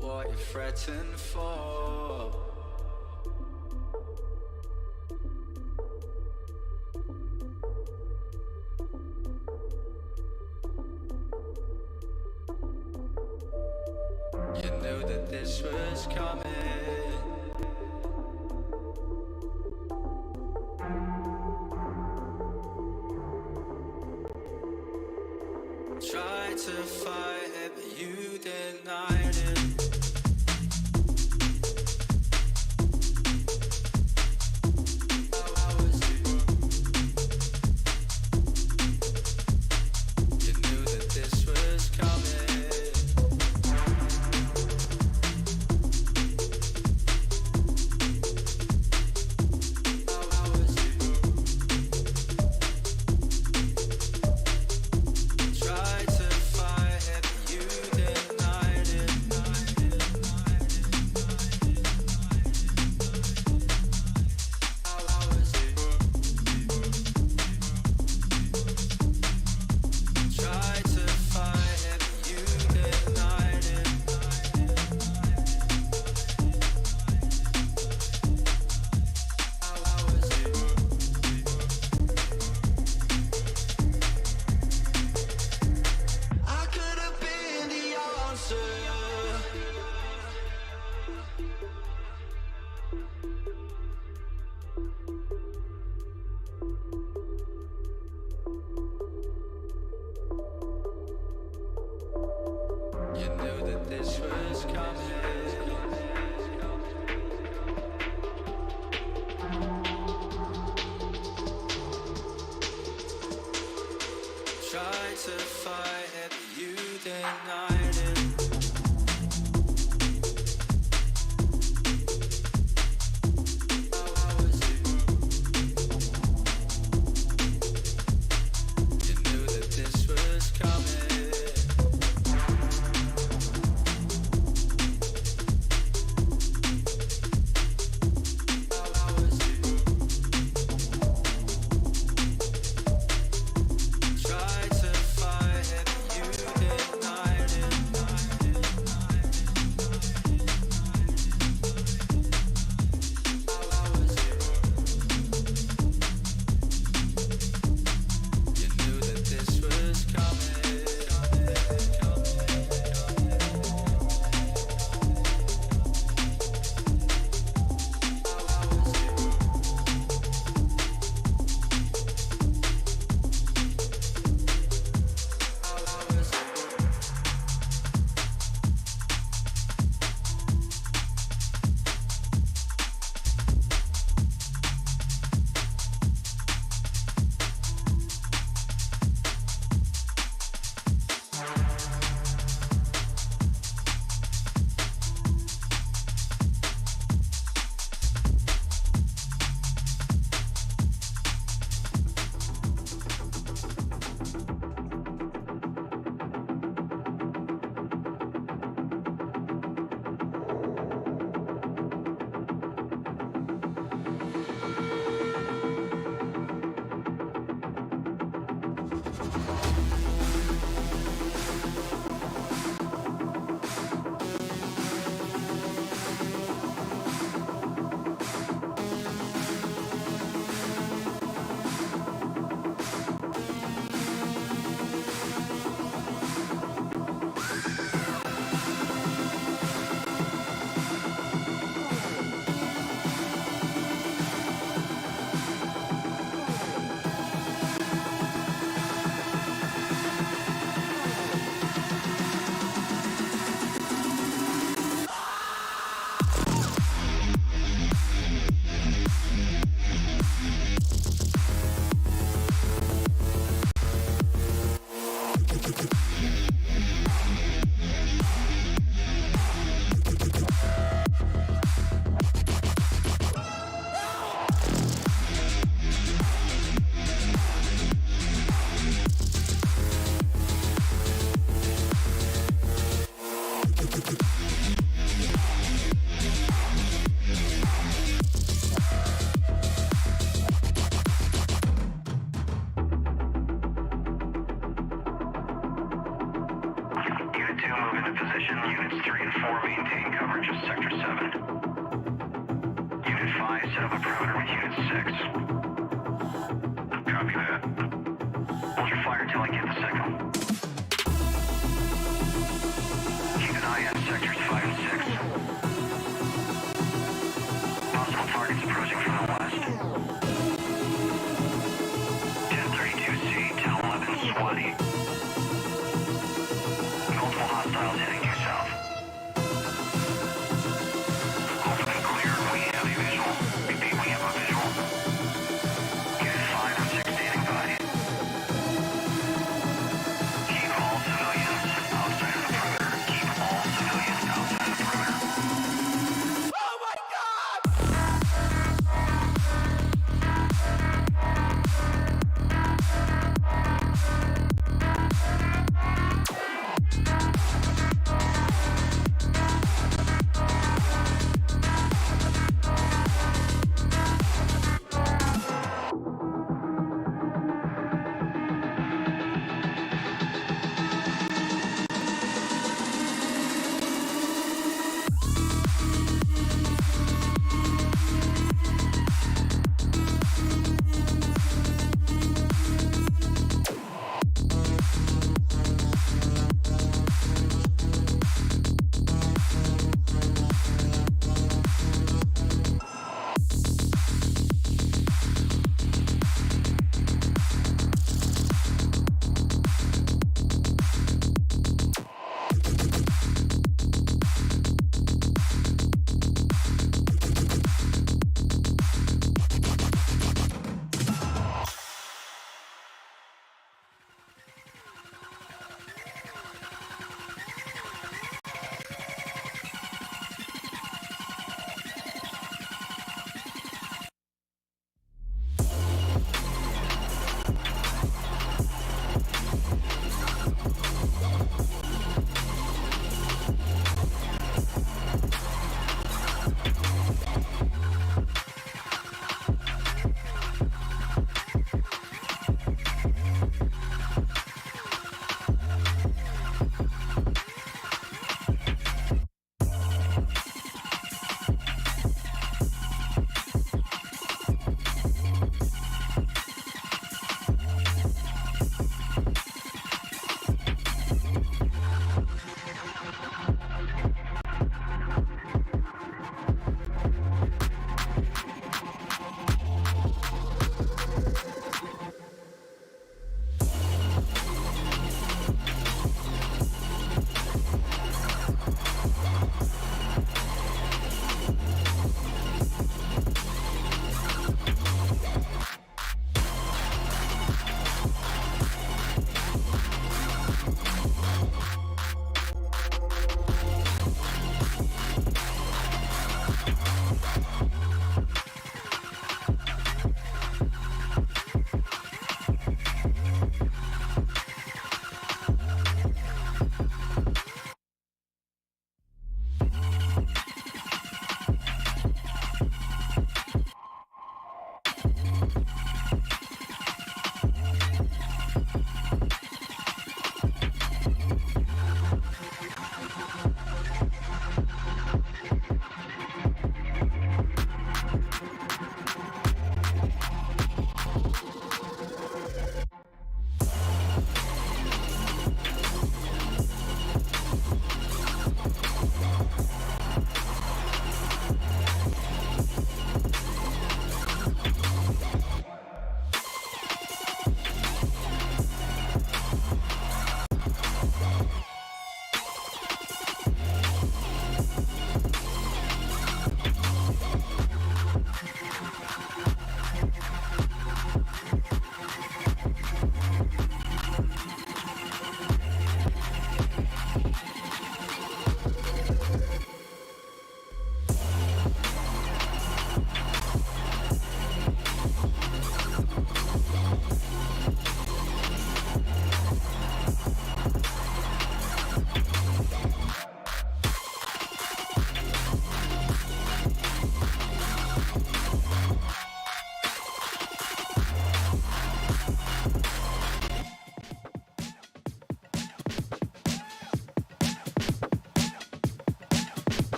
What you fretting for? You knew that this was coming. Tried to fight it, but you denied it. Try to fight it, you denied it. Keep all civilians outside of the perimeter. Keep all civilians outside.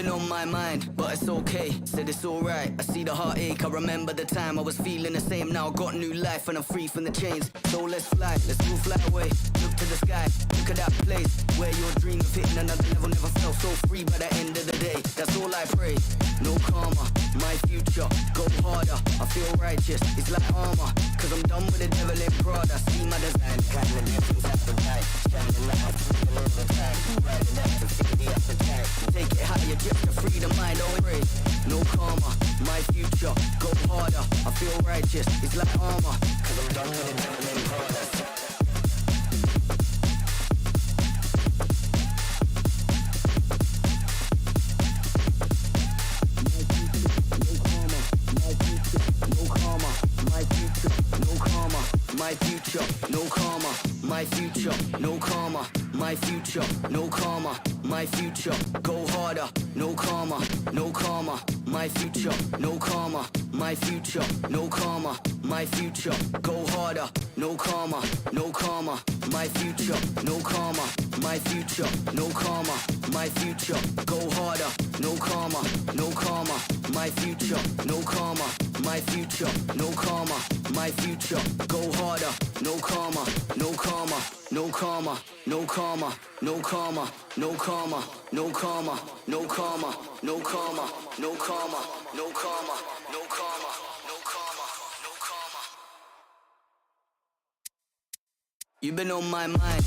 been on my mind, but it's okay, said it's alright. I see the heartache, I remember the time I was feeling the same. Now I got new life and I'm free from the chains. So let's all fly away. Look to the sky, look at that place where your dream of hitting another level never felt so free by the end of the day. That's all I pray. No karma, my future, go harder. I feel righteous, it's like armor, cause I'm done with the devil in Prada. See my design, kind of difference at the night. Shining light, freedom all the time. Riding up to 50 up the tank. Take it higher just to free the mind, oh pray. No karma, my future, go harder. I feel righteous, it's like armor, cause I'm done with the devil in Prada. My future, no karma, my future, no karma, my future, no karma, my future, go harder, no karma, no karma, my future, no karma, my future, no karma, my future, go harder, no karma, no karma, my future, no karma, my future, no karma, my future, go harder, no karma, no karma, my future, no karma, my future, no karma, my future, go harder, no karma, no karma, no karma, no karma, no karma, no karma, no karma, no karma, no karma, no karma, no karma, no karma, no karma, no karma. You've been on my mind.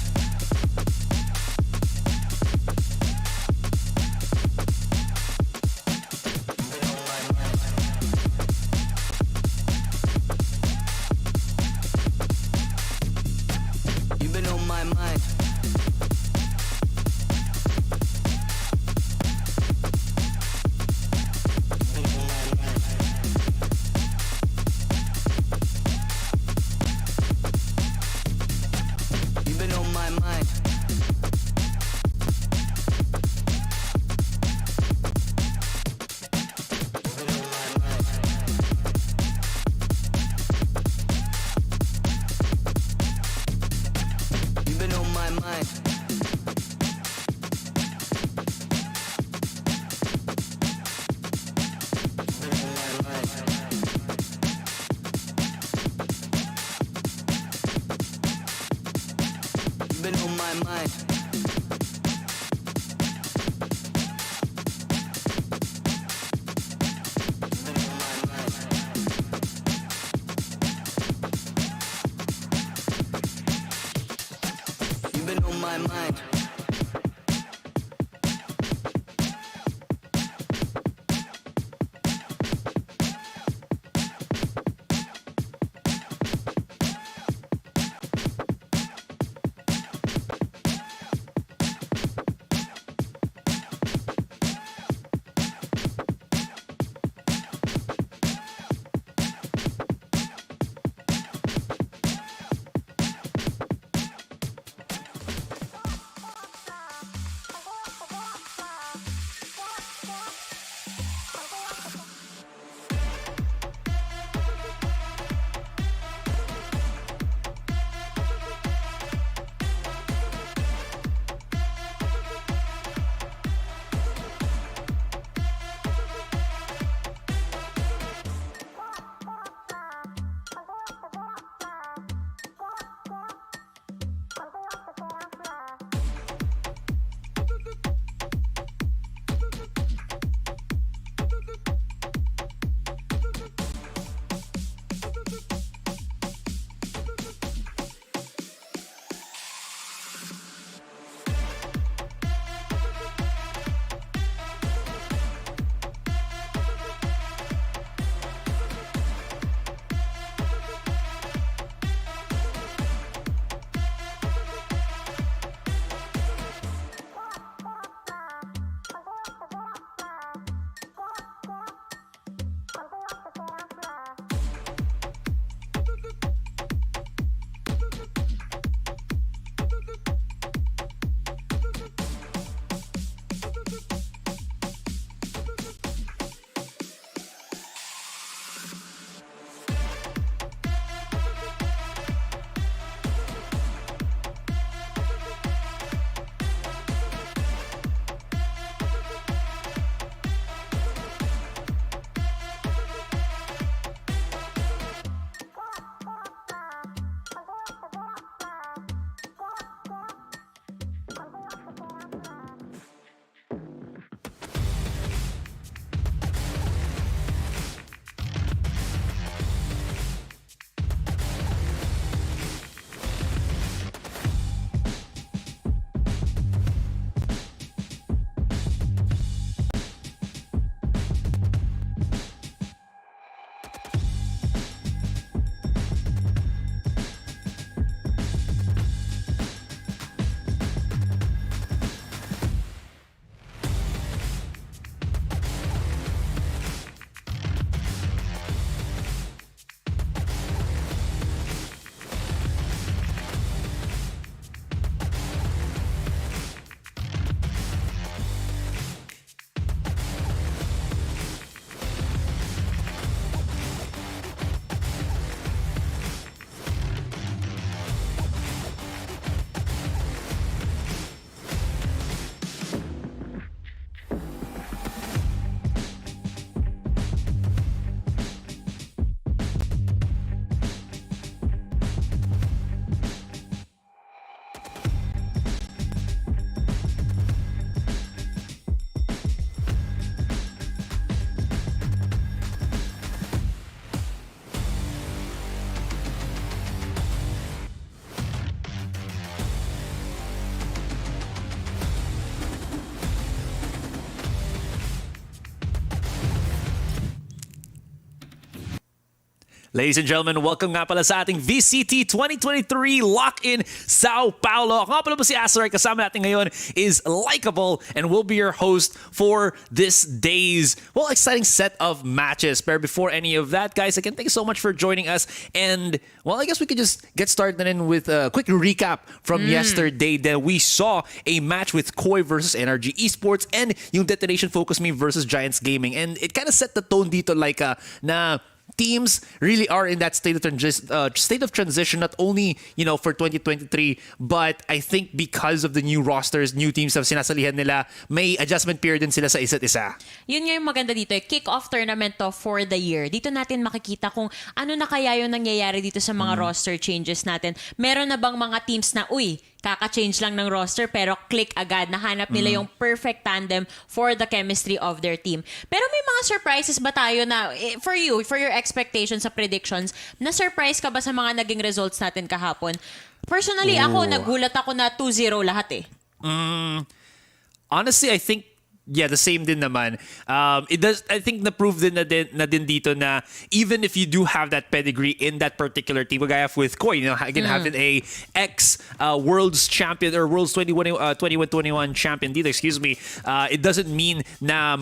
Ladies and gentlemen, welcome nga pala sa ating VCT 2023 Lock-in São Paulo. Ako nga pala po si Asaray. Kasama natin ngayon is Likeable and will be your host for this day's, exciting set of matches. But before any of that, guys, again, thank you so much for joining us. And, I guess we could just get started then with a quick recap from yesterday. That we saw a match with Koi versus Energy Esports and yung Detonation Focus Me versus Giants Gaming. And it kind of set the tone dito like na teams really are in that state of transition, not only, for 2023, but I think because of the new rosters, new teams na sinasalihan nila, may adjustment period din sila sa isa't isa. Yun nga yung maganda dito, kick-off tournament to for the year. Dito natin makikita kung ano na kaya yung nangyayari dito sa mga roster changes natin. Meron na bang mga teams na, kaka-change lang ng roster pero click agad. Nahanap nila yung perfect tandem for the chemistry of their team. Pero may mga surprises ba tayo na, for your expectations sa predictions, na-surprise ka ba sa mga naging results natin kahapon? Personally, ako, nagulat ako na 2-0 lahat Honestly, I think the same din naman. It does. I think na-prove din na din dito na even if you do have that pedigree in that particular team, kagaya with Koi, again, having a ex-World's champion or World's 21 champion dito, it doesn't mean na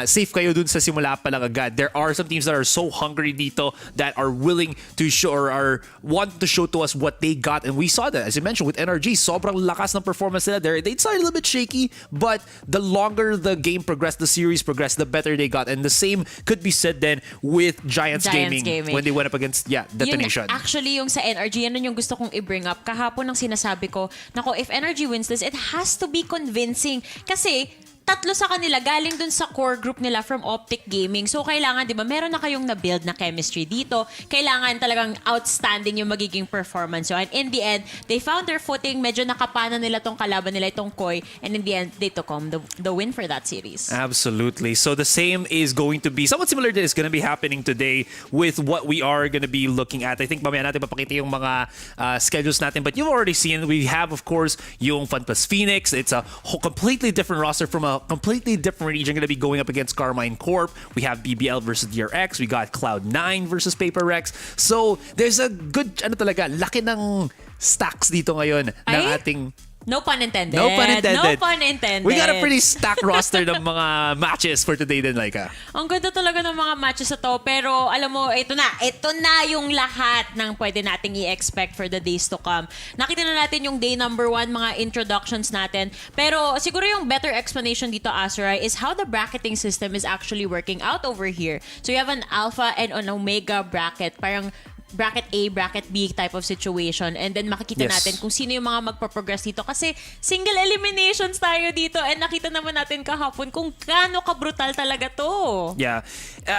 safe kayo dun sa simula pa lang agad. There are some teams that are so hungry dito that are willing to show or are want to show to us what they got. And we saw that, as you mentioned, with NRG, sobrang lakas ng performance nila there. They started a little bit shaky, but the longer the game progressed, the series progressed, the better they got. And the same could be said then with Giants Gaming when they went up against Detonation. Actually, yung sa NRG, yan yung gusto kong i-bring up. Kahapon ang sinasabi ko, if NRG wins this, it has to be convincing. Kasi tatlo sa kanila galing dun sa core group nila from Optic Gaming. So, kailangan, di ba, meron na kayong na-build na chemistry dito. Kailangan talagang outstanding yung magiging performance. So, and in the end, they found their footing. Medyo nakapana nila tong kalaban nila, itong Koi. And in the end, they took home the win for that series. Absolutely. So, the same is going to be, somewhat similar is going to be happening today with what we are going to be looking at. I think mamaya natin papakita yung mga schedules natin. But you've already seen, we have, of course, yung Fun Plus Phoenix. It's a completely different roster from a completely different region, going to be going up against Karmine Corp. We have BBL versus DRX. We got Cloud9 versus Paper Rex. So, there's a good, laki ng stacks dito ngayon ng ating... No pun intended. No pun intended. No pun intended. We got a pretty stacked roster ng mga matches for today din, Laika. Ang ganda talaga ng mga matches na to. Pero alam mo, ito na yung lahat ng pwede nating i-expect for the days to come. Nakita na natin yung day number 1, mga introductions natin. Pero siguro yung better explanation dito, Asaray, is how the bracketing system is actually working out over here. So you have an alpha and an omega bracket. Parang bracket A, bracket B type of situation. And then makikita natin kung sino yung mga magpa-progress dito. Kasi single eliminations tayo dito. And nakita naman natin kahapon kung gaano ka-brutal talaga to. Yeah.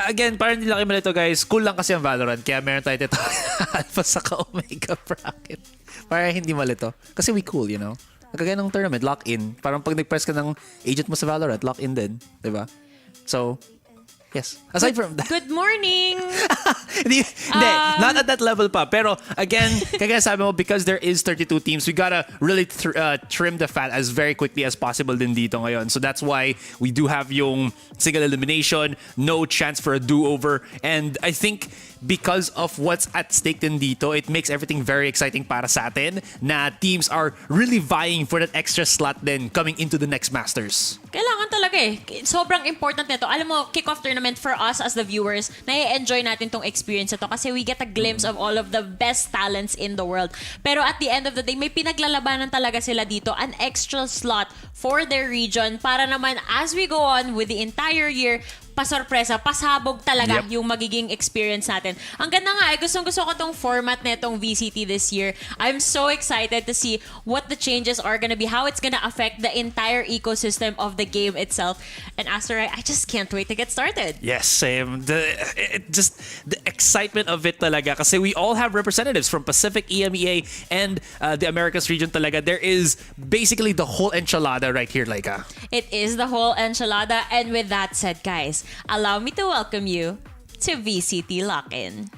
Again, parang hindi lang kayo malito, guys. Cool lang kasi ang Valorant. Kaya meron tayo dito alpha saka omega bracket. Parang hindi malito. Kasi we cool, Kagaya ng tournament, lock-in. Parang pag nag-press ka ng agent mo sa Valorant, lock-in din. Diba? So, yes. Aside from that. Good morning! Hindi, not at that level pa. Pero again, kaya sabi mo, because there is 32 teams, we gotta really trim the fat as very quickly as possible din dito ngayon. So that's why we do have yung single elimination, no chance for a do-over. And I think because of what's at stake din dito, it makes everything very exciting para sa atin na teams are really vying for that extra slot then coming into the next Masters. Kailangan talaga Sobrang important nito. Alam mo, kickoff tournament for us as the viewers, na-enjoy natin tong experience na to kasi we get a glimpse of all of the best talents in the world. Pero at the end of the day, may pinaglalabanan talaga sila dito, an extra slot for their region para naman as we go on with the entire year, pasorpresa, pasabog talaga yung magiging experience natin. Ang ganda nga, gustong-gusto ko tong format na itong VCT this year. I'm so excited to see what the changes are gonna be, how it's gonna affect the entire ecosystem of the game itself. And Asaray, I just can't wait to get started. Yes, same. The excitement of it talaga kasi we all have representatives from Pacific, EMEA, and the Americas region talaga. There is basically the whole enchilada right here, Laika. It is the whole enchilada. And with that said, guys, allow me to welcome you to VCT Lock-in.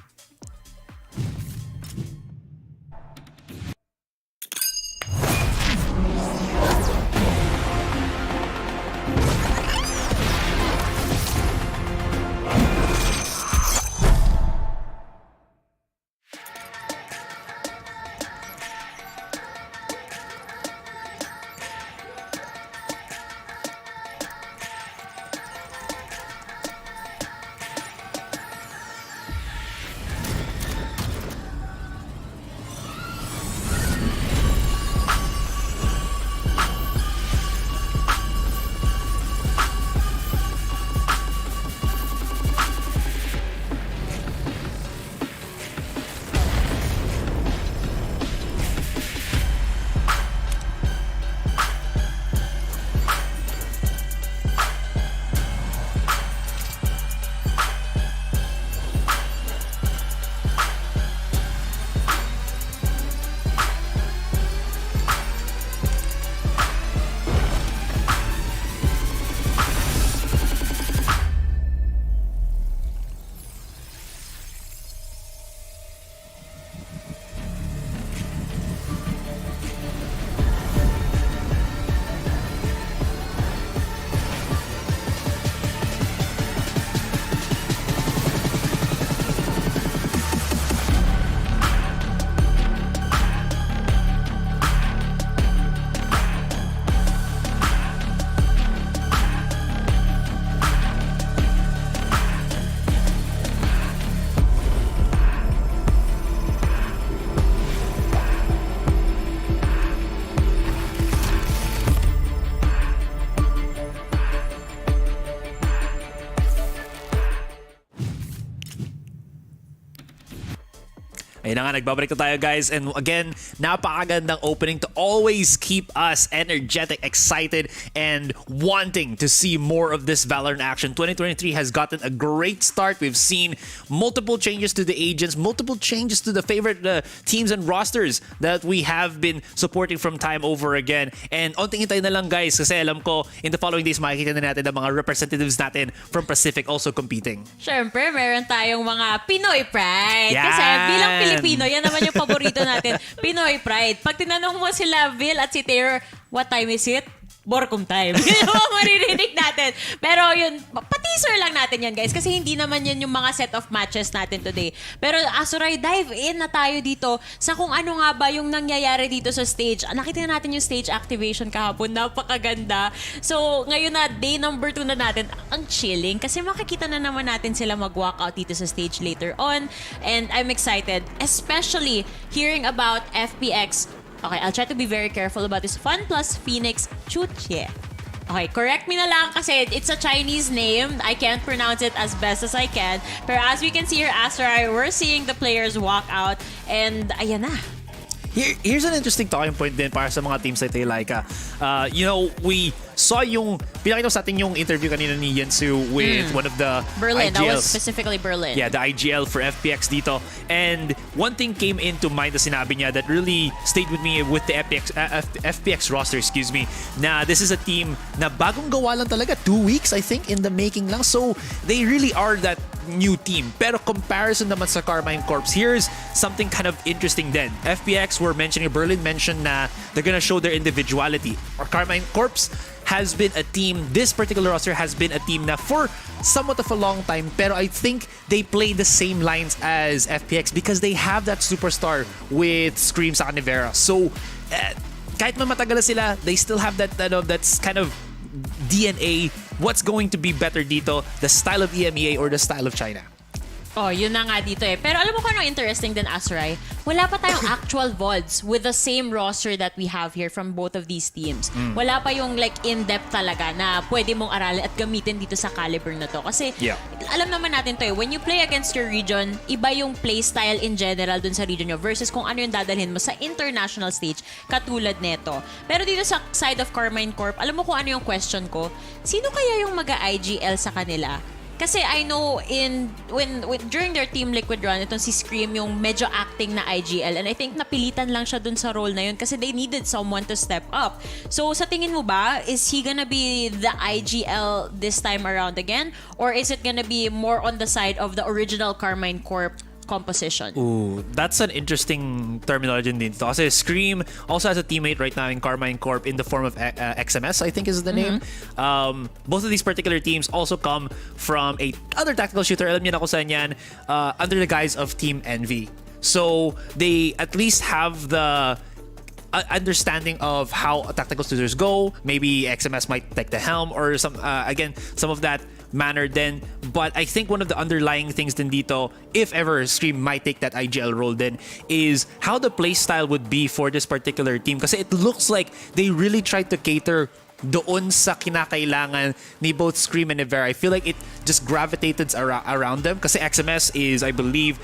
Ayun na nga, nagbabalik na tayo guys. And again, napakagandang opening to always keep us energetic, excited, and wanting to see more of this Valorant action. 2023 has gotten a great start. We've seen multiple changes to the agents, multiple changes to the favorite teams and rosters that we have been supporting from time over again. And onting hintay na lang guys, kasi alam ko in the following days makikita na natin ang mga representatives natin from Pacific also competing. Siyempre, meron tayong mga Pinoy Pride. Yan! Kasi bilang Pilipino, yan naman yung paborito natin. Pinoy Pride. Pag tinanong mo sila, Vil at si Taylor, what time is it? Borkum time. Yun ang maririnig natin. Pero yun, pa-teaser lang natin yan guys kasi hindi naman yan yung mga set of matches natin today. Pero Azuray, dive in na tayo dito sa kung ano nga ba yung nangyayari dito sa stage. Nakita na natin yung stage activation kahapon. Napakaganda. So, ngayon na, day number 2 na natin. Ang chilling kasi makikita na naman natin sila mag-walk out dito sa stage later on. And I'm excited, especially hearing about FPX. Okay, I'll try to be very careful about this. Fun plus Phoenix Chuche. Okay, correct me na lang kasi it's a Chinese name. I can't pronounce it as best as I can. Pero as we can see here, Azuray, we're seeing the players walk out. And ayan na. Here's an interesting talking point din para sa mga teams like Laika. You know, we saw yung, pinakita sa atin yung interview kanina ni Yensu with one of the Berlin, IGLs. that was specifically Berlin. Yeah, the IGL for FPX dito. And one thing came into mind na sinabi niya that really stayed with me with the FPX roster, excuse me, na this is a team na bagong gawa lang talaga. 2 weeks, I think, in the making lang. So, they really are that new team. Pero comparison naman sa Karmine Corps, here's something kind of interesting then. FPX were mentioning, Berlin mentioned na they're gonna show their individuality. Or Karmine Corps has been a team, this particular roster has been a team na for somewhat of a long time, pero I think they play the same lines as FPX because they have that superstar with Scream sa Canivera. So, kahit matagal na sila, they still have that that's kind of DNA. What's going to be better dito? The style of EMEA or the style of China? Oh, yun na nga dito eh. Pero alam mo kung ano interesting din, Azuray? Wala pa tayong actual VODs with the same roster that we have here from both of these teams. Wala pa yung like in-depth talaga na pwede mong aralin at gamitin dito sa caliber na to. Kasi alam naman natin to eh, when you play against your region, iba yung play style in general dun sa region nyo versus kung ano yung dadalhin mo sa international stage katulad neto. Pero dito sa side of Karmine Corp, alam mo kung ano yung question ko? Sino kaya yung mag-IGL sa kanila? Kasi I know when during their Team Liquid run, itong si Scream yung medyo acting na IGL and I think napilitan lang siya dun sa role na yun kasi they needed someone to step up. So sa tingin mo ba, is he gonna be the IGL this time around again? Or is it gonna be more on the side of the original Karmine Corp composition? Ooh, that's an interesting terminology din dito. Kasi Scream also has a teammate right now in Karmine Corp in the form of XMS, I think is the name. Both of these particular teams also come from a other tactical shooter. Alam niyo na kung saan yan, under the guise of Team Envy. So, they at least have the understanding of how tactical shooters go. Maybe XMS might take the helm or some of that manner then. But I think one of the underlying things din dito, if ever Scream might take that IGL role then, is how the play style would be for this particular team. Kasi it looks like they really tried to cater doon sa kinakailangan ni both Scream and Nevera. I feel like it just gravitated around them. Kasi XMS is, I believe,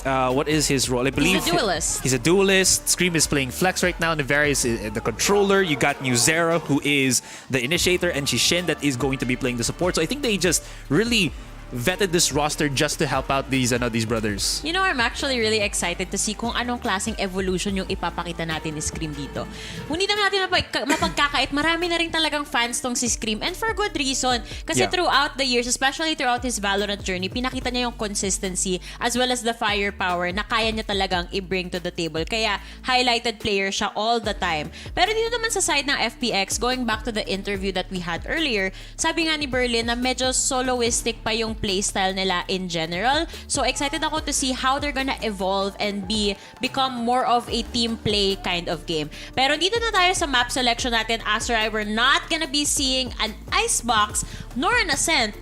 what is his role? I believe he's a duelist. He's a duelist. Scream is playing Flex right now. Nevera is the controller. You got New Zera, who is the initiator, and Shishin that is going to be playing the support. So I think they just really vetted this roster just to help out these brothers. You know, I'm actually really excited to see kung anong klaseng evolution yung ipapakita natin ni Scream dito. Hindi naman natin mapagkakait. Marami na rin talagang fans tong si Scream and for good reason. Kasi throughout the years, especially throughout his Valorant journey, pinakita niya yung consistency as well as the firepower na kaya niya talagang i-bring to the table. Kaya highlighted player siya all the time. Pero dito naman sa side ng FPX, going back to the interview that we had earlier, sabi nga ni Berlin na medyo soloistic pa yung playstyle nila in general. So excited ako to see how they're gonna evolve and become more of a team play kind of game. Pero dito na tayo sa map selection natin, Azuray. We're not gonna be seeing an icebox nor an ascent.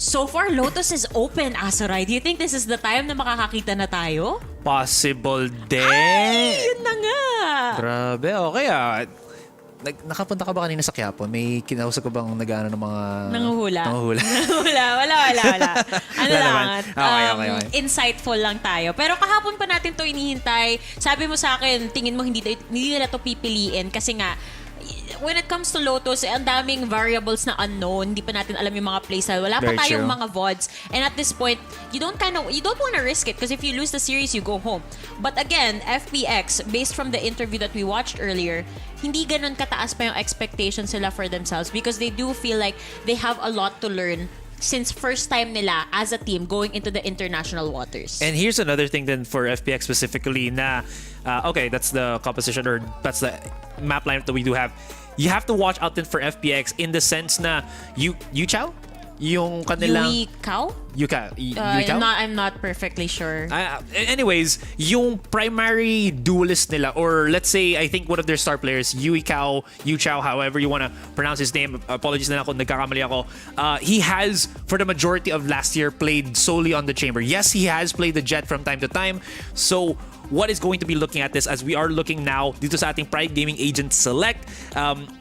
So far, Lotus is open, Azuray. Do you think this is the time na makakakita na tayo? Possible din. Ay, yun na nga. Grabe, okay nakapunta ka ba kanina sa Quiapo? May kinausap ko bang nag-ano ng mga... Nanguhula. Nanguhula. Wala. Ano lang, Okay. insightful lang tayo. Pero kahapon pa natin to inihintay. Sabi mo sa akin, tingin mo hindi nila to pipiliin kasi nga, when it comes to Lotus, ang daming variables na unknown. Hindi pa natin alam yung mga playstyle. Wala pa Very tayong true. mga VODs. And at this point, you don't want to risk it because if you lose the series, you go home. But again, FPX, based from the interview that we watched earlier, hindi ganun kataas pa yung expectations sila for themselves because they do feel like they have a lot to learn since first time nila as a team going into the international waters. And here's another thing then for FPX specifically na, okay, that's the composition or that's the map lineup that we do have. You have to watch out then for FPX in the sense na Ikaw? Yung kanilang... Ikaw? Ikaw? I'm not perfectly sure. Anyways, yung primary duelist nila, or let's say, I think one of their star players, Ikaw, however you want to pronounce his name, apologies na lang kung nagkakamali ako, he has, for the majority of last year, played solely on the chamber. Yes, he has played the jet from time to time, so what is going to be looking at this as we are looking now dito sa ating Pride Gaming Agent Select,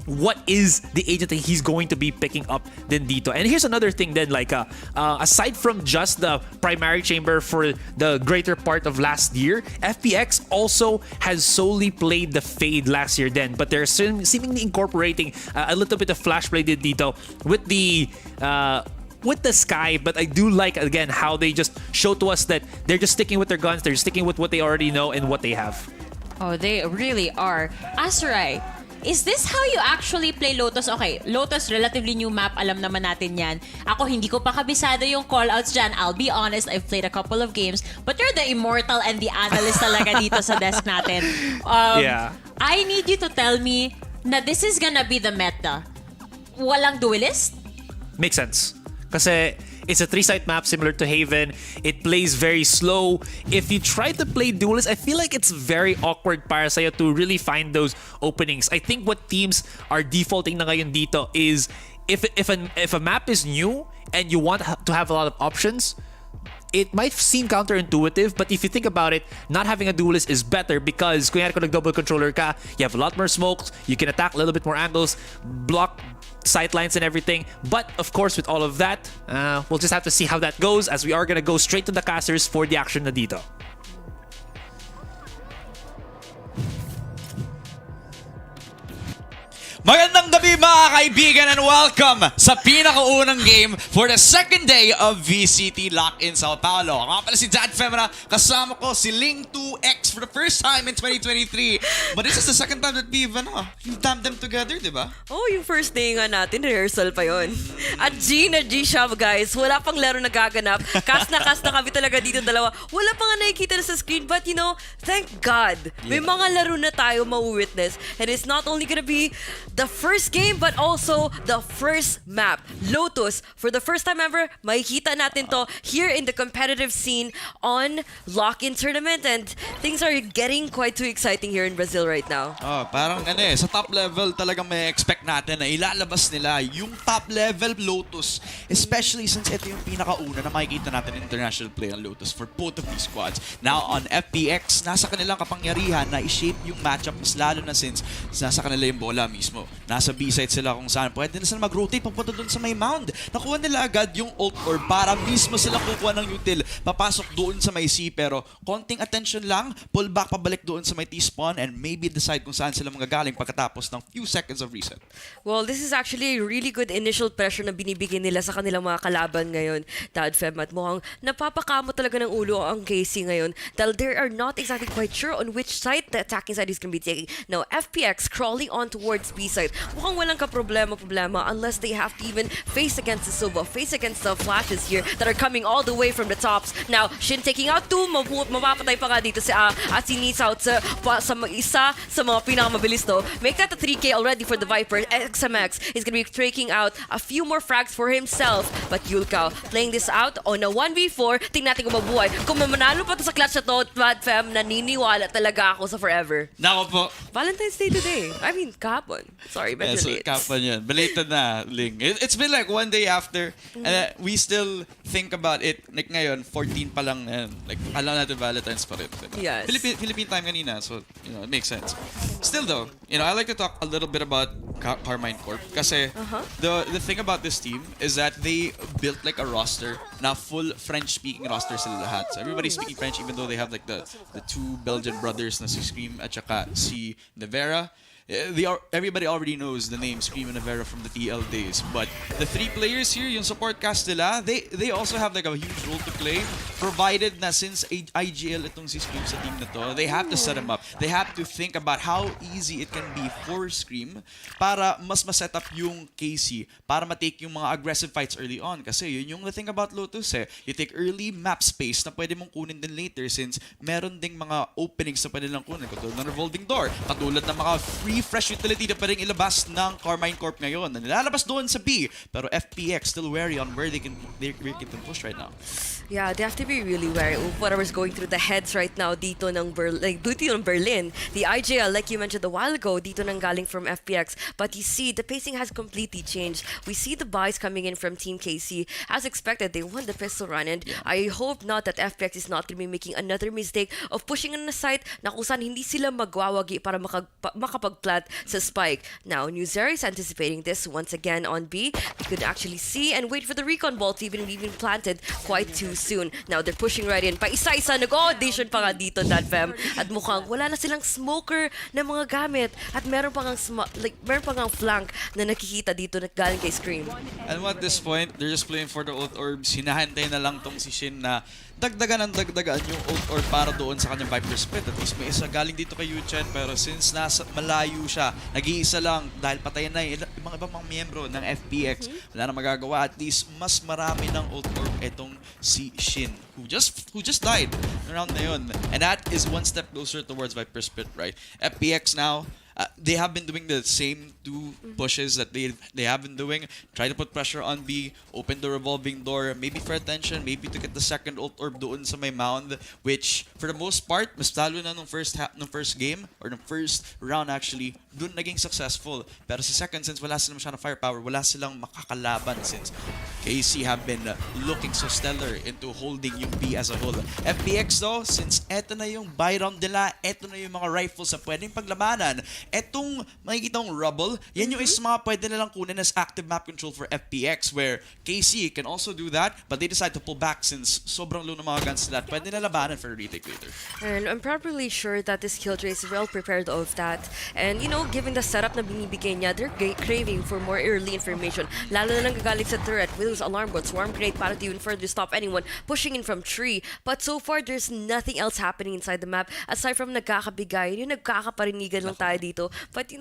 what is the agent that he's going to be picking up din dito. And here's another thing then, like aside from just the primary chamber for the greater part of last year, FPX also has solely played the Fade last year then, but they're seemingly incorporating a little bit of flash play din dito with the Sky, but I do like, again, how they just show to us that they're just sticking with their guns, they're sticking with what they already know and what they have. Oh, they really are. Azurai, is this how you actually play Lotus? Okay, Lotus, relatively new map, alam naman natin yan. Ako, hindi ko pa kabisado yung callouts dyan. I'll be honest, I've played a couple of games, but you're the immortal and the analyst talaga dito sa desk natin. Yeah. I need you to tell me na this is gonna be the meta. Walang duelist? Makes sense. Kasi it's a 3-site map similar to Haven. It plays very slow. If you try to play duelist, I feel like it's very awkward para sa'yo to really find those openings. I think what teams are defaulting na ngayon dito is if a map is new and you want to have a lot of options, it might seem counterintuitive, but if you think about it, not having a duelist is better because kung nag-double controller ka, you have a lot more smokes, you can attack a little bit more angles, block sightlines and everything. But of course, with all of that, we'll just have to see how that goes as we are gonna go straight to the casters for the action na dito. Magandang gabi mga kaibigan and welcome sa pinakaunang game for the second day of VCT LOCK in São Paulo. Ako nga pala si Dad Femra, kasama ko si Ling 2X for the first time in 2023. But this is the second time that we've damned them together, di ba? Oh, yung first day nga natin, rehearsal pa yon. At G-Shop, guys, wala pang laro nagaganap. Cast na kami talaga dito dalawa. Wala pa nga nakikita na sa screen, but you know, thank God, may mga laro na tayo ma-witness. And it's not only gonna be the first game, but also the first map. Lotus, for the first time ever, makikita natin to here in the competitive scene on Lock-In Tournament, and things are getting quite too exciting here in Brazil right now. Oh, parang sa top level talagang may expect natin na ilalabas nila yung top level Lotus. Especially since ito yung pinakauna na makikita natin international play ng Lotus for both of these squads. Now on FPX, nasa kanilang kapangyarihan na i-shape yung matchup mas lalo na since nasa kanila yung bola mismo. Nasa B-side sila kung saan pwede na sila mag-rotate papunta doon sa may mound. Nakuha nila agad yung ult or para mismo sila kukuha ng util. Papasok doon sa may C pero konting attention lang, pull back pabalik doon sa may T-spawn and maybe decide kung saan sila magagaling pagkatapos ng few seconds of reset. Well, this is actually a really good initial pressure na binibigay nila sa kanilang mga kalaban ngayon, Dad Fem, at mukhang napapakamo talaga ng ulo ang KC ngayon dahil they are not exactly quite sure on which side the attacking side is going to be taking. Now, FPX crawling on towards B side. Mukhang walang ka-problema unless they have to even face against the Suba, face against the flashes here that are coming all the way from the tops. Now, Shin taking out 2, mapapatay pa nga dito si Nisa out sa isa sa mga pinakamabilis to. Make that a 3K already for the Viper. XMX is gonna be taking out a few more frags for himself, but Ikaw playing this out on a 1v4. Tingnan natin kung mabuhay. Kung mamanalo pa to sa clutch na to, Bad Fam, naniniwala talaga ako sa forever. Nako po. Valentine's Day today. I mean, kahapon. Sorry, medyo So, late. kapon yun. Belated na, Ling. It's been like one day after and we still think about it. Like ngayon, 14 pa lang. Like, alam natin Valentine's pa rin. Diba? Yes. Philippine time kanina, so it makes sense. Still though, I like to talk a little bit about Karmine Corp kasi the thing about this team is that they built like a roster na full French-speaking roster sila lahat. So everybody's speaking French even though they have like the two Belgian brothers na si Scream at saka si Nevera. Everybody already knows the name Scream and Nevera from the TL days, but the three players here, yung support cast nila, they also have like a huge role to play, provided na since IGL itong si Scream sa team na to, they have to set him up. They have to think about how easy it can be for Scream para mas ma-set up yung KC, para ma-take yung mga aggressive fights early on. Kasi yun yung the thing about Lotus you take early map space na pwede mong kunin din later since meron ding mga openings na pwede lang kunin, katulad ng revolving door, katulad ng mga free fresh utility na pwedeng ilabas ng Karmine Corp ngayon. Nilalabas doon sa B, pero FPX still wary on where they can push right now. Yeah, they have to be really wary of whatever's going through the heads right now dito ng Berlin. The IGL, like you mentioned a while ago, dito nang galing from FPX. But you see, the pacing has completely changed. We see the buys coming in from Team KC. As expected, they won the pistol run. And I hope not that FPX is not going to be making another mistake of pushing on a site na kung saan hindi sila magwawagi para makapag-plant sa spike. Now, New Zera is anticipating this once again on B. You could actually see and wait for the recon ball to even be planted quite too soon. Now, they're pushing right in. Pa-isa-isa, nag-audition pa nga dito, Fem. At mukhang wala na silang smoker na mga gamit. At meron pa ngang flank na nakikita dito na galing kay Scream. And at this point, they're just playing for the ult orbs. Hinahantay na lang tong si Shin na dagdagan yung ult orb para doon sa kanyang Viper split. At least may isa galing dito kay Yuchen, pero since nasa malayo siya, nag-iisa lang dahil patayan na yung mga ibang mga miyembro ng FPX, wala na magagawa. At least mas marami ng ult orb etong si Shin who just died around na yun. And that is one step closer towards Viper split, right? FPX now, they have been doing the same two pushes that they have been doing. Try to put pressure on B, open the revolving door, maybe for attention, maybe to get the second ult orb doon sa may mound, which for the most part, mas talo na nung first game, or nung first round actually, doon naging successful. Pero sa second, since wala silang masyadong firepower, wala silang makakalaban since KC have been looking so stellar into holding yung B as a whole. FPX though, since eto na yung buy round nila, eto na yung mga rifles na pwedeng paglabanan, etong makikita mong rubble, yan yung is mga pwede nilang kunin as active map control for FPX, where KC can also do that, but they decide to pull back since sobrang low ng mga guns nila. Pwede na labanan for a retake later. And I'm probably sure that this Killjoy is well prepared of that. And given the setup na binibigay niya, they're craving for more early information. Lalo na lang gagaling sa turret, Will's alarm bot, swarm grenade para to even further stop anyone pushing in from tree. But so far, there's nothing else happening inside the map aside from nagkakabigay. Yung nagkakaparinigan lang tayo dito. But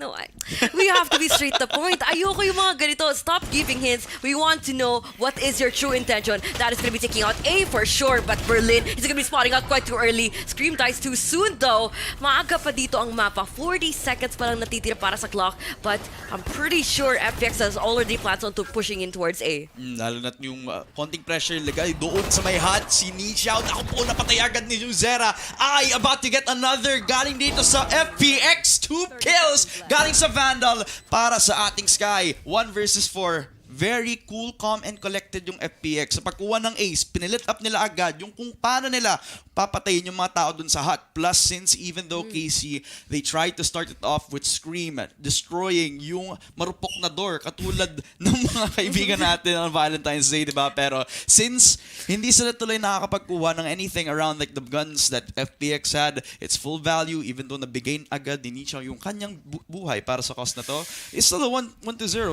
we have to be straight to the point. Ayoko yung mga ganito. Stop giving hints. We want to know what is your true intention. That is going to be taking out A for sure, but Berlin is going to be spotting out quite too early. Scream dies too soon though. Maaga pa dito ang mapa. 40 seconds pa lang natitira para sa clock. But I'm pretty sure FPX has already plans on to pushing in towards A. Lalo na't yung konting pressure lagay doon sa may hot. Si Nishaw, ako po napatay agad ni Zera. Ay, about to get another galing dito sa FPX. 2 kills galing sa Vandal para sa ating Sky. 1 versus 4. Very cool, calm, and collected yung FPX. Sa pagkuha ng ace, pinilit up nila agad yung kung paano nila papatayin yung mga tao dun sa hut. Plus, since even though KC, they tried to start it off with Scream, destroying yung marupok na door, katulad ng mga kaibigan natin on Valentine's Day, diba? Pero since hindi sila tuloy nakakapagkuha ng anything around like the guns that FPX had, it's full value, even though nabigay agad ni Nietzsche yung kanyang buhay para sa cost na to, it's still a 1-0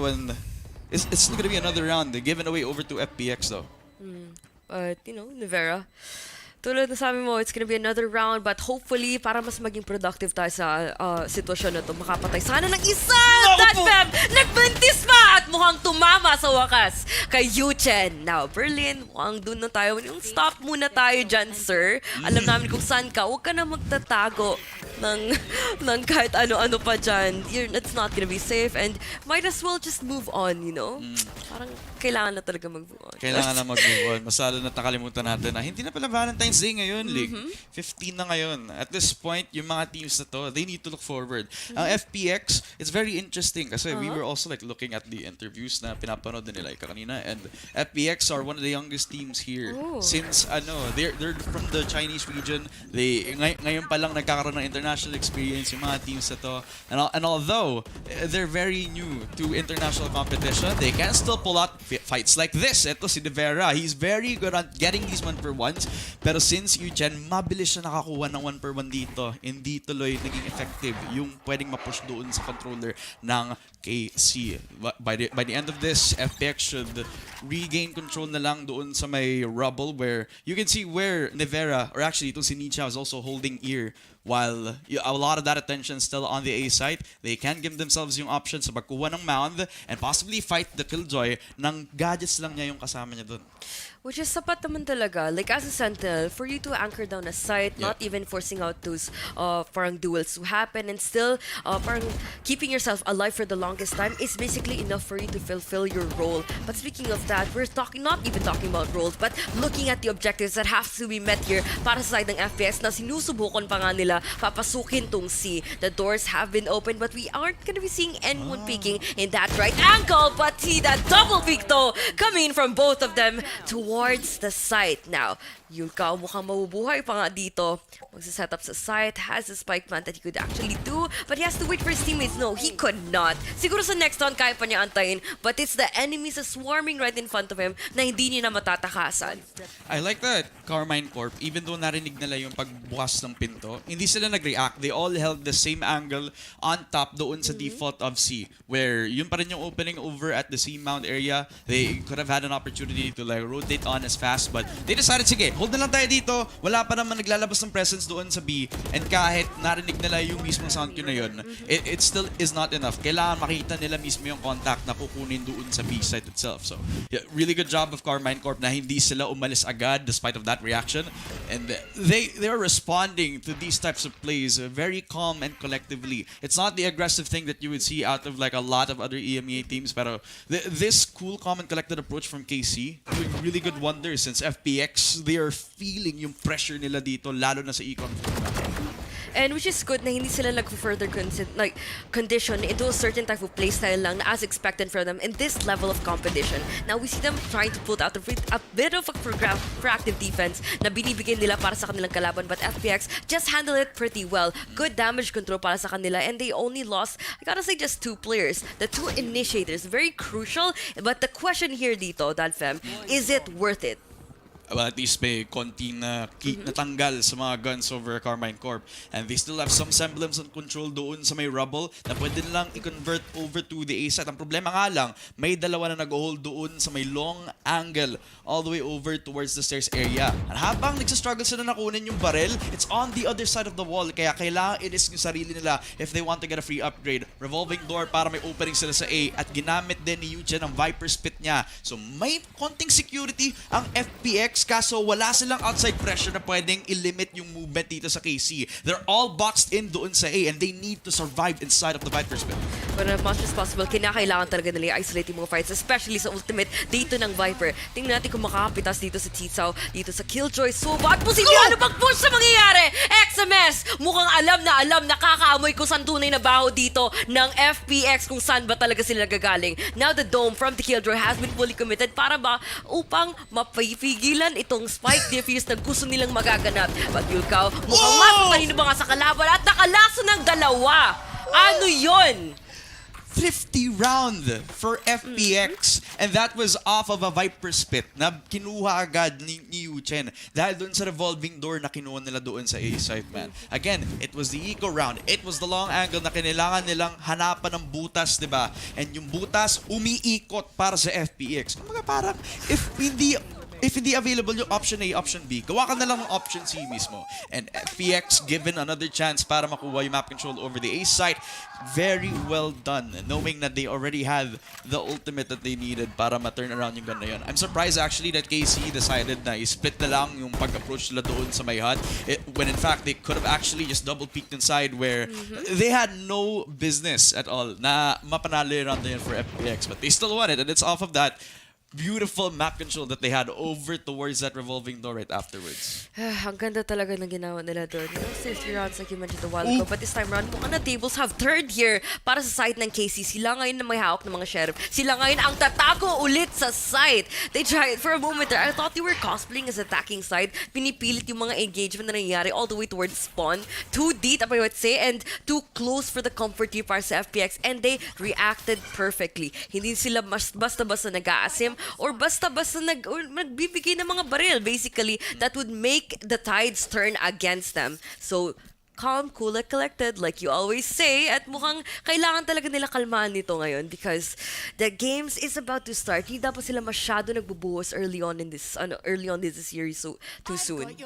and it's still gonna be another round. They're giving away over to FPX though. But, Nevera, tulad na sabi mo, it's gonna be another round, but hopefully, para mas maging productive tayo sa sitwasyon na to, makapatay sana ng isa! Fem! Nagbuntis pa! At mukhang tumama sa wakas kay Yuchen. Now, Berlin, mukhang dun na tayo. Yung stop muna tayo dyan, sir. Alam namin kung saan ka. Huwag ka na magtatago. ng kahit ano-ano pa dyan. It's not gonna be safe and might as well just move on, you know? Parang kailangan na talaga mag-move on. Kailangan na mag-move on. Masalo na nakalimutan natin na hindi na pala Valentine's Day ngayon, Lig. 15 na ngayon. At this point, yung mga teams na to, they need to look forward. Ang FPX, it's very interesting kasi we were also like looking at the interviews na pinapanood din nila kanina, and FPX are one of the youngest teams here since they're from the Chinese region. Ngayon pa lang nagkakaroon ng international experience yung mga teams na to. And although they're very new to international competition, they can still pull out fights like this. Ito si De Vera, he's very good at getting these 1-for-1s. Pero since Eugen, mabilis siya nakakuha ng 1-for-1 dito, hindi tuloy naging effective yung pwedeng ma-push doon sa controller ng KC. By the end of this, FPX should regain control na lang doon sa may rubble where you can see where Nevera, or actually itong si Nietzsche is also holding ear. While a lot of that attention still on the A side, they can give themselves yung option sa pagkuha ng mound and possibly fight the Killjoy ng gadgets lang niya yung kasama niya doon. Which is sapat naman talaga. Like as a sentinel, for you to anchor down a site, not even forcing out those parang duels to happen and still parang keeping yourself alive for the longest time is basically enough for you to fulfill your role. But speaking of that, we're not even talking about roles, but looking at the objectives that have to be met here para sa side ng FPS na sinusubukan pa nga nila papasukin tong C. The doors have been opened, but we aren't gonna be seeing anyone peeking in that right angle. But see that double peek though coming from both of them towards the site. Now, Ikaw mukhang mabubuhay pa nga dito. Magsaset up sa site, has a spike plant that he could actually do, but he has to wait for his teammates. No, he could not. Siguro sa next round kaya pa niya antayin, but it's the enemies swarming right in front of him na hindi niya na matatakasan. I like that Karmine Corp, even though narinig nila yung pagbukas ng pinto, hindi sila nag-react. They all held the same angle on top doon sa default of C, where yun pa rin yung opening over at the C mount area. They could have had an opportunity to like rotate on as fast, but they decided, sige, hold na lang tayo dito. Wala pa naman naglalabas ng presence doon sa B, and kahit narinig nila yung mismong sound cue na yun, it still is not enough. Kailangan makita nila mismo yung contact na kukunin doon sa B site itself. So, yeah, really good job of Karmine Corp na hindi sila umalis agad despite of that reaction. And they're responding to these types of plays very calm and collectively. It's not the aggressive thing that you would see out of like a lot of other EMEA teams, pero this cool, calm, and collected approach from KC doing really good wonders since FPX, they are feeling yung pressure nila dito, lalo na sa econ. And which is good na hindi sila further condition into a certain type of playstyle lang na as expected from them in this level of competition. Now we see them trying to put out a bit of a proactive defense na binibigyan nila para sa kanilang kalaban, but FPX just handle it pretty well. Good damage control para sa kanila, and they only lost, I gotta say, just 2 players. The 2 initiators, very crucial, but the question here dito, Dadfem, is it worth it? Well, at least may konti na natanggal sa mga guns over Karmine Corp. And they still have some semblance of control doon sa may rubble na pwede nilang i-convert over to the A side. Ang problema nga lang, may dalawa na nag-hold doon sa may long angle all the way over towards the stairs area. At habang nagsastruggle sila na kunin yung barrel, it's on the other side of the wall. Kaya kailangan i-risk yung sarili nila if they want to get a free upgrade. Revolving door para may opening sila sa A. At ginamit din ni Eugen ang Viper Spit niya. So may konting security ang FPX, kaso wala silang outside pressure na pwedeng i-limit yung movement dito sa KC. They're all boxed in doon sa A and they need to survive inside of the Viper Spit. But as much as possible, kinakailangan talaga nila i-isolate yung mga fights, especially sa ultimate dito ng Viper. Tingnan natin kung makakapitas dito sa Titsao, dito sa Killjoy. So, ba't po sila ano bang push sa mangyayari? XMS! Mukhang alam na nakakaamoy kung saan tunay na baho dito ng FPX, kung saan ba talaga sila nagagaling. Now, the dome from the Killjoy has been fully committed para ba upang mapipigilan itong spike defuse na gusto nilang magaganap. But Ikaw, mukhang mas matalino ba nga sa kalaban at nakalaso ng dalawa. Ano yun? 50 round for FPX, and that was off of a Viper Spit na kinuha agad ni Eugen dahil doon sa revolving door na kinuha nila doon sa A side, man. Again, it was the eco round. It was the long angle na kailangan nilang hanapan ng butas, di ba? And yung butas umiikot para sa FPX. Kumbaga parang if if hindi available yung option A, option B, gawa ka na lang ng option C mismo. And FPX given another chance para makuha yung map control over the A site. Very well done, knowing that they already had the ultimate that they needed para ma-turn around yung gun na yun. I'm surprised actually that KC decided na i-split na lang yung pag-approach nila doon sa may hut, when in fact they could have actually just double-peeked inside where they had no business at all na mapanalo yung round na yun for FPX, but they still won it, and it's off of that beautiful map control that they had over towards that revolving door right afterwards. Ang ganda talaga ng ginawa nila doon. You know, 60 rounds like you mentioned a while ago, but this time around, mukhang na tables have turned here para sa side ng KC. Sila ngayon na may hawak ng mga sheriff. Sila ngayon ang tatago ulit sa side. They tried for a moment there. I thought they were cosplaying as attacking side. Pinipilit yung mga engagement na nangyayari all the way towards spawn. Too deep, I would say, and too close for the comfort tier para sa FPX, and they reacted perfectly. Hindi sila basta-basta nag-aasim or basta-basta nagbibigay ng mga baril, basically, that would make the tides turn against them. So, calm, cool, and collected, like you always say, at mukhang kailangan talaga nila kalmaan nito ngayon because the games is about to start. Hindi dapat sila masyado nagbubuhos early on in this series so too soon.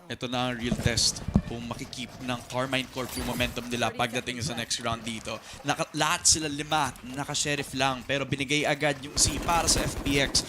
Ito na ang real test kung makikip ng Karmine Corp yung momentum nila pagdating sa next round dito. Lahat sila 5, naka-sheriff lang, pero binigay agad yung C para sa FPX.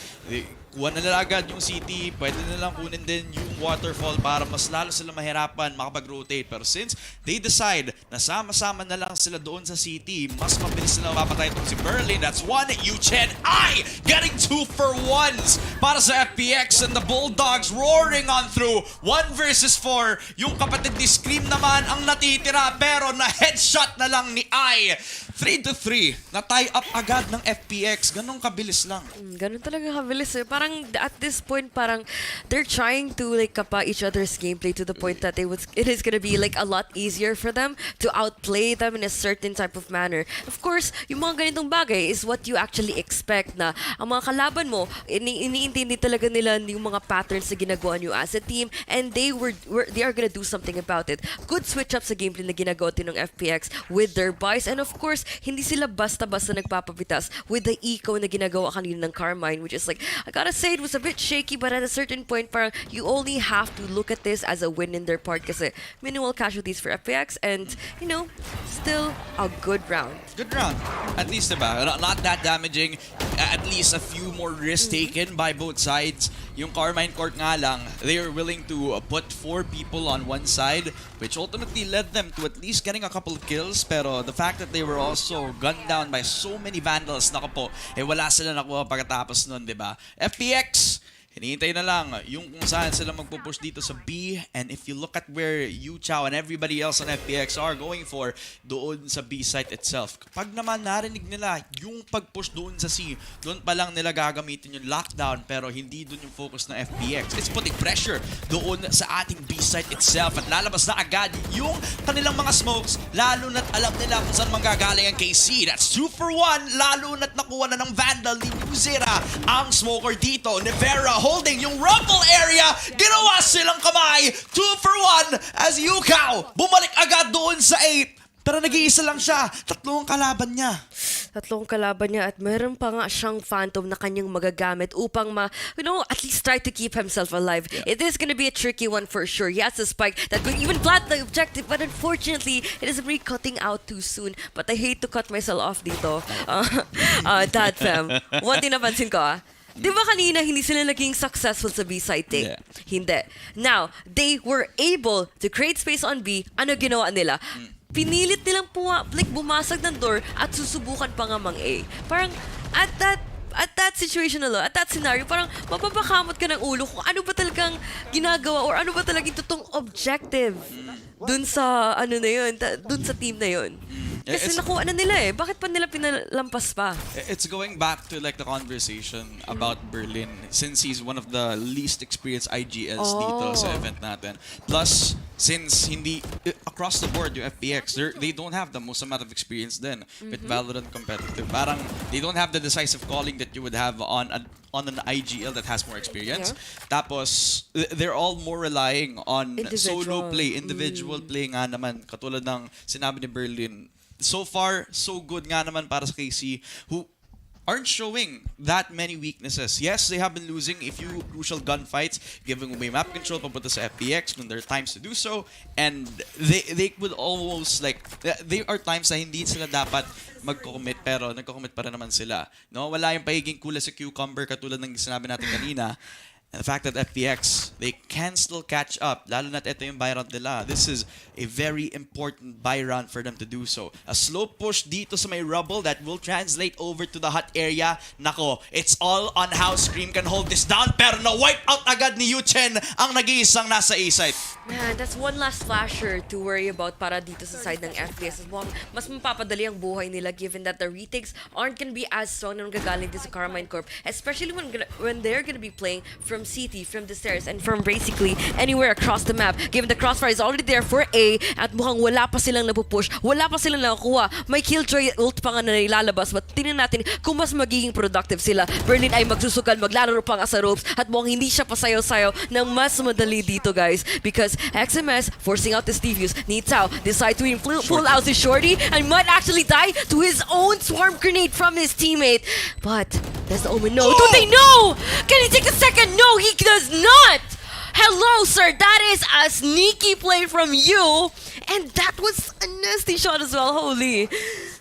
Kuha na nila agad yung city, pwede nilang kunin din yung waterfall para mas lalo sila mahirapan makapag-rotate. Pero since they decide na sama-sama na lang sila doon sa city, mas mabilis sila mapatay itong si Berlin. That's one. Yuchen I getting 2 for 1s para sa FPX, and the Bulldogs roaring on through. 1 versus 4. Yung kapatid ni Scream naman ang natitira, pero na headshot na lang ni I. 3-3. Na-tie up agad ng FPX. Ganun kabilis lang. Ganun talaga kabilis eh. Parang at this point, parang they're trying to like kapa each other's gameplay to the point that it is gonna be like a lot easier for them to outplay them in a certain type of manner. Of course, yung mga ganitong bagay is what you actually expect na ang mga kalaban mo, iniintindi talaga nila yung mga patterns na ginagawa nyo as a team, and they are gonna do something about it. Good switch up sa gameplay na ginagawa din ng FPX with their buys, and of course, hindi sila basta-basta nagpapapitas with the Ikaw na ginagawa kanina ng Karmine, which is like, I gotta say, it was a bit shaky, but at a certain point, parang you only have to look at this as a win in their part kasi minimal casualties for FPX, and, you know, still a good round. Good round. At least, diba? Not that damaging. At least a few more risks taken by both sides. Yung Karmine Court nga lang, they are willing to put 4 people on one side, which ultimately led them to at least getting a couple of kills. Pero the fact that they were also gunned down by so many vandals, nako po, wala sila nakuha pagkatapos nun, diba? FPX, hinihintay na lang yung kung saan sila magpupush dito sa B, and if you look at where Ikaw and everybody else on FPX are going for, doon sa B site itself. Kapag naman narinig nila yung pag-push doon sa C, doon pa lang nila gagamitin yung lockdown, pero hindi doon yung focus ng FPX. It's putting pressure doon sa ating B site itself, at lalabas na agad yung kanilang mga smokes, lalo na't alam nila kung saan manggagaling ang KC. That's 2 for 1, lalo na't nakuha na ng Vandal ni Nuzera ang smoker dito. Nevera holding yung rumble area, ginawa silang kamay. 2 for 1 as Ikaw bumalik agad doon sa 8. Pero nag-iisa lang siya. 3 ang kalaban niya. 3 kalaban niya, at meron pa nga siyang phantom na kanyang magagamit upang at least try to keep himself alive. Yeah. It is gonna be a tricky one for sure. He has a spike that could even plant the objective, but unfortunately, it is really cutting out too soon. But I hate to cut myself off dito. Dad fam, one thing napansin ko di ba kanina hindi sila naging successful sa B site take? Yeah. Hindi. Now, they were able to create space on B. Ano ginawa nila? Pinilit nilang bumasag ng door at susubukan pa nga mang A. Parang at that situation alone, at that scenario, parang mapapakamot ka ng ulo kung ano ba talagang ginagawa or ano ba talagang totoong objective dun sa dun sa team na yun. Kasi nakuha na nila Bakit pa nila pinalampas pa? It's going back to like the conversation about Berlin, since he's one of the least experienced IGLs dito sa event natin. Plus, since hindi across the board yung FPX, they don't have the most amount of experience then with Valorant competitive. Parang they don't have the decisive calling that you would have on an IGL that has more experience. Yeah. Tapos, they're all more relying on solo play, individual play nga naman. Katulad ng sinabi ni Berlin, so far, so good nga naman para sa KC, who aren't showing that many weaknesses. Yes, they have been losing a few crucial gunfights, giving away map control papunta sa FPX when there are times to do so, and they would almost like, there are times na hindi sila dapat magko-commit pero nagko-commit pa rin naman sila. No? Wala yung pagiging kula sa cucumber katulad ng sinabi natin kanina. And the fact that FPX, they can still catch up, lalo na't ito yung buy round nila. This is a very important buy round for them to do so. A slow push dito sa may rubble that will translate over to the hot area. Nako, it's all on how Scream can hold this down. Pero na-wipe out agad ni Yuchen ang nag-iisang nasa A-site. Man, that's one last flasher to worry about para dito sa side ng FPS. Mas mapapadali ang buhay nila given that the retakes aren't gonna be as strong na gagaling din sa Karmine Corp. Especially when they're gonna be playing from CT, from the stairs, and from basically anywhere across the map. Given the crossfire is already there for A, at mukhang wala pa silang napupush, wala pa silang nakukuha. May Killjoy ult pa nga na ilalabas, but tingnan natin kung mas magiging productive sila. Berlin ay magsusugal, maglalaro pa nga sa ropes, at mukhang hindi siya pasayaw-sayaw ng mas madali dito, guys. Because XMS, forcing out this defuse, Nitao decide to pull out his shorty, and might actually die to his own swarm grenade from his teammate. But does the Omen know? Do they know? Can he take a second? No, he does not! Hello, sir. That is a sneaky play from you. And that was a nasty shot as well. Holy.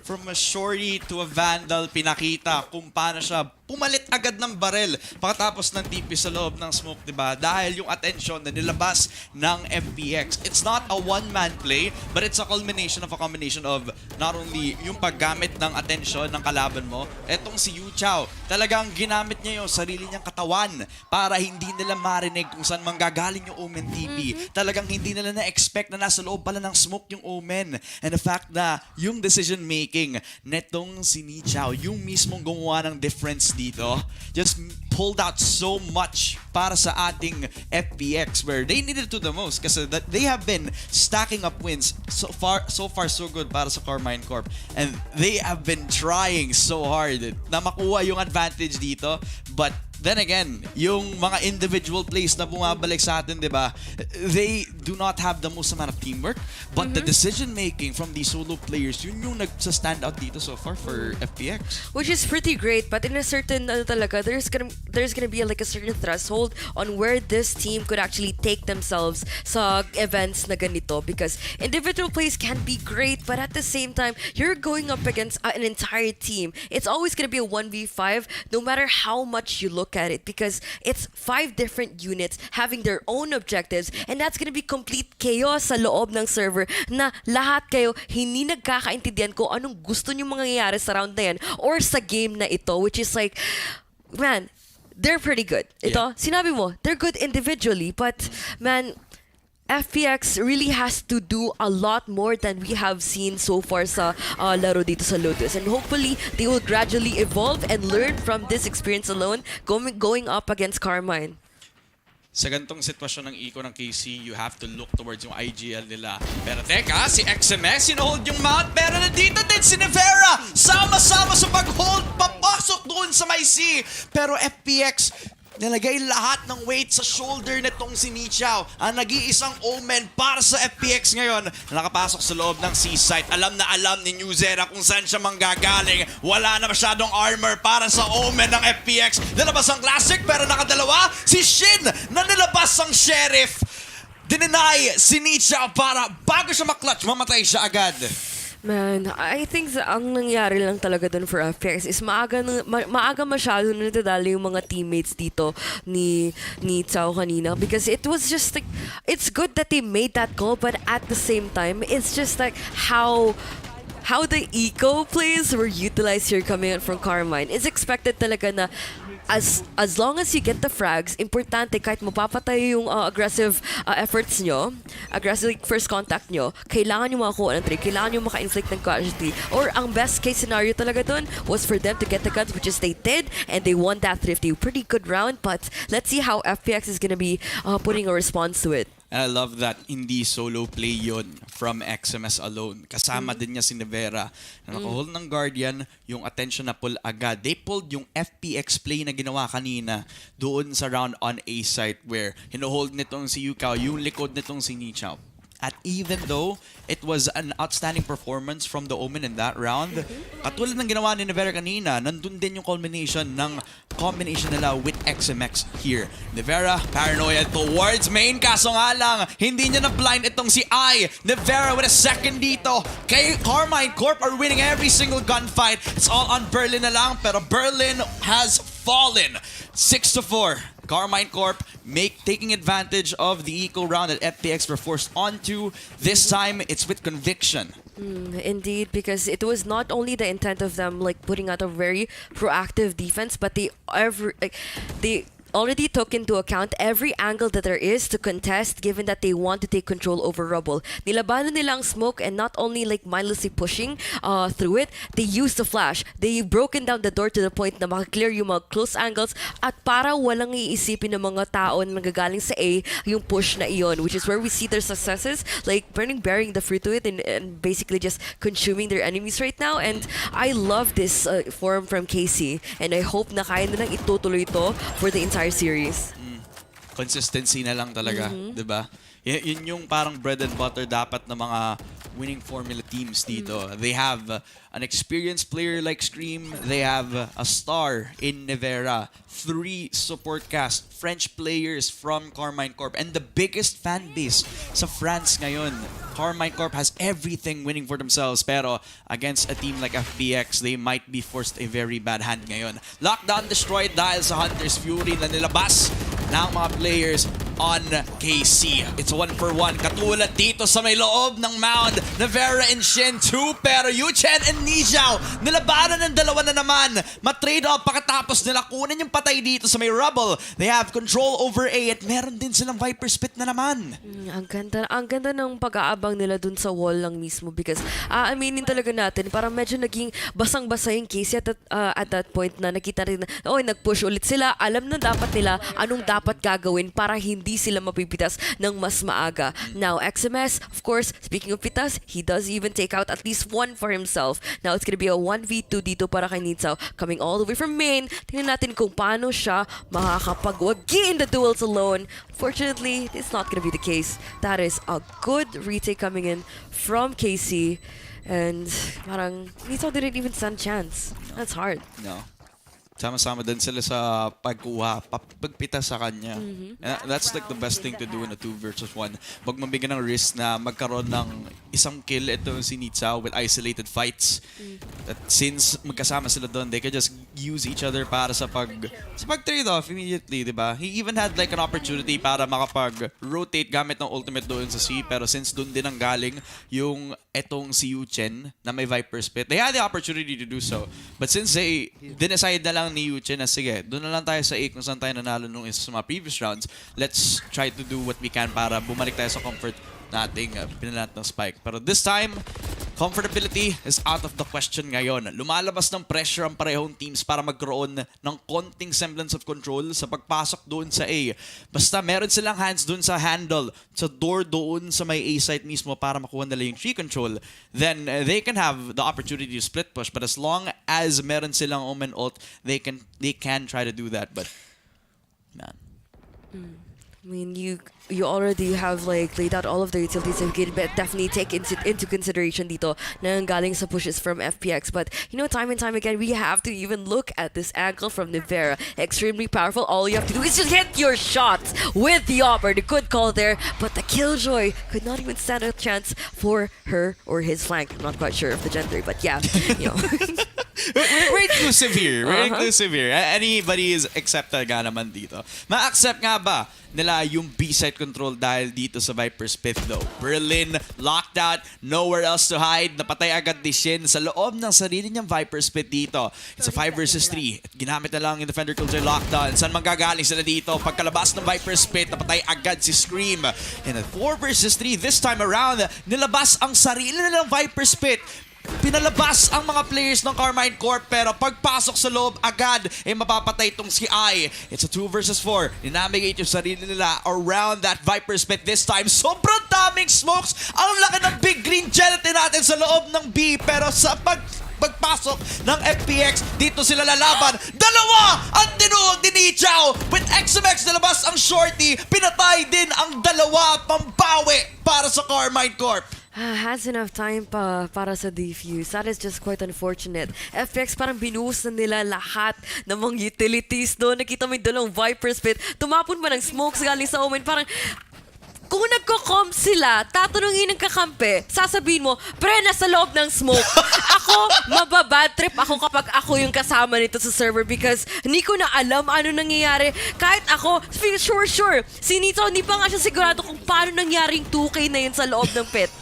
From a shorty to a vandal, pinakita kung paano siya pumalit agad ng barel pagkatapos ng TP sa loob ng smoke, diba? Dahil yung attention na nilabas ng FPX. It's not a one-man play, but it's a culmination of a combination of not only yung paggamit ng attention ng kalaban mo, etong si Ikaw, talagang ginamit niya yung sarili niyang katawan para hindi nila marinig kung saan manggagaling yung Omen TP. Talagang hindi nila na-expect na nasa loob pala ng smoke yung Omen. And the fact na yung decision-making netong si Ikaw, yung mismong gumawa ng difference dito, just pulled out so much para sa ating FPX where they needed to the most kasi that they have been stacking up wins so far so good para sa Karmine Corp, and they have been trying so hard na makuha yung advantage dito, but then again, yung mga individual plays na bumabalik sa atin, di ba? They do not have the most amount of teamwork, but the decision-making from these solo players, yun yung nagsa-stand out dito so far for FPX. Which is pretty great, but in a certain, there's gonna be like a certain threshold on where this team could actually take themselves sa events na ganito, because individual plays can be great, but at the same time, you're going up against an entire team. It's always gonna be a 1v5, no matter how much you look at it, because it's 5 different units having their own objectives, and that's gonna be complete chaos sa loob ng server na lahat kayo hindi nagkakaintindihan kung anong gusto nyo mangyayari sa round na yan or sa game na ito, which is like, man, they're pretty good. Ito, sinabi mo, they're good individually, but man, FPX really has to do a lot more than we have seen so far sa laro dito sa Lotus. And hopefully, they will gradually evolve and learn from this experience alone going up against Karmine. Sa gantong sitwasyon ng Ikaw ng KC, you have to look towards yung IGL nila. Pero teka, si XMS, sinuhold yung mount. Pero nandito din si Nevera. Sama-sama sa pag-hold, papasok doon sa may C. Pero FPX, nilagay lahat ng weight sa shoulder nitong si Ikaw. Ang nag-iisang Omen para sa FPX ngayon. Nakapasok sa loob ng C-site. Alam na alam ni New Zera kung saan siya manggagaling. Wala na masyadong armor para sa Omen ng FPX. Nilabas ang Classic pero nakadalawa. Si Shin na nilabas ang Sheriff. Dinenay si Ikaw para bago siya maklatch, mamatay siya agad. Man, I think ang nangyari lang talaga dun for FPX is maaga masyado na nadadali yung mga teammates dito ni Ikaw kanina, because it was just like, it's good that they made that goal, but at the same time, it's just like how the eco plays were utilized here coming out from Karmine. It's expected talaga na as long as you get the frags, importante kahit mapapatay yung aggressive efforts nyo, aggressive first contact nyo, kailangan nyo makakuha ng trick, kailangan nyo maka-inflict ng casualty. Or ang best case scenario talaga dun was for them to get the guns, which is they did, and they won that thrifty. Pretty good round, but let's see how FPX is gonna be putting a response to it. And I love that hindi solo play yon from XMS alone. Kasama din niya si Nevera na nakahold ng Guardian, yung attention na pull agad. They pulled yung FPX play na ginawa kanina doon sa round on A site where hinuhold nitong si Ikaw, yung likod nitong si Ikaw. At even though it was an outstanding performance from the Omen in that round, katulad ng ginawa ni Nevera kanina, nandun din yung culmination ng combination nila with XMX here. Nevera, paranoia towards main, kaso nga lang, hindi niya na-blind itong si I. Nevera with a second dito. Kay Karmine, Corp are winning every single gunfight. It's all on Berlin na lang, pero Berlin has fallen. 6-4. Karmine Corp taking advantage of the eco round that FPX were forced onto. This time, it's with conviction. Indeed, because it was not only the intent of them like putting out a very proactive defense, but they already took into account every angle that there is to contest, given that they want to take control over rubble. Nilabanan nila ang smoke, and not only like mindlessly pushing through it, they used the flash. They broken down the door to the point na makaklear yung mga close angles, at para walang iisipin ng mga tao na nagagaling sa A yung push na iyon, which is where we see their successes, like bearing the fruit to it, and basically just consuming their enemies right now. And I love this form from KC, and I hope na kaya nilang itutuloy ito for the entire series. Consistency na lang talaga, 'di ba? Yun yung parang bread and butter dapat ng mga winning formula teams dito. They have an experienced player like Scream. They have a star in Nevera. 3 support cast, French players from Karmine Corp. And the biggest fan base sa France ngayon. Karmine Corp has everything winning for themselves. Pero against a team like FPX, they might be forced a very bad hand ngayon. Lockdown destroyed dahil sa Hunter's Fury na nilabas ng mga players on KC. It's 1-for-1. Katulad dito sa may loob ng mound. Nevera and Shin 2, pero Yuchen and Nizhao nilabanan ng dalawa na naman. Ma-trade off pagkatapos nila kunin yung patay dito sa may rubble. They have control over A at meron din silang Viper Spit na naman. Ang ganda ng pag-aabang nila dun sa wall lang mismo, because aminin talaga natin, parang medyo naging basang-basa yung case at that point na nakita rin na, nag-push ulit sila. Alam na dapat nila anong dapat gagawin para hindi sila mapipitas ng mas maaga. Now, XMS, of course, speaking of pitas, he does even take out at least one for himself. Now, it's gonna be a 1v2 dito para kay Nizhao, coming all the way from main. Tingnan natin kung paano siya makakapagwagi in the duels alone. Fortunately, it's not gonna be the case. That is a good retake coming in from KC. And parang Nizhao didn't even stand chance. That's hard. No. Sama-sama din sila sa pagkuha, pagpita sa kanya. And that's like the best thing to do in a 2 versus 1. Wag mabigyan ng risk na magkaroon ng isang kill ito si Nizhao with isolated fights. That since magkasama sila doon, they could just use each other para sa pag-trade off immediately, di ba? He even had like an opportunity para makapag-rotate gamit ng ultimate doon sa C, pero since doon din ang galing yung etong si Yuchen na may Viper Spit, they had the opportunity to do so. But since they dinecide na lang ni Yuchen na sige, doon na lang tayo sa A kung saan tayo nanalo nung isa sa mga previous rounds, let's try to do what we can para bumalik tayo sa comfort nating pinalat ng spike. Pero this time, comfortability is out of the question ngayon. Lumalabas ng pressure ang parehong teams para magkaroon ng konting semblance of control sa pagpasok doon sa A. Basta meron silang hands doon sa handle, sa door doon sa may A site mismo para makuha nila yung tree control, then they can have the opportunity to split push. But as long as meron silang Omen ult, they can try to do that. But, man. I mean, you already have like laid out all of the utilities, and you can definitely take into consideration dito na galing sa pushes from FPX. But you know, time and time again, we have to even look at this angle from Nevera. Extremely powerful. All you have to do is just hit your shots with the opper. The good call there, but the Killjoy could not even stand a chance for her or his flank. I'm not quite sure of the gender, but yeah, you know. We're inclusive here. We're inclusive here. Anybody is accepted nga naman dito. Ma-accept nga ba nila yung B-side control dahil dito sa Viper Spit though? Berlin, locked out, nowhere else to hide. Napatay agad ni Shin sa loob ng sarili niyang Viper Spit dito. It's a 5 versus 3. At ginamit na lang yung Defender Killjoy lockdown. Saan manggagaling sila dito? Pagkalabas ng Viper Spit, napatay agad si Scream. In a 4 versus 3 this time around, nilabas ang sarili nilang Viper Spit. Pinalabas ang mga players ng Karmine Corp, pero pagpasok sa loob agad mapapatay itong si I. It's a 2 versus 4. Ninamigate yung sarili nila around that Viper Spit this time. Sobrang daming smokes. Ang laki ng big green gelatin natin sa loob ng B, pero sa pagpasok ng FPX. Dito sila lalaban. Dalawa ang tinuog ni Ikaw. With XMX nalabas ang shorty. Pinatay din ang dalawa. Pambawi para sa Karmine Corp. Has enough time pa para sa defuse. That is just quite unfortunate. FX parang binuhos na nila lahat ng mga utilities doon. Nakita mo yung dalawang Viper's Pit. Tumapon pa ng smokes galing sa Omen. Parang kung nagko-comp sila, tatanungin ng kakampi, sasabihin mo, pre, nasa loob ng smoke. Ako, mababad trip ako kapag ako yung kasama nito sa server because hindi ko na alam ano nangyayari. Kahit ako, sure, si Nito, hindi pa nga siya sigurado kung paano nangyaring 2K na yun sa loob ng pit.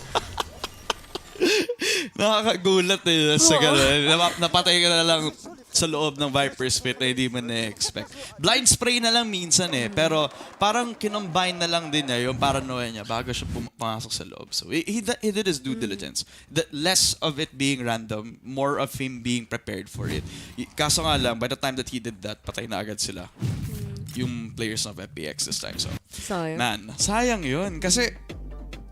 Nakakagulat eh. Sa ganun. Napatay ka na lang sa loob ng Viper's Pit na hindi mo na-expect. Blind spray na lang minsan eh. Pero parang kinombine na lang din niya yung paranoia niya bago siya pumasok sa loob. So he did his due diligence. Less of it being random, more of him being prepared for it. Kaso nga lang, by the time that he did that, patay na agad sila. Yung players of FPX this time. So, Sayang. man, sayang yun. Kasi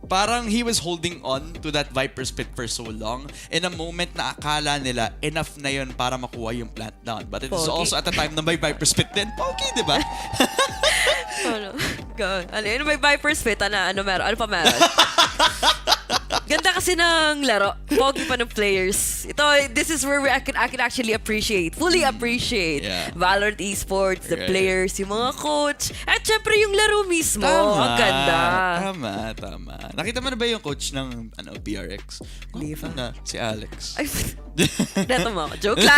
parang he was holding on to that Viper's Pit for so long. In a moment na akala nila enough na yun para makuha yung plant down. But it is Pogi. also at the time na may Viper's Pit din. Pogi, di ba? Ano? Go. Ano may Viper's Pit? Ano meron? Ano pa meron? Ganda kasi ng laro. Pogi pa ng players. This is where I can actually fully appreciate Yeah. Valorant Esports, the Right. players, yung mga coach, at syempre yung laro mismo. Ang ganda. Tama. Nakita mo na ba yung coach ng BRX? Hindi pa. Na, si Alex. Ay, neto mo. Joke lang.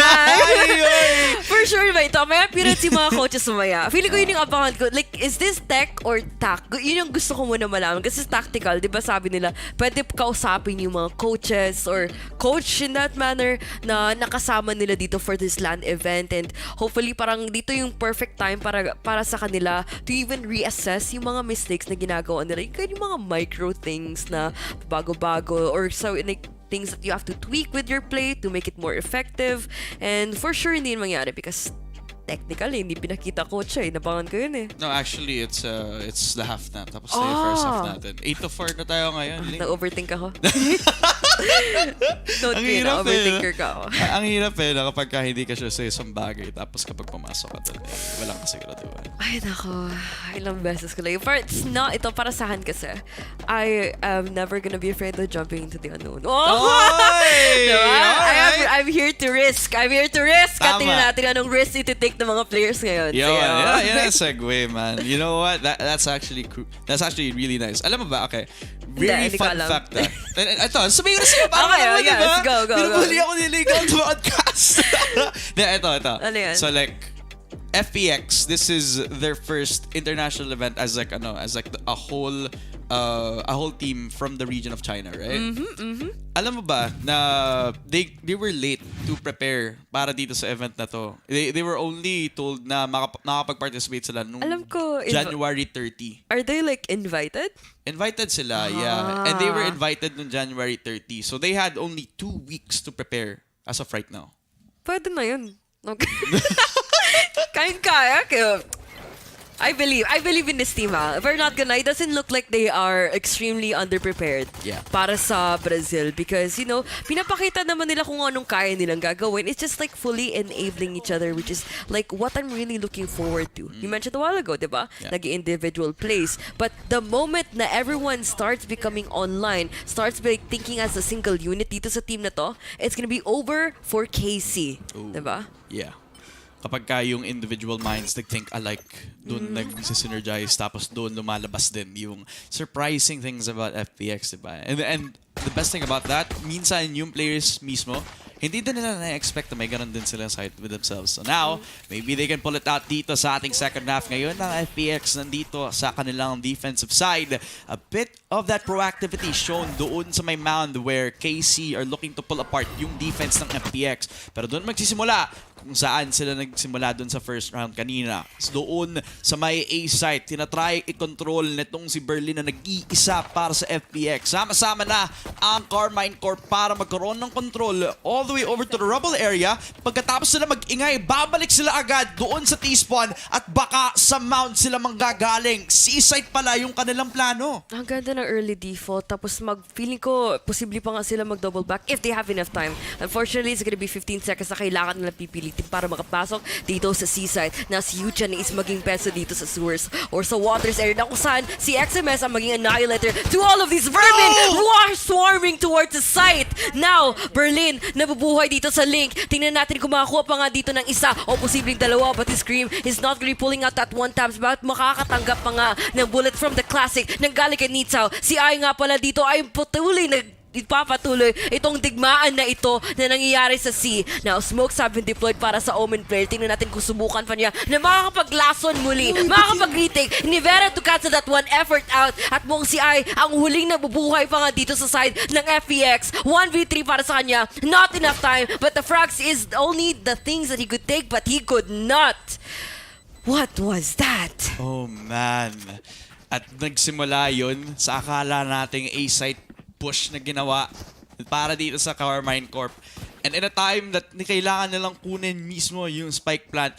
For sure ba ito? May appearance yung mga coaches sumaya. Feeling ko yun yung abangan ko. Like, is this tech or tac? Yun yung gusto ko muna malaman. Kasi tactical, di ba sabi nila, pwede kausapin yung mga coaches or coach in that manner na nakasama nila dito for this LAN event. And hopefully, parang dito yung perfect time para sa kanila to even reassess yung mga mistakes na ginagawa nila. Yung mga micro things na bago-bago or so like things that you have to tweak with your play to make it more effective. And for sure, hindi yun mangyari because technically, hindi pinakita ko siya. Nabangan ko yun eh. No, actually, it's the half na. Tapos na yung first half natin. 8-4 na tayo ngayon. Nag-overthink ako. Don't Ang be hirap na-overthinker ka ako. Ang hirap eh, na kapag hindi ka sure sa isang bagay, tapos kapag pumasok ka doon, walang kasiguraduhan. Ay, nako. Ilang beses ko lang. Ito para saan kasi. I am never gonna be afraid of jumping into the unknown. Diba? I'm here to risk. Tama. Tingnan natin anong risk iti-take ng mga players ngayon. Yeah, segue, man. You know what? That's actually really nice. Alam mo ba? Okay. Really Hindi ko fun alam. fact. Ito, sabihin ko na sa'yo. Okay, yes, diba? go. Binubuli ako ni Legal podcast. Ito. Ano yan? So like, FPX, this is their first international event as like a whole team from the region of China, right? Alam mo ba na they were late to prepare para dito sa event na to. They were only told na makapag-participate sila nung Alam ko, January 30. Are they like invited? Invited sila, yeah. And they were invited nung January 30. So they had only 2 weeks to prepare as of right now. Pwede na yun. Okay. Kaya. I believe in this team, ha. We're not gonna, it doesn't look like they are extremely underprepared para sa Brazil because, pinapakita naman nila kung anong kaya nilang gagawin. It's just like fully enabling each other, which is like what I'm really looking forward to. You mentioned a while ago, diba? Yeah. Nag-individual plays. But the moment na everyone starts becoming online, starts like thinking as a single unit dito sa team na to, it's gonna be over for KC. Ooh. Diba? Yeah. Kapag ka yung individual minds nag-think alike, doon nag-synergize, tapos doon lumalabas din yung surprising things about FPX, diba? And the best thing about that, minsan yung players mismo, hindi din nila na-expect na may ganun din sila side with themselves. So now, maybe they can pull it out dito sa ating second half ngayon ng FPX nandito sa kanilang defensive side. A bit of that proactivity shown doon sa may mound where KC are looking to pull apart yung defense ng FPX. Pero doon magsisimula kung saan sila nagsimula doon sa first round kanina. Doon sa may A site, tinatry i-control nitong si Berlin na nag-iisa para sa FPX. Sama-sama na ang Karmine Corp para magkaroon ng control all the way over to the rubble area. Pagkatapos sila mag-ingay, babalik sila agad doon sa T-spawn at baka sa mount sila manggagaling. C-site pala yung kanilang plano. Ang ganda ng early default. Tapos feeling ko, posible pa nga sila mag-double back if they have enough time. Unfortunately, it's gonna be 15 seconds na kailangan nila pipilitin para makapasok dito sa seaside na si Yuchan is maging peso dito sa sewers or sa waters area na kung saan si XMS ang maging annihilator to all of these vermin who are swarming towards the site. Now, Berlin, nabubuhay dito sa link. Tingnan natin kung makakuha pa nga dito ng isa o posibleng dalawa, but the Scream is not really pulling out that one taps but makakatanggap pa nga ng bullet from the classic ng galing kay Nitsaw. Si Ai nga pala dito ay patuloy na ipapatuloy itong digmaan na ito na nangyayari sa C. Now, smokes have been deployed para sa Omen player. Tingnan natin kung subukan pa niya na makakapaglason muli, makakapag-retake. Nivera to cancel that one effort out. At mong si Ai ang huling nabubuhay pa nga dito sa side ng FPX. 1v3 para sa kanya. Not enough time, but the frags is only the things that he could take, but he could not. What was that? Oh man. At nagsimula yun sa akala nating A-site push na ginawa para dito sa Karmine Corp. And in a time that kailangan nilang kunin mismo yung spike plant,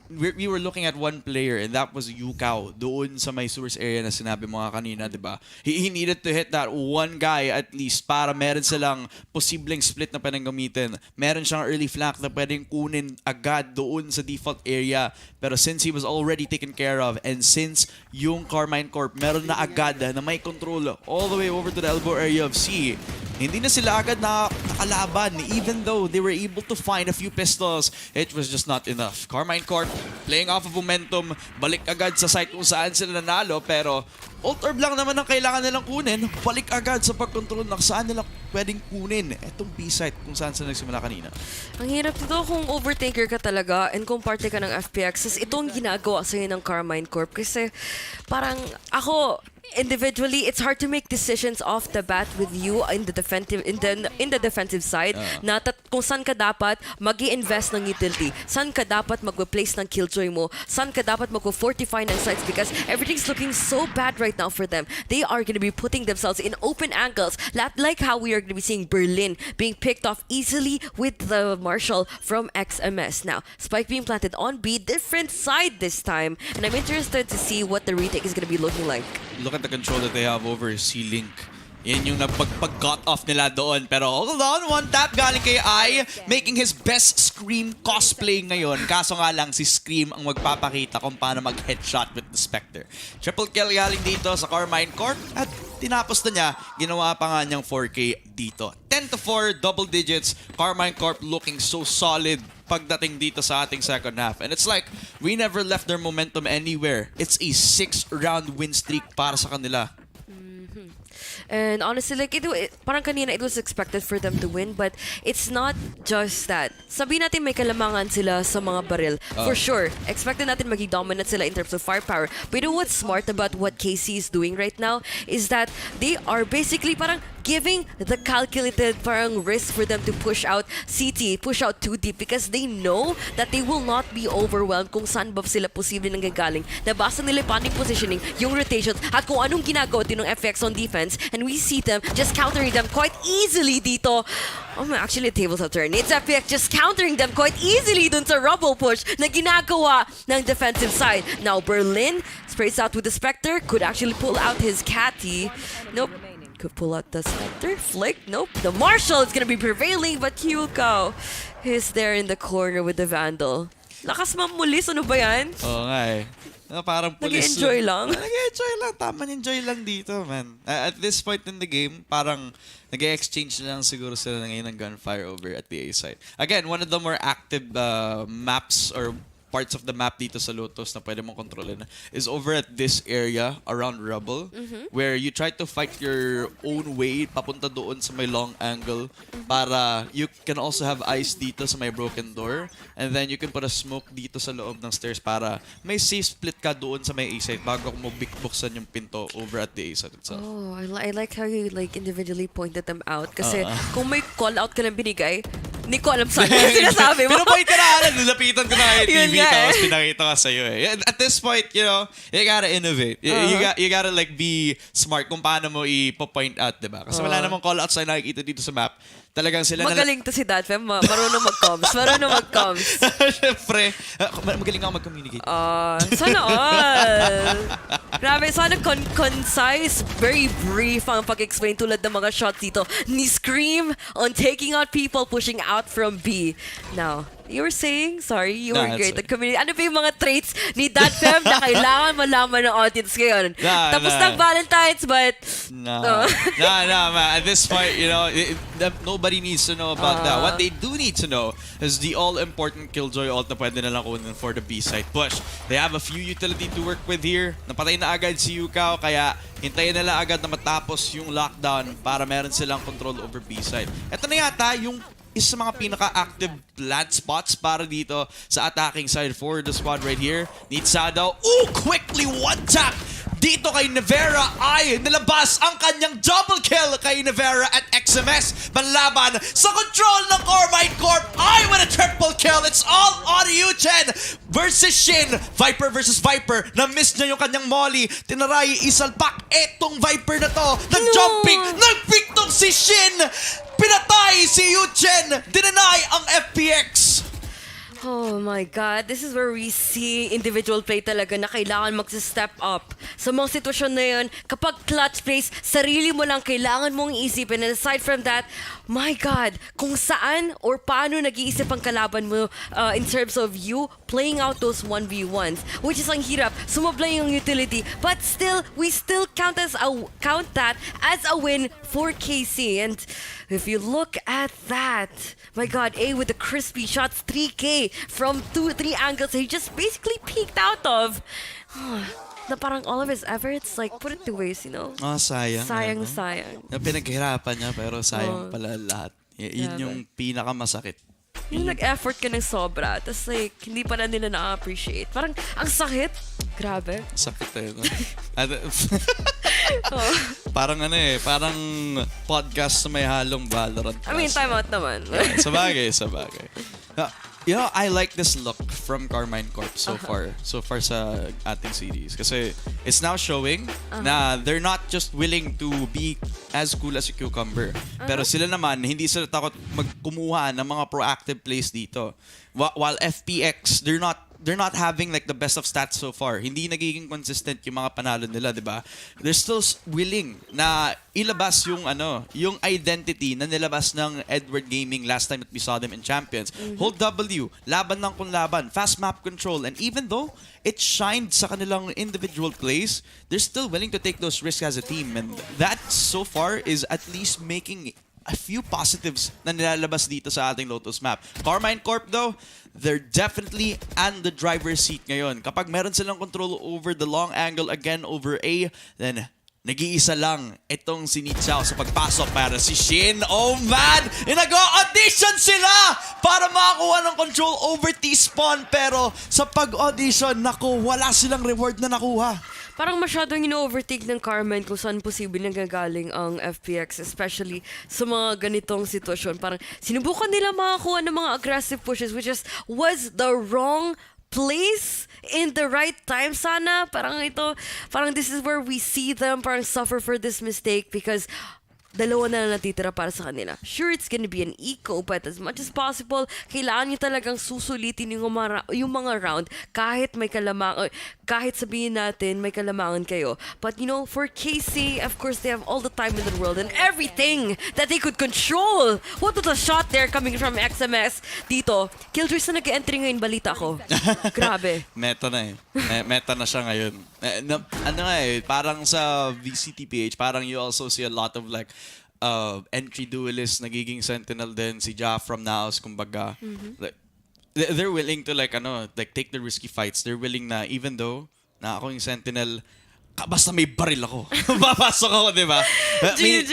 we were looking at one player and that was Ikaw doon sa may source area na sinabi mo nga kanina, di ba? He needed to hit that one guy at least para meron silang posibleng split na pwedeng gamitin. Meron siyang early flank na pwedeng kunin agad doon sa default area. Pero since he was already taken care of and since yung Karmine Corp meron na agad na may control all the way over to the elbow area of C, hindi na sila agad nakalaban. Even though they were able to find a few pistols, it was just not enough. Karmine Corp playing off of momentum, balik agad sa site kung saan sila nanalo, pero ult orb lang naman ang kailangan nilang kunin, balik agad sa pagkontrol na saan nila pwedeng kunin itong B-site kung saan sila nagsimula kanina. Ang hirap dito kung overthinker ka talaga and kung parte ka ng FPX, itong ginagawa sa'yo ng Karmine Corp. Kasi parang ako, individually, it's hard to make decisions off the bat with you in the defensive side. Na kung saan ka dapat mag-i-invest ng utility, saan ka dapat mag-place ng killjoy mo, saan ka dapat mag-fortify ng sites because everything's looking so bad right now for them. They are going to be putting themselves in open angles, like how we are going to be seeing Berlin being picked off easily with the Marshall from XMS. Now, spike being planted on B, different side this time, and I'm interested to see what the retake is going to be looking like. Look at the control that they have over C-Link. Yan yung nagpag-cut off nila doon. Pero hold on, one tap galing kay Ai, making his best Scream cosplay ngayon. Kaso nga lang si Scream ang magpapakita kung paano mag-headshot with the Spectre. Triple kill galing dito sa Karmine Corp at tinapos na niya, ginawa pa nga niyang 4K dito. 10-4, double digits, Karmine Corp looking so solid pagdating dito sa ating second half. And it's like, we never left their momentum anywhere. It's a 6-round win streak para sa kanila. And honestly, like, parang kanina, it was expected for them to win, but it's not just that. Sabihin natin may kalamangan sila sa mga baril. For sure, expected natin maging dominant sila in terms of firepower. But you know what's smart about what KC is doing right now is that they are basically parang giving the calculated parang risk for them to push out CT, push out too deep because they know that they will not be overwhelmed kung saan ba sila posible nang gagaling. Nabasa nila yung paning positioning, yung rotations, at kung anong ginagawa din ng FX on defense, and we see them just countering them quite easily dito. Oh, actually, the tables have turned. It's FX just countering them quite easily dun sa rubble push na ginagawa ng defensive side. Now, Berlin sprays out with the Spectre, could actually pull out his Catty. Nope. Could pull out the Spectre. Flick. Nope. The Marshall is gonna be prevailing, but Ikaw is there in the corner with the Vandal. Lakas mamulis. Ano ba yan? Oo nga eh. Parang police. Nag-enjoy lang. Nag-enjoy lang. Tama enjoy lang dito, man. At this point in the game, parang nag-exchange na lang siguro sila ngayon ng gunfire over at the A side. Again, one of the more active maps or parts of the map dito sa Lotus na pwede mong kontrolin is over at this area around rubble where you try to fight your own way papunta doon sa may long angle para you can also have ice dito sa may broken door and then you can put a smoke dito sa loob ng stairs para may safe split ka doon sa may A side bago mo buksan yung pinto over at the A side itself. Oh, I like how you like individually pointed them out kasi kung may call out ka lang binigay, Hindi ko alam saan yung sinasabi mo. Pero point ka na, nilapitan ko na kay Yun TV, nga eh. tapos pinakita ko sa'yo eh. At this point, you know, you gotta innovate. You gotta like be smart kung paano mo i-point out, diba? Kasi wala namang call-outs na nakikita dito sa map. Talagang sila Magaling to si Dad Fem. Marunong mag-comms. Marunong mag-comms. Siyempre, magaling ako mag-communicate. Sana all. Grabe, sana concise, very brief ang pag-explain tulad ng mga shots dito. Ni Scream on taking out people pushing out from B. Now, you were saying? Sorry, you were great at community. Ano ba yung mga traits ni Dad Fem na kailangan malaman ng audience ngayon? Tapos ng Valentine's, but... No, man. At this point, you know, nobody needs to know about that. What they do need to know is the all-important Killjoy ult na pwede na lang kunin for the B-side push. They have a few utility to work with here. Napatay na agad si Ikaw, kaya hintayin na lang agad na matapos yung lockdown para meron silang control over B-side. Ito na yata yung isa sa mga pinaka-active plant spots para dito sa attacking side for the squad right here. Needs daw. Ooh! Quickly one tap! Dito kay Nevera ay nilabas ang kanyang double kill kay Nevera at XMS. Manlaban sa control ng Karmine Corp ay with a triple kill. It's all on Yuchen versus Shin. Viper versus Viper. Na-miss niya yung kanyang molly. Tinaray isalpak etong Viper na to. Nag-jumping. Nag-pick tong si Shin. Pinatay si Yuchen. Dinanay ang FPX. Oh my God, this is where we see individual play talaga na kailangan mag-step up. Sa mga sitwasyon na yun, kapag clutch plays, sarili mo lang kailangan mong isipin. And aside from that, my God, kung saan or paano nag-iisip ang kalaban mo in terms of you playing out those 1v1s, which is ang hirap, sumablay yung utility, but still, we still count that as a win for KC. And if you look at that, my God, A with the crispy shots, 3K from 2-3 angles he just basically peeked out of. Na parang all of his efforts, like, put it to waste, you know? Sayang. Sayang. Na pinaghirapan niya pero sayang pala lahat. Yun yung pinakamasakit. Yung nag-effort ka ng sobra, tapos like, hindi pa na nila na-appreciate. Parang, ang sakit. Grabe. Sakit eh. No? Parang parang podcast na may halong Valorant. I mean, time out naman. Sabagay. You know, I like this look from Karmine Corp so far sa ating series. Kasi it's now showing na they're not just willing to be as cool as a cucumber. Pero sila naman, hindi sila takot magkumuha ng mga proactive plays dito. While FPX, they're not having like the best of stats so far. Hindi nagiging consistent yung mga panalo nila, 'di ba? They're still willing na ilabas yung yung identity na nilabas ng Edward Gaming last time that we saw them in Champions. Hold W, laban ng kung laban, fast map control, and even though it shined sa kanilang individual plays, they're still willing to take those risks as a team, and that so far is at least making a few positives na nilalabas dito sa ating Lotus map. Karmine Corp though, they're definitely on the driver's seat ngayon. Kapag meron silang control over the long angle again over A, then nag-iisa lang itong si Nichao sa pagpasok para si Shin. Oh man! Nag-audition sila para makakuha ng control over T-Spawn, pero sa pag-audition, wala silang reward na nakuha. Parang masyadong ino-overtake ng Karmine kung saan posible nanggagaling ang FPX, especially sa mga ganitong sitwasyon. Parang sinubukan nila makakuha ng mga aggressive pushes, which was the wrong place in the right time sana. Parang this is where we see them parang suffer for this mistake because dalawa na natitira para sa kanila. Sure, it's gonna be an eco, but as much as possible, kailangan nyo talagang susulitin yung mga round kahit may kahit sabihin natin may kalamangan kayo. But you know, for KC, of course, they have all the time in the world and everything that they could control. What was a shot there coming from XMS? Dito, Killjoy na nag-entry ngayon, balita ko. Grabe. Meta na Meta na siya ngayon. Parang sa VCT parang you also see a lot of like entry duelists nagiging sentinel din si Ja from Naos kumbaga. Like, they're willing to like take the risky fights. They're willing na even though na ako yung sentinel, basta may baril ako. Papasok ako, di ba? G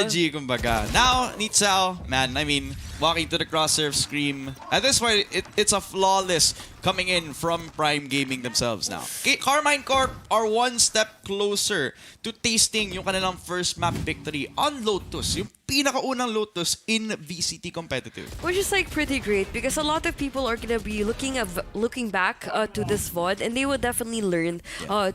G kumbaga. Now, Nichao, man, I mean, walking to the crosshair scream. At this point, it's a flawless coming in from Prime Gaming themselves now. Karmine Corp are one step closer to tasting yung kanilang first map victory on Lotus. Yung pinakaunang Lotus in VCT competitive. Which is like pretty great because a lot of people are gonna be looking back to this VOD and they will definitely learn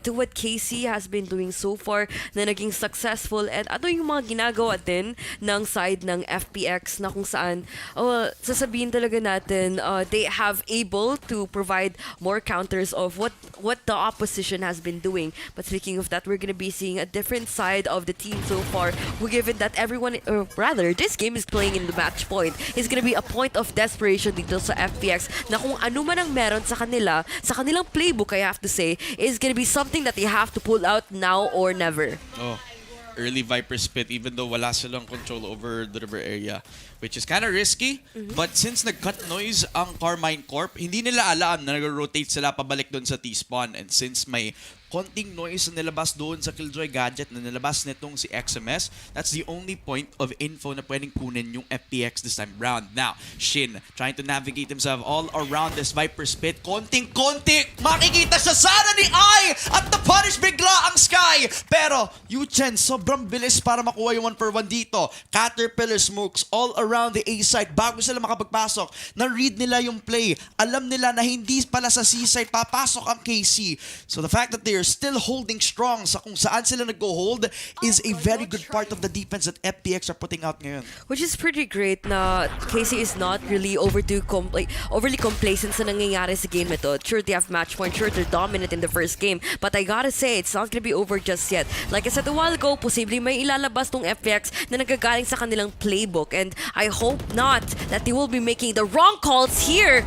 to what KC has been doing so far na naging successful and ano yung mga ginagawa din ng side ng FPX na kung saan sasabihin talaga natin they have able to provide more counters of what the opposition has been doing. But speaking of that, we're gonna be seeing a different side of the team so far. Given that everyone, or rather, this game is playing in the match point. It's gonna be a point of desperation dito sa FPX na kung ano man ang meron sa kanila, sa kanilang playbook, I have to say, is gonna be something that they have to pull out now or never. Oh, early Viper spit even though wala silang control over the river area, which is kind of risky. But since nag-cut noise ang Karmine Corp, hindi nila alam na nag-rotate sila pabalik doon sa T-spawn. And since may konting noise na nilabas doon sa Killjoy gadget na nilabas nitong si XMS, that's the only point of info na pwedeng kunin yung FPX this time round. Now, Shin trying to navigate himself all around this Viper spit. Konting-konti makikita siya sana ni Ai at na-punish bigla ang Sky. Pero Yuchen sobrang bilis para makuha yung 1-for-1 dito. Caterpillar smokes all around the A site bago sila makapagpasok. Na-read nila yung play. Alam nila na hindi pala sa C site papasok ang KC. So the fact that they are still holding strong sa kung saan sila nag-hold is a very good part of the defense that FPX are putting out ngayon. Which is pretty great na KC is not really overly complacent sa nangyayari sa game ito. Sure, they have match point. Sure, they're dominant in the first game. But I gotta say, it's not gonna be over just yet. Like I said a while ago, posibleng may ilalabas tong FPX na nagagaling sa kanilang playbook. And I hope not that they will be making the wrong calls here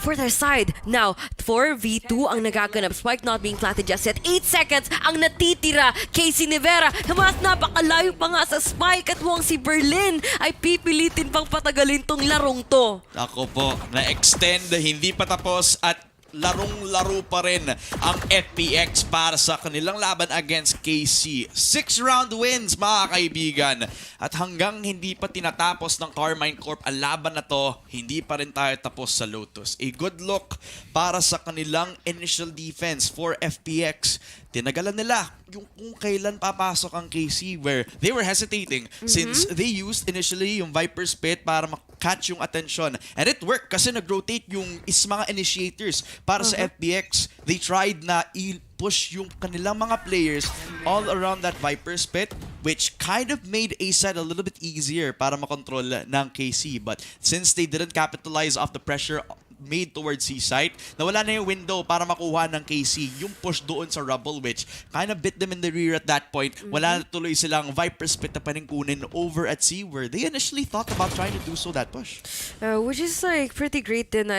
for their side. Now, 4v2 ang nagaganap. Spike not being planted just yet. 8 seconds ang natitira. Casey Nivera, mas napakalayo pa nga sa Spike at mukhang si Berlin ay pipilitin pang patagalin tong larong to. Ako po, na-extend, hindi pa tapos at larong-laro pa rin ang FPX para sa kanilang laban against KC. 6-round wins, mga kaibigan. At hanggang hindi pa tinatapos ng Karmine Corp ang laban na to, hindi pa rin tayo tapos sa Lotus. A good look para sa kanilang initial defense for FPX. Tinagalan nila yung kung kailan papasok ang KC where they were hesitating since they used initially yung Viper Spit para catch yung attention. And it worked kasi nag-rotate yung mga initiators para sa FPX. They tried na i-push yung kanilang mga players all around that Viper Spit, which kind of made A-side a little bit easier para makontrol ng KC. But since they didn't capitalize off the pressure made towards C-site, nawala na yung window para makuha ng KC yung push doon sa rubble, which kind of bit them in the rear at that point. Wala na tuloy silang Viper Spit na pwedeng kunin over at C where they initially thought about trying to do so that push. Which is like pretty great din,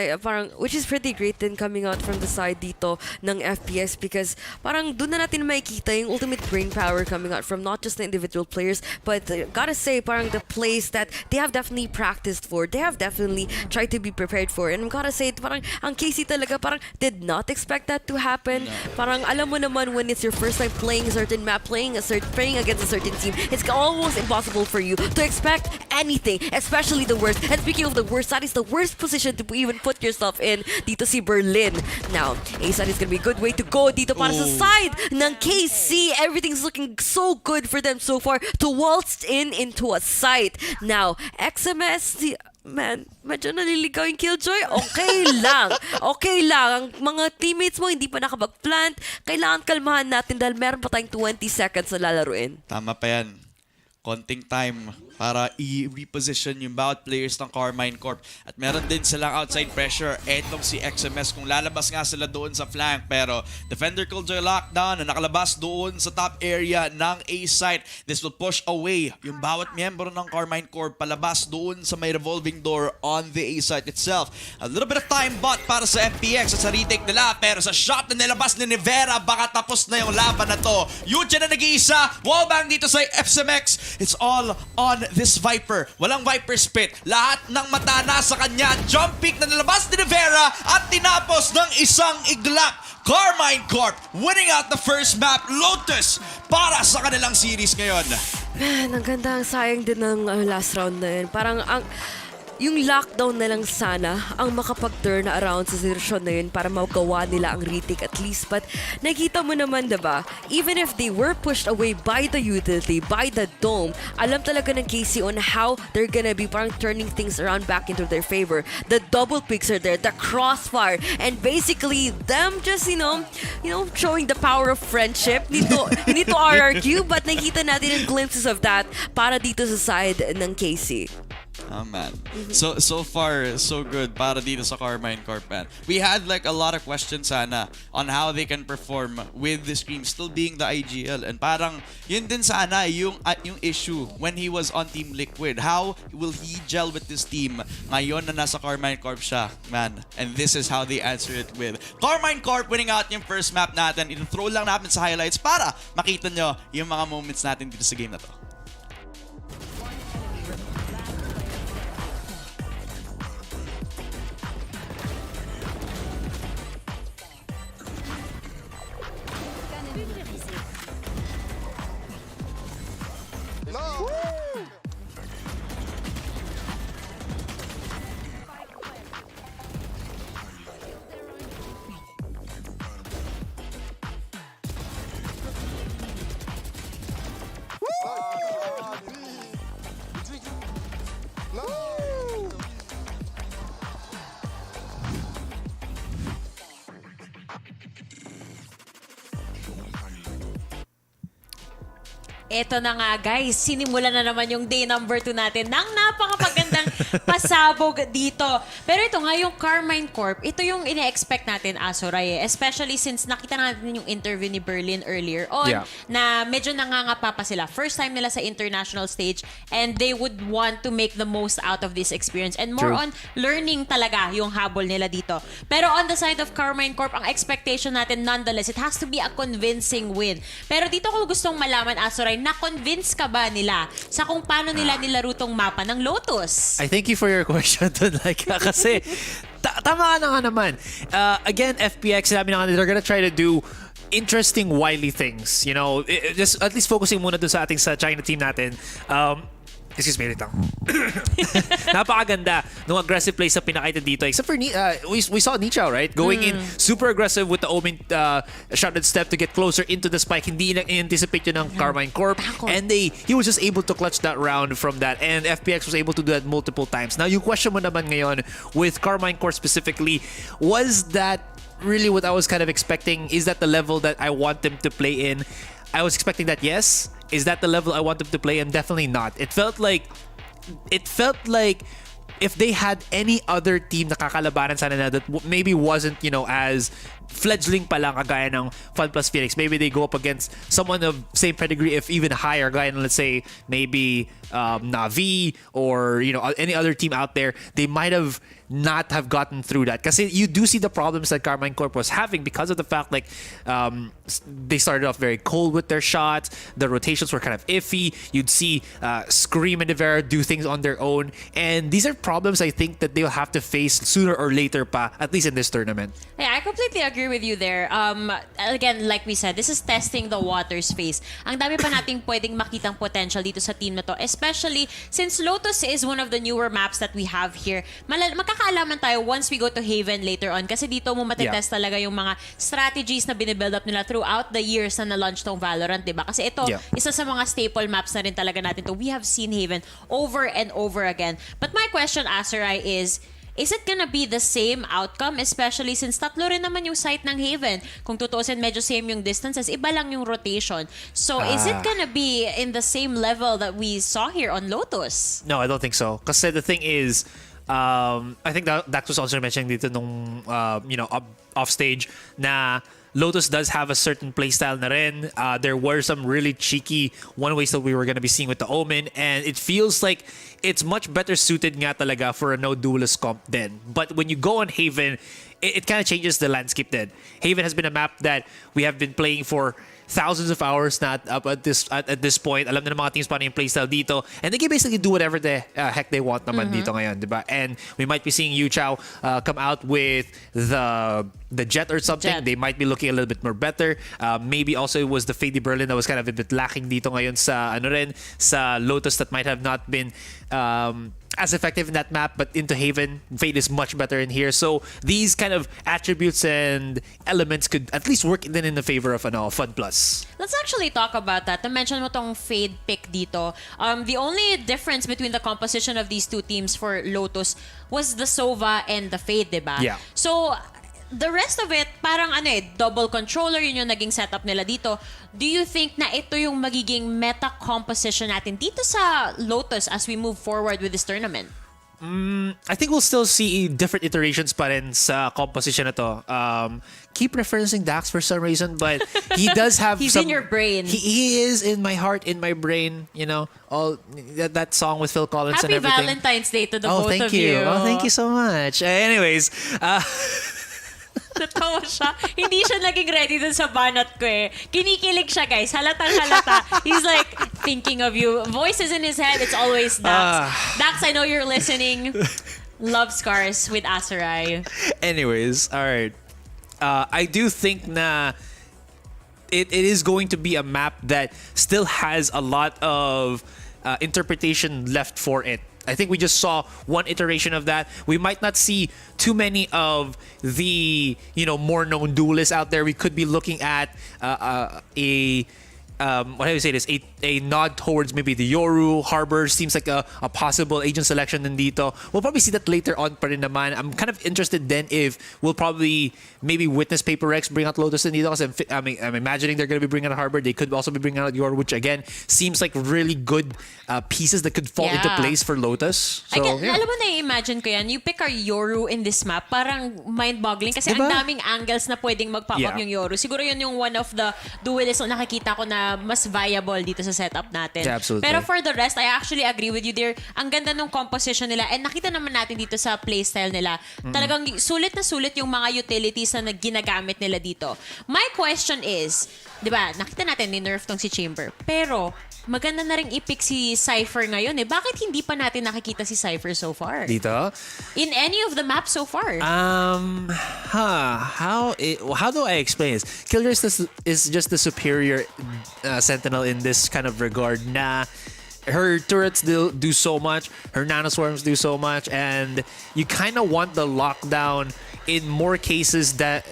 which is pretty great din coming out from the side dito ng FPS because parang doon na natin makikita yung ultimate brain power coming out from not just the individual players but gotta say parang the plays that they have definitely practiced for, they have definitely tried to be prepared for, and gotta say parang ang KC talaga parang did not expect that to happen. Parang alam mo naman when it's your first time playing a certain map, playing against a certain team, it's almost impossible for you to expect anything, especially the worst. And speaking of the worst, that is the worst position to even put yourself in dito si Berlin. Now, A-side is gonna be a good way to go dito para sa side ng KC. Everything's looking so good for them so far to waltz into a site. Now, XMS, man, medyo naliligaw yung Killjoy. Okay lang. Okay lang. Ang mga teammates mo hindi pa nakapag-plant. Kailangan kalmahan natin dahil meron pa tayong 20 seconds na lalaruin. Tama pa yan. Konting time para i-reposition yung bawat players ng Karmine Corp. At meron din silang outside pressure. Etong si XMS kung lalabas nga sila doon sa flank. Pero Defender Killjoy lockdown na nakalabas doon sa top area ng A site. This will push away yung bawat miyembro ng Karmine Corp palabas doon sa may revolving door on the A site itself. A little bit of time bot para sa FPX at sa retake nila. Pero sa shot na nilabas ni Nivera, baka tapos na yung laban na to. Yucha na nag-iisa. Wallbang dito sa XMX. It's all on this Viper. Walang Viper Spit. Lahat ng mata nasa kanya. Jump pick na nalabas ni Nivera at tinapos ng isang iglap. Karmine Corp winning out the first map. Lotus para sa kanilang series ngayon. Man, ang ganda, ang sayang din ng last round na yun. Parang yung lockdown na lang sana ang makapag-turn around sa sitwasyon na yun para magawa nila ang retake at least. But nakita mo naman, diba? Even if they were pushed away by the utility, by the dome, alam talaga ng KC on how they're gonna be parang turning things around back into their favor. The double picks are there, the crossfire, and basically them just, showing the power of friendship. Need to RRQ, but nakita natin yung glimpses of that para dito sa side ng KC. Oh man. So far, so good para dito sa Karmine Corp, man. We had like a lot of questions sana on how they can perform with the Scream still being the IGL. And parang yun din sana yung issue when he was on Team Liquid. How will he gel with this team ngayon na nasa Karmine Corp siya, man? And this is how they answer it with Karmine Corp winning out yung first map natin. Ito-throw lang natin sa highlights para makita nyo yung mga moments natin dito sa game na to. Eto na nga guys, sinimulan na naman yung day number 2 natin ng napakapagandang pasabog dito. Pero ito nga yung Karmine Corp, ito yung ine-expect natin, Asoray. Especially since nakita natin yung interview ni Berlin earlier on na medyo nangangapa pa sila. First time nila sa international stage and they would want to make the most out of this experience and more on learning talaga yung habol nila dito. Pero on the side of Karmine Corp, ang expectation natin nonetheless, it has to be a convincing win. Pero dito ko gustong malaman, Asoray, na-convince ka ba nila sa kung paano nila nilaro tong mapa ng Lotus? I thank you for your question to kasi tama ka na nga naman. Again, FPX, sabi na nga, they're gonna try to do interesting, wily things. Just at least focusing muna dun sa ating sa China team natin. Excuse me, litang. Napakaganda nung aggressive plays na pinakita dito. Except for, we saw Nichao, right? Going in super aggressive with the Omen shotted step to get closer into the spike. Hindi na-anticipate yun ng Karmine Corp. And he was just able to clutch that round from that. And FPX was able to do that multiple times. Now, yung question mo naman ngayon with Karmine Corp specifically, was that really what I was kind of expecting? Is that the level that I want them to play in? I was expecting that, yes. Is that the level I want them to play in? Definitely not. It felt like if they had any other team na kakalabanan sana na that maybe wasn't, as fledgling pa lang kagaya ng Fun Plus Phoenix, maybe they go up against someone of same pedigree, if even higher, gaya ng, let's say, maybe Na'Vi or, any other team out there, they might have not have gotten through that. Kasi you do see the problems that Karmine Corp was having because of the fact they started off very cold with their shots. The rotations were kind of iffy. You'd see Scream and Devera do things on their own. And these are problems I think that they'll have to face sooner or later pa, at least in this tournament. Yeah, I completely agree with you there. Again, like we said, this is testing the waters phase. Ang dami pa nating pwedeng makitang potential dito sa team na to. Especially since Lotus is one of the newer maps that we have here. Makakaalaman tayo once we go to Haven later on. Kasi dito mo matetest talaga yung mga strategies na binibuild up nila throughout the years na na-launch tong Valorant, diba? Kasi ito, isa sa mga staple maps na rin talaga natin to. We have seen Haven over and over again. But my question, Asarai, is it gonna be the same outcome? Especially since tatlo rin naman yung site ng Haven. Kung tutuusin, medyo same yung distances. Iba lang yung rotation. So, is it gonna be in the same level that we saw here on Lotus? No, I don't think so. Kasi the thing is, I think that Dax was also mentioning dito nung, off stage na Lotus does have a certain playstyle na rin. There were some really cheeky one-ways that we were going to be seeing with the Omen, and it feels like it's much better suited nga talaga for a no-duelist comp then. But when you go on Haven, it kind of changes the landscape then. Haven has been a map that we have been playing for thousands of hours na up at this point. Alam na ng mga teams paano yung playstyle dito. And they can basically do whatever the heck they want naman dito ngayon, diba? And we might be seeing Ikaw come out with the Jet or something. Jet. They might be looking a little bit more better. Maybe also it was the Fady Berlin that was kind of a bit lacking dito ngayon sa sa Lotus that might have not been as effective in that map, but into Haven, Fade is much better in here. So these kind of attributes and elements could at least work then in the favor of Fun Plus. Let's actually talk about that. Na-mention mo tong Fade pick dito. The only difference between the composition of these two teams for Lotus was the Sova and the Fade, diba? Yeah. So, the rest of it, parang double controller, yun yung naging setup nila dito. Do you think na ito yung magiging meta composition natin dito sa Lotus as we move forward with this tournament? I think we'll still see different iterations pa rin sa composition na to. Keep referencing Dax for some reason, but he does have He's some... in your brain. He is in my heart, in my brain, all that song with Phil Collins Happy and everything. Valentine's Day to the both thank of you. you. Oh, thank you so much. Anyways, Natawa siya. Hindi siya naging ready dun sa banat ko eh. Kinikilig siya, guys. Halatang halata. He's like thinking of you. Voices in his head, it's always Dax. Dax, I know you're listening. Love Scars with Asarai. anyways, all right. I do think na it is going to be a map that still has a lot of interpretation left for it. I think we just saw one iteration of that. We might not see too many of the more known duelists out there. We could be looking at what do you say this? A nod towards maybe the Yoru, Harbor seems like a possible agent selection nandito. We'll probably see that later on pa rin naman. I'm kind of interested then if we'll probably maybe witness Paper X bring out Lotus nandito kasi I'm imagining they're going to be bringing out Harbor. They could also be bringing out Yoru, which again seems like really good pieces that could fall into place for Lotus. So, Alam mo, na-imagine ko yan. You pick our Yoru in this map, parang mind-boggling kasi Diba? ang daming angles na pwedeng mag-pop up yung Yoru. Siguro yun yung one of the duelists na nakikita ko na mas viable dito sa setup natin. Yeah, absolutely. Pero for the rest, I actually agree with you there. Ang ganda ng composition nila and nakita naman natin dito sa playstyle nila. Talagang sulit na sulit yung mga utilities na ginagamit nila dito. My question is, di ba, nakita natin ni-nerf tong si Chamber. Pero, maganda na rin i-pick si Cypher ngayon eh. Bakit hindi pa natin nakikita si Cypher so far? dito? In any of the maps so far? How do I explain this? Killjoy is just the superior sentinel in this kind of regard. Na her turrets do so much, her nanoswarms do so much, and you kind of want the lockdown in more cases than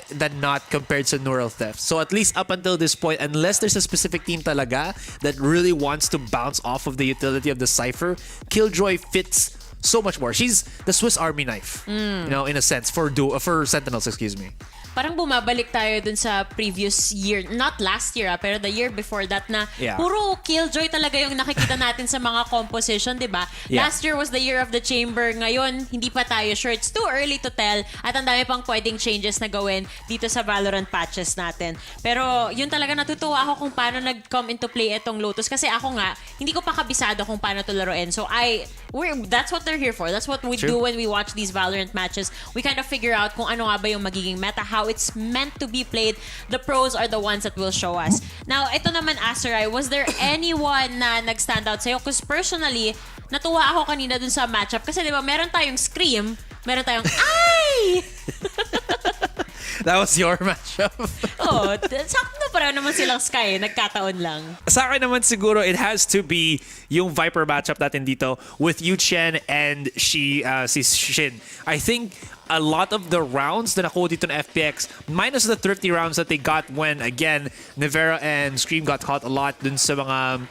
not compared to neural theft. So at least up until this point, unless there's a specific team talaga that really wants to bounce off of the utility of the Cypher, Killjoy fits so much more. She's the Swiss Army knife, in a sense, for Sentinels, excuse me. Parang bumabalik tayo dun sa previous year, not last year pero the year before that na puro Killjoy talaga yung nakikita natin sa mga composition, di ba? Yeah. Last year was the year of the Chamber. Ngayon, hindi pa tayo sure. It's too early to tell at ang dami pang pwedeng changes na gawin dito sa Valorant patches natin. Pero yun talaga natutuwa ako kung paano nag-come into play itong Lotus kasi ako nga, hindi ko pa kabisado kung paano to laruin. So that's what they're here for. That's what we do when we watch these Valorant matches. We kind of figure out kung ano nga ba yung magiging meta, how it's meant to be played. The pros are the ones that will show us. Now, ito naman, Asarai, was there anyone na nag-stand out sa'yo? Because personally, natuwa ako kanina dun sa matchup. Kasi di ba, meron tayong Scream, meron tayong Ay! That was your matchup. Sakto na parang naman silang Sky. Nagkataon lang. Sa akin naman siguro, it has to be yung Viper matchup natin dito with Yu Chen and si Shin. I think a lot of the rounds na nakuha dito na FPX, minus the 30 rounds that they got when, again, Nevera and Scream got caught a lot dun sa mga,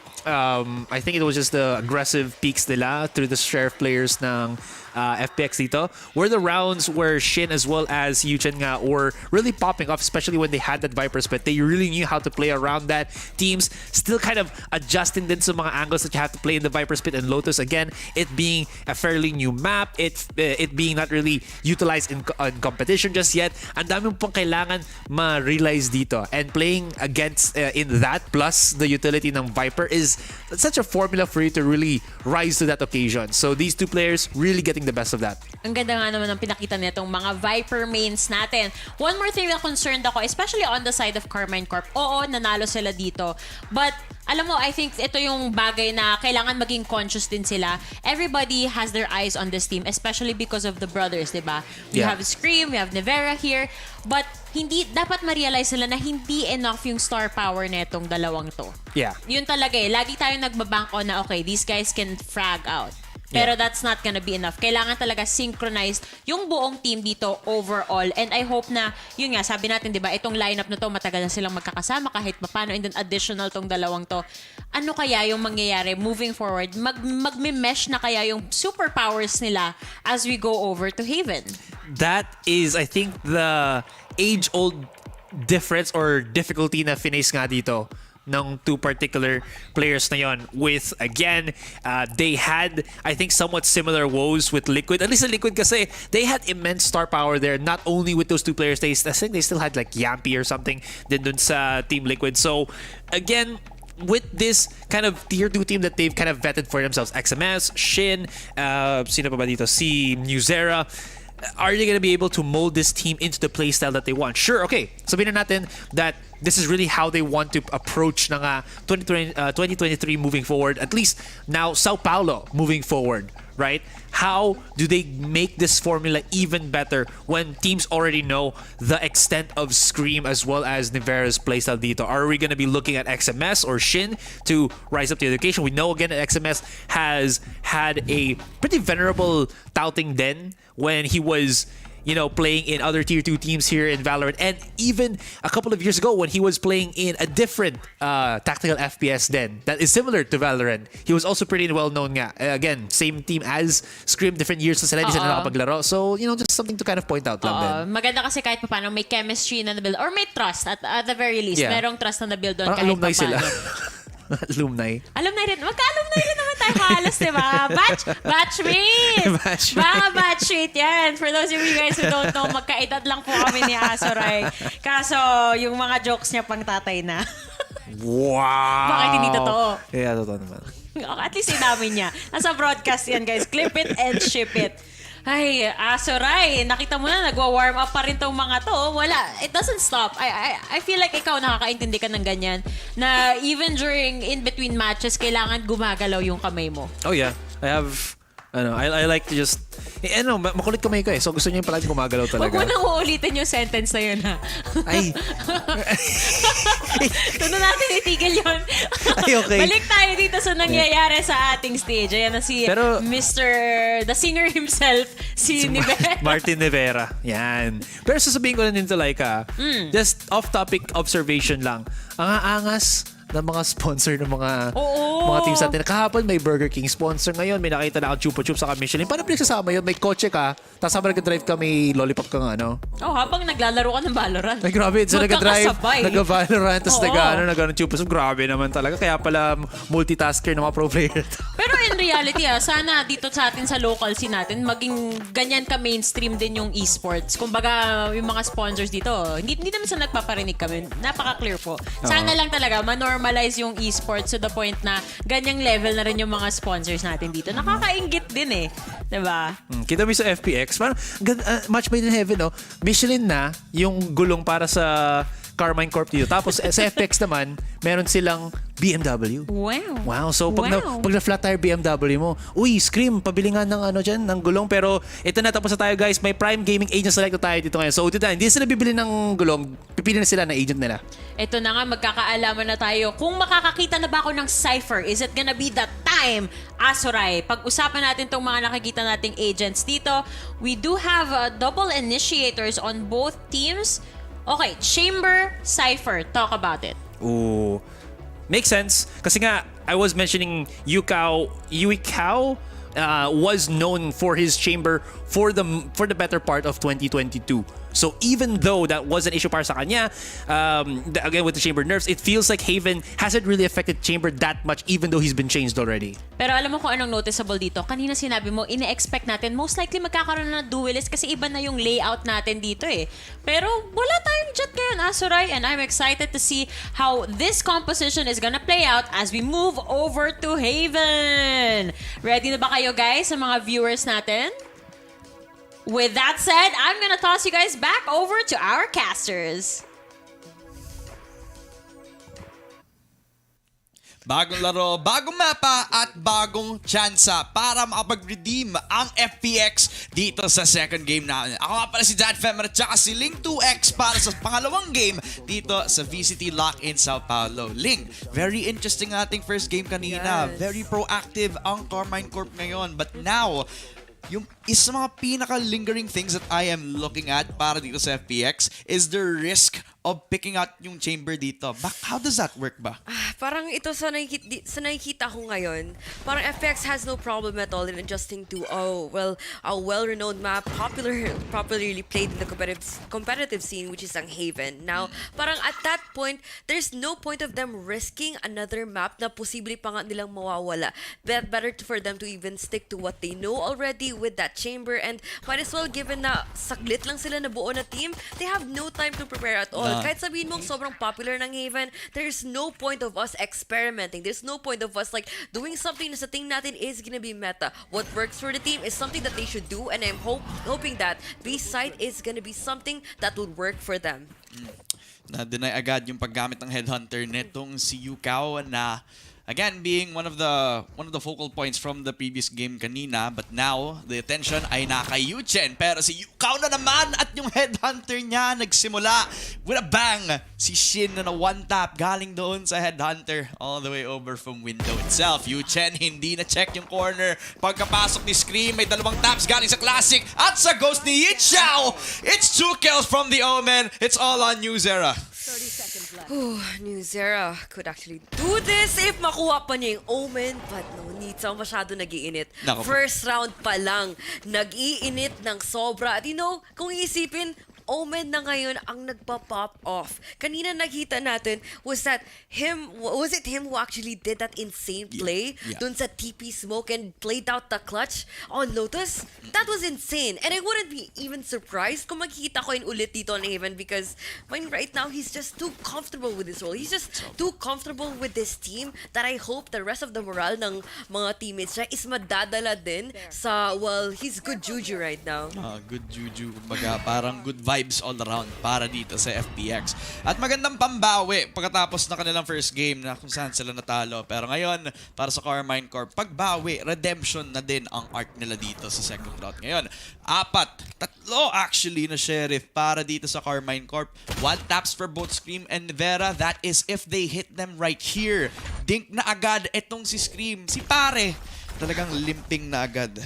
I think it was just the aggressive peaks nila through the sheriff players ng FPX dito, were the rounds where Shin as well as Yuchen nga were really popping off, especially when they had that Viper split. They really knew how to play around that. Teams still kind of adjusting din sa mga angles that you have to play in the Viper split and Lotus. Again, it being a fairly new map, it being not really utilized in competition just yet. Ang dami pong kailangan ma-realize dito. And playing against in that plus the utility ng Viper is such a formula for you to really rise to that occasion. So these two players really getting the best of that. Ang ganda nga naman ng pinakita nitong mga Viper mains natin. One more thing na concerned ako, especially on the side of Karmine Corp. Oo, nanalo sila dito. But alam mo, I think ito yung bagay na kailangan maging conscious din sila. Everybody has their eyes on this team, especially because of the brothers, di ba? We have Scream, we have Nevera here, but hindi dapat ma-realize nila na hindi enough yung star power netong dalawang to. Yeah. Yun talaga eh. Lagi tayong nagbabangko na okay, these guys can frag out. Pero that's not gonna be enough. Kailangan talaga synchronized yung buong team dito overall. And I hope na, yun nga, sabi natin, di ba, itong lineup na to, matagal na silang magkakasama kahit paano, and then additional tong dalawang to. Ano kaya yung mangyayari moving forward? Magme-mesh na kaya yung superpowers nila as we go over to Haven? That is, I think, the age-old difference or difficulty na finish nga dito ng two particular players na yon. With, again, they had, I think, somewhat similar woes with Liquid. At least the Liquid kasi, they had immense star power there, not only with those two players, I think they still had like Yampy or something din dun sa Team Liquid. So, again, with this kind of tier 2 team that they've kind of vetted for themselves, XMS, Shin, sino pa ba dito? Si Newzera, are they going to be able to mold this team into the playstyle that they want? Sure, okay. Sabihin na natin that this is really how they want to approach ng 2023 moving forward. At least now, São Paulo moving forward, right? How do they make this formula even better when teams already know the extent of Scream as well as Nivera's playstyle dito? Are we going to be looking at XMS or Shin to rise up to the occasion? We know again that XMS has had a pretty venerable touting then when he was, you know, playing in other tier 2 teams here in Valorant, and even a couple of years ago when he was playing in a different tactical FPS then that is similar to Valorant. He was also pretty well known nga. Again, same team as Scream, different years na sila, hindi sila nakapaglaro. So, you know, just something to kind of point out lang din. Maganda kasi kahit paano may chemistry na nabuild or may trust at the very least. Yeah. Merong trust na nabuild doon Parang kahit alumni sila. paano. Alumni. Alumni rin. Magka-alumni rin naman tayo halos, di ba? Batchmate! Batchmate. Mga batchmate yan. For those of you guys who don't know, magkaedad lang po kami ni Asoray. Kaso, yung mga jokes niya pang tatay na. Wow! Bakit hindi totoo? Yeah, totoo naman. At least inamin niya. Nasa broadcast yan, guys. Clip it and ship it. Ay, Asoray, nakita mo na, nagwa-warm up pa rin tong mga to. Wala, it doesn't stop. I feel like ikaw nakakaintindi ka ng ganyan. Na even during in-between matches, kailangan gumagalaw yung kamay mo. Oh yeah, I have, I like to just, makulit kamay ko eh. So gusto niyo yung palagi gumagalaw talaga. Huwag mo nang uulitin yung sentence na yun, ha? Ay. Doon na natin itigil yun. Ay, okay. Balik tayo dito sa nangyayari sa ating stage. Ayan na si Pero, Mr. The singer himself, si Nivera. Martin Nivera. Yan. Pero sasabihin ko na din to, Laika, just off-topic observation lang. Ang aangas ng mga sponsor ng mga teams natin. Kahapon may Burger King sponsor. Ngayon may nakita na akong Chupa Chups sa Michelin. Paano pinagsasama yun? May kotse ka, tapos habang nag-drive ka, may lollipop ka nga, ano? Habang naglalaro ka ng Valorant. Ay, grabe. So, nag-drive, Magkakasabay. nag-Valorant, tapos nag-Chupa Chups. Grabe naman talaga. Kaya pala multitasker ng mga pro player. Pero in reality, sana dito sa atin sa local scene natin, maging ganyan ka mainstream din yung esports. Kumbaga, yung mga sponsors dito, hindi naman sa nagpaparinig kami. Napaka-clear po. Sana lang talaga, normalize yung esports to the point na ganyang level na rin yung mga sponsors natin dito. Nakakaingit din eh. Diba? Kita mo sa FPX, parang match made in heaven, no? Michelin na yung gulong para sa Karmine Corp dito. Tapos sa FPX naman, meron silang BMW. Wow. So pag na flat tire BMW mo, uy, Scream, pabili nga ng dyan, ng gulong. Pero ito na, tapos na tayo, guys. May Prime Gaming Agent select na tayo dito ngayon. So hindi sila bibili ng gulong. Pipili na sila ng agent nila. Ito na nga, magkakaalaman na tayo. Kung makakakita na ba ako ng Cypher, is it gonna be the time, Asoray? Pag-usapan natin tong mga nakikita nating agents dito. We do have double initiators on both teams. Okay, Chamber, Cypher. Talk about it. Ooh. Makes sense. Kasi nga, I was mentioning Ikaw was known for his chamber for the better part of 2022. So even though that was an issue para sa kanya, again with the chamber nerfs, it feels like Haven hasn't really affected chamber that much even though he's been changed already. Pero alam mo kung anong noticeable dito? Kanina sinabi mo, ine-expect natin, most likely magkakaroon na duelist kasi iba na yung layout natin dito eh. Pero wala tayong jet ngayon, Asoray, and I'm excited to see how this composition is gonna play out as we move over to Haven. Ready na ba kayo, guys, sa mga viewers natin? With that said, I'm gonna toss you guys back over to our casters. Bagong laro, bagong mapa at bagong tsansa para makapag-redeem ang FPX dito sa second game natin. Ako nga pala si Dad Femmer at saka si Ling 2X para sa pangalawang game dito sa VCT LOCK in São Paulo. Ling, very interesting ating first game kanina. Yes. Very proactive ang Karmine Corp ngayon. But now, yung isa sa mga pinaka-lingering things that I am looking at para dito sa FPX is the risk of picking out yung chamber dito. How does that work ba? Parang ito sa nakikita ko ngayon, parang FX has no problem at all in adjusting to, a well-renowned map, popularly played in the competitive scene, which is ang Haven. Now, parang at that point, there's no point of them risking another map na posible pa nga nilang mawawala. Better for them to even stick to what they know already with that chamber, and might as well, given na saglit lang sila na buo na team, they have no time to prepare at all. Kahit sabihin mong sobrang popular ng Haven, there's no point of us experimenting. There's no point of us like doing something na sa tingin natin is gonna be meta. What works for the team is something that they should do, and I'm hoping that this site is gonna be something that would work for them. Na-deny agad yung paggamit ng headhunter netong si Ikaw na again being one of the focal points from the previous game kanina, but now the attention ay naka Yuchen, pero si Ikaw na naman at yung headhunter niya nagsimula with a bang. Si Shin na one tap galing doon sa headhunter all the way over from window itself. Yuchen hindi na check yung corner. Pagkapasok ni Scream may dalawang taps galing sa classic at sa ghost ni Yichao. It's 2 kills from the Omen. It's all on New Zera. New Zera could actually do this if makuha pa niya yung Omen, but no need. So, masyado nag-iinit. Nako po. First round pa lang, nag-iinit ng sobra. At kung iisipin, Omen na ngayon ang nagpa-pop off. Kanina nakita natin, was it him who actually did that insane play dun sa TP smoke and played out the clutch on Lotus? That was insane. And I wouldn't be even surprised kung makikita ko yun ulit dito on Haven, because right now he's just too comfortable with his role. He's just too comfortable with this team that I hope the rest of the morale ng mga teammates niya is madadala din sa, he's good juju right now. Good juju, kumbaga parang good vibes all around para dito sa FPX. At magandang pambawi pagkatapos na kanilang first game na kung saan sila natalo. Pero ngayon, para sa Karmine Corp, pagbawi, redemption na din ang arc nila dito sa second round. Ngayon, tatlo actually na sheriff para dito sa Karmine Corp. 1 taps for both Scream and Vera. That is if they hit them right here. Dink na agad etong si Scream. Si pare, talagang limping na agad.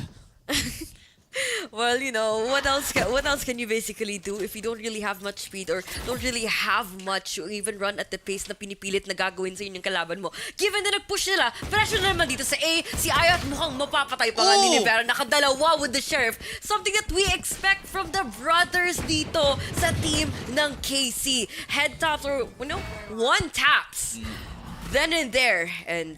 Well, what else can you basically do if you don't really have much speed or don't really have much to even run at the pace na pinipilit na gagawin sa inyong kalaban mo? Given na nag-push nila, pressure na naman dito sa A, si Ayat mukhang mapapatay pa nga ni Vera, nakadalawa with the Sheriff. Something that we expect from the brothers dito sa team ng KC. Head taps or, 1 taps. Then and there, and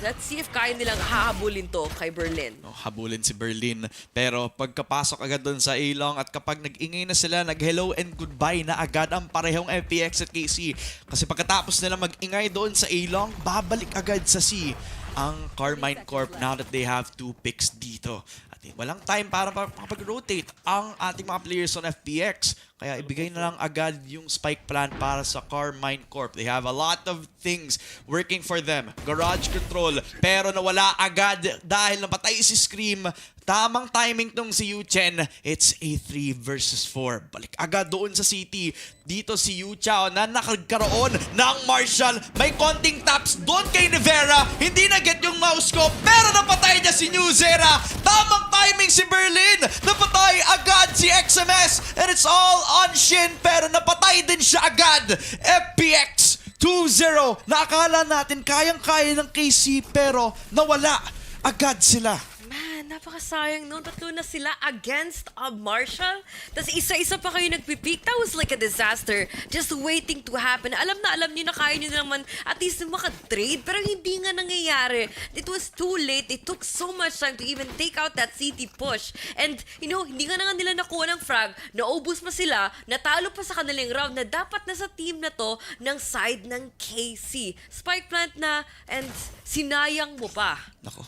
let's see if kaya nilang hahabulin to kay Berlin. Habulin si Berlin. Pero pagkapasok agad doon sa A-Long at kapag nag-ingay na sila, nag-hello and goodbye na agad ang parehong FPX at KC. Kasi pagkatapos nila mag-ingay doon sa A-Long, babalik agad sa C ang Karmine Corp now that they have 2 picks dito. At walang time para makapag-rotate ang ating mga players on FPX. Kaya ibigay na lang agad yung spike plan para sa Karmine Corp. They have a lot of things working for them. Garage control, pero nawala agad dahil napatay si Scream. Tamang timing tong si Yuchen. It's a 3 versus 4. Balik agad doon sa city. Dito si Yu Chao na nakagkaroon ng Marshall. May konting taps doon kay Nevera. Hindi na get yung mouse ko, pero napatay niya si New Zera. Tamang timing si Berlin. Napatay agad si XMS. And it's all on Shin, pero napatay din siya agad. FPX 2-0. Naakala natin kayang-kaya ng KC, pero nawala agad sila. Man, napakasayang nun. Tatlo na sila against a Marshall. Tapos isa-isa pa kayo nagpipick. That was like a disaster. Just waiting to happen. Alam niyo na kaya niyo naman at least makatrade. Pero hindi nga nangyayari. It was too late. It took so much time to even take out that CT push. And, hindi nga nila nakuha ng frag. Naubos pa sila. Natalo pa sa kanilang round na dapat na sa team na to ng side ng KC. Spike plant na and sinayang mo pa. Nako.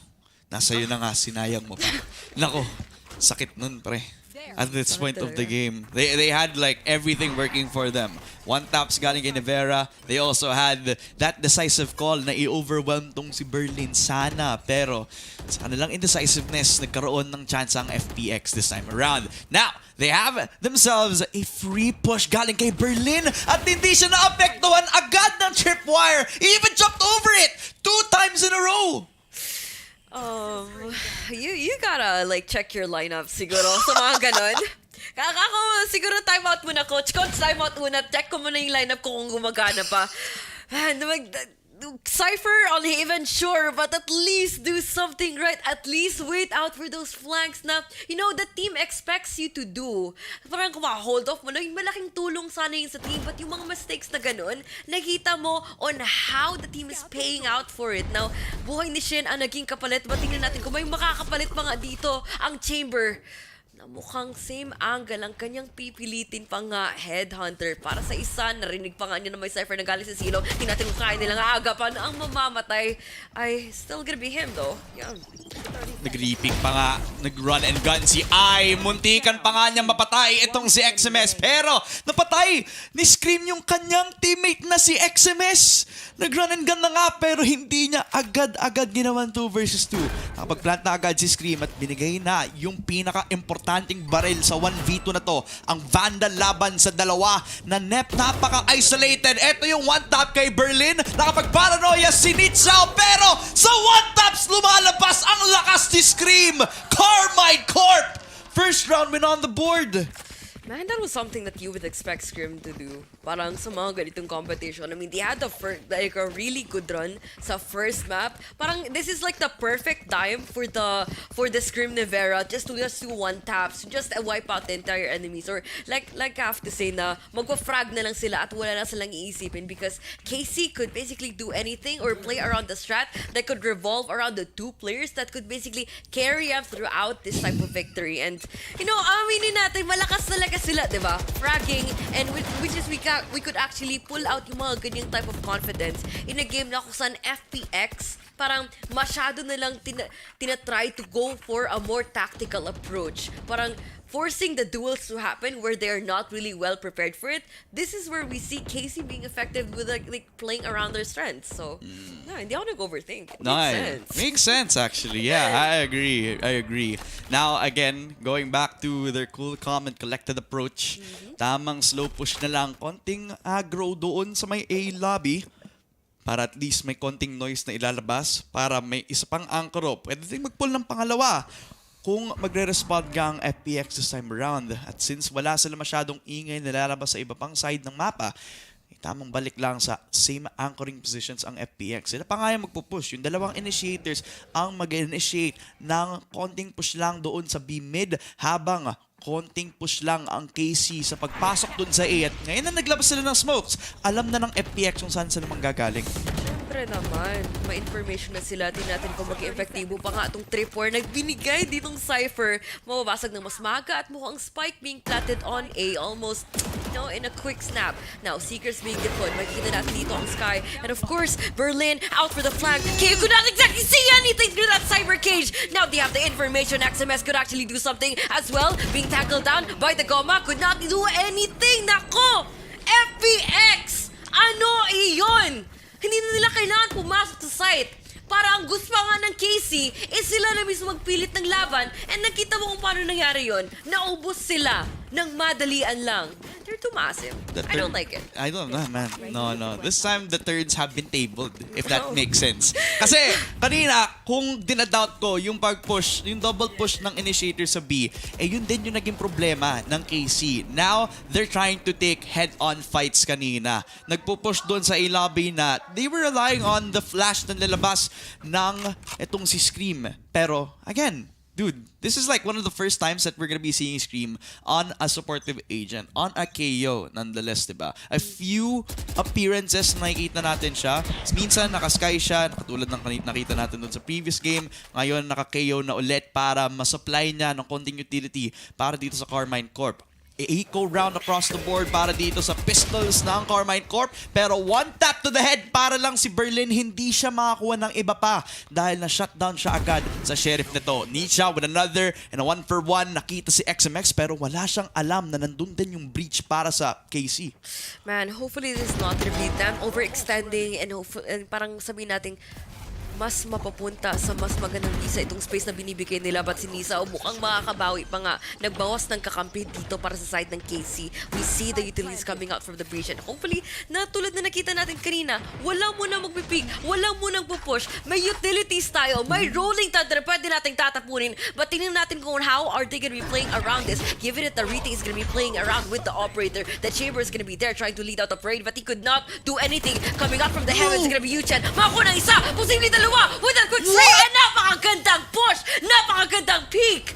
Nasa iyo na nga, sinayang mo pa. Nako, sakit nun, pre. at this point of the game. They had like everything working for them. One taps galing kay Nevera. They also had that decisive call na i-overwhelm tong si Berlin sana. Pero sa kanilang indecisiveness, nagkaroon ng chance ang FPX this time around. Now, they have themselves a free push galing kay Berlin at hindi siya naapektuhan agad ng tripwire. He even jumped over it 2 times in a row. You gotta like check your lineup siguro sa mga ganon. Ako, siguro timeout muna, coach. Coach, timeout muna. Check ko muna yung lineup ko kung gumagana pa. Cypher on Haven, sure, but at least do something right. At least wait out for those flanks na, the team expects you to do. Parang kung hold off mo na, yung malaking tulong sana yun sa team, but yung mga mistakes na ganun, nakita mo on how the team is paying out for it. Now, buhay ni Shin ang naging kapalit, but tingnan natin kung may makakapalit pa nga dito ang Chamber. Na mukhang same angle ang kanyang pipilitin pa nga Headhunter. Para sa isa, narinig pa nga niya na may Cypher na galing sa silo. Tingnan natin kung kaya nilang aagapan ang mamamatay. Ay, still gonna be him though. Yeah. Nag-reaping pa nga, nag-run and gun si I. Muntikan pa nga niyang mapatay itong si XMS. Pero, napatay ni Scream yung kanyang teammate na si XMS. Nag-run and gun na nga, pero hindi niya agad-agad ginawan 2 versus 2. Nakapag-plant na agad si Scream at binigay na yung pinaka-importanting baril sa 1v2 na to. Ang Vandal laban sa dalawa na Nep napaka-isolated. Ito yung one-tap kay Berlin. Nakapag-paranoia si Nitzao, pero sa one-taps lumalabas ang lakas ni Scream. Karmine Corp! First round win on the board. Man, that was something that you would expect Scrim to do. Parang sa mga ganitong competition. I mean, they had a really good run sa first map. Parang this is like the perfect time for the Scrim Nevera just to do one taps, just wipe out the entire enemies. Or like I have to say na magpa-frag na lang sila at wala na silang iisipin because KC could basically do anything or play around the strat that could revolve around the 2 players that could basically carry up throughout this type of victory. And aminin natin, malakas talaga sila, di ba? Fragging, and which is we could actually pull out yung mga ganyang type of confidence in a game na kung saan FPX parang masyado na lang tinatry to go for a more tactical approach. Parang forcing the duels to happen where they're not really well prepared for it. This is where we see KC being effective with like playing around their strengths. So, hindi ako nag-overthink. It makes sense. Makes sense actually. Yeah, I agree. Now, again, going back to their cool, calm, and collected approach, tamang slow push na lang, konting aggro doon sa may A lobby para at least may konting noise na ilalabas para may isa pang anchor up. Pwede din mag-pull ng pangalawa kung magre-respond ka ang FPX this time around. At since wala sila masyadong ingay na lalabas sa iba pang side ng mapa, tamang balik lang sa same anchoring positions ang FPX. Sila pa nga yung magpupush. Yung dalawang initiators ang mag-initiate ng konting push lang doon sa B mid habang konting push lang ang KC sa pagpasok doon sa A. At ngayon na naglabas sila ng smokes, alam na ng FPX kung saan sila manggagaling. Siyempre naman, may information na sila. Tingnan natin kung mag-effectivo pa nga itong trip war na binigay ditong Cypher. Mababasag ng mas maga at mukhang spike being planted on A almost in a quick snap. Now, Seekers being deployed. Makikita natin dito ang Sky. And of course, Berlin out for the flank. KU could not exactly see anything through that cyber cage. Now they have the information. XMS could actually do something as well. Being tackled down by the Goma. Could not do anything. Nako! FPX! Ano iyon? Hindi na nila kailangan pumasok sa site. Para ang gusto nga ng KC, sila na mismo magpilit ng laban. And nakita mo kung paano nangyari yon. Naubos sila ng madalian lang. They're too massive. I don't like it. I don't know, man. No. This time, the turns have been tabled, if that makes sense. Kasi, kanina, kung dinadoubt ko yung pag-push, yung double push ng initiator sa B, yun din yung naging problema ng KC. Now, they're trying to take head-on fights kanina. Nagpo-push doon sa A-lobby na they were relying on the flash na lalabas ng etong si Scream. Pero, again, dude, this is like one of the first times that we're gonna be seeing Scream on a supportive agent, on a KO, nonetheless, diba? A few appearances na nakikita natin siya. Minsan, naka-sky siya, katulad ng nakita natin dun sa previous game. Ngayon, naka-KO na ulit para ma-supply niya ng konting utility para dito sa Karmine Corp. eco round across the board para dito sa pistols ng Karmine Corp. Pero one tap to the head para lang si Berlin hindi siya makakuha ng iba pa dahil na-shutdown siya agad sa sheriff nito. Nisha with another and a 1-for-1. Nakita si XMX pero wala siyang alam na nandun din yung breach para sa KC. Man, hopefully this is not gonna be them overextending and parang sabihin natin mas mapapunta sa mas magandang visa itong space na binibigay nila. But si Nisa mukhang makakabawi pa nga. Nagbawas ng kakampi dito para sa side ng KC. We see the utilities coming out from the breach. And hopefully, na tulad na nakita natin kanina, wala mo nang magpipig, wala mo nang pupush. May utilities tayo, may rolling thunder, pwede nating tatapunin. But tingnan natin kung how are they gonna be playing around this. Given it, the retake is gonna be playing around with the operator. The Chamber is gonna be there trying to lead out the parade, but he could not do anything. Coming out from the heavens is gonna be Yuchen. Makakuha ng isa, posibleng dalawa. With a quick spray, and napakagandang push! Napakagandang peak!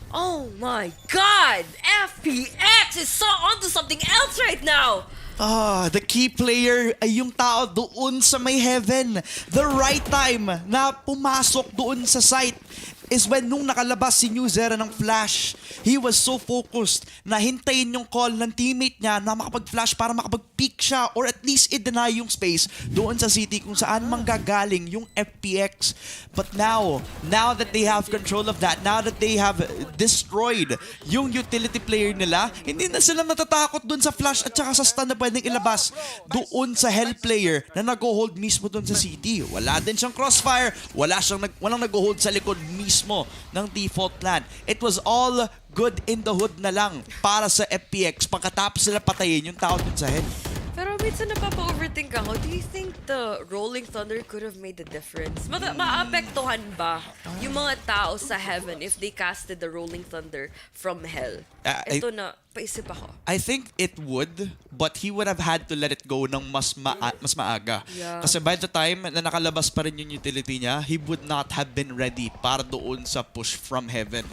Oh my God! FPX is so onto something else right now! The key player ay yung tao doon sa may heaven. The right time na pumasok doon sa site is when nung nakalabas si New Zera ng flash, he was so focused na hintayin yung call ng teammate niya na makapag-flash para makapag-peek siya or at least i-deny yung space doon sa city kung saan manggagaling yung FPX. But now that they have control of that, now that they have destroyed yung utility player nila, hindi na sila matatakot doon sa flash at saka sa stun na pwedeng ilabas doon sa hell player na nag-hold mismo doon sa city. Wala din siyang crossfire, walang nag-hold sa likod mismo ng default plan. It was all good in the hood na lang para sa FPX pagkatapos sila patayin yung tao dun sa head. Pero minsan napapa-overthink ako. Do you think the Rolling Thunder could have made the difference? Maapektuhan ba yung mga tao sa heaven if they casted the Rolling Thunder from hell? Ito na, paisip ako. I think it would, but he would have had to let it go ng mas maaga. Yeah. Kasi by the time na nakalabas pa rin yung utility niya, he would not have been ready para doon sa push from heaven.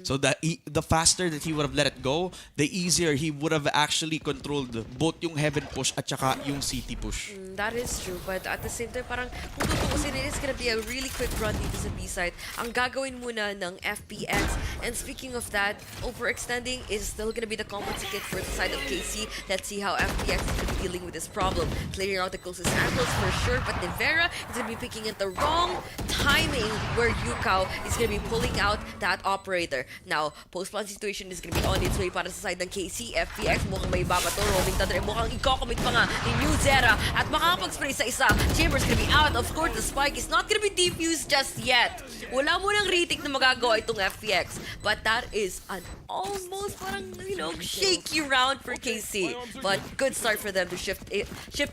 So the faster that he would have let it go, the easier he would have actually controlled both yung heaven push at saka yung city push. That is true, but at the same time, parang kung tutuusin, it is gonna be a really quick run dito sa B-side. Ang gagawin muna ng FPX, and speaking of that, overextending is still gonna be the common ticket for the side of KC. Let's see how FPX is gonna be dealing with this problem. Clearing out the closest angles for sure, but Nevera is gonna be picking at the wrong timing where Ikaw is gonna be pulling out that operator. Now, post-plan situation is gonna be on its way para sa side ng KC. FPX mukhang may baba to. Rolling Thunder mukhang i-commit pa nga ni New Zera at makakapag-spray sa isa. Chamber's gonna be out. Of course, the spike is not gonna be defused just yet. Wala mo nang retake na magagawa itong FPX. But that is an almost parang, shaky round for KC. But good start for them to shift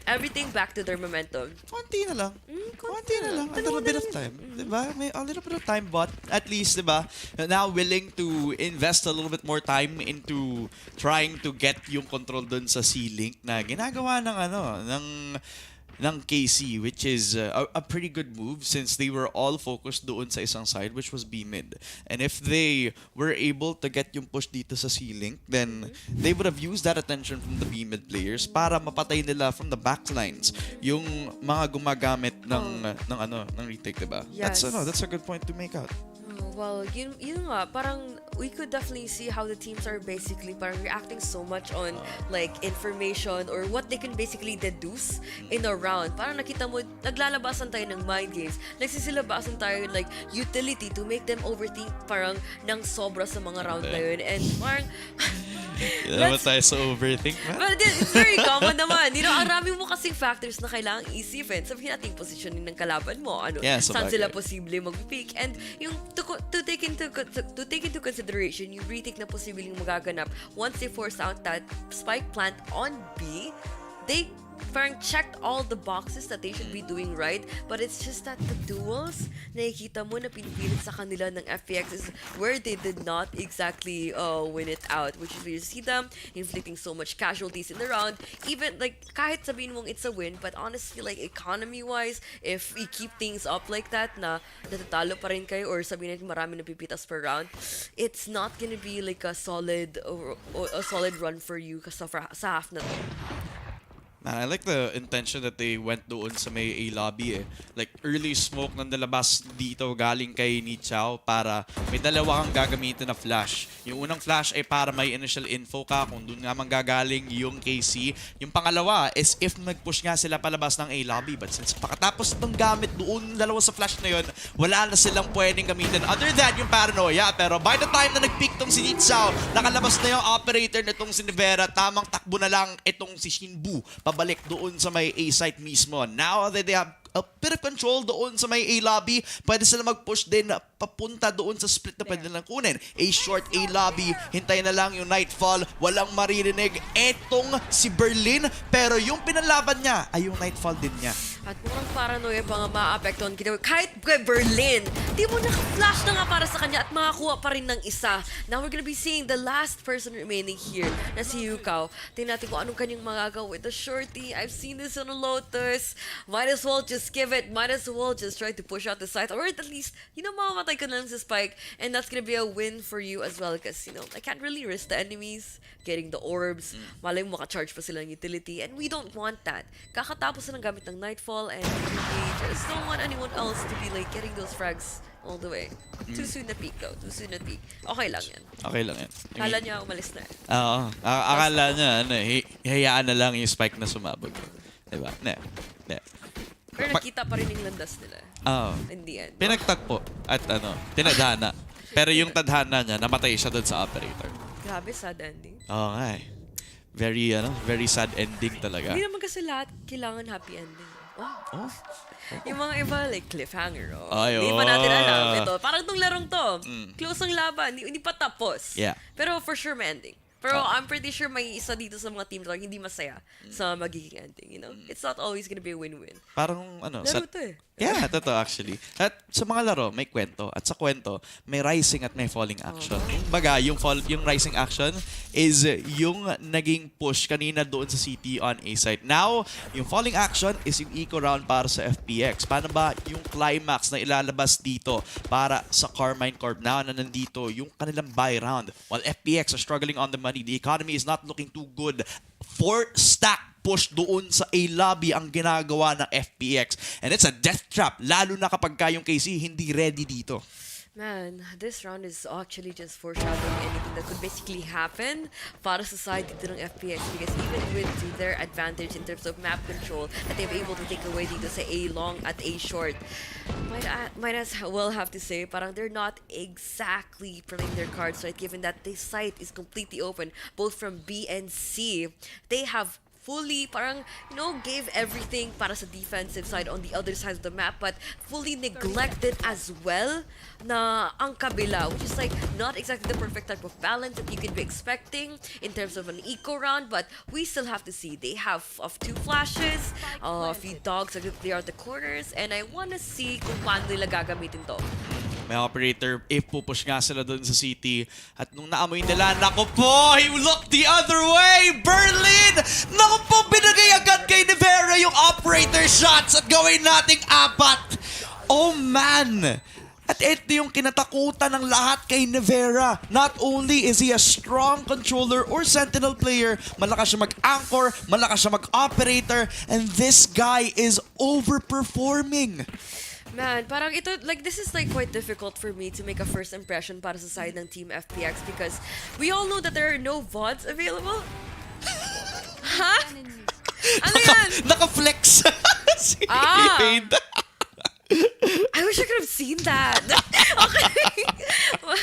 everything back to their momentum. Konti na lang. Konti na lang. A little bit of time. Diba? May a little bit of time, but at least, diba, now willing to invest a little bit more time into trying to get yung control dun sa C-Link na ginagawa ng KC, which is a pretty good move since they were all focused doon sa isang side, which was B-mid. And if they were able to get yung push dito sa C-Link, then they would have used that attention from the B-mid players para mapatay nila from the backlines yung mga gumagamit ng retake, diba? Yes. That's a good point to make out. Well, yun nga, parang we could definitely see how the teams are basically parang reacting so much on like information or what they can basically deduce in a round. Parang nakita mo, naglalabasan tayo ng mind games. Nagsisilabasan tayo like utility to make them overthink parang ng sobra sa mga round na yun. And parang naman tayo sa overthink, man. But it's very common naman. Ang rami mo kasing factors na kailangang isipin. Sabihin natin yung positioning ng kalaban mo. Saan sila posible mag-pick. And yung to take into consideration yung retake na posibleng magaganap once they force out that spike plant on B, they parang checked all the boxes that they should be doing right, but it's just that the duels nakikita mo na pinipilit sa kanila ng FPX is where they did not exactly win it out, which is where you see them inflicting so much casualties in the round. Even like kahit sabihin mong it's a win, but honestly like economy wise, if we keep things up like that na natatalo pa rin kayo or sabihin natin marami na pipitas per round, it's not gonna be like a solid run for you sa half na to. Man, I like the intention that they went doon sa may A lobby eh. Like, early smoke nang nalabas dito galing kay Ikaw para may dalawa kang gagamitin na flash. Yung unang flash ay para may initial info ka kung doon nga manggagaling yung KC. Yung pangalawa is if nag-push nga sila palabas ng A lobby. But since pakatapos itong gamit doon dalawa sa flash na yun, wala na silang pwedeng gamitin. Other than yung paranoia. Pero by the time na nag-pick tong si Ikaw, nakalabas na yung operator na itong si Nevera. Tamang takbo na lang itong si Shinbu pabalik doon sa may A site mismo. Now that they have a bit of control doon sa may A lobby, pwede sila mag-push din papunta doon sa split na pwede nilang kunin. A short A lobby, hintayin na lang yung Nightfall, walang maririnig etong si Berlin, pero yung pinalaban niya ay yung Nightfall din niya. At mukhang paranoia pa nga ma-apektuhan kita. Kahit kay Berlin, di mo naka-flash na nga para sa kanya at makakuha pa rin ng isa. Now we're gonna be seeing the last person remaining here na si Ikaw. Tingnan natin kung anong kanyang magagawa with the shorty. I've seen this on a Lotus. Might as well just give it. Might as well just try to push out the side. Or at least, mamamatay ka na lang sa spike. And that's gonna be a win for you as well. Because, I can't really risk the enemies getting the orbs. Malay mo maka-charge pa sila ng utility. And we don't want that. Kakatapos na ng gamit ng Nightfall and we just don't want anyone else to be like getting those frags all the way. Too soon na peak though. Too soon na peak. Okay lang yan. Okay lang yan. Kala niya umalis na. Oo. Akala niya, hihayaan na lang yung spike na sumabog. Diba? Ne. Pero nakita pa rin yung landas nila. Oo. In the end. Pinagtagpo at tinadhana. Pero yung tadhana niya, namatay siya doon sa operator. Grabe, sad ending. Oo nga eh. Very sad ending talaga. Hindi naman kasi lahat kailangan happy ending. Oh. Yung mga iba, like cliffhanger. Ay, Hindi pa natin alam. Ito, parang itong larong to. Close ang laban. Hindi pa tapos. Yeah. Pero for sure may ending. Pero I'm pretty sure may isa dito sa mga teams na hindi masaya sa magiging ending, It's not always gonna be a win-win. Parang Laro to eh. Yeah, totoo actually. At sa mga laro, may kwento. At sa kwento, may rising at may falling action. Baga, yung rising action is yung naging push kanina doon sa city on A site. Now, yung falling action is yung eco round para sa FPX. Paano ba yung climax na ilalabas dito para sa Karmine Corp now na nandito yung kanilang buy round? While FPX are struggling on the money, the economy is not looking too good. 4-stack push doon sa A lobby ang ginagawa ng FPX. And it's a death trap, lalo na kapag yung KC hindi ready dito. Man, this round is actually just foreshadowing anything that could basically happen para sa side dito ng FPX because even with their advantage in terms of map control that they're able to take away dito sa A long at A short, might as well have to say parang they're not exactly playing their cards right given that this site is completely open both from B and C. They have fully parang gave everything para sa defensive side on the other side of the map but fully neglected as well na ang kabila, which is like not exactly the perfect type of balance that you could be expecting in terms of an eco round, but we still have to see. They have two flashes, a few dogs that clear out the corners, and I wanna see kung paano nila gagamitin to. May operator, if pupush nga sila doon sa city. At nung naamoy nila, naku po, he looked the other way! Berlin! Naku po, binagay agad kay Nevera yung operator shots at gawin nating apat! Oh man! At ito yung kinatakutan ng lahat kay Nevera. Not only is he a strong controller or sentinel player, malakas siya mag-anchor, malakas siya mag-operator, and this guy is overperforming. Man, parang ito, this is quite difficult for me to make a first impression para sa side ng Team FPX because we all know that there are no VODs available. Ha? Ano yan? Naka-flex si Aid. I wish I could have seen that. Okay.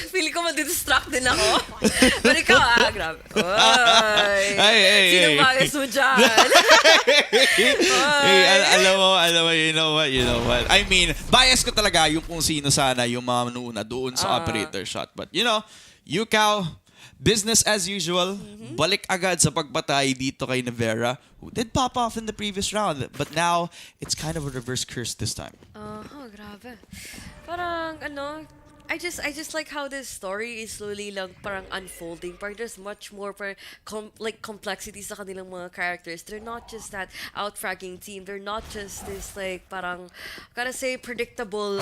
Feeling ko madidistract din ako. Pero ikaw, grabe. Oy. Sino bagay mo dyan? Hey, alam mo, you know what? I mean, bias ko talaga yung kung sino sana yung mga manuuna doon sa operator shot. But, Ikaw, business as usual, balik agad sa pagpatay dito kay Nevera, who did pop off in the previous round. But now, it's kind of a reverse curse this time. Grabe. Parang, I just like how this story is slowly lang parang unfolding. Parang there's much more complexity sa kanilang mga characters. They're not just that out-fragging team. They're not just this parang gotta say predictable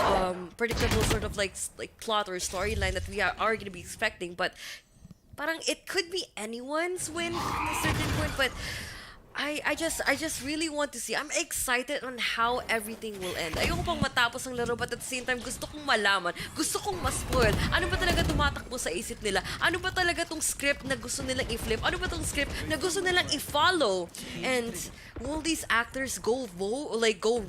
sort of plot or storyline that we are gonna be expecting. But parang it could be anyone's win at a certain point. But I just really want to see. I'm excited on how everything will end. Ayoko pang matapos ang laro, but at the same time, gusto kong malaman, gusto kong ma-spoil. Ano ba talaga tumatakbo sa isip nila? Ano ba talaga tong script na gusto nilang i-flip? Ano ba tong script na gusto nilang i-follow? And will these actors go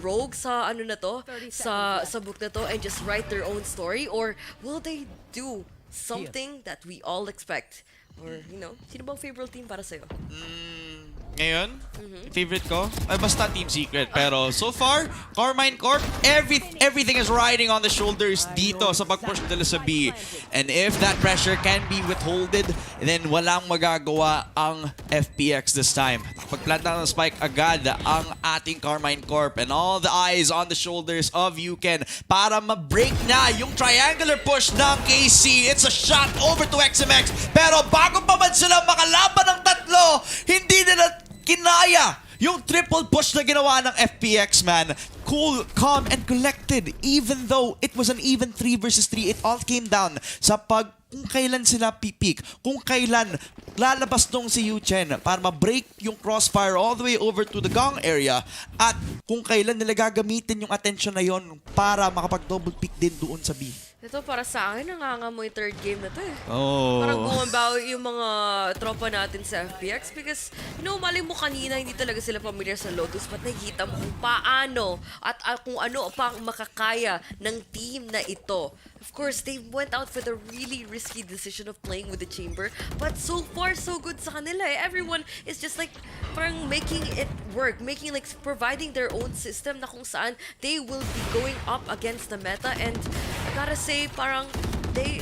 rogue sa ano na to? Sa book na to and just write their own story? Or will they do something that we all expect? Or, sino bang favorite team para sa'yo? Ngayon, favorite ko? Ay, basta Team Secret. Pero so far, Karmine Corp, everything is riding on the shoulders dito sa pag-push nila sa B. And if that pressure can be withholded, then walang magagawa ang FPX this time. Pag-plant na ng spike agad ang ating Karmine Corp and all the eyes on the shoulders of Yuken para ma-break na yung triangular push ng KC. It's a shot over to XMX. Pero bago pa man sila makalaban ng tatlo, hindi nila kinaya yung triple push na ginawa ng FPX, man. Cool, calm, and collected. Even though it was an even 3 versus 3, it all came down sa kung kailan sila pipik, kung kailan lalabas nung si Yuchen para ma-break yung crossfire all the way over to the gong area, at kung kailan nila gagamitin yung attention na yon para makapag-double pick din doon sa B. Ito para sa akin, nangangamoy third game na to eh. Oh. Parang bumambawi yung mga tropa natin sa FPX because, mali mo kanina, hindi talaga sila familiar sa Lotus, but nakikita mo kung paano at kung ano pang makakaya ng team na ito. Of course, they went out for the really risky decision of playing with the Chamber, but so far, so good sa kanila eh. Everyone is just like, parang making it work, providing their own system na kung saan they will be going up against the meta, and I gotta say, parang they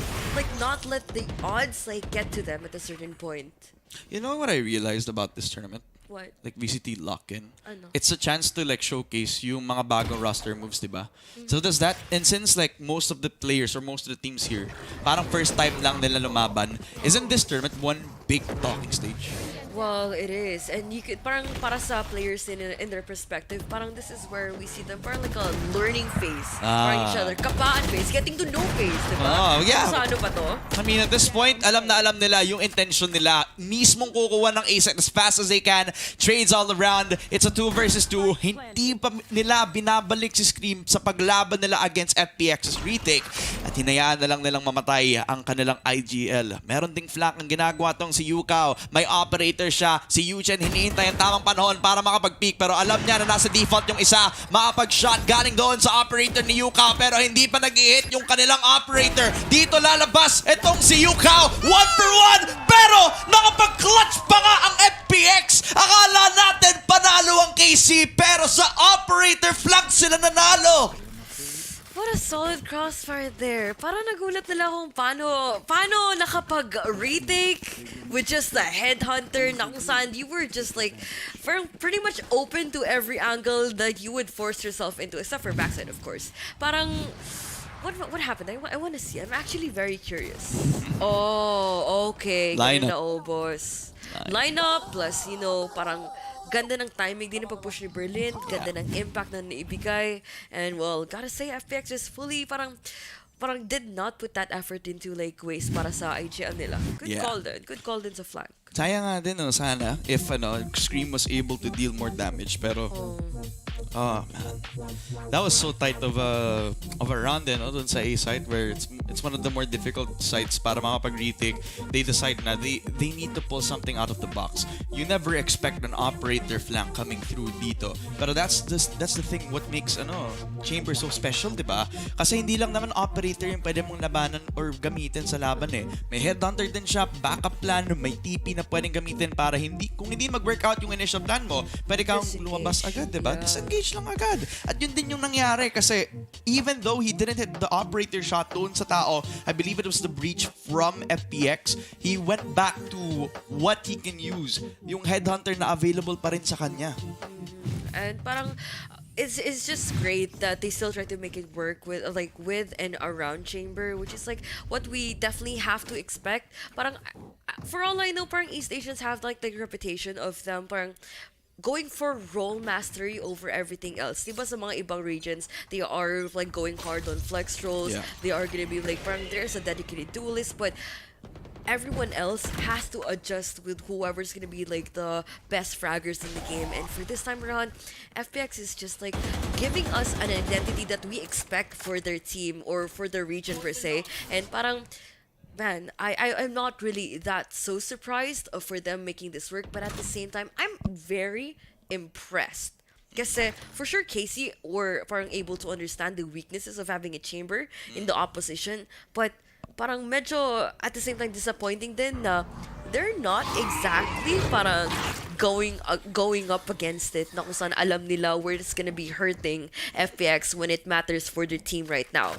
not let the odds get to them at a certain point. You know what I realized about this tournament? What? VCT lock-in. Ano? It's a chance to showcase yung mga bagong roster moves, diba? So does that, and since most of the players or most of the teams here, parang first time lang nila lumaban, isn't this tournament one big talking stage? Well, it is. And you could, parang para sa players in their perspective, parang this is where we see them parang like a learning phase. Parang each other. Kapaan phase. Getting to know phase, diba? Oh, yeah. Kung sa ano pa to? I mean, at this point, alam na alam nila yung intention nila. Mismong kukuha ng ace as fast as they can. Trades all around. It's a 2 versus 2. Hindi pa nila binabalik si Scream sa paglaban nila against FPX's retake. At hinayaan na lang nilang mamatay ang kanilang IGL. Meron ding flank ang ginagawa tong si Ikaw. May operator siya. Si Yuchen hinihintay ang tamang panahon para makapag-peak. Pero alam niya na nasa default yung isa. Makapag-shot galing doon sa operator ni Ikaw. Pero hindi pa nag-hit yung kanilang operator. Dito lalabas itong si Ikaw. 1 for 1. Pero nakapag-clutch pa nga ang FPX. Akala natin panalo ang KC. Pero sa operator flank sila nanalo. What a solid crossfire there. Parang nagulat nila kung paano nakapag-retake with just the headhunter na kung saan you were just pretty much open to every angle that you would force yourself into, except for backside, of course. Parang, what happened? I want to see. I'm actually very curious. Oh, okay. Line up. Boss. Line up, plus, parang ganda ng timing din ng pag-push ni Berlin, ganda ng impact na naibigay, and well, gotta say, FPX just fully parang did not put that effort into waste para sa IGL nila. Good call din sa flank. Sayang nga din, sana, if Scream was able to deal more damage, pero oh man, that was so tight of a round din, dun sa A site, where it's one of the more difficult sites para makapag-retake. They decide na they need to pull something out of the box. You never expect an operator flank coming through dito, pero that's the thing what makes Chamber so special, diba? Kasi hindi lang naman operator yung pwede mong labanan or gamitin sa laban eh. May headhunter din siya, backup plan, may TP na pwedeng gamitin para kung hindi mag-work out yung initial plan mo, pwede kang lumabas agad, diba? Disengage lang agad. At yun din yung nangyari kasi even though he didn't hit the operator shot doon sa tao, I believe it was the breach from FPX, he went back to what he can use. Yung headhunter na available pa rin sa kanya. And parang it's just great that they still try to make it work with and around Chamber, which is what we definitely have to expect. Parang for all I know, parang East Asians have the reputation of them parang going for role mastery over everything else. Diba sa mga ibang regions, they are going hard on flex roles. Yeah. They are gonna be parang there's a dedicated duelist, but everyone else has to adjust with whoever's gonna be like the best fraggers in the game. And for this time around, FPX is just like giving us an identity that we expect for their team or for their region per se. And parang, man, I'm not really that so surprised for them making this work, but at the same time, I'm very impressed. Kasi for sure, Casey were parang able to understand the weaknesses of having a chamber in the opposition, but parang medyo at the same time disappointing din na they're not exactly parang going up against it na kung saan alam nila where it's gonna be hurting FPX when it matters for their team right now.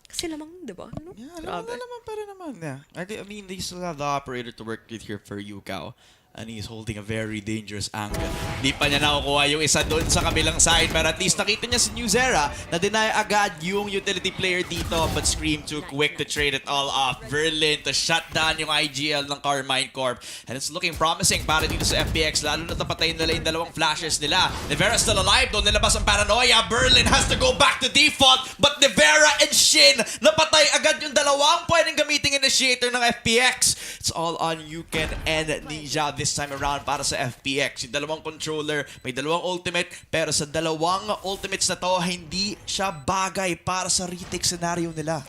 Kasi lamang, di ba? Ano? Yeah, alam naman pa rin naman. Yeah. I mean, they still have the operator to work with here for Ikaw. And he's holding a very dangerous angle. Di pa niya nakukuha yung isa doon sa kabilang side. Pero at least nakita niya si New Zera na deny agad yung utility player dito. But Scream too quick to trade it all off. Berlin to shut down yung IGL ng Karmine Corp. And it's looking promising para dito sa FPX. Lalo na tapatayin nila yung dalawang flashes nila. Nevera still alive. Doon nilabas ang paranoia. Berlin has to go back to default. But Nevera and Shin napatay agad yung dalawang pwedeng gamiting initiator ng FPX. It's all on Yuken and Ninja this time around para sa FPX. Yung dalawang controller, may dalawang ultimate, pero sa dalawang ultimates na to, hindi siya bagay para sa retake scenario nila.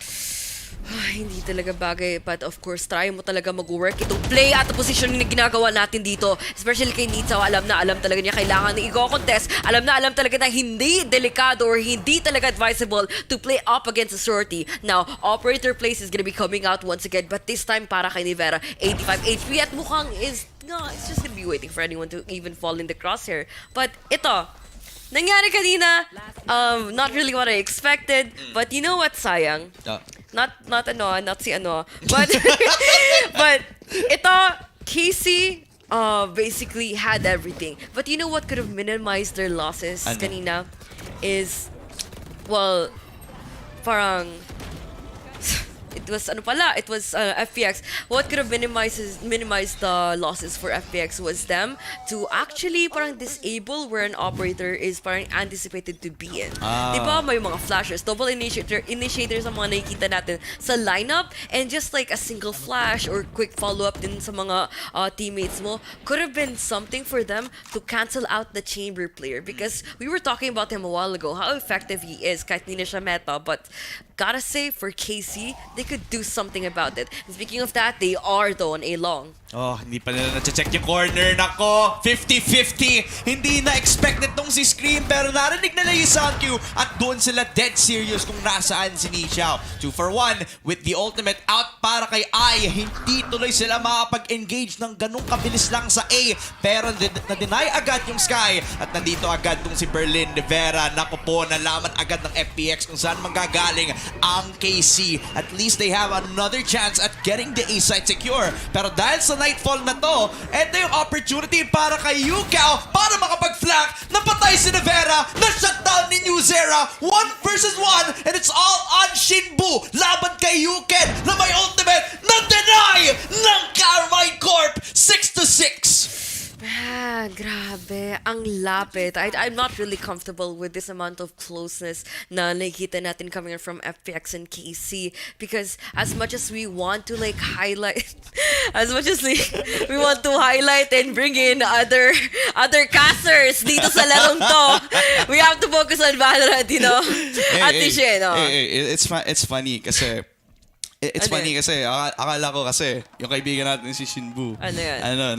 Hindi talaga bagay, but of course, try mo talaga mag-work itong play at the position na ginagawa natin dito. Especially kay Nitsaw, alam na alam talaga niya kailangan na i-contest. Alam na alam talaga na hindi delikado or hindi talaga advisable to play up against a sortie. Now, operator place is gonna be coming out once again, but this time para kay Nivera, 85 HP at mukhang it's just gonna be waiting for anyone to even fall in the crosshair. But ito, nangyari kanina, not really what I expected, but you know what, sayang? Not si ano. But but ito, Casey basically had everything. But you know what could have minimized their losses kanina is, well, parang it was FPX. What could have minimized the losses for FPX was them to actually parang disable where an operator is parang anticipated to be in. Diba may mga flashes, double initiators ang mga nakikita natin sa lineup, and just like a single flash or quick follow-up din sa mga teammates mo could have been something for them to cancel out the chamber player, because we were talking about him a while ago, how effective he is kahit hindi na siya meta, but gotta say, for KC, they could do something about it. And speaking of that, they are though on A long. Oh, hindi pa nila na-check yung corner. Nako, 50-50. Hindi na-expect nitong si Scream, pero narinig nila yung sound cue at doon sila dead serious kung nasaan si Nichao. 2 for 1 with the ultimate out para kay Ai. Hindi tuloy sila makapag-engage ng ganung kabilis lang sa A, pero na-deny agad yung Sky at nandito agad tong si Berlin Rivera. Nako po, nalaman agad ng FPX kung saan manggagaling ang KC. At least they have another chance at getting the A site secure. Pero dahil sa nightfall na to, eto yung opportunity para kay Ikaw para makapag-flank. Napatay si Nevera, na-shutdown ni New Zera. 1 versus 1, and it's all on Shinbu. Laban kay Yuken na may ultimate na deny ng Karmine Corp. 6-6. Grabe. Ang lapit. I'm not really comfortable with this amount of closeness na nakikita natin coming from FPX and KC, because as much as we want to like highlight, as much as we want to highlight and bring in other casters dito sa larong to, we have to focus on Valorant, you know? It's funny kasi akala ko kasi yung kaibigan natin si Shinbu. Ano yan?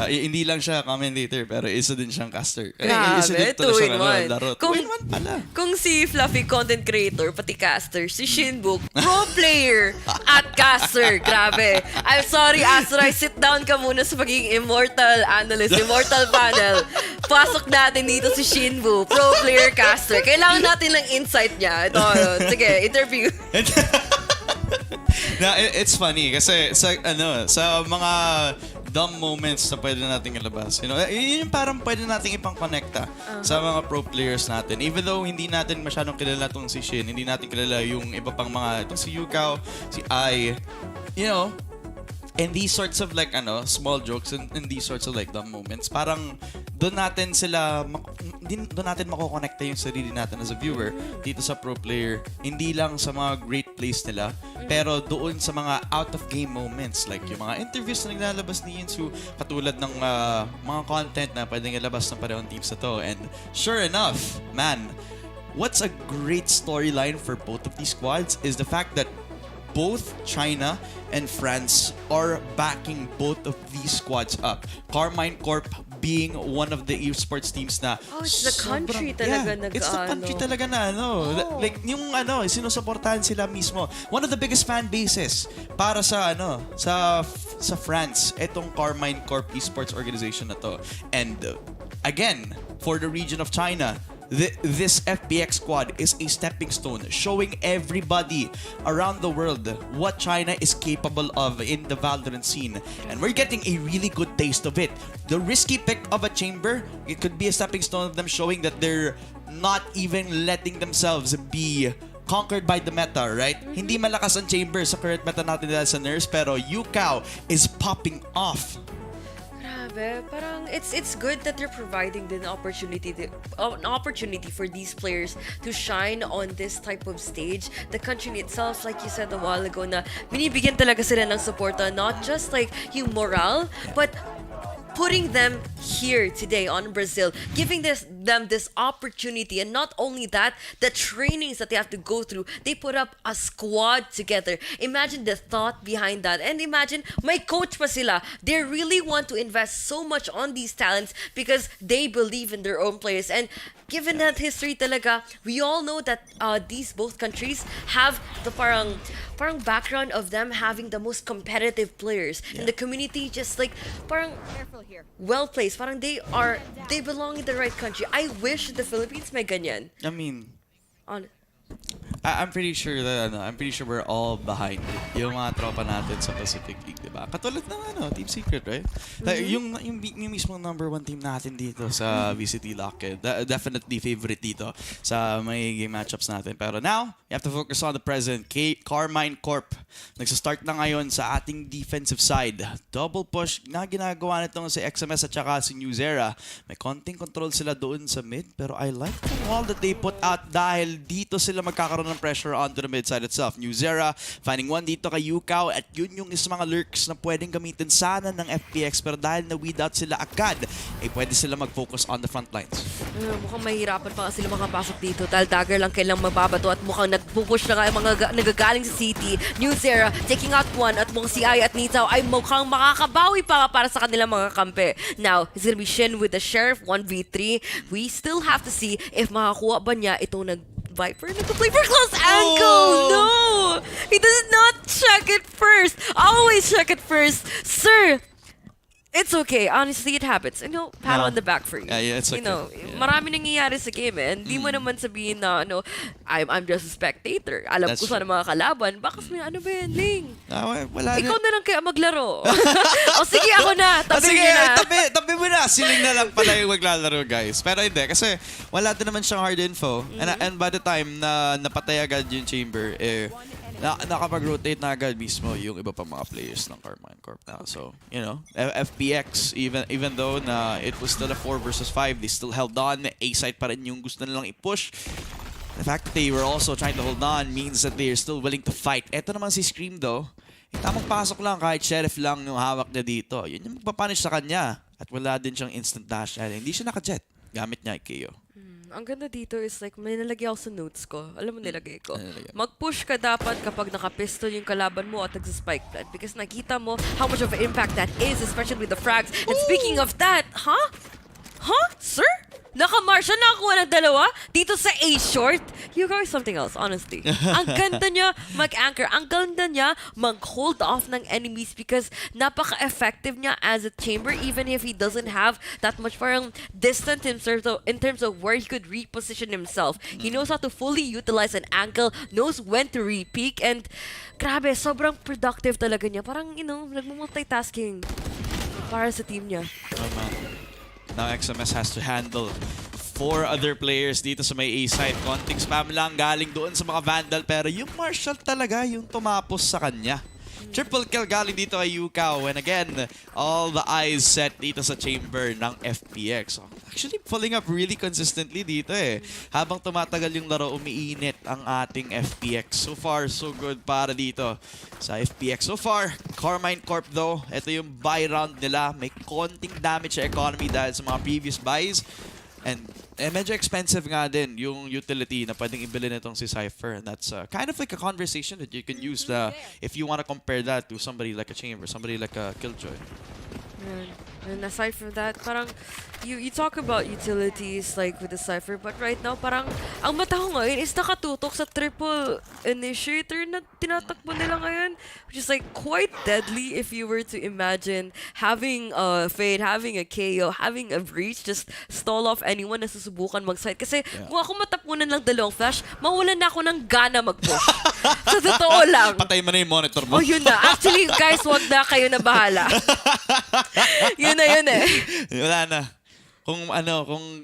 Hindi lang siya commentator, pero isa din siyang caster. Grabe, Isa din tuloy 2-in-1. laro. 2-in-1 pala. Kung si Fluffy content creator, pati caster, si Shinbu, pro player at caster. Grabe. I'm sorry, Asray, sit down ka muna sa pagiging immortal analyst, immortal panel. Pasok natin dito si Shinbu, pro player caster. Kailangan natin lang insight niya. Ito, sige, interview. Na it's funny kasi sa mga dumb moments na pwede nating ilabas. You know, yun yung parang pwede nating ipang-connecta sa mga pro players natin. Even though hindi natin masyadong kilala tong si Shin, hindi natin kilala yung iba pang mga itong si Ikaw, si Ai, you know, and these sorts of like small jokes and these sorts of like dumb moments, parang doon natin sila, doon natin makokonekta yung sarili natin as a viewer dito sa pro player. Hindi lang sa mga great plays nila, pero doon sa mga out-of-game moments. Like yung mga interviews na naglalabas ni Yinsu, katulad ng mga content na pwedeng ilabas ng parehong teams na to. And sure enough, man, what's a great storyline for both of these squads is the fact that both China and France are backing both of these squads up. Karmine Corp being one of the esports teams na it's the country talaga it's the country talaga na like yung sinusuportahan sila mismo. One of the biggest fan bases para sa sa France, etong Karmine Corp Esports organization na to. And again, for the region of China, this FPX squad is a stepping stone, showing everybody around the world what China is capable of in the Valorant scene. And we're getting a really good taste of it. The risky pick of a Chamber, it could be a stepping stone of them showing that they're not even letting themselves be conquered by the meta, right? Hindi malakas ang Chamber sa current meta natin dahil sa Nurse, pero Ikaw is popping off. Parang it's good that they're providing an opportunity for these players to shine on this type of stage. The country itself, like you said a while ago, na binibigyan talaga sila ng suporta, not just like yung morale, but putting them here today on Brazil, giving them this opportunity. And not only that, the trainings that they have to go through, they put up a squad together. Imagine the thought behind that. And imagine, may coach pa sila. They really want to invest so much on these talents because they believe in their own players. And given that history talaga, we all know that these both countries have the parang background of them having the most competitive players. And the community just like parang well placed. Parang they belong in the right country. I wish the Philippines may ganyan. I mean, On I'm pretty sure that we're all behind yung mga tropa natin sa Pacific League, diba? Katulad ng Team Secret, right? Yung mismo number 1 team natin dito sa VCT LOCK, definitely favorite dito sa may game matchups natin. Pero now, you have to focus on the present. Karmine Corp nagsa-start na ngayon sa ating defensive side. Double push na ginagawa nitong si XMS at saka si New Zera. May konting control sila doon sa mid, pero I like the wall that they put out dahil dito sila magkakaroon ng pressure onto the mid side itself. New Zera finding one dito kay Ikaw, at yun yung isa mga lurks na pwedeng gamitin sana ng FPX, pero dahil na-weed out sila agad, pwede sila mag-focus on the front lines. Mukhang mahirapan pa sila makapasok dito dahil dagger lang kailang mababato at mukhang nagpupush na mga nagagaling sa city. New Zera taking out one at mukhang si Ai at Nitaw ay mukhang makakabawi pa para sa kanilang mga kampe. Now, it's gonna be Shin with the Sheriff 1v3. We still have to see if makakuha ba niya itong Viper nag-play for close ankle. No! He does not check it first. Always check it first. Sir, it's okay. Honestly, it happens. Pat on the back for you. Yeah, it's okay. Marami nangyayari sa game Hindi mo naman sabihin na, I'm just a spectator. Alam ko saan mga kalaban. Baka sabihin, ano ba yan, Ling? Wala Ikaw na lang kaya maglaro. O sige, ako na. Tabi sige, na. tabi mo na. Siling na lang pala yung maglalaro, guys. Pero hindi, kasi wala din naman siyang hard info. And by the time na napatay agad yung chamber, nakapag-rotate na agad mismo yung iba pa mga players ng Karmine Corp na. So, FPX, even though na it was still a 4 versus 5, they still held on. A-site pa rin yung gusto nilang i-push. The fact that they were also trying to hold on means that they are still willing to fight. Eto naman si Scream though, tamang pasok lang kahit Sheriff lang yung hawak niya dito. Yun yung magpapunish sa kanya. At wala din siyang instant dash. Hindi siya naka-jet. Gamit niya Ikaw. Ang ganda dito is like, may nalagay ako sa notes ko. Alam mo nilagay ko. Mag-push ka dapat kapag naka-pistol yung kalaban mo at nagsa-spike plant. Because nakita mo how much of an impact that is, especially with the frags. And speaking of that, Sir? Naka-Marshall nakakuha ng dalawa dito sa A-short. You guys something else, honestly. Ang ganda niya mag-anchor. Ang ganda niya mag-hold off ng enemies because napaka-effective niya as a chamber even if he doesn't have that much parang distance in terms of where he could reposition himself. He knows how to fully utilize an angle, knows when to re-peek, and grabe, sobrang productive talaga niya. Parang, nagmumultitasking para sa team niya. Oh, man. Now XMS has to handle 4 other players dito sa may A-side. Konting spam lang galing doon sa mga Vandal, pero yung Marshall talaga yung tumapos sa kanya. Triple kill galing dito kay Ikaw. And again, all the eyes set dito sa chamber ng FPX. So, actually, pulling up really consistently dito eh. Habang tumatagal yung laro, umiinit ang ating FPX. So far, so good para dito sa FPX. So far, Karmine Corp though, ito yung buy round nila. May konting damage sa economy dahil sa mga previous buys. And medyo expensive nga din yung utility na pwedeng ibili nitong si Cypher. And that's kind of like a conversation that you can use if you want to compare that to somebody like a Chamber, somebody like a Killjoy. And aside from that, parang you talk about utilities like with the Cypher, but right now parang ang mata ko ngayon is nakatutok sa triple initiator na tinatakbo nila ngayon, which is like quite deadly if you were to imagine having a Fade, having a KO, having a Breach, just stall off anyone na susubukan mag-side. Kasi kung ako matapunan lang dalawang flash, mawalan na ako ng gana mag-push. Sa totoo lang. Patay mo na yung monitor mo. Oh, yun na. Actually, guys, wag na, kayo na bahala. Yun na eh. Wala na. Kung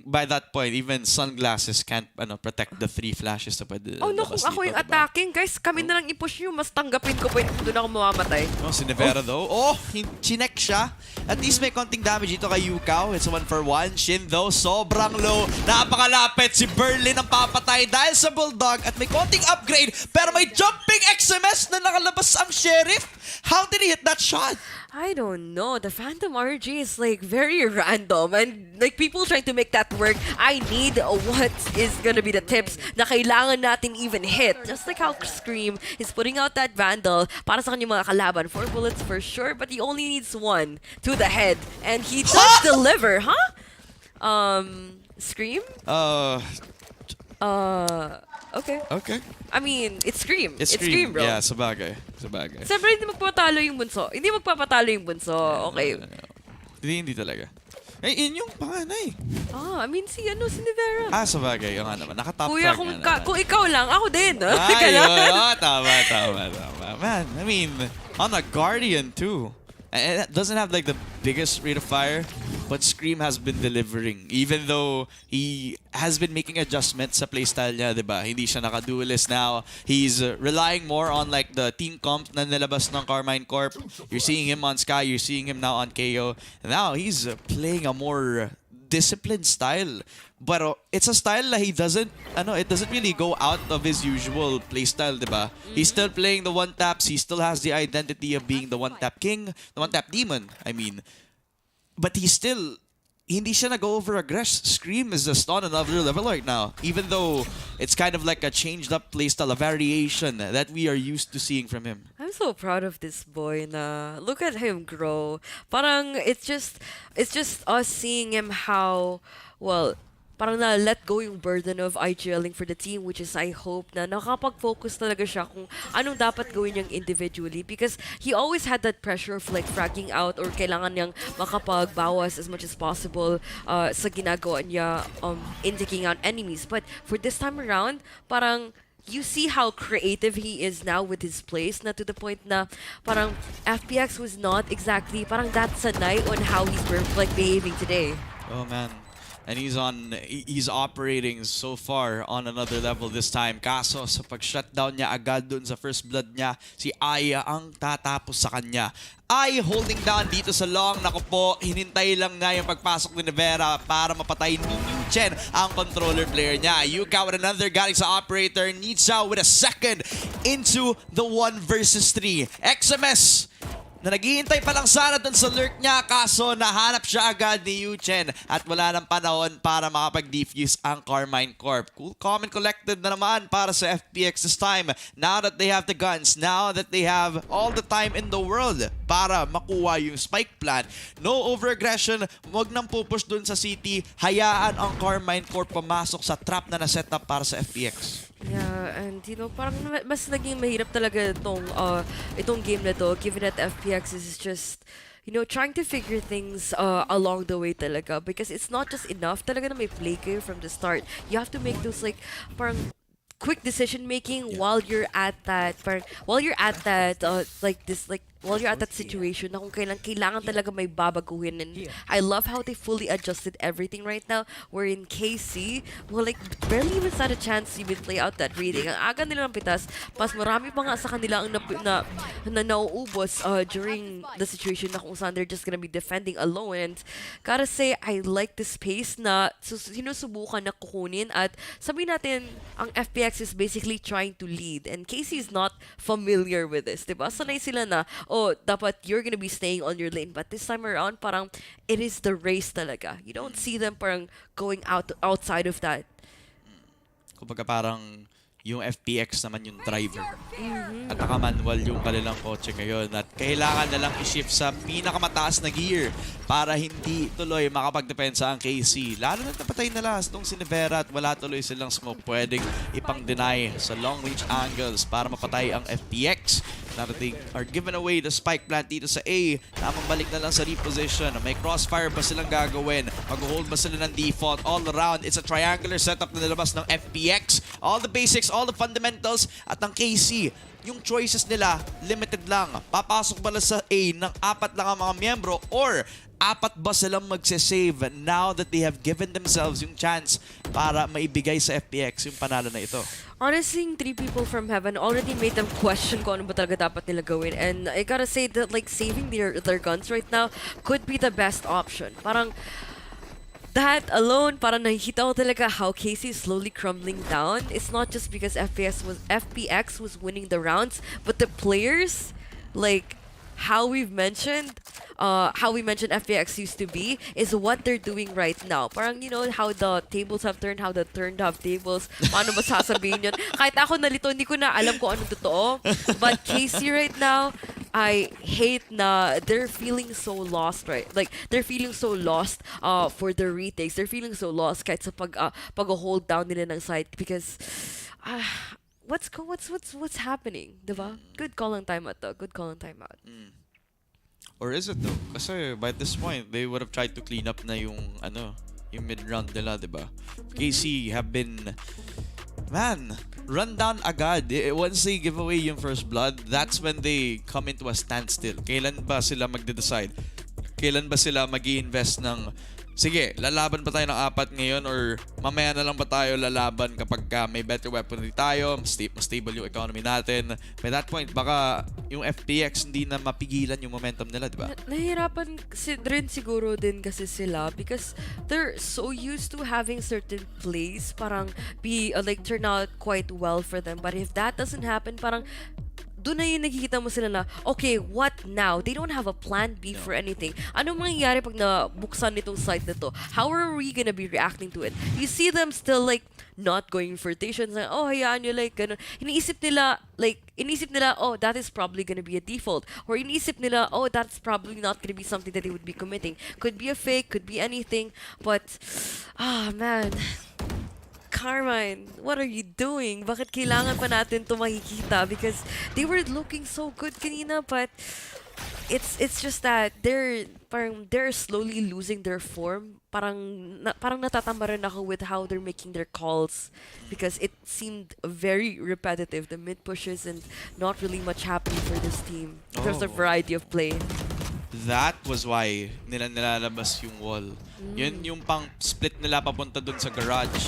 by that point, even sunglasses can't protect the 3 flashes na pwede. Oh no, kung ako yung attacking, guys, kami na lang i-push nyo, mas tanggapin ko pa doon ako mamamatay. Oh, si Nevera though. Oh, chinek siya. At least may konting damage dito kay Ikaw. It's a 1-for-1. Shin though, sobrang low. Napakalapit si Berlin ang papatay dahil sa Bulldog at may konting upgrade. Pero may jumping XMS na nakalabas ang Sheriff. How did he hit that shot? I don't know. The Phantom RG is like very random and like people trying to make that work. I need what is gonna be the tips na kailangan natin even hit. Just like how Scream is putting out that Vandal para sa kanyang mga kalaban. 4 bullets for sure, but he only needs 1 to the head. And he does deliver, huh? Scream? Okay. Okay. I mean, it's Scream. It's Scream, bro. Yeah, sabagay. Siyempre, hindi magpapatalo yung bunso. Hindi magpapatalo yung bunso. Okay. Hindi talaga. Eh, yun yung panganay. I mean, si Nevera. Sabagay. Yung nga naman. Nakatop Kuya, frag kung ikaw lang, ako din. Tama. Man, I mean, on a Guardian too. And it doesn't have like the biggest rate of fire, but Scream has been delivering. Even though he has been making adjustments sa playstyle niya, diba? Hindi siya naka-duelist now. He's relying more on like the team comp na nilabas ng Karmine Corp. You're seeing him on Sky, you're seeing him now on KO. And now he's playing a more disciplined style. But it's a style that he doesn't, it doesn't really go out of his usual playstyle, diba? He's still playing the one-taps. He still has the identity of being the one-tap king, the one-tap demon, I mean. But hindi siya nag-over-aggress. Scream is just on another level right now. Even though it's kind of like a changed-up playstyle, a variation that we are used to seeing from him. I'm so proud of this boy na look at him grow. Parang it's just us seeing him how, well, parang na-let go yung burden of IGLing for the team, which is I hope na nakapag-focus talaga siya kung anong dapat gawin niyang individually because he always had that pressure of like fragging out or kailangan niyang makapagbawas as much as possible sa ginagawa niya in taking out enemies. But for this time around, parang you see how creative he is now with his plays na to the point na parang FPX was not exactly parang that sanay on how he's like behaving today. Oh man. And he's operating so far on another level this time. Kaso sa pag-shutdown niya agad dun sa first blood niya, si Aya ang tatapos sa kanya. Ay holding down dito sa long. Naku po, hinintay lang na yung pagpasok ni Nevera para mapatay ni Chen ang controller player niya. Yuka with another galing sa operator. Nitsa with a second into the 1 versus 3. XMS na naghihintay pa lang sana dun sa lurk niya, kaso nahanap siya agad ni Yuchen at wala ng panahon para makapag-defuse ang Karmine Corp. Cool, calm and collected na naman para sa FPX this time. Now that they have the guns, now that they have all the time in the world para makuha yung spike plan. No over-aggression, wag nang pupush dun sa city. Hayaan ang Karmine Corp pumasok sa trap na na-set up para sa FPX. Yeah, and parang mas naging mahirap talaga itong game na to, given that FPX is just, trying to figure things along the way talaga, because it's not just enough talaga na may play kayo from the start. You have to make those like parang quick decision making while you're at that like this like while you're at that situation na kung kailangan talaga may babaguhin. And I love how they fully adjusted everything right now. We're in KC, well, like, barely even had a chance to even play out that reading. Ang aga nila ng pitas, mas marami pa nga sa kanila ang nauubos during the situation na kung saan they're just gonna be defending alone. And gotta say, I like this pace na sinusubukan na kukunin at sabihin natin, ang FPX is basically trying to lead. And KC is not familiar with this, diba? Sanay sila na, oh, dapat you're gonna be staying on your lane. But this time around, parang it is the race talaga. You don't see them parang going outside of that. Kumbaga parang yung FPX naman yung driver. At naka-manual yung kanilang kotse ngayon. At kailangan na lang i-shift sa pinakamataas na gear para hindi tuloy makapagdepensa ang KC. Lalo na napatay na last nung sinivera at wala tuloy silang smoke. Pwedeng ipang-deny sa long-range angles para mapatay ang FPX. Now that they are given away the spike plant dito sa A, tamang balik na lang sa reposition. May crossfire ba silang gagawin? Mag-hold ba sila ng default? All around, it's a triangular setup na nilabas ng FPX. All the basics, all the fundamentals. At ang KC, yung choices nila, limited lang. Papasok ba sa A ng 4 lang ang mga miyembro or 4 ba silang magsisave now that they have given themselves yung chance para maibigay sa FPX yung panalo na ito? Honestly, 3 people from heaven already made them question kung ano ba talaga dapat nila gawin. And I gotta say that like saving their guns right now could be the best option. Parang that alone, parang nakikita ko talaga how KC is slowly crumbling down. It's not just because FPX was winning the rounds, but the players, like how we mentioned FPX used to be, is what they're doing right now. Parang, you know, how the tables have turned, how the turned have tables. Paano ba sasabihin yun? Kahit ako nalito, hindi ko na alam kung anong totoo. But KC right now, I hate na they're feeling so lost, right? Like, they're feeling so lost for their retakes. They're feeling so lost kahit sa pag-hold down nila ng side because what's happening, diba? Good call on timeout though. Good call on timeout. Or is it though? Kasi by this point, they would have tried to clean up na yung mid-round nila, diba? KC have been, run down agad. Once they give away yung first blood, that's when they come into a standstill. Kailan ba sila magde-decide? Kailan ba sila mag-i-invest ng, sige, lalaban ba tayo ng 4 ngayon or mamaya na lang ba tayo lalaban kapag may better weaponry tayo, mas stable yung economy natin. By that point, baka yung FPX hindi na mapigilan yung momentum nila, di ba? Nahihirapan rin siguro din kasi sila because they're so used to having certain plays parang turn out quite well for them. But if that doesn't happen, parang doon na yung nakikita mo sila na, okay, what now? They don't have a plan B for anything. Anong mangyayari pag nabuksan nitong site na to? How are we gonna be reacting to it? You see them still like not going for rotations, like, oh, hayaan nyo, like, ganun. Iniisip nila, oh, that is probably gonna be a default. Or iniisip nila, oh, that's probably not gonna be something that they would be committing. Could be a fake, could be anything, but, man. Karmine, what are you doing? Bakit kailangan pa natin ito makikita? Because they were looking so good kanina, but it's just that they're slowly losing their form. Parang natatamba rin ako with how they're making their calls because it seemed very repetitive. The mid pushes and not really much happening for this team. There's a variety of play. That was why nilalabas yung wall. Yun yung pang split nila papunta dun sa garage.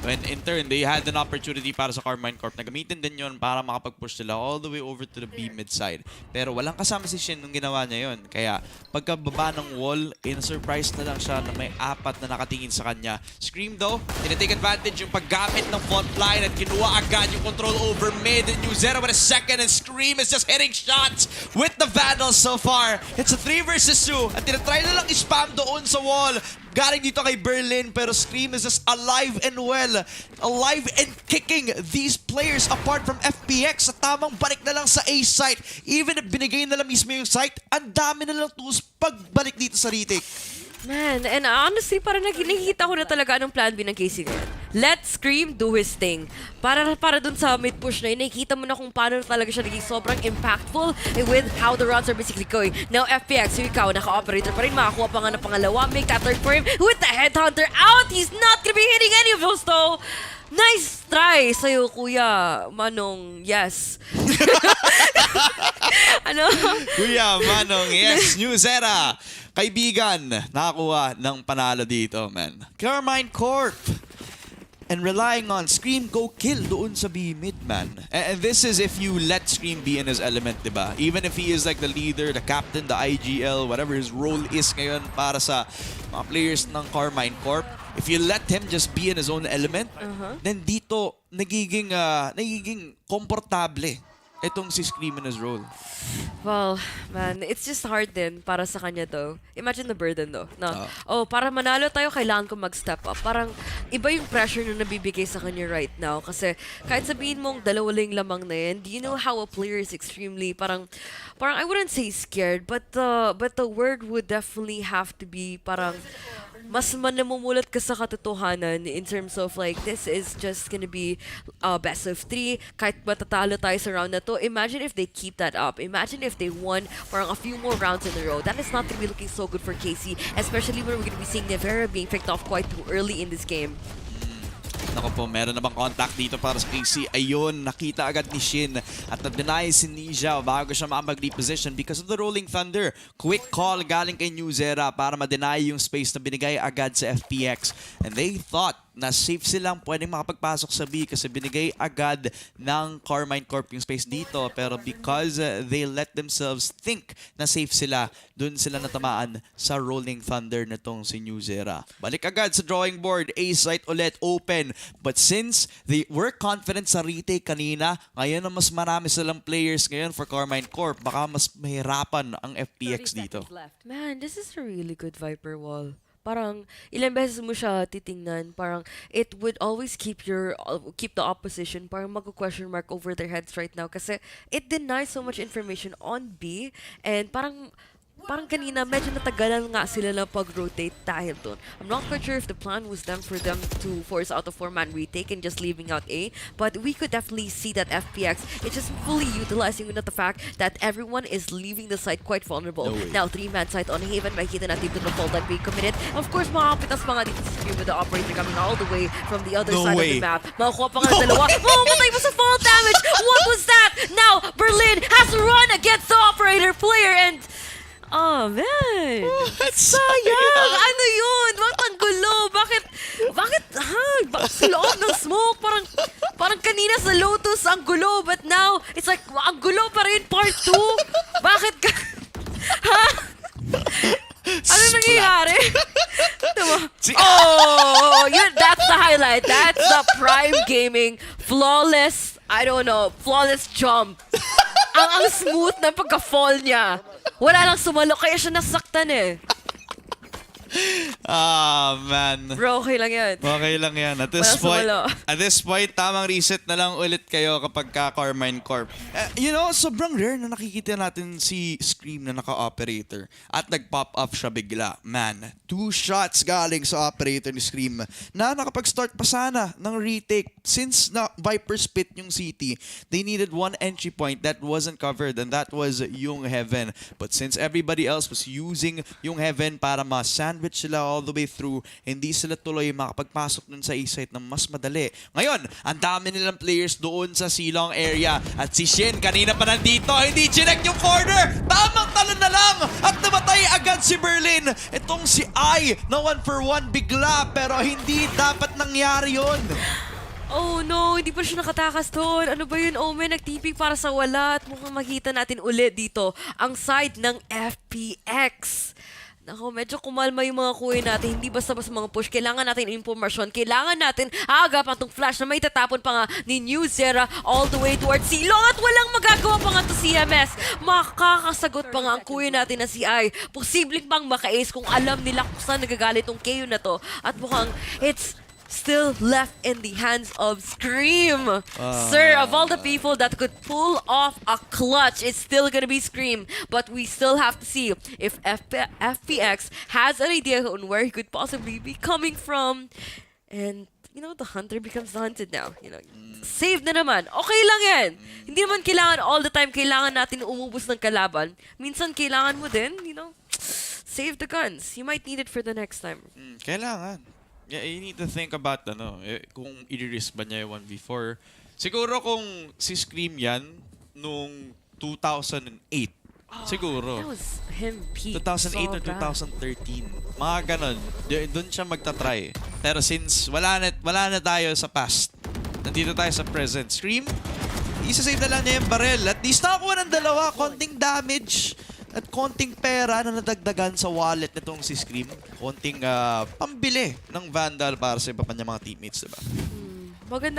When in turn, they had an opportunity para sa Karmine Corp na gamitin din yun para makapag-push sila all the way over to the B mid side. Pero walang kasama si Shin nung ginawa niya yun. Kaya pagkababa ng wall, in-surprise na lang siya na may 4 na nakatingin sa kanya. Scream though, tinitake advantage yung paggamit ng front line at kinuha agad yung control over mid. And use 0 with a second and Scream is just hitting shots with the Vandals so far. It's a 3 versus 2 at tinatry na lang i-spam doon sa wall. Galing dito kay Berlin, pero Scream is just alive and well. Alive and kicking these players apart from FPX. Sa tamang balik na lang sa A site. Even if binigay na lang mismo yung site, ang dami na lang tools pagbalik dito sa retake. Man, and honestly, parang nakikita ko na talaga anong plan B ng KC ngayon. Let Scream do his thing. Para dun sa mid-push na yun, nakikita mo na kung paano talaga siya naging sobrang impactful with how the rounds are basically going. Now, FPX, yung Ikaw, naka-operator pa rin, makakuha pa nga ng pangalawa, make that third for him with the Headhunter out! He's not gonna be hitting any of those though! Nice try sa'yo, Kuya Manong. Yes. Ano? Kuya Manong, yes, New Zera. Kaibigan, nakakuha ng panalo dito, man. Karmine Corp. And relying on Scream go kill doon sa B-mid, man. And this is if you let Scream be in his element, diba? Even if he is like the leader, the captain, the IGL, whatever his role is ngayon para sa mga players ng Karmine Corp, if you let him just be in his own element, then dito nagiging komportable itong si Scream in his role. Well, man, it's just hard din para sa kanya to. Imagine the burden though. Na, para manalo tayo, kailangan ko mag-step up. Parang iba yung pressure na nabibigay sa kanya right now. Kasi kahit sabihin mong dalawa lang lamang na yan, do you know how a player is extremely, parang I wouldn't say scared, but the word would definitely have to be parang mas namumulat ka sa katotohanan in terms of like, this is just gonna be best of 3. Kahit matatalo tayo sa round na to, imagine if they keep that up. Imagine if they won parang a few more rounds in a row. That is not gonna be looking so good for KC, especially when we're gonna be seeing Nevera being picked off quite too early in this game. Naku po, meron na bang contact dito para sa KC? Ayun, nakita agad ni Shin at na-deny si Ninja bago siya makapag-reposition because of the Rolling Thunder. Quick call galing kay New Zera para ma-deny yung space na binigay agad sa FPX. And they thought na safe silang pwedeng makapagpasok sa B kasi binigay agad ng Karmine Corp yung space dito. Pero because they let themselves think na safe sila, dun sila natamaan sa Rolling Thunder nitong si New Zera. Balik agad sa drawing board, A site ulit, open. But since they were confident sa retake kanina, ngayon na mas marami silang players ngayon for Karmine Corp, baka mas mahirapan ang FPX dito. Man, this is a really good Viper wall. Parang ilang beses mo siya titingnan, parang it would always keep the opposition parang mag-question mark over their heads right now kasi it denies so much information on B and parang kanina medyo natagalan nga sila na pag-rotate dahil doon. I'm not quite sure if the plan was for them to force out a 4-man retake and just leaving out A, but we could definitely see that FPX is just fully utilizing the fact that everyone is leaving the site quite vulnerable. Now 3-man site on Haven, makikita natin dito na fall that being committed. Of course, makapitas pa nga dito sa Scream with the operator coming all the way from the other side of the map. Makakuha pa nga ng dalawa. Mamamatay mo sa fall damage! What was that? Now, Berlin has to run against the operator player and oh, man! Sayang! Ano yun? Bakit ang gulo? Bakit sa loob ng smoke? Parang kanina sa Lotus ang gulo, but now, it's like, ang gulo pa rin, part 2? Bakit ka? Ha? Ano nangyayari? Oh, that's the highlight. That's the Prime Gaming flawless, flawless jump. Ang smooth na pagka-fall niya. Wala lang sumalo, kaya siya nasaktan eh. Man. Bro, okay lang yan. Okay lang yan. At this point, tamang reset na lang ulit kayo kapag ka Karmine Corp. Sobrang rare na nakikita natin si Scream na naka-operator at nag-pop up siya bigla. Man, 2 shots galing sa operator ni Scream na nakapag-start pa sana ng retake. Since na Viper spit yung CT, they needed 1 entry point that wasn't covered and that was yung Heaven. But since everybody else was using yung Heaven para ma-sandwich sila all the way through, hindi sila tuloy makapagpasok dun sa A-site na mas madali. Ngayon, ang dami nilang players doon sa Silong area at si Shin kanina pa nandito, hindi chinek yung corner! Tamang talon na lang! At namatay agad si Berlin! Itong si I na 1-for-1 bigla pero hindi dapat nangyari yun. Oh no, hindi pa siya nakatakas doon. Ano ba yun, Omen? Nag-TP para sa wala at mukhang makita natin ulit dito ang side ng FPX. Nako, medyo kumalma yung mga kuya natin. Hindi basta-basta mga push. Kailangan natin informasyon. Kailangan natin agapan tong flash na may tatapon pa nga ni New Zera all the way towards Silong at walang magagawa pa nga to CMS. Makakasagot pa nga ang kuya natin na si I. Posibleng bang maka-ace kung alam nila kung saan nagagalit tong KO na to. At mukhang it's still left in the hands of Scream. Sir, of all the people that could pull off a clutch, it's still gonna be Scream. But we still have to see if FPX has an idea on where he could possibly be coming from. And, the hunter becomes the hunted now. Save na naman. Okay lang yan. Hindi naman kailangan all the time, kailangan natin umubos ng kalaban. Minsan kailangan mo din, save the guns. You might need it for the next time. Kailangan. Yeah, you need to think about kung i-risk ba niya yung 1v4. Siguro kung si Scream yan, nung 2008. Siguro. That was him peak. 2008 or 2013. Mga ganon. Doon siya magta-try. Pero since wala na tayo sa past, nandito tayo sa present. Scream, isa-save na lang niya yung barrel. At least nakakuha ng dalawa. Konting damage at konting pera na nadagdagan sa wallet nitong si Scream. Konting pambili ng Vandal para sa iba pa niya mga teammates, diba?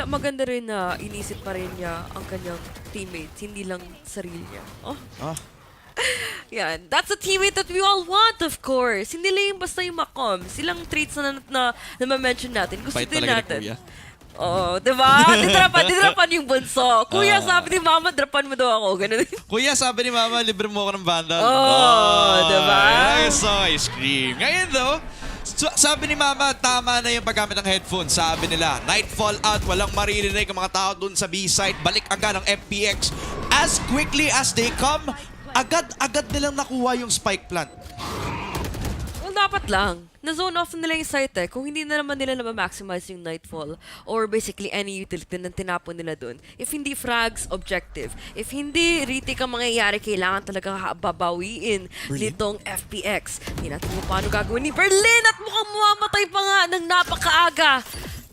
Maganda rin na inisip pa rin niya ang kanyang teammates, hindi lang sarili niya. Yeah, that's a teammate that we all want, of course. Hindi lang yung basta yung makom. Silang traits na ma-mention natin. Gusto Bait din talaga ni natin. Kuya. Oo, diba? Didrapan yung bunso. Kuya, sabi ni Mama, drapan mo daw ako. Ganun. Kuya, sabi ni Mama, libre mo ako ng Vandal. Diba? So, I scream. Ngayon, though, sabi ni Mama, tama na yung paggamit ng headphones. Sabi nila, Nightfall out, walang maririnig ang mga tao dun sa B-side. Balik agad ang FPX. As quickly as they come, agad nilang nakuha yung spike plant. Well, dapat lang. Na-zone off nila yung site eh. Kung hindi na naman nila na-maximize yung Nightfall or basically any utility na tinapon nila dun. If hindi frags, objective. If hindi retake ang mangyayari, kailangan talaga babawiin nitong FPX. Hindi natin kung paano gagawin ni Berlin at mukhang mamamatay pa nga ng napakaaga.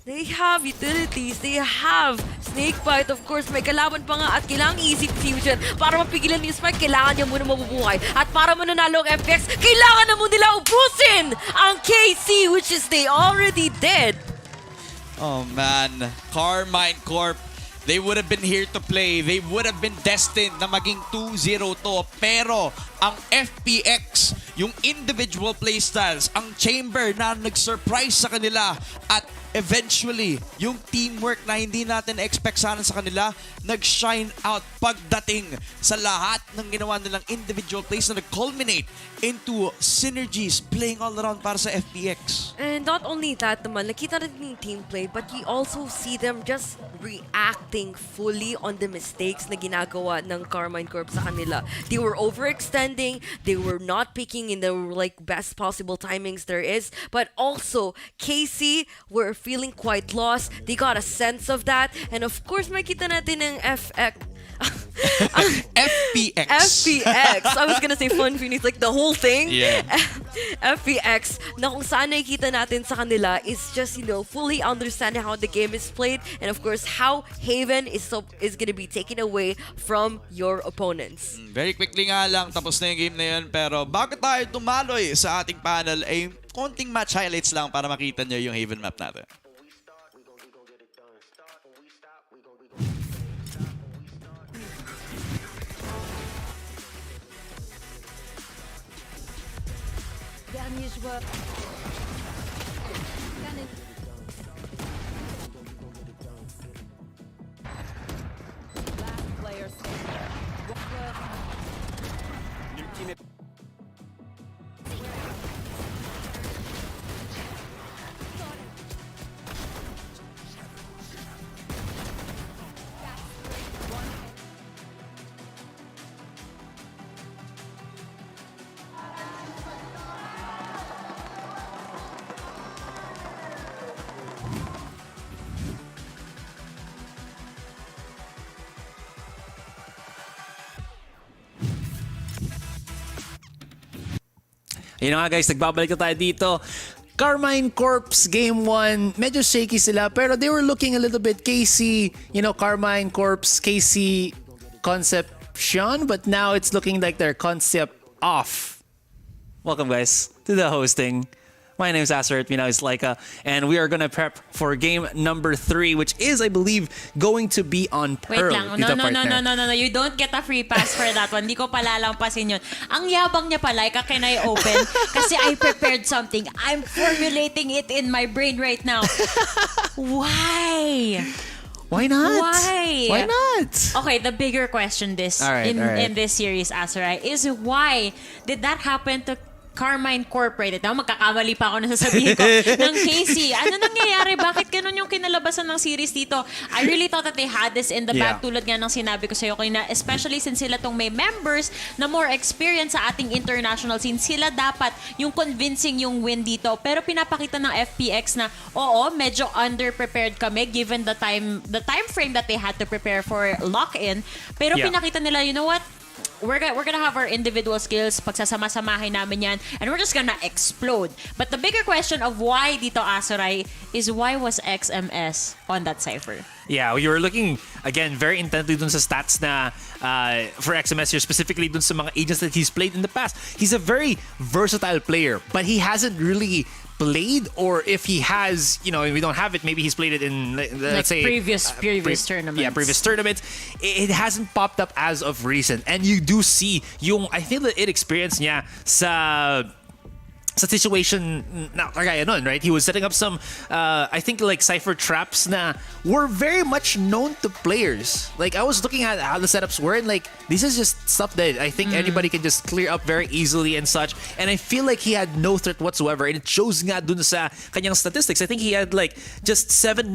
They have utilities. They have Snakebite. Of course, may kalaban pa nga at kailangan easy fusion. Para mapigilan yung spike, kailangan niya muna mabubuhay. At para mananalo ang FPX, kailangan na muna nila ubusin ang KC, which is they already did. Oh man, Karmine Corp, they would have been here to play. They would have been destined na maging 2-0 to. Pero ang FPX, yung individual playstyles, ang chamber na nag-surprise sa kanila at eventually, yung teamwork na hindi natin expect sana sa kanila, nag-shine out pagdating sa lahat ng ginawa nilang individual plays na nag-culminate into synergies playing all around para sa FPX. And not only that naman, nakita natin yung team play, but you also see them just reacting fully on the mistakes na ginagawa ng Karmine Corp sa kanila. They were overextending, they were not picking in the best possible timings there is, but also KC were feeling quite lost. They got a sense of that, and of course makita natin ng FPX. FPX. I was gonna say Fun Phoenix, like the whole thing. Yeah. FPX, na kung saan nakikita natin sa kanila is just, fully understanding how the game is played, and of course, how Haven is gonna be taken away from your opponents. Very quickly nga lang, tapos na yung game na yun. Pero bago tayo tumaloy sa ating panel, ay konting match highlights lang para makita nyo yung Haven map natin. Dernier joueur. Last player standing. Yun nga guys, nagbabalik na tayo dito. Karmine Corp's game 1, medyo shaky sila, pero they were looking a little bit KC, Karmine Corp's KC conception, but now it's looking like their concept off. Welcome guys to the hosting. My name is Aster, me now is Laika, and we are gonna prep for game number 3, which is, I believe, going to be on Pearl. Wait lang. No. You don't get a free pass for that one. Hindi ko palalampasin yun. Ang yabang niya pala, can I open? Kasi I prepared something. I'm formulating it in my brain right now. Why? Why not? Why? Why not? Okay, the bigger question All right. in this series, Aserai, is why did that happen to Karmine Corp right now. Magkakamali pa ako na sasabihin ko. Ng Casey. Ano nangyayari? Bakit ganun yung kinalabasan ng series dito? I really thought that they had this in the bag. Tulad nga ng sinabi ko sa'yo kanina, especially since sila tong may members na more experience sa ating international scene. Sila dapat yung convincing yung win dito. Pero pinapakita ng FPX na, oo, medyo underprepared kami given the time frame that they had to prepare for lock-in. Pero pinakita nila, you know what? We're gonna have our individual skills, pagsasama-samahin namin yan, and we're just gonna explode. But the bigger question of why dito Asoray is why was XMS on that cipher? Yeah, we were looking, again, very intently dun sa stats na for XMS here, specifically dun sa mga agents that he's played in the past. He's a very versatile player, but he hasn't really played, or if he has, you know, we don't have it, maybe he's played it in, let's say, previous tournaments. Yeah, previous tournaments. It hasn't popped up as of recent. And you do see yung, I feel that it experience niya sa situation na kagaya nun, right? He was setting up some, I think, like cipher traps na were very much known to players. Like, I was looking at how the setups were, and like, this is just stuff that I think anybody can just clear up very easily and such. And I feel like he had no threat whatsoever, and it shows nga dun sa kanyang statistics. I think he had like just 9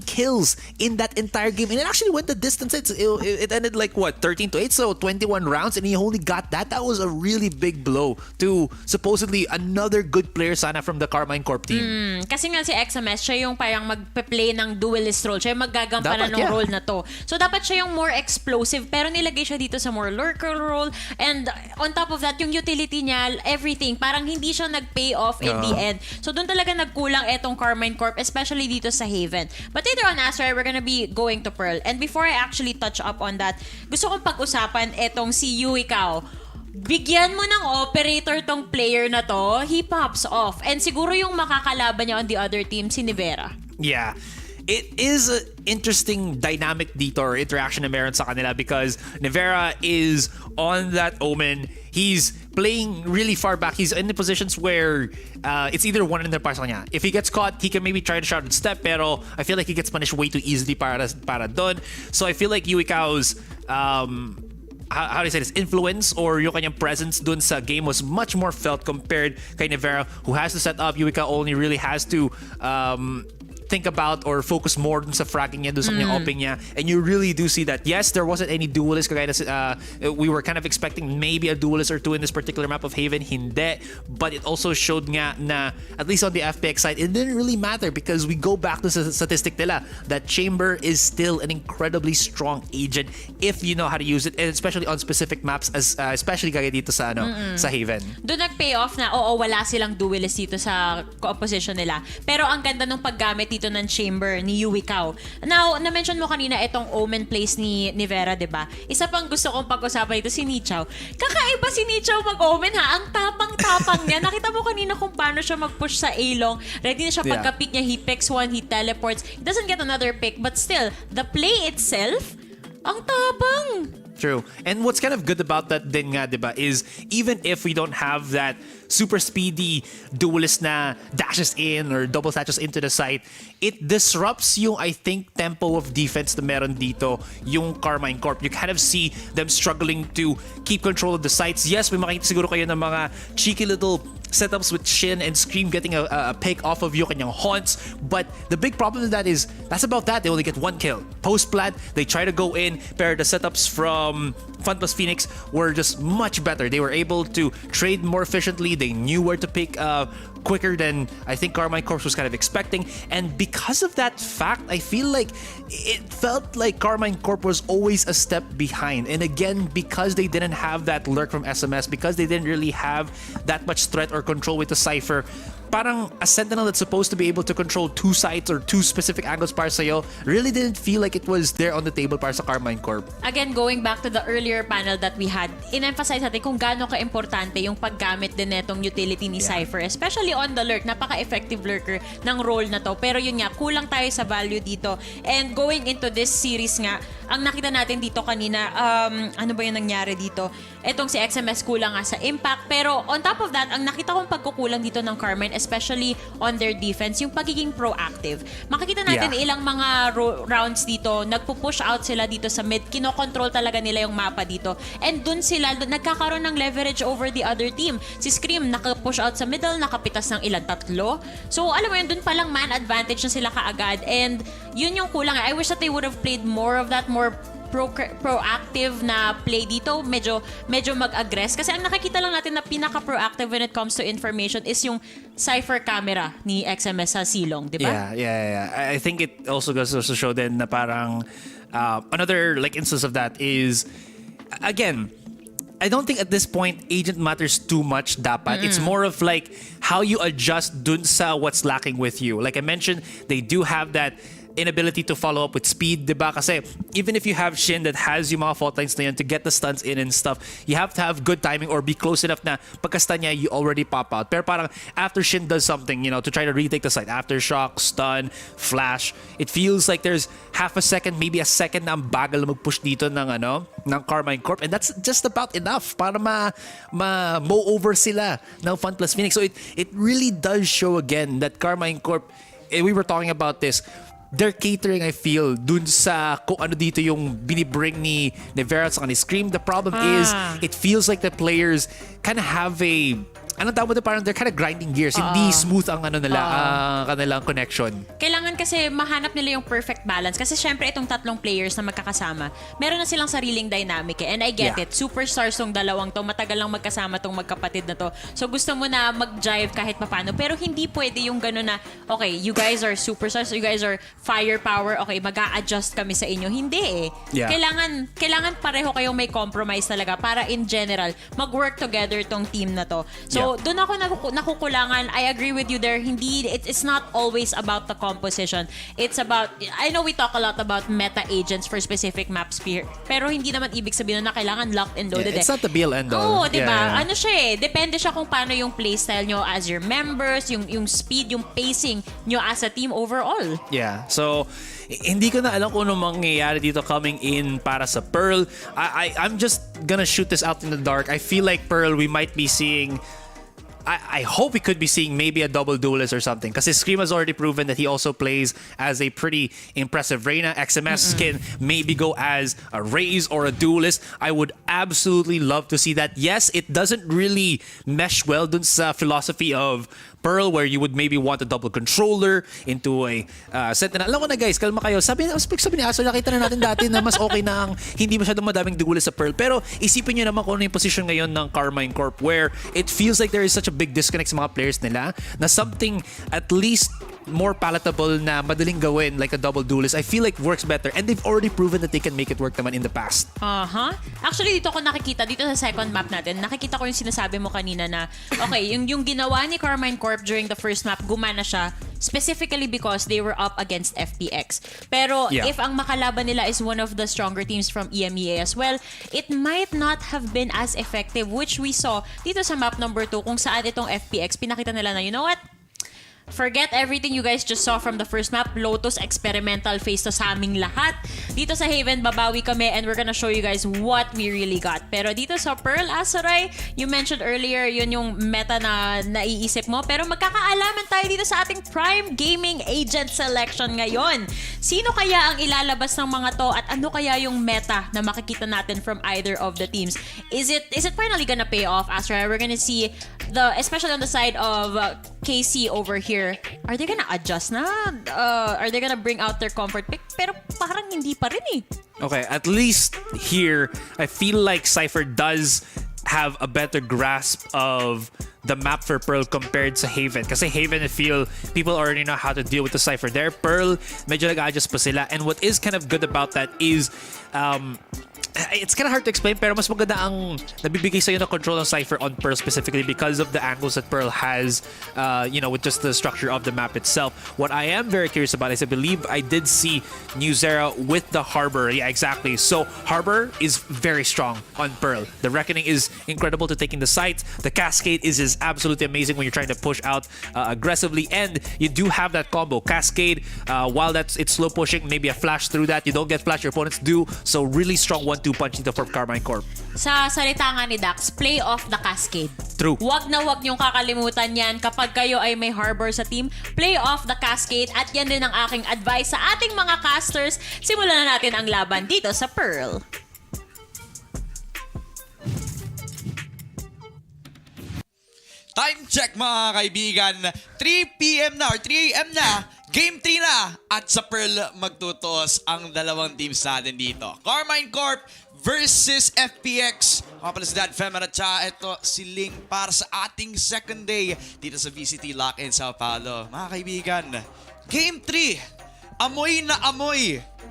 kills in that entire game, and it actually went the distance. It ended like what, 13-8, so 21 rounds, and he only got that. That was a really big blow to supposedly another good player sana from the Karmine Corp team. Kasi nga si XMS, siya yung parang magpe-play ng duelist role. Siya yung maggagampanan ng role na to. So dapat siya yung more explosive, pero nilagay siya dito sa more lurker role. And on top of that, yung utility niya, everything, parang hindi siya nag-pay off in the end. So doon talaga nagkulang etong Karmine Corp, especially dito sa Haven. But later on, Astra, we're gonna be going to Pearl. And before I actually touch up on that, gusto kong pag-usapan etong si Ikaw. Bigyan mo ng operator tong player na to, he pops off. And siguro yung makakalaban niya on the other team, si Nivera. Yeah. It is an interesting dynamic dito or interaction na meron sa kanila because Nivera is on that Omen. He's playing really far back. He's in the positions where it's either one in the para sa kanya. If he gets caught, he can maybe try to shout and step, pero I feel like he gets punished way too easily para dun. So I feel like Ikaw's how do you say this, influence or yung kanyang presence dun sa game was much more felt compared kay Nivera, who has to set up. Ikaw only really has to think about or focus more dun sa fragging niya, dun sa kanyang opening niya. And you really do see that. Yes, there wasn't any duelist. Kagaya we were kind of expecting maybe a duelist or two in this particular map of Haven. Hindi. But it also showed nga na, at least on the FPX side, it didn't really matter because we go back to the statistic nila that Chamber is still an incredibly strong agent if you know how to use it, and especially on specific maps, as especially kagaya dito sa sa Haven. Doon nag-pay off na, wala silang duelist dito sa opposition nila. Pero ang ganda nung paggamit dito ng Chamber ni Ikaw. Now, na-mention mo kanina itong Omen plays ni Nivera, diba? Isa pang gusto kong pag-usapan dito si Nichaw. Kakaiba si Nichaw mag-Omen ha. Ang tapang-tapang niya. Nakita mo kanina kung paano siya mag-push sa A-long. Ready na siya pagka-pick niya. He picks one, he teleports. He doesn't get another pick, but still, the play itself, ang tapang. True. And what's kind of good about that din nga, diba, is even if we don't have that super speedy duelist na dashes in or double dashes into the site, it disrupts yung, I think, tempo of defense na meron dito yung Karmine Corp. You kind of see them struggling to keep control of the sites. Yes, may makikita siguro kayo ng mga cheeky little setups with Shin and Scream getting a pick off of yung kanyang haunts. But the big problem with that is, that's about that. They only get one kill. Post-plant, they try to go in, pero the setups from Fun plus Phoenix were just much better. They were able to trade more efficiently. They knew where to pick quicker than I think Karmine Corp was kind of expecting. And because of that fact, I feel like it felt like Karmine Corp was always a step behind. And again, because they didn't have that lurk from SMS, because they didn't really have that much threat or control with the Cypher, parang a Sentinel that's supposed to be able to control two sides or two specific angles para sa'yo really didn't feel like it was there on the table para sa Karmine Corp. Again, going back to the earlier panel that we had, in-emphasize natin kung gaano ka-importante yung paggamit din netong utility ni Cypher, especially on the lurk. Napaka-effective lurker ng role na to. Pero yun nga, kulang tayo sa value dito. And going into this series nga, ang nakita natin dito kanina, ano ba yung nangyari dito? Etong si XMS kulang nga sa impact. Pero on top of that, ang nakita kong pagkukulang dito ng Karmine, especially on their defense, yung pagiging proactive. Makikita natin Yeah. ilang mga rounds dito, nagpo-push out sila dito sa mid, kinokontrol talaga nila yung mapa dito. And dun sila, nagkakaroon ng leverage over the other team. Si Scream, naka-push out sa middle, nakapitas ng ilan, 3. So, alam mo yun, dun palang man advantage na sila kaagad. And yun yung kulang. I wish that they would have played more of that, more proactive na play dito, medyo mag-aggress. Kasi ang nakikita lang natin na pinaka-proactive when it comes to information is yung Cypher camera ni XMS sa Silong, di ba? Yeah. I think it also goes to show then na parang another like instance of that is, again, I don't think at this point agent matters too much dapat. It's more of like how you adjust dun sa what's lacking with you. Like I mentioned, they do have that inability to follow up with speed, diba? Kasi even if you have Shin that has yung mga fault lines na yun to get the stunts in and stuff, you have to have good timing or be close enough na pagka-stun niya, you already pop out. Pero parang after Shin does something, you know, to try to retake the site, aftershock, stun, flash, it feels like there's half a second, maybe a second na ang bagal mag-push dito ng Karmine Corp. And that's just about enough para ma-mow over sila ng Fun Plus Phoenix. So it really does show again that Karmine Corp, we were talking about this, they're catering, I feel, dun sa kung ano dito yung binibring ni Vera sa ni Scream. The problem is, it feels like the players kind of have a, anong tawag mo, parang they're kind of grinding gears. Hindi smooth ang kanilang connection. Kailangan kasi mahanap nila yung perfect balance. Kasi syempre itong tatlong players na magkakasama, meron na silang sariling dynamic eh. And I get it. Superstars tong dalawang to. Matagal lang magkasama tong magkapatid na to. So gusto mo na mag-jive kahit papano. Pero hindi pwede yung gano'n na, okay, you guys are superstars, you guys are firepower, okay, mag-a-adjust kami sa inyo. Hindi eh. Yeah. Kailangan pareho kayong may compromise talaga para in general, mag-work together tong team na to. So, doon ako nakukulangan. I agree with you there. Hindi, it's not always about the composition. It's about, I know we talk a lot about meta agents for specific maps here, pero hindi naman ibig sabihin na kailangan locked and loaded. It's not the be all end all. Oo, diba? Ano siya eh, depende siya kung paano yung playstyle nyo as your members, yung speed, yung pacing nyo as a team overall. Yeah. So, hindi ko na alam kung ano mangyayari dito coming in para sa Pearl. I'm just gonna shoot this out in the dark. I feel like Pearl, we might be seeing, I hope we could be seeing maybe a double duelist or something. Because Scream has already proven that he also plays as a pretty impressive Reyna. XMS can maybe go as a Raze or a duelist. I would absolutely love to see that. Yes, it doesn't really mesh well dun sa philosophy of Pearl where you would maybe want a double controller into a Sentinel. Alam ko na guys, kalma kayo. Sabi ni Aso, nakita na natin dati na mas okay na ang hindi masyadong madaming duelist sa Pearl. Pero isipin nyo naman kung ano yung position ngayon ng Karmine Corp where it feels like there is such a big disconnect sa mga players nila na something at least more palatable na madaling gawin like a double duelist, I feel like works better and they've already proven that they can make it work naman in the past. Actually, dito ko nakikita, dito sa second map natin, nakikita ko yung sinasabi mo kanina na, okay, yung ginawa ni Karmine Corp during the first map, gumana siya specifically because they were up against FPX. Pero if ang makalaban nila is one of the stronger teams from EMEA as well, it might not have been as effective, which we saw dito sa map number 2 kung saan itong FPX, pinakita nila na, you know what? Forget everything you guys just saw from the first map. Lotus experimental phase to sa aming lahat. Dito sa Haven, babawi kami and we're gonna show you guys what we really got. Pero dito sa Pearl, Asaray, you mentioned earlier, yun yung meta na naiisip mo. Pero magkakaalaman tayo dito sa ating Prime Gaming Agent Selection ngayon. Sino kaya ang ilalabas ng mga to at ano kaya yung meta na makikita natin from either of the teams? Is it finally gonna pay off, Asaray? We're gonna see especially on the side of KC over here. Are they gonna adjust na? Are they gonna bring out their comfort pick? Pero parang hindi pa rin eh. Okay, at least here, I feel like Cypher does have a better grasp of the map for Pearl compared sa Haven. Kasi Haven, I feel people already know how to deal with the Cypher there. Pearl, medyo nag-adjust pa sila. And what is kind of good about that is it's kind of hard to explain pero mas maganda ang nabibigay sa'yo na control ng Cypher on Pearl specifically because of the angles that Pearl has, with just the structure of the map itself. What I am very curious about is I believe I did see New Zera with the Harbor. Yeah, exactly. So Harbor is very strong on Pearl. The Reckoning is incredible to taking the site. The Cascade is absolutely amazing when you're trying to push out aggressively. And you do have that combo. Cascade, while it's slow pushing, maybe a flash through that. You don't get flash, your opponents do. So really strong one 1-2 punch dito for Karmine Corp. Sa salita nga ni Dax, play off the cascade. True. Wag na wag niyong kakalimutan yan kapag kayo ay may harbor sa team. Play off the cascade at yan din ang aking advice sa ating mga casters. Simulan na natin ang laban dito sa Pearl. Time check mga kaibigan. 3 p.m. na or 3 a.m. na. Game 3 na. At sa Pearl magtutos ang dalawang teams natin dito. Karmine Corp versus FPX. Mga pala si Dad Fem at ito si Ling para sa ating second day dito sa VCT LOCK in São Paulo. Mga kaibigan, Game 3. Amoy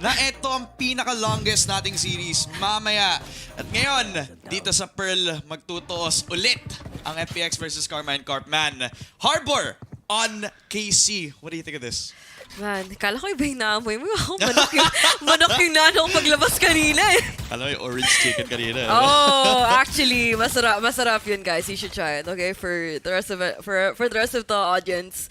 na ito ang pinaka-longest nating series mamaya. At ngayon, dito sa Pearl, magtutuos ulit ang FPX versus Karmine Corp. Man, Harbor on KC. What do you think of this? Man, kala ko iba yung naamoy mo. Ako, manok yung nano ko paglabas kanina eh. Alam mo yung orange chicken kanina. Oh, actually, masarap yun, guys. You should try it, okay? For the rest of it, for the rest of the audience.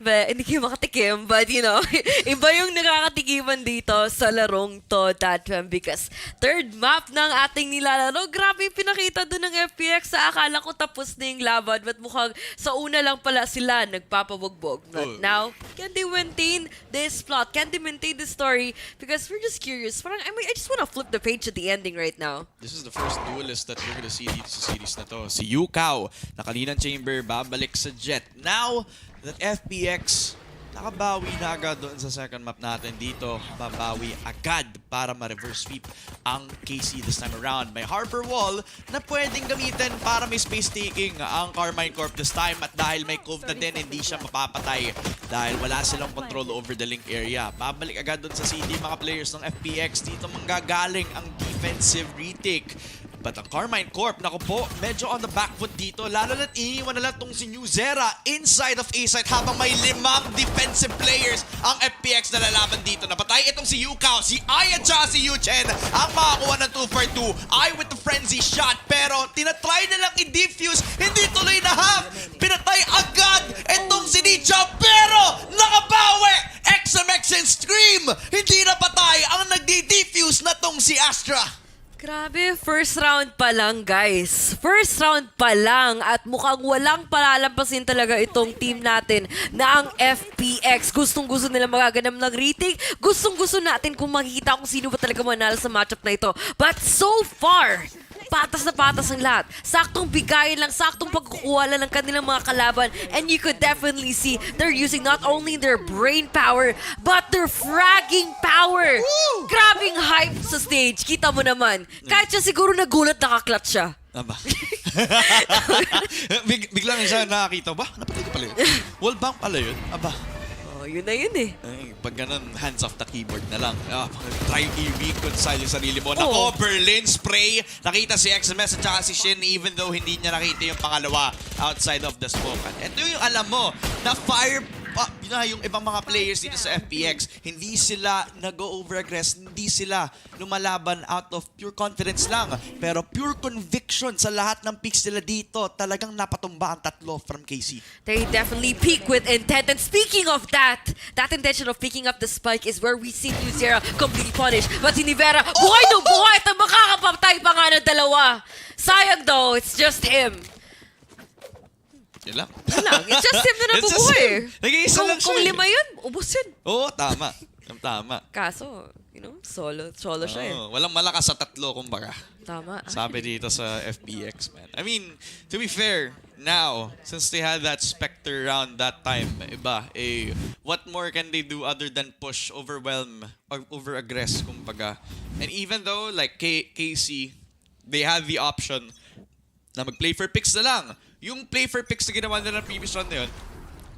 But, hindi kayo makatikim, but you know, iba yung nakakatikiman dito sa larong to, Datfam, because third map ng ating nilalaro. Grabe yung pinakita doon ng FPX. Akala ko tapos na yung laban, but mukhang sa una lang pala sila nagpapabugbog. But now, can they maintain this plot? Can they maintain this story? Because we're just curious. Parang, I just want to flip the page at the ending right now. This is the first duelist that we're gonna see dito sa series na to. Si Ikaw, na kaninang chamber, babalik sa Jet. Now, that FPX nakabawi na agad doon sa second map natin dito. Babawi agad para ma-reverse sweep ang KC this time around. May harbor wall na pwedeng gamitin para may space taking ang Karmine Corp this time. At dahil may cove na din, hindi siya mapapatay dahil wala silang control over the link area. Babalik agad doon sa CD mga players ng FPX. Dito manggagaling ang defensive retake. But ang Karmine Corp, naku po, medyo on the back foot dito. Lalo na't iniwan na lang tong si New Zera inside of A-site habang may 5 defensive players ang FPX na lalaban dito. Napatay itong si Yukaw, si Ai at saka si Yuchen ang makakuha ng 2 for 2. Ai with the frenzy shot pero tinatry na lang i-defuse. Hindi tuloy na half. Pinatay agad itong si Nicha pero nakabawi! XMX and Scream! Hindi na patay ang nagdi-defuse na tong si Astra. Grabe, first round pa lang, guys. First round pa lang at mukhang walang palalampasin talaga itong team natin na ang FPX. Gustong-gusto nila magaganap ng retake. Gustong-gusto natin kung makikita kung sino ba talaga manalo sa matchup na ito. But so far, patas na patas ang lahat. Saktong bigayan lang, saktong pagkukuha lang ng kanilang mga kalaban. And you could definitely see they're using not only their brain power, but their fragging power. Woo! Grabing hype sa stage. Kita mo naman. Kahit siya siguro nagulat, nakaklat siya. Aba. Biglang siya nakakita, ba? Napatay ko pala yun. Wallbang pala yun. Aba. Oh, yun na yun eh. Ay, pag ganun, hands off the keyboard na lang. Try i-reconcile yung sarili mo. Nako, Berlin spray. Nakita si XMS at saka si Shin even though hindi niya nakita yung pangalawa outside of the smoke. At ito yung alam mo, na fire yung ibang mga players dito sa FPX, hindi sila nag-over-aggress, hindi sila lumalaban out of pure confidence lang. Pero pure conviction sa lahat ng picks nila dito, talagang napatumba ang tatlo from KC. They definitely peak with intent. And speaking of that intention of picking up the spike is where we see New Zera completely punished. But si Nivera, buhay no buhay at makakapatay pa nga ng dalawa. Sayang though, it's just him. Yan lang. It's just him na nabubuhay. Nag-iisa lang siya. Kung 5 yun, ubos yun. Oo, tama. Tama. Kaso, you know, solo siya eh. Walang malakas sa tatlo, kumbaga. Tama. Sabi dito sa FPX, man. I mean, to be fair, now, since they had that Spectre round that time, iba, what more can they do other than push, overwhelm, or over-aggress, kumbaga. And even though, like, KC, they had the option na mag-play for picks na lang. Yung play for picks na ginawa nila ng previous round na yun,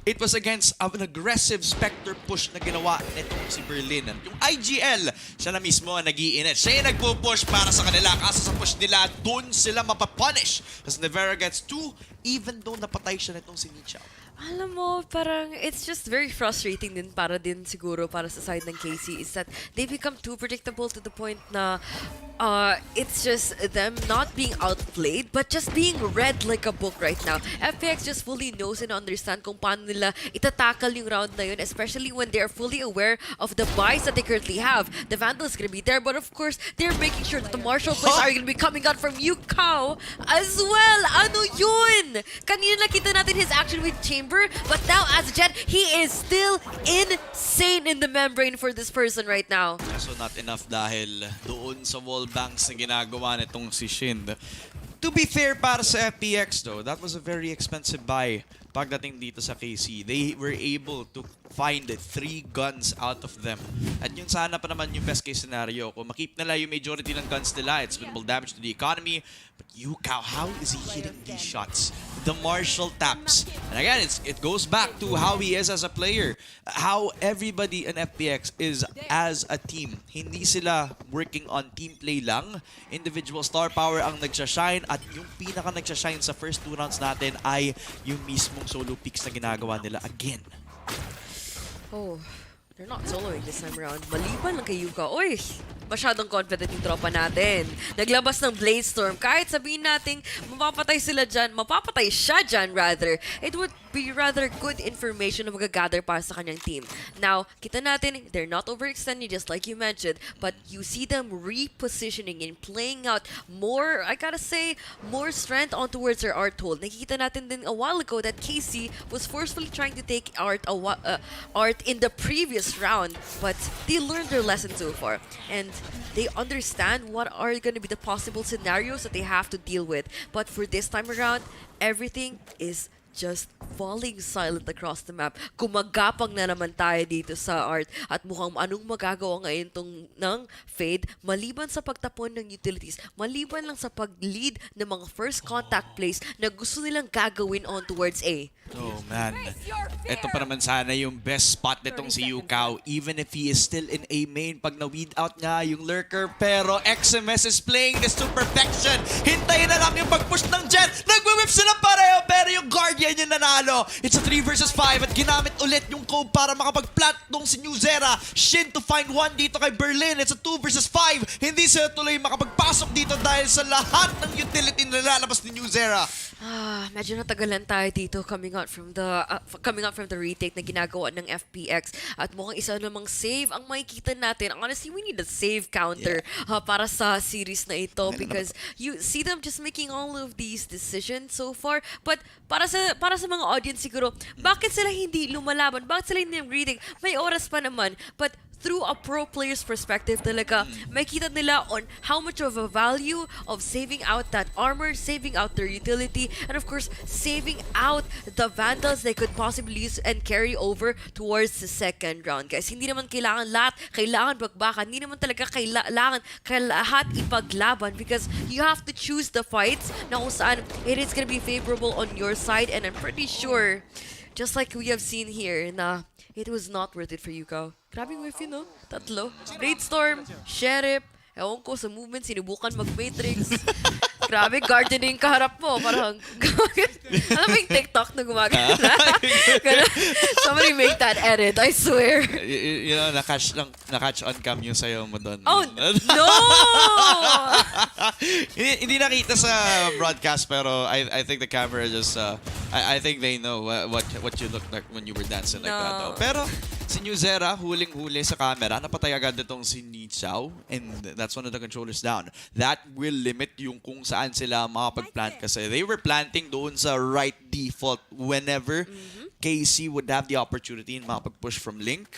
it was against an aggressive Spectre push na ginawa nitong si Berlin. Yung IGL, siya na mismo ang nag-iinit. Siya yung nagpo-push para sa kanila. Kaso sa push nila, dun sila mapapunish. Kasi Nevera gets 2, even though napatay siya nitong si Nicha. Alam mo, parang it's just very frustrating din para din siguro para sa side ng KC is that they become too predictable to the point na it's just them not being outplayed but just being read like a book right now. FPX just fully knows and understand kung paano nila itatakal yung round na yun, especially when they're fully aware of the buys that they currently have. The Vandal is gonna be there, but of course, they're making sure that the Marshall plays are gonna be coming out from Ikaw as well. Ano yun? Kanina nakita natin his action with Chamber, but now as Jet, he is still insane in the membrane for this person right now. So not enough dahil doon sa wall banks na ginagawa nitong si Shin. To be fair para sa FPX though, that was a very expensive buy pagdating dito sa KC. They were able to find 3 guns out of them. At yun sana pa naman yung best case scenario. Kung makip nila yung majority ng guns nila, it's minimal damage to the economy. But Ikaw, how is he hitting these shots? The Marshall taps. And again, it goes back to how he is as a player. How everybody in FPX is as a team. Hindi sila working on team play lang. Individual star power ang nagsashine. At yung pinaka nagsashine sa first 2 rounds natin ay yung mismong solo picks na ginagawa nila again. Oh, they're not soloing this time around. Maliban lang kay Yuka. Uy, masyadong confident yung tropa natin. Naglabas ng Blade Storm. Kahit sabihin natin, mapapatay siya dyan rather. It would be rather good information na magagather para sa kanyang team. Now, kita natin, they're not overextending just like you mentioned, but you see them repositioning and playing out more, I gotta say, more strength on towards their art hold. Nakikita natin din a while ago that KC was forcefully trying to take art in the previous round, but they learned their lesson so far. And they understand what are going to be the possible scenarios that they have to deal with. But for this time around, everything is just falling silent across the map. Gumagapang na naman tayo dito sa art at mukhang anong magagawa ngayon ng Fade maliban sa pagtapon ng utilities, maliban lang sa pag-lead ng mga first contact plays na gusto nilang gagawin on towards A. Oh man, ito pa naman sana yung best spot nitong si Ikaw even if he is still in A main pag na-weed out nga yung lurker, pero XMS is playing this to perfection. Hintayin na lang yung pag-push ng Jet. Nagwe-whip sila pareho pero yung Guardian yung nanalo. It's a 3 versus 5 at ginamit ulit yung code para makapag-plant nung si New Zera. Shin to find 1 dito kay Berlin. It's a 2 versus 5. Hindi sila tuloy makapagpasok dito dahil sa lahat ng utility na lalabas ni New Zera. Medyo natagalan tayo dito coming out from the retake na ginagawa ng FPX at mukhang isa namang save ang makikita natin. Honestly, we need a save counter para sa series na ito because you see them just making all of these decisions so far. But para sa mga audience siguro, bakit sila hindi lumalaban? Bakit sila hindi retake? May oras pa naman. But through a pro player's perspective talaga, makita nila on how much of a value of saving out that armor, saving out their utility, and of course, saving out the Vandals they could possibly use and carry over towards the second round. Guys, hindi naman kailangan lahat, kailangan bagbakan, hindi naman talaga kailangan lahat ipaglaban because you have to choose the fights na kung saan it is gonna be favorable on your side, and I'm pretty sure, just like we have seen here, na it was not worth it for Ikaw. Grabing whiff yun, no? Tatlo. Braidstorm, Sheriff, ewan ko sa movement, sinubukan mag-Matrix. Grabe, gardening kaharap mo. Parang, alam mo yung TikTok na gumagana? Somebody make that edit, I swear. You know, na-catch on cam yung sayo mo doon. Oh, no! Hindi nakita sa broadcast pero I think the camera just I think they know what you look like when you were dancing like that. Oh. Pero si New Zera huling-huli sa camera, napatay agad itong si Ikaw and that's one of the controllers down. That will limit yung kung saan sila makapag-plant kasi they were planting doon sa right default whenever KC would have the opportunity and makapag-push from Link.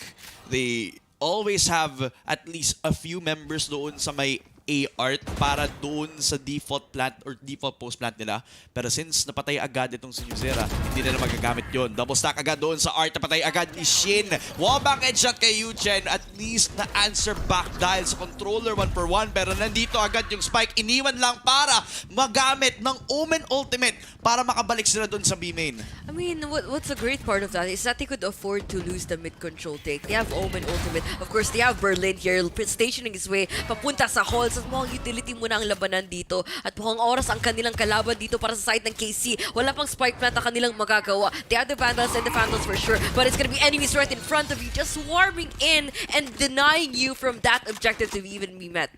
They always have at least a few members doon sa may A-art para doon sa default plant or default post plant nila. Pero since napatay agad itong si New Zera, hindi nila magagamit yon. Double stack agad doon sa art, napatay agad ni Shin. Wallbang headshot kay Yuchen. At least na-answer back dahil sa controller 1-for-1. Pero nandito agad yung spike. Iniwan lang para magamit ng Omen Ultimate para makabalik sila doon sa B-main. I mean, what's a great part of that is that they could afford to lose the mid-control take. They have Omen Ultimate. Of course, they have Berlin here stationing his way papunta sa hall. at mukhang utility muna ang labanan dito. At mukhang oras ang kanilang kalaban dito para sa side ng KC. Wala pang spike plant ang kanilang magagawa. They have the Vandals and the Vandals for sure, but it's gonna be enemies right in front of you, just swarming in and denying you from that objective to even be met.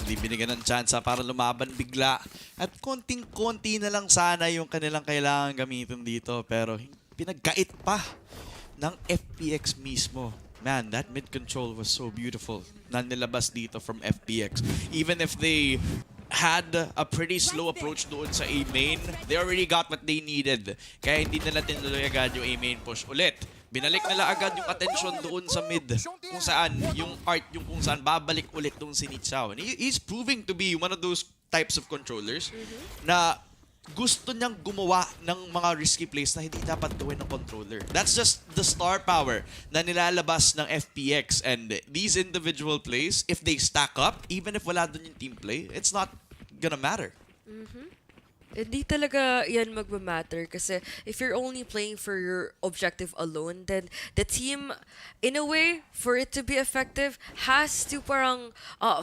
Hindi binigyan ng chance para lumaban bigla. At konting-konti na lang sana yung kanilang kailangan gamitin dito. Pero pinagkait pa ng FPX mismo. Man, that mid-control was so beautiful. Nanilabas dito from FPX. Even if they had a pretty slow approach doon sa A main, they already got what they needed. Kaya hindi nila tinuloy agad yung A main push ulit. Binalik nila agad yung attention doon sa mid, kung saan yung art, yung kung saan babalik ulit tong si Nichao. And he's proving to be one of those types of controllers na gusto niyang gumawa ng mga risky plays na hindi dapat gawin ng controller. That's just the star power na nilalabas ng FPX. And these individual plays, if they stack up, even if wala dun yung team play, it's not gonna matter. Hindi talaga yan magmamatter kasi if you're only playing for your objective alone, then the team, in a way, for it to be effective, has to parang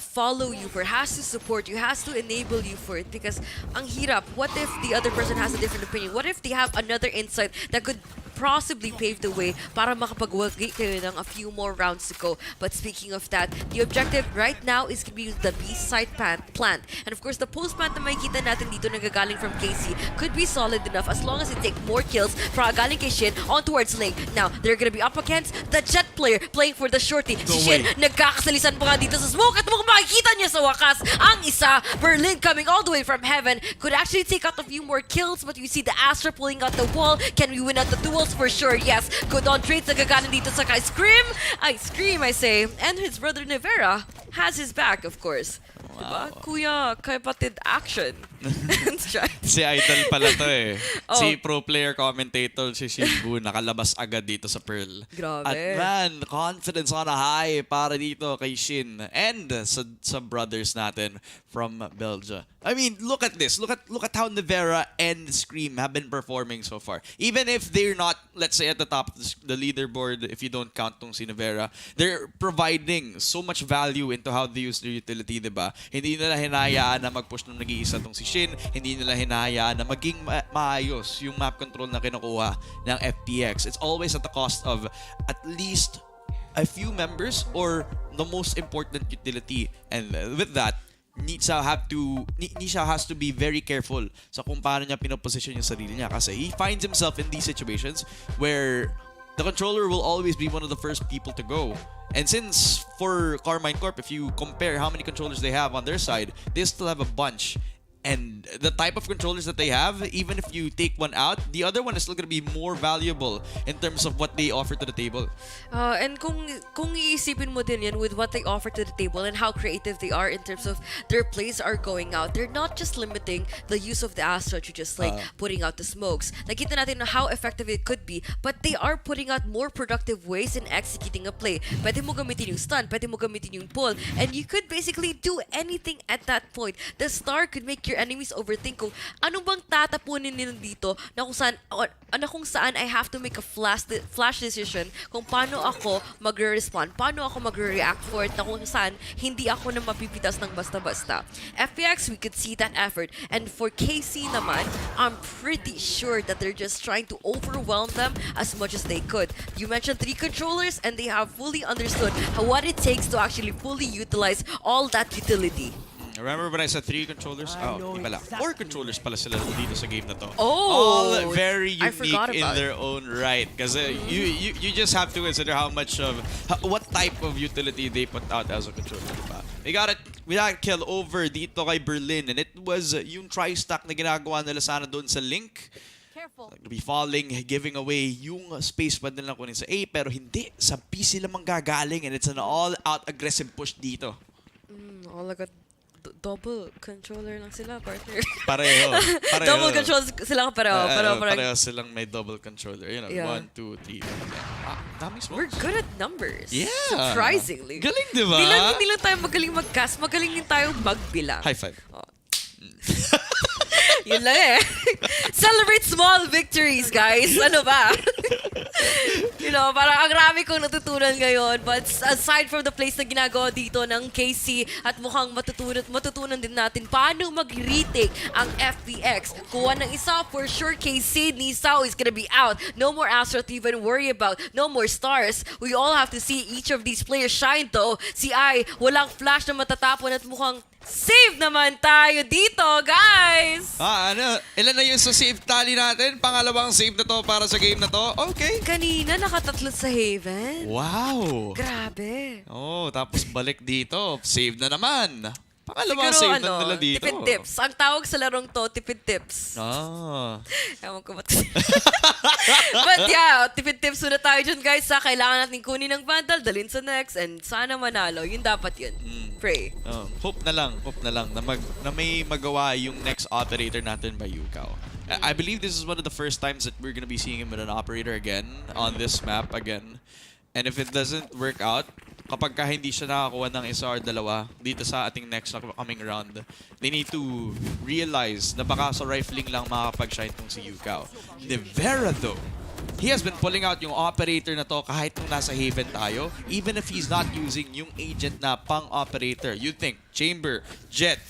follow you for, has to support you, has to enable you for it because ang hirap. What if the other person has a different opinion? What if they have another insight that could possibly pave the way para makapagwagi kayo ng a few more rounds to go? But speaking of that, the objective right now is to be the B side plant. And of course, the post plant na makikita natin dito nagagaling from KC could be solid enough as long as it take more kills from galing kay Shin on towards lane. Now, they're gonna be up against the Jet player playing for the shorty. Si Shin, nagkakasalisan pa nga dito sa smoke at mukhang makikita niya sa wakas ang isa. Berlin coming all the way from heaven could actually take out a few more kills, but you see the Astra pulling out the wall. Can we win out the duels? For sure, yes. Good on trades nagagaling dito sa Ice Cream. Ice Cream, I say. And his brother Nevera has his back, of course. Diba? Kuya, kapatid action. Si Idol pala to eh. Si pro player commentator si Shinbu nakalabas agad dito sa Pearl. Grabe. At man, confidence on a high para dito kay Shin and sa brothers natin from Belgium. I mean, look at this. Look at how Nevera and Scream have been performing so far. Even if they're not, let's say, at the top of the leaderboard, if you don't count tong si Nevera, they're providing so much value into how they use their utility, diba? Hindi nila hinayaan na mag-push ng nag-iisa tong si Shin. Hindi nila hinayaan na maging maayos yung map control na kinukuha ng FPX. It's always at the cost of at least a few members or the most important utility. And with that, Nichao has to be very careful sa kung paano niya pinoposition yung sarili niya kasi he finds himself in these situations where the controller will always be one of the first people to go. And since for Karmine Corp, if you compare how many controllers they have on their side, they still have a bunch. And the type of controllers that they have, even if you take one out, the other one is still going to be more valuable in terms of what they offer to the table. And kung iisipin mo din yan with what they offer to the table and how creative they are in terms of their plays are going out, they're not just limiting the use of the Astra to just like putting out the smokes. Nakita natin how effective it could be, but they are putting out more productive ways in executing a play. Pwede mo gamitin yung stun, pwede mo gamitin yung pull, and you could basically do anything at that point. The star could make your enemies overthink kung ano bang tatapunin nila dito na kung saan I have to make a flash decision kung paano ako magre-respond, paano ako magre-react for it na kung saan hindi ako na mapipitas ng basta-basta. FPX, we could see that effort. And for KC naman, I'm pretty sure that they're just trying to overwhelm them as much as they could. You mentioned 3 controllers and they have fully understood what it takes to actually fully utilize all that utility. Remember when I said 3 controllers? Di pala. 4 controllers pala sila dito sa game na to. Oh! All very I forgot unique in about their own right. Kasi you just have to consider how much of, what type of utility they put out as a controller. Diba? We got kill over dito kay Berlin, and it was yung tri-stack na ginagawa nila sana doon sa Link. Be falling, giving away yung space pa nila kunin sa A, pero hindi. Sa B sila manggagaling, and it's an all-out aggressive push dito. All I got double controller lang sila, partner. Pareho. Double controller sila pareho. Pareho silang may double controller. You know, Yeah. 1, 2, 3. Daming smokes. We're good at numbers. Yeah. Surprisingly. Galing, di ba? Hindi lang tayo magaling mag-cast, magaling din tayo magbilang. High five. Yun lang eh. Celebrate small victories, guys. Ano ba? You know, parang ang rami kong natutunan ngayon. But aside from the plays na ginagawa dito ng KC at mukhang matutunan din natin paano mag-retake ang FPX. Kuha ng isa, for sure, KC, Nisao is gonna be out. No more Astro to even worry about. No more stars. We all have to see each of these players shine though. Si I, walang flash na matatapon at mukhang save naman tayo dito, guys! Ilan na yung sa save tally natin? Pangalawang save na to para sa game na to? Okay. Kanina, nakatatlo sa Haven. Wow. Grabe. Oh, tapos balik dito. Save na naman. Pangalawang Siguro, save na nila dito. tipid tips. Ang tawag sa larong to, tipid tips. Ewan ko ba't. But yeah, tipid tips muna tayo dyan, guys. Kailangan natin kunin ng Vandal, dalhin sa next, and sana manalo. Yun dapat yun. Pray. Hope na lang na may magawa yung next operator natin by Ikaw. I believe this is one of the first times that we're gonna be seeing him with an operator again on this map again. And if it doesn't work out, kapag ka hindi siya nakakuha ng isa or dalawa dito sa ating next na coming round, they need to realize na baka sa rifling lang makakapag-shine tong si Ikaw. De Vera though, he has been pulling out yung operator na to kahit nung nasa Haven tayo, even if he's not using yung agent na pang-operator. You think, Chamber, Jet,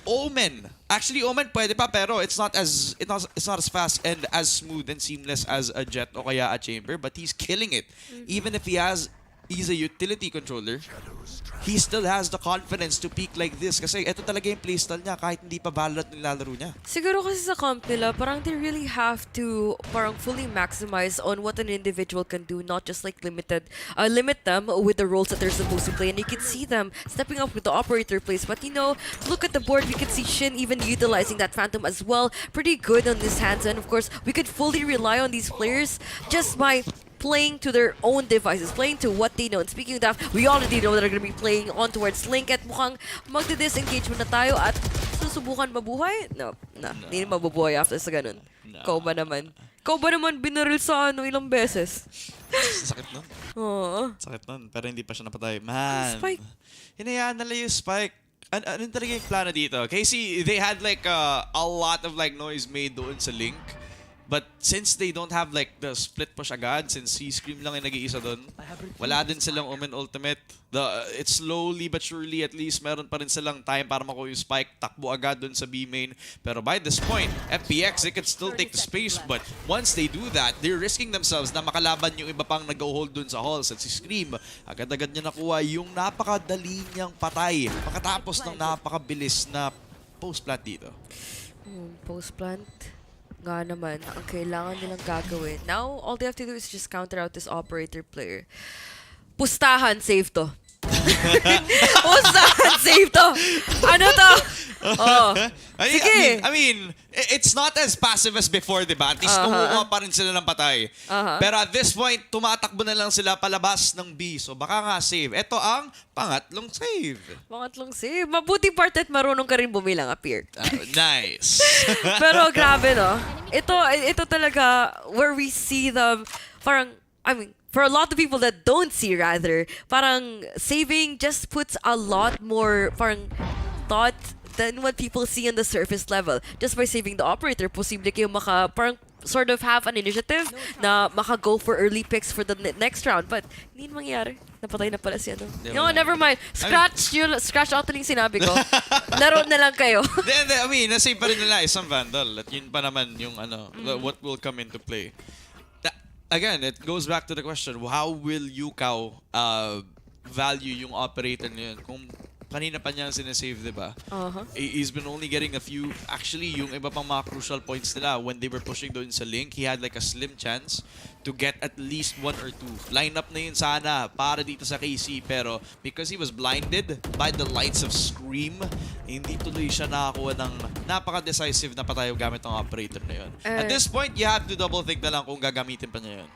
Omen. Actually, Omen pwede pa pero it's not as fast and as smooth and seamless as a Jet o kaya a Chamber, but he's killing it. Even if he's a utility controller, he still has the confidence to peak like this kasi ito talaga yung playstyle niya kahit hindi pa Valorant nilalaro niya. Siguro kasi sa comp nila, parang they really have to parang fully maximize on what an individual can do, not just like limit them with the roles that they're supposed to play. And you can see them stepping up with the operator plays. But you know, look at the board, we can see Shin even utilizing that Phantom as well. Pretty good on this hands. And of course, we could fully rely on these players just by playing to their own devices, playing to what they know. And speaking of that, we already know that they're going to be playing on towards Link at mukhang magdi-disengagement na tayo at susubukan mabuhay? No. Hindi na mabubuhay after sa ganun. Ikaw ba naman binaril sa ilang beses? Sakit nun. Oo. Sakit nun. Pero hindi pa siya napatay. Man. Spike. Hinayaan nila yung Spike. Anong talaga yung plano dito? Casey, they had like a lot of like noise made doon sa Link. But since they don't have like the split push agad, since si Scream lang yung nag-iisa doon, wala din silang Omen Ultimate. It's slowly but surely at least meron pa rin silang time para makuha yung Spike, takbo agad doon sa B main. Pero by this point, FPX, they could still take the space. But once they do that, they're risking themselves na makalaban yung iba pang nag-hold doon sa halls. At si Scream, agad-agad niya nakuha yung napakadali niyang patay. Pagkatapos ng napakabilis na post-plant dito. Post-plant? Nga naman, ang kailangan nilang gagawin. Now, all they have to do is just counter out this operator player. Pustahan, save to. Pustahan, save to. Ano to? Oh. Sige. I mean, it's not as passive as before, diba? At least kumuha pa rin sila ng patay. Pero at this point, tumatakbo na lang sila palabas ng B. So baka nga save. Ito ang pangatlong save. Pangatlong save. Mabuti part at marunong ka rin bumilang, appear. Nice. Pero grabe, no? Ito talaga where we see them, parang, I mean, for a lot of people that don't see, rather, parang saving just puts a lot more parang thought than what people see on the surface level. Just by saving the operator, posible kayo parang sort of have an initiative na maka-go for early picks for the next round. But hindi mangyari. Napatay na pala si ano. No, never mind. Scratch out na yung sinabi ko. Laro na lang kayo. I mean, nasave pa rin nila isang Vandal. At yun pa naman yung what will come into play. Again, it goes back to the question, how will Ikaw value yung operator niya yun? Kung kanina pa niya sinasave, diba? He's been only getting a few, actually, yung iba pang mga crucial points nila, when they were pushing doon sa Link, he had like a slim chance to get at least 1 or 2. Line up na yun sana para dito sa KC, pero because he was blinded by the lights of Scream, hindi tuloy siya nakakuha ng napaka-decisive na patayo gamit ng operator na yun. At this point, you have to double think na lang kung gagamitin pa niya yun.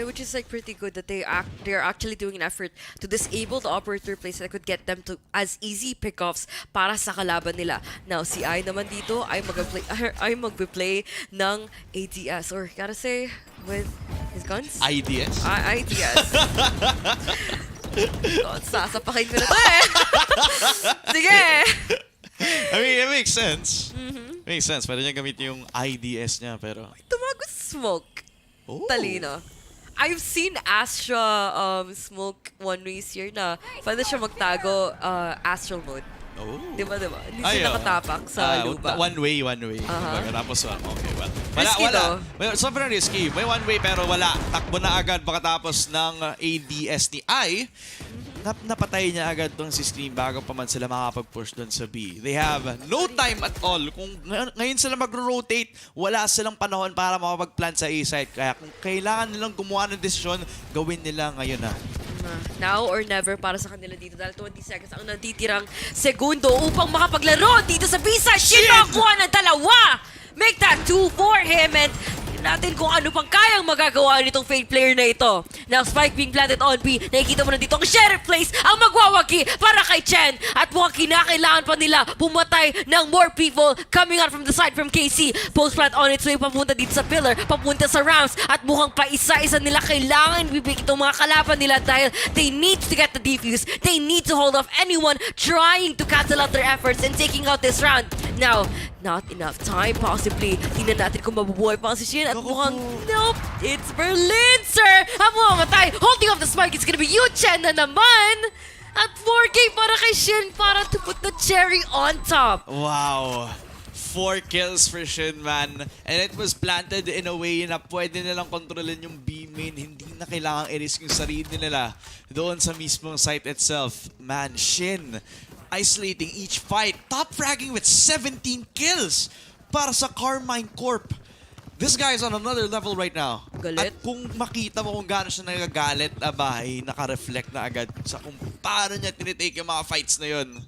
Which is like pretty good that they're actually doing an effort to disable the operator plays that could get them to as easy pickoffs para sa kalaban nila. Now, si I naman dito ay magpe-play ng ADS, or gotta say, with his guns? IDS? IDS. Sasapakin ko na to eh. Sige. I mean, it makes sense. Makes sense. Pwede niya gamitin yung IDS niya, pero... Tumagos smoke. talino. I've seen Astra smoke one race here na pwede siya magtago astral mode. Oh. Diba? Hindi siya nakatapak sa lupa. One way. Tapos, okay, well. Risky though. Well, sobrang risky. May one way pero wala. Takbo na agad pagkatapos ng ADS ni I. Napatay niya agad tong si Scream bago pa man sila makapag-push doon sa B. They have no time at all. Kung ngayon sila mag-rotate, wala silang panahon para makapag-plant sa A-side. Kaya kung kailangan nilang gumawa ng desisyon, gawin nila ngayon na. Now or never para sa kanila dito dahil 20 seconds ang natitirang segundo upang makapaglaro dito sa B-side. Shin makakuha ng dalawa! Make that 2 for him and natin kung ano pang kayang magagawa nitong Fade player na ito. Now, spike being planted on B. Nakikita mo na dito ang Sheriff Place ang magwawagi para kay Chen. At mukhang kinakailangan pa nila pumatay ng more people coming out from the side from KC. Post plant on its way papunta dito sa pillar, papunta sa rounds. At mukhang paisa-isa nila kailangan bibig itong mga kalaban nila dahil they need to get the defuse. They need to hold off anyone trying to cancel out their efforts and taking out this round. Now, not enough time possibly. Tingnan natin kung mabubuhay pa ang si Shin at mukhang, nope, it's Berlin, sir! Ang mamamatay, holding off the spike, it's gonna be you, Chen, na naman! At 4K para kay Shin para to put the cherry on top. Wow. 4 kills for Shin, man. And it was planted in a way na pwede nilang kontrolin yung B main. Hindi na kailangang i-risk yung sarili nila doon sa mismong site itself. Man, Shin isolating each fight. Top fragging with 17 kills para sa Karmine Corp. This guy is on another level right now. Galit. At kung makita mo kung gaano siya nagagalit, ay naka-reflect na agad sa kung paano niya tinitake yung mga fights na yun.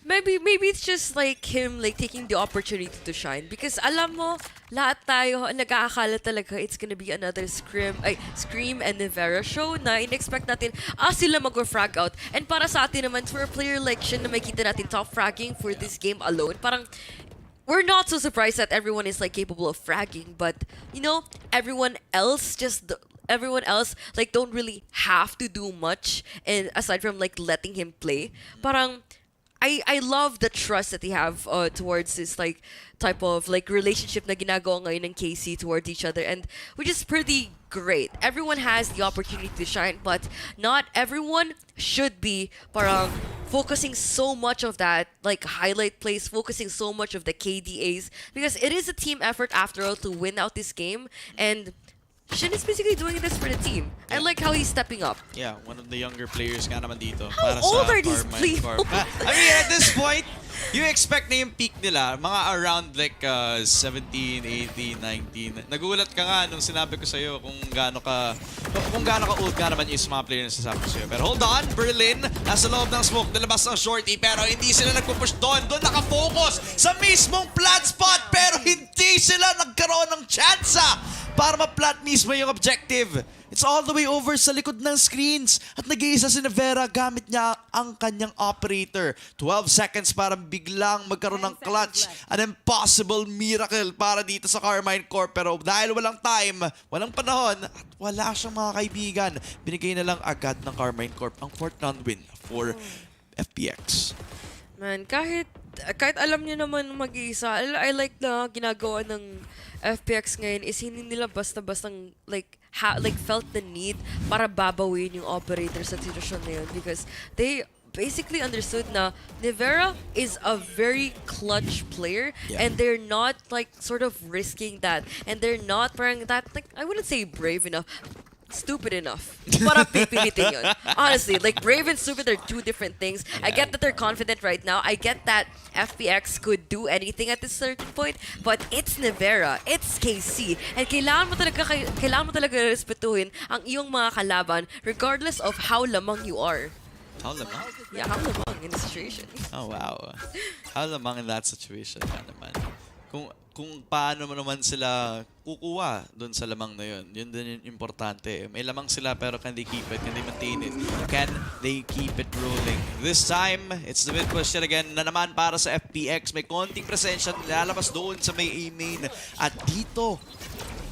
Maybe it's just like him like taking the opportunity to shine because alam mo lahat tayo nag-aakala talaga it's gonna be another Scream and Nivera show na in-expect natin sila mag-frag out. And para sa atin naman for a player like Shin na makita natin top fragging for this game alone, parang we're not so surprised that everyone is like capable of fragging, but you know, everyone else like don't really have to do much and aside from like letting him play. Parang I love the trust that they have towards this like type of like relationship na ginagawa ngayon ng KC towards each other, and which is pretty great. Everyone has the opportunity to shine, but not everyone should be parang focusing so much of that like highlight plays, focusing so much of the KDAs because it is a team effort after all to win out this game, and Shin is basically doing this for the team. I like how he's stepping up. Yeah, one of the younger players nga naman dito. How para old sa are these Karmine people? Corp. I mean, at this point, you expect na yung peak nila, mga around like 17, 18, 19. Nagulat ka nga nung sinabi ko sa'yo kung gaano ka old nga naman yung mga player na sasabi ko sa'yo. Pero hold on, Berlin, nasa loob ng smoke, nalabas ng shorty, pero hindi sila nagpupush doon. Doon nakafocus sa mismong plant spot, pero hindi sila nagkaroon ng tsansa para ma-plant mismo yung objective. It's all the way over sa likod ng screens. At nag-iisa si Nivera gamit niya ang kanyang operator. 12 seconds para biglang magkaroon ng clutch. An impossible miracle para dito sa Karmine Corp. Pero dahil walang time, walang panahon, at wala siyang mga kaibigan, binigay na lang agad ng Karmine Corp ang 4th round win for FPX. Man, kahit alam niyo naman mag-iisa, I like na ginagawa ng FPX ngayon is hindi nila basta-bastang like felt the need para babawin yung operator sa sitwasyon na yun because they basically understood na Nivera is a very clutch player and they're not like sort of risking that and they're not parang that like I wouldn't say brave enough, stupid enough para pipilitin yun. Honestly, like brave and stupid are two different things. I get that they're confident right now. I get that FPX could do anything at this certain point, but it's Nivera, it's KC, and kailangan mo talaga respetuhin ang iyong mga kalaban regardless of how lamang you are. How lamang? Yeah, how lamang in the situation. Oh, wow. How lamang in that situation ka naman. Kung paano mo naman sila kukuha doon sa lamang na yun. Yun din yung importante. May lamang sila pero can they keep it? Can they maintain it? Can they keep it rolling? This time, it's the mid question again na naman para sa FPX. May konting presensya nilalabas doon sa may A main. At dito,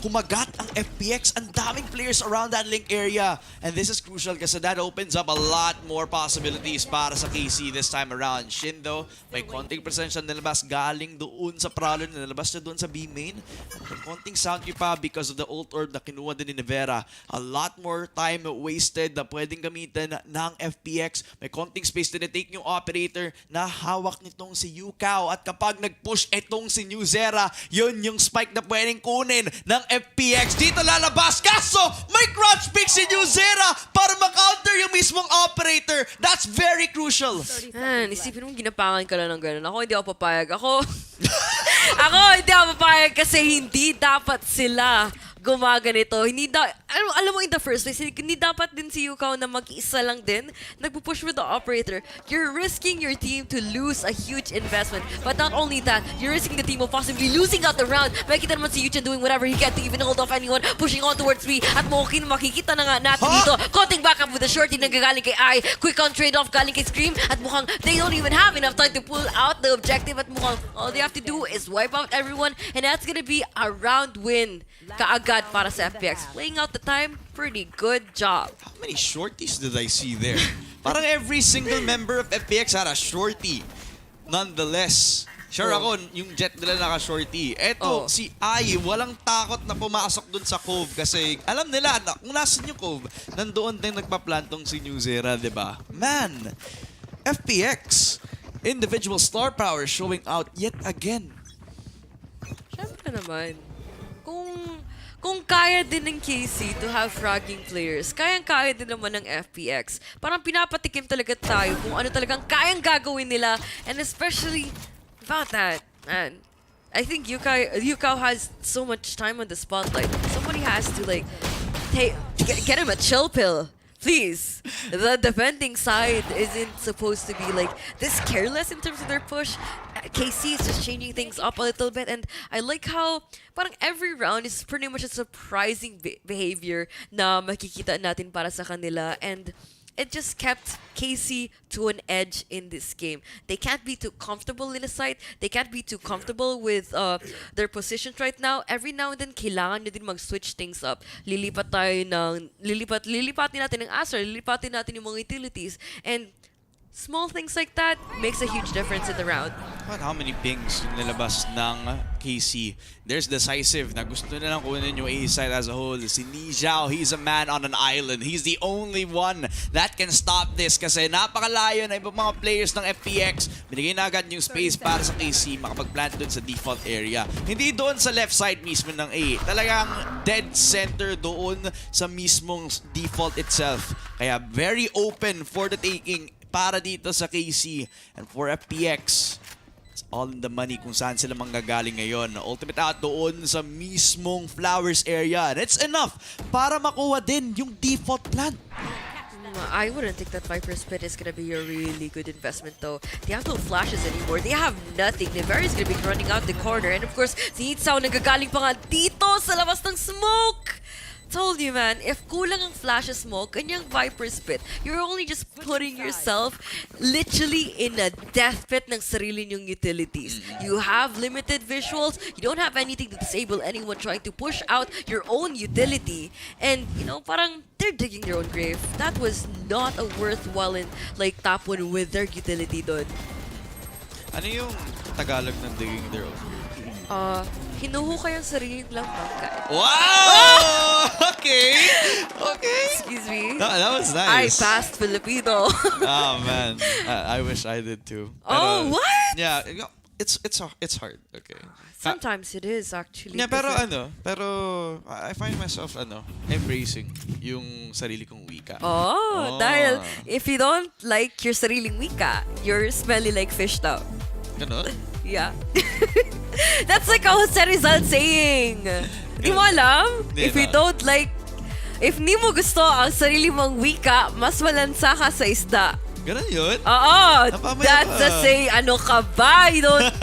kumagat ang FPX. Ang daming players around that link area. And this is crucial kasi that opens up a lot more possibilities para sa KC this time around. Shin though, may konting presensya nilabas galing doon sa Prowler, nilabas na doon sa B main. At may konting sound pa because of the ult orb na kinuha din ni Nevera. A lot more time wasted na pwedeng gamitin ng FPX. May konting space din na-take yung operator na hawak nitong si Ikaw. At kapag nag-push itong si New Zera, yun yung spike na pwedeng kunin ng FPX. Dito lalabas. Kaso, may crouch pick si New Zera para ma-counter yung mismong operator. That's very crucial. Man, isipin mo ginapangan ka lang ng gano'n. Ako hindi ako papayag. Ako hindi ako papayag kasi hindi dapat sila gumaganito. Hindi alam mo in the first place, hindi dapat din si Ikaw na mag-isa lang din nagpo-push with the operator. You're risking your team to lose a huge investment. But not only that, you're risking the team of possibly losing out the round. Makikita naman si Yuchen doing whatever he can to even hold off anyone, pushing on towards me. At makikita na nga natin dito. Cutting back up with the shorty na gagaling kay I. Quick on trade-off galing kay Scream. At mukhang they don't even have enough time to pull out the objective. At mukhang all they have to do is wipe out everyone. And that's gonna be a round win kaagad para sa FPX. Playing out the time, pretty good job. How many shorties did I see there? Parang every single member of FPX had a shorty. Nonetheless, sure ako, yung Jet nila naka-shorty. Eto, si Ai, walang takot na pumasok dun sa Cove kasi alam nila na kung nasan yung Cove, nandoon din nagpaplantong si New Zera, diba? Man, FPX, individual star power showing out yet again. Siyempre naman. Kung kaya din ng KC to have fragging players, kayang-kaya din naman ng FPX. Parang pinapatikim talaga tayo kung ano talagang kayang gagawin nila. And especially about that, man. I think Ikaw has so much time on the spotlight. Somebody has to like, hey, get him a chill pill. Please. The defending side isn't supposed to be like this careless in terms of their push. KC is just changing things up a little bit, and I like how parang every round is pretty much a surprising behavior na makikita natin para sa kanila, and it just kept KC to an edge in this game. They can't be too comfortable in a site. They can't be too comfortable with their positions right now. Every now and then, kailangan nyo din mag-switch things up. Lilipatin natin ng Astra, lilipatin natin yung mga utilities, and small things like that makes a huge difference in the round. But how many pings yung nilabas ng KC? There's decisive na gusto nilang kunin yung A side as a whole. Si Ni Zhao, he's a man on an island. He's the only one that can stop this kasi napakalayo na ibang mga players ng FPX. Binigay na agad yung space para sa KC makapag-plant dun sa default area. Hindi doon sa left side mismo ng A. Talagang dead center doon sa mismong default itself. Kaya very open for the taking para dito sa KC. And for FPX, it's all in the money kung saan sila manggagaling ngayon. Ultimate out doon sa mismong Flowers area. And it's enough para makuha din yung default plan. I wouldn't think that Viper's Pit is gonna be a really good investment though. They have no flashes anymore. They have nothing. Nevera's gonna be running out the corner. And of course, si Ikaw nagagaling pa nga dito sa labas ng smoke. Told you, man, if kulang ang flash of smoke and yung Viper's Pit, you're only just putting yourself literally in a death pit ng sarili nyong utilities. You have limited visuals, you don't have anything to disable anyone trying to push out your own utility, and you know, parang they're digging their own grave. That was not a worthwhile like top one with their utility doon. Ano yung Tagalog ng digging their own grave? Hinuhukay ang sarili lang bangkay. Wow! Okay! Okay! Excuse me. That was I nice. passed Filipino. Oh man, I wish I did too. Oh, what? Yeah, it's hard. Okay. Sometimes it is actually. Yeah, pero I find myself embracing yung sarili kong wika. Oh, dahil if you don't like your sariling wika, you're smelly like fish daw. Ganon? Yeah. That's like a Jose Rizal saying. Di mo alam? If you don't like, if ni mo gusto ang sarili mong wika, mas malansa ka sa isda. Ganon yun? Oo. Napamaya That's pa. a say, ano ka ba? You don't...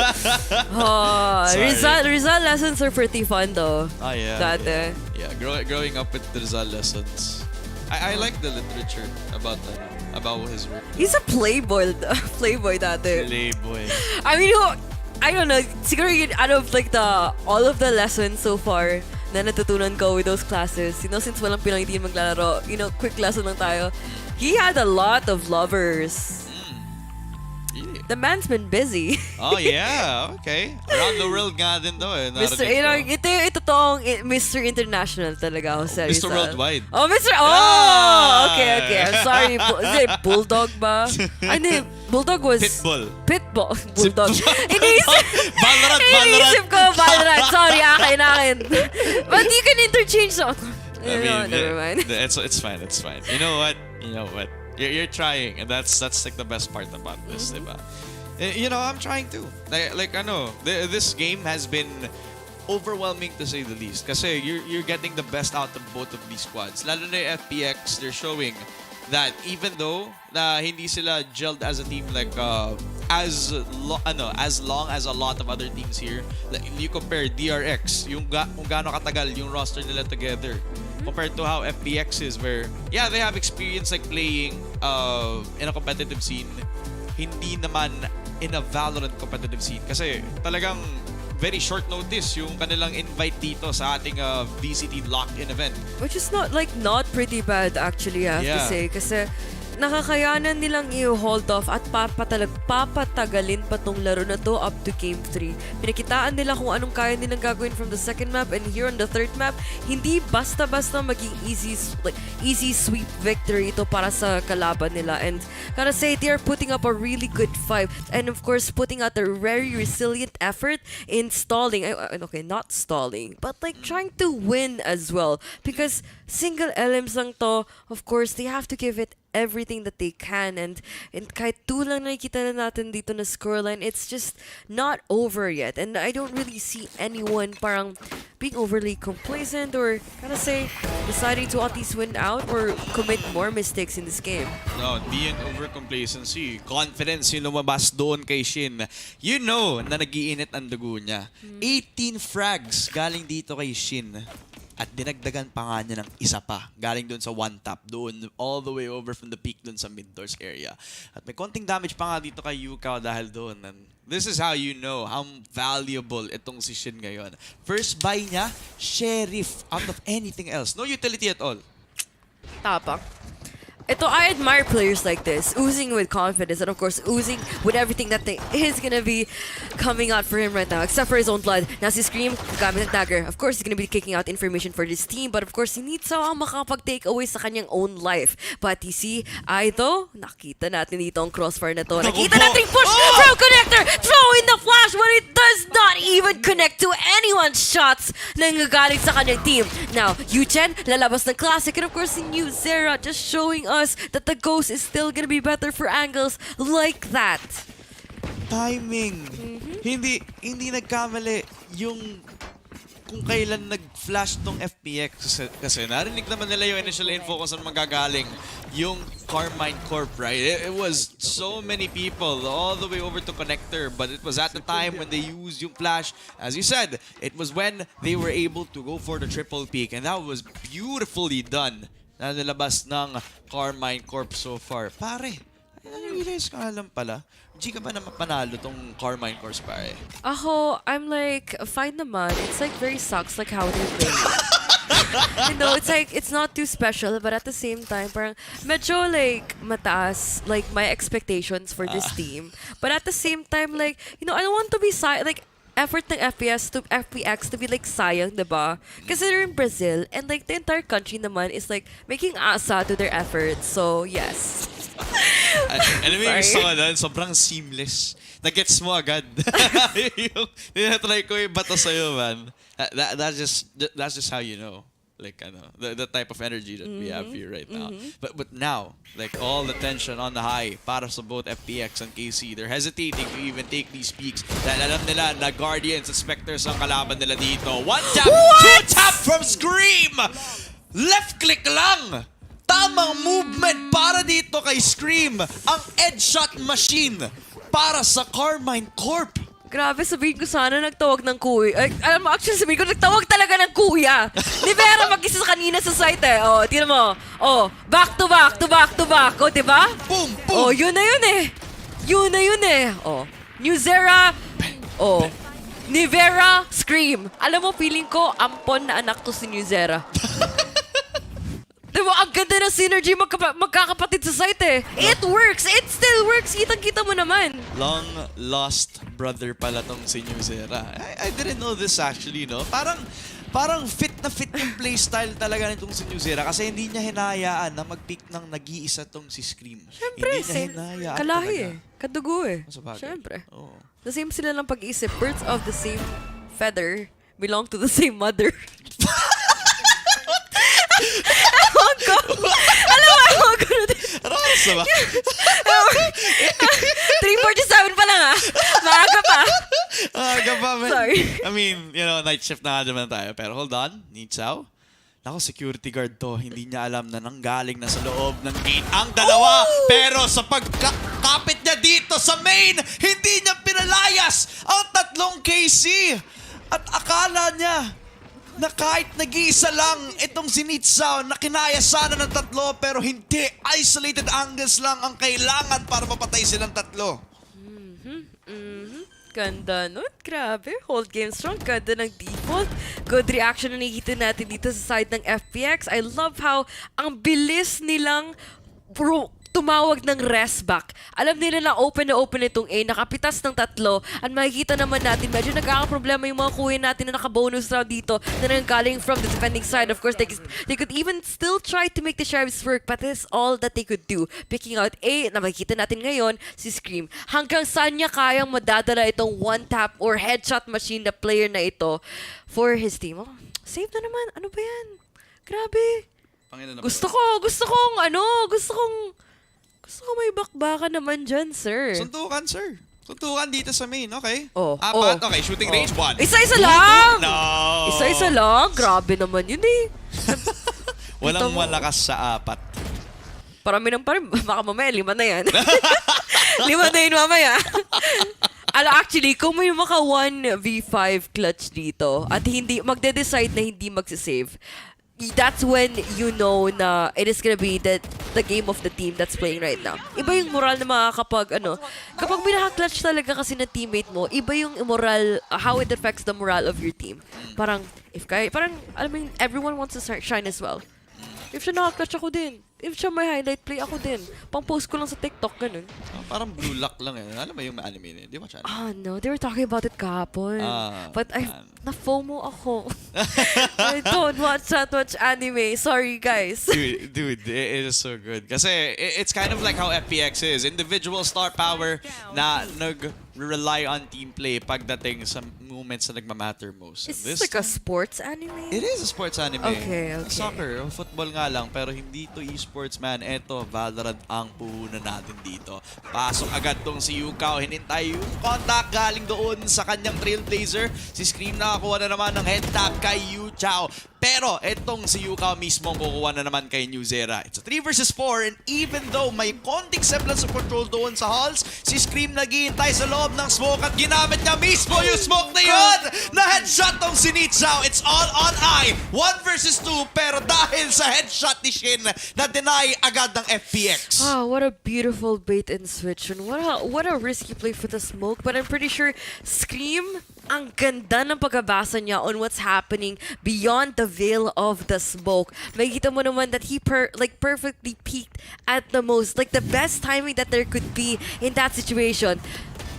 Sorry. Rizal lessons are pretty fun though. Ah, yeah. Dati. Yeah, growing up with the Rizal lessons. I like the literature about his work. He's a playboy dati. Playboy. I mean, I don't know. Siguro yun, out of like all of the lessons so far na natutunan ko with those classes. Since walang Pinoy team maglalaro, quick lesson lang tayo. He had a lot of lovers. Really? The man's been busy. Oh, yeah. Okay. Around the world nga din daw eh. Mr. Ito toong Mr. International talaga ako sa Mr. Worldwide. Oh, Mr. Oh! Ah! Okay. I'm sorry. Is it Bulldog ba? Ano, Bulldog was... Pitbull. Bulldog. Iniisip ko, Valorant. Sorry, akin. But you can interchange so... never mind. It's fine. You know what? You're trying, and that's like the best part about this, diba? I'm trying too. This game has been overwhelming to say the least. Kasi you're getting the best out of both of these squads. Lalo na yung FPX, they're showing that even though hindi sila gelled as a team like as long as a lot of other teams here, like, you compare DRX, kung gaano katagal yung roster nila together compared to how FPX is, where they have experience like playing in a competitive scene, hindi naman in a Valorant competitive scene kasi talagang very short notice yung kanilang invite dito sa ating VCT LOCK event. Which is not pretty bad actually, I have to say. Kasi nakakayanan nilang i-hold off at papatagalin pa tong laro na to up to Game 3. Pinakitaan nila kung anong kaya nilang gagawin from the second map, and here on the third map, hindi basta-basta maging easy sweep victory ito para sa kalaban nila. And gotta say, they are putting up a really good fight, and of course, putting out a very resilient effort in stalling. Okay, not stalling, but trying to win as well. Because single LMs lang to, of course, they have to give it everything that they can, and kahit lang nakikita na natin dito na scoreline, it's just not over yet, and I don't really see anyone parang being overly complacent or say deciding to at least win out or commit more mistakes in this game. No, being over complacency, confidence yung lumabas doon kay Shin. Na nag-iinit ang dugo niya. 18 frags galing dito kay Shin. At dinagdagan pa nga niya ng isa pa. Galing doon sa one tap. Doon, all the way over from the peak doon sa mid-doors area. At may konting damage pa nga dito kay Ikaw dahil doon. And this is how you know how valuable itong si Shin ngayon. First buy niya, Sheriff out of anything else. No utility at all. Tapang. I admire players like this, oozing with confidence, and of course, oozing with everything that is gonna be coming out for him right now, except for his own blood. Now, si Scream, gamit ng dagger. Of course, he's gonna be kicking out information for this team, but of course, he needs somehow makapag-take away sa kanyang own life. But you see, though, nakita natin dito ang crossfire na to. Nakita natin push from connector, throw in the flash, but it does not even connect to anyone's shots na galing sa kanyang team. Now, Yuchen, lalabas ng classic, and of course, si New Zera just showing us that the ghost is still gonna be better for angles like that. Timing. Hindi nagkamali yung kung kailan nag-flash tong FPX kasi narinig naman nila yung initial info kung saan magagaling yung Karmine Corp, right? It was so many people all the way over to connector, but it was at the time when they used yung flash. As you said, it was when they were able to go for the triple peak, and that was beautifully done na nilabas ng Karmine Corp so far. Pare, na-realize ko alam pala. Hindi ka ba na mapanalo tong Karmine Corp, pare? Ako, I'm fine naman. It's very sucks how they play. It's not too special, but at the same time, parang medyo mataas, my expectations for this team. But at the same time, I don't want to be effort ng FPX to be sayang, diba? Kasi they're in Brazil, and the entire country naman is making asa to their efforts. So, yes. Alam mo yung gusto ko doon, sobrang seamless. Nag-gets mo agad. Yung tinatry ko yung bato sa'yo, man. That's just how you know. The type of energy that we have here right now. But now, all the tension on the high para sa both FPX and KC, they're hesitating to even take these peaks. Dahil alam nila na Guardians and Spectres ang kalaban nila dito. One tap, two tap from Scream! Left click lang! Tamang movement para dito kay Scream. Ang headshot machine para sa Karmine Corp. Grabe, sabihin ko sana nagtawag ng kuya. Alam mo, actually sabihin ko nagtawag talaga ng kuya. Ni Vera mag-isa kanina sa site eh. Oh, tingnan mo. Oh, back to back to back to back. Oh, diba? Boom, boom. Oh, yun na yun eh. Yun na yun eh. Oh, New Zera. Oh, Nivera, Scream. Alam mo, feeling ko, ampon na anak to si Newzera. Diba, ang ganda ng synergy magkakapatid sa site eh. It works! It still works! Kitang-kita mo naman. Long lost brother pala tong si Newzera. I didn't know this actually, no? Parang fit na fit yung playstyle talaga nitong si Newzera kasi hindi niya hinayaan na mag-pick ng nag-iisa tong si Scream. Siyempre, Hindi niya hinayaan kalahi talaga. eh. Kadugo eh. Sabagay. Siyempre. Oo. The same sila ng pag-iisip. Birds of the same feather belong to the same mother. Ewan ko. Alam mo, ewan ko na din. Ano sa ba? 3:47 pa lang ah. Maaga pa. Man. Sorry. I mean, night shift na naman tayo. Pero hold on, Nitsaw. Nako, security guard to. Hindi niya alam na nanggaling na sa loob ng gate ang dalawa. Pero sa pagkapit niya dito sa main, hindi niya pinalayas ang tatlong KC. At akala niya na kahit nag-iisa lang itong si Nitsaw na kinaya sana ng tatlo pero hindi. Isolated angles lang ang kailangan para mapatay silang tatlo. Ganda nun. Grabe. Hold game strong. Ganda ng default. Good reaction na nakikita natin dito sa side ng FPX. I love how ang bilis nilang tumawag ng rest back. Alam nila na open itong A. Nakapitas ng tatlo. At makikita naman natin, medyo nagkakaproblema yung mga kuhin natin na naka-bonus round dito na nanggaling from the defending side. Of course, they could even still try to make the sheriffs work, but that's all that they could do. Picking out A, na makikita natin ngayon, si Scream. Hanggang saan niya kayang madadala itong one-tap or headshot machine na player na ito for his team? Oh, save na naman. Ano ba yan? Grabe. Gusto ko may bakbakan naman dyan, sir. Suntukan, sir. Suntukan dito sa main, okay? Oh, Apat, okay. Shooting range, 1. Isa-isa lang! No! Isa-isa lang? Grabe naman yun eh. Walang mo. malakas sa apat. Parami ng parami. Baka mamaya, 5 na yan. 5 na yun mamaya. Actually, kung may maka 1v5 clutch dito at hindi magde-decide na hindi magsisave, that's when you know na it is gonna be the game of the team that's playing right now. Iba yung moral na kapag binaka-clutch talaga kasi na teammate mo, iba yung moral, how it affects the morale of your team. Parang, alam mo, everyone wants to shine as well. If siya naka-clutch, ako din. If siya may highlight play, ako din. Pang-post ko lang sa TikTok, ganun. Parang blue lock lang eh. Alam mo yung anime eh. Di ba siya? No. They were talking about it kahapon. But na-FOMO ako. I don't watch that much anime. Sorry, guys. Dude, it is so good. Kasi it's kind of like how FPX is. Individual star power na nag-rely on team play pagdating sa moments na nagmamatter most. Is this like a sports anime? It is a sports anime. Okay. Soccer, football nga lang, pero hindi to esports, man. Eto, Valorant ang puhunan natin dito. Pasok agad tong si Ikaw. Hinintay yung contact galing doon sa kanyang Trailblazer. Si Scream nakakuha na naman ng head tap kay Yu Chao. Pero etong si Ikaw mismo kukuha na naman kay Newzera. It's a 3 versus 4 and even though may konting semblance of control doon sa halls, si Scream naghihintay sa loob ng smoke at ginamit niya mismo yung smoke na yun! Na headshot tong si Nitsaw. It's all on I. 1 versus 2 pero dahil sa headshot ni Shin na deny agad ng FPX. What a beautiful bait and switch and what a risky play for the smoke, but I'm pretty sure Scream, ang ganda ng pagkabasa niya on what's happening beyond the veil of the smoke. Makikita mo naman that he perfectly peaked at the most, like the best timing that there could be in that situation.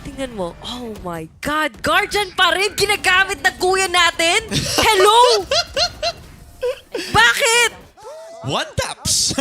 Tingnan mo, oh my God, Guardian pa rin ginagamit na kuya natin? Hello? Bakit? One taps.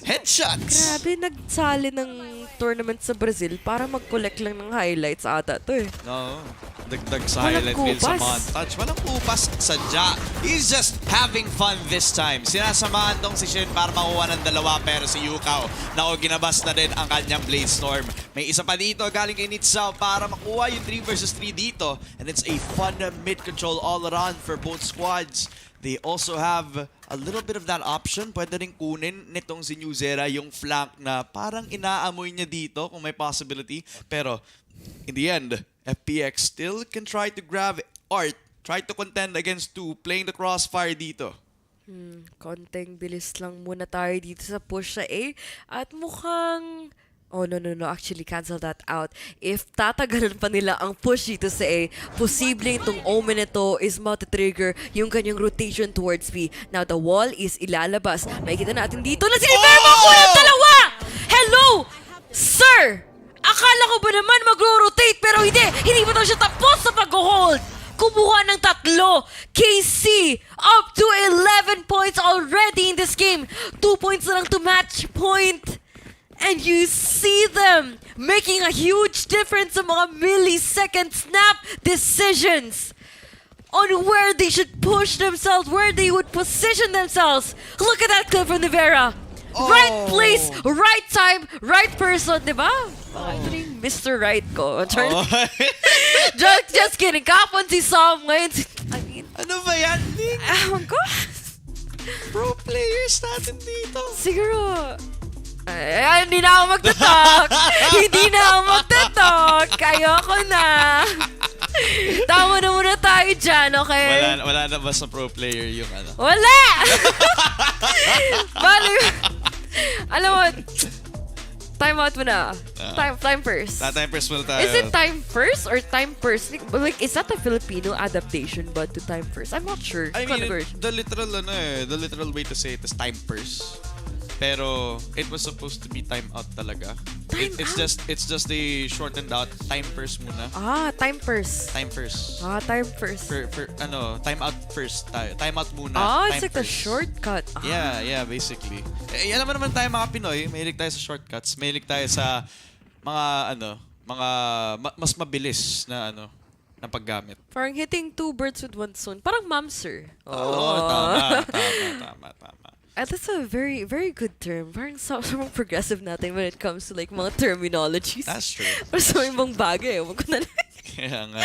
Headshots. Grabe, nagsali ng tournament sa Brazil para mag-collect lang ng highlights ata to eh. No. Dagdag sa Walang highlight reel sa kupas. montage. Walang kupas. Sadya. He's just having fun this time. Sinasamahan tong si Shin para makuha ng 2 pero si Ikaw na ginabas na din ang kanyang Blade Storm. May isa pa dito galing kay Nitsaw para makuha yung 3 versus 3 dito. And it's a fun mid-control all around for both squads. They also have a little bit of that option. Pwede rin kunin nitong si Newzera yung flank na parang inaamoy niya dito kung may possibility. Pero in the end, FPX still can try to grab Art, try to contend against 2, playing the crossfire dito. Konting bilis lang muna tayo dito sa push sa A. At mukhang Oh, no. Actually, cancel that out. If tatagalan pa nila ang push dito sa A, posibleng itong Omen nito is matitrigger yung kanyang rotation towards B. Now, the wall is ilalabas. Makikita natin dito na si Liberma ko yung dalawa! Hello! Sir! Akala ko ba naman magro-rotate pero hindi! Hindi pa daw siya tapos sa pag-hold! Kumuha ng 3. KC up to 11 points already in this game. 2 points na lang to match point. And you see them making a huge difference sa mga millisecond snap decisions on where they should push themselves, where they would position themselves. Look at that clip from Nivera. Right place, right time, right person, di ba? Ito yung Mr. Right ko. Just kidding. Kapon si Sam ngayon. I mean, Ano ba yan? ewan ko. Pro players natin dito. Siguro, ay, hindi na ako magtatalk. Hindi na ako magtatalk. Ayoko na. Tama na muna tayo dyan, okay? Wala na ba sa pro player yung ano? Wala! Bali, alam mo, time out mo na. Time first. Time first muna tayo. Is it time first or time first? Like, is that a Filipino adaptation but to time first? I'm not sure. I mean, Conversion. the literal way to say it is time first. Pero it was supposed to be time out talaga. It's just a shortened out time first muna. Time first. Time first. Time first. Time out first tayo. Time out muna. It's time like a first. shortcut. Yeah, basically. Alam mo naman tayo mga Pinoy, mahilig tayo sa shortcuts, mahilig tayo sa mas mabilis na na paggamit. Parang hitting 2 birds with 1 stone. Parang mamser. Tama. That's a very, very good term. Parang sobrang progressive natin when it comes to like mga terminologies. That's true. Pero sa ibang bagay, ewan ko na lang. Kaya nga.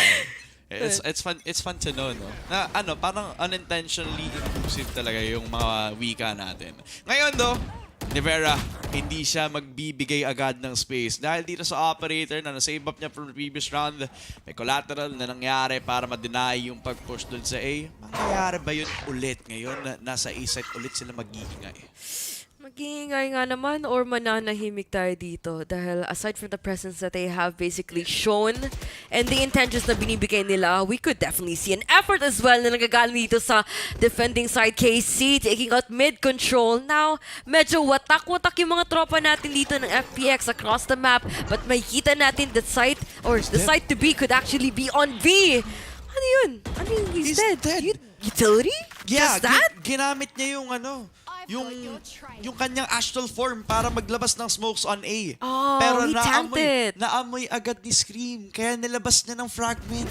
It's fun to know, no? Na parang unintentionally inclusive talaga yung mga wika natin. Ngayon, Nivera, hindi siya magbibigay agad ng space. Dahil dito sa operator na nasave up niya from the previous round, may collateral na nangyari para ma-deny yung pag-push dun sa A. Mangyayari ba yun ulit ngayon na nasa A site ulit sila mag-iingay? Mag-iingay nga naman or mananahimik tayo dito dahil aside from the presence that they have basically shown and the intentions na binibigay nila, we could definitely see an effort as well na nagagaling dito sa defending side. KC taking out mid control. Now, medyo watak-watak yung mga tropa natin dito ng FPX across the map, but makikita natin the site or the site to be could actually be on B. Ano yun? I mean, he's dead. Utility? Yeah, Just that? ginamit niya yung yung kanyang astral form para maglabas ng smokes on A. Pero he tanked it. naamoy agad ni Scream, kaya nilabas niya ng fragment.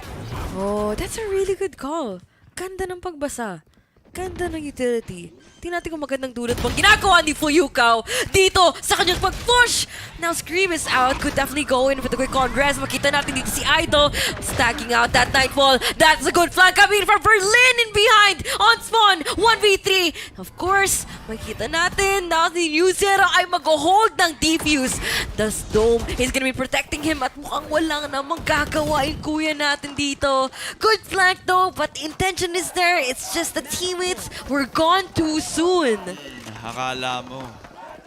Oh, that's a really good call. Ganda ng pagbasa. Ganda ng utility. Tingnan natin kung magandang dulot bang ginagawa ni Ikaw dito sa kanyang pag-push. Now Scream is out. Could definitely go in for the quick on-res. Makita natin dito si Idol stacking out that Nightfall. That's a good flank coming from Berlin in behind. On spawn, 1v3. Of course, makita natin na si New Zero ay mag-hold ng defuse. The Dome is gonna be protecting him at mukhang walang namang gagawa yung kuya natin dito. Good flank though, but intention is there. It's just the teammates were gone too soon. Akala mo,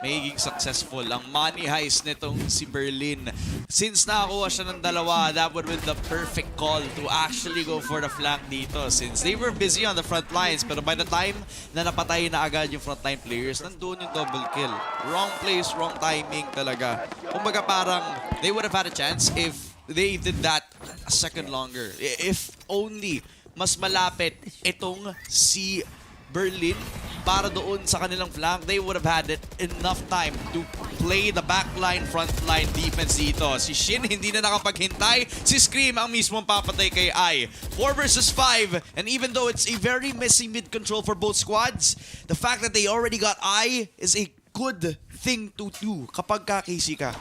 magiging successful ang money heist nitong si Berlin. Since nakakuha siya ng dalawa, that would be the perfect call to actually go for the flank dito. Since they were busy on the front lines, pero by the time na napatay na agad yung frontline players, nandun yung double kill. Wrong place, wrong timing talaga. Kumbaga parang they would have had a chance if they did that a second longer. If only mas malapit itong si Berlin para doon sa kanilang flank, they would have had enough time to play the backline, frontline defense dito. Si Shin hindi na nakapaghintay. Si Scream ang mismong papatay kay I. 4 versus 5. And even though it's a very messy mid-control for both squads, the fact that they already got I is a good thing to do kapag KC ka.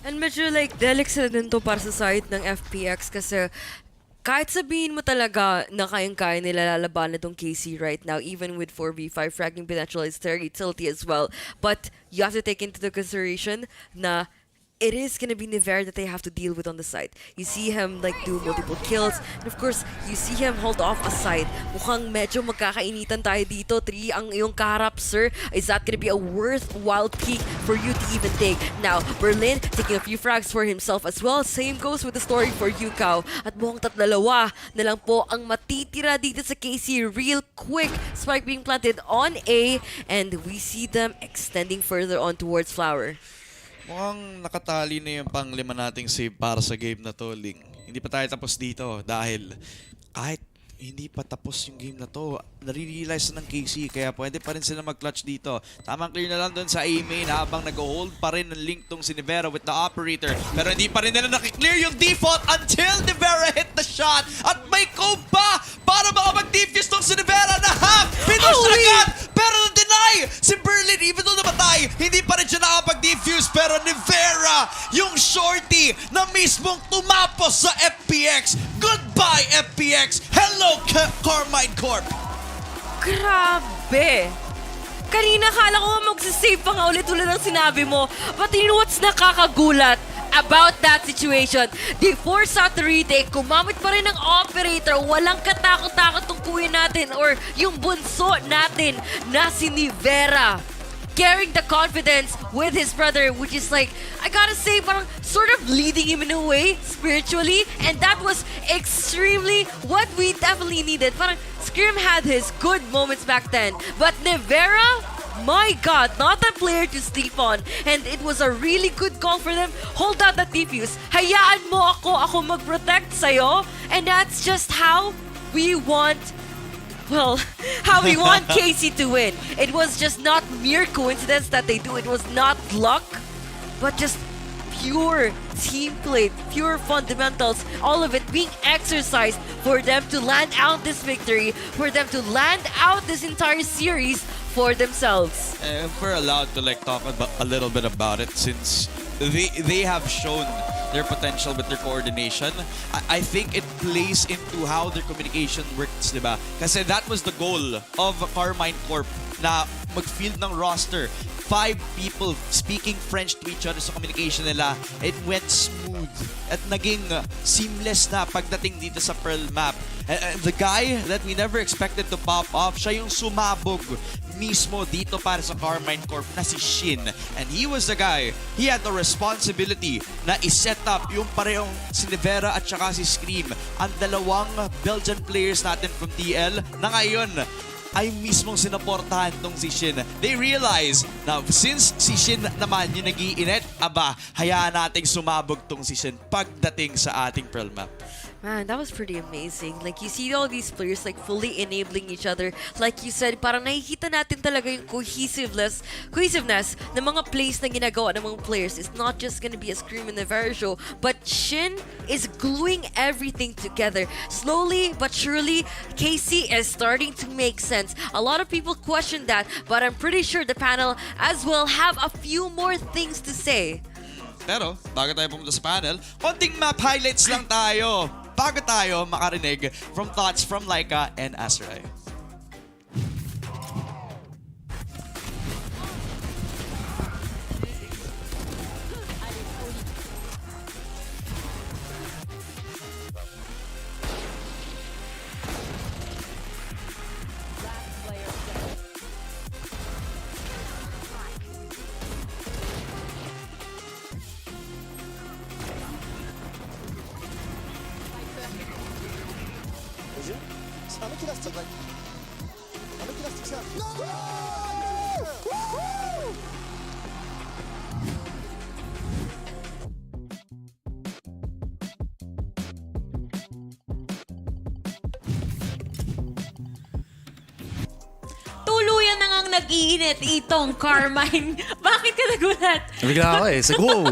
And medyo like delicate din to para sa side ng FPX kasi kahit sabihin mo talaga na kayang-kaya nila lalaban itong KC right now, even with 4v5 fragging potential is their utility as well. But you have to take into the consideration na it is gonna be Nivera that they have to deal with on the side. You see him like do multiple kills, and of course, you see him hold off a side. Mukhang medyo magkakainitan tayo dito. 3 ang iyong kaharap, sir. Is that gonna be a worthwhile peak for you to even take? Now, Berlin taking a few frags for himself as well. Same goes with the story for Ikaw. At mukhang tatlalawa na lang po ang matitira dito sa KC. Real quick spike being planted on A, and we see them extending further on towards Flower. Mukhang nakatali na yung pang-5 nating save para sa game na to, Ling. Hindi pa tayo tapos dito dahil kahit hindi pa tapos yung game na to, nare-realize na ng KC, kaya pwede pa rin sila mag-clutch dito. Tamang clear na lang doon sa A-main habang nag-hold pa rin ng link tong si Nivera with the operator. Pero hindi pa rin nila nakiklear yung default until Nivera hit the shot. At may cope pa para makapag-defuse tong si Nivera na half! Pinush agad! Pero na-deny! Si Berlin, even though namatay, hindi pa rin siya nakapag-defuse. Pero Nivera, yung shorty na mismong tumapos sa FPX. Goodbye, FPX! Hello, Karmine Corp! Grabe! Kanina kala ko magsisave pa nga ulit-ulit ang sinabi mo. But you know what's nakakagulat about that situation? They force out the retake, kumamit pa rin ng operator, walang katakot-takot tong kuya natin or yung bunso natin na si Nivera. Carrying the confidence with his brother, which is like, I gotta say, parang sort of leading him in a way, spiritually, and that was extremely what we definitely needed. Parang Scream had his good moments back then, but Nivera, my God, not a player to sleep on, and it was a really good call for them. Hold out that defuse, hayaan mo ako mag-protect sa'yo, and that's just how we want how we want KC to win. It was just not mere coincidence that they do. It was not luck, but just pure team play, pure fundamentals, all of it being exercised for them to land out this victory, for them to land out this entire series for themselves. If we're allowed to talk about a little bit about it, since they have shown their potential with their coordination, I think it plays into how their communication works, diba? Kasi that was the goal of Karmine Corp na mag-field ng roster. 5 people speaking French to each other sa communication nila. It went smooth at naging seamless na pagdating dito sa Pearl map. The guy that we never expected to pop off, siya yung sumabog mismo dito para sa Karmine Corp na si Shin. And he was the guy, he had the responsibility na iset up yung parehong si Nivera at saka si Scream, ang dalawang Belgian players natin from TL na ngayon ay mismong sinaportahan tong si Shin. They realize na since si Shin naman yung nag-iinit, hayaan nating sumabog tong si Shin pagdating sa ating Pearl map. Man, that was pretty amazing. Like, you see all these players like fully enabling each other. Like you said, parang nakikita natin talaga yung cohesiveness ng mga plays na ginagawa ng mga players. It's not just gonna be a Scream in the Vera show, but Shin is gluing everything together. Slowly but surely, KC is starting to make sense. A lot of people question that, but I'm pretty sure the panel as well have a few more things to say. Pero, bago tayo pumunta sa panel, konting map highlights lang tayo bago tayo makarinig from thoughts from Laika and Azrai. Tuluyan na ngang nag-iinit itong Karmine. Bakit ka nagulat? Bigla ako Sabi ko, wow,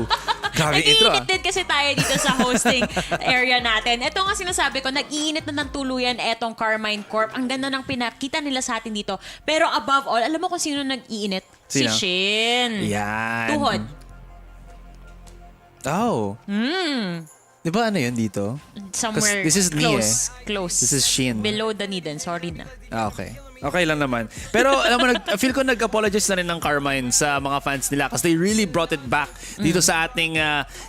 grabe intro Nag-iinit din kasi tayo dito sa hosting area natin. Ito nga sinasabi ko, nag-iinit na ng tuluyan etong Karmine Corp. Ang ganda ng pinakita nila sa atin dito. Pero above all, alam mo kung sino nag-iinit? Sino? Si Shin. Yan. Tuhod. Oh. Di ba ano yun dito? Somewhere This is knee, close. Close. This is shin. Below the knee din. Sorry na. Okay. Okay lang naman. Pero alam mo, feel ko nag-apologize na rin ng Karmine sa mga fans nila kasi they really brought it back dito sa ating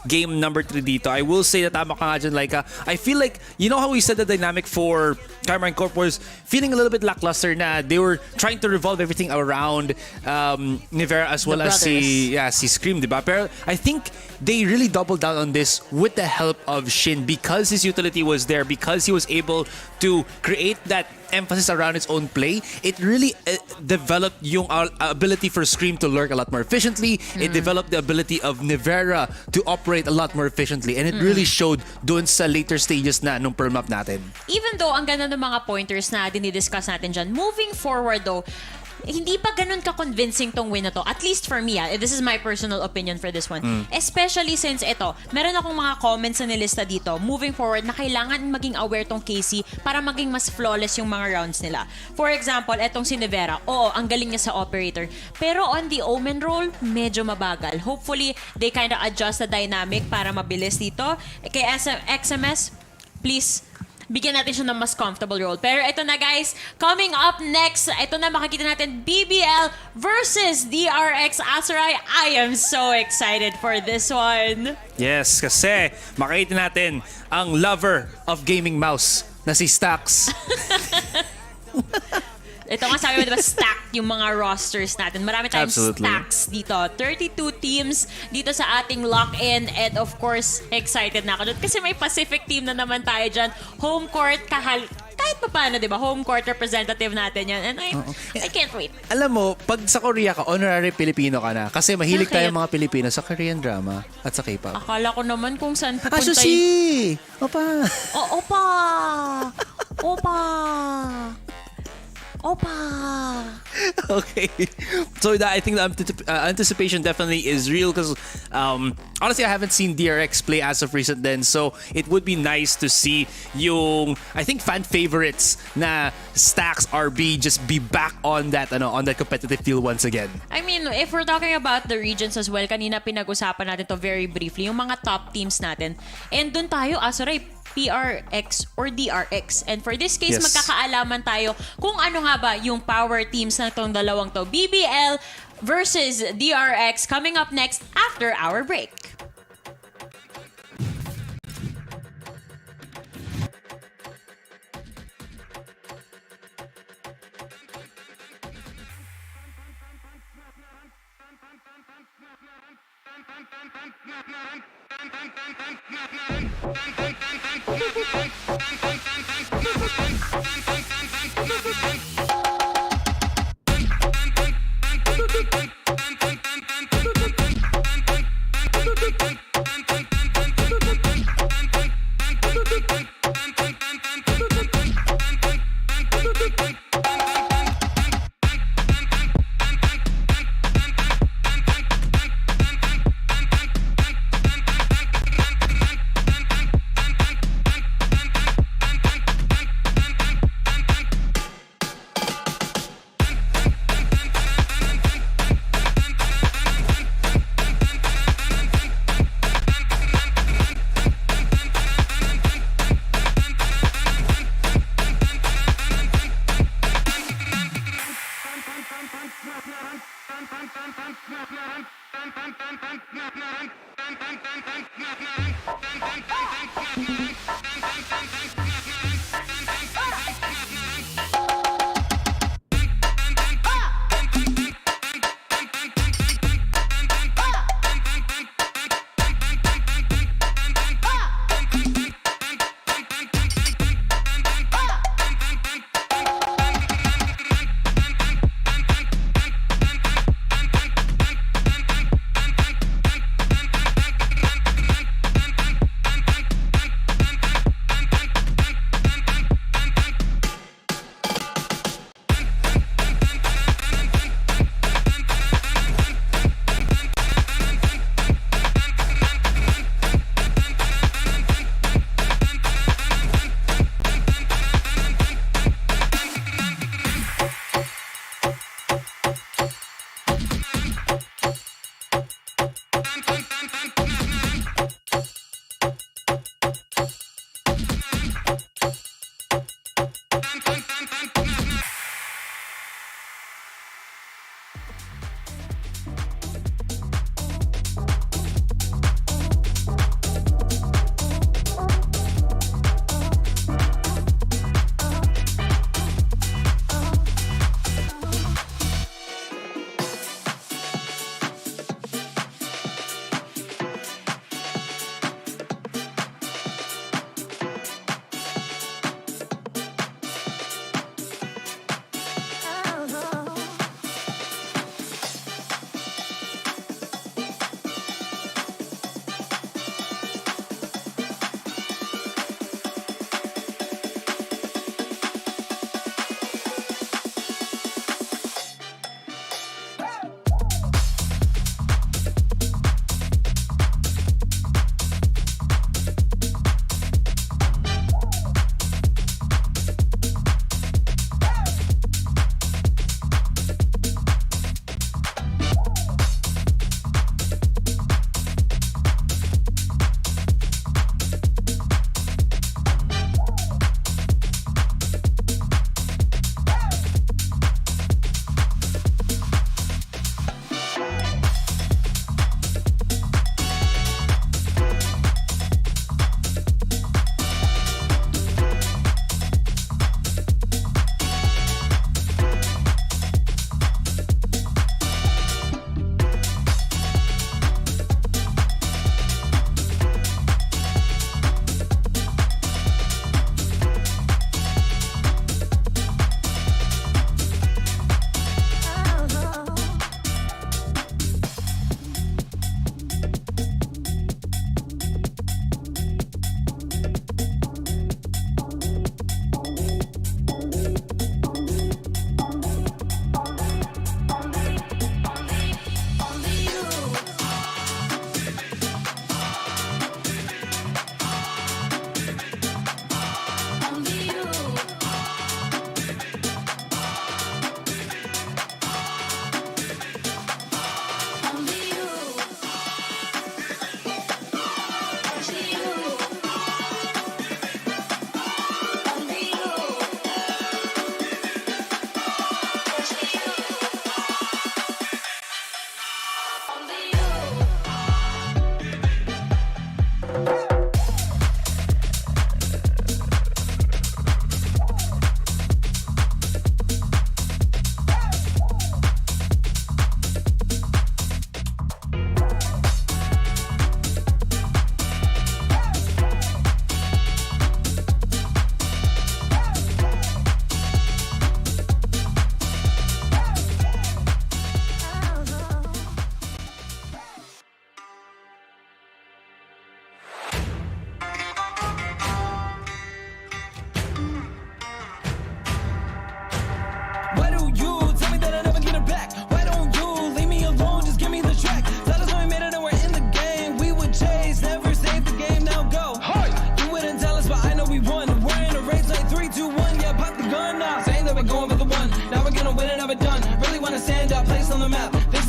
game number 3 dito. I will say na tama ka nga dyan, Laika. I feel like, you know how we said the dynamic for Karmine Corp was feeling a little bit lackluster na they were trying to revolve everything around Nivera as well as si Scream, diba? Pero I think they really doubled down on this with the help of Shin because his utility was there, because he was able to create that emphasis around its own play. It really developed yung ability for Scream to lurk a lot more efficiently. It developed the ability of Nivera to operate a lot more efficiently, and it really showed doon sa later stages na nung perm map natin. Even though ang ganda ng mga pointers na dinidiscuss natin dyan, moving forward though, hindi pa ganun ka-convincing tong win na to. At least for me, this is my personal opinion for this one. Especially since ito, meron akong mga comments na nilista dito, moving forward, na kailangan maging aware tong Casey para maging mas flawless yung mga rounds nila. For example, etong si Nivera, oo, ang galing niya sa operator. Pero on the Omen role, medyo mabagal. Hopefully, they kind of adjust the dynamic para mabilis dito. Kay XMS, please, bigyan natin siya ng mas comfortable role. Pero ito na guys, coming up next, ito na makikita natin BBL versus DRX Asaray. I am so excited for this one. Yes, kasi makikita natin ang lover of gaming mouse na si Stax. Ito nga sabi mo, diba, stacked yung mga rosters natin. Marami tayong Absolutely. stacks dito. 32 teams dito sa ating lock-in. And of course, excited na ako doon. Kasi may Pacific team na naman tayo dyan. Home court, kahit pa paano, diba? Home court representative natin yan. And I can't wait. Alam mo, pag sa Korea ka, honorary Pilipino ka na. Kasi mahilig Bakit? tayo mga Pilipino sa Korean drama at sa K-pop. Akala ko naman kung saan pupunta Sushi! Opa! Oh, opa! Opa! Opa! Okay. So I think the anticipation definitely is real because honestly, I haven't seen DRX play as of recent then. So it would be nice to see yung, I think, fan favorites na Stax RB just be back on that competitive field once again. I mean, if we're talking about the regions as well, kanina pinag-usapan natin to very briefly, yung mga top teams natin. And dun tayo, Asaray, PRX or DRX. And for this case, Yes. magkakaalaman tayo kung ano nga ba yung power teams na itong dalawang to. BBL versus DRX coming up next after our break.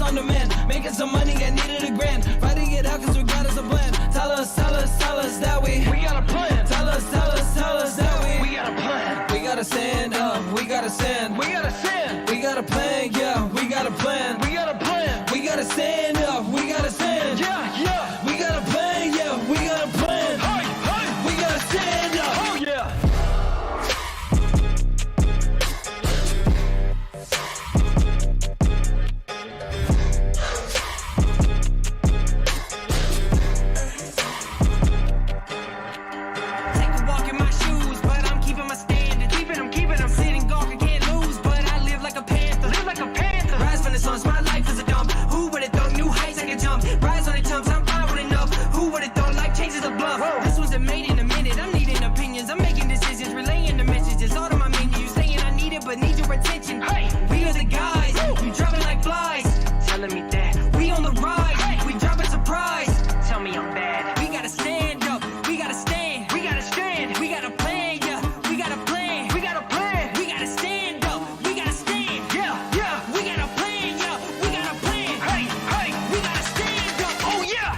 I'm the man. Making some money, I needed a grand. Fighting it out cause we got us a plan. Tell us that we got a plan. Tell us that we got a plan. We gotta stand up, we gotta stand. We gotta stand. We got a plan, yeah, we got a plan. We got a plan. We gotta stand up, we gotta stand. Yeah, yeah. We got a plan, yeah, we got a plan. Hey, hey. We gotta stand up. Oh yeah. Take a walk in my shoes, but I'm keeping my standard. I'm keeping them sitting guard, I can't lose, but I live like a panther. Live like a panther. Rise from the sun, my life is a dump. Who would have thought new heights I can jump? Rise on the jumps, I'm powered enough. Who would have thought life changes a bluff? This wasn't made in a minute. I'm needing opinions. I'm making decisions, relaying the messages. All to my menu, saying I need it, but need your attention. Hey, we are the guys. You dropping like flies. Telling me that we on the rise. We dropping surprise. Tell me I'm bad. We gotta stand up. We gotta stand. We gotta stand. We got a plan. Yeah, we got a plan. We got a plan. We gotta stand up. We gotta stand. Yeah, yeah. We got a plan. Yeah, we got a plan. Hey, hey. We gotta stand up. Oh yeah.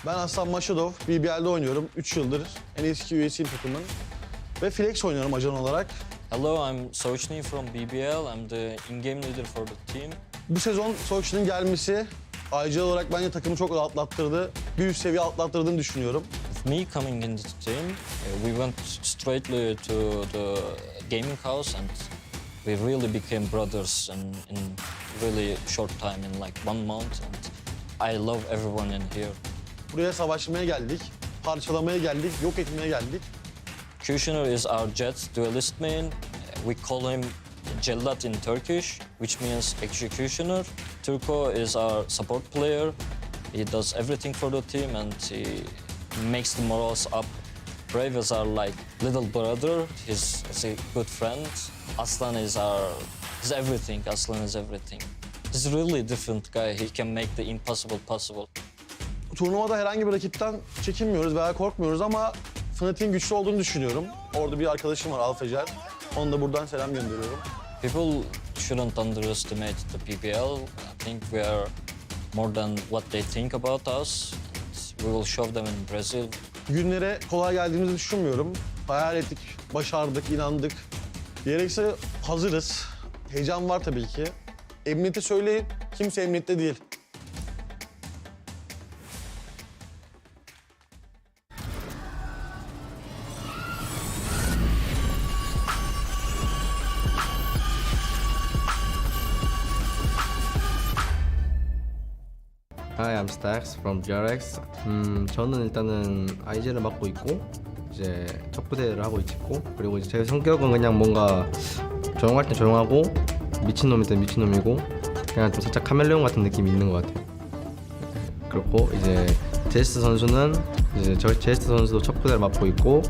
Ben Aslan Maşadov, BBL'de oynuyorum. 3 yıldır en eski üyesiyim takımın. Ve Flex oynuyorum ajan olarak. Hello, I'm Sochny from BBL. I'm the in-game leader for the team. Bu sezon Sochny'nin gelmesi ayrıca olarak bence takımı çok atlattırdı. Bir üst seviye atlattırdığını düşünüyorum. With me coming in the team, we went straightly to the gaming house and we really became brothers in really short time, in like 1 month, and I love everyone in here. Buraya savaşmaya geldik, parçalamaya geldik, yok etmeye geldik. Kushner is our Jet duelist main. We call him Cellat in Turkish, which means executioner. Turko is our support player. He does everything for the team and he makes the morals up. Brave is our like little brother. He's a good friend. Aslan is everything. Aslan is everything. He's a really different guy. He can make the impossible possible. Turnuvada herhangi bir rakipten çekinmiyoruz veya korkmuyoruz ama Fnatic'in güçlü olduğunu düşünüyorum. Orada bir arkadaşım var Alfecer. Ona da buradan selam gönderiyorum. People shouldn't underestimate the BBL. I think we are more than what they think about us. We will show them in Brazil. Günlere kolay geldiğimizi düşünmüyorum. Hayal ettik, başardık, inandık. Gerekse hazırız. Heyecan var tabii ki. Emniyete söyleyin, kimse emniyette değil. Hi, I'm Stax from DRX. 저는 일단은 IG를 맡고 있고 이제 척부대를 하고 있고 그리고 이제 제 성격은 그냥 뭔가 조용할 때 조용하고 미친놈일 때 미친놈이고 그냥 좀 살짝 카멜레온 같은 느낌이 있는 것 같아요. 그렇고 이제 제스트 선수는 이제 제스트 선수도 척부대를 맡고 있고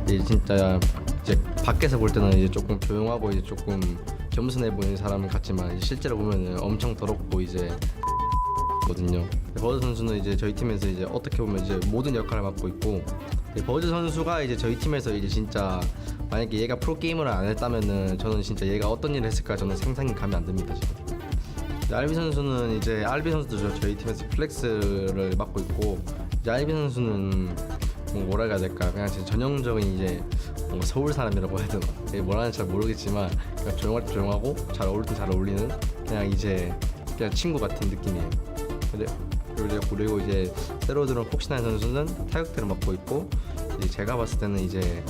이제 진짜 이제 밖에서 볼 때는 이제 조금 조용하고 이제 조금 겸손해 보이는 사람 같지만 이제 실제로 보면은 엄청 더럽고 이제 거든요. 버즈 선수는 이제 저희 팀에서 이제 어떻게 보면 이제 모든 역할을 맡고 있고 버즈 선수가 이제 저희 팀에서 이제 진짜 만약에 얘가 프로 게이머를 안 했다면은 저는 진짜 얘가 어떤 일을 했을까 저는 상상이 감이 안 됩니다 지금. 알비 선수는 이제 알비 선수도 저희 팀에서 플렉스를 맡고 있고 이제 알비 선수는 뭐라 해야 될까 그냥 진짜 전형적인 이제 뭔가 서울 사람이라고 해야 되나 뭐라 하는지 잘 모르겠지만 그냥 조용할 때 조용하고 잘 어울릴 때 잘 어울리는 그냥 이제 그냥 친구 같은 느낌이에요. 그리고 이제 새로 들어온 폭신한 선수는 타격대를 맡고 있고 이제 제가 봤을 때는 이제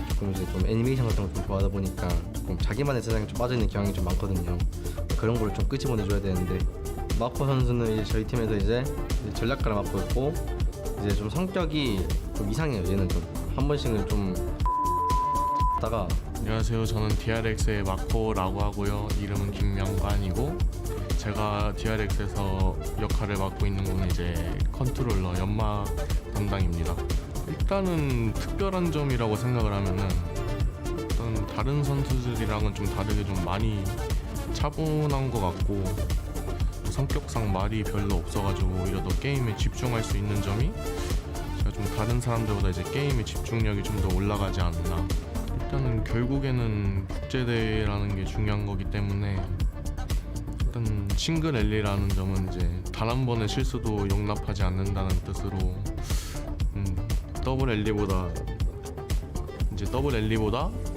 조금 애니메이션 같은 걸 좀 좋아하다 보니까 조금 자기만의 세상에 좀 빠져있는 경향이 좀 많거든요. 그런 걸 좀 끄집어내줘야 되는데 마코 선수는 이제 저희 팀에서 이제 전략가를 맡고 있고 이제 좀 성격이 좀 이상해요. 얘는 좀 한 번씩은 좀 다가 안녕하세요. 저는 DRX의 마코라고 하고요. 이름은 김명관이고 제가 DRX에서 역할을 맡고 있는 건 이제 컨트롤러 연마 담당입니다. 일단은 특별한 점이라고 생각을 하면은 일단 다른 선수들이랑은 좀 다르게 좀 많이 차분한 것 같고 성격상 말이 별로 없어가지고 오히려 더 게임에 집중할 수 있는 점이 제가 좀 다른 사람들보다 이제 게임의 집중력이 좀 더 올라가지 않나. 일단은 결국에는 국제대회라는 게 중요한 거기 때문에 일단 싱글 랠리라는 점은 이제 단 한 번의 실수도 용납하지 않는다는 뜻으로 더블 랠리보다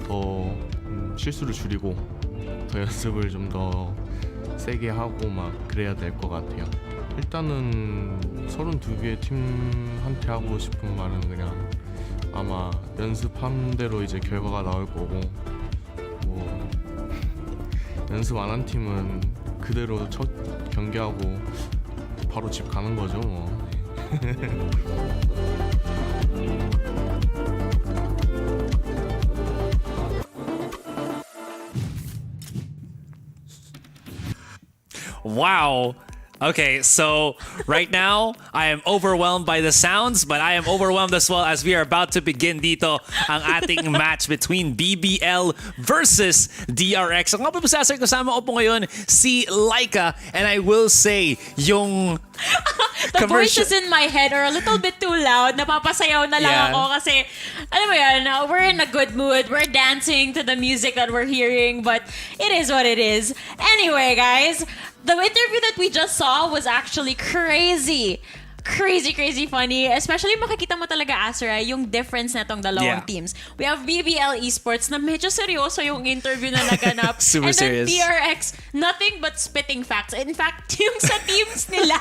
더 실수를 줄이고 더 연습을 좀 더 세게 하고 막 그래야 될 것 같아요. 일단은 32개의 팀한테 하고 싶은 말은 그냥 아마 연습한 대로 이제 결과가 나올 거고 뭐 연습 안 한 팀은 그대로 첫 경기하고 바로 집 가는 거죠 뭐. Wow. Okay, so right now, I am overwhelmed by the sounds, but I am overwhelmed as well as we are about to begin dito ang ating match between BBL versus DRX. Ang nga po sa kasama ko po ngayon, si Laika, and I will say, yung The voices in my head are a little bit too loud. Napapasayaw na lang ako kasi, alam mo yan, we're in a good mood. We're dancing to the music that we're hearing, but it is what it is. Anyway, guys, the interview that we just saw was actually crazy. crazy funny. Especially makikita mo talaga, Azra, yung difference na tong dalawang teams. We have BBL Esports na medyo seryoso yung interview na naganap. Super and then serious. DRX, nothing but spitting facts. In fact, yung sa teams nila,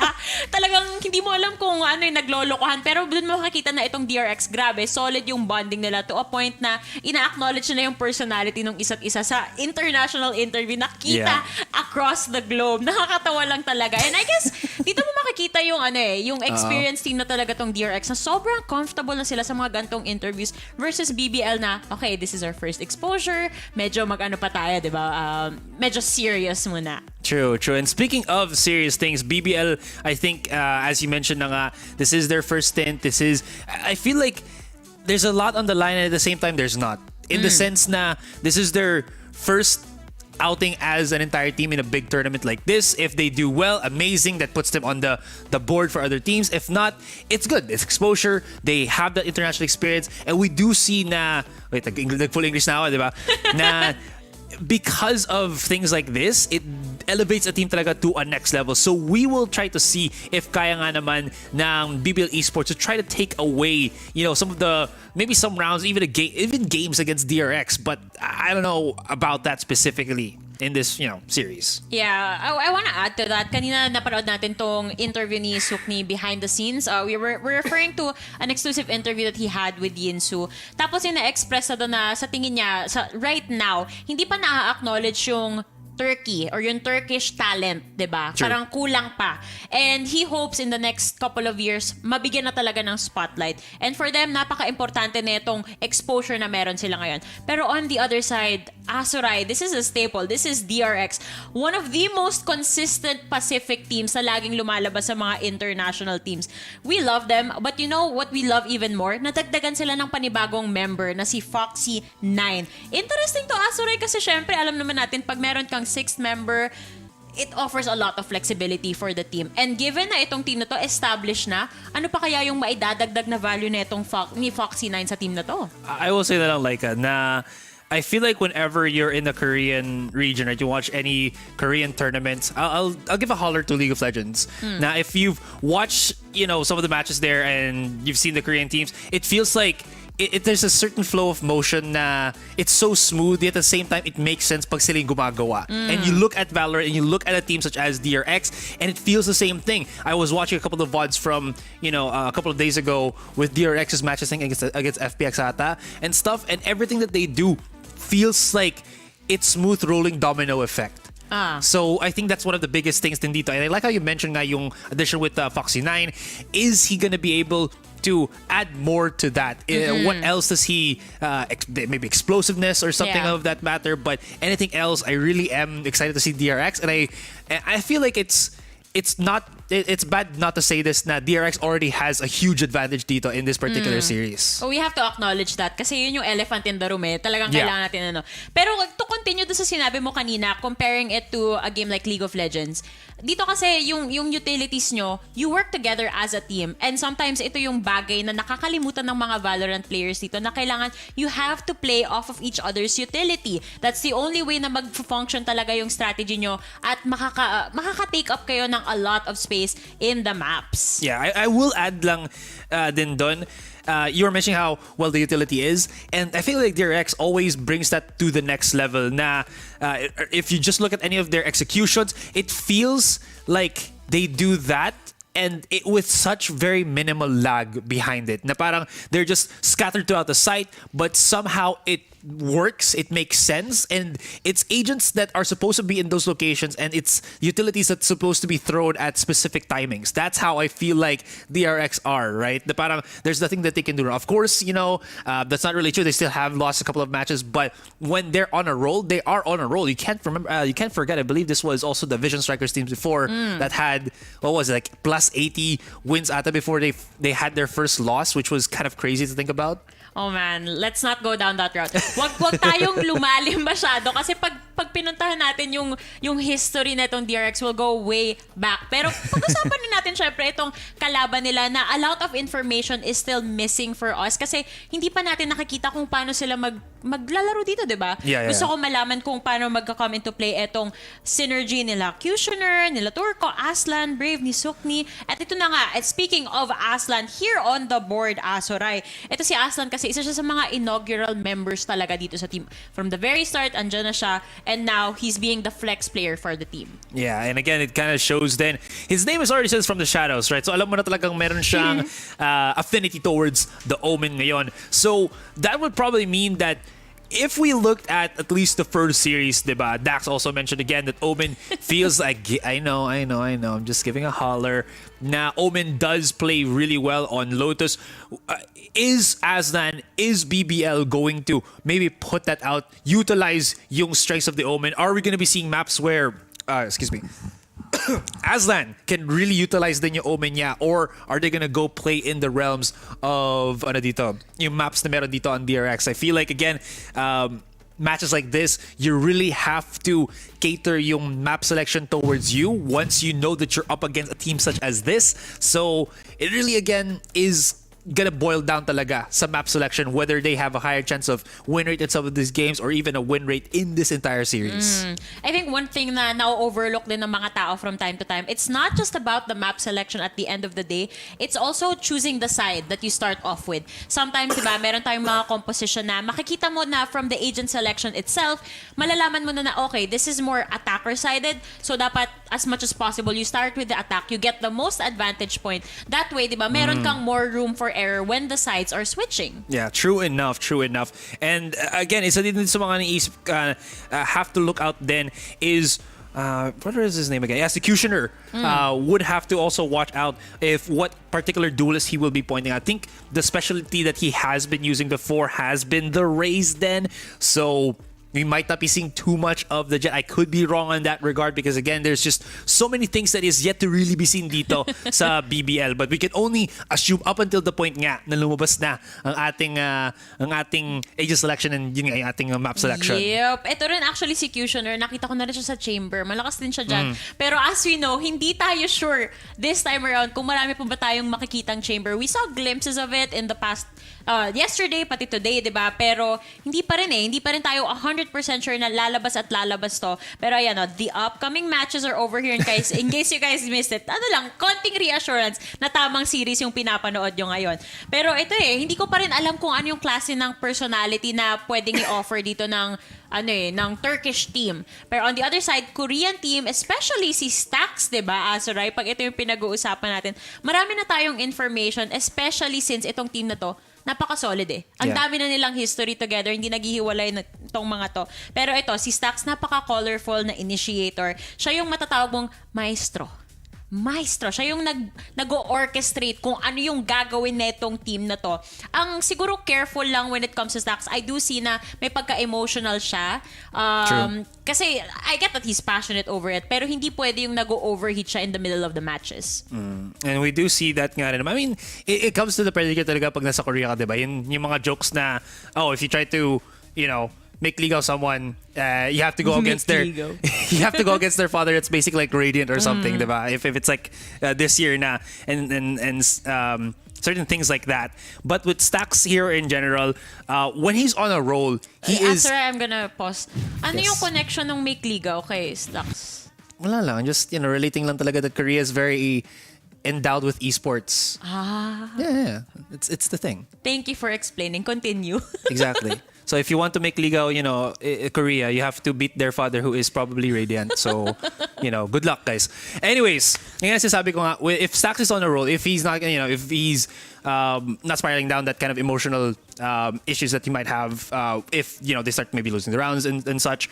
talagang hindi mo alam kung ano yung naglolokohan. Pero dun mo makikita na itong DRX, grabe, solid yung bonding nila to a point na ina-acknowledge na yung personality ng isa't isa sa international interview. Nakita across the globe. Nakakatawa lang talaga. And I guess, dito mo makikita yung yung experience team na talaga tong DRX na sobrang comfortable na sila sa mga gantong interviews versus BBL na, okay, this is our first exposure. Medyo mag-ano pa tayo, di ba? Medyo serious muna. True. And speaking of serious things, BBL, I think, as you mentioned na nga, this is their first stint. I feel like there's a lot on the line and at the same time, there's not. In the sense na this is their first outing as an entire team in a big tournament like this. If they do well, amazing. That puts them on the board for other teams. If not, it's good. It's exposure. They have that international experience. And we do see na... Wait, full English na ako, di ba? Na because of things like this, it elevates a team talaga to a next level. So we will try to see if kaya nga naman ng BBL Esports to try to take away, some of the, maybe some rounds, even games against DRX. But I don't know about that specifically in this, series. Yeah, I want to add to that. Kanina napanood natin tong interview ni Sukni behind the scenes. We're referring to an exclusive interview that he had with Yinsu. Tapos yung na-express na doon na sa tingin niya, right now, hindi pa na-acknowledge yung Turkey or yung Turkish talent, 'di ba? Parang kulang pa. And he hopes in the next couple of years mabigyan na talaga ng spotlight. And for them, napaka-importante na itong exposure na meron sila ngayon. Pero on the other side, Azuray, this is a staple. This is DRX. One of the most consistent Pacific teams na laging lumalabas sa mga international teams. We love them, but you know what we love even more? Nadagdagan sila ng panibagong member na si Foxy9. Interesting to, Azuray, kasi syempre alam naman natin pag meron kang sixth member, it offers a lot of flexibility for the team. And given na itong team na to established na, ano pa kaya yung maidadagdag na value na itong ni Foxy9 sa team na to? I will say na lang, Laika, na I feel like whenever you're in the Korean region or you watch any Korean tournaments, I'll give a holler to League of Legends. Now, if you've watched, some of the matches there and you've seen the Korean teams, it feels like there's a certain flow of motion na it's so smooth, yet at the same time, it makes sense pag sila yung gumagawa. And you look at Valorant and you look at a team such as DRX and it feels the same thing. I was watching a couple of VODs from, a couple of days ago with DRX's matches against FPX ata and stuff, and everything that they do feels like it's smooth rolling domino effect. So I think that's one of the biggest things din dito. And I like how you mentioned nga yung addition with Foxy9. Is he gonna be able to add more to that? What else does he, maybe explosiveness or something of that matter, but anything else, I really am excited to see DRX. And I feel like it's bad not to say this na DRX already has a huge advantage dito in this particular series. We have to acknowledge that kasi yun yung elephant in the room Talagang kailangan natin Pero to continue doon sa sinabi mo kanina, comparing it to a game like League of Legends, dito kasi yung utilities nyo, you work together as a team. And sometimes ito yung bagay na nakakalimutan ng mga Valorant players dito na kailangan you have to play off of each other's utility. That's the only way na mag-function talaga yung strategy nyo at makaka-take up kayo ng a lot of space in the maps. Yeah, I will add lang din doon. You were mentioning how well the utility is, and I feel like DRX always brings that to the next level. Na if you just look at any of their executions, it feels like they do that and with such very minimal lag behind it. Na parang they're just scattered throughout the site, but somehow it works, it makes sense, and it's agents that are supposed to be in those locations and it's utilities that's supposed to be thrown at specific timings. That's how I feel like DRX are, right? The parang there's nothing that they can do. Of course, that's not really true. They still have lost a couple of matches, but when they're on a roll, they are on a roll. You can't forget, I believe this was also the Vision Strikers teams before that had, what was it, like plus 80 wins ata before they had their first loss, which was kind of crazy to think about. Oh man, let's not go down that route. Wag tayong lumalim masyado kasi pag pinuntahan natin yung history na itong DRX will go way back. Pero pag-usapan din natin syempre itong kalaban nila na a lot of information is still missing for us kasi hindi pa natin nakikita kung paano sila maglalaro dito, di ba? Yeah. Gusto ko malaman kung paano magka-come into play itong synergy nila Kushner, nila Turco, Aslan, Brave, ni Sukni. At ito na nga, at speaking of Aslan, here on the board, Asoray. Ito si Aslan kasi isa siya sa mga inaugural members talaga dito sa team. From the very start, andyan na siya. And now, he's being the flex player for the team. Yeah, and again, it kind of shows then, his name is already says from the shadows, right? So alam mo na talagang meron siyang affinity towards the Omen ngayon. So that would probably mean that if we looked at least the first series, diba? Dax also mentioned again that Omen feels like, I know, I'm just giving a holler. Now, Omen does play really well on Lotus. Is Aslan, is BBL going to maybe put that out, utilize yung strengths of the Omen? Are we going to be seeing maps where, Aslan can really utilize din yung Omen niya, or are they gonna go play in the realms of yung maps na meron dito on DRX? I feel like again, matches like this, you really have to cater yung map selection towards you once you know that you're up against a team such as this. So it really again is gonna boil down talaga sa map selection, whether they have a higher chance of win rate in some of these games or even a win rate in this entire series. I think one thing na na-overlook din ng mga tao from time to time, it's not just about the map selection at the end of the day, it's also choosing the side that you start off with. Sometimes, diba, meron tayong mga composition na makikita mo na from the agent selection itself, malalaman mo na okay, this is more attacker-sided, so dapat as much as possible, you start with the attack, you get the most advantage point. That way, diba, meron kang more room for error when the sides are switching. Yeah, true enough. And again, isa din sa mga naisip have to look out then is what is his name again? Yes, the Kushner would have to also watch out if what particular duelist he will be pointing. I think the specialty that he has been using before has been the Raze then. So we might not be seeing too much of the Jet. I could be wrong on that regard because again, there's just so many things that is yet to really be seen dito sa BBL. But we can only assume up until the point nga na lumabas na ang ating agent selection and yun nga yung ating map selection. Yep. Ito rin actually si Kushner. Nakita ko na rin siya sa chamber. Malakas din siya dyan. Pero as we know, hindi tayo sure this time around kung marami pa ba tayong makikitang chamber. We saw glimpses of it in the past yesterday, pati today, diba? Pero hindi pa rin Hindi pa rin tayo 100% sure na lalabas to. Pero ayan, the upcoming matches are over here. In case you guys missed it, konting reassurance na tamang series yung pinapanood nyo ngayon. Pero ito hindi ko pa rin alam kung ano yung klase ng personality na pwedeng i-offer dito ng Turkish team. Pero on the other side, Korean team, especially si Stax, diba, Azuray, pag ito yung pinag-uusapan natin, marami na tayong information, especially since itong team na to, napaka-solid Ang dami na nilang history together, hindi naghihiwalay na itong mga to. Pero ito, si Stax, napaka-colorful na initiator. Siya yung matatawag mong maestro. Siya yung nag-orchestrate kung ano yung gagawin na itong team na to. Ang siguro careful lang when it comes to Stax, I do see na may pagka-emotional siya. Kasi I get that he's passionate over it, pero hindi pwede yung nag-overheat siya in the middle of the matches. And we do see that nga rin. I mean, it comes to the predicate talaga pag nasa Korea ka, diba? Yung mga jokes na, if you try to, make ligaw someone, you have to go against their you have to go against their father. It's basically like Radiant or something, diba? If it's like this year na and certain things like that. But with Stax here in general, when he's on a roll, he is. After I'm gonna pause. Ano yung connection ng make ligaw kay Stax? Wala lang, just relating lang talaga that Korea is very endowed with esports. Yeah, it's the thing. Thank you for explaining. Continue. Exactly. So if you want to make ligaw, Korea, you have to beat their father who is probably Radiant. So, good luck, guys. Anyways, ngayon sinasabi ko nga, if Stax is on a roll, if he's not, if he's not spiraling down that kind of emotional issues that he might have if they start maybe losing the rounds and such.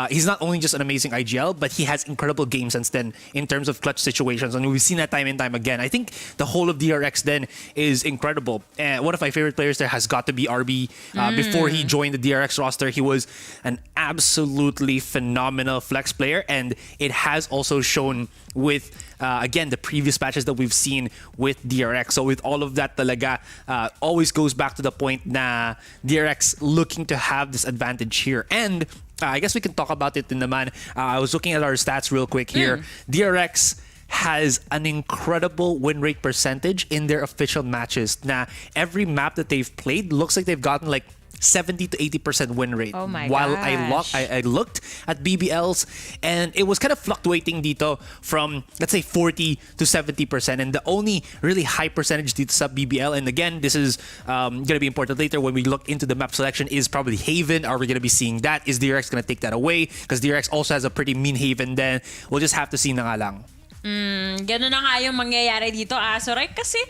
He's not only just an amazing IGL, but he has incredible game sense then in terms of clutch situations, and we've seen that time and time again. I think the whole of DRX then is incredible. And one of my favorite players there has got to be RB. Before he joined the DRX roster, he was an absolutely phenomenal flex player, and it has also shown with again, the previous matches that we've seen with DRX. So with all of that talaga, always goes back to the point na DRX looking to have this advantage here. And I guess we can talk about it in naman. I was looking at our stats real quick here. DRX has an incredible win rate percentage in their official matches. Now, every map that they've played looks like they've gotten like 70 to 80% win rate. Oh my While gosh. I looked at BBLs and it was kind of fluctuating dito from, let's say, 40 to 70%. And the only really high percentage dito sa BBL, and again, this is going to be important later when we look into the map selection, is probably Haven. Are we going to be seeing that? Is DRX going to take that away? Because DRX also has a pretty mean Haven then. We'll just have to see na nga lang. Ganun na nga yung mangyayari dito, Asoray. Kasi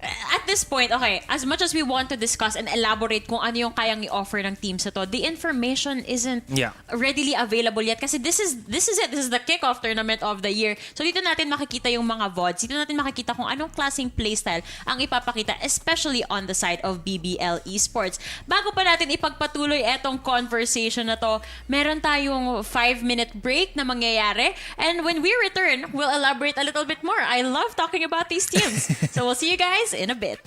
at this point, okay, as much as we want to discuss and elaborate kung ano yung kayang i-offer ng team sa to, the information isn't readily available yet kasi this is it. This is the kickoff tournament of the year. So dito natin makikita yung mga VODs. Dito natin makikita kung anong klaseng playstyle ang ipapakita, especially on the side of BBL Esports. Bago pa natin ipagpatuloy etong conversation na to, meron tayong 5-minute break na mangyayari. And when we return, we'll elaborate a little bit more. I love talking about these teams. So we'll see you guys in a bit.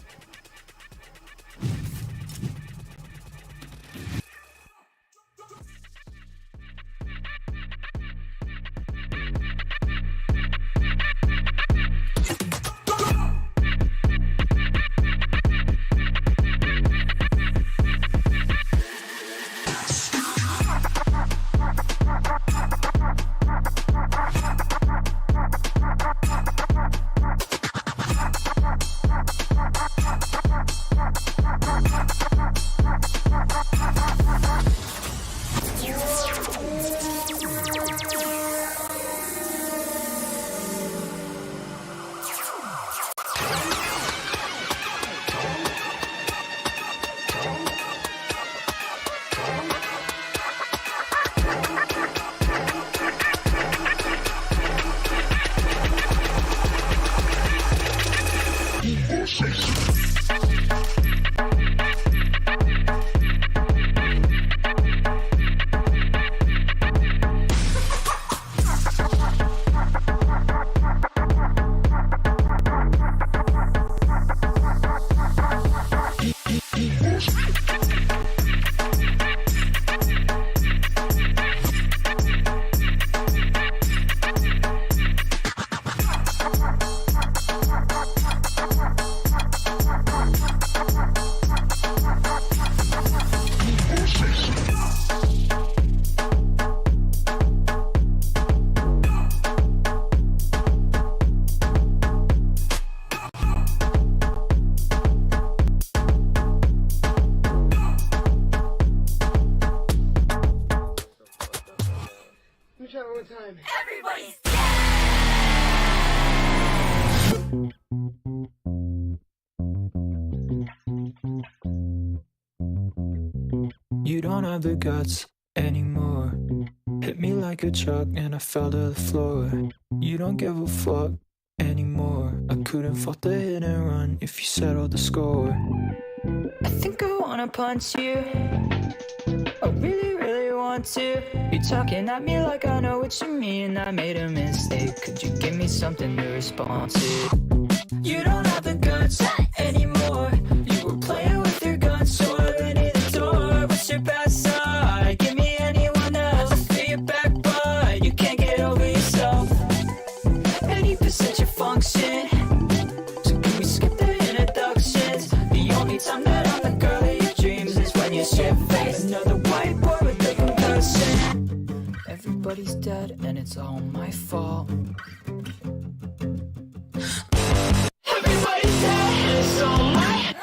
You don't have the guts anymore. Hit me like a truck and I fell to the floor. You don't give a fuck anymore. I couldn't fault the hit and run if you settled the score. I think I wanna punch you. I really, really want to. You're talking at me like I know what you mean. I made a mistake. Could you give me something to respond to? You don't have the guts anymore. You were playing with your guns, so I ran in the door. What's your bad side? Give me anyone else. I feel your back, but you can't get over yourself. 80% your function. So can we skip the introductions? The only time that I'm the girl of your dreams is when you shit face. Another white boy with the concussion. Everybody's dead and it's all my fault. Everybody's dead and it's all my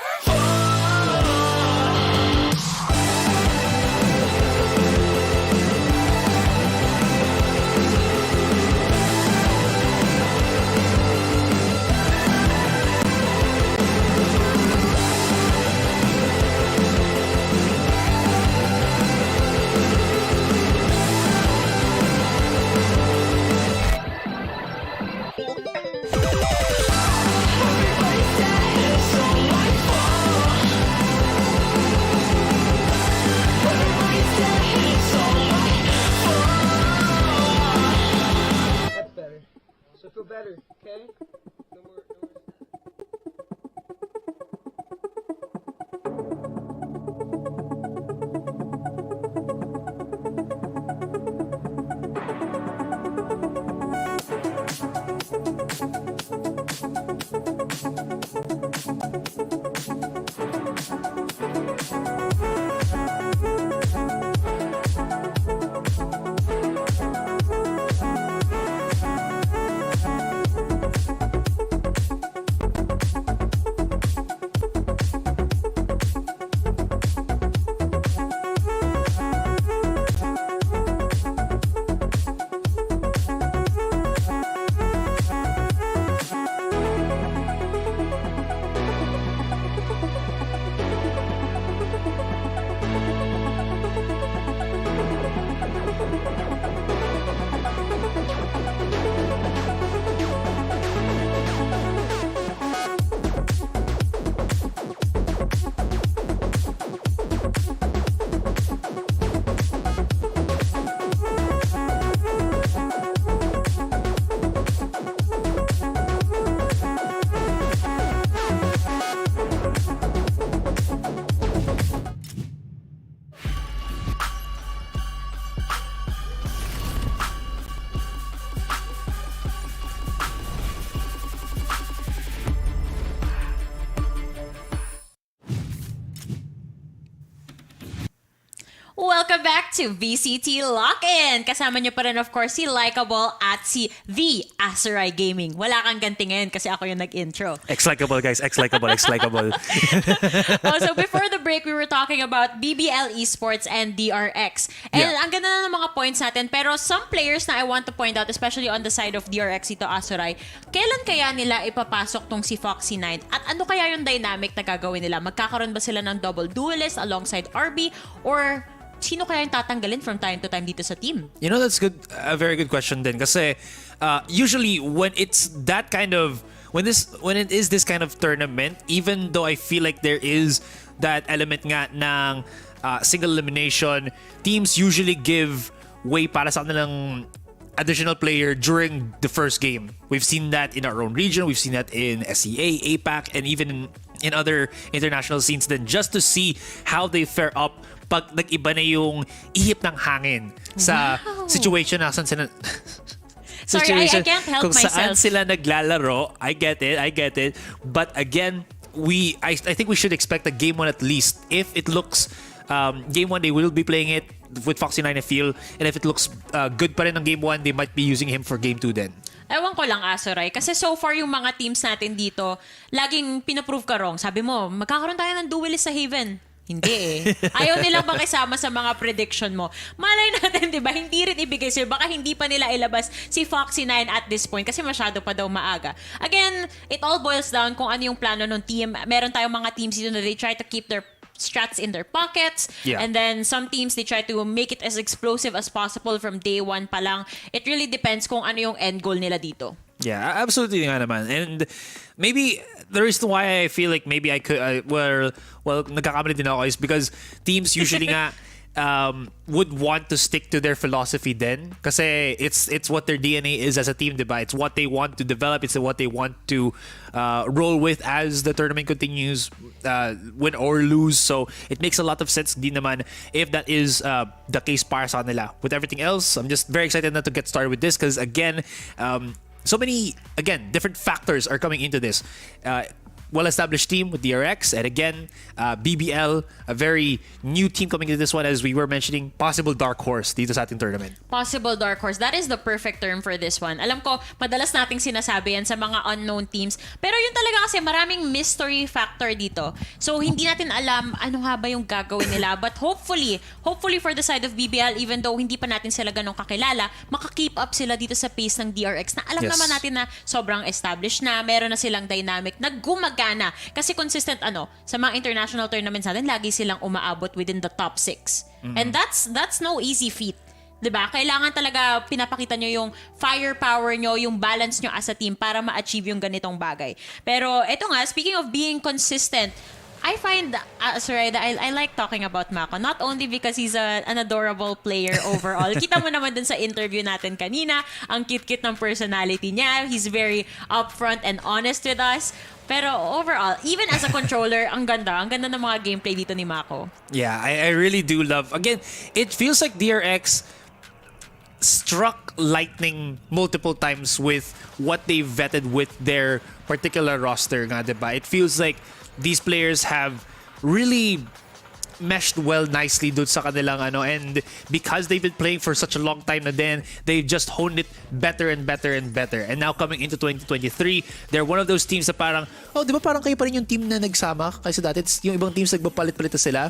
Welcome back to VCT Lock-In! Kasama niyo pa rin of course si Likeable at si The Aserai Gaming. Wala kang ganti ngayon kasi ako yung nag-intro. Ex-likeable, guys. Ex-likeable, ex-likeable. So before the break, we were talking about BBL Esports and DRX. And ang ganda na ng mga points natin. Pero some players na I want to point out, especially on the side of DRX ito, Aserai, kailan kaya nila ipapasok tong si Foxy9? At ano kaya yung dynamic na gagawin nila? Magkakaroon ba sila ng double duelist alongside RB? Or sino kaya yung tatanggalin from time to time dito sa team? You know, that's good. A very good question din. Kasi usually when it's that kind of when it is this kind of tournament, even though I feel like there is that element nga ng single elimination, teams usually give way para sa kanilang additional player during the first game. We've seen that in our own region. We've seen that in SEA, APAC, and even in other international scenes. Then just to see how they fare up pag nag-iba na yung ihip ng hangin sa situation na saan sila Sorry, I can't help kung myself. saan sila naglalaro. I get it. But again, I think we should expect a game 1 at least. If it looks game 1, they will be playing it with Foxy9 I feel. And if it looks good pa rin ng game 1, they might be using him for game 2 then. Ewan ko lang, Aserai. Kasi so far, yung mga teams natin dito, laging pinaprove ka wrong. Sabi mo, magkakaroon tayo ng duelist sa Haven. Hindi eh. Ayaw nilang makisama sa mga prediction mo. Malay natin, di ba? Hindi rin ibigay sa'yo. Baka hindi pa nila ilabas si Foxy9 at this point kasi masyado pa daw maaga. Again, it all boils down kung ano yung plano ng team. Meron tayong mga teams dito na they try to keep their strats in their pockets. Yeah. And then some teams, they try to make it as explosive as possible from day 1 pa lang. It really depends kung ano yung end goal nila dito. Yeah, absolutely nga naman. And maybe the reason why I feel like maybe I could, well, nagkakamali din ako is because teams usually nga would want to stick to their philosophy then. Kasi it's what their DNA is as a team, diba? It's what they want to develop. It's what they want to roll with as the tournament continues, win or lose. So it makes a lot of sense din naman if that is the case para sa nila. With everything else, I'm just very excited na to get started with this because again, so many, again, different factors are coming into this. Well-established team with DRX, and again, BBL, a very new team coming into this one, as we were mentioning, possible dark horse dito sa ating tournament. Possible dark horse. That is the perfect term for this one. Alam ko, madalas nating sinasabi yan sa mga unknown teams. Pero yun talaga kasi maraming mystery factor dito. So, hindi natin alam ano nga ba yung gagawin nila. But hopefully for the side of BBL, even though hindi pa natin sila ganun kakilala, makakeep up sila dito sa pace ng DRX na alam naman natin na sobrang established na, meron na silang dynamic na gumagana. Kasi consistent sa mga international tournaments natin, lagi silang umaabot within the top 6. And that's no easy feat. 'Di ba? Kailangan talaga pinapakita nyo yung firepower nyo, yung balance nyo as a team para ma-achieve yung ganitong bagay. Pero eto nga, speaking of being consistent, I find, sorry, I like talking about Mako. Not only because he's an adorable player overall. Kita mo naman dun sa interview natin kanina, ang cute-cute ng personality niya. He's very upfront and honest with us. Pero overall, even as a controller, ang ganda ng mga gameplay dito ni Mako. Yeah, I really do love. Again, it feels like DRX struck lightning multiple times with what they vetted with their particular roster nga, diba? It feels like these players have really meshed well nicely dun sa kanilang and because they've been playing for such a long time na din, they've just honed it better and better and better. And now coming into 2023, they're one of those teams na parang, di ba parang kayo pa rin yung team na nagsama? Kasi dati yung ibang teams nagpapalit-palit na sila.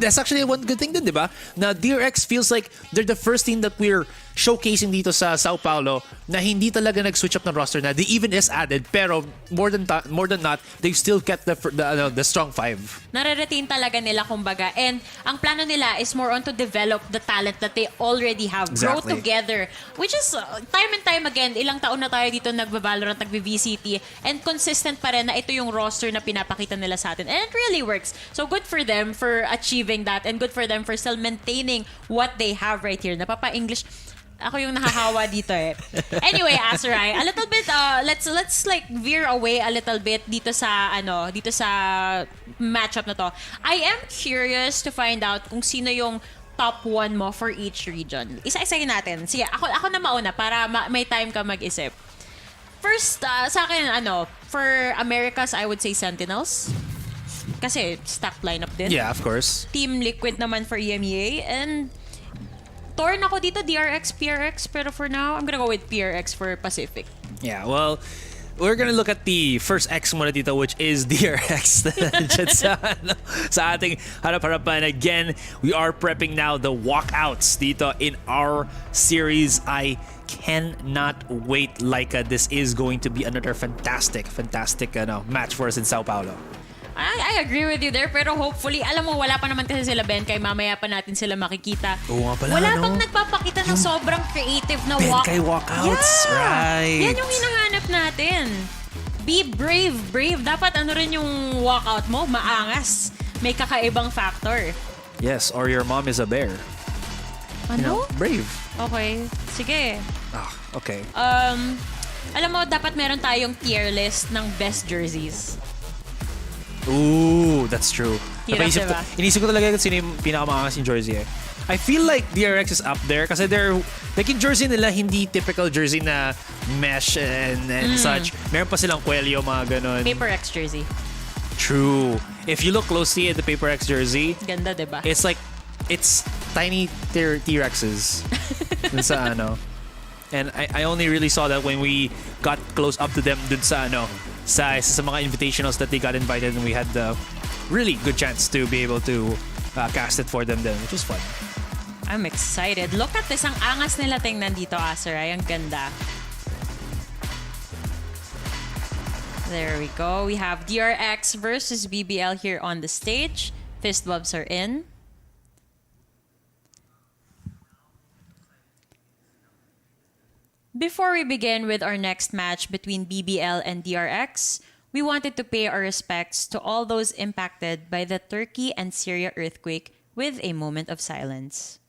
That's actually one good thing din, di ba? Na DRX feels like they're the first team that we're showcasing dito sa São Paulo na hindi talaga nag-switch up ng roster na. They even is added, pero more than not, they've still kept the strong five. Nare-retain talaga nila kumbaga. And ang plano nila is more on to develop the talent that they already have. Grow Exactly. together. Which is, time and time again, ilang taon na tayo dito nagba-Valorant, nagbe-VCT, and consistent pa rin na ito yung roster na pinapakita nila sa atin. And it really works. So good for them for achieving that, and good for them for still maintaining what they have right here. Napapa-English. Ako yung nahahawa dito eh. Anyway, Azuray, a little bit let's like veer away a little bit dito sa matchup na to. I am curious to find out kung sino yung top 1 mo for each region. Isa-isahin natin. Sige, ako na mauna para may time ka mag-isip. First, sa akin for Americas, I would say Sentinels. Kasi stacked lineup din. Yeah, of course. Team Liquid naman for EMEA, and torn ako dito, DRX, PRX, pero for now, I'm gonna go with PRX for Pacific. Yeah, well, we're gonna look at the first X muna dito, which is DRX. Dyan sa ating harap-harapan. Again, we are prepping now the walkouts dito in our series. I cannot wait, Laika. This is going to be another fantastic match for us in São Paulo. I agree with you there, pero hopefully, alam mo, wala pa naman kasi sila Benkay, mamaya pa natin sila makikita. Oo nga pala, wala pang nagpapakita ng sobrang creative na Benkay walkouts, Yeah! right. Yan yung hinahanap natin. Be brave. Dapat rin yung walkout mo, maangas. May kakaibang factor. Yes, or your mom is a bear. Brave. Okay, sige. Okay. Alam mo, dapat meron tayong tier list ng best jerseys. Ooh, that's true. Hirap, diba? Inisip ko talaga kung sino yung pinakamangas yung jersey eh. I feel like DRX is up there kasi they're like yung jersey nila hindi typical jersey na mesh and such. Meron pa silang kwelyo, mga ganun. Paper X jersey. True. If you look closely at the Paper X jersey, Ganda, diba? it's tiny T-Rexes. Dun sa And I only really saw that when we got close up to them dun sa sa mga invitationals that they got invited, and we had the really good chance to be able to cast it for them then, which was fun. I'm excited. Look at this. Ang angas nila tingnan dito, Azuray. Ang ganda. There we go. We have DRX versus BBL here on the stage. Fist bumps are in. Before we begin with our next match between BBL and DRX, we wanted to pay our respects to all those impacted by the Turkey and Syria earthquake with a moment of silence.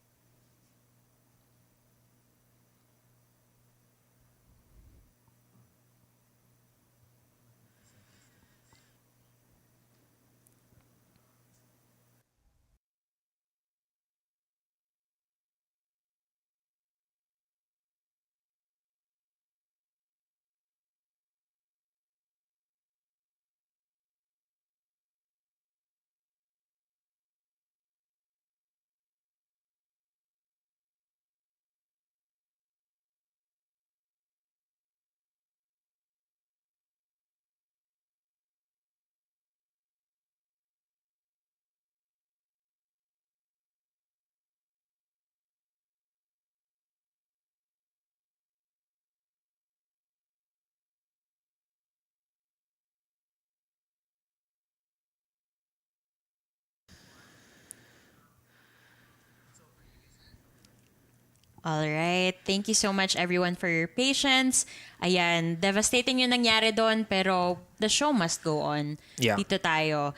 All right. Thank you so much, everyone, for your patience. Ayan, devastating yung nangyari doon, pero the show must go on. Yeah. Dito tayo.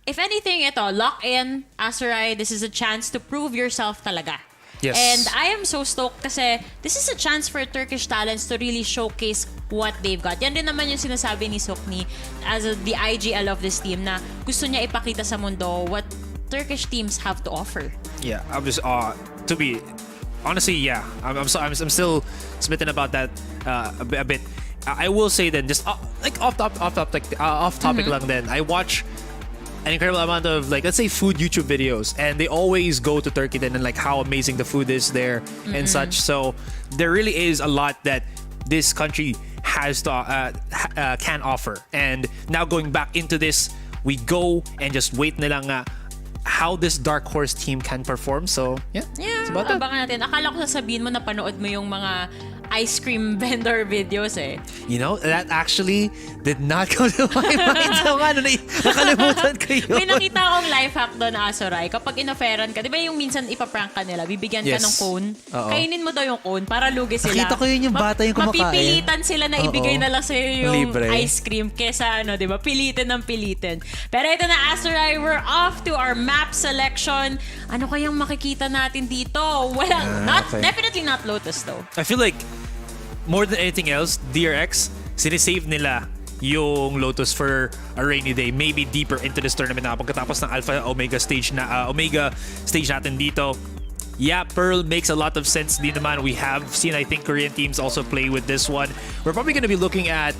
If anything, ito, lock in, Azuray, this is a chance to prove yourself talaga. Yes. And I am so stoked kasi this is a chance for Turkish talents to really showcase what they've got. Yan din naman yung sinasabi ni Sukni as the IGL of this team na gusto niya ipakita sa mundo what Turkish teams have to offer. Yeah, I'm just to be honestly, yeah, I'm still smitten about that a bit. I will say then, just like off topic lang then, I watch an incredible amount of, like, let's say food YouTube videos, and they always go to Turkey then and like how amazing the food is there and such. So there really is a lot that this country has to can offer. And now going back into this, we go and just wait na lang how this dark horse team can perform. So yeah, it's about that. Abangan natin. Akala ko sasabihin mo na panood mo yung mga ice cream vendor videos eh. You know, that actually did not come to my mind. So ano, nakalimutan ko yun. May nakita akong life hack doon, Asoray. Kapag inoferan ka, di ba yung minsan ipaprank ka nila, bibigyan ka Yes. ng cone, Oo. kainin mo daw yung cone para lugi sila. Nakita ko yun yung bata yung kumakain. Mapipilitan sila na ibigay Oo. na lang sa'yo yung Libre. ice cream kesa ano, di ba? Pilitin ng pilitin. Pero ito na, Asoray, we're off to our map selection. Ano kayang makikita natin dito? Definitely not Lotus though. I feel like more than anything else, DRX, sinisave nila yung Lotus for a rainy day. Maybe deeper into this tournament na pagkatapos ng Alpha Omega stage natin dito. Yeah, Pearl makes a lot of sense din naman. We have seen, I think, Korean teams also play with this one. We're probably going to be looking at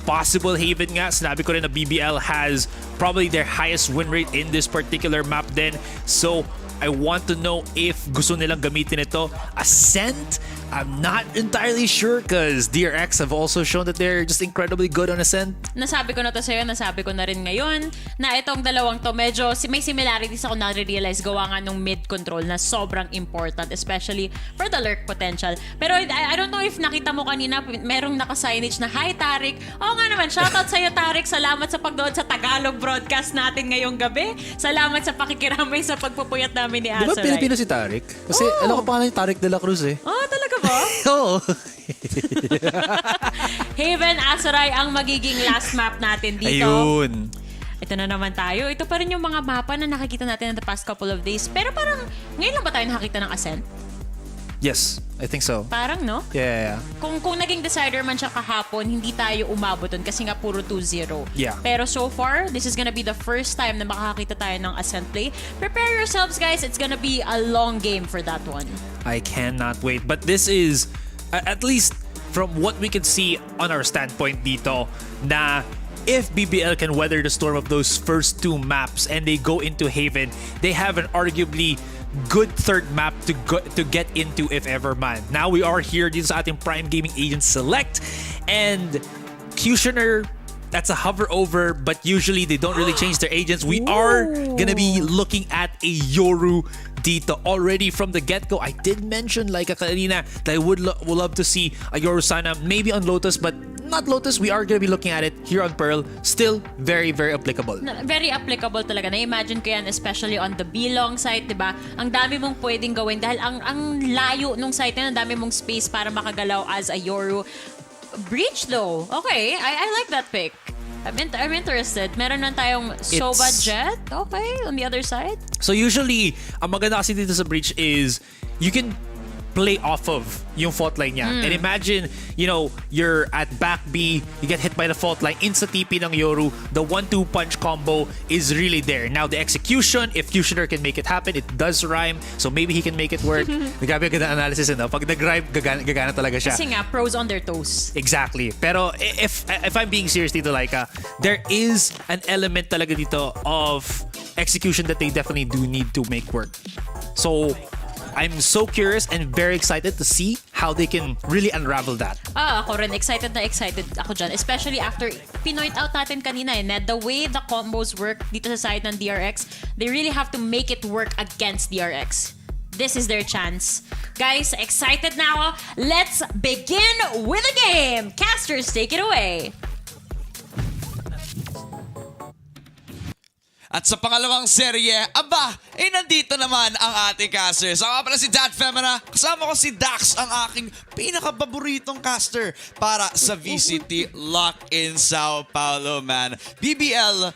possible Haven nga. Sinabi ko rin na BBL has probably their highest win rate in this particular map din. So, I want to know if gusto nilang gamitin ito. Ascent? I'm not entirely sure because DRX have also shown that they're just incredibly good on Ascent. Nasabi ko na to sa'yo, nasabi ko na rin ngayon na itong dalawang to medyo may similarities ako na-realize gawa nga nung mid control na sobrang important, especially for the lurk potential. Pero I don't know if nakita mo kanina, merong naka-signage na, "Hi Tarik." Oo nga naman, shoutout sa'yo Tarik. Salamat sa pagdoon sa Tagalog broadcast natin ngayong gabi. Salamat sa pakikiramay sa pagpupuyat namin ni Di ba Asoray. Pilipino si Tarik? Kasi alam ko pa nga Tarik de la Cruz eh. Oh, talaga ba? Oo. Haven, Asoray ang magiging last map natin dito. Ayun. Ito na naman tayo. Ito pa rin yung mga mapa na nakikita natin in the past couple of days. Pero parang, ngayon lang ba tayo nakakita ng Ascent? Yes, I think so. Parang, no? Yeah. Kung naging decider man siya kahapon, hindi tayo umabot dun kasi nga puro 2-0. Yeah. Pero so far, this is gonna be the first time na makakakita tayo ng Ascent play. Prepare yourselves, guys. It's gonna be a long game for that one. I cannot wait. But this is, at least from what we can see on our standpoint dito, na if BBL can weather the storm of those first two maps and they go into Haven, they have an arguably good third map to get into if ever man. Now we are here dito sa ating Prime Gaming Agent Select, and Cushioner, that's a hover over, but usually they don't really change their agents. We are gonna be looking at a Yoru dito already from the get-go. I did mention like kanina that I would love to see a Yoru sana, maybe on Lotus, but not Lotus. We are gonna be looking at it here on Pearl. Still very, very applicable. Very applicable talaga. Na-imagine ko yan, especially on the B-long site, di ba? Ang dami mong pwedeng gawin dahil ang layo nung site na, ang dami mong space para makagalaw as a Yoru. Breach though. Okay, I like that pick. I'm interested. Meron na tayong Soba Jet. Okay, on the other side. So usually, ang maganda kasi dito sa Breach is you can play off of yung fault line niya. And imagine, you know, you're at back B, you get hit by the fault line, insta-TP ng Yoru, the 1-2 punch combo is really there. Now, the execution, if Cushioner can make it happen, it does rhyme, so maybe he can make it work. Grabe ang ganda analysis, no? Pag nag-rhyme, gagana talaga siya. Kasi nga, pros on their toes. Exactly. Pero if I'm being serious dito, Laika, there is an element talaga dito of execution that they definitely do need to make work. So, I'm so curious and very excited to see how they can really unravel that. Ako rin, excited ako dyan. Especially after, pinoint out natin kanina the way the combos work dito sa side ng DRX, they really have to make it work against DRX. This is their chance. Guys, excited na ako. Let's begin with the game. Casters, take it away. At sa pangalawang serye, nandito naman ang ating casters. Ako pala si Dad Femina. Kasama ko si Dax, ang aking pinakapaboritong caster para sa VCT LOCK in São Paulo, man. BBL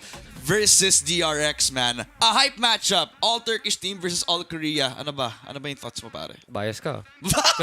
versus DRX, man. A hype matchup. All Turkish team versus all Korea. Ano ba yung thoughts mo, pare? Bias ka.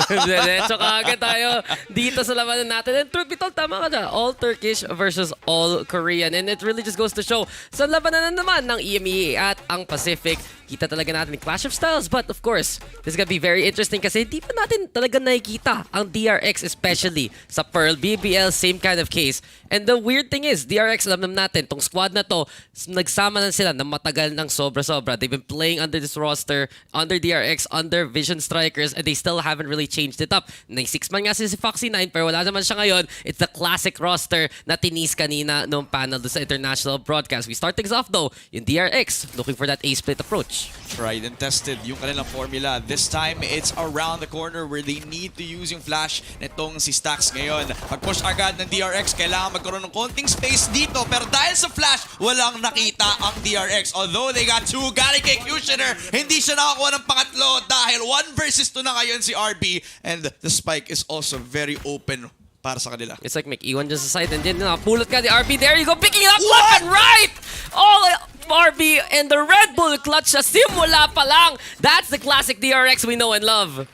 Diretso ka agad tayo dito sa labanan natin. And truth be told, tama ka dyan. All Turkish versus all Korean. And it really just goes to show sa labanan naman ng EMEA at ang Pacific, kita talaga natin yung Clash of Styles. But of course, this is gonna be very interesting kasi di pa natin talaga nakikita ang DRX, especially sa Pearl. BBL, same kind of case. And the weird thing is, DRX, alam natin, tong squad na to, nagsama na sila na matagal ng sobra-sobra. They've been playing under this roster, under DRX, under Vision Strikers, and they still haven't really changed it up. Nag-6 man nga si Foxy9, pero wala naman siya ngayon. It's the classic roster na tinis kanina nung panel sa international broadcast. We start things off though, yung DRX, looking for that A-split approach. Tried and tested yung kanilang formula. This time, it's around the corner where they need to use yung flash nitong si Stax ngayon. Pag-push agad ng DRX, kailangan magkaroon ng konting space dito. Pero dahil sa flash, walang nakita ang DRX. Although they got 2, Gary Executioner, hindi siya nakakuha ng pangatlo dahil 1 versus 2 na ngayon si RB. And the spike is also very open para sa kanila. It's like McEwan just aside and then pulot ka the RB. There you go, picking it up left and right! All RB and the Red Bull clutch sa simula pa lang. That's the classic DRX we know and love.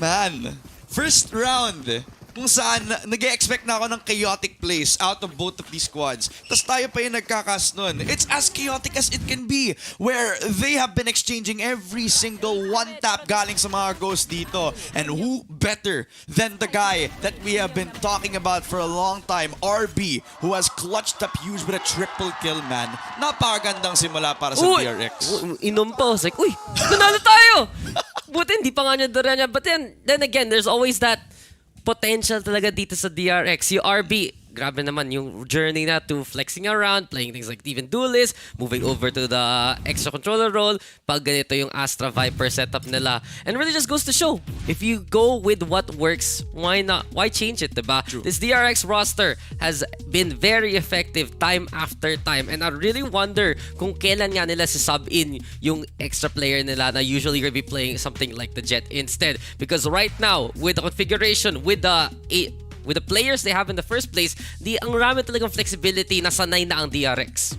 Man, first round, kung saan nag-expect na ako ng chaotic plays out of both of these squads. Tapos tayo pa yung nagkakas nun. It's as chaotic as it can be, where they have been exchanging every single one-tap galing sa mga ghosts dito. And who better than the guy that we have been talking about for a long time, RB, who has clutched up huge with a triple kill, man. Napakagandang simula para sa DRX. Inom pa. It's like, uy, nanalo tayo! Buti hindi pa nga niya dura niya. But then again, there's always that potential talaga dito sa DRX. Yung RB, grabe naman yung journey na to flexing around, playing things like even Duelist, moving over to the extra controller role, pag ganito yung Astra Viper setup nila. And really just goes to show, if you go with what works, why not? Why change it, diba? True. This DRX roster has been very effective time after time. And I really wonder kung kailan nga nila sub in yung extra player nila na usually will be playing something like the Jet instead. Because right now, with the configuration, with the players they have in the first place, ang rami talagang flexibility na sanay na ang DRX.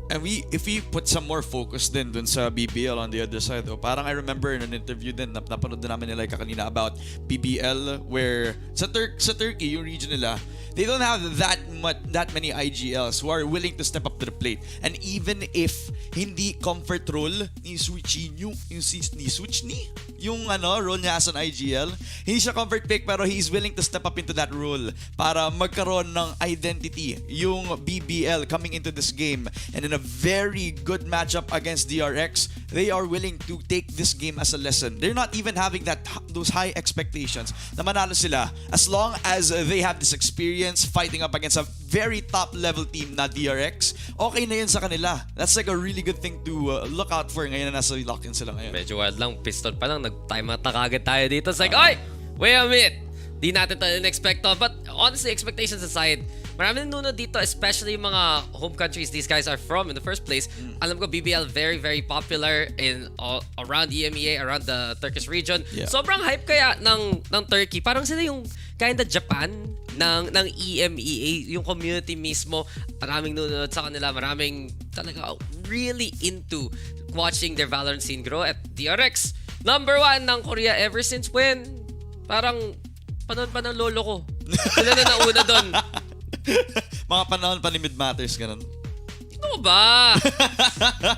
And if we put some more focus din dun sa BBL on the other side, parang I remember in an interview din, napanood din namin nila kanina about BBL, where sa Turkey, yung region nila, they don't have that many IGLs who are willing to step up to the plate. And even if hindi comfort role ni Switchinho, yung role niya as an IGL, hindi siya comfort pick pero he's willing to step up into that role para magkaroon ng identity yung BBL coming into this game. And in a very good matchup against DRX, they are willing to take this game as a lesson. They're not even having those high expectations na manalo sila as long as they have this experience fighting up against a very top level team na DRX. Okay na yun sa kanila. That's like a really good thing to look out for ngayon na nasa lock-in sila ngayon. Medyo wild lang, pistol pa lang, nag-time attack agad tayo dito. It's like, oy, wait a minute. Di natin tayo in-expect to. But honestly, expectations aside, maraming nanonood dito, especially yung mga home countries these guys are from in the first place. Alam ko, BBL very, very popular in around EMEA, around the Turkish region. Yeah. Sobrang hype kaya ng Turkey. Parang sila yung kinda Japan ng EMEA, yung community mismo. Maraming nanonood sa kanila, maraming talaga really into watching their Valorant scene grow. At DRX, #1 ng Korea ever since when? Parang panahon pa ng lolo ko. Sila na nauna doon. Mga panahon pa ni Mid Matters, ganun. Ano ba?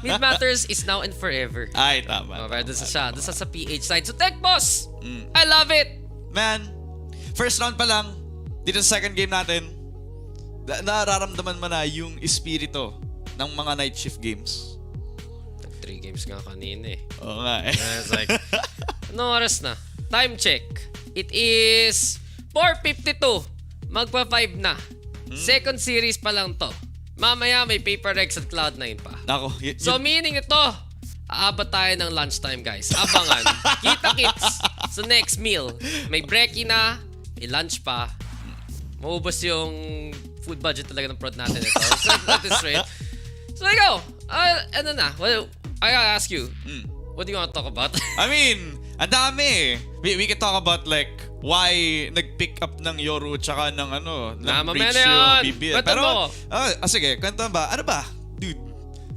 Mid Matters is now and forever. Ay, tama. Doon sa PH side. So, Tech Boss! I love it! Man, first round pa lang, dito sa second game natin, nararamdaman mo na yung espiritu ng mga night shift games. 3 games nga kanina eh. Oo nga eh. It's like, ano oras na? Time check. It is 4:52. Magpa-5 na. Second series pa lang to. Mamaya may Paper Rex at Cloud9 pa. Nako. So meaning ito, aabot tayo ng lunchtime guys. Abangan. Kita-kits sa next meal. May brekkie na, may lunch pa. Maubos yung food budget talaga ng prod natin ito. So that is straight. So ikaw, ano na? Well, I gotta ask you, what do you want to talk about? I mean, ang dami. We can talk about like why nag-pick up ng Yoru tsaka ng breach yung BBL. Pero, sige, kwento ba? Ano ba? Dude,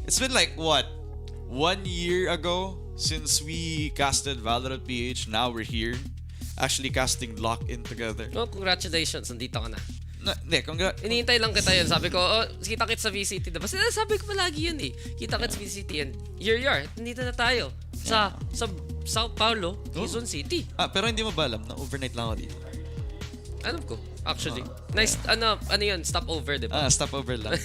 it's been like what? 1 year ago since we casted Valorant PH. Now we're here. Actually casting Lock-in together. No, congratulations. Nandito ka na. Hindi, Iniintay lang kita yun. Sabi ko, oh, kita-kits sa VCT. Diba? Sabi ko palagi yun eh. Kita-kits VCT. And here you are. Nandito na tayo. Sa São Paulo, Quezon City. Pero hindi mo ba alam na overnight lang ako dito? Alam ko, actually. Nice, ano yun? Stopover, diba? Stopover lang.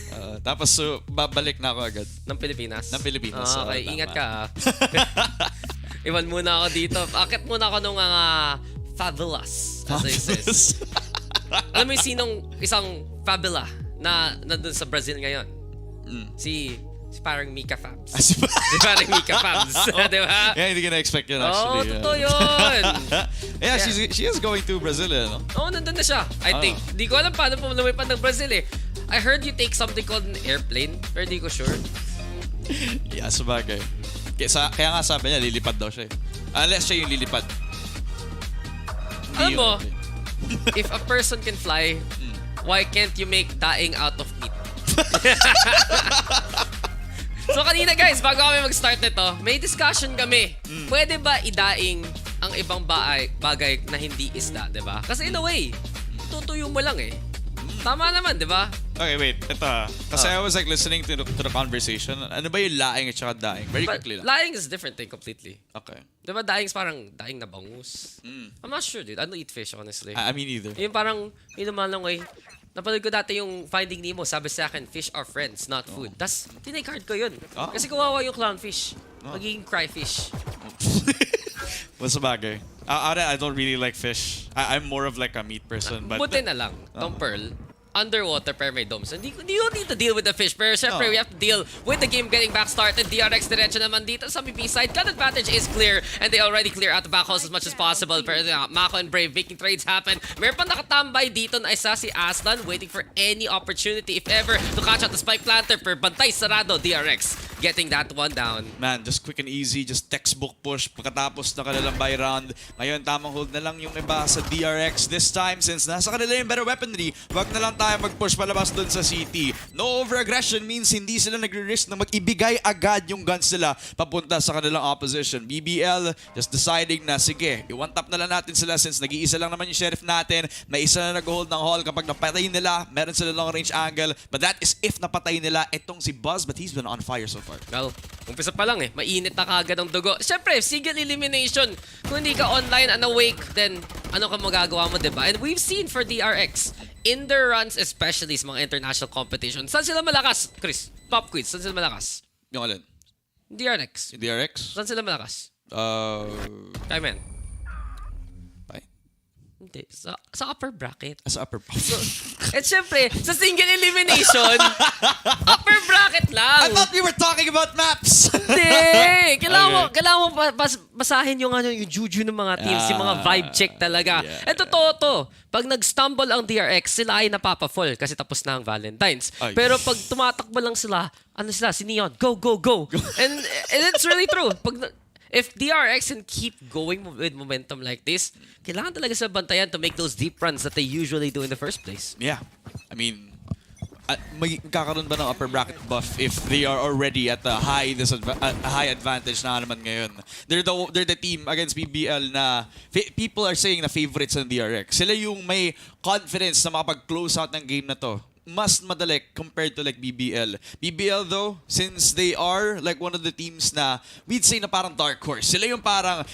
Tapos babalik na ako agad. Ng Pilipinas? Ng Pilipinas. Okay, ingat ka ha. Iwan muna ako dito. Akit muna ako nung mga favelas. As it says. Alam mo yung sinong isang fabula na nandun sa Brazil ngayon? Si parang Mika Fabs. Si parang Mika Fabs. Diba? Yeah, hindi ka na-expect yun actually. Totoo yun. Yeah, she is going to Brazil, no? Nandun na siya. I think. Di ko alam paano lumipad ng Brazil eh. I heard you take something called an airplane, pero di ko sure. Yeah, sabagay. Kaya nga sabi niya, lilipad daw siya eh. Unless siya yung lilipad. Alam mo, if a person can fly, why can't you make daing out of meat? So kanina guys, bago kami mag-start nito, may discussion kami. Pwede ba idaing ang ibang bagay na hindi isda, di ba? Kasi in a way, tutuyo mo lang eh. Tama naman, di ba? Okay, wait. Ito kasi I was like listening to the conversation. Ano ba yung laing at saka daing? Very quickly lang. Laing is different thing completely. Okay. Di ba daing is parang daing na bangus? I'm not sure, dude. I don't eat fish, honestly. I mean either. Yung parang, yun naman lang eh. Napanood ko dati yung Finding Nemo, sabi sa akin, fish are friends, not food. Tas, tinake-hard ko yun. Kasi kawawa yung clownfish. Magiging cryfish. What's the bagay? I don't really like fish. I'm more of like a meat person. But Buti na lang, tong Pearl, underwater pero may domes. Hindi you need to deal with the fish. Pero syempre, we have to deal with the game getting back started. DRX diretso naman dito sa BP side. Cut advantage is clear and they already clear out the back halls as much as possible. Pero Mako and Brave making trades happen. Meron pa nakatambay dito na isa si Aslan waiting for any opportunity if ever to catch out the spike planter. Per bantay sarado, DRX getting that one down. Man, just quick and easy, just textbook push pagkatapos na kanilang buy round. Ngayon, tamang hold na lang yung iba sa DRX this time since nasa kanila yung better weaponry. Wag na lang tayo mag-push palabas dun sa city. No over-aggression means hindi sila nagre-risk na mag-ibigay agad yung guns nila papunta sa kanilang opposition. BBL just deciding na sige, i-one tap na lang natin sila since nag-iisa lang naman yung sheriff natin. May isa na nag-hold ng hall. Kapag napatay nila, meron sila long range angle. But that is if napatay nila itong si Buzz, but he's been on fire so far. Well, umpisa pa lang eh. Mainit na kagad ang dugo. Siyempre, single elimination. Kung hindi ka online and awake, then ano ka magagawa mo, diba? And we've seen for DRX, in their runs, especially sa mga international competitions, saan sila malakas? Chris, pop quiz, saan sila malakas? Yung alin? DRX. DRX? Saan sila malakas? Karmine. Hindi. Sa upper bracket. Sa upper bracket. So, at syempre, sa single elimination, upper bracket lang. I thought we were talking about maps! Hindi! Kailangan mo basahin yung juju ng mga teams, yung mga vibe check talaga. Yeah. Totoo to. Pag nag-stumble ang DRX, sila ay napapa-fall kasi tapos na ang Valentine's. Pero pag tumatakbo lang sila, si Neon, go, go, go. And it's really true. If DRX can keep going with momentum like this, kailangan talaga sa bantayan to make those deep runs that they usually do in the first place. Yeah. I mean, magkakaroon ba ng upper bracket buff if they are already at a high advantage na naman ngayon? They're the team against BBL na people are saying na favorites ng DRX. Sila yung may confidence na makapag-close out ng game na to. Mas madali compared to like BBL. BBL though, since they are like one of the teams na we'd say na parang dark horse. Sila yung parang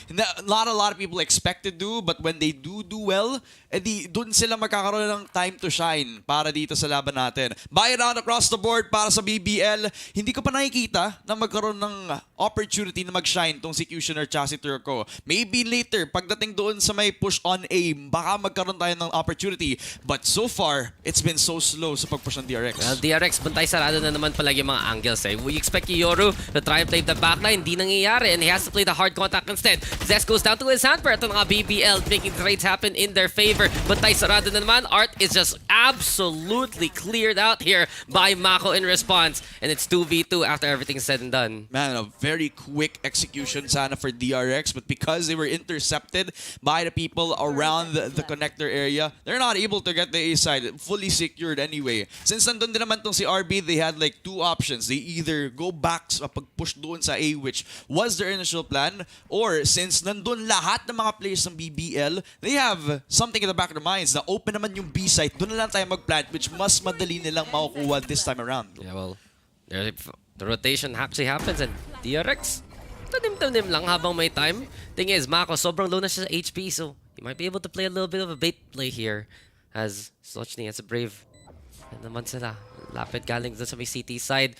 not a lot of people expect to do, but when they do well, edi dun sila magkakaroon ng time to shine para dito sa laban natin. Buy round across the board para sa BBL. Hindi ko pa nakikita na magkaroon ng opportunity na mag-shine tong si Cutioner tsaka si Turco. Maybe later, pagdating doon sa may push on aim, baka magkaroon tayo ng opportunity. But so far, it's been so slow sa pag-push ng DRX. Well, DRX, bantay sarado na naman palagi mga angles eh. We expect Yoru to try and play the backline. Hindi nangyayari and he has to play the hard contact instead. Zest goes down to his hand, pero ito nga BBL making trades happen in their favor. Bantay sarado na naman. Art is just absolutely cleared out here by Mako in response. And it's 2v2 after everything's said and done. Man, a very quick execution sana for DRX, but because they were intercepted by the people around the connector area, they're not able to get the A side fully secured anyway. Since nandun din naman tong si RB, they had like two options. They either go back sa pag-push doon sa A, which was their initial plan, or since nandun lahat ng mga players ng BBL, they have something in the back of their minds na open naman yung B site, doon na lang tayo mag-plant, which mas madali nilang makukuha this time around. Yeah, well, the rotation actually happens and DRX, tanim-tanim lang habang may time. Thing is, Mako, sobrang low na siya sa HP, so he might be able to play a little bit of a bait play here as Sochny has a Brave. And naman sila, lapit galing dun sa may CT side.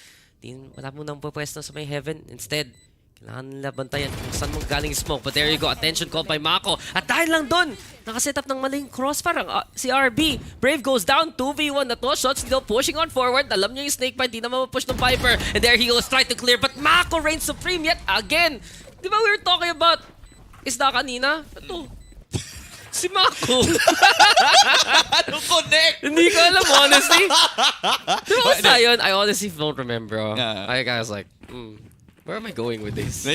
Wala mo nang pupwesto sa may Heaven. Instead, kailangan nila bantayan kung saan mong galing yung smoke. But there you go, attention called by Mako. At dahil lang dun, nakaset up ng maling crossfire ang si RB. Brave goes down, 2v1 na to. Shots still pushing on forward. Alam niyo yung snake bite, di na mapupush ng Piper. And there he goes, try to clear. But Mako reigns supreme yet again. Di ba we were talking about isda kanina? Ito, si Mako. Ano connect? Hindi ko alam, honestly. Di ba basta yun? I honestly don't remember. Yeah. I was like, where am I going with this?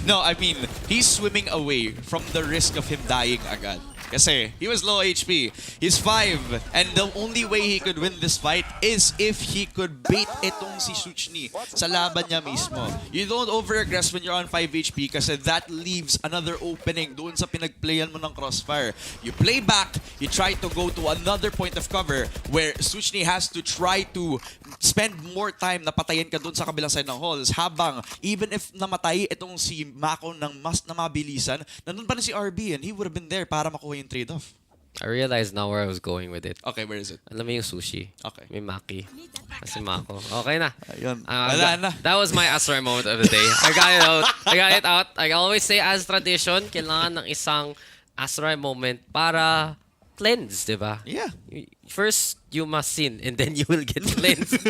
No, I mean, he's swimming away from the risk of him dying agad. Kasi he was low HP. He's 5. And the only way he could win this fight is if he could bait itong si Suchny sa laban niya mismo. You don't overaggress when you're on 5 HP kasi that leaves another opening doon sa pinagplayan mo ng crossfire. You play back, you try to go to another point of cover where Suchny has to try to spend more time na patayin ka doon sa kabilang side ng halls habang even if namatay itong si Mako ng mas na mabilisan, nandun pa na si RB and he would have been there para makuha yung trade-off. I realized now where I was going with it. Okay, where is it? Alam mo yung sushi. Okay. May maki. Kasi Mako. Okay na. Ayun. Wala na. That was my Astra moment of the day. I got it out. I always say as tradition, kailangan ng isang Astra moment para cleanse, di ba? Yeah. First, you must sin and then you will get cleansed.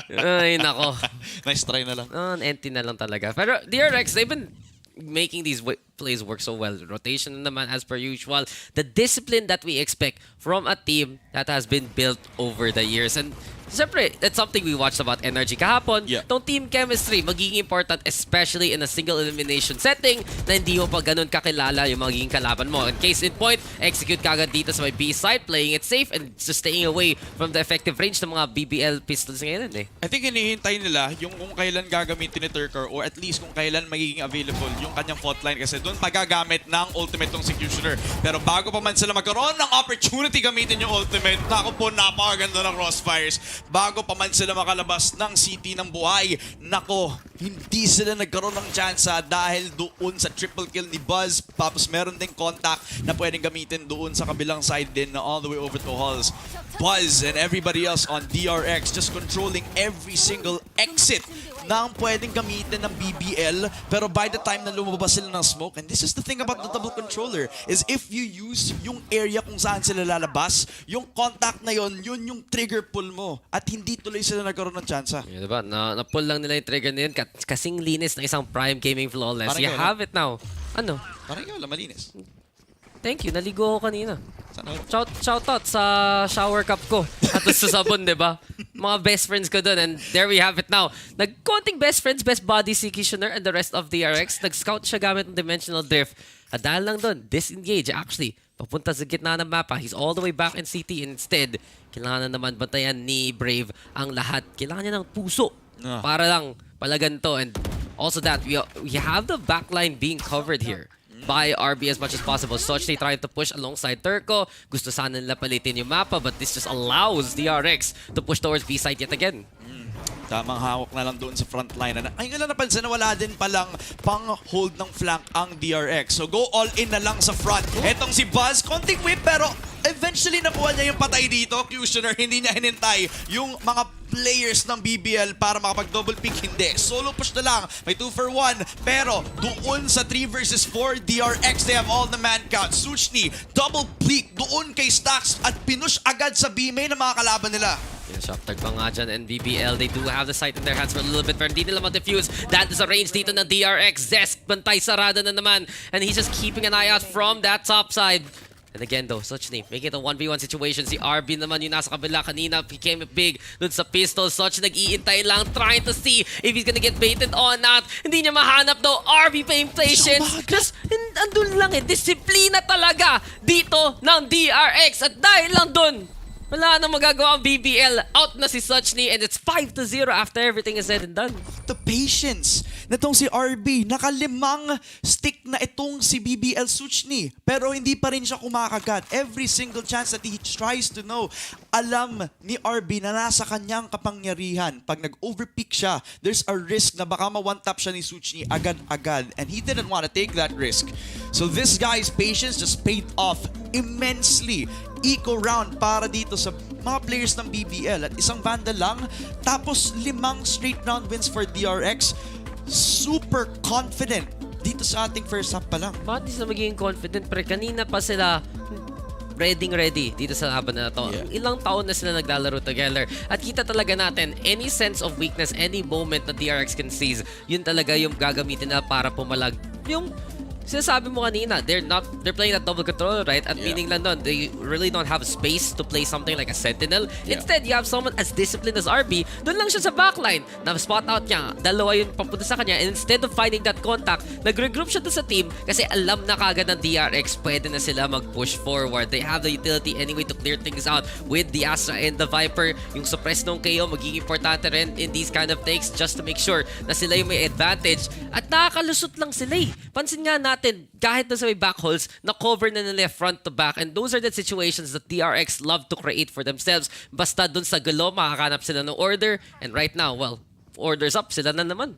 Ay, nako. Nice try na lang. Empty na lang talaga. Pero DRX, they've been making these plays work so well. Rotation na naman as per usual. The discipline that we expect from a team that has been built over the years. And siyempre, that's something we watched about Energy kahapon. Yeah. Tong team chemistry, magiging important especially in a single elimination setting na hindi mo pa ganun kakilala yung magiging kalaban mo. And case in point, execute kagad dito sa may B side, playing it safe and just staying away from the effective range ng mga BBL pistols ngayon eh. I think hinihintay nila yung kung kailan gagamitin ni Turker or at least kung kailan magiging available yung kanyang fault line kasi doon pagagamit ng ultimate ng Executioner. Pero bago pa man sila magkaroon ng opportunity gamitin yung ultimate, naku po, napakaganda ng crossfires. Bago pa man sila makalabas ng city ng buhay, nako, hindi sila nagkaroon ng chance dahil doon sa triple kill ni Buzz. Tapos meron ding contact na pwedeng gamitin doon sa kabilang side din na all the way over to halls. Buzz and everybody else on DRX just controlling every single exit na pwedeng gamitin ng BBL. Pero by the time na lumabas sila ng smoke, and this is the thing about the double controller, is if you use yung area kung saan sila lalabas, yung contact na yun yung trigger pull mo. At hindi tuloy sila nagkaroon ng tsansa. Yeah, diba? Na-pull lang nila yung trigger na yun kasing linis ng isang Prime Gaming Flawless. Parang you have it now. Ano? Parang yun, malinis. Thank you. Naligo ako kanina. Sana. Shoutout sa shower cup ko. At sa sabon, diba? Mga best friends ko dun. And there we have it now. Nagkonting best friends, best body si Kishoner and the rest of DRX. Nag-scout siya gamit ng Dimensional Drift. At dahil lang dun, disengage actually. Papunta sa gitna ng mapa. He's all the way back in CT. Instead, kailangan na naman bantayan ni Brave ang lahat. Kailangan niya ng puso. Para lang palagan to. And also that, we have the backline being covered here by RB as much as possible. Sochny trying to push alongside Turco. Gusto sana nila palitin yung mapa, but this just allows DRX to push towards B side yet again. Tamang hawak na lang doon sa front line. Ay, nga lang napansin na wala din palang pang-hold ng flank ang DRX. So go all in na lang sa front. Etong si Buzz, konting whip pero eventually nakuha niya yung patay dito. Kushner, hindi niya hinintay yung mga players ng BBL para makapag-double pick. Hindi. Solo push na lang. May 2 for 1. Pero doon sa 3 versus 4, DRX, they have all the man count. Suchny, double pick doon kay Stax at pinush agad sa B-main ng mga kalaban nila. Yeah, Shoptag pa nga dyan and BBL, they do have the sight in their hands for a little bit pero hindi nila ma-defuse. That is a range dito ng DRX. Zesk, bantay sarada na naman. And he's just keeping an eye out from that top side. And again though, Sochni, make it a 1v1 situation. Si RB naman yung nasa kabila kanina, became big dun sa pistol. Soch nag-iintay lang, trying to see if he's gonna get baited on out. Hindi niya mahanap though. RB paying patience. Just, andun lang disiplina talaga dito ng DRX. At dahil lang dun, wala nang magagawa ang BBL. Out na si Sochni and it's 5-0 after everything is said and done. The patience na tong si RB. Nakalimang stick na itong si BBL Sochni. Pero hindi pa rin siya kumakagat. Every single chance that he tries to know, alam ni RB na nasa kanyang kapangyarihan. Pag nag-overpeak siya, there's a risk na baka ma-one-tap siya ni Sochni agad-agad. And he didn't want to take that risk. So this guy's patience just paid off immensely. Eco round para dito sa mga players ng BBL at isang Vandal lang, tapos 5 straight round wins for DRX. Super confident dito sa ating first half pa lang. Bakit di sila magiging confident? Pero kanina pa sila ready dito sa laban na to. Yeah. Ilang taon na sila naglalaro together. At kita talaga natin, any sense of weakness, any moment na DRX can seize, yun talaga yung gagamitin na para pumalag. Yung sinasabi mo kanina, they're playing that double control, right? At meaning lang doon, they really don't have space to play something like a Sentinel. Instead, you have someone as disciplined as RB, doon lang siya sa backline. Na-spot out niya, dalawa yung papunta sa kanya. And instead of finding that contact, nag-regroup siya doon sa team kasi alam na kagad ng DRX, pwede na sila mag-push forward. They have the utility anyway to clear things out with the Astra and the Viper. Yung suppress ng KO, magiging importante rin in these kind of takes just to make sure na sila yung may advantage. At nakakalusot lang sila eh. Pansin nga natin, kahit na sa may back holes, na-cover na nila front to back. And those are the situations that DRX love to create for themselves. Basta dun sa gulo, makakanap sila ng order. And right now, well, orders up, sila na naman.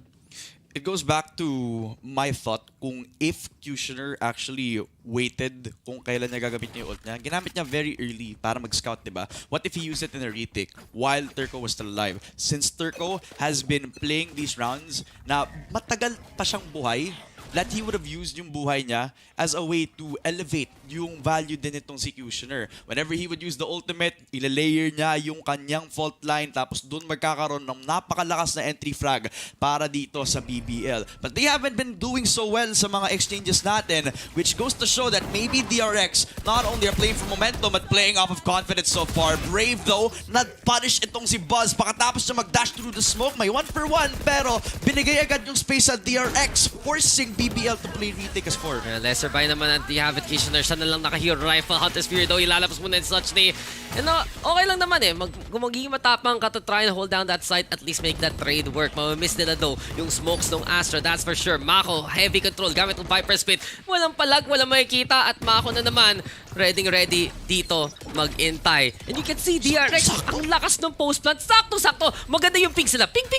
It goes back to my thought kung if Kushner actually waited kung kailan niya gagamit niya yung ult niya. Ginamit niya very early para mag-scout, diba? What if he used it in a retake while Turco was still alive? Since Turco has been playing these rounds na matagal pa siyang buhay, that he would have used yung buhay niya as a way to elevate yung value din itong si Kushner. Whenever he would use the ultimate, ilalayer niya yung kanyang fault line tapos dun magkakaroon ng napakalakas na entry frag para dito sa BBL. But they haven't been doing so well sa mga exchanges natin, which goes to show that maybe DRX not only are playing for momentum but playing off of confidence so far. Brave though, not-punish itong si Buzz. Pakatapos niya mag-dash through the smoke, may 1-for-1 pero binigay agad yung space sa DRX, forcing BBL to play retake as 4. Lesser by naman at the Havit Kitchener. Siya na lang naka-hero rifle. Hunter's Fury though, ilalabas muna yung Sochni. And okay lang naman eh. Kung magiging matapang ka to try and hold down that site, at least make that trade work. Mamamiss nila though yung smokes ng Astra, that's for sure. Mako, heavy control, gamit ng Viper Spit. Walang palag, walang makikita. At Mako na naman, ready dito mag-intay. And you can see DRX, ang lakas ng post plant. Sakto-sakto, maganda yung ping sila. Ping!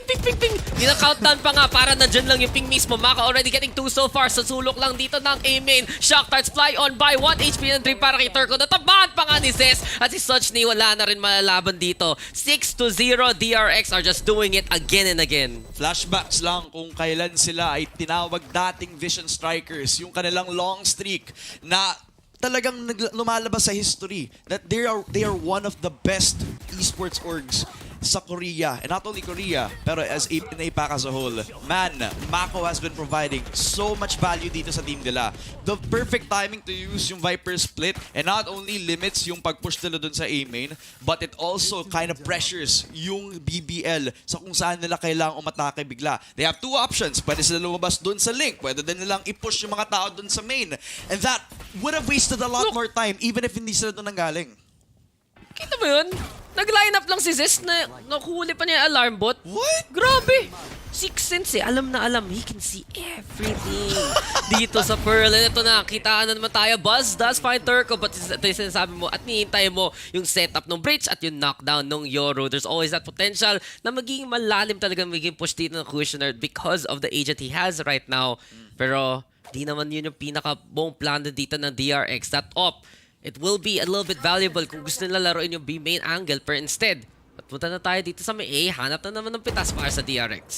Nina-countdown pa nga para nandyan lang yung ping mismo. Mako already getting 2 so far. Sa sulok lang dito ng A-main. Shock darts fly on by 1 HP and 3 para kay Turco. Natabahan pa nga ni Zes. At si Sochni wala na rin malalaban dito. 6-0, DRX are just doing it again and again. Flashbacks lang kung kailan sila ay tinawag dating Vision Strikers. Yung kanilang long streak na talagang lumalabas sa history that they are one of the best esports orgs sa Korea. And not only Korea, pero as in APAC as a whole. Man, Mako has been providing so much value dito sa team nila. The perfect timing to use yung Viper split and not only limits yung pag-push nila dun sa A-main, but it also kind of pressures yung BBL sa kung saan nila kailangang umatake bigla. They have 2 options. Pwede sila lumabas dun sa link. Pwede din nilang i-push yung mga tao dun sa main. And that would have wasted a lot more time even if hindi sila dun nanggaling. Kita mo yun? Nag-line up lang si Zes na nakuhuli pa niya yung alarm bot. What? Grabe! Sixth sense eh. Alam na alam. He can see everything dito sa Pearl. And ito na, kitaan na naman tayo. Buzz does find Turco. But ito yung sinasabi mo at nihintay mo yung setup ng bridge at yung knockdown ng Yoro. There's always that potential na magiging malalim talaga magiging push dito ng Kushner because of the agent he has right now. Pero di naman yun yung pinaka-buong plan dito ng DRX. That op, it will be a little bit valuable kung gusto nila laruin yung B main angle. Pero instead, at punta na tayo dito sa may A, hanap na naman ng pitas para sa DRX.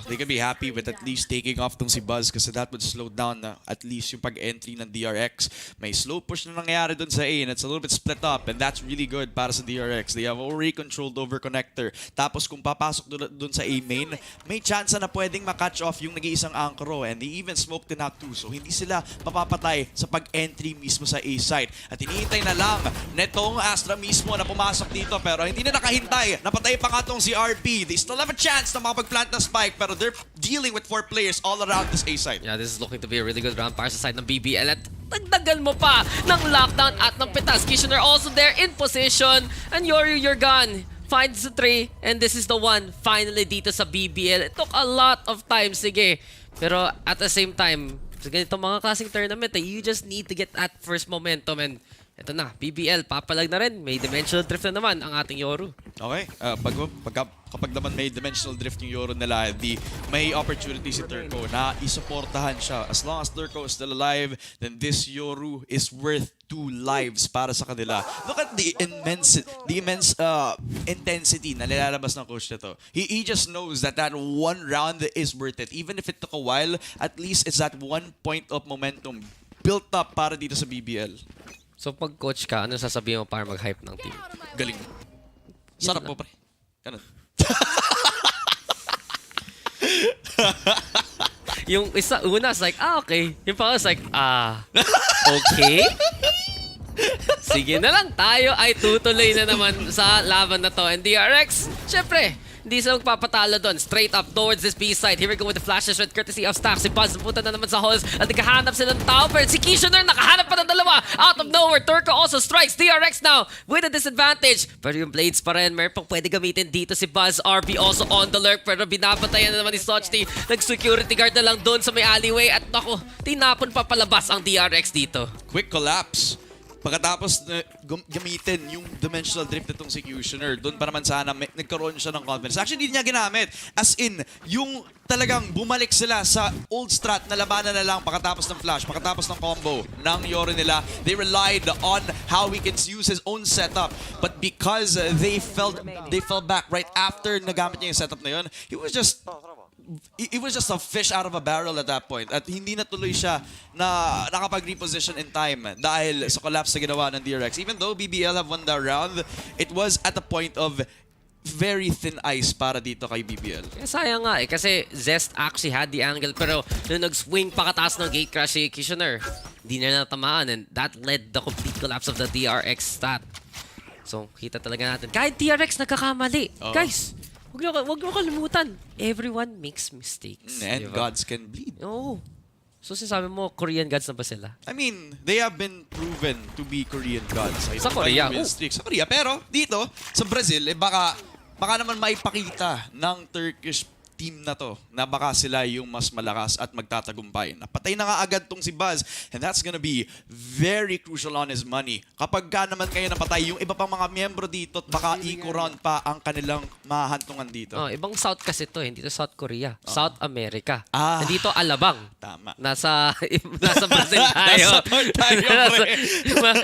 They can be happy with at least taking off tong si Buzz kasi that would slow down at least yung pag-entry ng DRX. May slow push na nangyayari dun sa A and it's a little bit split up and that's really good para sa DRX. They have already controlled over connector. Tapos kung papasok dun sa A main, may chance na pwedeng makatch off yung nag-iisang Anchoro and they even smoked it out too. So hindi sila mapapatay sa pag-entry mismo sa A site. At hinihintay na lang netong Astra mismo na pumasok dito pero hindi na nakahintay. Napatay pa nga tong si RP. They still have a chance na makapag-plant na spike pero they're dealing with 4 players all around this A site. Yeah, this is looking to be a really good round para sa side ng BBL at dagdagan mo pa ng lockdown at ng pitas. Kishoner also there in position and Yoru, you're gone. Finds the 3 and this is the one finally dito sa BBL. It took a lot of time, sige. Pero at the same time, sa ganitong mga klaseng tournament, you just need to get that first momentum and ito na, BBL, papalag na rin. May dimensional drift na naman ang ating Yoru. Okay, kapag naman may dimensional drift yung Yoru nila, may opportunity si Turco na isuportahan siya. As long as Turco is still alive, then this Yoru is worth 2 lives para sa kanila. Look at the immense intensity na nilalabas ng coach na to. He just knows that one round is worth it. Even if it took a while, at least it's that 1 point of momentum built up para dito sa BBL. So pag coach ka, ano sasabihin mo para mag-hype ng team? Galing. Sarap mo, pre. Ganun. Yung una, it's like, okay. Yung pa, it's like, okay. Sige na lang, tayo ay tutuloy na naman sa laban na to. And DRX, syempre, hindi sila magpapatalo doon. Straight up towards this B side. Here we go with the flashes with courtesy of Stack. Si Buzz punta na naman sa halls at naghahanap sila ng tao. Pero si Kishoner nakahanap pa ng dalawa. Out of nowhere, Turco also strikes DRX now with a disadvantage. Pero yung blades pa rin, meron pang pwede gamitin dito si Buzz. RB also on the lurk. Pero binabatayan na naman ni Sochti. Nag-security guard na lang doon sa may alleyway. At ako, tinapon pa palabas ang DRX dito. Quick collapse. Pagkatapos gamitin yung dimensional drift nitong Executioner, doon pa naman sana nagkaroon siya ng confidence. Actually, hindi niya ginamit. As in, yung talagang bumalik sila sa old strat na labanan na lang pagkatapos ng flash, pagkatapos ng combo ng Yoru nila. They relied on how he can use his own setup. But because they fell back right after nagamit niya yung setup na yun, it was just a fish out of a barrel at that point. At hindi natuloy siya na nakapag-reposition in time dahil sa collapse na ginawa ng DRX. Even though BBL have won that round, it was at a point of very thin ice para dito kay BBL. Kaya sayang nga kasi Zest actually had the angle pero nung nag-swing pakataas ng gate crash si Kishoner, hindi na natamaan and that led the complete collapse of the DRX stat. So, kita talaga natin. Kahit DRX nagkakamali. Guys, Huwag niyo kalimutan. Everyone makes mistakes. And diba? Gods can bleed. Oo. So sinasabi mo, Korean gods na ba sila? I mean, they have been proven to be Korean gods. Sa Korea. Sa Korea. Pero dito, sa Brazil, baka naman maipakita ng Turkish team na to na baka sila yung mas malakas at magtatagumpay. Napatay na nga agad tong si Buzz and that's gonna be very crucial on his money. Kapag ka naman kayo napatay, yung iba pang mga miyembro dito baka eco-round pa ang kanilang mahantungan dito. Ibang South kasi to, hindi to South Korea. South America. Nandito Alabang. Tama. Nasa Brazil tayo.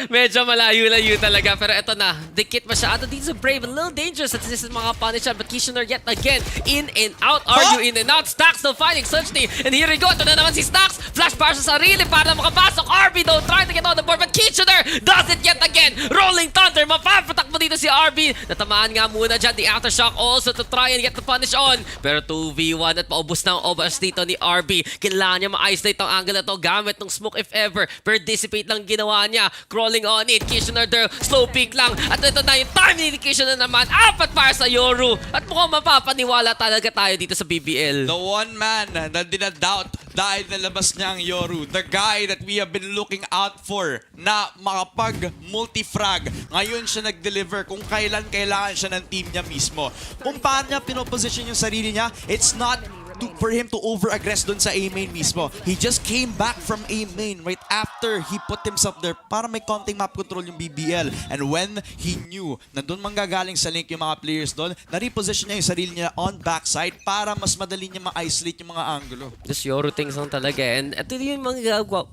Medyo malayo-layo talaga. Pero eto na, dikit masyado. These are brave, a little dangerous. At this is mga punisher. But Kishoner yet again, in and out. Are you in and out? Stacks still fighting Suchti. And here we go. Ito na naman si Stacks. Flash para sa sarili para makapasok. RB though trying to get on the board. But Kishoner does it yet again. Rolling Thunder. Mapapatak mo dito si RB. Natamaan nga muna dyan. The Aftershock also to try and get the punish on. Pero 2v1 at paubos na ang obas dito ni RB. Kailangan niya ma-isolate ang angle na to gamit ng smoke if ever. Pero dissipate lang ginawa niya. Crawling on it. Kishoner there. Slow peak lang. At ito na yung time ni Kishoner naman. 4 para sa Yoru. At mukhang mapapaniwala talaga tayo dito sa BBL. The one man na dinadoubt dahil nalabas niya ang Yoru. The guy that we have been looking out for na makapag-multifrag. Ngayon siya nag-deliver kung kailan kailangan siya ng team niya mismo. Kung paano niya pinoposition yung sarili niya, it's not for him to over-aggress dun sa A main mismo. He just came back from A main right after after he put himself there para may konting map control yung BBL. And when he knew na doon manggagaling sa link yung mga players doon, na-reposition niya yung sarili niya on backside para mas madali niya ma-isolate yung mga angulo. Just Yoro things lang talaga. And ito yung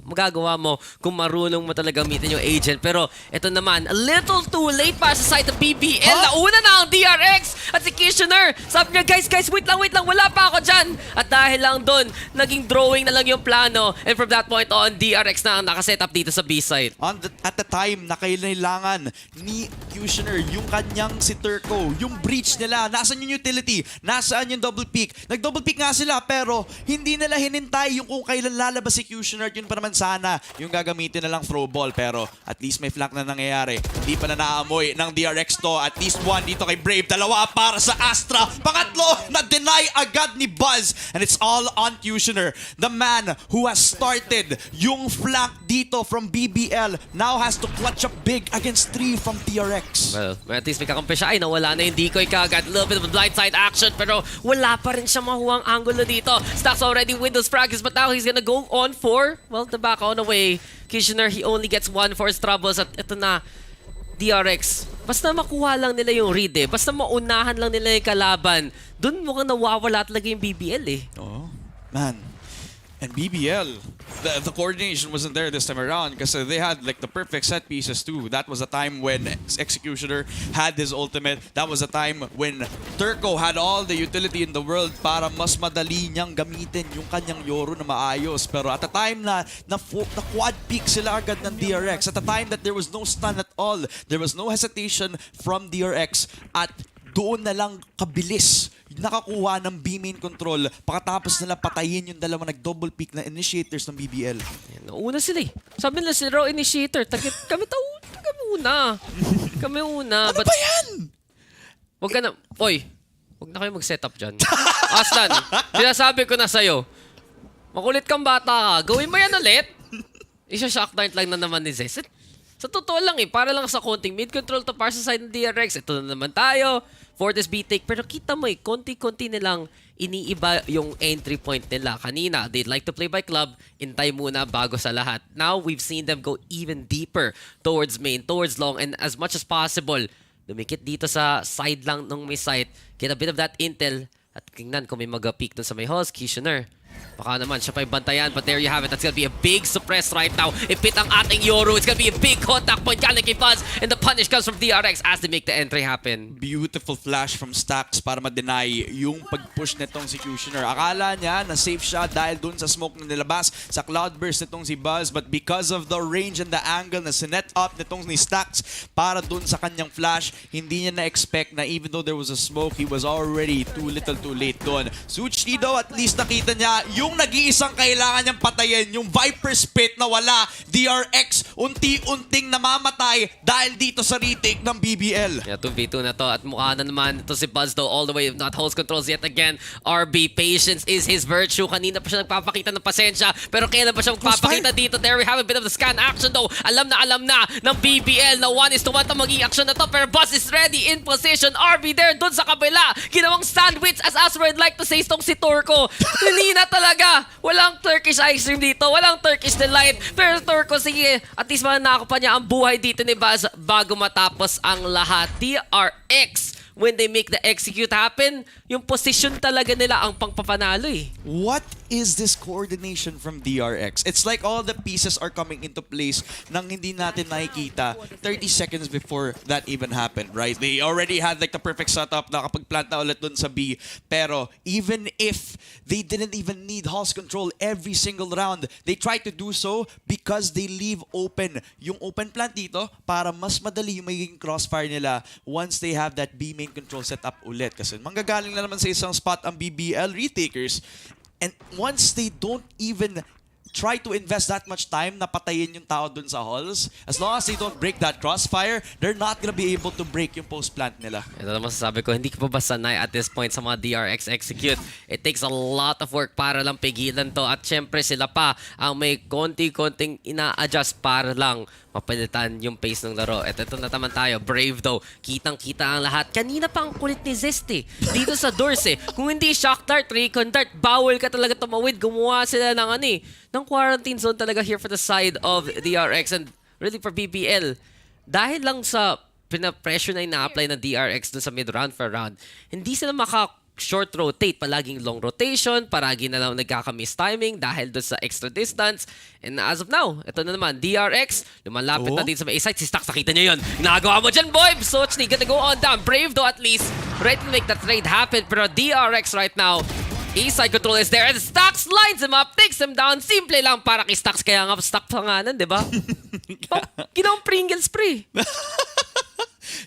magagawa mo kung marunong mo talaga gamitin yung agent. Pero ito naman, a little too late para sa side ng BBL. Nauna na ang DRX at si Kitchener. Sabi niya, guys, wait lang, wala pa ako dyan. At dahil lang doon, naging drawing na lang yung plano. And from that point on, DRX na ang nakaset up dito sa B-side. At the time na kailangan ni Kitchener yung kanyang si Turco, yung breach nila, nasaan yung utility, nasaan yung double peak. Nag-double peak nga sila pero hindi nila hinintay yung kung kailan lalabas si Kitchener. Yun pa naman sana yung gagamitin na lang throw ball. Pero at least may flank na nangyayari. Hindi pa na naamoy ng DRX to. At least one dito kay Brave. Dalawa para sa Astra. Pangatlo, na-deny agad ni Buzz. And it's all on Kitchener. The man who has started yung flank dito from BBL now has to clutch up big against 3 from DRX. Well, at least may kakampi siya. Ay, nawala na yung decoy kagad. A little bit of a blindside action pero wala pa rin siya mahuwang angulo dito. Stacks already with those frags but now he's gonna go on for, well, the back on away. Kitchener, he only gets 1 for his troubles at ito na, DRX. Basta makuha lang nila yung read eh. Basta maunahan lang nila yung kalaban. Doon mukhang nawawala talaga yung BBL eh. Oh, man. And BBL, the coordination wasn't there this time around because they had like the perfect set pieces too. That was a time when Executioner had his ultimate. That was a time when Turco had all the utility in the world para mas madali niyang gamitin yung kanyang Yoro na maayos. Pero at the time na quad peak sila agad ng DRX, at the time that there was no stun at all, there was no hesitation from DRX at doon na lang kabilis nakakuha ng B-main control pagkatapos nila patayin yung dalawa nag-double peak na initiators ng BBL. Una sila eh. Sabi nila si Raw initiator. Kami una. Kami una. Ano ba yan? Wag ka na. Oy, wag na kayo mag-set up dyan. Aslan, sinasabi ko na sa'yo. Makulit kang bata ka. Gawin mo yan ulit. Isa-shockdart lang na naman ni Zez. Sa totoo lang eh. Para lang sa konting mid-control to para sa side ng DRX. Ito na naman tayo. Fortis B-take. Pero kita mo eh, konti-konti nilang iniiba yung entry point nila. Kanina, they'd like to play by club. Intay muna bago sa lahat. Now, we've seen them go even deeper towards main, towards long. And as much as possible, lumikit dito sa side lang ng may site. Get a bit of that intel. At tingnan kung may mag-peak dun sa may host, Kitchener. Baka naman siya pa yung bantayan, but there you have it. That's gonna be a big suppress right now. Ipit ang ating Yoro. It's gonna be a big contact point. Galing kay Buzz. And the punish comes from DRX as they make the entry happen. Beautiful flash from Stacks para ma-deny yung pag-push nitong si Kitchener. Akala niya na safe siya dahil dun sa smoke na nilabas sa cloudburst nitong si Buzz. But because of the range and the angle na sinet up nitong ni Stacks para dun sa kanyang flash, hindi niya na-expect na even though there was a smoke, he was already too little too late dun. Suchi daw at least nakita niya yung nag-iisang kailangan niyang patayin, yung Viper Spit na wala. DRX unti-unting namamatay dahil dito sa retake ng BBL. Yeah, 2v2 na to at mukha na naman ito si Buzz though all the way not holds controls yet again. RB, patience is his virtue. Kanina pa siya nagpapakita ng pasensya pero kailan pa siya magpapakita dito? There we have a bit of the scan action though. Alam na ng BBL na 1-1 to maging action na to pero Buzz is ready in position. RB there dun sa kabila. Ginawang sandwich as Asra would like to say itong si Turco. Hindi na talaga. Walang Turkish ice cream dito. Walang Turkish delight. Pero Turco, sige, at least manako pa niya ang buhay dito ni Buzz bago matapos ang lahat. DRX, when they make the execute happen, yung position talaga nila ang pangpapanalo eh. What is this coordination from DRX? It's like all the pieces are coming into place nang hindi natin nakikita 30 seconds before that even happened, right? They already had like the perfect setup, nakapag-plant na ulit dun sa B. Pero even if they didn't even need Hall's control every single round, they try to do so because they leave open yung open plant dito para mas madali yung magiging crossfire nila once they have that B main control setup ulit. Kasi manggagaling na naman sa isang spot ang BBL retakers. And once they don't even try to invest that much time na patayin yung tao dun sa halls, as long as they don't break that crossfire, they're not gonna be able to break yung post-plant nila. Ito naman masasabi ko, hindi ka pa ba sanay at this point sa mga DRX execute. It takes a lot of work para lang pigilan to. At syempre sila pa ang may konti-konting ina-adjust para lang mapalitan yung pace ng laro. At ito na naman tayo. Brave daw. Kitang-kita ang lahat. Kanina pa ang kulit ni Zest eh. Dito sa doors eh. Kung hindi shock dart, recon dart, bawal ka talaga tumawid. Gumawa sila ng ng quarantine zone talaga here for the side of DRX and really for BBL. Dahil lang sa pina-pressure na ina-apply ng DRX dun sa mid-round for round, hindi sila short rotate, palaging long rotation, paragi na lang nagkaka-miss timing dahil doon sa extra distance. And as of now, ito na naman, DRX, lumalapit na dito sa may A-site. Si Stax, nakita niyo yun. Nagawa mo dyan, boy! Sochni, gonna go on down. Brave though at least, ready to make that trade happen. Pero DRX right now, A-side control is there. And Stax lines him up, takes him down. Simple lang para kay Stax. Kaya nga, Stax pangalan, di ba? Ginawang Pringles pre.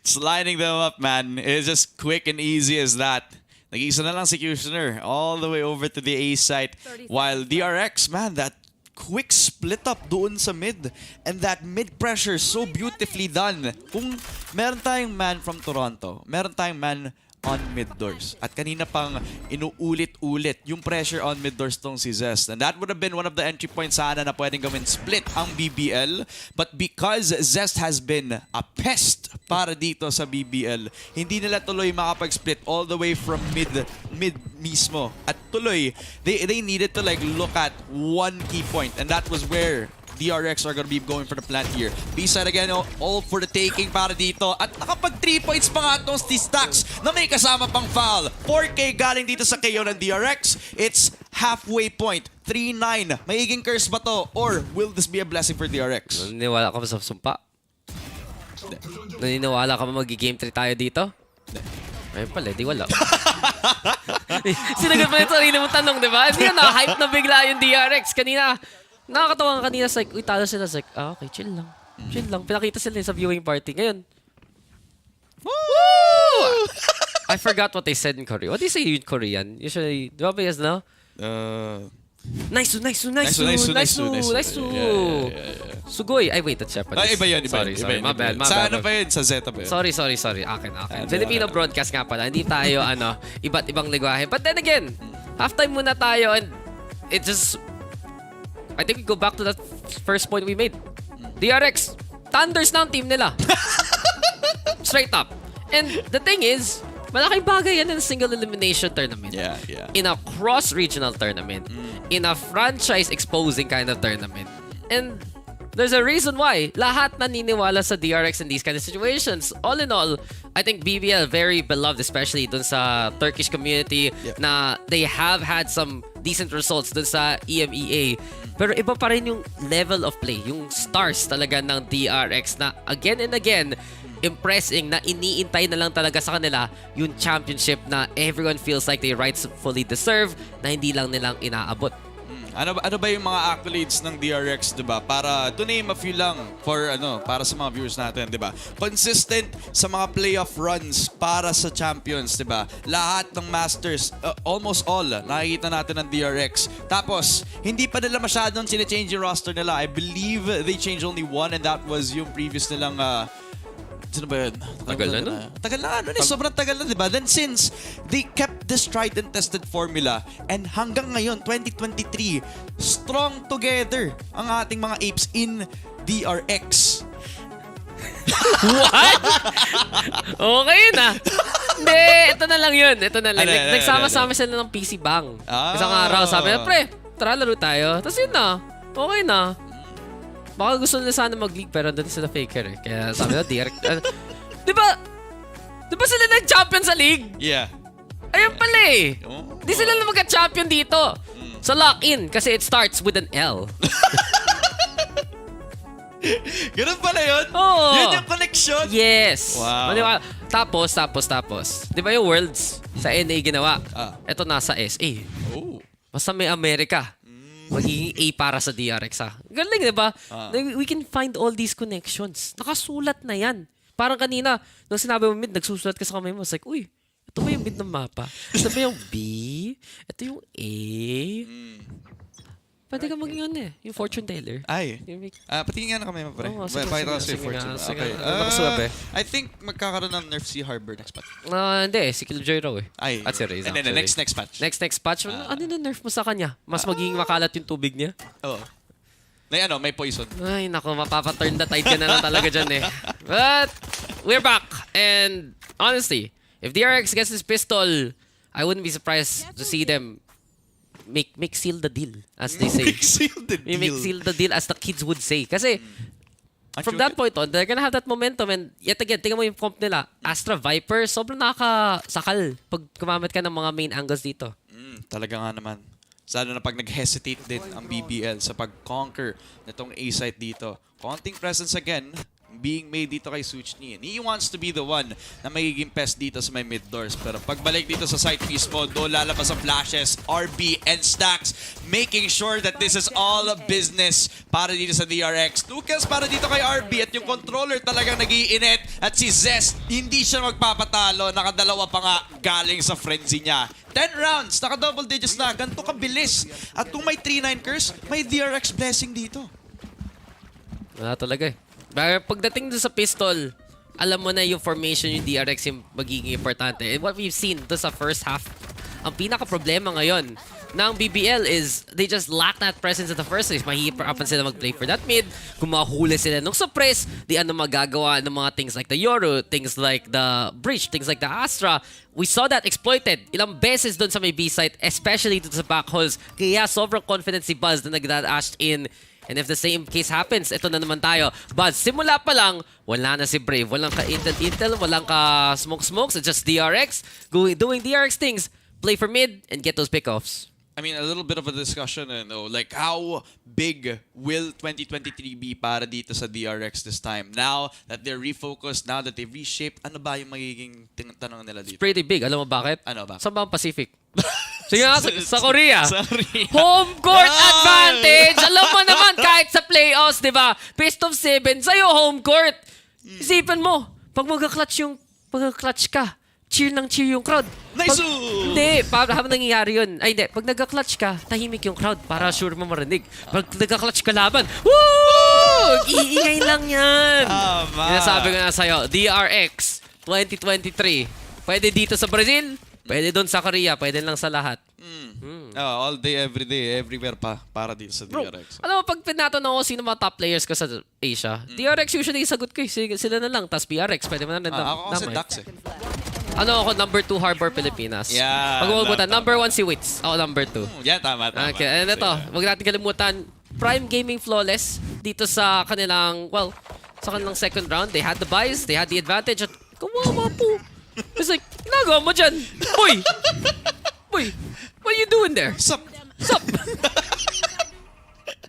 Just lining them up, man. It's just quick and easy as that. Nag-iisa na lang si Kushner all the way over to the A site. While DRX, man, that quick split up doon sa mid. And that mid pressure so beautifully done. Kung meron tayong man from Toronto, meron tayong man on mid doors. At kanina pang inuulit-ulit yung pressure on mid doors tong si Zest. And that would have been one of the entry points sana na pwedeng gawin split ang BBL. But because Zest has been a pest para dito sa BBL, hindi nila tuloy makapag-split all the way from mid mismo. At tuloy, they needed to like look at one key point. And that was where DRX are gonna be going for the plant here. B-side again, all for the taking para dito. At nakapag 3 points pa nga itong Stax na may kasama pang foul. 4K galing dito sa KO ng DRX. It's halfway point. 3-9. Magiging curse ba to? Or will this be a blessing for DRX? Naniniwala ka ba sa sumpa? Naniniwala ka ba mag-game 3 tayo dito? Ayun pala, di wala. Sinagot mo yung sarili mong tanong, di ba? Hindi na, hype na bigla yung DRX. Kanina, nakakatawa nga kanina, like, uy, talo sila. Like, okay, chill lang. Chill lang. Pinakita sila sa viewing party. Ngayon, woo! I forgot what they said in Korean. What do you say in Korean? Usually, di ba ba yes, no? Nice. Sugoi. Ay, wait, that's Japanese. Ay, iba yun. Sorry. My bad. Sa ano pa yun? Sa Zeta pa yun? Sorry. Akin. Filipino broadcast nga pala. Hindi tayo, iba't ibang lingwahe. But then again, halftime muna tayo and it just... I think we go back to that first point we made. DRX, Thunders na ang team nila. Straight up. And the thing is, malaking bagay yan in a single elimination tournament. Yeah. In a cross-regional tournament. In a franchise-exposing kind of tournament. And there's a reason why lahat naniniwala sa DRX in these kind of situations. All in all, I think BBL very beloved, especially dun sa Turkish community, na they have had some decent results dun sa EMEA. Pero iba pa rin yung level of play, yung stars talaga ng DRX na again and again, impressing na iniintay na lang talaga sa kanila yung championship na everyone feels like they rightfully deserve na hindi lang nilang inaabot. Ano ba yung mga accolades ng DRX, 'di ba? Para to name a few lang para sa mga viewers natin, 'di ba? Consistent sa mga playoff runs para sa champions, 'di ba? Lahat ng masters, almost all nakikita natin ng DRX. Tapos, hindi pa nila masyadong sine-change yung roster nila. I believe they changed only one and that was yung previous nilang sino ba yun? Tagal na, no? Tagal na, sobrang tagal na, di ba? Then since they kept this tried and tested formula and hanggang ngayon, 2023, strong together ang ating mga apes in DRX. What? Okay na. Hindi, ito na lang yun. Nagsama-sama sila ng PC Bang. Isang araw, sabi na, pre, tara laro tayo. Tapos yun na. Okay na. Baka gusto nila sana mag-league pero doon sila faker eh. Kaya sabi na, direct. Di ba sila nag-champion sa league? Yeah. Ayun pala eh. Di sila na magka-champion dito. Sa lock-in kasi it starts with an L. Ganun pala yun? Oo. Yun yung connection? Yes. Wow. Maniwala. Tapos. Di ba yung Worlds sa NA ginawa? Ito nasa SA. Oh. Basta may Amerika. Magiging A para sa DRX ha. Galing, di ba? We can find all these connections. Nakasulat na yan. Parang kanina, nung sinabi mo mid, nagsusulat ka sa kamay mo. It's like, uy, ito ba yung mid ng mapa? Ito ba yung B? Ito yung A? Pwede ka maging yung fortune teller. Ay. Patingin nga na kami, pre. Oo, sige, Pakita ko sige, sa fortune. sige. Okay. Nakasulat eh. I think magkakaroon ng nerf si Harbor next patch. Hindi, si Killjoy raw eh. Ay. At si Reza. And then next patch. Next patch. Ano na nerf mo sa kanya? Mas magiging makalat yung tubig niya? Oo. May poison. Ay, nako, mapapaturn the tide ka na lang talaga dyan eh. But, we're back. And, honestly, if DRX gets this pistol, I wouldn't be surprised to see them make seal the deal, as they say. Make seal the deal. As the kids would say. Kasi, from that point on, they're gonna have that momentum. And yet again, tingnan mo yung comp nila. Astra Viper, sobrang nakakasakal pag gumamit ka ng mga main angles dito. Talaga nga naman. Sana na pag nag-hesitate din ang BBL sa pag-conquer nitong A-site dito. Konting presence again being made dito kay Suchni. And he wants to be the one na magiging pest dito sa may mid doors. Pero pagbalik dito sa site mismo, doon lalabas ang flashes, RB and Stacks, making sure that this is all business para dito sa DRX. 2 kills para dito kay RB at yung controller talagang nag-iinit. At si Zest, hindi siya magpapatalo. Nakadalawa pa nga galing sa frenzy niya. 10 rounds, naka-double digits na. Ganito kabilis. At kung may 3-9 curse, may DRX blessing dito. Wala talaga eh. Pagdating doon sa pistol, alam mo na yung formation yung DRX yung magiging importante. And what we've seen doon sa first half, ang pinaka-problema ngayon ng BBL is they just lack that presence in the first place. Mahihirapan sila mag-play for that mid. Kung mahuli sila nung suppress, di ano magagawa ng mga things like the Yoru, things like the Breach, things like the Astra. We saw that exploited ilang beses doon sa may B-site, especially dito sa backholes. Kaya sobrang confident si Buzz na nag-dashed in. And if the same case happens, ito na naman tayo. But simula pa lang, wala na si Brave. Walang ka-intel, walang ka-smoke-smokes. It's just DRX doing DRX things. Play for mid and get those pickoffs. I mean, a little bit of a discussion, like how big will 2023 be para dito sa DRX this time? Now that they're refocused, now that they've reshaped, ano ba yung magiging tanong nila dito? Pretty big. Alam mo bakit? Ano ba? Saan ba ang Pacific? Sige nga, sa Korea. Sa Korea. Home court advantage! Alam mo naman, kahit sa playoffs, di ba? Best of 7, sa'yo home court. Isipan mo, pag mag-clutch ka, cheer ng cheer yung crowd. Nice! Hindi, habang nangyayari yun. Ay, hindi. Pag nag-clutch ka, tahimik yung crowd para sure mo marinig. Pag nag-clutch ka laban, woo! Iingay lang yan. Sinasabi ko na sa'yo, DRX 2023. Pwede dito sa Brazil, pwede doon sa Korea, pwede lang sa lahat. All day, every day, everywhere pa para dito sa DRX. Alam mo, pag pinatanong ko sino mga top players ko sa Asia, DRX usually sagot ko eh. Sila na lang. Tapos BRX, pwede mo na rin Ako kasi Dax eh. Ano ako, number 2 Harbor Pilipinas. Yeah. Pag-uwagutan, number 1 si Wits. Ako number 2. Yeah, tama. Okay, and ito, wag natin kalimutan, Prime Gaming Flawless dito sa kanilang, sa kanilang second round. They had the buys, they had the advantage. At kawawa po. It's like, ginagawa mo dyan? Boy! What are you doing there? Sup?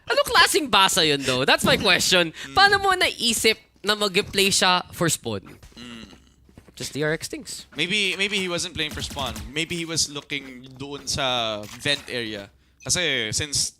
Anong klaseng basa yun though? That's my question. Paano mo naisip na mag-play siya for spawn? Just DRX things. Maybe he wasn't playing for spawn. Maybe he was looking doon sa vent area. Kasi since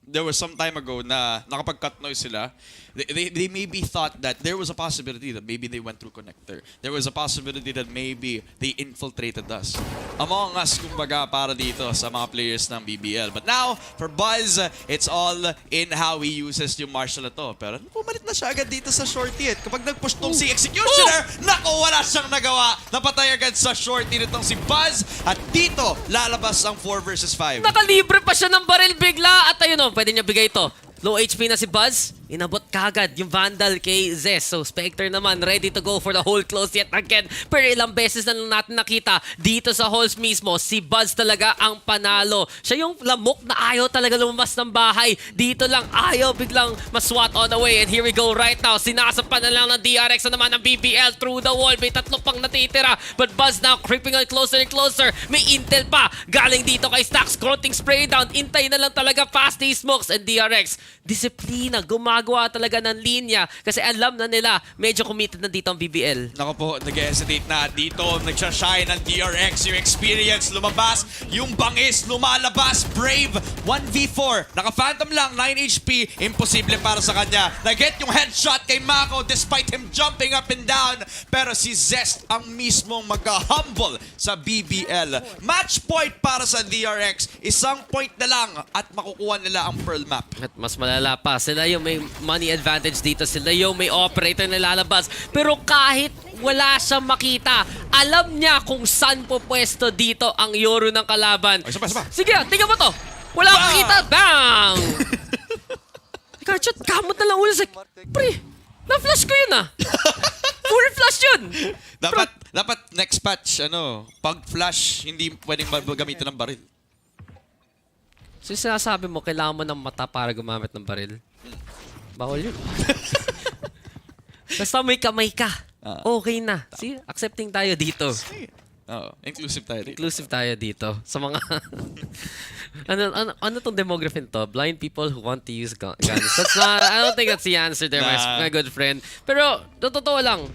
there was some time ago na nakapag-cut noise sila, they maybe thought that there was a possibility that maybe they went through connector. There was a possibility that maybe they infiltrated us. Among us, kumbaga, para dito sa mga players ng BBL. But now, for Buzz, it's all in how he uses yung martial na to. Pero pumalit na siya agad dito sa shorty. At kapag nag-push tong si Executioner, naku, wala siyang nagawa. Napatay agad sa shorty nitong si Buzz. At dito, lalabas ang 4 versus 5. Nakalibre pa siya ng baril bigla. At ayun o, pwede niya bigay ito. Low HP na si Buzz. Inabot kagad yung Vandal kay Zest. So Spectre naman ready to go for the hole close yet again. Pero ilang beses na lang natin nakita dito sa holes mismo. Si Buzz talaga ang panalo. Siya yung lamok na ayaw talaga lumabas ng bahay. Dito lang ayaw biglang maswat on the way. And here we go right now. Sinasapan na lang ng DRX na naman ang BBL through the wall. May tatlo pang natitira. But Buzz now creeping on closer and closer. May intel pa. Galing dito kay Stacks. Counting spray down. Intay na lang talaga fast day smokes. And DRX, disiplina. Gumagawa talaga ng linya. Kasi alam na nila, medyo committed na dito ang BBL. Nako po, nag-hesitate na dito. Nagsashine ng DRX. Yung experience lumabas. Yung bangis lumalabas. Brave, 1v4. Naka-phantom lang, 9 HP. Imposible para sa kanya. Nag-get yung headshot kay Mako despite him jumping up and down. Pero si Zest ang mismong magka-humble sa BBL. Match point para sa DRX. Isang point na lang at makukuha nila ang Pearl Map. At mas malala pa, sila yung may money advantage dito. Sila yung may operator na lalabas. Pero kahit wala siyang makita, alam niya kung saan po pwesto dito ang Yoru ng kalaban. Ay, saba. Sige, tingnan mo to. Wala kang kita. Bang! nag-catch out. Kamot na lang ulo. Like, pre, na-flash ko yun Full flash yun. Dapat next patch, pag flash, hindi pwedeng gamitin ng baril. So sinasabi mo, kailangan mo ng mata para gumamit ng baril. Bawal yun. Basta may kamay ka. Okay na. See, accepting tayo dito. Inclusive tayo dito. Inclusive tayo dito. Sa mga... ano tong demography to? Blind people who want to use guns. That's not... I don't think that's the answer there, my good friend. Pero, totoo lang.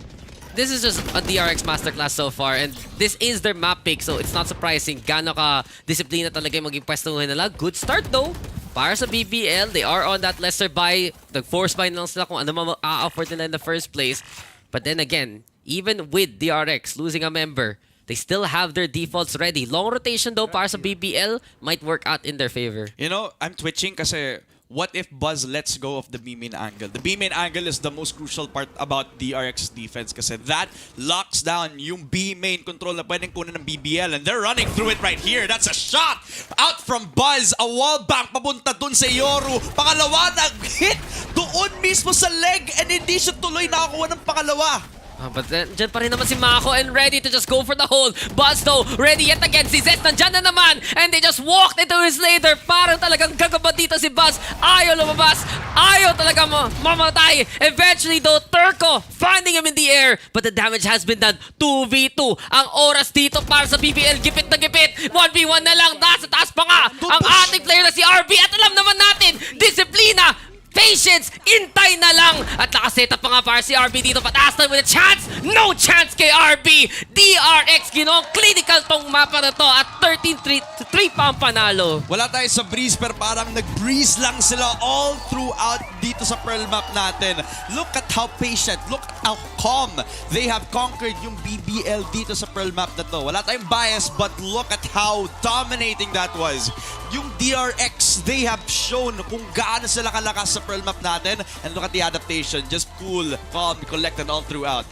This is just a DRX masterclass so far, and this is their map pick, so it's not surprising gaano ka disiplina talaga yung maging pwestuhin nila. Good start though para sa BBL. They are on that lesser buy. Nag-force buy na lang sila kung ano ma-afford nila in the first place. But then again, even with DRX losing a member, they still have their defaults ready. Long rotation though para sa BBL might work out in their favor. I'm twitching kasi what if Buzz lets go of the B-main angle? The B-main angle is the most crucial part about DRX defense kasi that locks down yung B-main control na pwedeng kunin ng BBL, and they're running through it right here. That's a shot out from Buzz. A wall bang papunta dun sa Yoru. Pangalawa, nag-hit doon mismo sa leg, and hindi siya tuloy nakakuha ng pangalawa. But then, dyan pa rin naman si Mako and ready to just go for the hold. Buzz though, ready yet again. Si Zest nandyan na naman. And they just walked into his laser. Parang talagang gagabad dito si Buzz. Ayaw lumabas. Ayaw talaga mamatay. Eventually though, Turco finding him in the air. But the damage has been done. 2v2. Ang oras dito para sa BBL. Gipit na gipit. 1v1 na lang. Nasa taas pa nga. Ang ating player na si RB. At alam naman natin, disiplina, patience, intay na lang. At nakaset up pa nga para si RB dito. Pataas na with a chance. No chance kay RB. DRX, clinical tong mapa na to. At 13-3 pa ang panalo. Wala tayo sa breeze, pero parang nag-breeze lang sila all throughout dito sa Pearl map natin. Look at how patient, look at how calm they have conquered yung BBL dito sa Pearl map na to. Wala tayong bias, but look at how dominating that was. Yung DRX, they have shown kung gaano sila kalakas sa Pearl map natin. And look at the adaptation. Just cool, calm, collected all throughout.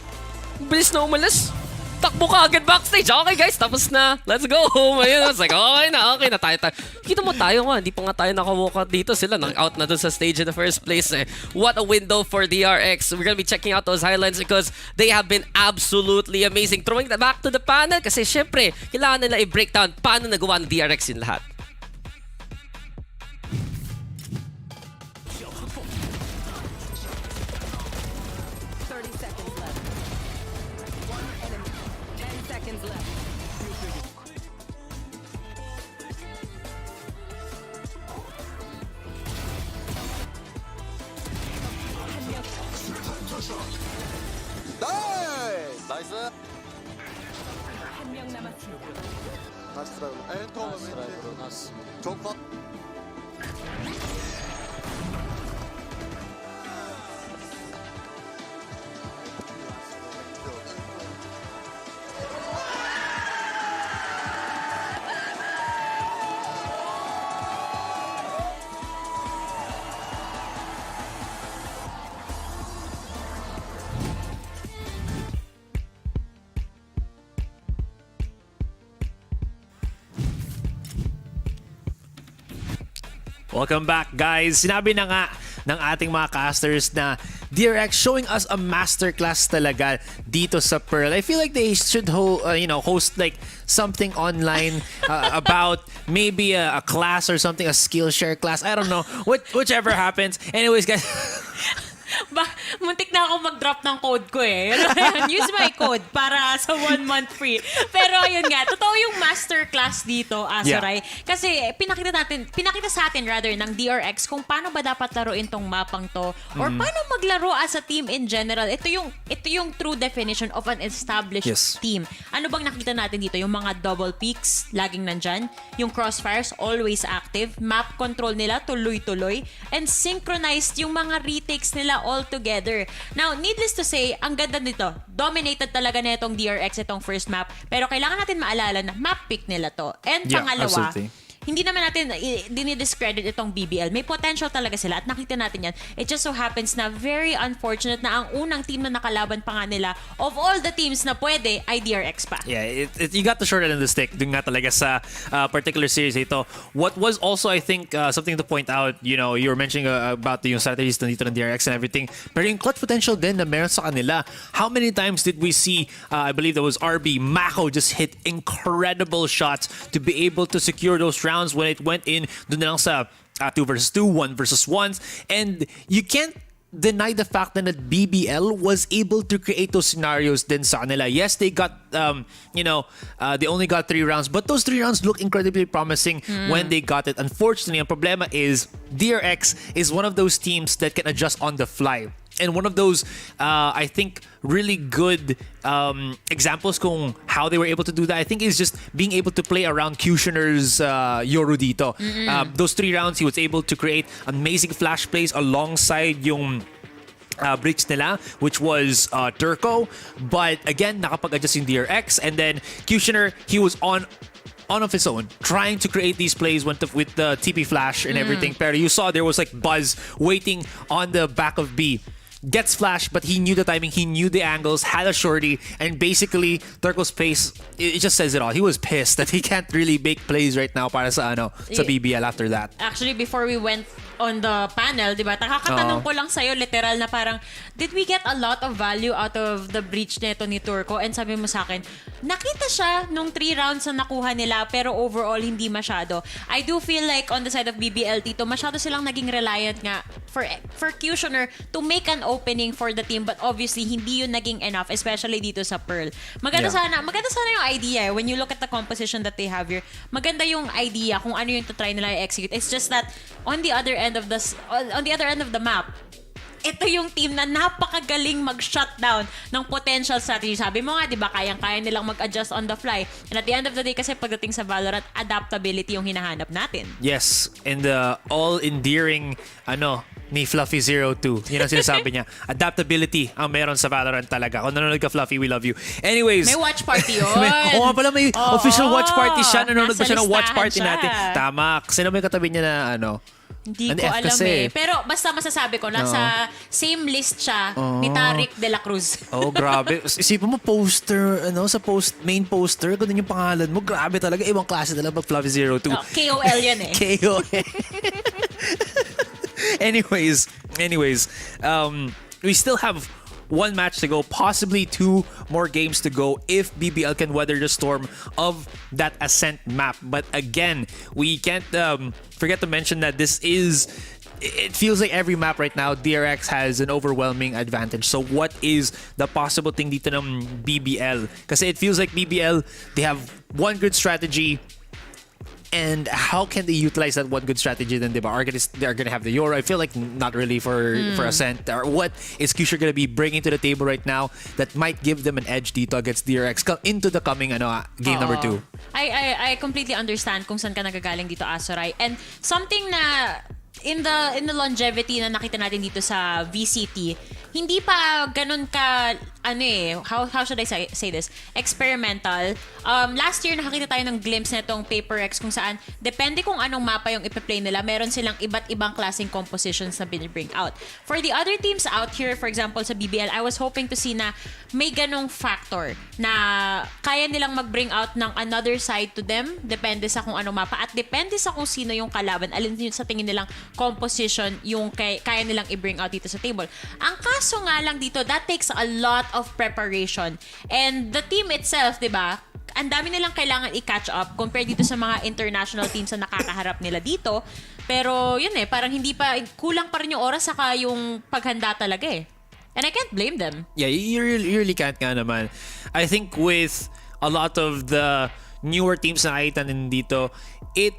Bilis na umalis. Takbo ka agad backstage. Okay guys, tapos na. Let's go home. Ayun, it's like, okay na tayo. Kita mo tayo nga, hindi pa nga tayo nakawalk out dito. Sila knock-out na dun sa stage in the first place. What a window for DRX. We're gonna be checking out those highlights because they have been absolutely amazing. Throwing that back to the panel kasi syempre, kailangan nila i-breakdown paano nagawa ng DRX yung lahat. 나이스. 한명 남았습니다. 나이스 드라이브. 엔터. 좋고. Welcome back, guys. Sinabi na nga ng ating mga casters na DRX showing us a masterclass talaga dito sa Pearl. I feel like they should host like something online about maybe a class or something, a Skillshare class. I don't know. Whichever happens. Anyways, guys. Muntik na ako mag-drop ng code ko Use my code para sa 1 month free. Pero yun nga, totoo yung masterclass dito, Azuray. Yeah. Kasi pinakita sa atin ng DRX kung paano ba dapat laruin tong mapang to or paano maglaro as a team in general. Ito yung true definition of an established team. Ano bang nakita natin dito? Yung mga double peaks, laging nandyan. Yung crossfires, always active. Map control nila, tuloy-tuloy. And synchronized yung mga retakes nila all together. Now, needless to say, ang ganda nito. Dominated talaga na itong DRX itong first map. Pero kailangan natin maalala na map pick nila to. And pangalawa, hindi naman natin dinidiscredit itong BBL. May potential talaga sila at nakita natin yan. It just so happens na very unfortunate na ang unang team na nakalaban pa nga nila of all the teams na pwede ay DRX pa. Yeah, you got the short end of the stick dun nga talaga sa particular series ito. What was also, I think, something to point out, you know, you were mentioning about yung strategies nandito ng DRX and everything, pero yung clutch potential din na meron sa kanila. How many times did we see, I believe that was RB, Mako just hit incredible shots to be able to secure those rounds when it went in dun na lang sa 2 versus 2, 1 versus 1. And you can't deny the fact that BBL was able to create those scenarios din sa kanila. Yes, they got, they only got 3 rounds, but those 3 rounds look incredibly promising when they got it. Unfortunately, ang problema is DRX is one of those teams that can adjust on the fly. And one of those, I think, really good examples kung how they were able to do that, I think, is just being able to play around Kushner's Yoru dito. Those 3 rounds, he was able to create amazing flash plays alongside yung breach nila, which was Turco. But again, nakapag-adjust yung DRX. And then Kushner, he was on of his own, trying to create these plays with the TP flash and everything. Pero you saw there was like Buzz waiting on the back of B. Gets flash, but he knew the timing, he knew the angles, had a shorty, and basically Turco's pace, it just says it all. He was pissed that he can't really make plays right now para sa sa BBL after that. Actually, before we went on the panel, di ba? Nakakatanong ko lang sa'yo, literal na parang, did we get a lot of value out of the breach neto ni Turco? And sabi mo sa akin, nakita siya nung 3 rounds na nakuha nila, pero overall, hindi masyado. I do feel like on the side of BBL, Tito, masyado silang naging reliant nga for Kushner to make an opening for the team, but obviously, hindi yun naging enough, especially dito sa Pearl. Maganda sana yung idea. When you look at the composition that they have here, maganda yung idea kung ano yung to try nila i-execute. It's just that on the other end of the map, ito yung team na napakagaling mag-shutdown ng potential strategy. Sabi mo nga, di ba, kayang-kaya nilang mag-adjust on the fly. And at the end of the day, kasi pagdating sa Valorant, adaptability yung hinahanap natin. Yes, and the all-endearing, ni Fluffy 02. Yun ang sinasabi niya. Adaptability ang meron sa Valorant talaga. Kung nanonood ka, Fluffy, we love you. Anyways. May watch party yun. Oo nga pala, may official watch party siya. Nanonood pa siya ng watch party siya. natin. Tama. Sino may katabi niya na Hindi ko alam kasi. Pero basta masasabi ko, nasa same list siya ni Tariq de la Cruz. Oh, grabe. Isipin mo, poster, sa main poster, ganun yung pangalan mo. Grabe talaga. Ibang klase talaga pag Fluffy 02. KOL yan eh. KOL. Anyways, we still have 1 match to go, possibly 2 more games to go if BBL can weather the storm of that Ascent map. But again, we can't forget to mention that it feels like every map right now, DRX has an overwhelming advantage. So what is the possible thing dito ng BBL? Kasi it feels like BBL, they have one good strategy. And how can they utilize that one good strategy then, diba? They're gonna have the Yoru. I feel like not really for Ascent. Or what is Kusher gonna be bringing to the table right now that might give them an edge dito against DRX into the coming game number 2? I completely understand kung saan ka nagagaling dito, Asoray. And something na in the longevity na nakita natin dito sa VCT, hindi pa ganun ka how should I say this? Experimental. Last year nakakita tayo ng glimpse nitong Paper X kung saan depende kung anong mapa yung ipe-play nila, meron silang iba't ibang klaseng compositions na binibring out. For the other teams out here, for example sa BBL, I was hoping to see na may ganong factor na kaya nilang mag-bring out ng another side to them, depende sa kung anong mapa at depende sa kung sino yung kalaban, alin yun sa tingin nilang composition yung kaya nilang i-bring out dito sa table. Ang kaso nga lang dito, that takes a lot of preparation. And the team itself, di ba, ang dami nilang kailangan i-catch up compared dito sa mga international teams na nakakaharap nila dito. Pero yun parang kulang pa rin yung oras saka yung paghanda talaga eh. And I can't blame them. Yeah, you really can't nga naman. I think with a lot of the newer teams na nakita din dito, it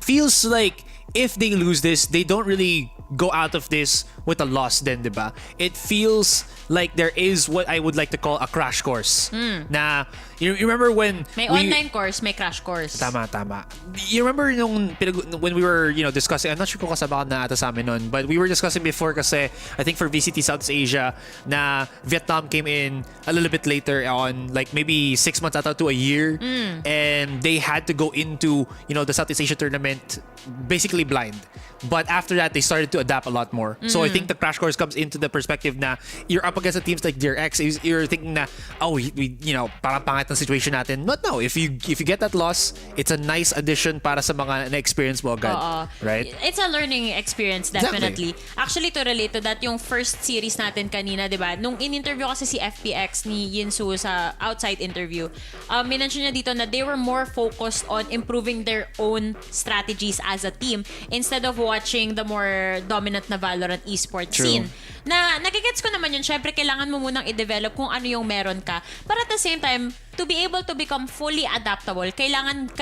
feels like if they lose this, they don't really go out of this with a loss din, di ba? It feels like there is what I would like to call a crash course. Na, you remember when May online course, may crash course. Tama. You remember when we were, discussing, I'm not sure kung kasama ka na ata sa amin nun, but we were discussing before kasi, I think for VCT Southeast Asia, na Vietnam came in a little bit later on, like maybe 6 months ata to a year, and they had to go into, the Southeast Asia tournament basically blind. But after that, they started to adapt a lot more. So I think the crash course comes into the perspective na you're up against the teams like DRX. You're thinking na, parang pangit ng situation natin. But no, if you get that loss, it's a nice addition para sa mga na-experience mo agad. Right? It's a learning experience, definitely. Actually, to relate to that, yung first series natin kanina, di ba? Nung in-interview kasi si FPX ni Yinsu sa outside interview, minention niya dito na they were more focused on improving their own strategies as a team instead of watching the more dominant na Valorant esports scene. Na nagigets ko naman yun, syempre kailangan mo munang i-develop kung ano yung meron ka. But at the same time, to be able to become fully adaptable, kailangan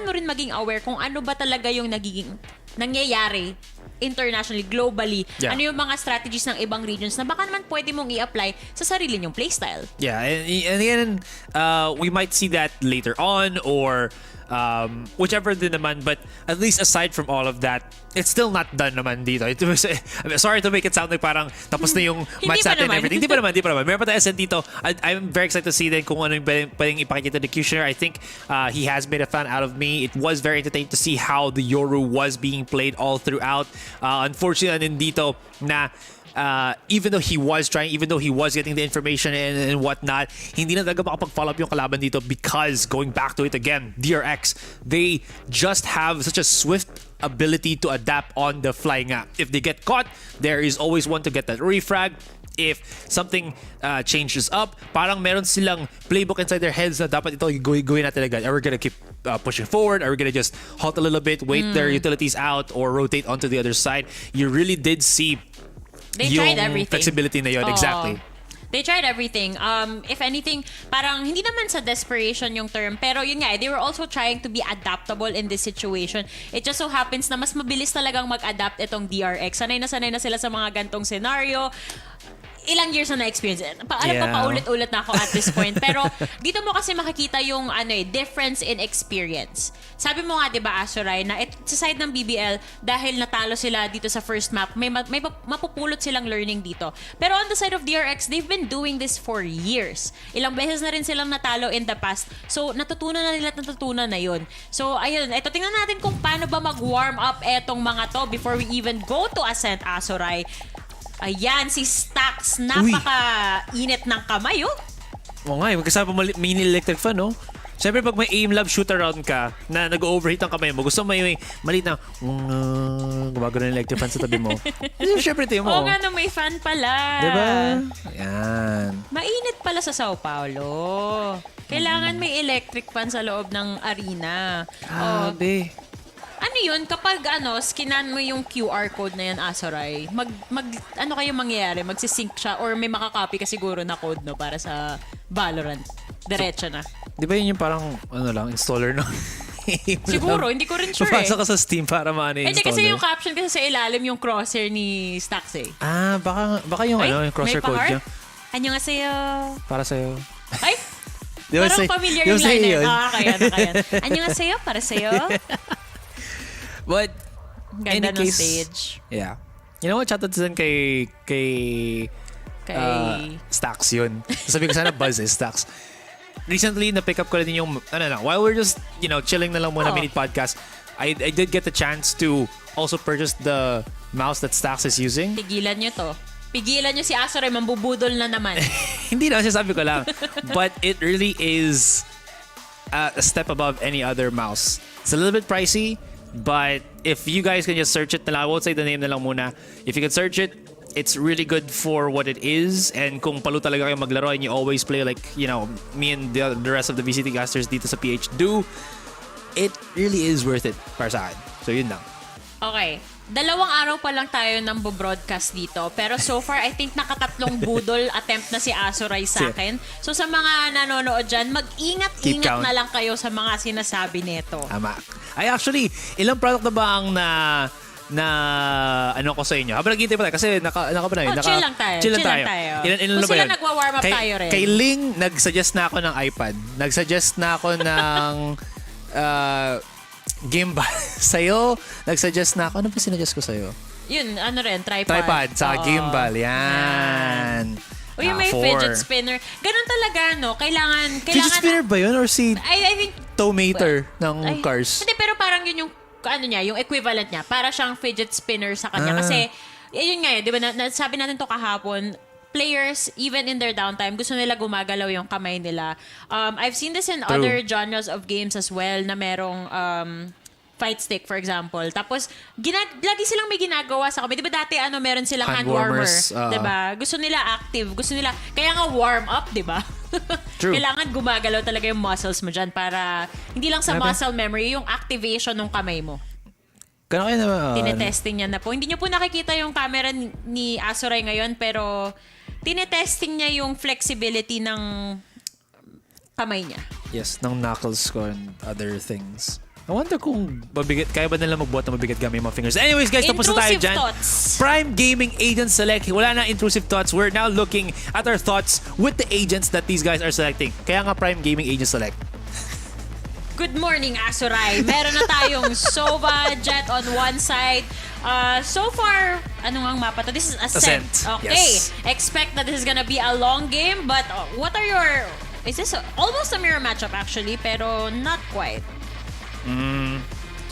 mo rin maging aware kung ano ba talaga yung nangyayari internationally, globally. Yeah. Ano yung mga strategies ng ibang regions na baka naman pwede mong i-apply sa sarili nyong playstyle. Yeah, and again, we might see that later on or whichever din naman, but at least aside from all of that, it's still not done naman dito. Sorry to make it sound like parang tapos na yung match natin and everything. Hindi pa naman. Meron pa tayo ascent dito. I'm very excited to see din kung ano yung pwedeng ipakikita ni Kushner. I think he has made a fan out of me. It was very entertaining to see how the Yoru was being played all throughout. Unfortunately, dito na even though he was trying, even though he was getting the information and whatnot, hindi na talaga makapag-follow up yung kalaban dito because, going back to it again, DRX, they just have such a swift ability to adapt on the fly nga. If they get caught, there is always one to get that refrag. If something changes up, parang meron silang playbook inside their heads na dapat ito gawin natin agad. Are we gonna keep pushing forward? Are we gonna just halt a little bit, wait their utilities out, or rotate onto the other side? You really did see They tried everything. Flexibility na yun, exactly. They tried everything. If anything, parang hindi naman sa desperation yung term, pero yun nga, they were also trying to be adaptable in this situation. It just so happens na mas mabilis talagang mag-adapt itong DRX. Sanay na sila sa mga gantong scenario. Ilang years na na-experience. Alam ko, paulit-ulit na ako at this point. Pero dito mo kasi makikita yung difference in experience. Sabi mo nga, di ba, Azuray, na sa side ng BBL, dahil natalo sila dito sa first map, may mapupulot silang learning dito. Pero on the side of DRX, they've been doing this for years. Ilang beses na rin silang natalo in the past. So, natutunan na yun. So, ayun. Ito, tingnan natin kung paano ba mag-warm up etong mga to before we even go to Ascent, Azuray. Ayan, si Stax, napaka-init ng kamay, oh. Oo nga, magkasama mini electric fan, no? Siyempre, pag may aim lab shoot around ka na nag-overheat ang kamay mo, gusto mo may maliit na gumagano ng electric fan sa tabi mo. Siyempre, ito mo. Oo nga, no, may fan pala. Diba? Ayan. Mainit pala sa São Paulo. Kailangan may electric fan sa loob ng arena. Grabe. Ano yun? Kapag skinan mo yung QR code na yan, Azuray, ano kayo mangyayari? Magsisync siya or may makakopy ka siguro na code, no, para sa Valorant. Diretso na. Di ba yun yung parang, installer, no? Siguro, hindi ko rin sure Papasa ka sa Steam para maano yung installer. Hindi kasi yung caption kasi sa ilalim yung crosshair ni Stax eh. Baka yung yung crosshair code niya. Annyeonghaseyo. Para sa'yo. Ay! Diba parang familiar yung liner. Kaya. Annyeonghaseyo, para sa'yo. But ganda ng case, stage. Yeah. You know what? Shoutout din kay Stax yun. Sabi ko sana Buzz Stax. Recently, na-pick up ko rin yung, while we're just, chilling na lang muna mini podcast, I did get the chance to also purchase the mouse that Stax is using. Pigilan nyo si Azuray, mambubudol na naman. Hindi na, sabi ko lang. But it really is a step above any other mouse. It's a little bit pricey, but if you guys can just search it, I won't say the name na lang muna. If you can search it, it's really good for what it is. And kung palo talaga kayo maglaro and you always play like, me and the rest of the VCT casters dito sa PH do, it really is worth it para sa akin. So yun lang. Okay. 2 araw pa lang tayo nang broadcast dito. Pero so far, I think nakatatlong budol attempt na si Azuray sa akin. So sa mga nanonood dyan, mag-ingat-ingat na lang kayo sa mga sinasabi nito. Tama. Ay, actually, ilang product na ba ang ano ko sa inyo. Habang naghihintay pa tayo kasi naka ba na yun? chill lang tayo. Chill lang tayo. Kung na ba sila yun? nagwa-warm up tayo rin. Kay Ling, nag-suggest na ako ng iPad. Nag-suggest na ako ng gimbal. Sa'yo, nag-suggest na ako. Ano ba sinuggest ko sa'yo? Yun, ano rin, tripod. Tripod sa Oo. gimbal. Yan. O yung may 4. fidget spinner. Ganun talaga, no? Kailangan Fidget spinner ba yun? Or si I think... Tomater ng cars? Hindi, pero parang yun yung, ano niya, yung equivalent niya. Para siyang fidget spinner sa kanya. Kasi, yun nga yun, di ba, sabi natin to kahapon, players, even in their downtime, gusto nila gumagalaw yung kamay nila. I've seen this in other genres of games as well na merong fight stick, for example. Tapos, lagi silang may ginagawa sa kamay. Di ba dati, meron silang hand warmer. Di ba? Gusto nila active. Gusto nila, kaya nga warm up, di ba? True. Kailangan gumagalaw talaga yung muscles mo dyan para, hindi lang sa muscle memory, yung activation ng kamay mo. Kaya kayo naman. Tinetesting niya na po. Hindi niyo po nakikita yung camera ni Azuray ngayon, pero tinetesting niya yung flexibility ng kamay niya. Yes, ng knuckles ko and other things. I wonder kung mabigat, kaya ba nila magbuhat na mabigat gamit yung mga fingers. Anyways, guys, tapos na tayo Intrusive dyan. thoughts. Prime Gaming Agent Select. Wala na intrusive thoughts. We're now looking at our thoughts with the agents that these guys are selecting. Kaya nga Prime Gaming Agent Select. Good morning, Azuray. Meron na tayong Sova, Jet on one side. So far, ano nga ang mapa to? This is Ascent. Okay. Yes. Expect that this is gonna be a long game, but what are your... Is this almost a mirror matchup actually, pero not quite.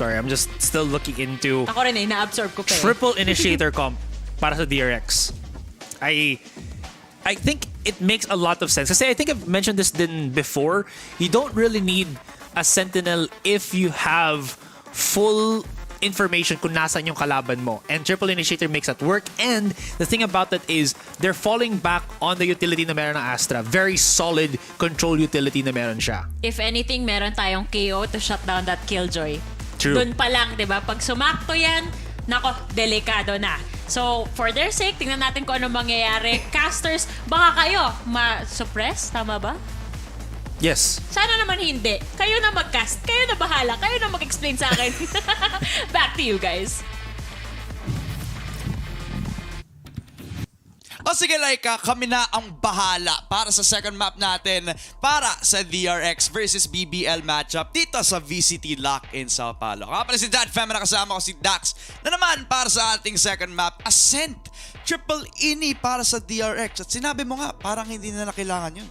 Sorry, I'm just still looking into Ako rin na-absorb ko pa eh. triple initiator comp para sa DRX. I think it makes a lot of sense. Kasi I think I've mentioned this din before. You don't really need a sentinel if you have full information kung nasan yung kalaban mo. And triple initiator makes that work. And the thing about that is they're falling back on the utility na meron ng Astra. Very solid control utility na meron siya. If anything, meron tayong KO to shut down that Killjoy. True. Doon pa lang, di ba? Pag sumakto yan, nako, delikado na. So, for their sake, tingnan natin kung ano mangyayari. Casters, baka kayo ma-suppress? Tama ba? Yes. Sana naman hindi. Kayo na mag-cast. Kayo na bahala. Kayo na mag-explain sa akin. Back to you guys. O sige, Laika, kami na ang bahala para sa second map natin para sa DRX versus BBL matchup dito sa VCT LOCK in São Paulo. Kaya pala si Dad Fem na kasama ko si Dax na naman para sa ating second map, Ascent. Triple ini para sa DRX. At sinabi mo nga, parang hindi na kailangan yun.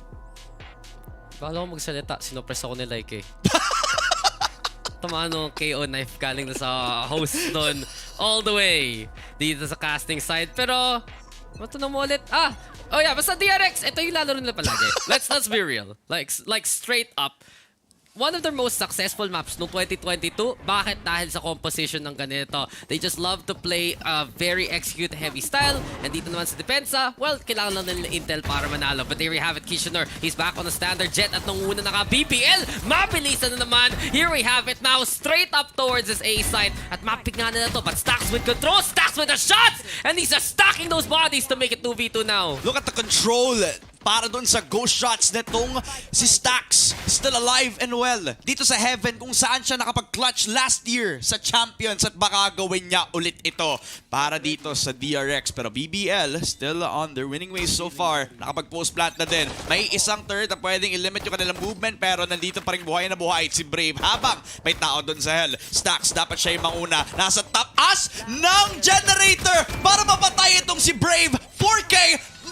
Bahala ko magsalita, sinopress ako ni Like eh. Tamano KO knife galing na sa host nun all the way dito sa casting side. Pero matanong mo ulit. Oh yeah, basta DRX, ito yung lalaro nila palagi. Let's be real. Like straight up. One of their most successful maps noong 2022. Bakit? Dahil sa composition ng ganito. They just love to play a very execute-heavy style. And dito naman sa depensa, well, kailangan lang nila intel para manalo. But there we have it, Kishiner. He's back on the standard jet. At nung una naka-BPL, mabilisan na naman. Here we have it now, straight up towards his A side. At mapping nga nila to, but Stacks with control, Stacks with the shots! And he's just stacking those bodies to make it 2v2 now. Look at the control para dun sa ghost shots netong si Stacks. Still alive and well. Dito sa Heaven kung saan siya nakapag-clutch last year sa Champions at baka gawin niya ulit ito para dito sa DRX. Pero BBL still on their winning ways so far. Nakapag-post plant na din. May isang third na pwedeng i-limit yung kanilang movement pero nandito pa rin buhay na buhay si Brave habang may tao dun sa Hell. Stacks dapat siya yung mauna. Nasa top as ng generator para mapatay itong si Brave. 4K!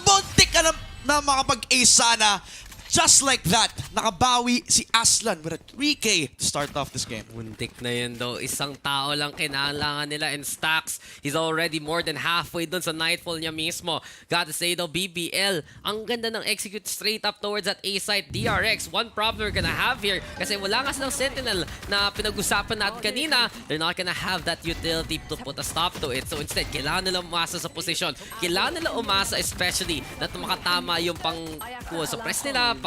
Muntik ka na makapag-ace sana. Just like that, nakabawi si Aslan with a 3K to start off this game. Muntik na yun though. Isang tao lang kailangan nila in Stacks. He's already more than halfway dun sa Nightfall niya mismo. Gotta say though, BBL, ang ganda ng execute straight up towards that A site. DRX, one problem we're gonna have here kasi wala nga silang Sentinel na pinag-usapan natin kanina. They're not gonna have that utility to put a stop to it. So instead, kailangan nila umasa sa position. Kailangan nila umasa especially na makatama yung suppress nila,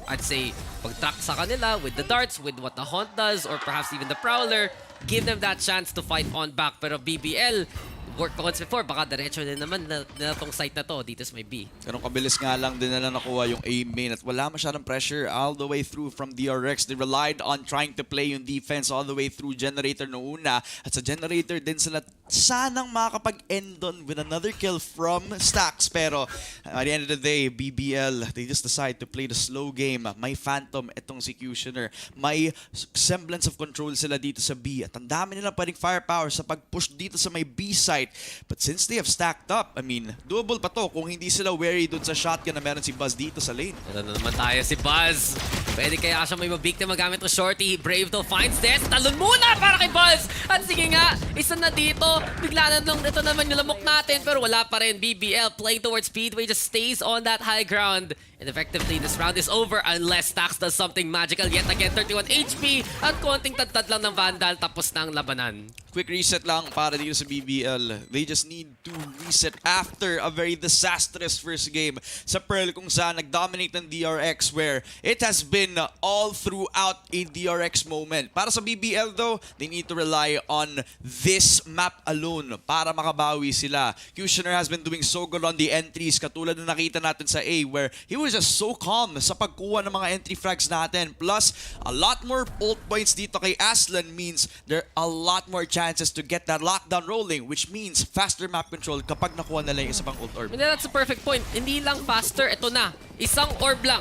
I'd say, pag-track sa kanila with the darts, with what the Haunt does, or perhaps even the Prowler, give them that chance to fight on back. Pero BBL, worked once before, baka diretso din naman na tong site na to, dito sa may B. Ganun kabilis nga lang din nila nakuha yung A main at wala masyadong pressure all the way through from DRX. They relied on trying to play yung defense all the way through Generator noong una. At sa Generator din sila sanang makakapag-end on with another kill from Stacks. Pero at the end of the day, BBL, they just decide to play the slow game. May Phantom itong si Cutioner. May semblance of control sila dito sa B. At ang dami nila pa ring firepower sa pag-push dito sa may B site. But since they have stacked up, I mean, doable pa to kung hindi sila wary dun sa shotgun na meron si Buzz dito sa lane. Ito na naman tayo si Buzz. Pwede kaya siya may mabiktima magamit ng shorty. Brave though finds this. Talon muna para kay Buzz. At sige nga, isa na dito. Bigla na lang ito naman yung lamok natin. Pero wala pa rin. BBL playing towards Speedway just stays on that high ground. And effectively, this round is over unless Stacks does something magical. Yet again, 31 HP at konting tad-tad lang ng Vandal tapos na ang labanan. Quick reset lang para dito sa BBL. They just need to reset after a very disastrous first game sa Pearl kung saan nag-dominate ng DRX where it has been all throughout a DRX moment. Para sa BBL though, they need to rely on this map alone para makabawi sila. Cutioner has been doing so good on the entries katulad na nakita natin sa A where he was just so calm sa pagkuha ng mga entry frags natin. Plus, a lot more ult points dito kay Aslan means there are a lot more chances to get that lockdown rolling, which means faster map control kapag nakuha nila yung isa pang ult orb. And that's a perfect point. Hindi lang faster, ito na. Isang orb lang.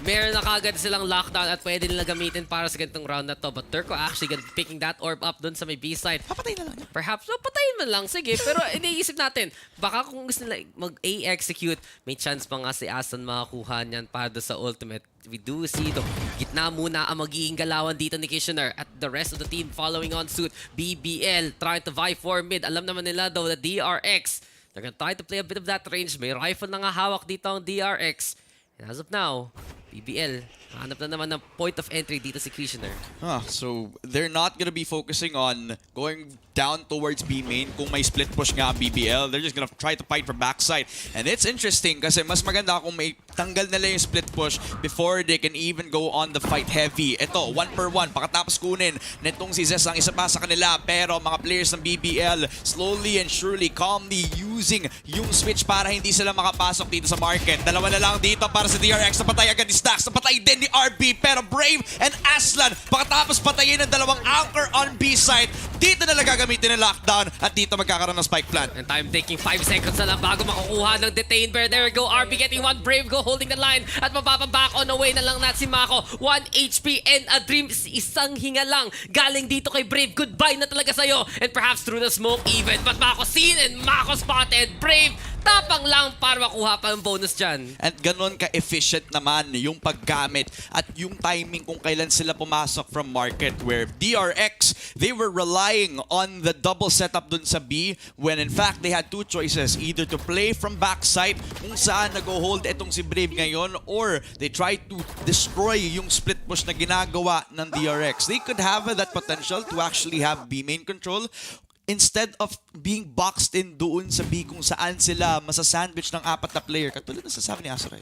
Meron na kagad silang lockdown at pwede nila gamitin para sa ganitong round na to. But Turco actually picking that orb up dun sa may B side. Papatay na lang. Perhaps, patayin man lang. Sige, pero iniisip natin, baka kung gusto nila mag-A execute, may chance pa nga si Aston makakuha niyan para sa ultimate. We do see the gitna muna ang magiging galawan dito ni Kitchener at the rest of the team following on suit. BBL trying to vie for mid. Alam naman nila though the DRX. They're gonna try to play a bit of that range. May rifle na nga hawak dito ang DRX. And as of now, BBL, hanap na naman ng point of entry dito si Kitchener. So they're not gonna be focusing on going down towards B main kung may split push nga ang BBL. They're just gonna try to fight from backside. And it's interesting kasi mas maganda kung may tanggal nila yung split push before they can even go on the fight heavy. Ito, 1-for-1. Pakatapos kunin netong si Zes ang isa pa sa kanila. Pero mga players ng BBL slowly and surely, calmly using yung switch para hindi sila makapasok dito sa market. Dalawa na lang dito para sa DRX. Napatay agad ni Stacks. Napatay din ni RB. Pero Brave and Aslan pakatapos patayin ng dalawang anchor on B side. Dito na lang gagamitin ng lockdown at dito magkakaroon ng spike plant. And time taking 5 seconds na lang bago makukuha ng detain bear. There we go. RB getting one. Brave go holding the line at mapapaback on away na lang natin si Mako. 1 HP and a dream. Isang hinga lang galing dito kay Brave. Goodbye na talaga sa'yo. And perhaps through the smoke even. But Mako seen and Mako spotted. Brave tapang lang para makuha pa ang bonus dyan. At ganun ka-efficient naman yung paggamit at yung timing kung kailan sila pumasok from market where DRX, they were relying on the double setup dun sa B when in fact they had two choices. Either to play from backside kung saan nag-hold itong si Brave ngayon or they try to destroy yung split push na ginagawa ng DRX. They could have that potential to actually have B main control instead of being boxed in doon sa B kung saan sila masasandwich ng 4 na player. Katulad na sasabi ni Asaray.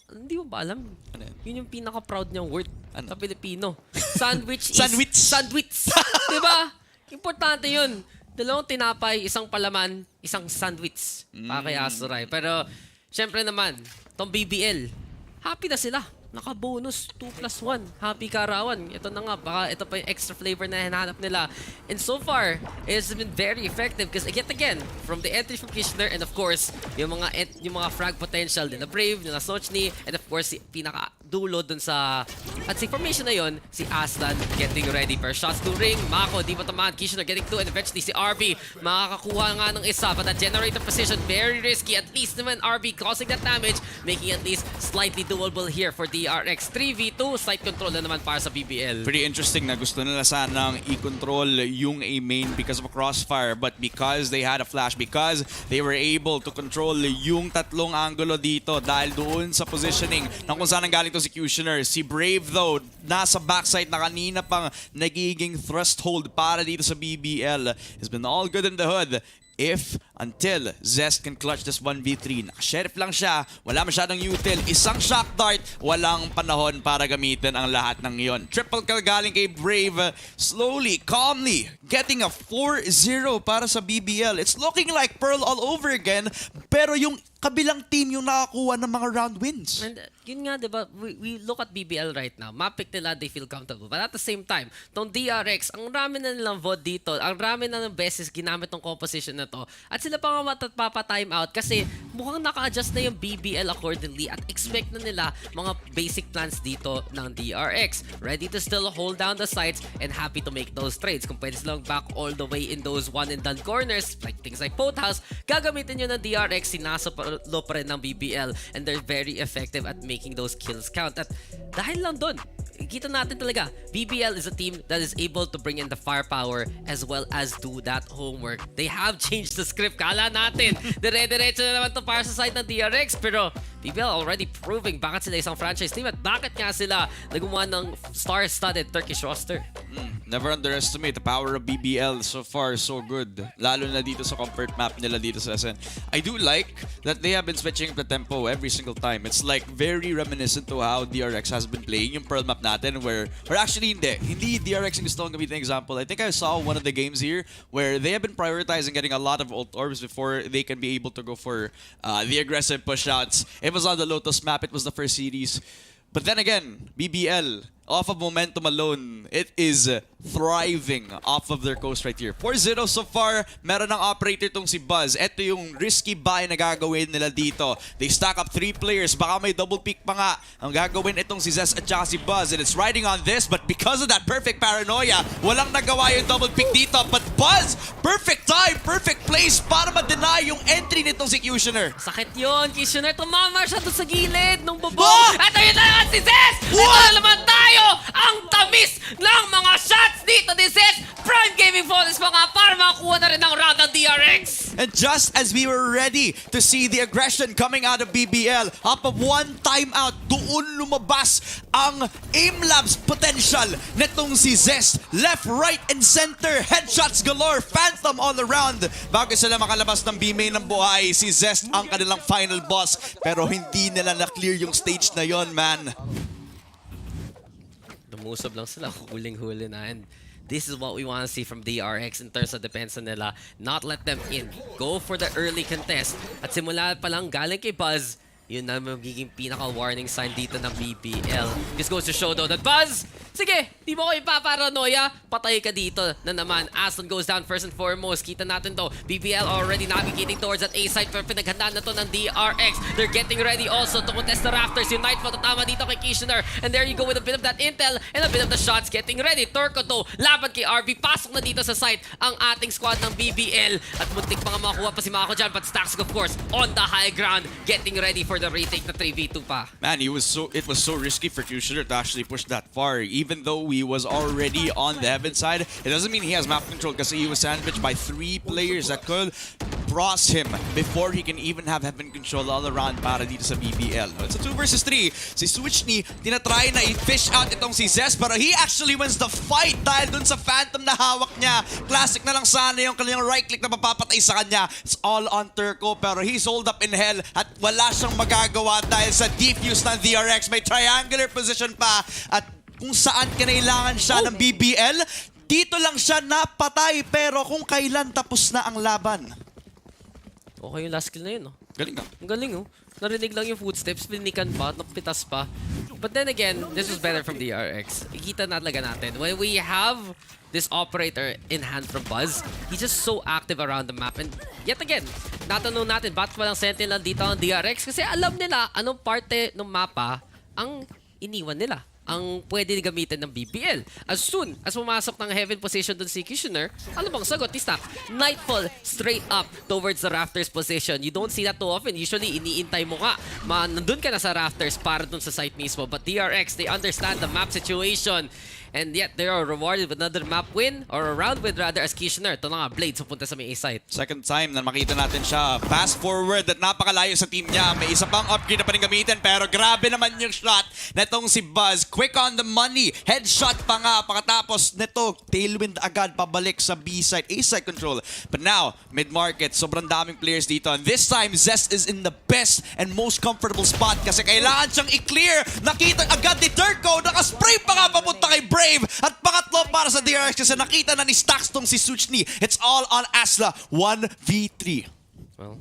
Hindi mo ba alam? Ano yan? Yun yung pinaka-proud niyang word Ano? sa Pilipino. Sandwich is... Sandwich! Sandwich! Diba? Importante yun. Dalawang tinapay, isang palaman, isang sandwich. Para kay Asaray. Pero, syempre naman, tong BBL, happy na sila. Naka-bonus 2+1. Happy Karawan. Ito na nga, baka ito pa yung extra flavor na hinahanap nila. And so far, it's been very effective because yet again, from the entry from Kitchener and of course, yung mga frag potential nila Brave, nila Sochni, and of course, si pinaka-dulo dun sa... At si formation na yun, si Aslan getting ready for shots to ring. Mako, di pa tamaan. Kitchener getting 2 and eventually si RB makakakuha nga ng isa. But that generator position, very risky. At least naman RB causing that damage, making at least slightly doable here for DRX. 3v2, site control na naman para sa BBL. Pretty interesting na gusto nila sanang i-control yung A main because of a crossfire but because they had a flash, because they were able to control yung tatlong angulo dito dahil doon sa positioning ng kung saan galing to si Cutioner. Si Brave though, nasa backside na kanina pang nagiging thrust hold para dito sa BBL. It's been all good in the hood if until Zest can clutch this 1v3. Naka-sheriff lang siya, wala masyadong util, isang shock dart, walang panahon para gamitin ang lahat ng iyon. Triple kill galing kay Brave, slowly, calmly, getting a 4-0 para sa BBL. It's looking like Pearl all over again, pero yung kabilang team yung nakakuha ng mga round wins. And yun nga, diba, we look at BBL right now, mapik nila, they feel comfortable. But at the same time, tong DRX, ang rami na nilang vote dito, ang rami na ng beses ginamit tong composition na to, at sila pa nga matapapa-time out kasi mukhang naka-adjust na yung BBL accordingly at expect na nila mga basic plans dito ng DRX. Ready to still hold down the sides and happy to make those trades. Kung pwede silang back all the way in those one-and-done corners, like things like Boat House, gagamitin nyo ng DRX, sinasalo pa rin ng BBL, and they're very effective at making those kills count. At dahil lang dun, kita natin talaga, BBL is a team that is able to bring in the firepower as well as do that homework. They have changed the script. Kala natin, dire-diretso na naman to para sa side ng DRX, pero BBL already proving bakit sila isang franchise team at bakit nga sila nagumuha ng star-studded Turkish roster. Never underestimate the power of BBL. So far, so good. Lalo na dito sa comfort map nila dito sa SN. I do like that they have been switching the tempo every single time. It's like very reminiscent to how DRX has been playing yung Pearl map natin where actually hindi DRX yung gusto kong gamitin example. I think I saw one of the games here where they have been prioritizing getting a lot of ult orbs before they can be able to go for the aggressive push-outs. It was on the Lotus map. It was the first series. But then again, BBL, off of momentum alone, it is thriving off of their coast right here. 4-0 so far. Meron ng operator tong si Buzz. Ito yung risky buy na gagawin nila dito. They stack up 3 players. Baka may double pick pa nga. Ang gagawin itong si Zest at saka si Buzz. And it's riding on this. But because of that perfect paranoia, walang nagawa yung double pick dito. But Buzz, perfect time, perfect place para ma-deny yung entry nitong si Cutioner. Sakit yun, Cutioner. Tumama siya doon sa gilid ng bubong. At ayun na naman si Zest! Ito na naman tayo! Ang tamis ng mga shots dito ni Zest! Prime Gaming Phones pa nga para makakuha na rin ang round ng DRX! And just as we were ready to see the aggression coming out of BBL, up of one timeout, doon lumabas ang aim labs potential netong si Zest. Left, right, and center. Headshots galore. Phantom all around. Bago sila makalabas ng B-main ng buhay, si Zest ang kanilang final boss. Pero hindi nila na-clear yung stage na yon, man. Lumusog lang sila, huling-huli na. And this is what we want to see from DRX in terms of defense nila. Not let them in. Go for the early contest. At simula pa lang galing kay Buzz, yun na magiging pinaka-warning sign dito ng BBL. This goes to show though that Buzz, sige, di mo ko ipaparanoia, patay ka dito na naman. Aston goes down first and foremost. Kita natin to, BBL already navigating towards that A side pero pinaghandaan na to ng DRX. They're getting ready also to contest the Rafters. Yung Nightfall tatama dito kay Cutioner. And there you go with a bit of that intel and a bit of the shots getting ready. Turco to, laban kay RV. Pasok na dito sa site ang ating squad ng BBL. At muntik pa nga makakuha pa si Mako dyan. But Stax of course on the high ground getting ready for the retake na 3v2 pa. Man, it was so risky for Cutioner to actually push that far. Even though he was already on the heaven side, it doesn't mean he has map control because he was sandwiched by 3 players that could cross him before he can even have heaven control all around para dito sa BBL. It's a 2 versus 3. Si Switchny, tinatry na i-fish out itong si Zest pero he actually wins the fight dahil dun sa Phantom na hawak niya. Classic na lang sana yung kanyang right click na mapapatay sa kanya. It's all on Turco pero he's hold up in hell at wala siyang magagawa dahil sa defuse ng DRX. May triangular position pa at kung saan kinailangan siya ng BBL, dito lang siya napatay pero kung kailan tapos na ang laban. Okay yung last kill na yun, no? Galing na. Ang galing, oh. Narinig lang yung footsteps, pinikan pa, napitas pa. But then again, this was better from DRX. Ikita na talaga natin. When we have this operator in hand from Buzz, he's just so active around the map. And yet again, natanong natin, bakit walang sentinel dito ang DRX? Kasi alam nila anong parte ng mapa ang iniwan nila. Ang pwede gamitin ng BBL. As soon as pumasok ng heaven position dun si Cutioner, ano bang sagot ni Stack? Nightfall straight up towards the Rafters position. You don't see that too often. Usually, iniintay mo nga. Nandun ka na sa Rafters para dun sa site mismo. But DRX, they understand the map situation. And yet, they are rewarded with another map win, or a round win rather, as Kitchener. Ito na nga, Blades pupunta sa may A site. Second time na makita natin siya. Pass forward at napakalayo sa team niya. May isa pang upgrade na pa rin gamitin, pero grabe naman yung shot na itong si Buzz. Quick on the money. Headshot pa nga. Pagkatapos nito, tailwind agad pabalik sa B site, A site control. But now, mid-market, sobrang daming players dito. And this time, Zest is in the best and most comfortable spot kasi kailangan siyang i-clear. Nakita agad ni Turco. Nakaspray pa nga papunta kay Brave. At pangatlo para sa DRX kasi nakita na ni Stax tong si Suchni. It's all on Asla. 1v3. Well,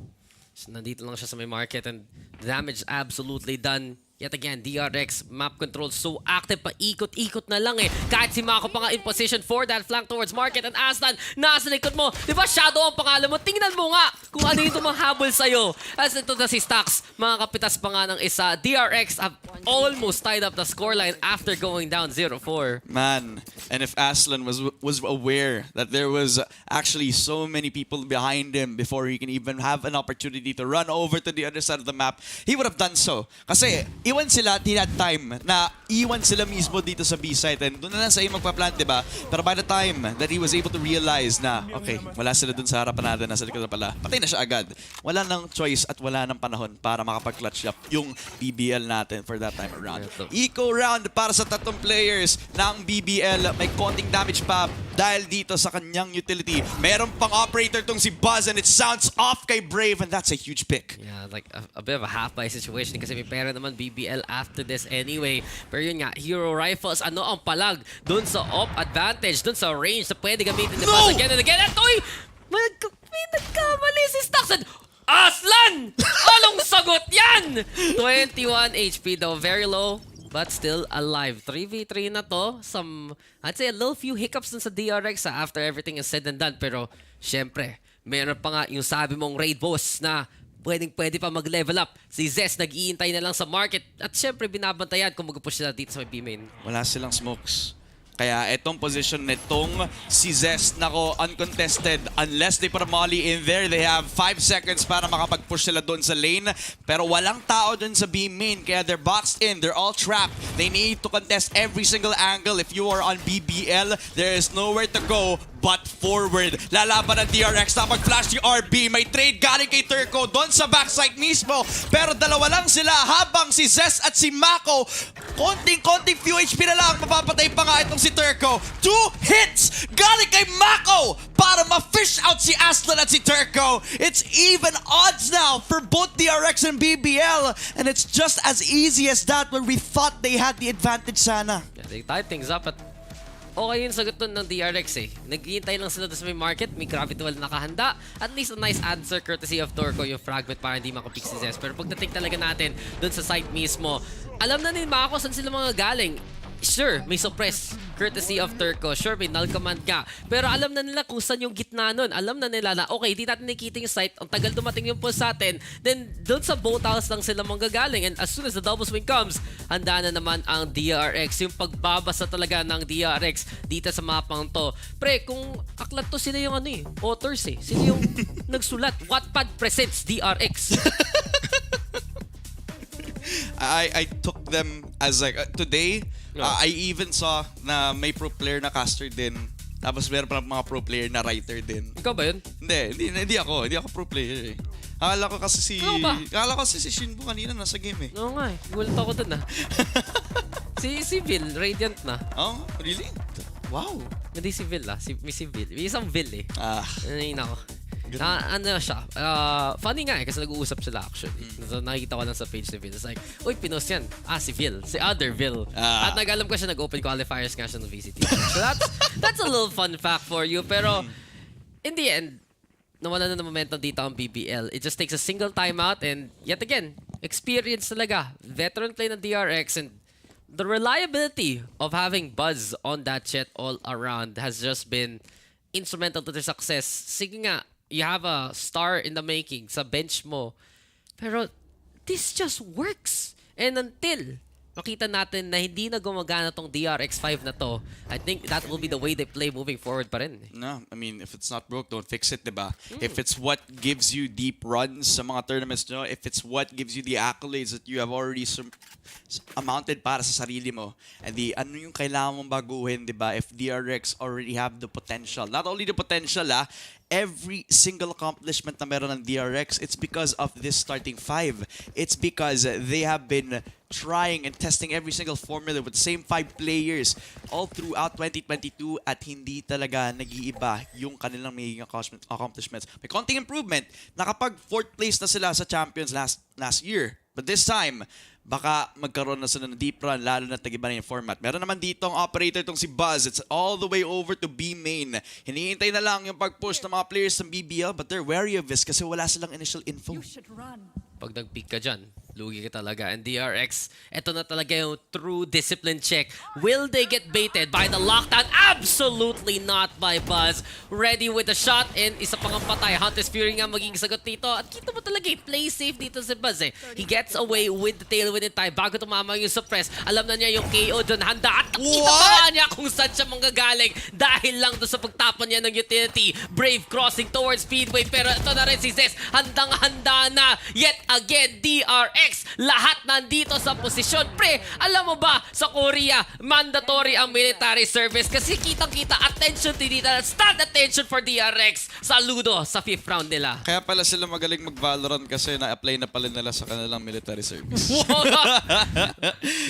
so nandito lang siya sa may market and the damage absolutely done. Yet again, DRX map control so active, paikot-ikot na lang eh. Kahit si Mako pa nga in position for that flank towards market, and Aslan, nasa likod mo. Di ba Shadow ang pangalan mo? Tingnan mo nga kung ano yung tumahabol sa'yo. As ito na si Stax, mga kapitas pa nga ng isa. DRX have almost tied up the scoreline after going down 0-4. Man, and if Aslan was aware that there was actually so many people behind him before he can even have an opportunity to run over to the other side of the map, he would have done so. Kasi iwan sila, tinad time na iwan sila mismo dito sa B-site. And doon na lang sa iyo magpa-plant, diba? Pero by the time that he was able to realize na, okay, wala sila doon sa harapan natin, nasa likod na pala, patay na siya agad. Wala nang choice at wala nang panahon para makapag-clutch up yung BBL natin for that time around. Eco round para sa tatlong players ng BBL. May konting damage pa dahil dito sa kanyang utility. Meron pang operator tong si Buzz and it sounds off kay Brave and that's a huge pick. Yeah, like a bit of a half-buy situation kasi may pera naman BBL after this anyway. Pero yun nga, Hero Rifles, ano ang palag dun sa op advantage, dun sa range na pwede gamitin ni Buzz again and again. At uy! May nagkamali si Staxon! Aslan! Anong sagot yan? 21 HP though, very low. But still alive. 3v3 na to. I'd say a little few hiccups dun sa DRX after everything is said and done. Pero, syempre, meron pa nga yung sabi mong raid boss na pwede pa mag-level up. Si Zest nag-iintay na lang sa market. At syempre, binabantayan kung mag-push sila dito sa may B-main. Wala silang smokes. Kaya itong position nitong si Zest, nako, uncontested. Unless they put a molly in there, they have 5 seconds para makapag-push sila doon sa lane. Pero walang tao doon sa B main, kaya they're boxed in. They're all trapped. They need to contest every single angle. If you are on BBL, there is nowhere to go but forward. Lalaban ng DRX na mag-flash yung RB. May trade galing kay Turco doon sa backside mismo. Pero dalawa lang sila habang si Zest at si Mako, konting few HP na lang. Mapapatay pa nga itong si Turco. 2 hits galing kay Mako para ma-fish out si Aslan at si Turco. It's even odds now for both DRX and BBL. And it's just as easy as that where we thought they had the advantage sana. Yeah, they tied things up at okay yung sagot nun ng DRX eh. Naghihintay lang sila doon sa may market, may gravity wall nakahanda. At least a nice answer courtesy of Turco yung fragment para hindi makapick si Zest. Pero pagdating talaga natin doon sa site mismo, alam na ni Mako saan sila mga galing. Sure, may suppress courtesy of Turco. Sure, may null command ka. Pero alam na nila kung saan yung gitna nun. Alam na nila na, okay, di natin nakikita yung site. Ang tagal dumating yung pulse sa atin. Then, doon sa boat house lang sila manggagaling. And as soon as the double swing comes, handa na naman ang DRX. Yung pagbabasa talaga ng DRX dito sa mapang to. Pre, kung aklat to, sila yung authors eh. Sila yung nagsulat. Wattpad presents DRX. I took them as like, today, I even saw na may pro player na caster din. Tapos meron pa mga pro player na writer din. Ikaw ba yun? Hindi ako. Hindi ako pro player eh. Akala ko kasi si Shinbu kanina nasa game eh. Oo nga eh. Gulat ako dun ah. si Vil, Radiant na. Oh, really? Wow. Hindi si Vil ah. May Vil. May isang Vil eh. Ay, nako. Ano siya? Funny nga eh, kasi nag-uusap sila actually. So nakikita ko lang sa page ni Vil. It's like, uy, pinost yan. Si Vil. Si other Vil. At nag-alam ko siya nag-open qualifiers nga siya ng VCT. So that's a little fun fact for you. Pero, in the end, nawala na ng momentum dito ang BBL. It just takes a single timeout and yet again, experience talaga. Veteran play ng DRX and the reliability of having Buzz on that jet all around has just been instrumental to their success. Sige nga, you have a star in the making sa bench mo. Pero this just works. And until makita natin na hindi na gumagana tong DRX5 na to, I think that will be the way they play moving forward pa rin. No, I mean, if it's not broke, don't fix it, diba? If it's what gives you deep runs sa mga tournaments nyo, if it's what gives you the accolades that you have already amounted para sa sarili mo, and ano yung kailangan mong baguhin, diba? If DRX already have the potential, not only the potential, every single accomplishment na meron ng DRX, it's because of this starting five. It's because they have been trying and testing every single formula with the same 5 players all throughout 2022 at hindi talaga nag-iiba yung kanilang magiging accomplishments. May konting improvement. Nakapag 4th place na sila sa Champions last year. But this time, baka magkaroon na sila ng deep run, lalo na tag-iba na yung format. Meron naman dito ang operator itong si Buzz. It's all the way over to B main. Hinihintay na lang yung pag-push ng mga players ng BBL, but they're wary of this kasi wala silang initial info. Pag nag-peak ka dyan, lugi ka talaga. And DRX, eto na talaga yung true discipline check. Will they get baited by the lockdown? Absolutely not by Buzz. Ready with the shot and isa pang patay. Hunter's Fury nga magiging sagot dito. At kita mo talaga, play safe dito si Buzz eh. He gets away with the tailwind in time bago tumama yung suppress. Alam na niya yung KO doon. Handa at nakita pa niya kung saan siya manggagaling dahil lang doon sa pagtapon niya ng utility. Brave crossing towards Speedway pero ito na rin si Zes. Handang-handa na. Yet again, DRX. Lahat nandito sa posisyon. Pre, alam mo ba, sa Korea, mandatory ang military service kasi kitang-kita attention dito. Stand attention for DRX. Saludo sa 5th round nila. Kaya pala sila magaling mag-Valorant kasi na-apply na pala nila sa kanilang military service.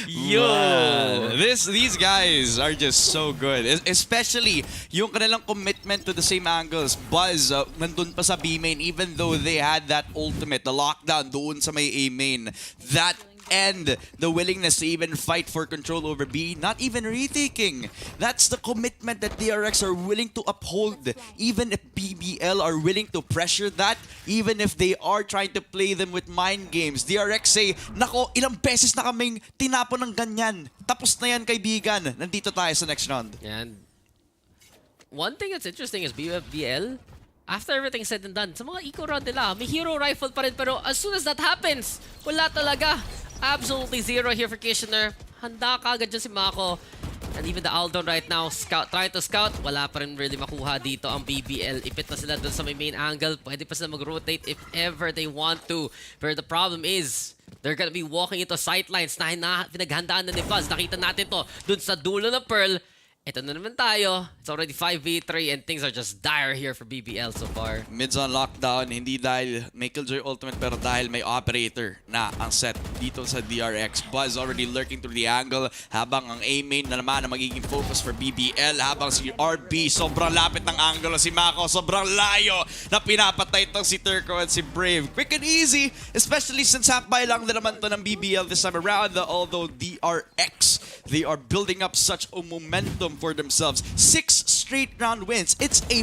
Yo! These guys are just so good. Especially yung kanilang commitment to the same angles. Buzz, nandun pa sa B main even though they had that ultimate, the lockdown doon sa may A main. That and the willingness to even fight for control over B, not even retaking. That's the commitment that DRX are willing to uphold. Even if BBL are willing to pressure that, even if they are trying to play them with mind games. DRX say, nako, ilang beses na kaming tinapon ng ganyan. Tapos na yan, kaibigan. Nandito tayo sa next round. And one thing that's interesting is BBL, after everything said and done, sa mga eco round nila, may hero rifle pa rin. Pero as soon as that happens, wala talaga. Absolutely zero here for Kitchener. Handa ka agad dyan si Mako. And even the Aldon right now, trying to scout. Wala pa rin really makuha dito ang BBL. Ipit na sila dun sa may main angle. Pwede pa sila mag-rotate if ever they want to. But the problem is, they're gonna be walking into sightlines na pinaghandaan na ni Buzz. Nakita natin to dun sa dulo ng Pearl. Ito na naman tayo. It's already 5v3 and things are just dire here for BBL so far. Mids on lockdown, hindi dahil may Killjoy ultimate pero dahil may operator na ang set dito sa DRX. Buzz already lurking through the angle habang ang A main na naman ang magiging focus for BBL habang si RB sobrang lapit ng angle, si Mako sobrang layo na pinapatay itong si Turco at si Brave. Quick and easy, especially since half-buy lang na naman to ng BBL this time around. Although DRX, they are building up such a momentum for themselves. 6 straight round wins. It's a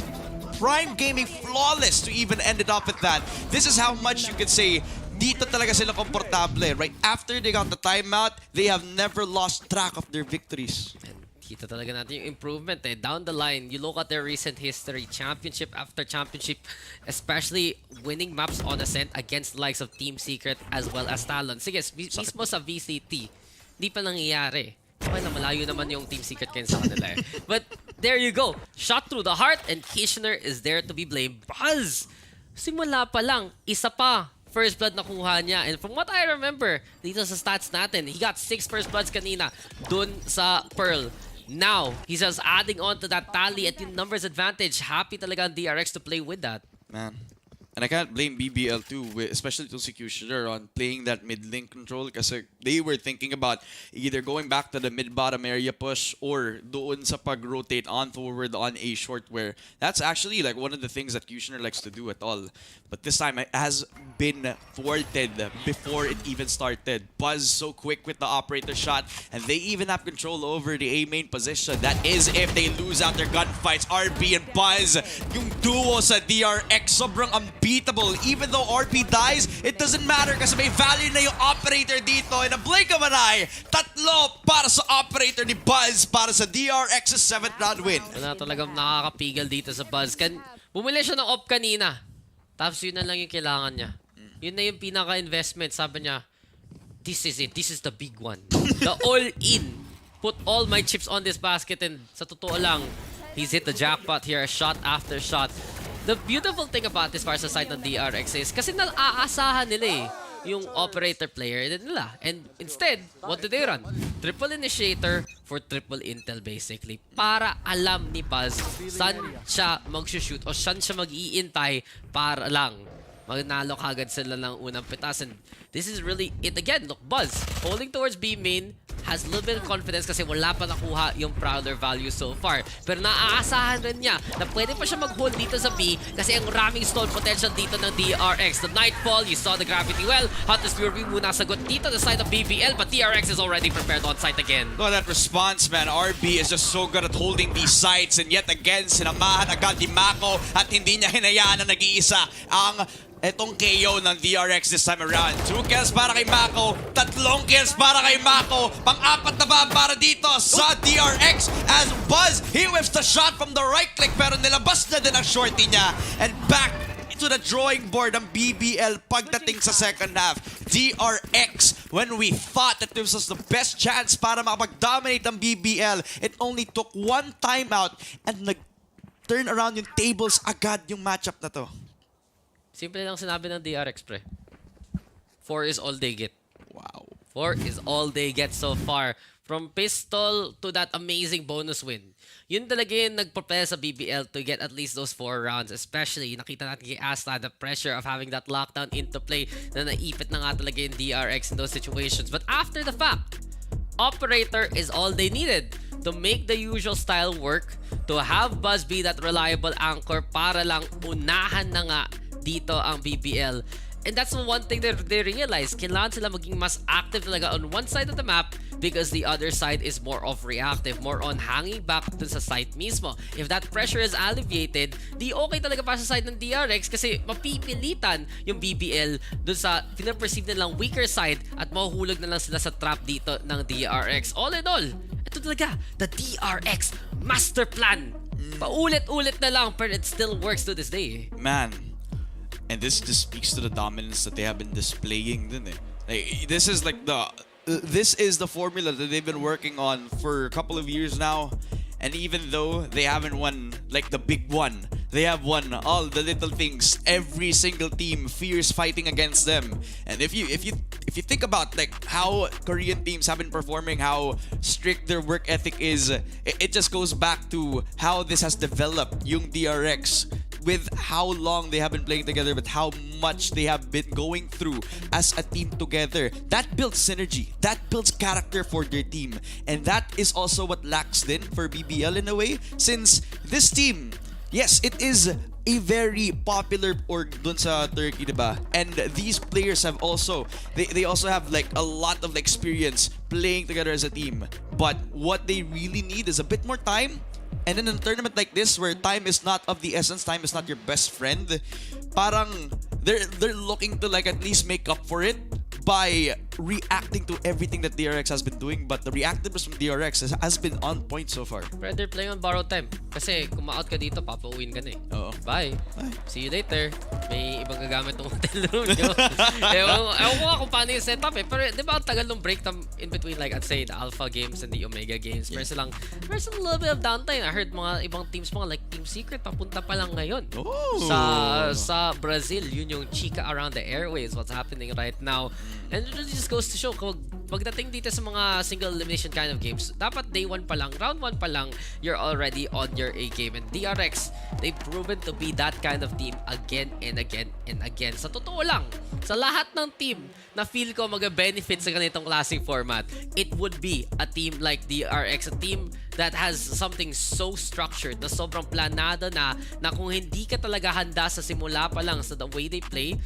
prime gaming flawless to even end it off at that. This is how much you could say dito talaga sila komportable. Right after they got the timeout, they have never lost track of their victories. And kita talaga natin yung improvement eh. Down the line, you look at their recent history, championship after championship, especially winning maps on Ascent against the likes of Team Secret as well as Talon. Sige, mismo sa VCT, di pa nangyayari. Okay na, malayo naman yung Team Secret kayo sa kanila eh. But there you go. Shot through the heart and Kitchener is there to be blamed. Buzz! Simula pa lang, isa pa first blood na kuha niya. And from what I remember, dito sa stats natin, he got 6 first bloods kanina dun sa Pearl. Now, he's just adding on to that tally at yung numbers advantage. Happy talaga ang DRX to play with that. Man. And I can't blame BBL too, especially to Kitchener on playing that mid-link control kasi they were thinking about either going back to the mid-bottom area push or doon sa pag-rotate on forward on A short where that's actually like one of the things that Kitchener likes to do at all. But this time it has been thwarted before it even started. Buzz so quick with the operator shot and they even have control over the A main position. That is if they lose out their gunfights. RB and Buzz, yung duo sa DRX, sobrang unbeatable. Even though RB dies, it doesn't matter kasi may value na yung operator dito. In a blink of an eye, tatlo para sa operator ni Buzz para sa DRX's 7th round win. Wala talagang nakakapigal dito sa Buzz. Bumili siya ng op kanina. Tapos yun na lang yung kailangan niya. Yun na yung pinaka-investment. Sabi niya, this is it. This is the big one. The all-in. Put all my chips on this basket and sa totoo lang, he's hit the jackpot here, shot after shot. The beautiful thing about this far sa side ng DRX is kasi naaasahan nila yung operator player nila. And instead, what do they run? Triple initiator for triple intel basically. Para alam ni Buzz saan siya mag-shoot o saan siya mag-iintay para lang magnalo kagad sila ng unang pitas. And this is really it again. Look, Buzz holding towards B main, has a little bit of confidence kasi wala pa nakuha yung Prowler value so far. Pero naaasahan rin niya na pwede pa siya mag-hold dito sa B kasi ang raming stall potential dito ng DRX. The Nightfall, you saw the Gravity Well. Hottest Fury muna sagot dito the side of BBL, but DRX is already prepared on site again. Look at that response, man. RB is just so good at holding these sites, and yet again, sinamahan agad ni Mako at hindi niya hinayaan na nag-iisa ang etong KO ng DRX this time around. 2 kills para kay Mako, 3 kills para kay Mako, pang-apat na ba para dito sa DRX as Buzz, he whips the shot from the right click pero nilabas na din ang shorty niya. And back to the drawing board ang BBL pagdating sa second half. DRX, when we thought that this was the best chance para makapag-dominate ang BBL, it only took 1 timeout and nag-turn around yung tables agad yung matchup na to. Simple lang sinabi ng DRX, pre. 4 is all they get. Wow. 4 is all they get so far. From pistol to that amazing bonus win. Yun talaga yung nag-prepare sa BBL to get at least those 4 rounds. Especially, nakita natin kay Asta the pressure of having that lockdown into play na naipit na nga talaga yung DRX in those situations. But after the fact, Operator is all they needed to make the usual style work, to have Buzz be that reliable anchor para lang unahan na nga dito ang BBL. And that's the one thing that they realize. Kailangan sila maging mas active talaga on one side of the map because the other side is more of reactive, more on hanging back dun sa site mismo. If that pressure is alleviated, di okay talaga para sa side ng DRX kasi mapipilitan yung BBL dun sa pinaperceive nilang weaker side at mahuhulog na lang sila sa trap dito ng DRX. All in all, ito talaga, the DRX master plan. Paulit-ulit na lang pero it still works to this day. Man. And this just speaks to the dominance that they have been displaying, dun eh. Like, this is the formula that they've been working on for a couple of years now. And even though they haven't won like the big one, they have won all the little things. Every single team fears fighting against them. And if you think about like how Korean teams have been performing, how strict their work ethic is, it just goes back to how this has developed yung DRX. With how long they have been playing together, but how much they have been going through as a team together. That builds synergy. That builds character for their team. And that is also what lacks then for BBL in a way. Since this team, yes, it is a very popular org dun sa Turkey, diba? And these players have also, they also have like a lot of experience playing together as a team. But what they really need is a bit more time. And in a tournament like this, where time is not of the essence, time is not your best friend, parang they're looking to like at least make up for it by reacting to everything that DRX has been doing. But the reactiveness from DRX has been on point so far. But they're playing on borrowed time. Kasi kung ma-out ka dito, papauwin ka na eh. Oo. Bye. See you later. May ibang gagamit ng hotel room nyo. Ewan ko nga kung paano yung setup eh. Pero di ba ang tagal ng break time in between like I'd say the Alpha games and the Omega games. There's a little bit of downtime. I heard mga ibang teams mga like Team Secret papunta pa lang ngayon. Sa Brazil. Yun yung chika around the airways. What's happening right now. And it really just goes to show kung pagdating dito sa mga single elimination kind of games, dapat day 1 pa lang, round 1 pa lang, you're already on your A game. And DRX, they've proven to be that kind of team again and again and again. Sa totoo lang, sa lahat ng team na feel ko mag-benefit sa ganitong klaseng format, it would be a team like DRX, a team that has something so structured, na sobrang planado na kung hindi ka talaga handa sa simula pa lang sa the way they play,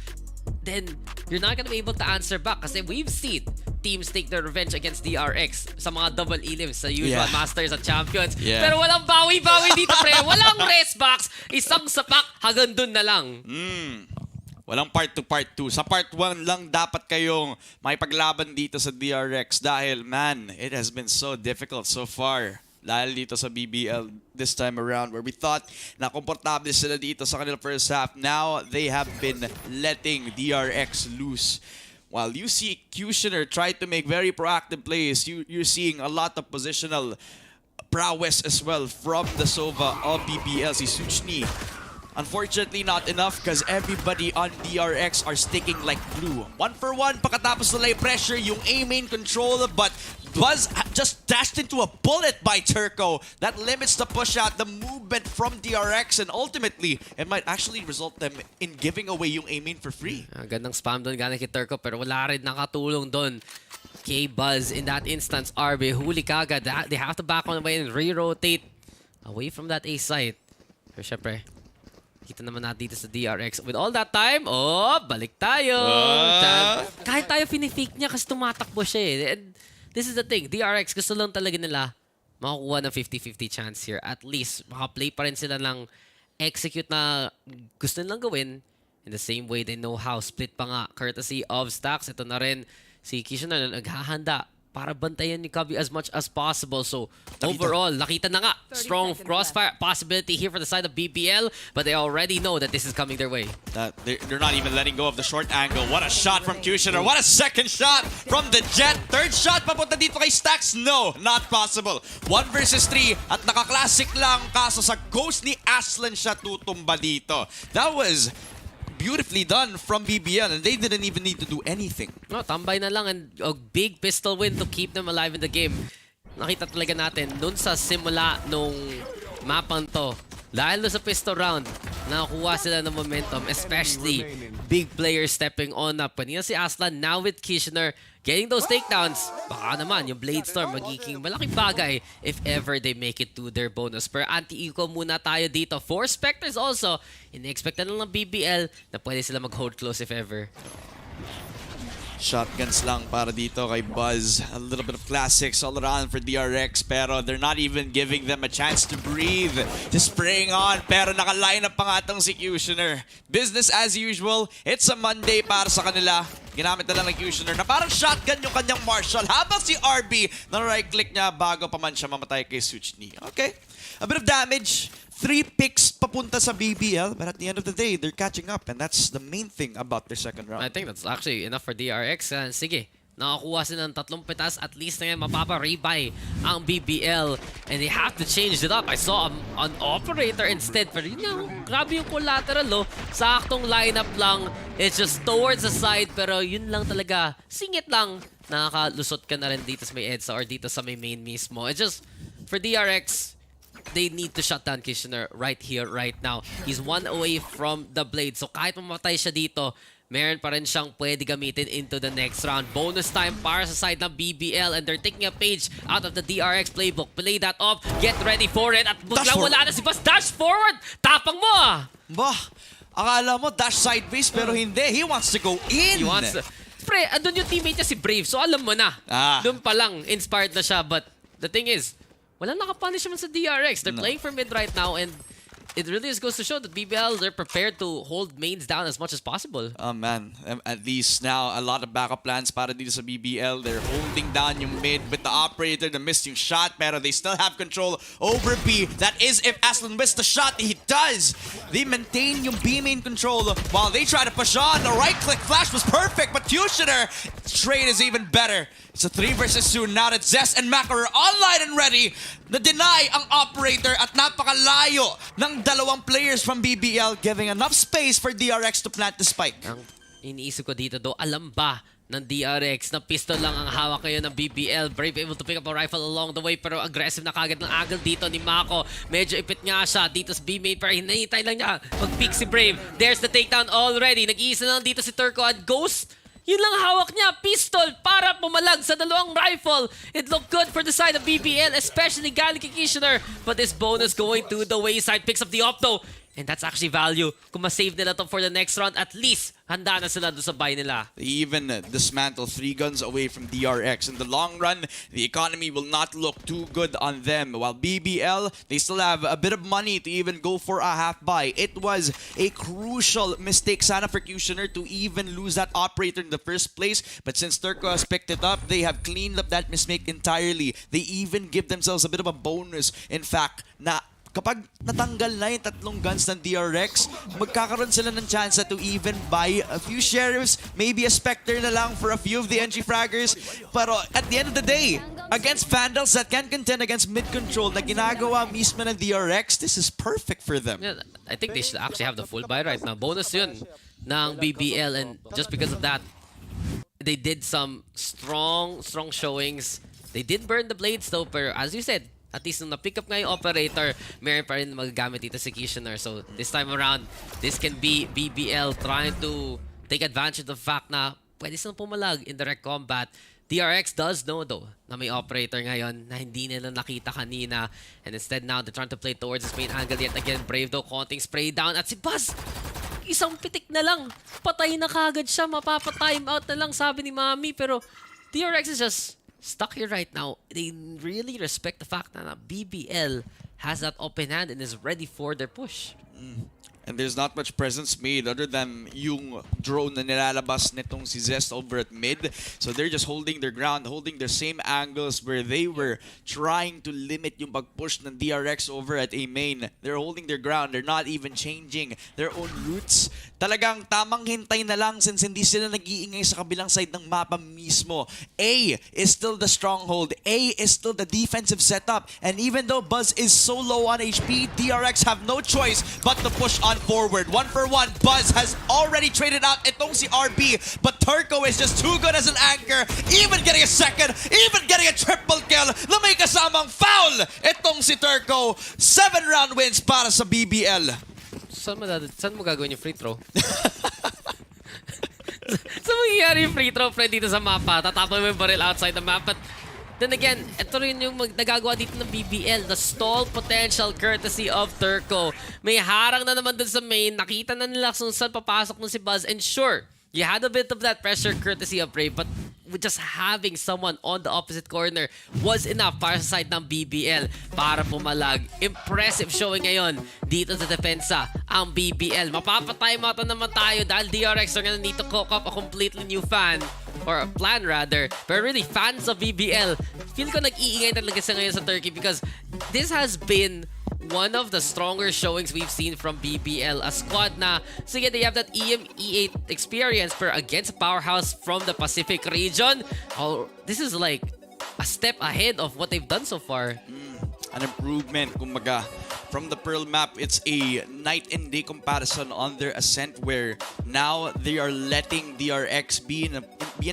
then you're not gonna be able to answer back kasi we've seen teams take their revenge against DRX sa mga double elims sa usual Masters at Champions. Pero walang bawi-bawi dito, pre. Walang rest box. Isang sapak hanggang dun na lang. Walang part 2, part 2. Sa part 1 lang dapat kayong makipaglaban dito sa DRX dahil, man, it has been so difficult so far. Dahil dito sa BBL this time around where we thought na komportable sila dito sa kanilang first half. Now, they have been letting DRX loose. while you see Kushner try to make very proactive plays, you're seeing a lot of positional prowess as well from the Sova of BBL. Si Suchni, unfortunately not enough because everybody on DRX are sticking like glue. 1-for-1 pagkatapos nila pressure yung A-main control, but Buzz just dashed into a bullet by Turco. That limits the push out, the movement from DRX, and ultimately, it might actually result them in giving away yung A-main for free. Gandang spam doon galing kay Turco, pero wala rin nakatulong doon kay Buzz. In that instance, RB, huli kagad. They have to back on away and re-rotate away from that A site. Pero syempre, kita naman natin dito sa DRX. With all that time, balik tayo. Kahit tayo finifake niya kasi tumatakbo siya eh. And this is the thing, DRX gusto lang talaga nila makakuha ng 50-50 chance here. At least, makaplay pa rin sila ng execute na gusto nilang gawin in the same way they know how. Split pa nga, courtesy of Stacks. Ito na rin si Kishna na naghahanda para bantayan ni Cubby as much as possible. So, overall, nakita na nga. Strong crossfire possibility here for the side of BBL, but they already know that this is coming their way. They're not even letting go of the short angle. What a shot from Kushner. What a second shot from the Jet. Third shot papunta dito kay Stacks. No, not possible. 1 versus 3 at nakaklasik lang kaso sa ghost ni Aslan siya tutumba dito. That was beautifully done from BBL, and they didn't even need to do anything. No, tambay na lang, and a big pistol win to keep them alive in the game. Nakita talaga natin dun sa simula nung mapang to, dahil sa pistol round, nakakuha sila ng momentum, especially big players stepping on up. Kanina si Aslan, now with Kishner, getting those takedowns. Baka naman, yung Blade Storm magiging malaking bagay if ever they make it to their bonus. Pero anti-eco muna tayo dito. 4 Spectres also, in-expect na lang ng BBL na pwede sila mag-hold close if ever. Shotguns lang para dito kay Buzz. A little bit of classics all around for DRX, pero they're not even giving them a chance to breathe. Just spraying on, pero naka-line up pa nga itong si Kushner. Business as usual. It's a Monday para sa kanila. Ginamit na lang ng Kushner na parang shotgun yung kanyang Marshall. Habang si RB, na-right-click niya bago pa man siya mamatay kay Suchni. Okay. A bit of damage. 3 picks papunta sa BBL, but at the end of the day, they're catching up, and that's the main thing about their second round. I think that's actually enough for DRX. Sige, nakakuha sila ng 3 pitas. At least na yan, mapapa-rebuy ang BBL. And they have to change it up. I saw an operator instead. Pero yun yung, grabe yung collateral, oh. Saktong lineup lang. It's just towards the side. Pero yun lang talaga. Singit lang. Nakakalusot ka na rin dito sa may EDSA or dito sa may main mismo. It's just, for DRX, they need to shut down Kishner right here, right now. He's 1 away from the blade. So kahit mamatay siya dito, meron pa rin siyang pwede gamitin into the next round. Bonus time para sa side ng BBL, and they're taking a page out of the DRX playbook. Play that off, get ready for it, at biglang wala na si Buzz. Dash forward! Tapang mo ah! Bah, akala mo dash sideways, pero hindi. He wants to go in! He wants to... Pre, andun yung teammate niya si Brave, so alam mo na. Doon pa lang, inspired na siya. But the thing is, walang nakapunish naman sa DRX. They're playing for mid right now, and it really just goes to show that BBL, they're prepared to hold mains down as much as possible. Oh man, at least now a lot of backup plans para dito sa BBL. They're holding down yung mid with the operator that missed yung shot, pero they still have control over B. That is if Aslan missed the shot. He does. They maintain yung B main control while they try to push on. The right click flash was perfect, but Kushner trade is even better. It's a 3 versus 2. Now that Zest and Mac are online and ready, na-deny ang operator at napakalayo ng dalawang players from BBL, giving enough space for DRX to plant the spike. Ang iniisip ko dito do, alam ba ng DRX na pistol lang ang hawak ngayon ng BBL? Brave able to pick up a rifle along the way, pero aggressive na kagad ng angle dito ni Mako. Medyo ipit nga siya dito sa B main, pero hinahintay lang niya mag-pick si Brave. There's the takedown already. Nag-iisa lang dito si Turco at Ghost. Yun lang hawak niya, pistol para pumalag sa dalawang rifle. It looked good for the side of BBL, especially galing kay Kishner. But this bonus going to the wayside, picks up the opto. And that's actually value. Kung ma-save nila to for the next round, at least handa na sila doon sa buy nila. They even dismantle 3 guns away from DRX. In the long run, the economy will not look too good on them. While BBL, they still have a bit of money to even go for a half buy. It was a crucial mistake sana for Kushner to even lose that operator in the first place. But since Turco has picked it up, they have cleaned up that mistake entirely. They even give themselves a bit of a bonus. In fact, na kapag natanggal na yung tatlong guns ng DRX, magkakaroon sila ng chance to even buy a few sheriffs, maybe a Spectre na lang for a few of the entry fraggers. Pero at the end of the day, against Vandals that can contend against mid-control na ginagawa mismo ng DRX, this is perfect for them. Yeah, I think they should actually have the full buy right now. Bonus yun ng BBL, and just because of that, they did some strong showings. They did burn the blades though, pero as you said, at least nung na-pick up nga yung operator, meron pa rin magagamit dito si Kitchener. So this time around, this can be BBL trying to take advantage of the fact na pwede silang pumalag in direct combat. DRX does know though na may operator ngayon na hindi nila nakita kanina. And instead now, they're trying to play towards his main angle yet again. Brave though, konting spray down. At si Buzz, isang pitik na lang. Patay na kagad siya. Mapapa-time out na lang, sabi ni Mami. Pero DRX is just stuck here right now. They really respect the fact na BBL has that open hand and is ready for their push. And there's not much presence made other than yung drone na nilalabas nitong si Zest over at mid. So they're just holding their ground, holding their same angles where they were trying to limit yung pag-push ng DRX over at A main. They're holding their ground. They're not even changing their own routes. Talagang tamang hintay na lang since hindi sila nag-iingay sa kabilang side ng mapa mismo. A is still the stronghold. A is still the defensive setup. And even though Buzz is so low on HP, DRX have no choice but to push on forward. 1-for-1, Buzz has already traded out itong si RB, but Turco is just too good as an anchor, even getting a second, even getting a triple kill na may kasamang foul. Itong si Turco, 7-round wins para sa BBL. Saan mo gagawin yung free throw? Saan mangyayari yung free throw, Fred, dito sa mapa? Tatapon mo yung barrel outside the map. But then again, ito rin yung nagagawa dito ng BBL. The stall potential courtesy of Turco. May harang na naman dun sa main. Nakita na nila kung saan papasok mo si Buzz. And sure, you had a bit of that pressure courtesy of Brave, but with just having someone on the opposite corner was enough para sa side ng BBL para pumalag. Impressive showing ngayon dito sa depensa ang BBL. Mapapatime out naman tayo dahil DRX are gonna need to cook up a completely new fan, or a plan rather. But really, fans of BBL, feel ko nag-iingay talaga sa ngayon sa Turkey because this has been one of the stronger showings we've seen from BBL. A squad na, sige, they have that EMEA experience for against a powerhouse from the Pacific region. Oh, this is like a step ahead of what they've done so far. An improvement, kumbaga. From the Pearl map, it's a night and day comparison on their ascent where now they are letting DRX be in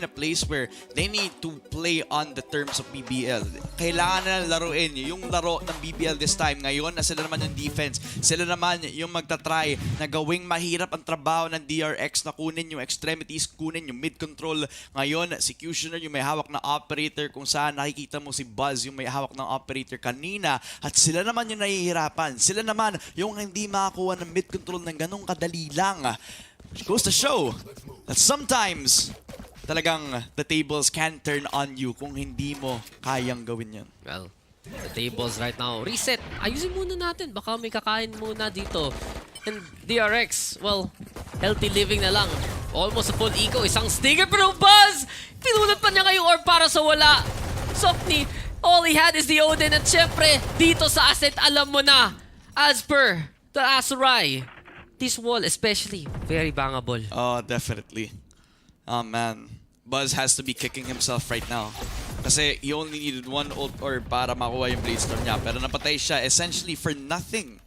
a place where they need to play on the terms of BBL. Kailangan na laruin yung laro ng BBL this time. Ngayon na sila naman yung defense. Sila naman yung magtatry na gawing mahirap ang trabaho ng DRX na kunin yung extremities, kunin yung mid-control. Ngayon, si Cutioner yung may hawak na operator kung saan nakikita mo si Buzz yung may hawak ng operator kanina. At sila naman yung nahihirapan. Sila naman yung hindi makakuha ng mid-control ng ganong kadali lang. Which goes to show that sometimes talagang the tables can turn on you kung hindi mo kayang gawin yun. Well, the tables right now, reset. Ayusin muna natin. Baka may kakain muna dito. And DRX, well, healthy living na lang. Almost a full eco. Isang stinger, pero Buzz! Pinulot pa niya ngayong orb para sa wala. Sokni, all he had is the Odin. At syempre, dito sa asset, alam mo na, as per the Azurai, this wall especially, very bangable. Oh, definitely. Oh, man. Buzz has to be kicking himself right now. Kasi he only needed one ult orb para makuha yung Bladestorm niya. Pero napatay siya essentially for nothing.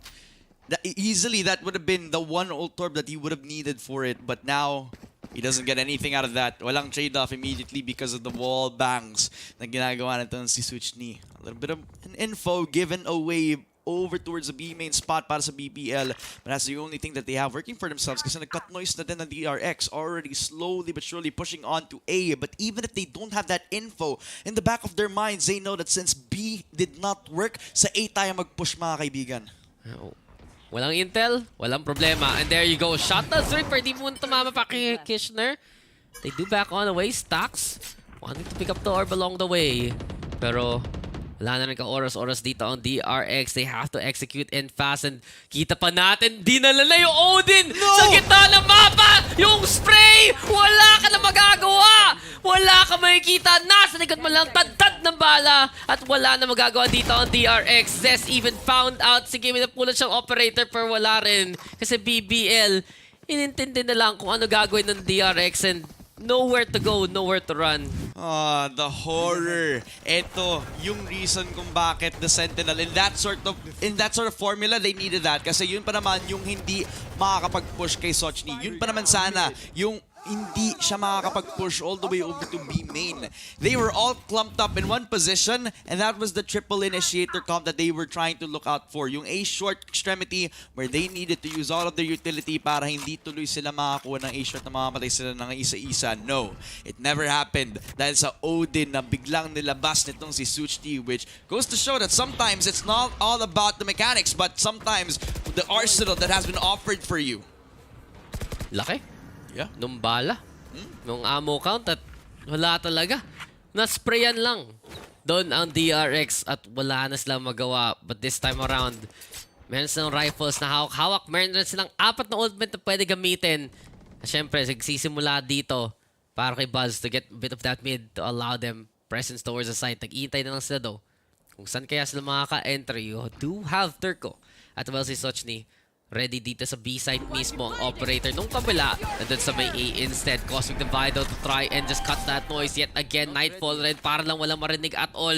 Easily, that would have been the one ult orb that he would have needed for it. But now, he doesn't get anything out of that. Walang trade-off immediately because of the wall bangs na ginagawa nito si Suchni. A little bit of an info given away over towards the B main spot para sa BBL. But that's the only thing that they have working for themselves kasi nag-cut noise na din ng DRX already slowly but surely pushing on to A. But even if they don't have that info, in the back of their minds, they know that since B did not work, sa A tayo mag-push mga kaibigan. Walang intel, walang problema. And there you go. Shot na Zerg, pero di mo tumama pa kay Kitchener. They do back on away. Stacks wanting to pick up the orb along the way. Pero wala na rin ka-oras-oras dito ang DRX. They have to execute and fast. And kita pa natin, dinala na yung Odin sa gitna ng mapa! Yung spray! Wala ka na magagawa! Wala ka makikita. Nasa likod mo lang, tad ng bala. At wala na magagawa dito ang DRX. Zes even found out. Sige, may napulot siyang operator pero wala rin. Kasi BBL, inintindi na lang kung ano gagawin ng DRX and nowhere to go, nowhere to run. The horror. Ito, yung reason kung bakit the Sentinel in that sort of formula, they needed that. Kasi yun pa naman yung hindi makakapag-push kay Sochni. Yun pa naman sana yung hindi siya makakapag-push all the way over to B main. They were all clumped up in one position and that was the triple initiator comp that they were trying to look out for. Yung A short extremity where they needed to use all of their utility para hindi tuloy sila makakuha ng A short na mamamatay sila ng isa-isa. No, it never happened dahil sa Odin na biglang nilabas nitong si Suchti, which goes to show that sometimes it's not all about the mechanics but sometimes the arsenal that has been offered for you. Laki. Yeah. Nung bala. Nung ammo count at wala talaga. Nasprayan lang. Doon ang DRX at wala na silang magawa. But this time around, meron silang rifles na hawak-hawak. Meron silang 4 na ultimate na pwede gamitin. At syempre, nagsisimula dito para kay Buzz to get a bit of that mid to allow them presence towards the site. Nag-iintay na lang sila though. Kung saan kaya sila makaka-entry, you do have Turco at well si Sochni. Ready dito sa B-side mismo ang operator nung kabila. Nandun sa may A instead. Cosmic Divide to try and just cut that noise. Yet again, Nightfall rin para lang walang marinig at all.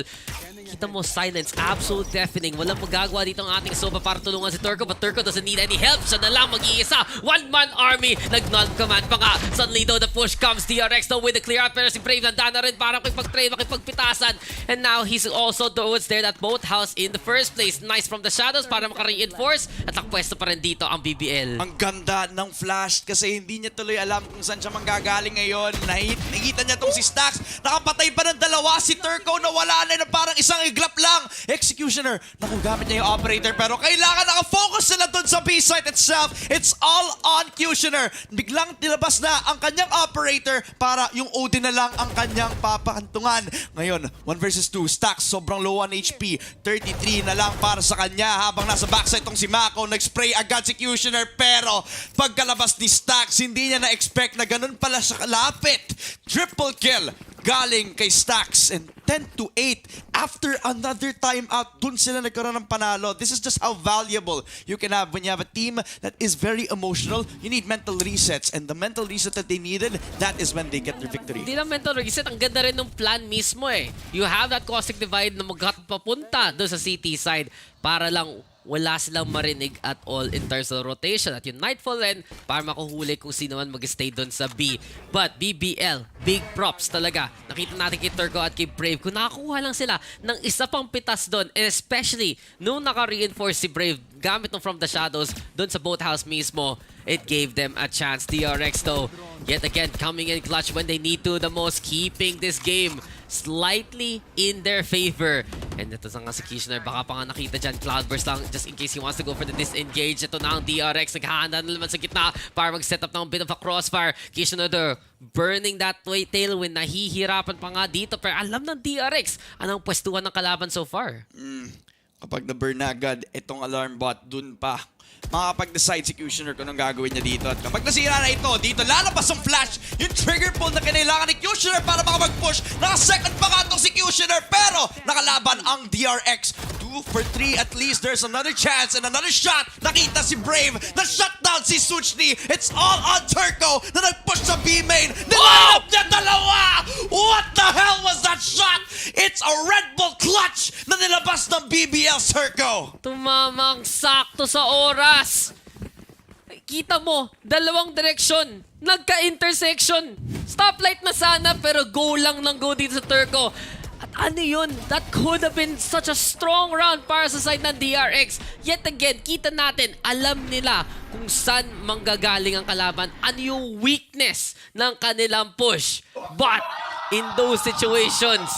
Kita mo, silence. Absolute deafening. Walang magagawa dito ang ating Soba para tulungan si Turco. But Turco doesn't need any help. Siya na lang mag-iisa. One-man army. Nag-non-command pa nga. Suddenly though, the push comes. DRX though with the clear out. Pero si Brave nanda na rin para makipag-trade, makipagpitasan. And now, he's also towards there that boat house in the first place. Nice from the shadows para maka-reinforce. At nakapwesto pa rin dito ang BBL. Ang ganda ng flash kasi hindi niya tuloy alam kung saan siya manggagaling ngayon. Nakita niya tong si Stacks. Nakapatay pa ng dalawa si Turco na wala na parang isang iglap lang. Executioner. Naku, gamit niya yung operator pero kailangan nakafocus sila dun sa B-site itself. It's all on Cutioner. Biglang nilabas na ang kanyang operator para yung Odin na lang ang kanyang papakantungan. Ngayon, 1 versus 2. Stacks sobrang low on HP. 33 na lang para sa kanya habang nasa backside tong si Mako. Nag-spray agad si Cutioner pero pagkalabas ni Stacks, hindi niya na-expect na ganun pala siya kalapit. Triple kill galing kay Stacks and 10-8 after another timeout. Dun sila nagkaroon ng panalo. This is just how valuable you can have when you have a team that is very emotional. You need mental resets and the mental reset that they needed, that is when they get their victory. Hindi lang mental reset, ang ganda rin ng plan mismo eh. You have that Cosmic Divide na papunta doon sa CT side para lang wala silang marinig at all in terms of rotation. At yung Nightfall rin para makuhuli kung sino man mag-stay doon sa B. But BBL, big props talaga. Nakita natin kay Turco at kay Brave kung nakakuha lang sila ng isa pang pitas doon. And especially nung naka-reinforce si Brave gamit ng From the Shadows doon sa boathouse mismo. It gave them a chance. DRX though, yet again, coming in clutch when they need to the most, keeping this game slightly in their favor. And ito sa nga si Kitchener, baka pa nga nakita dyan, Cloudburst lang, just in case he wants to go for the disengage. Ito na ang DRX, naghahanda na naman sa gitna para mag-set up ng bit of a crossfire. Kitchener there, burning that tailwind, nahihirapan pa nga dito, pero alam ng DRX, anong pwestuhan ng kalaban so far? Kapag na-burn na agad, itong alarm bot, dun pa makapag-decide si Cutioner kung anong gagawin niya dito. At kapag nasira na ito, dito lalabas ang flash, yung trigger pull na kinailangan ni Cutioner para makapag-push. Naka-second pa nga itong si Cutioner, pero nakalaban ang DRX. 2 for 3 at least. There's another chance and another shot. Nakita si Brave, na-shutdown si Suchni. It's all on Turco na nag-push sa B-main. Nilalap niya dalawa! What the hell was that shot? It's a Red Bull clutch na nilabas ng BBL Turco. Tumamang sakto sa oras. Kita mo, dalawang direksyon. Nagka-intersection. Stoplight na sana pero go lang ng go dito sa Turco. At ano yun? That could have been such a strong round para sa side ng DRX. Yet again, kita natin, alam nila kung saan manggagaling ang kalaban. Ano yung weakness ng kanilang push. But in those situations,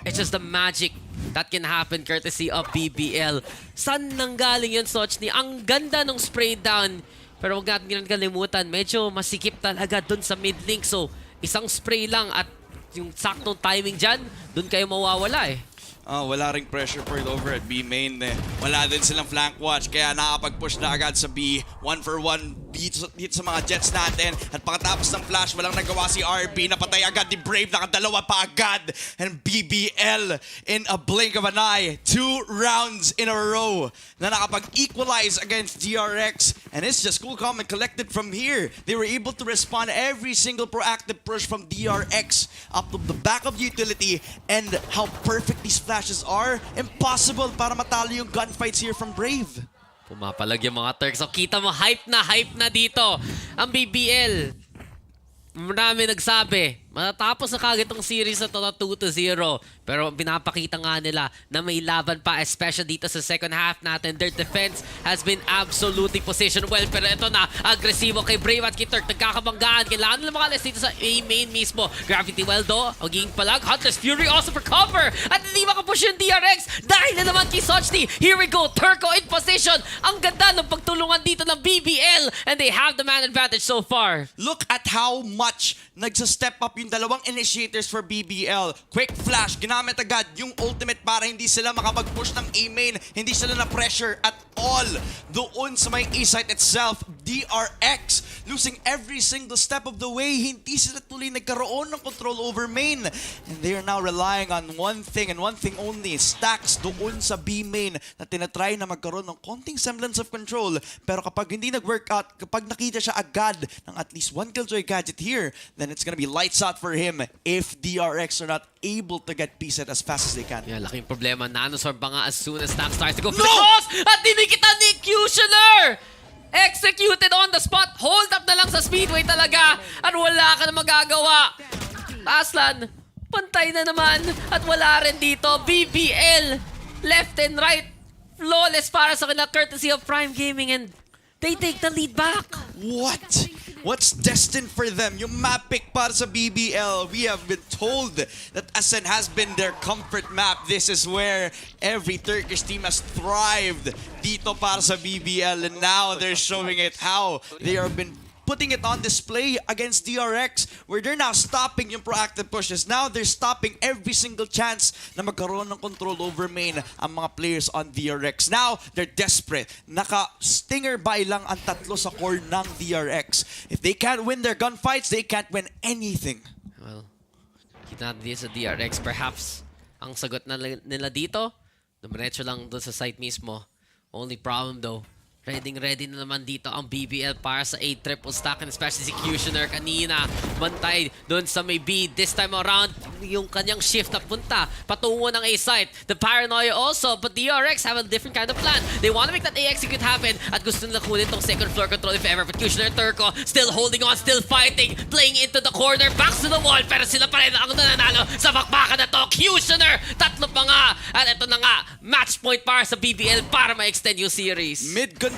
it's just the magic that can happen courtesy of BBL. Saan nanggaling yun, Sochni? Ang ganda ng spray down. Pero huwag natin kalimutan, medyo masikip talaga dun sa mid-link. So, isang spray lang at yung saktong timing dyan, dun kayo mawawala eh. Wala ring pressure point over at B main. Wala din silang flank watch kaya nakapag-push na agad sa B. 1-for-1 dito sa mga Jets natin. At pagkatapos ng flash, walang nagawa si RB. Napatay agad ni Brave, nakadalawa pa agad. And BBL in a blink of an eye. 2 rounds in a row na nakapag-equalize against DRX. And it's just cool, calm, and collected from here. They were able to respond every single proactive push from DRX up to the back of the utility. And how perfect these flashes are, impossible para matalo yung gunfights here from Brave. Pumapalag yung mga Turks. So kita mo, hype na dito ang BBL. Marami nagsabi, matatapos na kagad itong series na to na 2-0. Pero pinapakita nga nila na may laban pa, especially dito sa second half natin. Their defense has been absolutely positioned well. Pero ito na, agresibo kay Brave at kay Turk. Nagkakabanggaan. Kailangan nila makalas dito sa A main mismo. Gravity well do, magiging palag. Hunter's Fury also for cover. At hindi makapush yung DRX dahil na naman kay Sochni. Here we go, Turko in position. Ang ganda ng pagtulungan dito ng BBL. And they have the man advantage so far. Look at how much nagsa-step up yung dalawang initiators for BBL. Quick flash, ginamit agad yung ultimate para hindi sila makapag-push ng A-main. Hindi sila na-pressure at all. Doon sa may A-site itself, DRX losing every single step of the way. Hindi sila tuloy nagkaroon ng control over main. And they are now relying on one thing and one thing only. Stacks doon sa B-main na tinatry na magkaroon ng konting semblance of control. Pero kapag hindi nag-work out, kapag nakita siya agad ng at least one killjoy gadget here, then it's gonna be lights out for him if DRX are not able to get P-set as fast as they can. Yeah, laking problema. Nanosorb pa nga as soon as Snap starts to go for the cross! At dinikita ni Executioner! Executed on the spot. Hold up na lang sa speedway talaga. At wala ka na magagawa. Aslan, pantay na naman. At wala rin dito. BBL, left and right. Flawless para sa kanila, courtesy of Prime Gaming. And they take the lead back. What? What's destined for them? Yung map pick para sa BBL, we have been told that Asen has been their comfort map. This is where every Turkish team has thrived dito para sa BBL, and now they're showing it how they have been putting it on display against DRX, where they're now stopping yung proactive pushes. Now they're stopping every single chance na magkaroon ng control over main ang mga players on DRX. Now they're desperate. Naka-stinger buy lang ang tatlo sa core ng DRX. If they can't win their gunfights, they can't win anything. Well, kita natin dito sa DRX. Perhaps ang sagot na nila dito, dumiretso lang doon sa site mismo. Only problem though, ready na naman dito ang BBL para sa 8 triple stack, and especially Executioner kanina bantay doon sa may B. This time around, yung kanyang shift na punta patungo ng A site. The paranoia also, but DRX have a different kind of plan. They want to make that A execute happen at gusto nila kunin tong second floor control if ever. But Executioner Turko still holding on, still fighting, playing into the corner, back to the wall, pero sila pa rin ang nananalo sa bakbakan na to. Executioner, tatlo pa nga, at ito na nga, match point para sa BBL para ma-extend yung series.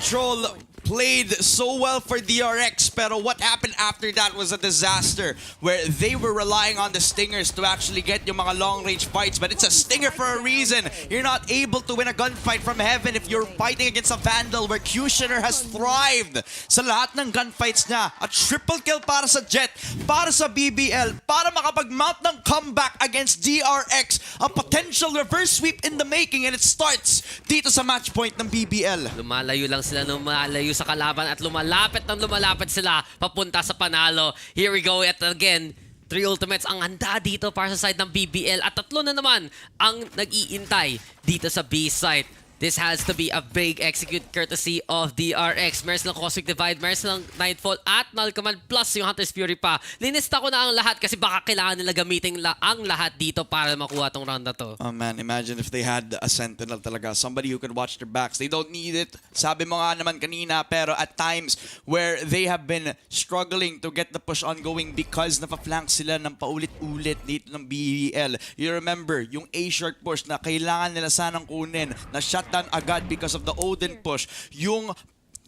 Control played so well for DRX, pero what happened after that was a disaster where they were relying on the stingers to actually get yung mga long-range fights, but it's a stinger for a reason. You're not able to win a gunfight from heaven if you're fighting against a Vandal, where Cushioner has thrived sa lahat ng gunfights niya. A triple kill para sa Jet, para sa BBL, para makapag-mount ng comeback against DRX. A potential reverse sweep in the making, and it starts dito sa match point ng BBL. Lumalayo lang sila, lumalayo sa kalaban at lumalapit sila papunta sa panalo. Here we go at again, 3 ultimates ang handa dito para sa side ng BBL at 3 na naman ang nag-iintay dito sa B side. This has to be a big execute courtesy of DRX. Meron silang Cosmic Divide, meron silang Nightfall at Null Command plus yung Hunter's Fury pa. Linista ko na ang lahat kasi baka kailangan nila gamitin ang lahat dito para makuha tong round na to. Oh man, imagine if they had a sentinel talaga. Somebody who can watch their backs. They don't need it. Sabi mo nga naman kanina, pero at times where they have been struggling to get the push ongoing because napaflank sila ng paulit-ulit dito ng BBL. You remember, yung A-short push na kailangan nila sanang kunin, na shutdown agad because of the Odin push. Yung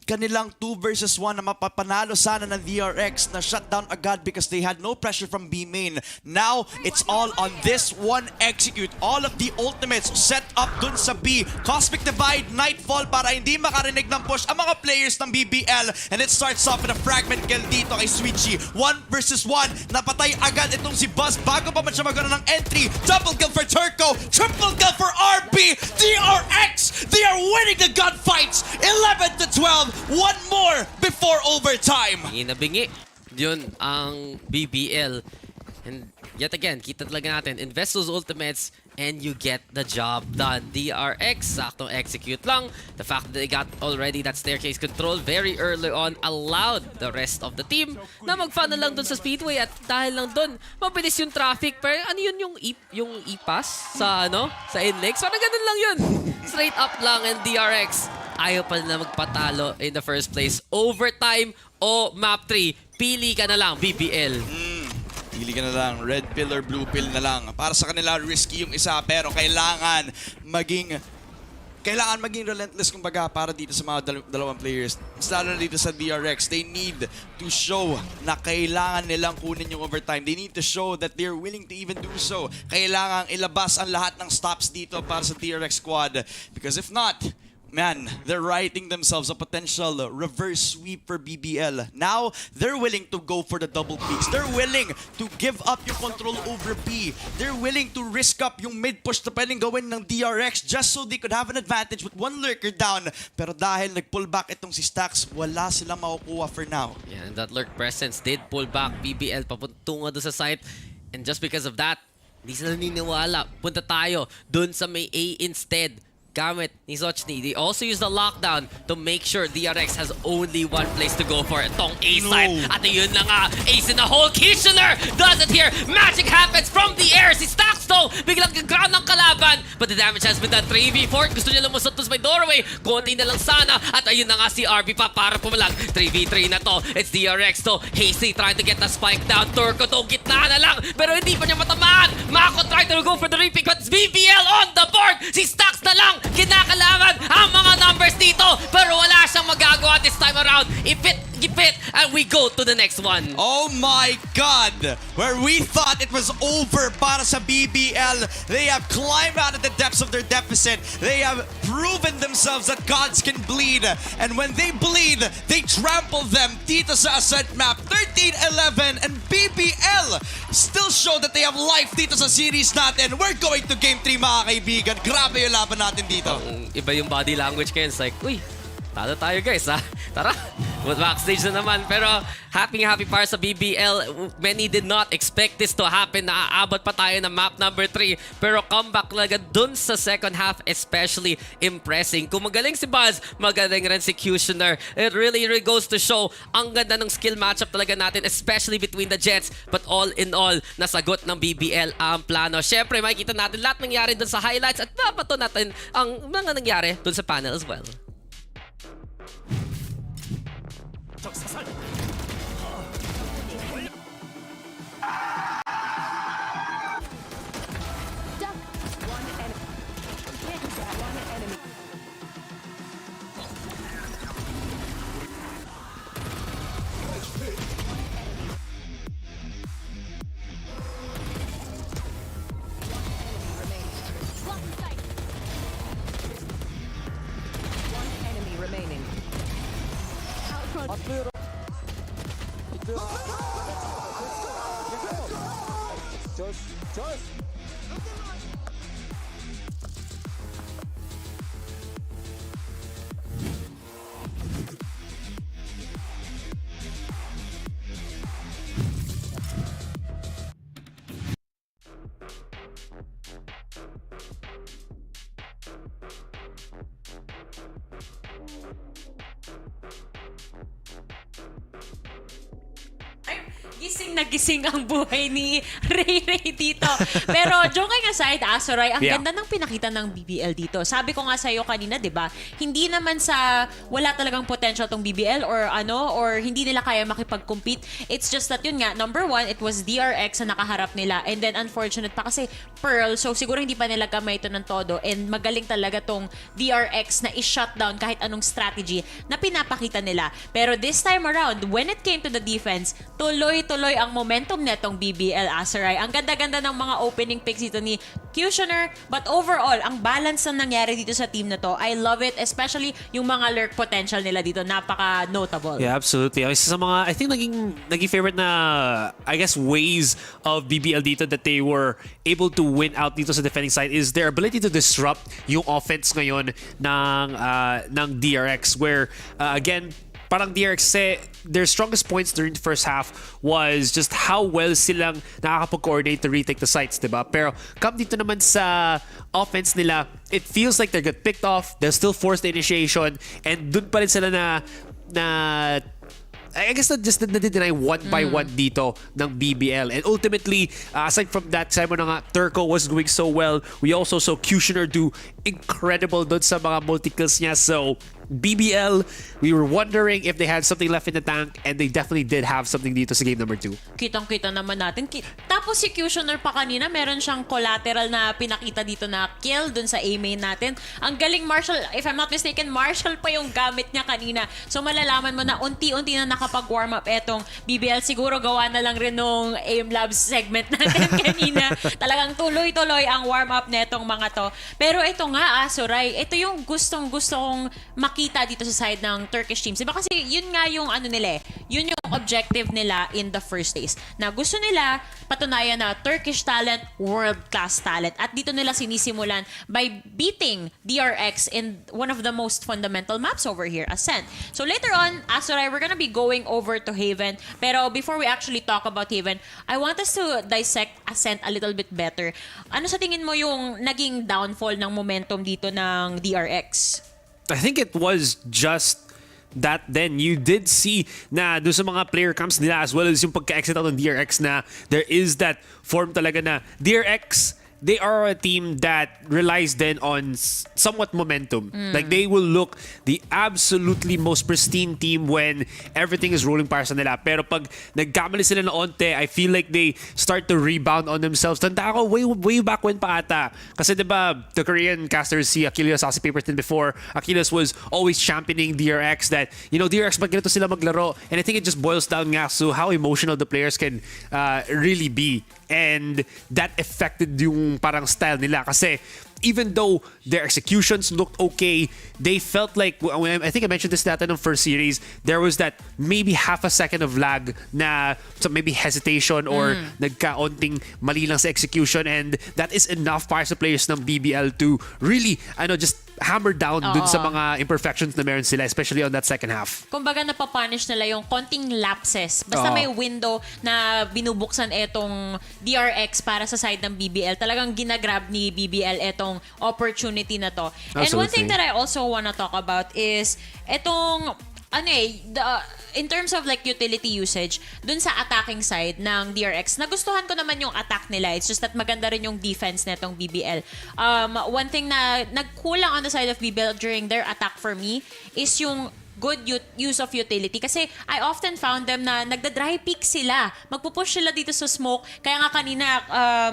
kanilang 2 versus 1 na mapapanalo sana ng DRX na shut down agad because they had no pressure from B main. Now, it's all on this one execute. All of the ultimates set up dun sa B. Cosmic Divide, Nightfall para hindi makarinig ng push ang mga players ng BBL. And it starts off with a fragment kill dito kay Switchy. 1 versus 1. Napatay agad itong si Buzz bago pa man siya magkaroon ng entry. Double kill for Turco. Triple kill for RB. DRX, they are winning the gunfights. 11-12. One more before overtime. Bingi na bingi. Yun ang BBL. And yet again, kita talaga natin, invest those ultimates and you get the job done. DRX, saktong execute lang. The fact that they got already that staircase control very early on allowed the rest of the team na mag-funnel lang dun sa speedway at dahil lang dun, mabilis yung traffic. Pero ano yun yung e-pass sa sa inlegs? Parang ganun lang yun. Straight up lang and DRX ayaw pa na magpatalo in the first place. Overtime o map 3, pili ka na lang, BBL. Pili ka na lang, red pill or blue pill na lang. Para sa kanila, risky yung isa, pero kailangan maging relentless kumbaga para dito sa mga dalawang players. Mas lalo na dito sa DRX, they need to show na kailangan nilang kunin yung overtime. They need to show that they're willing to even do so. Kailangan ilabas ang lahat ng stops dito para sa DRX squad. Because if not, man, they're writing themselves a potential reverse sweep for BBL. Now, they're willing to go for the double peaks. They're willing to give up yung control over B. They're willing to risk up yung mid-push na pwedeng gawin ng DRX just so they could have an advantage with one lurker down. Pero dahil nag-pull back itong si Stax, wala silang makukuha for now. Yeah, and that lurk presence did pull back BBL papuntungo doon sa site. And just because of that, hindi sila naniniwala. Punta tayo dun sa may A instead. Gamit ni Sochni. They also use the lockdown to make sure DRX has only one place to go for it. Tong A side. At yun na nga, ace in the hole. Kishiler does it here. Magic happens from the air. Si Staxto biglang ground ng kalaban. But the damage has been done. 3v4. Gusto niya lumusot to sa doorway. Konti na lang sana. At ayun na nga si RB pa para pumalag. 3v3 na to. It's DRX to. Hasty trying to get the spike down. Turco to. Gitna na lang. Pero hindi pa niya matamaan. Mako trying to go for the repick. But it's BBL on the board. Si Stax na lang. Kinakalaman ang mga numbers dito. Pero wala siyang magagawa this time around. If it, and we go to the next one. Oh my God! Where we thought it was over para sa BBL, they have climbed out of the depths of their deficit. They have proven themselves that gods can bleed. And when they bleed, they trample them dito sa Ascent map. 13-11 and BBL still show that they have life dito sa series natin. We're going to game 3 mga kaibigan. Grabe yung laban natin dito. Iba yung body language kayo. It's like, uy, talo tayo guys ha. Tara, backstage na naman. Pero happy para sa BBL. Many did not expect this to happen. Naaabot pa tayo ng map number 3. Pero comeback talaga dun sa second half, especially impressing. Kung magaling si Buzz, magaling rin si Cutioner. It really goes to show ang ganda ng skill matchup talaga natin, especially between the Jets. But all in all, nasagot ng BBL ang plano. Syempre, makikita natin lahat nangyari dun sa highlights at nabato natin ang mga nangyari dun sa panel as well. Gising na gising ang buhay ni Ray Ray dito. Pero joking aside, Asoray, ang ganda ng pinakita ng BBL dito. Sabi ko nga sa'yo kanina, di ba? Hindi naman sa wala talagang potential tong BBL or hindi nila kaya makipag-compete. It's just that yun nga, number one, it was DRX na nakaharap nila. And then unfortunate pa kasi Pearl, so siguro hindi pa nila gamay ito ng todo. And magaling talaga tong DRX na i-shutdown kahit anong strategy na pinapakita nila. Pero this time around, when it came to the defense, tuloy-tuloy ang momentum netong BBL Asaray. Ang ganda-ganda ng mga opening picks dito ni Kushner. But overall, ang balance na nangyari dito sa team na to, I love it. Especially yung mga lurk potential nila dito. Napaka-notable. Yeah, absolutely. Isa sa mga, I think naging favorite na, I guess, ways of BBL dito that they were able to win out dito sa defending side is their ability to disrupt yung offense ngayon ng DRX where, again, parang DRX, their strongest points during the first half was just how well silang nakakapag-coordinate to retake the sites, diba? Pero come dito naman sa offense nila, it feels like they'll get picked off, they'll still force the initiation, and dun pa rin sila na I guess just na-deny one by one dito ng BBL. And ultimately, aside from that, sabi mo na nga, Turco was going so well. We also saw Kushner do incredible doon sa mga multi-kills niya. So, BBL, we were wondering if they had something left in the tank, and they definitely did have something dito sa game number 2. Kitang-kita naman natin. Tapos si Kushner pa kanina, meron siyang collateral na pinakita dito na kill dun sa A-main natin. Ang galing Marshall, if I'm not mistaken, Marshall pa yung gamit niya kanina. So malalaman mo na unti-unti na nakapag-warm up etong BBL. Siguro gawa na lang rin nung Aim Labs segment natin kanina. Talagang tuloy-tuloy ang warm up netong mga to. Pero ito nga, Soray, ito yung gustong-gusto kong makita dito sa side ng Turkish teams. Diba kasi yun nga yung nila yun yung objective nila in the first days. Na gusto nila patunayan na Turkish talent, world-class talent. At dito nila sinisimulan by beating DRX in one of the most fundamental maps over here, Ascent. So later on, Asoray, we're gonna be going over to Haven. Pero before we actually talk about Haven, I want us to dissect Ascent a little bit better. Ano sa tingin mo yung naging downfall ng momentum dito ng DRX? I think it was just that then you did see na doon sa mga player camps nila as well as yung pagka-exit out ng DRX na there is that form talaga na DRX, they are a team that relies then on somewhat momentum. Like they will look the absolutely most pristine team when everything is rolling para sa nila. Pero pag nagkamali sila na onte, I feel like they start to rebound on themselves. Tanda ako, way back when pa ata. Kasi diba, the Korean casters, si Achilles Saucy Paperton before, Achilles was always championing DRX that, DRX pag ganito sila maglaro. And I think it just boils down nga to how emotional the players can really be. And that affected yung parang style nila kasi even though their executions looked okay, they felt like, I think I mentioned this data in the first series, there was that maybe half a second of lag na so maybe hesitation or nagkaunting mali lang sa execution, and that is enough para sa players ng BBL to really, just hammer down dun sa mga imperfections na meron sila, especially on that second half. Kumbaga napapunish nila yung konting lapses. Basta may window na binubuksan etong DRX para sa side ng BBL. Talagang ginagrab ni BBL etong opportunity na to. Absolutely. And one thing that I also wanna talk about is etong in terms of like utility usage, dun sa attacking side ng DRX, nagustuhan ko naman yung attack nila. It's just that maganda rin yung defense netong BBL. One thing na nagkulang on the side of BBL during their attack for me is yung good use of utility. Kasi I often found them na nagda-dry peek sila. Magpupush sila dito sa smoke. Kaya nga kanina,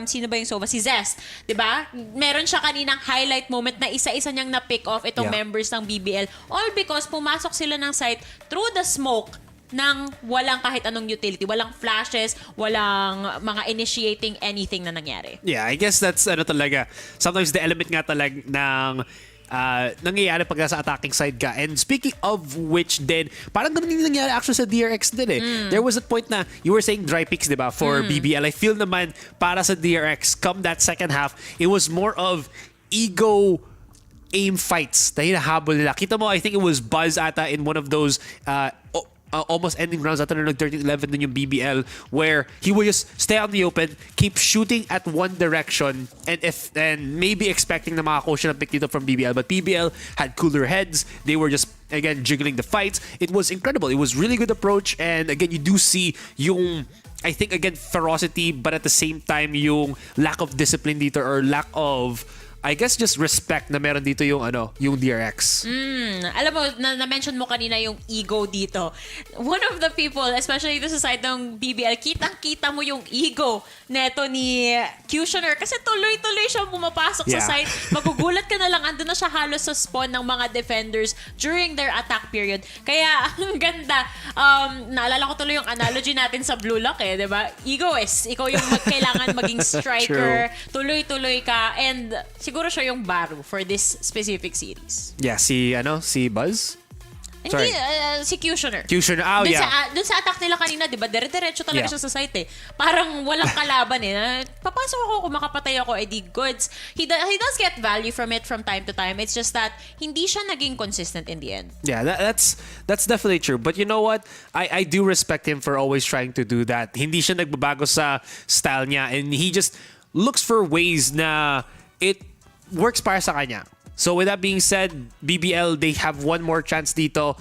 sino ba yung Sova? Si Zest. Diba? Meron siya kaninang highlight moment na isa-isa niyang na-pick off itong members ng BBL. All because pumasok sila ng site through the smoke nang walang kahit anong utility. Walang flashes, walang mga initiating anything na nangyari. Yeah, I guess that's talaga. Sometimes the element nga talaga ng nangyayari pag nasa attacking side ka. And speaking of which din, parang ganun yung nangyari actually sa DRX din eh. There was a point na you were saying dry picks, diba, for BBL. I feel naman para sa DRX, come that second half, it was more of ego aim fights na hinahabol nila. Kita mo, I think it was Buzz ata in one of those almost ending rounds ata na nag-13-11 dun yung BBL where he would just stay on the open, keep shooting at one direction and maybe expecting na makakusha ng pick dito from BBL, but BBL had cooler heads. They were just again jiggling the fights. It was incredible. It was really good approach, and again you do see yung I think again ferocity, but at the same time yung lack of discipline dito or lack of, I guess, just respect na meron dito yung yung DRX. Alam mo, na-mention mo kanina yung ego dito. One of the people, especially dito sa side ng BBL, kitang-kita mo yung ego neto ni Cutioner kasi tuloy-tuloy siya pumapasok sa side. Magugulat ka na lang, andun na siya halos sa spawn ng mga defenders during their attack period. Kaya, ang ganda. Naalala ko tuloy yung analogy natin sa Blue Lock di ba? Egoist. Ikaw yung kailangan maging striker. Tuloy-tuloy ka. And siguro siya yung Baru for this specific series. Yeah, si Buzz? Hindi, si Cutioner. Cutioner, Dun sa attack nila kanina, di ba? Dire-diretso talaga siya sa site Parang walang kalaban Papasok ako, kung makapatay ako, di goods. He does get value from it from time to time. It's just that hindi siya naging consistent in the end. Yeah, that's definitely true. But you know what? I do respect him for always trying to do that. Hindi siya nagbabago sa style niya and he just looks for ways na it works para sa kanya. So with that being said, BBL, they have one more chance dito.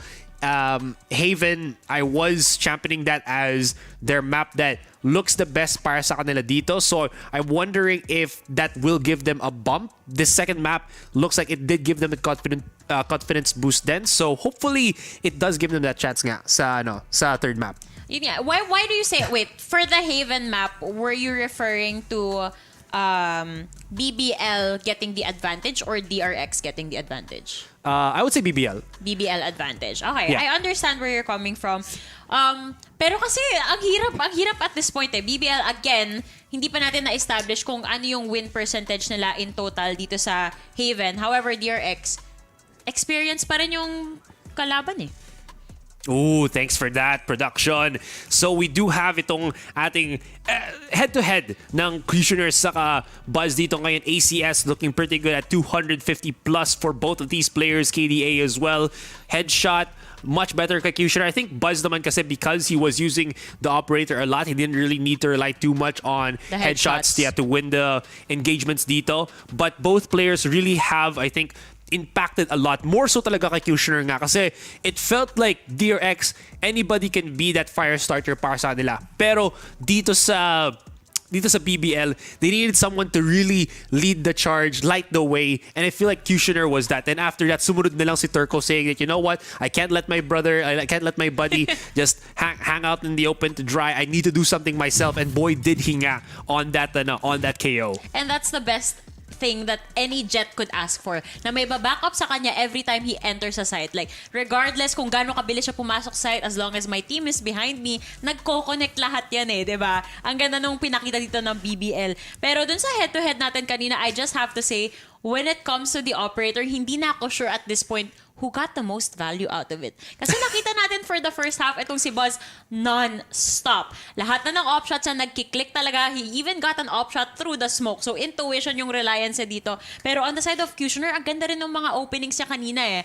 Haven, I was championing that as their map that looks the best para sa kanila dito. So I'm wondering if that will give them a bump. This second map looks like it did give them a confidence boost then. So hopefully it does give them that chance nga sa third map. Why do you say, wait, for the Haven map, were you referring to BBL getting the advantage or DRX getting the advantage? I would say BBL. BBL advantage. Okay, Yeah. I understand where you're coming from. Pero kasi ang hirap at this point BBL again, hindi pa natin na-establish kung ano yung win percentage nila in total dito sa Haven. However, DRX experience pa rin yung kalaban Ooh, thanks for that, production. So we do have itong ating head-to-head ng Cutioner saka Buzz dito ngayon. ACS looking pretty good at 250 plus for both of these players. KDA as well. Headshot, much better kay Cutioner. I think Buzz naman kasi because he was using the operator a lot, he didn't really need to rely too much on the headshots to win the engagements dito. But both players really have, I think, impacted a lot. More so talaga kay Cutioner nga kasi it felt like DRX, anybody can be that fire starter para sa nila. Pero dito sa BBL, they needed someone to really lead the charge, light the way, and I feel like Cutioner was that. And after that, sumunod na lang si Turco saying that, you know what, I can't let my buddy just hang out in the open to dry. I need to do something myself, and boy, did he nga on that KO. And that's the best thing that any Jet could ask for, na may backup sa kanya every time he enters a site. Like, regardless kung gaano kabilis siya pumasok sa site, as long as my team is behind me, nagko-connect lahat yan diba? Ang ganda nung pinakita dito ng BBL. Pero dun sa head-to-head natin kanina, I just have to say, when it comes to the operator, hindi na ako sure at this point who got the most value out of it. Kasi nakita natin for the first half, itong si Buzz, non-stop. Lahat na ng op-shots na nagkiklik talaga. He even got an op-shot through the smoke. So, intuition yung reliance dito. Pero on the side of Cutioner, ang ganda rin ng mga openings niya kanina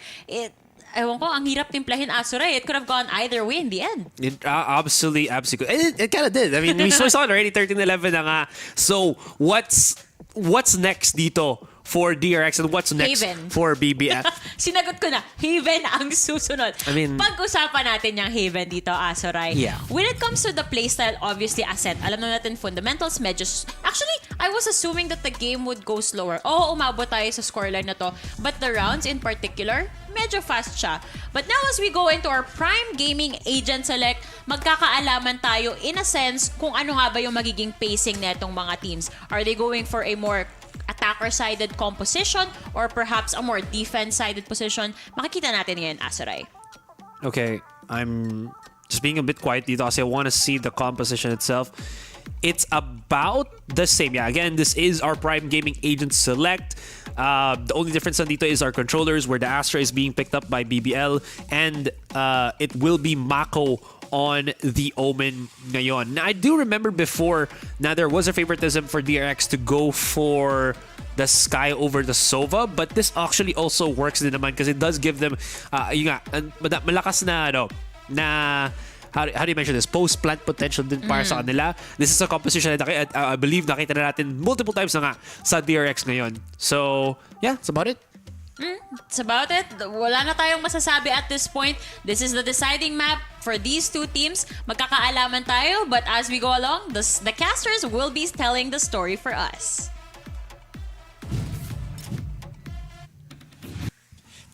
Ewan ko, ang hirap timplahin Azure. It could have gone either way in the end. Absolutely. It kind of did. I mean, we saw it already, 13-11 na nga. So, what's next dito for DRX and what's next Haven for BBF? Sinagot ko na, Haven ang susunod. I mean, pag-usapan natin yung Haven dito, Asoray. Yeah. When it comes to the playstyle, obviously, asset, alam na natin fundamentals, medyo... Actually, I was assuming that the game would go slower. Umabot tayo sa scoreline na to. But the rounds in particular, medyo fast siya. But now as we go into our Prime Gaming Agent Select, magkakaalaman tayo in a sense kung ano nga ba yung magiging pacing netong mga teams. Are they going for a more attacker-sided composition or perhaps a more defense-sided position? Makikita natin ngayon, Asoray. Okay, I'm just being a bit quiet dito kasi I want to see the composition itself. It's about the same. Yeah, again, this is our Prime Gaming Agent Select. The only difference dito is our controllers, where the Astra is being picked up by BBL, and it will be Mako on the Omen ngayon. Now, I do remember before na there was a favoritism for DRX to go for the Sky over the Sova, but this actually also works din naman because it does give them malakas na how do you mention this? Post-plant potential din para sa kanila. This is a composition that I believe nakita na natin multiple times na nga sa DRX ngayon. So, yeah, that's about it. It's about it. Wala na tayong masasabi at this point. This is the deciding map for these two teams. Magkakaalaman tayo, but as we go along, the casters will be telling the story for us.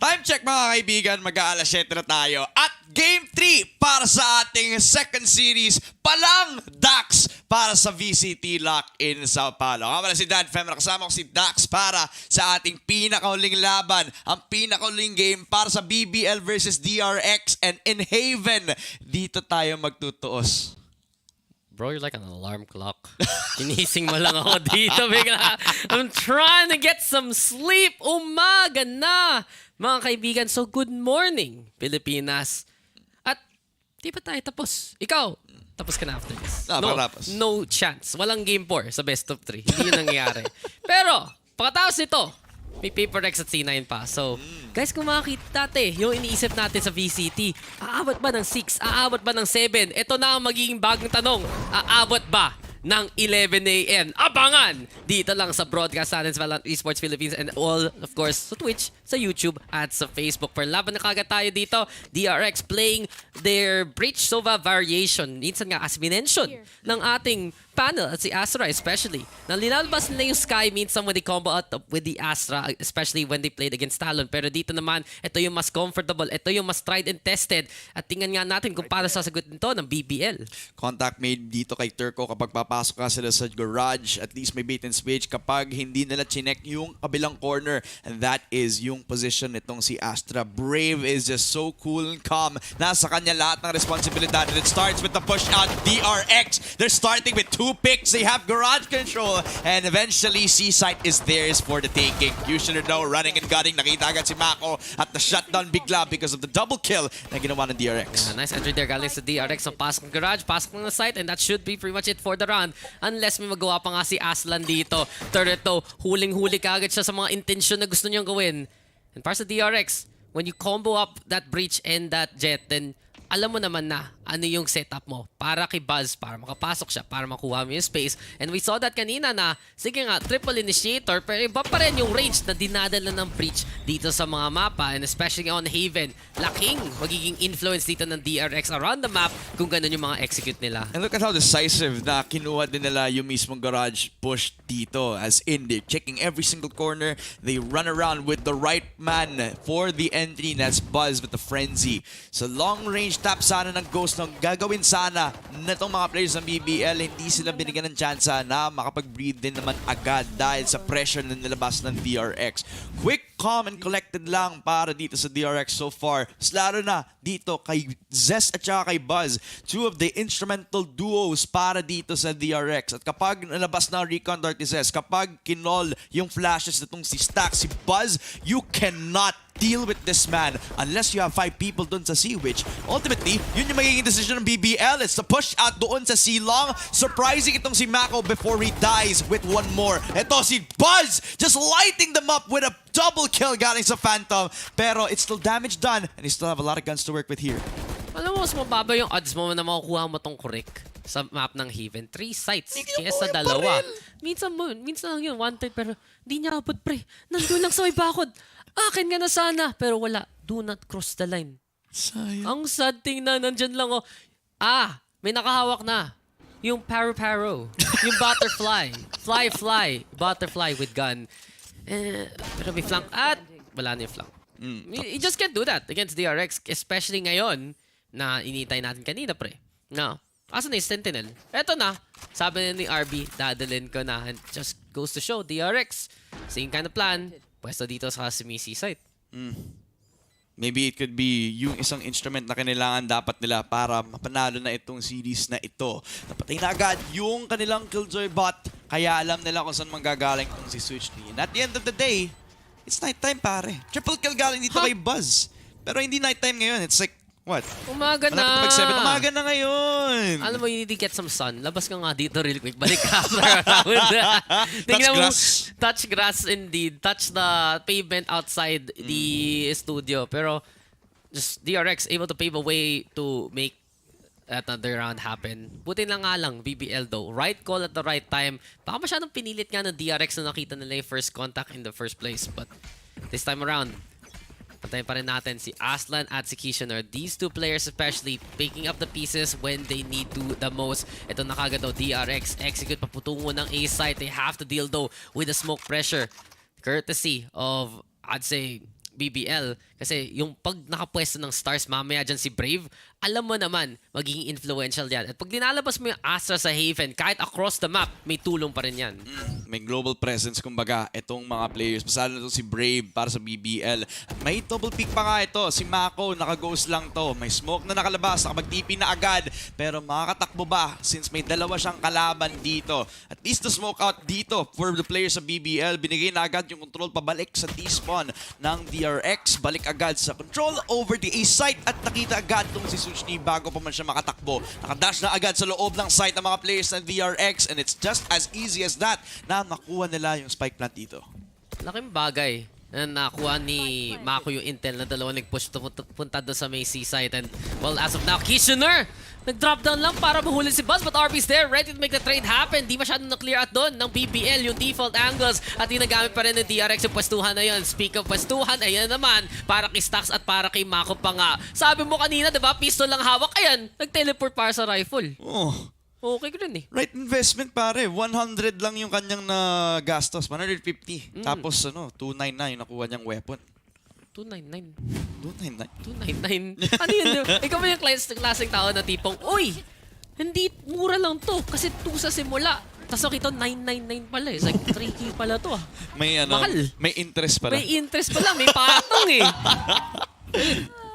Time check mga kaibigan, mag-aalas 7 na tayo. At Game 3 para sa ating second series, palang Dax para sa VCT LOCK in São Paulo. Nga pala si Dan Fem, nakasama ko si Dax para sa ating pinakahuling laban. Ang pinakahuling game para sa BBL versus DRX and in Haven. Dito tayo magtutuos. Bro, you're like an alarm clock. Kinising mo lang ako dito bigla. I'm trying to get some sleep. Umaga na, mga kaibigan. So, good morning, Pilipinas. At, di pa tayo tapos? Ikaw, tapos ka na after this. No chance. Walang game 4 sa best of 3. Hindi yun nangyayari. Pero, pagkatapos nito, may Paper X at C9 pa. So, guys, kung makakita dati, yung iniisip natin sa VCT, aabot ba ng 6? Aabot ba ng 7? Ito na ang magiging bagong tanong. Aabot ba ng 11 a.m. Abangan! Dito lang sa broadcast natin sa VBL Esports Philippines and all, of course, sa Twitch, sa YouTube, at sa Facebook. For laban na kagad tayo dito, DRX playing their Breach Sova variation. Minsan nga, as minention ng ating panel at si Astra especially. Nalinalabas nila yung Sky minsan when they combo out with the Astra, especially when they played against Talon. Pero dito naman, ito yung mas comfortable, ito yung mas tried and tested. At tingnan nga natin kung paano sasagutin to ng BBL. Contact made dito kay Turco kapag papasok ka sila sa garage. At least may bait and switch kapag hindi nila chinek yung kabilang corner. And that is yung position nitong si Astra. Brave is just so cool and calm. Nasa kanya lahat ng responsibilidad. And it starts with the push out. DRX, they're starting with 2 picks. They have garage control. And eventually, C-Site is theirs for the taking. Kushner though, running and gunning. Nakita agad si Mako at the shutdown bigla because of the double kill na ginawa ng DRX. Nice entry there galing sa DRX. Ang pasok ng garage, pasok ng site, and that should be pretty much it for the round. Unless may magawa pa nga si Aslan dito. Turret though, huling-huli ka agad siya sa mga intensyon na gusto niyang gawin. And para sa DRX, when you combo up that breach and that jet, then alam mo naman na ano yung setup mo para kay Buzz, para makapasok siya, para makuha mo yung space. And we saw that kanina na, sige nga, triple initiator, pero iba pa rin yung range na dinadala ng breach dito sa mga mapa, and especially on Haven. Laking magiging influence dito ng DRX around the map kung ganun yung mga execute nila. And look at how decisive na kinuha din nila yung mismong garage push dito. As in, they're checking every single corner. They run around with the right man for the entry. That's Buzz with the frenzy. So long range tap sana ng Ghost ng gagawin sana na itong mga players ng BBL. Hindi sila binigyan ng chance na makapag-breathe din naman agad dahil sa pressure na nilabas ng DRX. Quick, calm, and collected lang para dito sa DRX so far. Mas lalo na dito kay Zest at saka kay Buzz. Two of the instrumental duos para dito sa DRX. At kapag nalabas na recon dart ni Zest, kapag kinol yung flashes nitong si Stack, si Buzz, you cannot deal with this man unless you have 5 people dun sa C, which ultimately, yun yung magiging decision ng BBL. It's to push out doon sa C-Long. Surprising itong si Mako before he dies with one more. Ito si Buzz just lighting them up with a double kill galing sa Phantom. Pero it's still damage done and he still have a lot of guns to work with here. Alam mo, mas mababa yung odds mo na makukuha mo tong correct sa map ng Haven. 3 sites kesa 2. Minsan lang yun, 1 time, pero di niya abot, pre. Nandun lang sa may bakod. Akin nga na sana. Pero wala. Do not cross the line. Sayang. Ang sad thing na nandyan lang, oh. May nakahawak na. Yung paro-paro. Yung butterfly. Fly. Butterfly with gun. Pero may flank. At wala na yung flank. You just can't do that against DRX. Especially ngayon na initay natin kanina, pre. No. Asa na yung Sentinel? Eto na. Sabi ni RB, dadalhin ko na. And just goes to show, DRX. Same kind of plan. Pwesto dito sa Simisi site. Maybe it could be yung isang instrument na kailangan dapat nila para mapanalo na itong series na ito. Napatay na agad yung kanilang Killjoy bot. Kaya alam nila kung saan manggagaling itong si Switch Lee. And at the end of the day, it's nighttime pare. Triple kill galing dito kay Buzz. Pero hindi nighttime ngayon. It's like, what? Umaga na. Umaga na ngayon. Alam mo, you need to get some sun. Labas ka nga dito real quick. Balik ka for a round. Tingnan mo, touch grass indeed. Touch the pavement outside the studio. Pero just DRX able to pave a way to make another round happen. Buti na nga lang, BBL though. Right call at the right time. Baka masyadong pinilit nga ng DRX na nakita nila yung first contact in the first place. But this time around, Patayin pa rin natin si Aslan at si Kishoner. These two players especially picking up the pieces when they need to the most. Ito na kagad daw, DRX. Execute paputungo ng A site. They have to deal though with the smoke pressure. Courtesy of, I'd say, BBL. Kasi yung pag nakapwesto ng stars mamaya dyan si Brave, alam mo naman, magiging influential yan. At pag dinalabas mo yung Astra sa Haven, kahit across the map, may tulong pa rin yan. May global presence, kumbaga, itong mga players. Masala na ito si Brave para sa BBL. At may double pick pa nga ito. Si Mako, naka-ghost lang to. May smoke na nakalabas, nakapag-TP na agad. Pero makakatakbo ba since may dalawa siyang kalaban dito? At least the smoke out dito for the players sa BBL. Binigay na agad yung control pabalik sa T-spawn ng DRX. Balik agad sa control over the A site at nakita agad itong si Sushni bago pa man siya makatakbo. Nakadash na agad sa loob ng site ng mga players ng DRX and it's just as easy as that na makuha nila yung spike plant dito. Laking bagay na nakuha ni Mako yung intel na dalawang nag-push punta doon sa may C-site. And well, as of now, Kishoner nag-drop down lang para mahuli si Buzz, but RB's there, ready to make the trade happen. Di masyadong na-clear out doon ng BBL yung default angles at ginagamit pa rin ng DRX yung pwestuhan na yun. Speak of pwestuhan, ayan naman, para kay Stax at para kay Mako pa nga. Sabi mo kanina, diba, pistol lang hawak, ayan, nag-teleport para sa rifle. Oh. Okay ko rin eh. Right investment pare, 100 lang yung kanyang nagastos, 150. Tapos 299 yung nakuha niyang weapon. 299. 299? 299? Ano yun? Ikaw ba yung klaseng tao na tipong, uy, hindi, mura lang to kasi 2 sa simula. Tapos nakita 999 pala eh. It's like 3K pala to ah. May Mahal. may interest pala. May interest pala, may patong eh.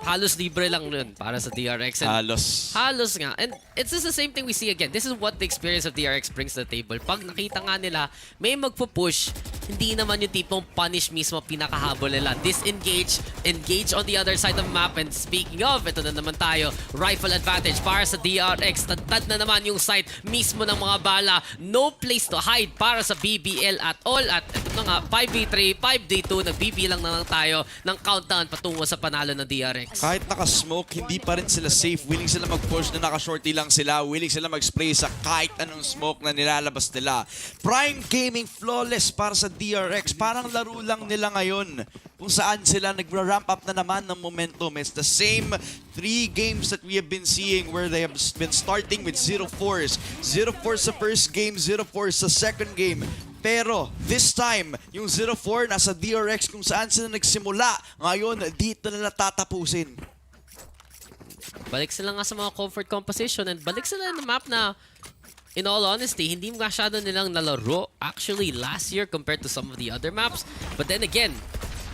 Halos libre lang nun para sa DRX. And halos nga. And it's just the same thing we see again. This is what the experience of DRX brings to the table. Pag nakita nga nila, may magpo-push, hindi naman yung tipong punish mismo pinakahabol nila. Disengage, engage on the other side of the map. And speaking of, ito na naman tayo, rifle advantage para sa DRX. Tad na naman yung site mismo ng mga bala. No place to hide para sa BBL at all. At ito na nga, 5v3, 5v2, nagbibilang na lang tayo ng countdown patungo sa panalo ng DRX. Kahit naka-smoke, hindi pa rin sila safe. Willing sila mag-push na naka-shorty lang sila. Willing sila mag-spray sa kahit anong smoke na nilalabas nila. Prime Gaming flawless para sa DRX. Parang laro lang nila ngayon kung saan sila nagra-ramp up na naman ng momentum. It's the same 3 games that we have been seeing where they have been starting with 0-4s. 0-4 sa first game, 0-4 sa second game. Pero this time, yung 0-4 nasa DRX kung saan sila nagsimula. Ngayon, dito nila tatapusin. Balik sila nga sa mga comfort composition and balik sila na map na, in all honesty, hindi masyado nilang nalaro actually last year compared to some of the other maps. But then again,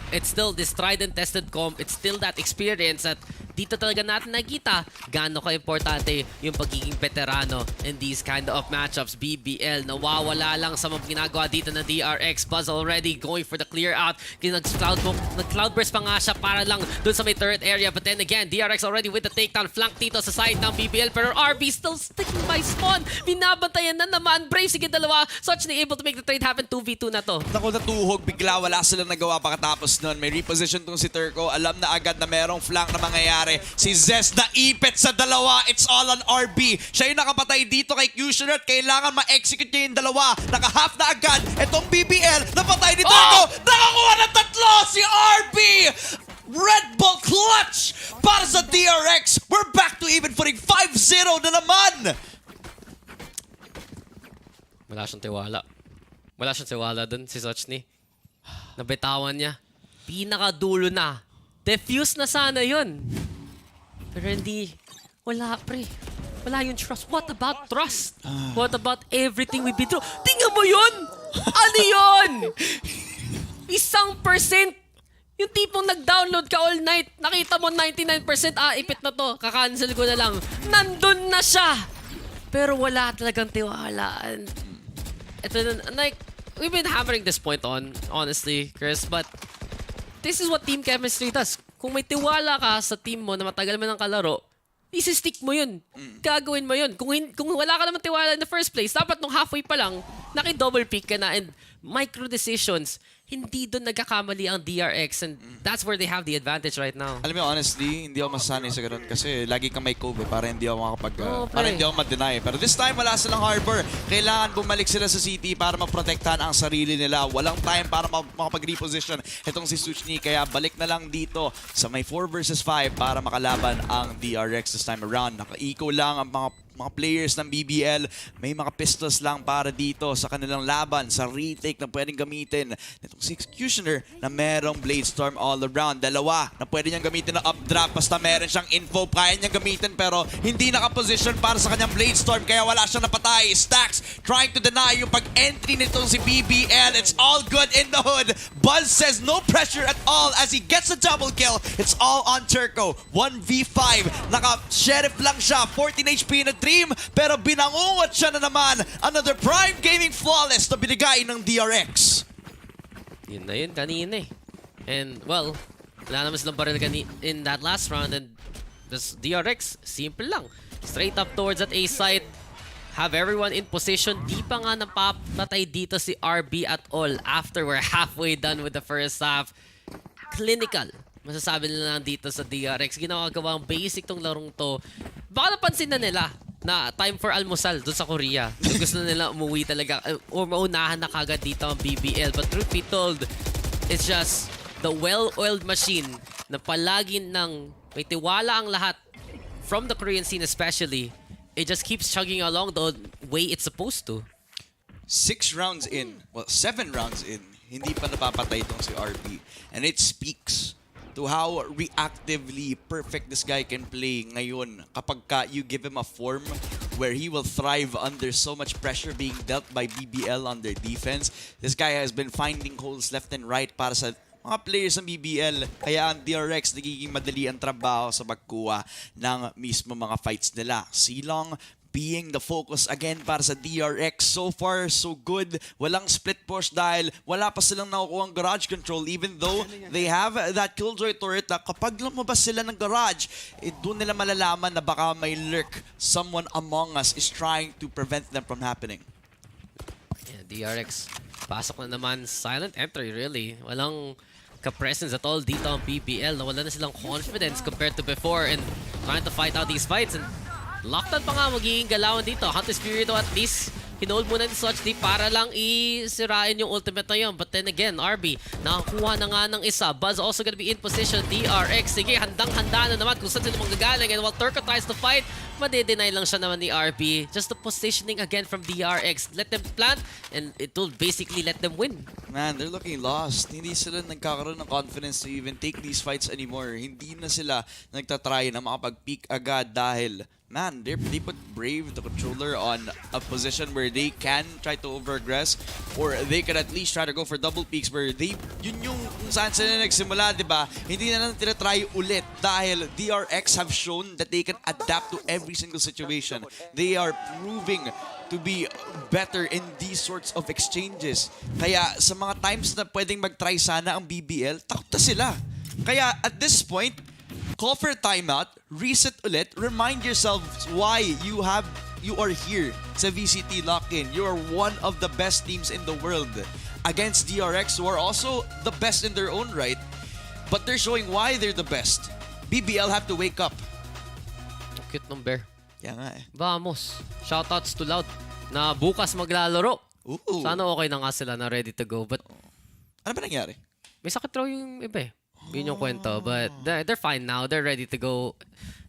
it's still this tried and tested comp. It's still that experience that dito talaga natin nakita gaano ka-importante yung pagiging veterano in these kind of matchups. BBL nawawala lang sa mga ginagawa dito na DRX. Buzz already going for the clear out. Nag-cloudburst pa nga siya para lang dun sa may turret area. But then again, DRX already with the takedown flank dito sa side ng BBL. Pero RB still sticking by spawn. Binabantayan na naman. Brave, sige dalawa. Suchny able to make the trade happen. 2v2 na to. Naku, natuhog. Bigla wala silang nagawa pagkatapos nun. May reposition tong si Turco. Alam na agad na merong flank na mangyayari. Si Zez na ipit sa dalawa. It's all on RB. Siya yung nakapatay dito kay Kushner at kailangan ma-execute niya yung dalawa. Naka-half na agad. Itong BBL, napatay ni Turco. Nakakuha ng 3 si RB! Red Bull clutch para sa DRX. We're back to even footing. 5-0 na naman. Wala siyang tiwala. Wala siyang tiwala dun si Suchny. Nabitawan niya. Pinakadulo na. Defuse na sana yun. Pero hindi. Wala, pre. Wala yung trust. What about trust? What about everything we've been through? Tingnan mo yun! Ano yun? 1%. Yung tipong nag-download ka all night. Nakita mo 99%. Ipit na to. Kakancel ko na lang. Nandun na siya! Pero wala talagang tiwala. And ito na, like, we've been hammering this point on, honestly, Chris, but this is what team chemistry does. Kung may tiwala ka sa team mo na matagal mo ng kalaro, isi-stick mo yun. Gagawin mo yun. Kung wala ka naman tiwala in the first place, dapat nung halfway pa lang, naki-double pick ka na and micro decisions, hindi doon nagkakamali ang DRX and that's where they have the advantage right now. Alam mo, honestly, hindi ako masanay sa ganun kasi lagi kang may COVID para hindi ako makapag... para hindi ako ma-deny. Pero this time, wala silang harbor. Kailangan bumalik sila sa city para maprotektahan ang sarili nila. Walang time para makapag-reposition itong si Suchni. Kaya balik na lang dito sa may 4 versus 5 para makalaban ang DRX this time around. Naka-eco lang ang mga players ng BBL, may mga pistols lang para dito sa kanilang laban, sa retake na pwedeng gamitin nitong si Executioner na merong Blade Storm all around. Dalawa na pwede niyang gamitin na updraft basta meron siyang info, kaya niyang gamitin pero hindi nakaposition para sa kanyang Blade Storm kaya wala siyang napatay. Stacks trying to deny yung pag-entry nitong si BBL. It's all good in the hood. Buzz says no pressure at all as he gets a double kill. It's all on Turco. 1v5. Naka-sheriff lang siya. 14 HP na dream pero binangungot siya na naman. Another Prime Gaming flawless na binigay ng DRX. Yun na yun kanina eh. And well, wala naman silang baril in that last round and this DRX, simple lang. Straight up towards that A site. Have everyone in position. Di pa nga napapatay dito si RB at all after we're halfway done with the first half. Clinical. Masasabi nila lang dito sa DRX. Ginagawa ang basic tong larong to. Baka napansin na nila na time for almusal doon sa Korea. So gusto na nila umuwi talaga or maunahan na kagad dito ang BBL. But truth be told, it's just the well-oiled machine na palagi nang may tiwala ang lahat from the Korean scene especially. It just keeps chugging along the way it's supposed to. 6 rounds in, well 7 rounds in, hindi pa napapatay itong si RB. And it speaks to how reactively perfect this guy can play ngayon kapag you give him a form where he will thrive under so much pressure being dealt by BBL on their defense. This guy has been finding holes left and right para sa mga players ng BBL. Kaya ang DRX nagiging madali ang trabaho sa pagkuha ng mismo mga fights nila. Silong being the focus again para sa DRX. So far, so good. Walang split push dahil wala pa silang nakukuha ang garage control even though they have that killjoy turret na kapag lumabas sila ng garage, doon nila malalaman na baka may lurk. Someone among us is trying to prevent them from happening. Yeah, DRX, pasok na naman. Silent entry, really. Walang ka-presence at all dito ang BBL. Nawala na silang confidence compared to before and trying to fight out these fights. And lockdown pa nga magiging galawan dito. Hunter Spirito at least hinold muna ni Suchni para lang isirain yung ultimate na yun. But then again, RB nakakuha na nga ng isa. Buzz also gonna be in position. DRX, sige, handang-handa na naman kung saan sila manggagaling. And while Turco tries to fight, madi-deny lang siya naman ni RB. Just the positioning again from DRX. Let them plant and it will basically let them win. Man, they're looking lost. Hindi sila nagkakaroon ng confidence to even take these fights anymore. Hindi na sila nagtatry na makapag-peak agad dahil man, they put Brave, the controller, on a position where they can try to over-aggress or they can at least try to go for double peaks where they, yun yung kung saan sila nagsimula, di ba? Hindi na lang tinatry ulit dahil DRX have shown that they can adapt to every single situation. They are proving to be better in these sorts of exchanges. Kaya sa mga times na pwedeng mag-try sana ang BBL, takot na sila. Kaya at this point, call for a timeout, reset ulit, remind yourselves why you are here sa VCT Lock-in. You are one of the best teams in the world against DRX who are also the best in their own right. But they're showing why they're the best. BBL have to wake up. Cute ng bear. Kaya nga eh. Vamos. Shoutouts to Loud na bukas maglalaro. Ooh. Sana okay na nga sila na ready to go. But ano ba nangyari? may sakit raw yung iba eh. Yun yung kwento. But they're fine now. They're ready to go.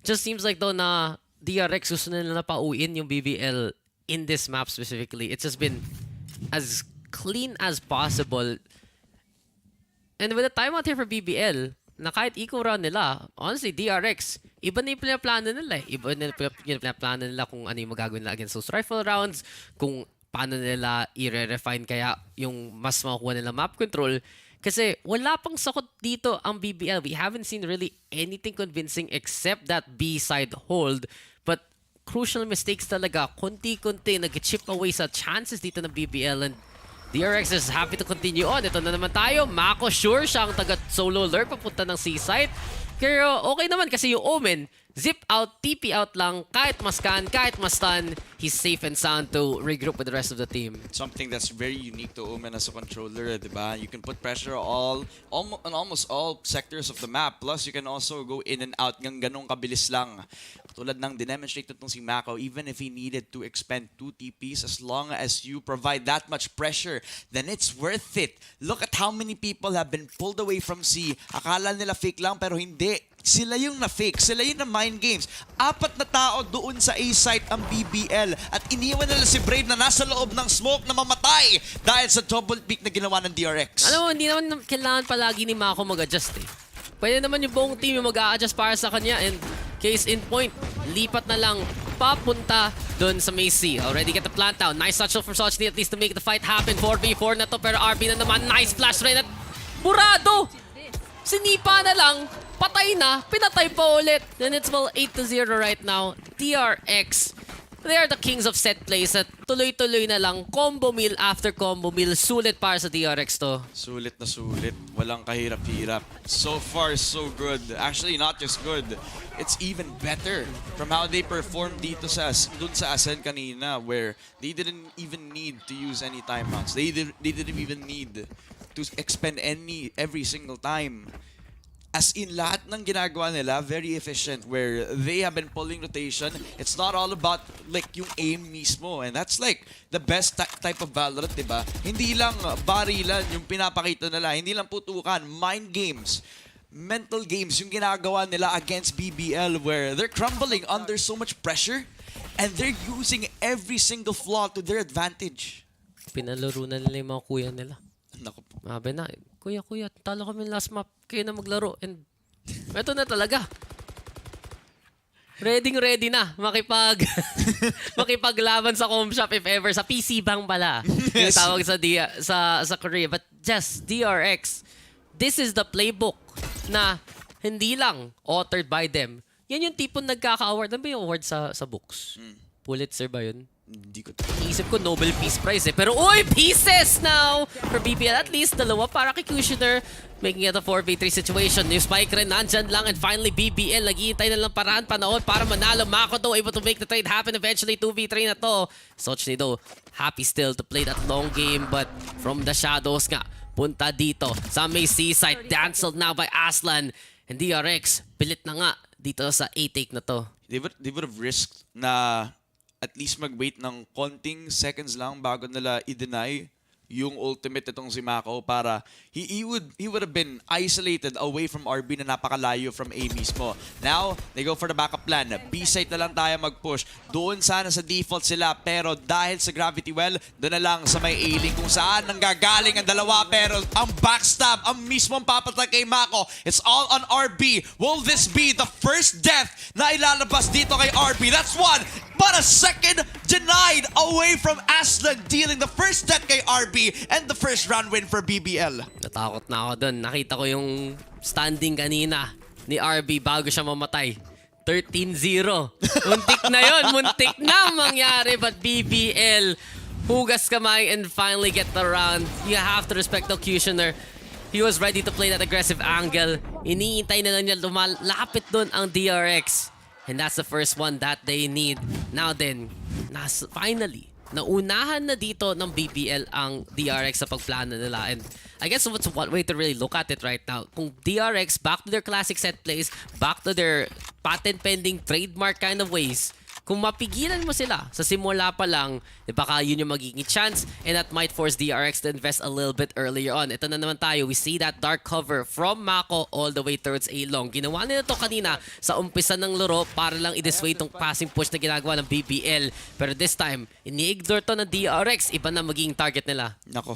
Just seems like though na DRX gusto nila na pauin yung BBL in this map specifically. It's just been as clean as possible. And with the timeout here for BBL, na kahit eco round nila, honestly, DRX, iba na yung pinaplano nila eh. Iba na yung pinaplano nila kung ano yung magagawin nila against those rifle rounds, kung paano nila i-refine kaya yung mas makukuha nila map control. Kasi wala pang sakot dito ang BBL. We haven't seen really anything convincing except that B-side hold. But crucial mistakes talaga. Konti-konti nag-chip away sa chances dito ng BBL. And DRX is happy to continue on. Ito na naman tayo. Mako sure siya ang taga-solo lurk papunta ng C-side. Pero okay naman kasi yung Omen zip out, TP out lang, kahit mascan, kahit ma-stun, he's safe and sound to regroup with the rest of the team. Something that's very unique to Omen as a controller, diba? You can put pressure on almost all sectors of the map. Plus, you can also go in and out ng ganong kabilis lang. Tulad ng dinemonstrate itong si Mako, even if he needed to expend 2 TPs, as long as you provide that much pressure, then it's worth it. Look at how many people have been pulled away from C. Akala nila fake lang, pero hindi. Sila yung na-fake. Sila yung na-mind games. 4 na tao doon sa A-site ang BBL. At iniwan nila si Brave na nasa loob ng smoke na mamatay dahil sa double peak na ginawa ng DRX. Alam mo, hindi naman kailangan palagi ni Mako mag-adjust eh. Pwede naman yung buong team yung mag-a-adjust para sa kanya. And case in point, lipat na lang papunta dun sa Macy. Already get the plant down. Nice touch from Sochni at least to make the fight happen. 4v4 na to, pero RB na naman. Nice flash rin at burado! Sinipa na lang, patay na, pinatay pa ulit. Then it's well 8-0 right now. DRX, they are the kings of set plays at tuloy-tuloy na lang. Combo meal after combo meal. Sulit para sa DRX to. Sulit na sulit. Walang kahirap-hirap. So far, so good. Actually, not just good. It's even better from how they performed dito dun sa Ascent kanina, where they didn't even need to use any timeouts. They didn't even need to expend every single time. As in, lahat ng ginagawa nila, very efficient, where they have been pulling rotation. It's not all about like yung aim mismo, and that's like the best type of Valorant, diba? Hindi lang barilan yung pinapakita nila, hindi lang putukan, mind games, mental games yung ginagawa nila against BBL, where they're crumbling under so much pressure, and they're using every single flaw to their advantage. Pinalaro na nila yung mga kuya nila. Naku po. Mabe na, kuya, talo kami last map. Kayo na maglaro. And eto na talaga. Ready na. Makipaglaban sa home shop if ever. Sa PC bang pala. Yung tawag sa Korea. But just DRX, this is the playbook na hindi lang authored by them. Yan yung tipong nagkaka-award. Ano ba yung award sa books? Pulitzer ba yun? Hindi ko Iisip ko Nobel Peace Prize eh. Pero uy, pieces now for BBL. At least dalawa para kay Kushner. Making it a 4v3 situation. Yung spike rin nandyan lang. And finally BBL naghihintay na lang paraan Panuorin para manalo. Mako though able to make the trade happen eventually. 2v3 na to. Sochni though happy still to play that long game. But from the shadows nga, punta dito sa may seaside. Cancelled now by Aslan. And DRX, pilit na nga dito sa A-take na to. They would have risked na at least mag-wait ng konting seconds lang bago nila i-deny yung ultimate itong si Mako para he would have been isolated away from RB na napakalayo from A mismo. Now, they go for the backup plan. B-site na lang tayo mag-push. Doon sana sa default sila, pero dahil sa Gravity Well, doon na lang sa may A-link kung saan nanggagaling ang dalawa, pero ang backstab, ang mismong papatay kay Mako. It's all on RB. Will this be the first death na ilalabas dito kay RB? That's one, but a second denied away from Aslan, dealing the first death kay RB and the first round win for BBL. Natakot na ako dun. Nakita ko yung standing kanina ni RB bago siya mamatay. 13-0. Muntik na yun. Muntik na mangyari. But BBL, hugas kamay and finally get the round. You have to respect the Kushner. He was ready to play that aggressive angle. Iniintay na lang niya lumalapit dun ang DRX. And that's the first one that they need. Now then, finally, naunahan na dito ng BBL ang DRX sa pagplano nila. And I guess what's one way to really look at it right now. Kung DRX back to their classic set plays, back to their patent pending trademark kind of ways, kung mapigilan mo sila sa simula pa lang, baka yun yung magiging chance, and that might force DRX to invest a little bit earlier on. Ito na naman tayo. We see that dark cover from Mako all the way towards A-Long. Ginawa nila to kanina sa umpisa ng laro para lang i-dissuade tong passing push na ginagawa ng BBL. Pero this time, ini-ignore to ng DRX. Iba na magiging target nila. Nako.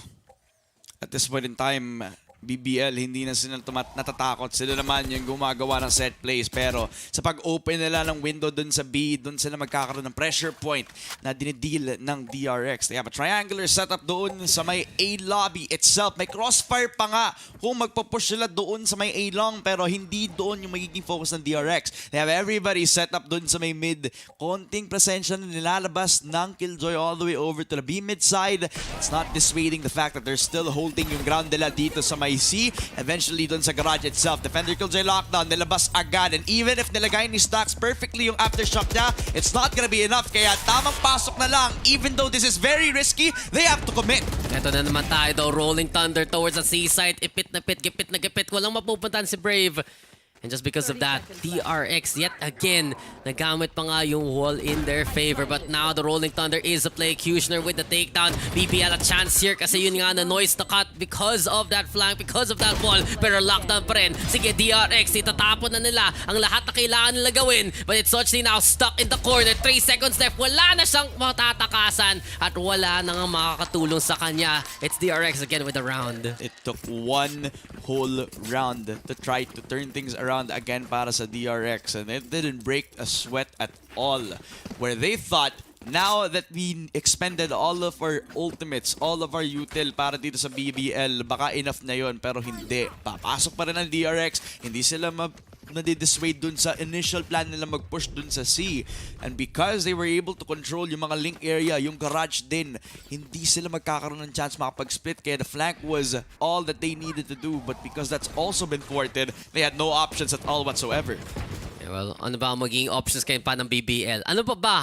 At this point in time, BBL, hindi na sila natatakot. Sila naman yung gumagawa ng set plays. Pero sa pag-open nila ng window dun sa B, dun sila magkakaroon ng pressure point na dinideal ng DRX. They have a triangular setup doon sa may A lobby itself. May crossfire pa nga kung magpapush sila doon sa may A long, pero hindi doon yung magiging focus ng DRX. They have everybody set up doon sa may mid. Konting presensya na nilalabas ng Killjoy all the way over to the B mid side. It's not dissuading the fact that they're still holding yung ground nila dito sa may may C. Eventually, dun sa garage itself, Defender Killjoy lockdown, nilabas agad. And even if nilagay ni Stacks perfectly yung aftershock niya, it's not gonna be enough. Kaya tamang pasok na lang. Even though this is very risky, they have to commit. Ito na naman tayo daw, Rolling Thunder towards the seaside. Ipit na pit, gipit na gipit. Walang mapupuntahan si Brave. And just because of that, DRX yet again, nagamit pa nga yung wall in their favor. But now the Rolling Thunder is a play. Kushner with the takedown. BBL a chance here kasi yun nga na noise na cut because of that flank, because of that wall. Pero lockdown pa rin. Sige, DRX, itatapon na nila ang lahat na kailangan nila gawin. But it's Sochni now stuck in the corner. 3 seconds left. Wala na siyang matatakasan at wala na nga makakatulong sa kanya. It's DRX again with the round. It took one whole round to try to turn things around again para sa DRX, and it didn't break a sweat at all. Where they thought, now that we expended all of our ultimates, all of our util para dito sa BBL, baka enough na yon, pero hindi. Papasok pa rin ang DRX, hindi sila nadidissuade dun sa initial plan nila mag-push dun sa C. And because they were able to control yung mga link area, yung garage din, hindi sila magkakaroon ng chance makapag-split. Kaya the flank was all that they needed to do. But because that's also been thwarted, they had no options at all whatsoever. Yeah, well, ano ba ang magiging options kayo pa ng BBL? Ano pa ba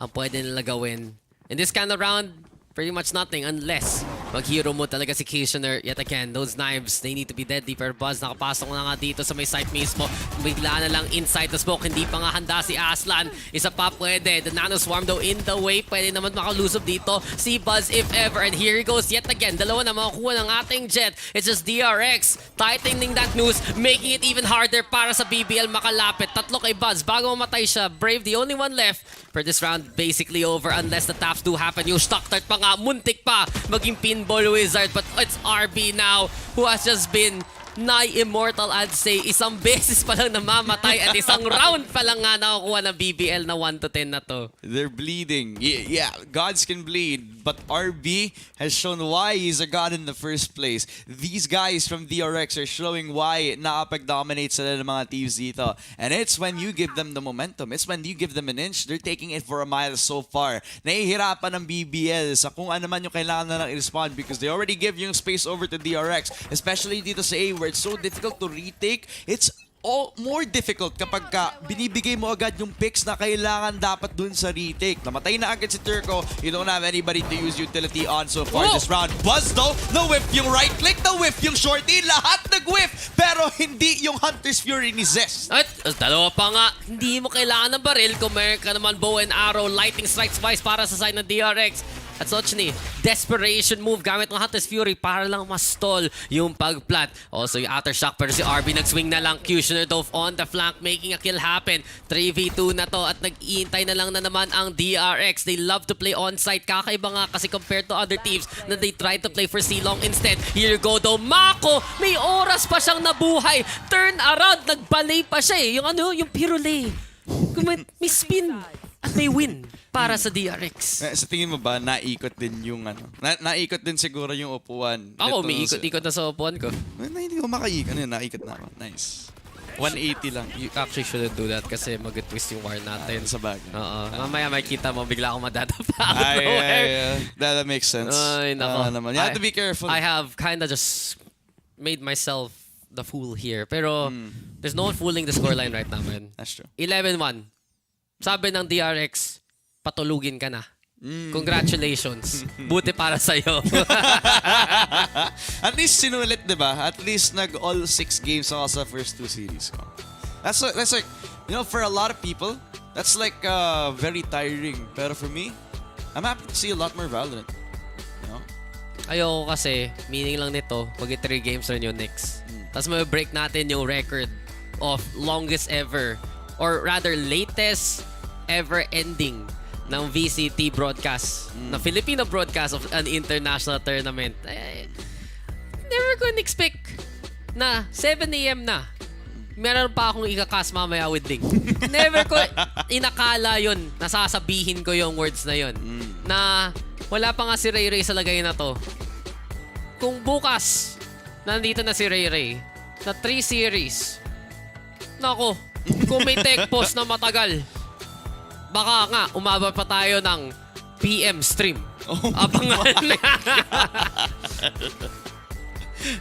ang pwede nila gawin? In this kind of round, pretty much nothing unless mag-hero mo talaga si Kushner. Yet again, those knives, they need to be deadly. Pero Buzz, nakapasok na nga dito sa may site mismo. Bigla na lang inside the smoke. Hindi pa nga handa si Aslan. Isa pa pwede. The Nano Swarm though in the way. Pwede naman makalusob dito si Buzz if ever. And here he goes yet again. Dalawa na makakuha ng ating Jet. It's just DRX tightening that noose, making it even harder para sa BBL makalapit. Tatlo kay Buzz. Bago mamatay siya, Brave the only one left. For this round, basically over unless the taps do happen. Yung stock start pa nga, muntik pa maging pinball wizard. But it's RB now who has just been nigh immortal, I'd say. Isang beses pa lang namamatay at isang round pa lang nga nakakuha ng BBL na 1-10 na to. They're bleeding. Yeah, gods can bleed. But RB has shown why he's a god in the first place. These guys from DRX are showing why nakapag-dominate sila ng mga teams dito. And it's when you give them the momentum. It's when you give them an inch. They're taking it for a mile so far. Nahihirapan ng BBL sa kung ano man yung kailangan na lang i-respond because they already give yung space over to DRX. Especially dito sa A where it's so difficult to retake. It's more difficult kapag binibigay mo agad yung picks na kailangan dapat dun sa retake. Namatay na agad si Turco. You don't have anybody to use utility on so far this round. Buzz though, na-whiff yung right click, na-whiff yung shorty, lahat nag-whiff. Pero hindi yung Hunter's Fury ni Zest. At dalawa pa nga, hindi mo kailangan ng baril kung meron ka naman bow and arrow, lightning strikes twice para sa side ng DRX. At Sochni, desperation move gamit ng Hunter's Fury para lang ma-stall yung pag-plant. Also yung aftershock pero si RB nag-swing na lang. Kushner dove on the flank making a kill happen. 3v2 na to at nag-iintay na lang na naman ang DRX. They love to play on-site. Kakaiba nga kasi compared to other teams na they try to play for C-Long instead. Here you go though. Mako! May oras pa siyang nabuhay. Turn around. Nagbalik pa siya eh. Yung ano, yung pirulay. May spin at may win para sa DRX. Sa tingin mo ba, naikot din yung ano? Naikot din siguro yung upuan. Ako, may ikot-ikot na sa upuan ko. Hindi ko makaikot. Naikot na ako. Nice. 180 lang. You actually shouldn't do that kasi mag-twist yung wire natin. Sa bagay. Oo. Mamaya makikita mo, bigla akong madadapa out Ay, nowhere. that makes sense. Ay, nako. You have to be careful. I have kinda just made myself the fool here. Pero there's no one fooling the scoreline right now, man. That's true. 11-1. Sabi ng DRX, patulugin ka na. Congratulations. Buti para sa'yo. At least sinulit, di ba? At least nag-all 6 games ako sa first 2 series ko. That's like, you know, for a lot of people, that's like very tiring. Pero for me, I'm happy to see a lot more Valorant. You know? Ayoko kasi, meaning lang nito, pag 3 games rin yung next. Tapos may break natin yung record of longest ever, or rather latest ever ending ng VCT broadcast, na Filipino broadcast of an international tournament. Never ko expect na 7 AM na meron pa akong ikakas mamaya with Ding. Never ko inakala yun, nasasabihin ko yung words na yun. Na wala pa nga si Ray Ray sa lagay na to. Kung bukas, nandito na si Ray Ray, na 3 series, nako, kung may tech post na matagal, baka nga, umabot pa tayo ng PM stream. Abangan.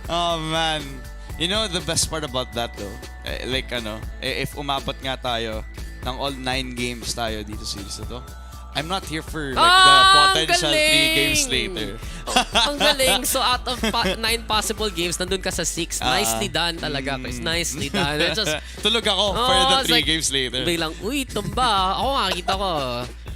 Oh man. You know the best part about that though? If umabot nga tayo ng all 9 games tayo dito sa series na to, I'm not here for the potential 3 games later. Ang galing. So out of 9 possible games, nandun ka sa 6. Nicely done talaga, Chris. Nicely done. Just, tulog ako for the 3 games later. Biglang, uy, tumba. Ako nga, kita ko.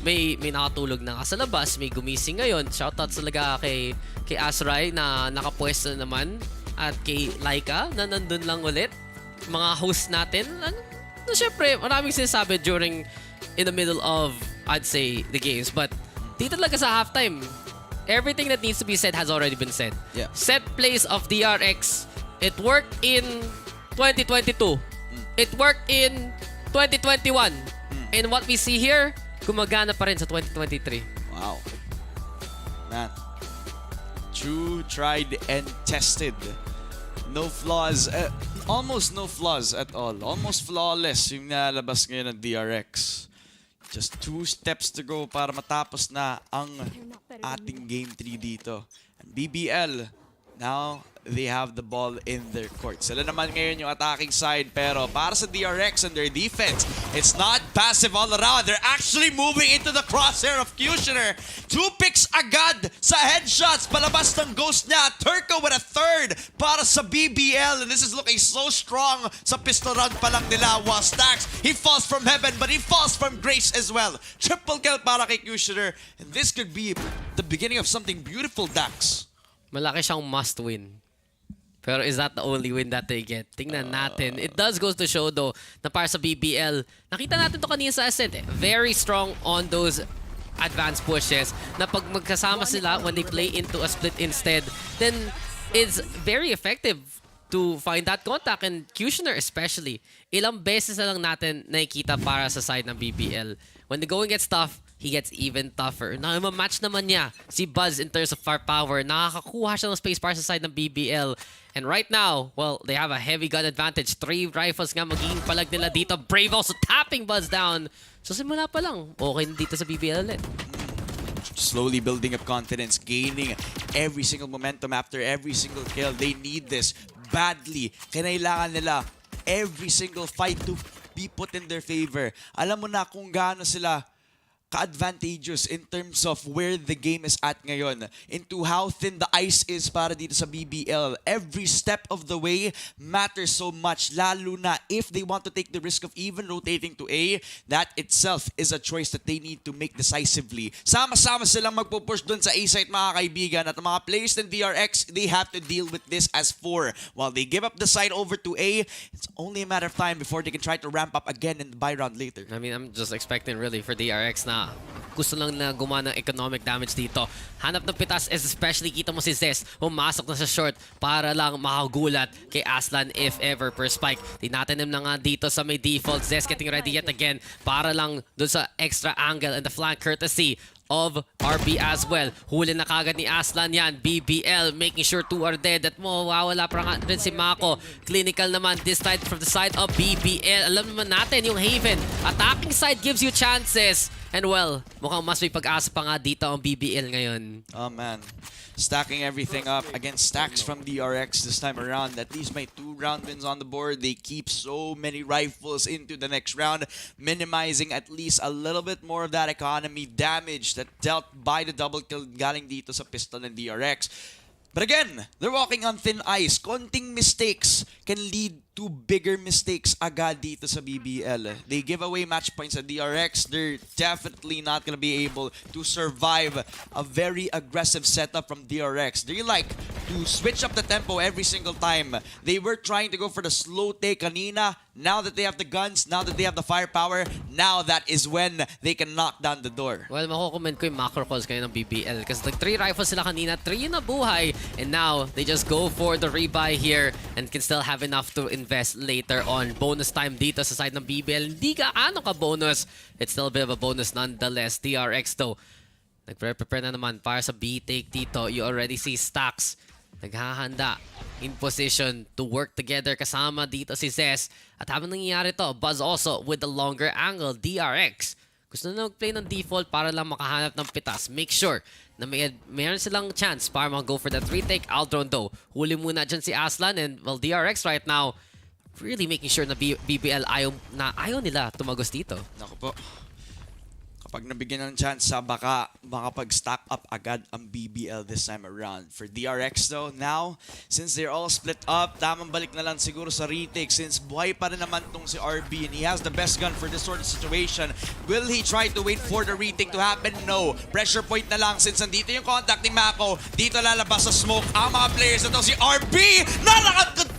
May nakatulog na ka sa labas. May gumising ngayon. Shoutout talaga kay Asray na nakapwesto naman. At kay Laika na nandun lang ulit. Mga host natin. Syempre, maraming sinasabi in the middle of, I'd say, the games. But dito talaga sa halftime, everything that needs to be said has already been said. Yeah. Set plays of DRX, it worked in 2022. It worked in 2021. And what we see here, gumagana pa rin sa 2023. Wow. Man. True, tried, and tested. No flaws. Almost no flaws at all. Almost flawless yung nalabas ngayon ng DRX. Just 2 steps to go para matapos na ang ating Game 3 dito. And BBL, now they have the ball in their court. Sila naman ngayon yung attacking side, pero para sa DRX and their defense, it's not passive all around. They're actually moving into the crosshair of Kushner. 2 picks agad sa headshots. Palabas ng ghost niya. Turco with a 3rd para sa BBL. And this is looking so strong sa pistol round pa lang nila. While Stacks, he falls from heaven, but he falls from grace as well. Triple kill para kay Kushner. And this could be the beginning of something beautiful, Dax. Malaki siyang must win. Pero is that the only win that they get? Tingnan natin. It does goes to show though na para sa BBL, nakita natin to kanina sa Ascent. Very strong on those advanced pushes na pag magkasama sila when they play into a split instead, then it's very effective to find that contact. And Kushner especially, ilang beses na lang natin nakikita para sa side ng BBL. When the going gets tough, he gets even tougher. Match naman niya si Buzz in terms of firepower. Nakakakuha siya ng space para sa side ng BBL. And right now, well, they have a heavy gun advantage. 3 rifles nga magiging palag nila dito. Brave also tapping Buzz down. So simula pa lang, okay dito sa BBL ulit. Slowly building up confidence, gaining every single momentum after every single kill. They need this badly. Kinailangan nila every single fight to be put in their favor. Alam mo na kung gaano sila ka-advantageous in terms of where the game is at ngayon, into how thin the ice is para dito sa BBL. Every step of the way matters so much, lalo na if they want to take the risk of even rotating to A. That itself is a choice that they need to make decisively. Sama-sama silang magpupush dun sa A site, mga kaibigan, at mga players ng DRX, they have to deal with this as 4. While they give up the side over to A, it's only a matter of time before they can try to ramp up again in the buy round later. I mean, I'm just expecting really for DRX na gusto lang na gumawa ng economic damage dito. Hanap ng pitas, especially kita mo si Zest, pumasok na sa short para lang makagulat kay Aslan if ever per spike. Tinatanim na nga dito sa may default. Zest getting ready yet again para lang dun sa extra angle and the flank courtesy of RB as well. Huli na kagad ni Aslan yan. BBL making sure 2 are dead. At mawawala pa nga rin si Mako. Clinical naman this time from the side of BBL. Alam naman natin yung Haven. Attacking side gives you chances. And well, mukhang mas may pag-asa pa nga dito ang BBL ngayon. Oh man. Stacking everything up against Stacks from DRX this time around. At least my 2 round wins on the board. They keep so many rifles into the next round, minimizing at least a little bit more of that economy damage that dealt by the double kill galing dito sa pistol ng DRX. But again, they're walking on thin ice. Konting mistakes can lead to bigger mistakes agad dito sa BBL. They give away match points at DRX. They're definitely not gonna be able to survive a very aggressive setup from DRX. They like to switch up the tempo every single time. They were trying to go for the slow take kanina. Now that they have the guns, now that they have the firepower, now that is when they can knock down the door. Well, makukomment ko yung macro calls kayo ng BBL kasi like 3 rifles sila kanina, 3 na buhay, and now they just go for the rebuy here and can still have enough to invest later on. Bonus time dito sa side ng BBL. Hindi gaano ka-bonus. It's still a bit of a bonus nonetheless. DRX though, nagpre-prepare na naman para sa B-take dito. You already see Stacks naghahanda in position to work together kasama dito si Zes. At habang nangyayari to, Buzz also with the longer angle. DRX gusto na mag-play ng default para lang makahanap ng pitas. Make sure na mayroon silang chance para mag-go for that retake. Aldron though, huli muna dyan si Aslan, and well, DRX right now, really making sure na BBL ayaw nila tumagos dito. Naku po. Kapag nabigyan ng chance, baka makapag-stack up agad ang BBL this time around. For DRX though, now, since they're all split up, tamang balik na lang siguro sa retake since buhay pa rin naman tong si RB and he has the best gun for this sort of situation. Will he try to wait for the retake to happen? No. Pressure point na lang since nandito yung contact ni Mako. Dito lalabas sa smoke ang mga players na to. Si RB,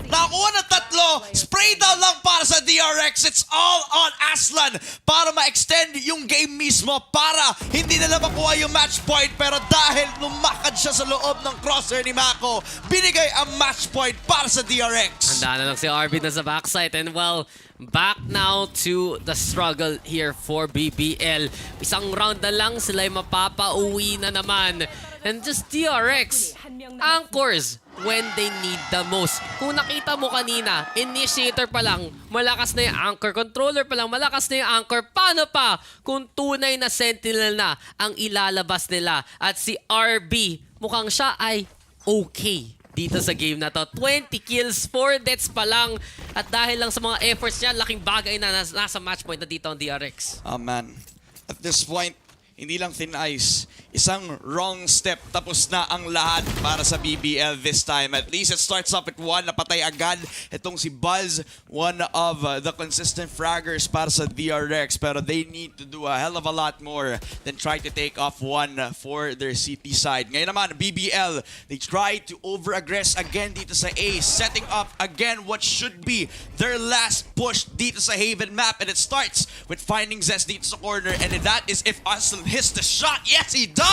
nakakuha ng tatlo. Spray down lang para sa DRX. It's all on Aslan para ma-extend yung game mismo, para hindi nila makuha yung match point, pero dahil lumakad siya sa loob ng crosshair ni Mako, binigay ang match point para sa DRX. Handa na lang si RB na sa backside, and well, back now to the struggle here for BBL. Isang round na lang, sila'y mapapauwi na naman. And just DRX, anchors when they need the most. Kung nakita mo kanina, initiator pa lang, malakas na yung anchor. Controller pa lang, malakas na yung anchor. Paano pa kung tunay na sentinel na ang ilalabas nila? At si RB, mukhang siya ay okay dito sa game na to. 20 kills, 4 deaths pa lang. At dahil lang sa mga efforts niya, laking bagay na nasa match point na dito ang DRX. Oh man, at this point, hindi lang thin ice. Isang wrong step, tapos na ang lahat para sa BBL this time. At least it starts off at 1, napatay agad itong si Buzz, one of the consistent fraggers para sa DRX. Pero they need to do a hell of a lot more than try to take off 1 for their CT side. Ngayon naman, BBL, they try to over-aggress again dito sa A, setting up again what should be their last push dito sa Haven map. And it starts with finding Zest dito sa corner, and that is if Aslan hits the shot. Yes, he does!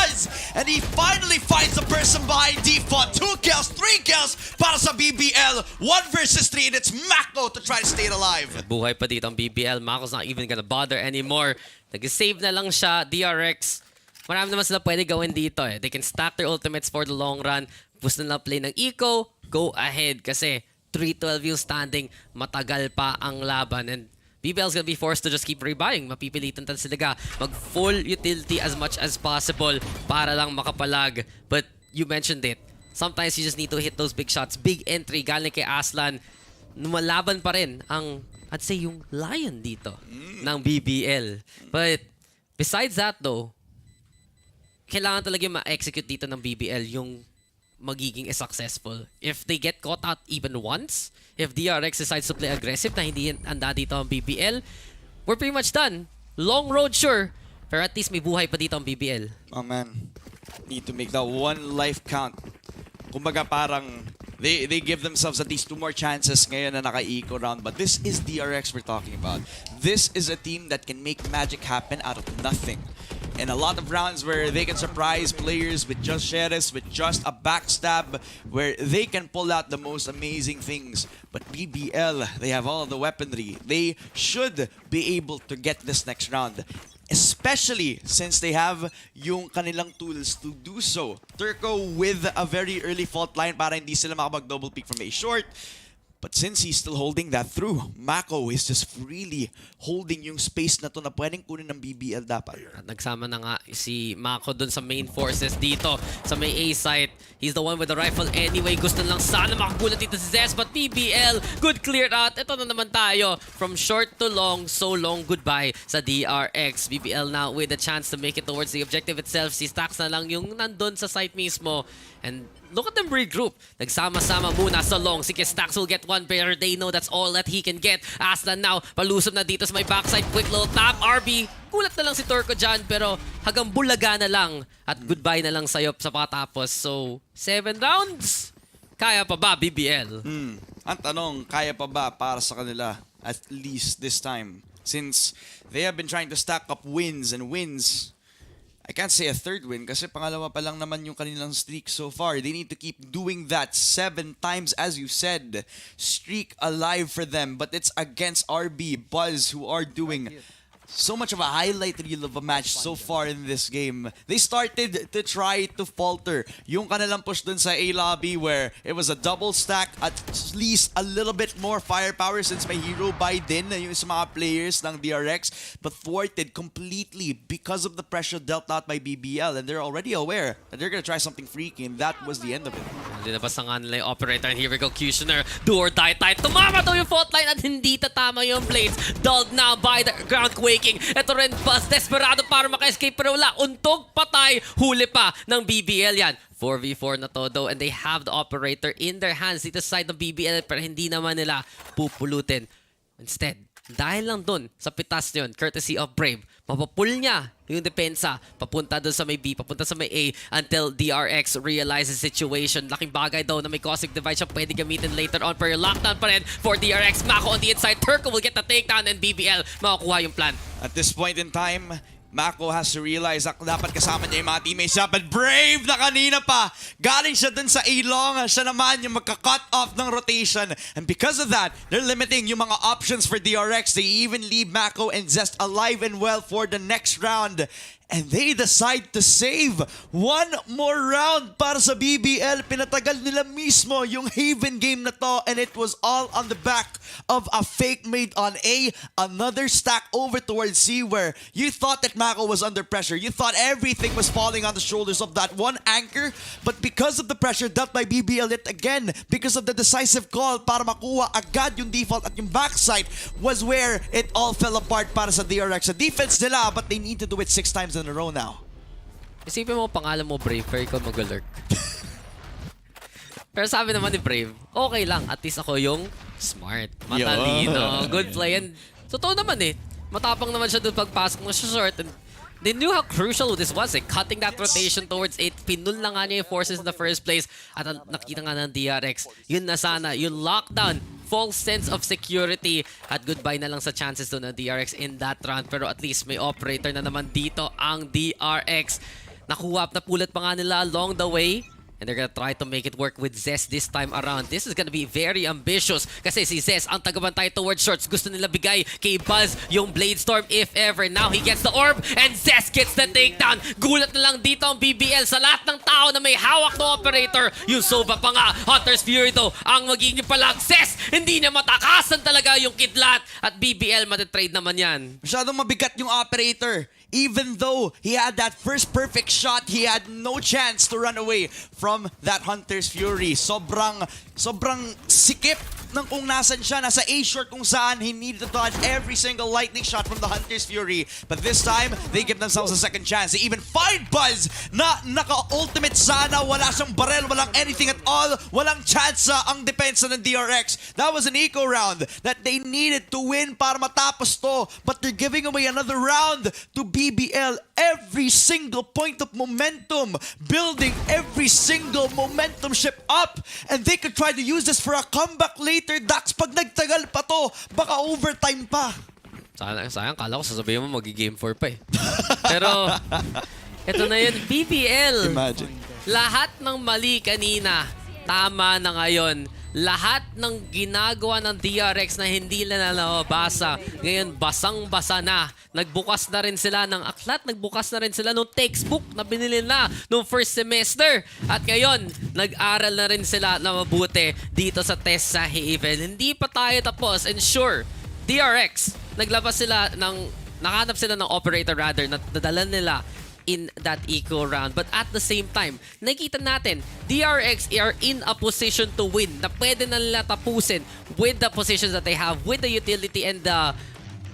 And he finally finds the person behind default. 2 kills, 3 kills para sa BBL. 1 versus 3, and it's Mako to try to stay alive. Buhay pa dito ang BBL. Mako's not even gonna bother anymore. Nag-save na lang siya. DRX, marami naman sila pwede gawin dito eh. They can stack their ultimates for the long run. Gusto nila play ng Ikaw, go ahead. Kasi 3-12 yung standing. Matagal pa ang laban. And BBL's gonna be forced to just keep rebuying. Mapipilitan tan sila mag-full utility as much as possible para lang makapalag. But you mentioned it. Sometimes you just need to hit those big shots. Big entry galing kay Aslan. Lumalaban pa rin ang, I'd say, yung lion dito ng BBL. But besides that though, kailangan talaga ma-execute dito ng BBL yung magiging successful. If they get caught out even once, if DRX decides to play aggressive na hindi handa dito ang BBL, we're pretty much done. Long road, sure, pero at least may buhay pa dito ang BBL. Oh man, need to make that 1 life count. Kumbaga parang they give themselves at least 2 more chances ngayon na naka-eco round. But this is DRX we're talking about. This is a team that can make magic happen out of nothing. And a lot of rounds where they can surprise players with just shares, with just a backstab, where they can pull out the most amazing things. But BBL, they have all the weaponry. They should be able to get this next round. Especially since they have yung kanilang tools to do so. Turco with a very early fault line para hindi sila makapag-double peek from A short. But since he's still holding that through, Mako is just freely holding yung space na to na pwedeng kunin ng BBL dapat. At nagsama na nga si Mako dun sa main forces dito sa may A site. He's the one with the rifle anyway. Gusto lang sana makagulat dito si Zest, but BBL, good clear out. Ito na naman tayo. From short to long, so long goodbye sa DRX. BBL now with a chance to make it towards the objective itself. Si Stax na lang yung nandun sa site mismo. And look at them regroup. Nagsama-sama muna sa long. Si Stax will get 1 player. They know that's all that he can get. Aslan now, palusog na dito sa may backside. Quick little tap. RB, kulat na lang si Turco dyan, pero hanggang bulaga na lang. At goodbye na lang sa'yo sa pakatapos. So, 7 rounds? Kaya pa ba, BBL? Ang tanong, kaya pa ba para sa kanila? At least this time. Since they have been trying to stack up wins and wins. I can't say a 3rd win kasi pangalawa pa lang naman yung kanilang streak so far. They need to keep doing that 7 times, as you said. Streak alive for them, but it's against RB, Buzz, who are doing so much of a highlight reel of a match so far in this game. They started to try to falter yung kanilang push dun sa A lobby where it was a double stack, at least a little bit more firepower since may hero buy din yung sa mga players ng DRX, but thwarted completely because of the pressure dealt out by BBL, and they're already aware that they're gonna try something freaky, and that was the end of it. Linabas na nga nila yung operator, and here we go, Cutioner, do or die tight. Tumama to yung fault line at hindi tatama yung blades. Dulled now by the ground quaking. Ito rin Buzz, desperado para maka-escape pero wala. Untog, patay, huli pa ng BBL yan. 4v4 na to though, and they have the operator in their hands dito sa side ng BBL pero hindi naman nila pupulutin. Instead, dahil lang dun sa pitas yun, courtesy of Brave, mapapul niya yung depensa papunta dun sa may B, papunta sa may A until DRX realizes the situation. Laking bagay daw na may cosmic device siya pwede gamitin later on pero lockdown pa rin for DRX. Mako on the inside, Turco will get the takedown and BBL makukuha yung plan. At this point in time, Mako has to realize na dapat kasama niya yung mga teammates niya. But Brave na kanina pa, galing siya dun sa A-long. Siya naman yung magka-cut off ng rotation. And because of that, they're limiting yung mga options for DRX. They even leave Mako and Zest alive and well for the next round. And they decide to save one more round para sa BBL. Pinatagal nila mismo yung Haven game na to, and it was all on the back of a fake made on A. Another stack over towards C where you thought that Mako was under pressure. You thought everything was falling on the shoulders of that one anchor. But because of the pressure dealt by BBL yet again, because of the decisive call para makuha agad yung default at yung backside, was where it all fell apart para sa DRX. Sa defense nila, but they need to do it 6 times in a row now. Isipin mo pangalan mo Brave pero ikaw mag-alert. Pero sabi naman ni Brave, okay lang, at least ako yung smart, matalino, good play, and totoo naman eh, matapang naman siya doon pagpasok mo siya short, and they knew how crucial this was eh, cutting that rotation towards 8, pinul na nga niya yung forces in the first place, at nakita nga ng DRX, yun na sana, yung lockdown, false sense of security, at goodbye na lang sa chances doon ng DRX in that round, pero at least may operator na naman dito ang DRX. Nakuha na pulat pa nga nila along the way. And they're gonna try to make it work with Zest this time around. This is gonna be very ambitious kasi si Zest ang tagabantay towards shorts. Gusto nila bigay kay Buzz yung Blade Storm if ever. Now he gets the orb and Zest gets the takedown. Gulat na lang dito ang BBL sa lahat ng tao na may hawak na operator. Yung Sova pa nga. Hunter's Fury though ang magiging palag. Zest hindi niya matakasan talaga yung kidlat. At BBL matitrade naman yan. Masyadong mabigat yung operator. Even though he had that first perfect shot, he had no chance to run away from that Hunter's Fury. Sobrang sikip ng kung nasan siya. Nasa A short kung saan he needed to dodge every single lightning shot from the Hunter's Fury. But this time, they give themselves a second chance. They even find Buzz na naka-ultimate sana. Wala siyang barrel, walang anything at all. Walang chance ang depensa ng DRX. That was an eco round that they needed to win para matapos to. But they're giving away another round to BBL. Every single point of momentum. Building every single momentum ship up. And they could try to use this for a comeback later. Dax, pag nagtagal pa to, baka overtime pa. Sayang, kala ko sasabihin mo magi-game 4 pa eh. Pero, eto na yun, BBL. Imagine. Lahat ng mali kanina, tama na ngayon. Lahat ng ginagawa ng DRX na hindi na nabasa, ngayon basang-basa na. Nagbukas na rin sila ng aklat, nagbukas na rin sila ng textbook na binili na noong first semester. At ngayon, nag-aral na rin sila na mabuti dito sa test sa Haven. Hindi pa tayo tapos. And sure, DRX, nakahanap sila ng operator rather, na nadala nila in that eco round. But at the same time, nakita natin, DRX are in a position to win na pwede na nila tapusin with the positions that they have, with the utility and the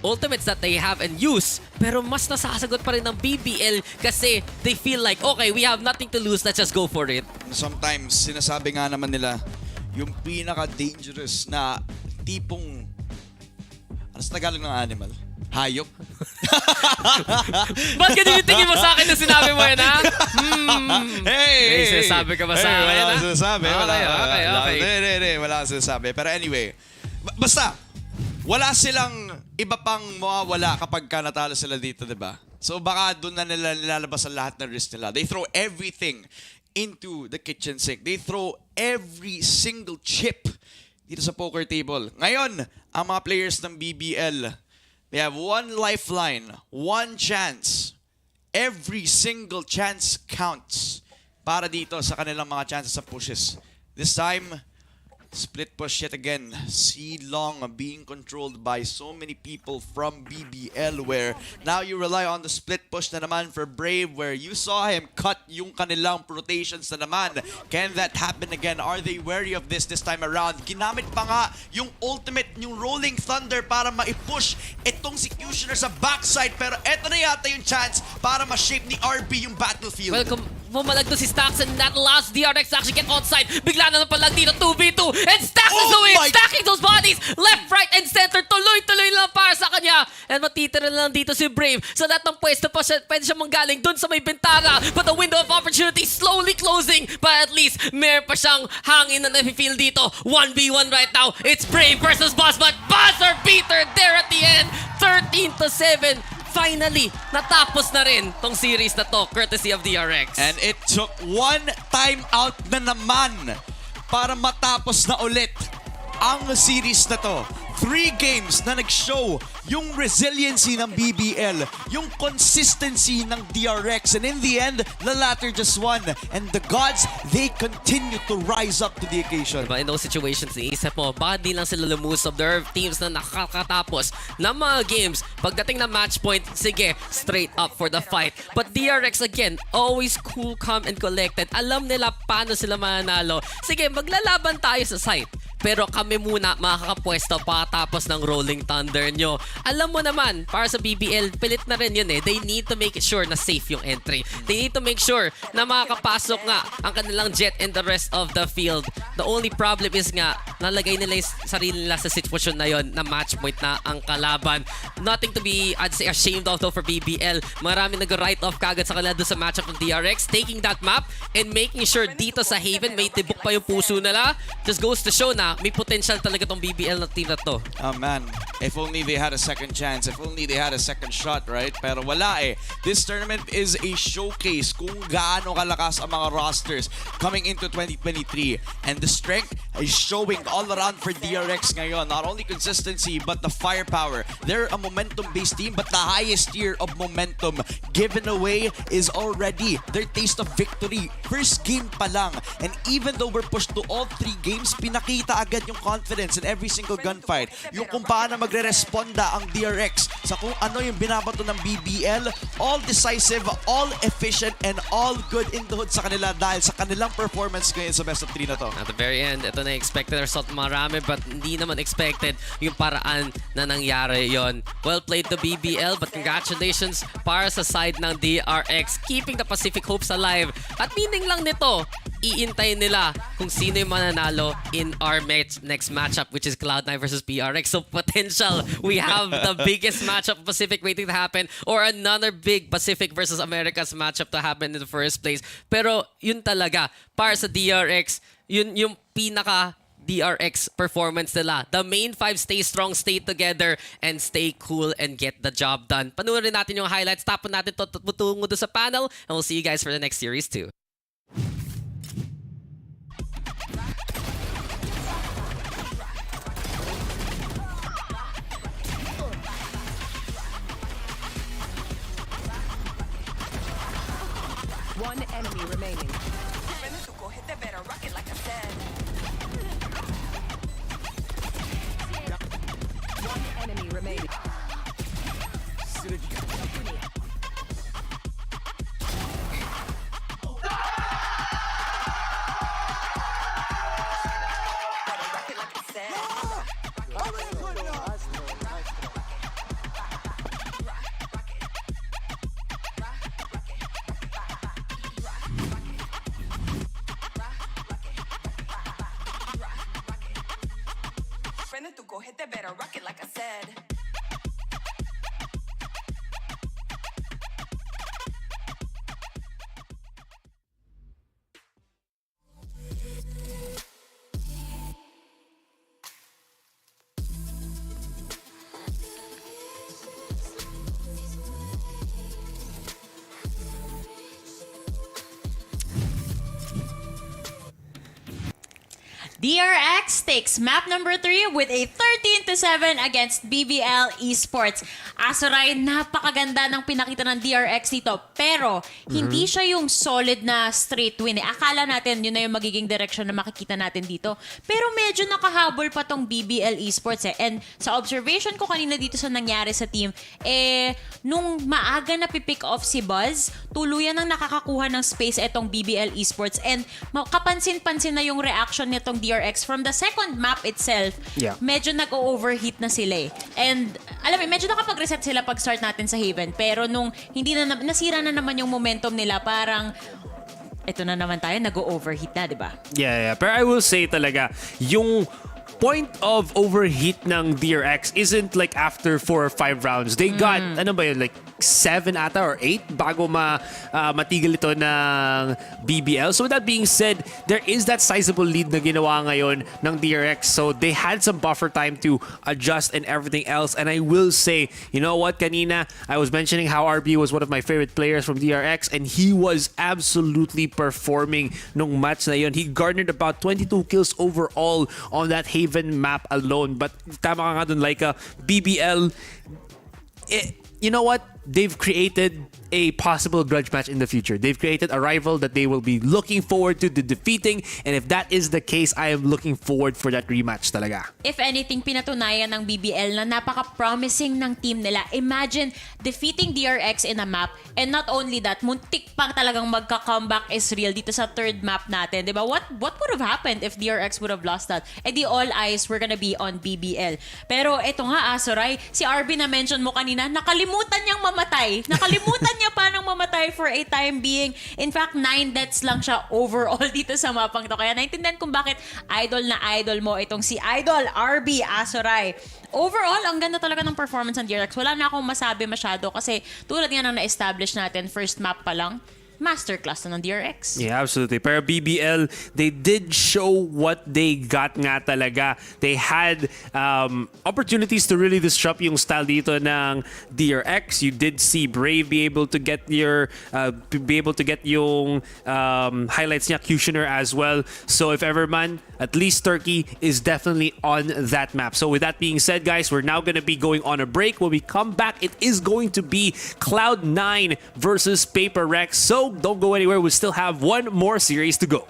ultimates that they have and use. Pero mas nasasagot pa rin ng BBL kasi they feel like, okay, we have nothing to lose, let's just go for it. Sometimes, sinasabi nga naman nila, yung pinaka-dangerous na tipong, ano sa Tagalog ng animal? Hayop. Ba't ganyan yung tingin mo sa akin na sinabi mo yan, ha? Hey! Sinasabi ka ba sa akin, wala ha? akong sinasabi. Okay. Wala akong sinasabi. Pero anyway, basta, wala silang iba pang mawawala kapag natalo sila dito, diba? So baka doon na nila nilalabas ang lahat ng risk nila. They throw everything into the kitchen sink. They throw every single chip dito sa poker table. Ngayon, ang mga players ng BBL, They have one lifeline, one chance. Every single chance counts para dito sa kanilang mga chances sa pushes. This time, split push yet again. C-Long being controlled by so many people from BBL, where now you rely on the split push na naman for Brave, where you saw him cut yung kanilang rotations na naman. Can that happen again? Are they wary of this time around? Ginamit pa nga yung ultimate, yung Rolling Thunder para ma-push itong Executioner sa backside, pero eto na yata yung chance para ma-shape ni RB yung battlefield. Welcome. Bumalag to si Stax and that allows DRX to actually get onside. Bigla na palag dito 2v2 and Stax is away, stacking those bodies left, right, and center. Tuloy-tuloy lang para sa kanya. And matitira lang dito si Brave. Sa lahat ng pwesto pa siya, pwede siya manggaling dun sa may bintana. But the window of opportunity slowly closing. But at least meron pa siyang hangin na nafe-feel dito. 1v1 right now. It's Brave versus Boss, but buzzer beater there at the end. 13-7. Finally, natapos na rin tong series na to, courtesy of DRX. And it took one timeout na naman para matapos na ulit ang series na to. 3 games na nag-show yung resiliency ng BBL, yung consistency ng DRX, and in the end, the latter just won. And the gods, they continue to rise up to the occasion. Diba, in those situations, iisip mo, baka di lang sila lumusog. There are teams na nakakatapos ng mga games. Pagdating na match point, sige, straight up for the fight. But DRX, again, always cool, calm, and collected. Alam nila paano sila mananalo. Sige, maglalaban tayo sa site. Pero kami muna makakapwesto pakatapos ng Rolling Thunder nyo. Alam mo naman, para sa BBL, pilit na rin yun eh. They need to make sure na safe yung entry. They need to make sure na makakapasok nga ang kanilang jet and the rest of the field. The only problem is nga, nalagay nila yung sarili nila sa situation na yon na match point na ang kalaban. Nothing to be, I'd say, ashamed of though for BBL. Marami nag-write off kagad sa kanila doon sa matchup ng DRX. Taking that map and making sure dito sa Haven, may tibok pa yung puso nila. Just goes to show na may potential talaga tong BBL na team na to. Oh man, if only they had a second chance, if only they had a second shot, right? Pero wala eh. This tournament is a showcase kung gaano kalakas ang mga rosters coming into 2023. And the strength is showing all around for DRX ngayon. Not only consistency, but the firepower. They're a momentum-based team, but the highest tier of momentum given away is already their taste of victory. First game pa lang. And even though we're pushed to all 3 games, pinakita agad yung confidence in every single gunfight. Yung kung paano magre-responda ang DRX sa kung ano yung binabato ng BBL. All decisive, all efficient, and all good in the hood sa kanila dahil sa kanilang performance ngayon sa best of 3 na to. At the very end, ito na expected result marami, but hindi naman expected yung paraan na nangyari yon. Well played to BBL, but congratulations para sa side ng DRX, keeping the Pacific hopes alive. At meaning lang nito, iintayin nila kung sino yung mananalo in our next matchup, which is Cloud9 versus PRX. So potential, we have the biggest matchup Pacific waiting to happen, or another big Pacific versus Americas matchup to happen in the first place. Pero yun talaga, para sa DRX, yun yung pinaka DRX performance nila. The main 5 stay strong, stay together, and stay cool and get the job done. Panuorin natin yung highlights, tapon natin to tungo doon sa panel, and we'll see you guys for the next series too. One enemy remaining. One enemy remaining. To go hit that better rocket like I said. DRX takes map number 3 with a 13-7 against BBL Esports. Asoray, napakaganda ng pinakita ng DRX dito. Pero, hindi siya yung solid na straight win. Akala natin yun na yung magiging direction na makikita natin dito. Pero medyo nakahabol pa tong BBL Esports eh. And sa observation ko kanina dito sa nangyari sa team, nung maaga na pipick off si Buzz, tuluyan ang nakakakuha ng space etong BBL Esports. And kapansin-pansin na yung reaction nitong DRX from the second map itself. Yeah. Medyo nag-overheat na sila eh. And alam mo, medyo nakapag-reset sila pag start natin sa Haven. Pero nung hindi na nasira na naman yung momentum nila, parang ito na naman tayo, nag-overheat na, di ba? Yeah. Pero I will say talaga, yung point of overheat ng DRX isn't like after 4 or 5 rounds. They got, ano ba yun, like 7 ata or 8 bago matigil ito ng BBL. So with that being said, there is that sizable lead na ginawa ngayon ng DRX. So they had some buffer time to adjust and everything else. And I will say, you know what, kanina, I was mentioning how RB was one of my favorite players from DRX and he was absolutely performing nung match na yun. He garnered about 22 kills overall on that Haven map alone. But tama ka nga dun, Laika, BBL, you know what? They've created a possible grudge match in the future. They've created a rival that they will be looking forward to defeating. And if that is the case, I am looking forward for that rematch talaga. If anything, pinatunayan ng BBL na napaka-promising ng team nila. Imagine defeating DRX in a map, and not only that, muntik pang talagang magka-comeback is real dito sa third map natin. Diba? What would have happened if DRX would have lost that? Eh di all eyes were gonna be on BBL. Pero eto nga, Asoray, si RB na mention mo kanina, nakalimutan niyang mamatay. Nakalimutan niya paanong mamatay for a time being. In fact, 9 deaths lang siya overall dito sa mapang to. Kaya naintindihan kung bakit idol na idol mo itong si Idol RB Asoray. Overall, ang ganda talaga ng performance ng DRX. Wala na akong masabi masyado kasi tulad nga ng na-establish natin, first map pa lang, masterclass na ng DRX. Yeah, absolutely. Pero BBL, they did show what they got nga talaga. They had opportunities to really disrupt yung style dito ng DRX. You did see Brave be able to get yung highlights niya, Cushioner as well. So if ever man, at least Turkey is definitely on that map. So with that being said, guys, we're now going to be going on a break. When we come back, it is going to be Cloud9 versus Paper Rex. So don't go anywhere. We still have one more series to go.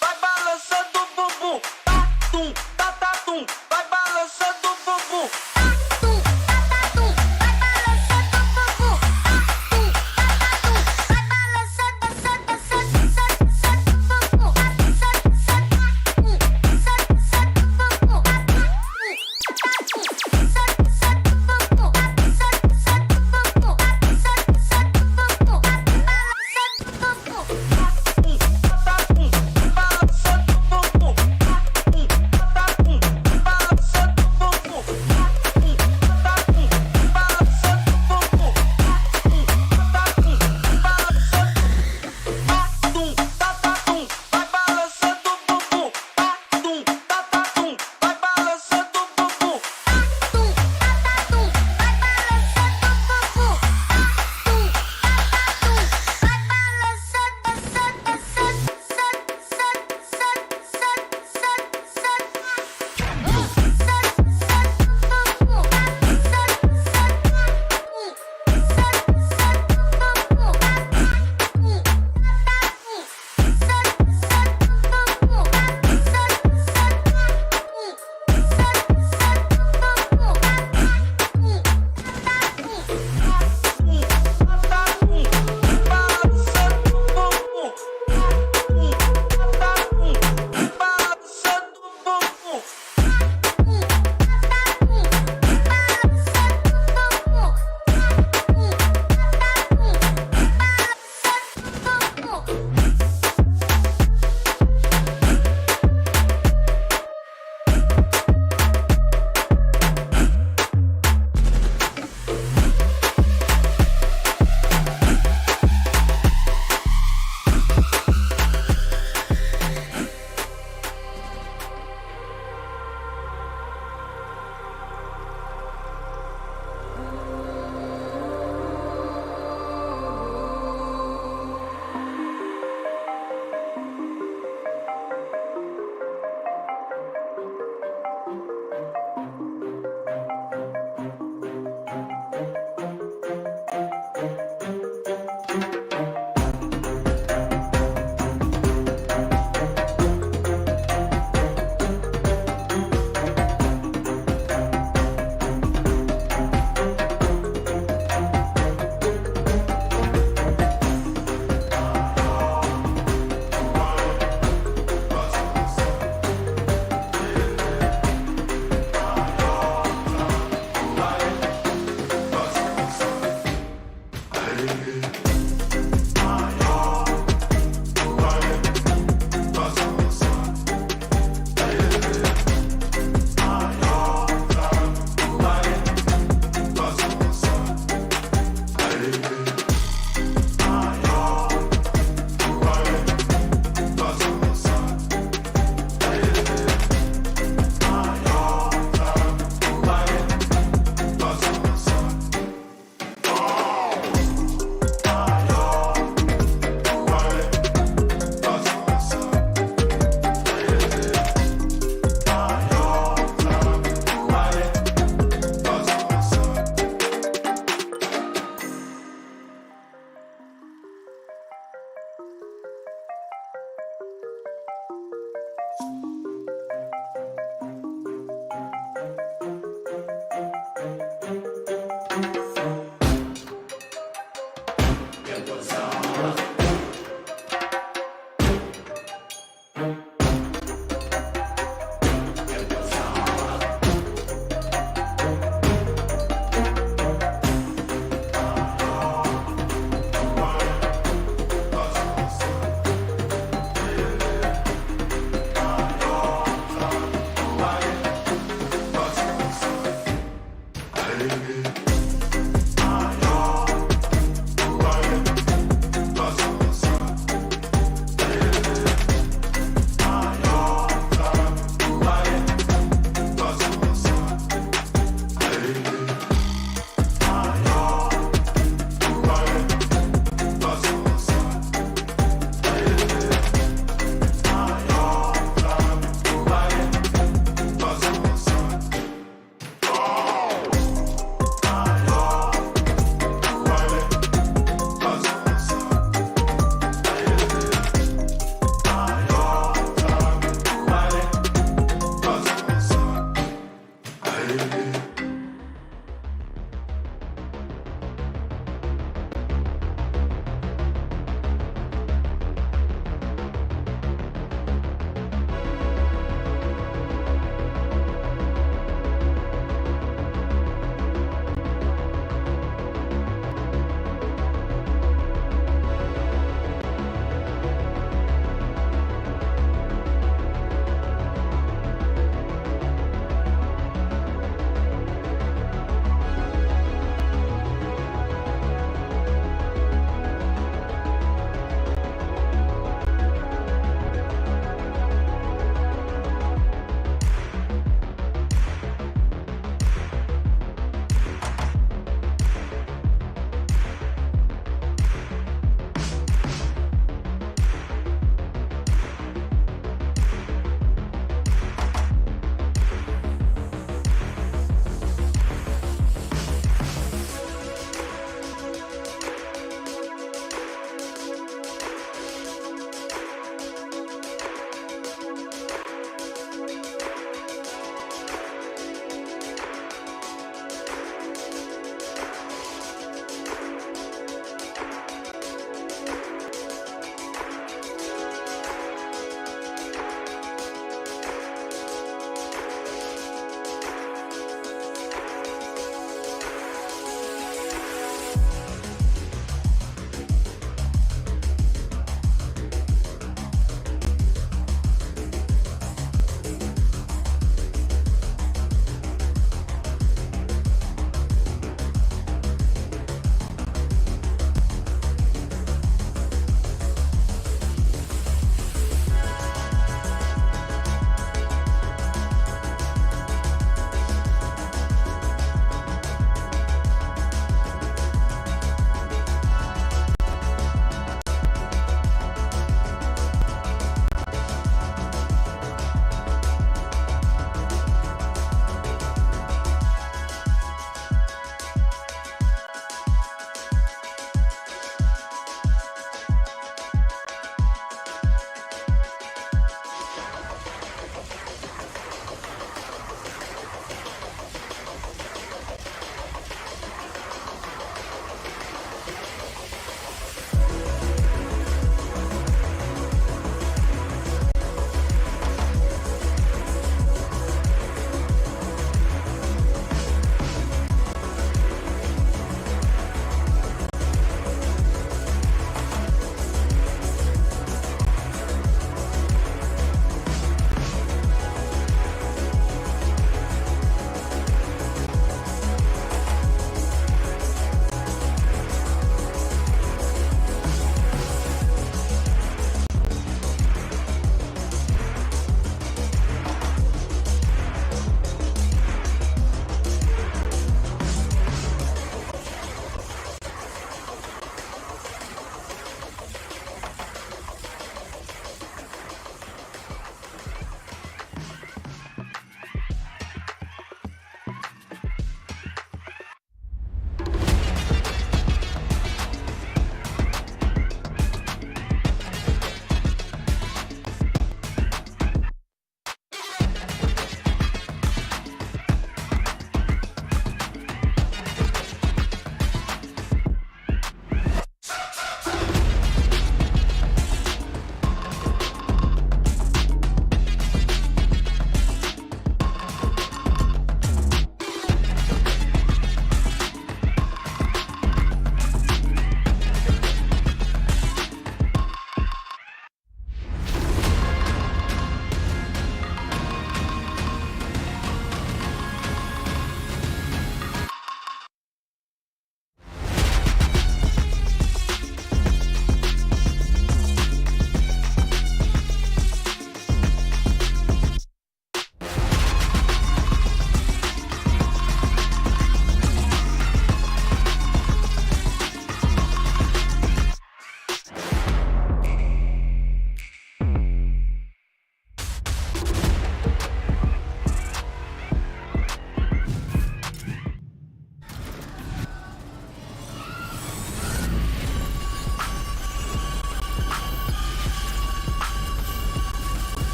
Vai balançando o bumbum.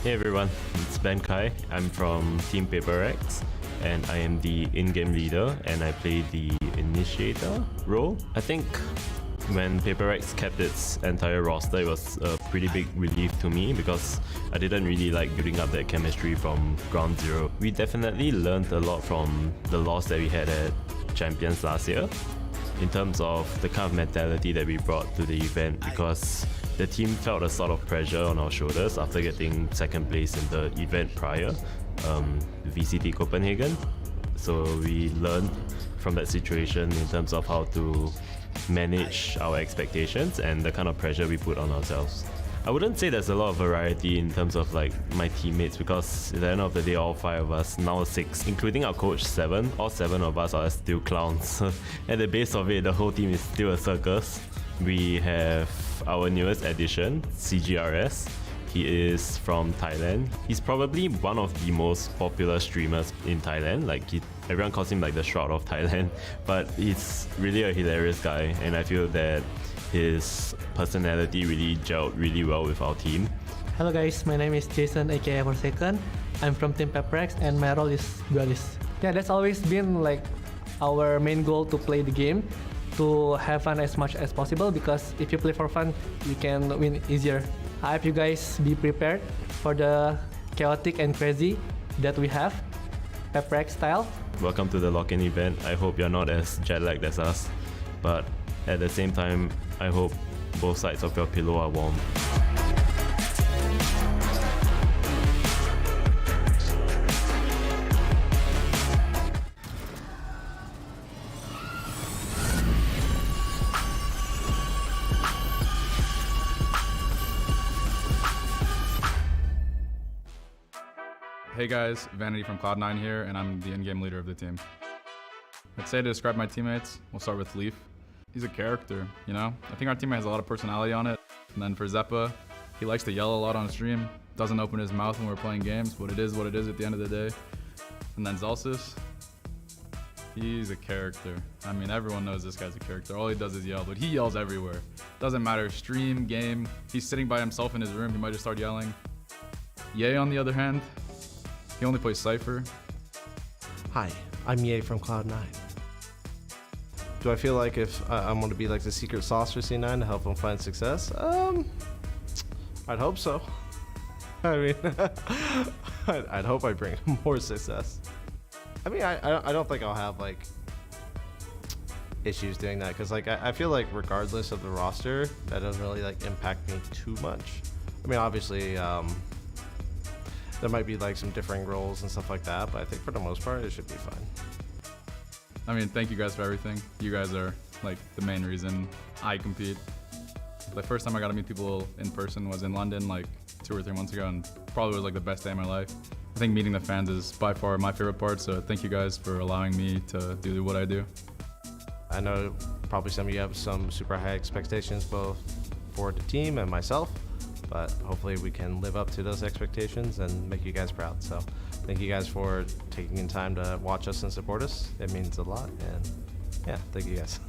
Hey everyone, it's Ben Kai. I'm from Team Paper X, and I am the in-game leader, and I play the initiator role. I think when Paper X kept its entire roster, it was a pretty big relief to me because I didn't really like building up that chemistry from ground zero. We definitely learned a lot from the loss that we had at Champions last year in terms of the kind of mentality that we brought to the event, because the team felt a sort of pressure on our shoulders after getting second place in the event prior, VCT Copenhagen. So we learned from that situation in terms of how to manage our expectations and the kind of pressure we put on ourselves. I wouldn't say there's a lot of variety in terms of like my teammates, because at the end of the day, all 5 of us, now 6, including our coach 7, all 7 of us are still clowns. At the base of it, the whole team is still a circus. We have our newest addition, CGRS. He is from Thailand. He's probably one of the most popular streamers in Thailand. Like everyone calls him like the Shroud of Thailand, but he's really a hilarious guy, and I feel that his personality really gelled really well with our team. Hello guys, my name is Jason aka Forsaken. I'm from Team Pepperex and my role is duelist. Yeah, that's always been like our main goal, to play the game, to have fun as much as possible, because if you play for fun, you can win easier. I hope you guys be prepared for the chaotic and crazy that we have, Pepperex style. Welcome to the lock-in event. I hope you're not as jet-lagged as us, but at the same time, I hope both sides of your pillow are warm. Hey guys, Vanity from Cloud9 here, and I'm the in-game leader of the team. I'd say to describe my teammates, we'll start with Leaf. He's a character, you know? I think our teammate has a lot of personality on it. And then for Zeppa, he likes to yell a lot on stream, doesn't open his mouth when we're playing games, but it is what it is at the end of the day. And then Zelsis, he's a character. I mean, everyone knows this guy's a character. All he does is yell, but he yells everywhere. Doesn't matter, stream, game, he's sitting by himself in his room, he might just start yelling. Ye, on the other hand, he only plays Cypher. Hi, I'm Ye from Cloud9. Do I feel like if I'm going to be like the secret sauce for C9 to help him find success? I'd hope so. I mean, I'd hope I bring him more success. I mean, I don't think I'll have like issues doing that, because like I feel like regardless of the roster, that doesn't really like impact me too much. I mean, obviously, there might be like some differing roles and stuff like that, but I think for the most part, it should be fine. I mean, thank you guys for everything. You guys are like the main reason I compete. The first time I got to meet people in person was in London like 2 or 3 months ago, and probably was like the best day of my life. I think meeting the fans is by far my favorite part, so thank you guys for allowing me to do what I do. I know probably some of you have some super high expectations both for the team and myself, but hopefully we can live up to those expectations and make you guys proud. So thank you guys for taking the time to watch us and support us. It means a lot, and yeah, thank you guys.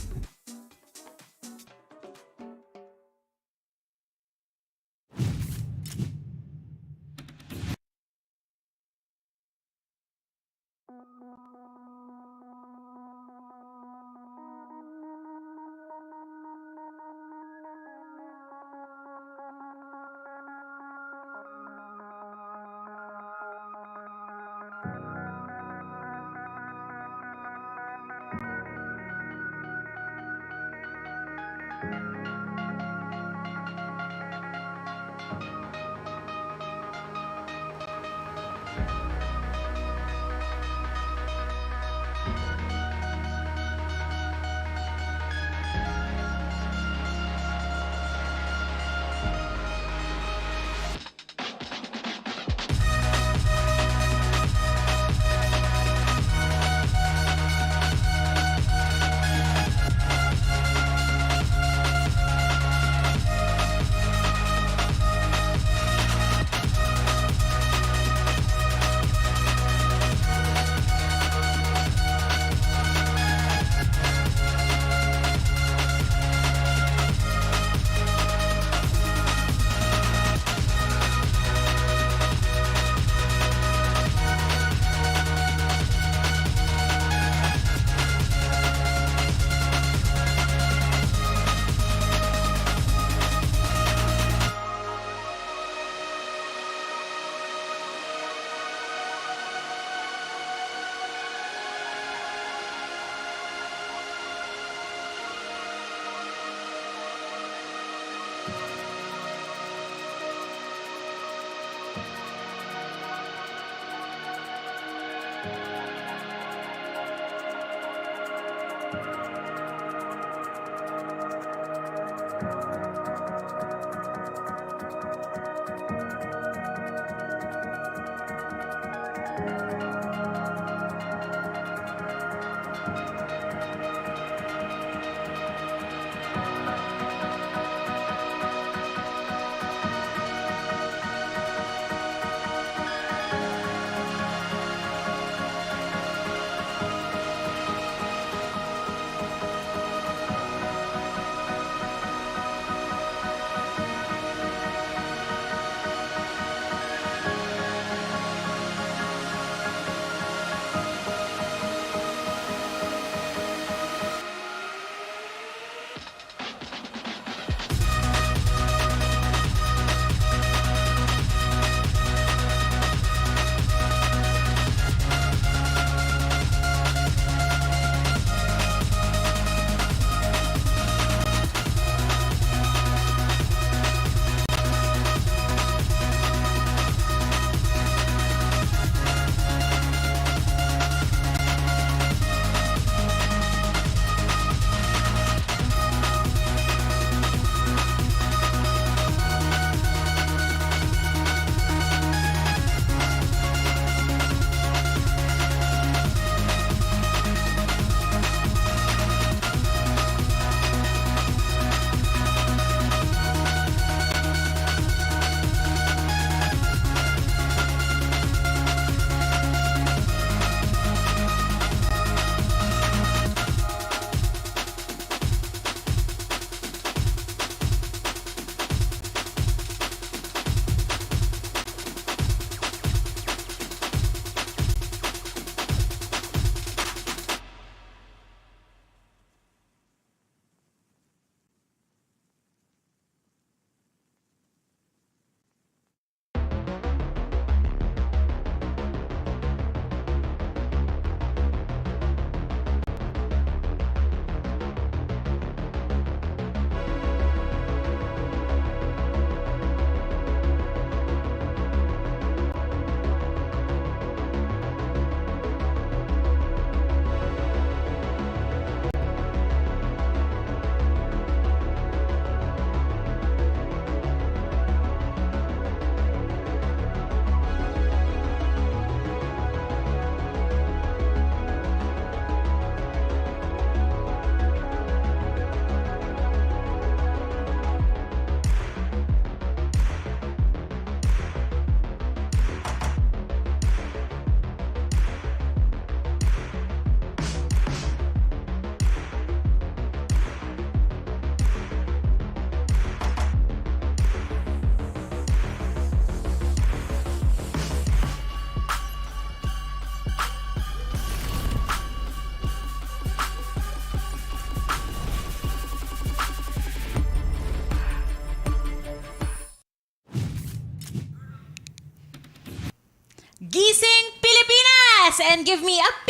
Gising Pilipinas! And give me a P.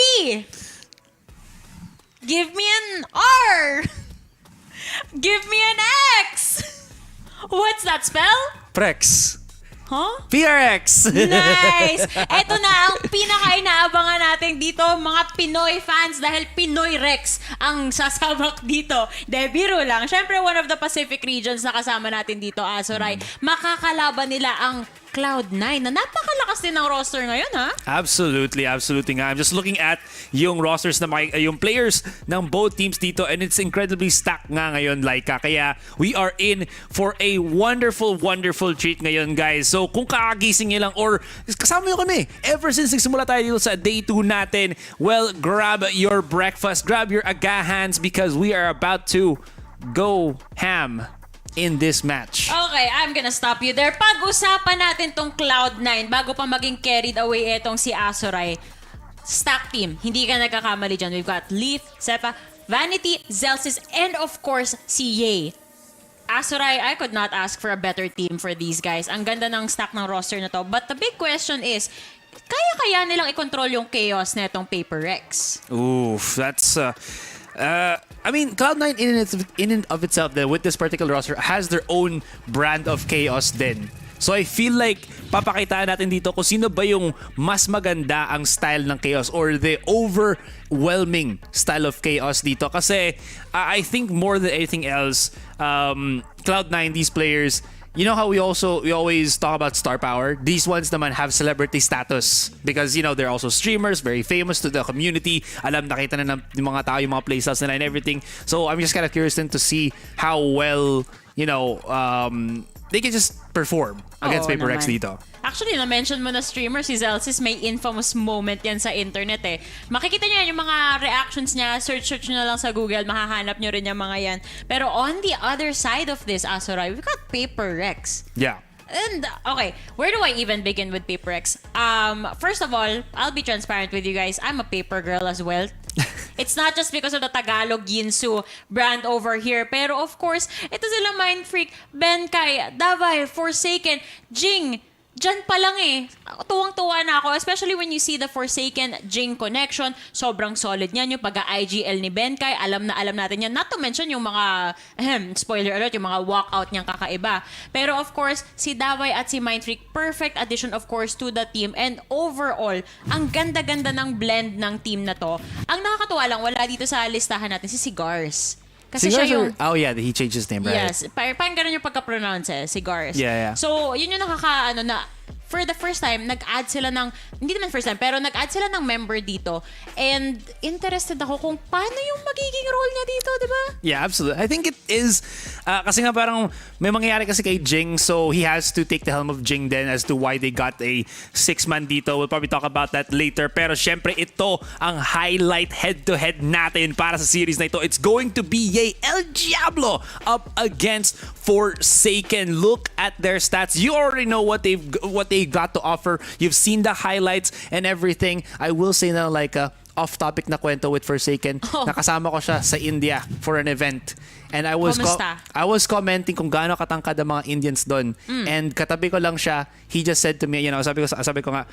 Give me an R. Give me an X. What's that spell? Prex. Huh? PRX. Nice! Ito na ang pinaka-inaabangan natin dito, mga Pinoy fans, dahil Pinoy Rex ang sasabak dito. De, biro lang. Siyempre, one of the Pacific regions na kasama natin dito, Asoray. Makakalaban nila ang Cloud9 na napakalakas din ng roster ngayon, ha? Absolutely, absolutely nga. I'm just looking at yung rosters na yung players ng both teams dito, and it's incredibly stacked nga ngayon, Laika. Kaya we are in for a wonderful, wonderful treat ngayon, guys. So kung kakagising nyo lang or kasama nyo kami ever since nagsimula tayo dito sa day 2 natin, well, grab your breakfast, grab your agahans, because we are about to go ham in this match. Okay, I'm gonna stop you there. Pag-usapan natin tong Cloud9 bago pa maging carried away etong si Asoray. Stack team, hindi ka nagkakamali dyan. We've got Leaf, Sepa, Vanity, Zelsis, and of course, si Ye. Asoray, I could not ask for a better team for these guys. Ang ganda ng stack ng roster na to. But the big question is, kaya nilang i-control yung chaos na itong Paper Rex? Oof, that's... I mean, Cloud9 in and of itself, with this particular roster, has their own brand of chaos then. So I feel like papakitaan natin dito kung sino ba yung mas maganda ang style ng Chaos or the overwhelming style of Chaos dito. Kasi I think more than anything else, Cloud9, these players, you know how we always talk about star power? These ones naman have celebrity status because, you know, they're also streamers, very famous to the community. Alam, nakita na ng mga tao yung mga playstyles nila and everything. So I'm just kind of curious then to see how well, you know, they can just perform against Paper Rex dito. Actually, na-mention mo na streamer, si Zelsis, may infamous moment yan sa internet eh. Makikita nyo yan, yung mga reactions niya, search nyo na lang sa Google, mahahanap nyo rin yung mga yan. Pero on the other side of this, Azuray, we've got Paper Rex. Yeah. And, okay, where do I even begin with Paper Rex? First of all, I'll be transparent with you guys. I'm a paper girl as well. It's not just because of the Tagalog Yinsu brand over here. Pero of course, ito sila Mind Freak, Benkai, Davai, Forsaken, Jing. Diyan pa lang eh. Tuwang-tuwa na ako. Especially when you see the Forsaken Jing connection. Sobrang solid niyan. Yung pag-IGL ni Benkai. Alam natin yan. Not to mention yung mga, spoiler alert, yung mga walkout niyang kakaiba. Pero of course, si Davai at si Mind Freak, perfect addition of course to the team. And overall, ang ganda-ganda ng blend ng team na to. Ang nakakatuwa lang, wala dito sa listahan natin si Cigars. Kasi siya yung... Oh yeah, he changed his name, right? Yes. Parang ganun yung pagka-pronounce eh, Cigars. Yeah. So, yun yung na for the first time, nag-add sila ng, hindi naman first time, pero nag-add sila ng member dito. And interested ako kung paano yung magiging role niya dito, di ba? Yeah, absolutely. I think it is, kasi nga parang may mangyayari kasi kay Jing, so he has to take the helm of Jing then as to why they got a 6-man dito. We'll probably talk about that later. Pero syempre, ito ang highlight head-to-head natin para sa series na ito. It's going to be El Diablo up against Forsaken. Look at their stats. You already know what they got to offer. You've seen the highlights and everything. I will say na like off-topic na kwento with Forsaken. Nakasama ko siya sa India for an event. And I was commenting kung gaano katangkad ang mga Indians doon. And katabi ko lang siya, he just said to me, you know, sabi ko nga,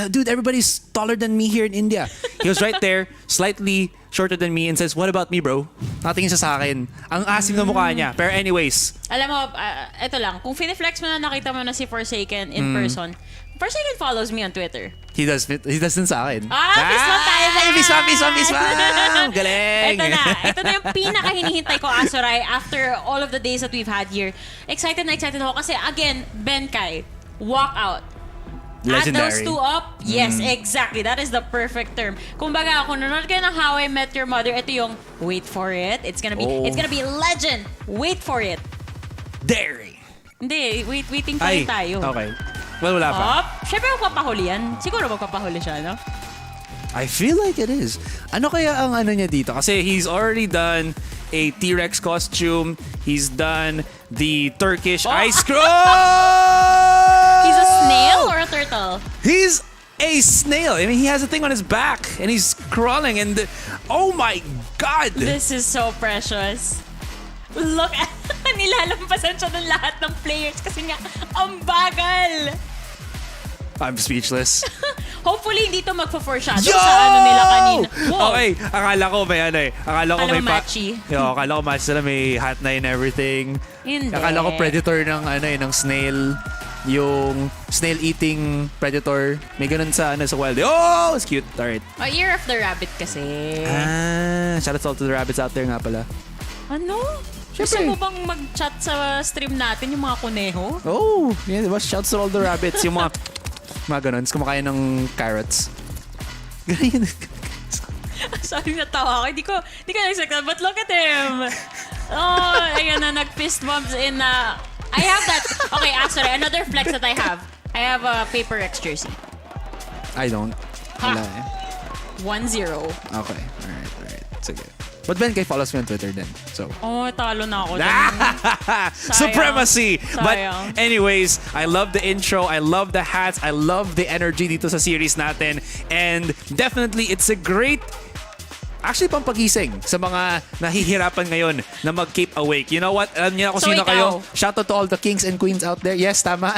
dude, everybody's taller than me here in India. He was right there, slightly shorter than me, and says, what about me, bro? Nakatingin siya sa akin. Ang asim na mukha niya. Pero anyways. Alam mo, ito lang, kung finiflex mo na nakita mo na si Forsaken in person, Forsaken follows me on Twitter. He does din sa akin. Piswan tayo na! Piswan! Galing! Ito na yung pinaka-hinihintay ko, Azuray, after all of the days that we've had here. Excited na excited ako kasi, again, Benkai, walk out. Legendary. Add those two up, yes, exactly. That is the perfect term. Kumbaga, kung nanonood kayo ng How I Met Your Mother, ito yung, wait for it. It's gonna be legend. Wait for it. Dairy. Hindi, waiting pa rin tayo. Okay. Well, wala pa. Siyempre magpapahuli yan. Siguro magpapahuli siya, no? I feel like it is. Ano kaya ang ano niya dito? Kasi he's already done a T-Rex costume. He's done the Turkish ice cream. He's a snail or a turtle? He's a snail. I mean, he has a thing on his back and he's crawling and oh my God! This is so precious. Look at nilalampasan siya ng lahat ng players kasi nga, ang bagal! I'm speechless. Hopefully, hindi to magpa-foreshadow sa ano nila kanina. Wow. Okay, akala ko may ano eh. Akala ko may matchy. Akala ko match sila, may hat na and everything. Hindi. Akala ko predator ng ano eh, ng snail. Yung snail-eating predator. May ganun sa sa wild. Oh, it's cute. Alright. Year of the Rabbit kasi. Shout out to the rabbits out there nga pala. Ano? Gusto mo bang mag-chat sa stream natin yung mga kuneho? Oh, yeah, diba? Shouts to all the rabbits. Yung mga ganun. Kumakain ng carrots. Sorry, natawa ako. Hindi ko na-expect. But look at him. Oh, ayan na, nag-fist bumps in I have that. Okay, sorry. Another flex that I have. I have a Paper Rex jersey. I don't. Wala eh. 1-0. Okay. Alright. Sige. But Benkai follows me on Twitter then. So. Oh, talo na ako. Supremacy! Sayang. But anyways, I love the intro. I love the hats. I love the energy dito sa series natin. And definitely, it's a great actually pampagising sa mga nahihirapan ngayon na mag-keep awake. You know what? Alam niyo kung sino kayo? Shout out to all the kings and queens out there. Yes, tama.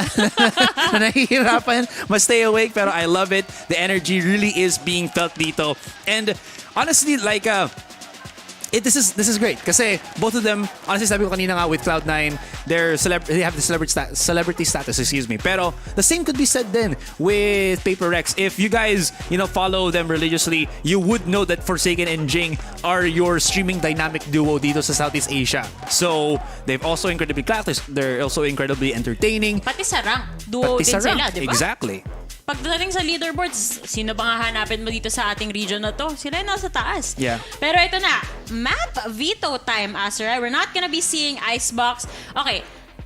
Na nahihirapan, must stay awake. Pero I love it. The energy really is being felt dito. And honestly, like, this is great kasi both of them, honestly sabi ko kanina nga with Cloud9, they have the celebrity status, excuse me. Pero the same could be said then with Paper Rex. If you guys, follow them religiously, you would know that Forsaken and Jing are your streaming dynamic duo dito sa Southeast Asia. So, they've also incredibly classic. They're also incredibly entertaining. Pati sa rank, duo din sila, di ba? Exactly. Pagdating sa leaderboards, sino bang hahanapin mo dito sa ating region na to? Sila yung nasa taas. Yeah. Pero ito na, map veto time, Azura. We're not gonna be seeing Icebox. Okay,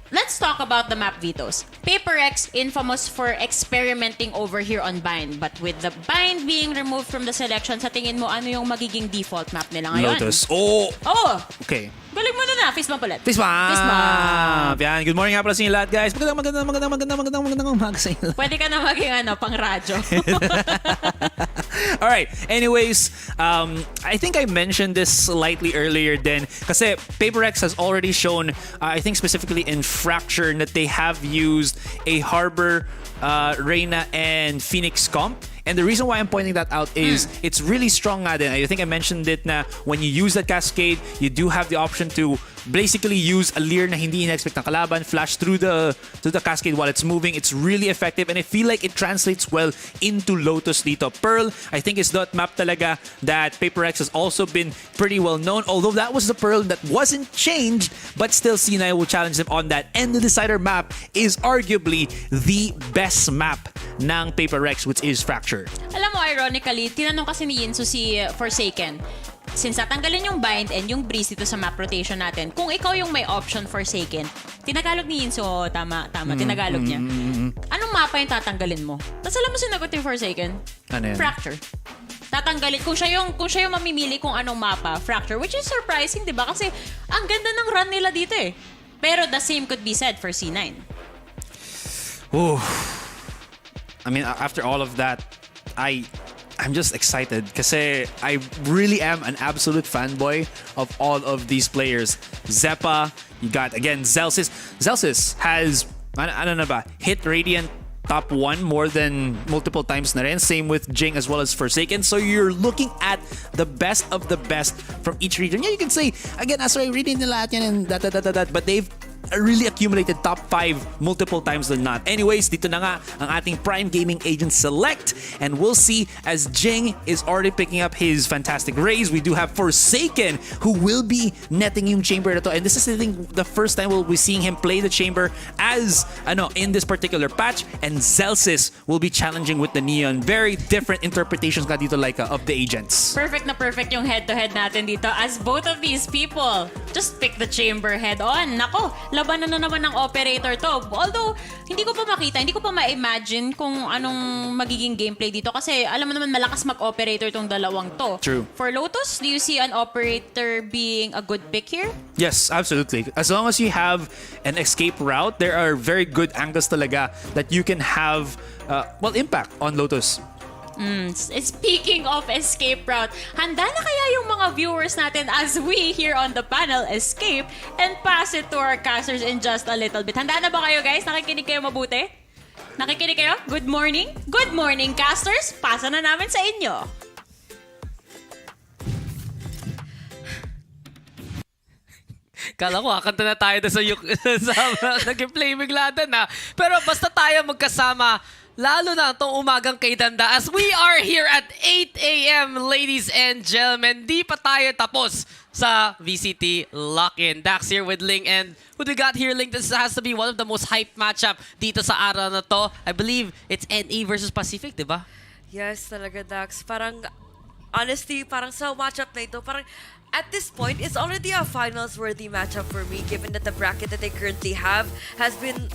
let's talk about the map vetoes. Paper X, infamous for experimenting over here on Bind. But with the Bind being removed from the selection, sa tingin mo, ano yung magiging default map nila ngayon? Lotus. Oh! Okay. Galing mo na. Fist bump ulit. Fist bump! Yan. Good morning nga pala sa inyo lahat, guys. Magandang umaga sa inyo. Pwede ka na maging pang radyo. Alright. Anyways, I think I mentioned this slightly earlier then. Kasi Paper X has already shown, I think specifically in Fracture, that they have used a Harbor, Reyna, and Phoenix comp. And the reason why I'm pointing that out is it's really strong nga din. I think I mentioned it na when you use that cascade, you do have the option to basically use a leer na hindi in-expect ng kalaban, flash through the cascade while it's moving. It's really effective and I feel like it translates well into Lotus dito. Pearl, I think is that map talaga that Paper X has also been pretty well known. Although that was the Pearl that wasn't changed, but still Sinai will challenge them on that. And the Decider map is arguably the best map ng Paper X, which is Fracture. Alam mo, ironically, tinanong kasi ni Yinsu si Forsaken, since tatanggalin yung Bind and yung Breeze dito sa map rotation natin, kung ikaw yung may option Forsaken, tinagalog ni Yinsu, tama, tinagalog niya. Anong mapa yung tatanggalin mo? Tapos alam mo sinagot yung Forsaken? Ano yan? Fracture. Tatanggalin. Kung siya yung mamimili kung anong mapa, Fracture, which is surprising, di ba? Kasi ang ganda ng run nila dito eh. Pero the same could be said for C9. Ooh. I mean, after all of that, I'm just excited kasi I really am an absolute fanboy of all of these players. Zeppa, you got, again, Zelsis. Zelsis has, ano na ba, hit Radiant top 1 more than multiple times na rin. Same with Jing as well as Forsaken. So you're looking at the best of the best from each region. Yeah, you can say, again, Asray, reading nila yan and that, but they've really accumulated top 5 multiple times than not. Anyways, dito na nga ang ating Prime Gaming Agent Select, and we'll see as Jing is already picking up his fantastic raise. We do have Forsaken who will be netting yung chamber na to, and this is I think the first time we'll be seeing him play the chamber as in this particular patch, and Zelsis will be challenging with the Neon. Very different interpretations nga dito, Laika, of the agents. Perfect na perfect yung head-to-head natin dito as both of these people just pick the chamber head-on. Nako, laban na naman ng operator to. Although, hindi ko pa ma-imagine kung anong magiging gameplay dito kasi alam mo naman malakas mag-operator tong dalawang to. True. For Lotus, do you see an operator being a good pick here? Yes, absolutely. As long as you have an escape route, there are very good angles talaga that you can have, impact on Lotus. Speaking of escape route, handa na kaya yung mga viewers natin as we here on the panel escape and pass it to our casters in just a little bit. Handa na ba kayo, guys? Nakikinig kayo mabuti? Nakikinig kayo? Good morning? Good morning, casters! Pasa na namin sa inyo. Kala ko, kakanta na tayo sa nag-play bigla din ha. Pero basta tayo magkasama, lalo na itong umagang kay Danda as we are here at 8 a.m. ladies and gentlemen. Di pa tayo tapos sa VCT Lock-In. Dax here with Ling, and what we got here, Ling, this has to be one of the most hyped matchup dito sa araw na to. I believe it's NE versus Pacific, di ba? Yes, talaga, Dax. Parang, honestly, parang sa matchup na ito, parang at this point, it's already a finals-worthy matchup for me, given that the bracket that they currently have has been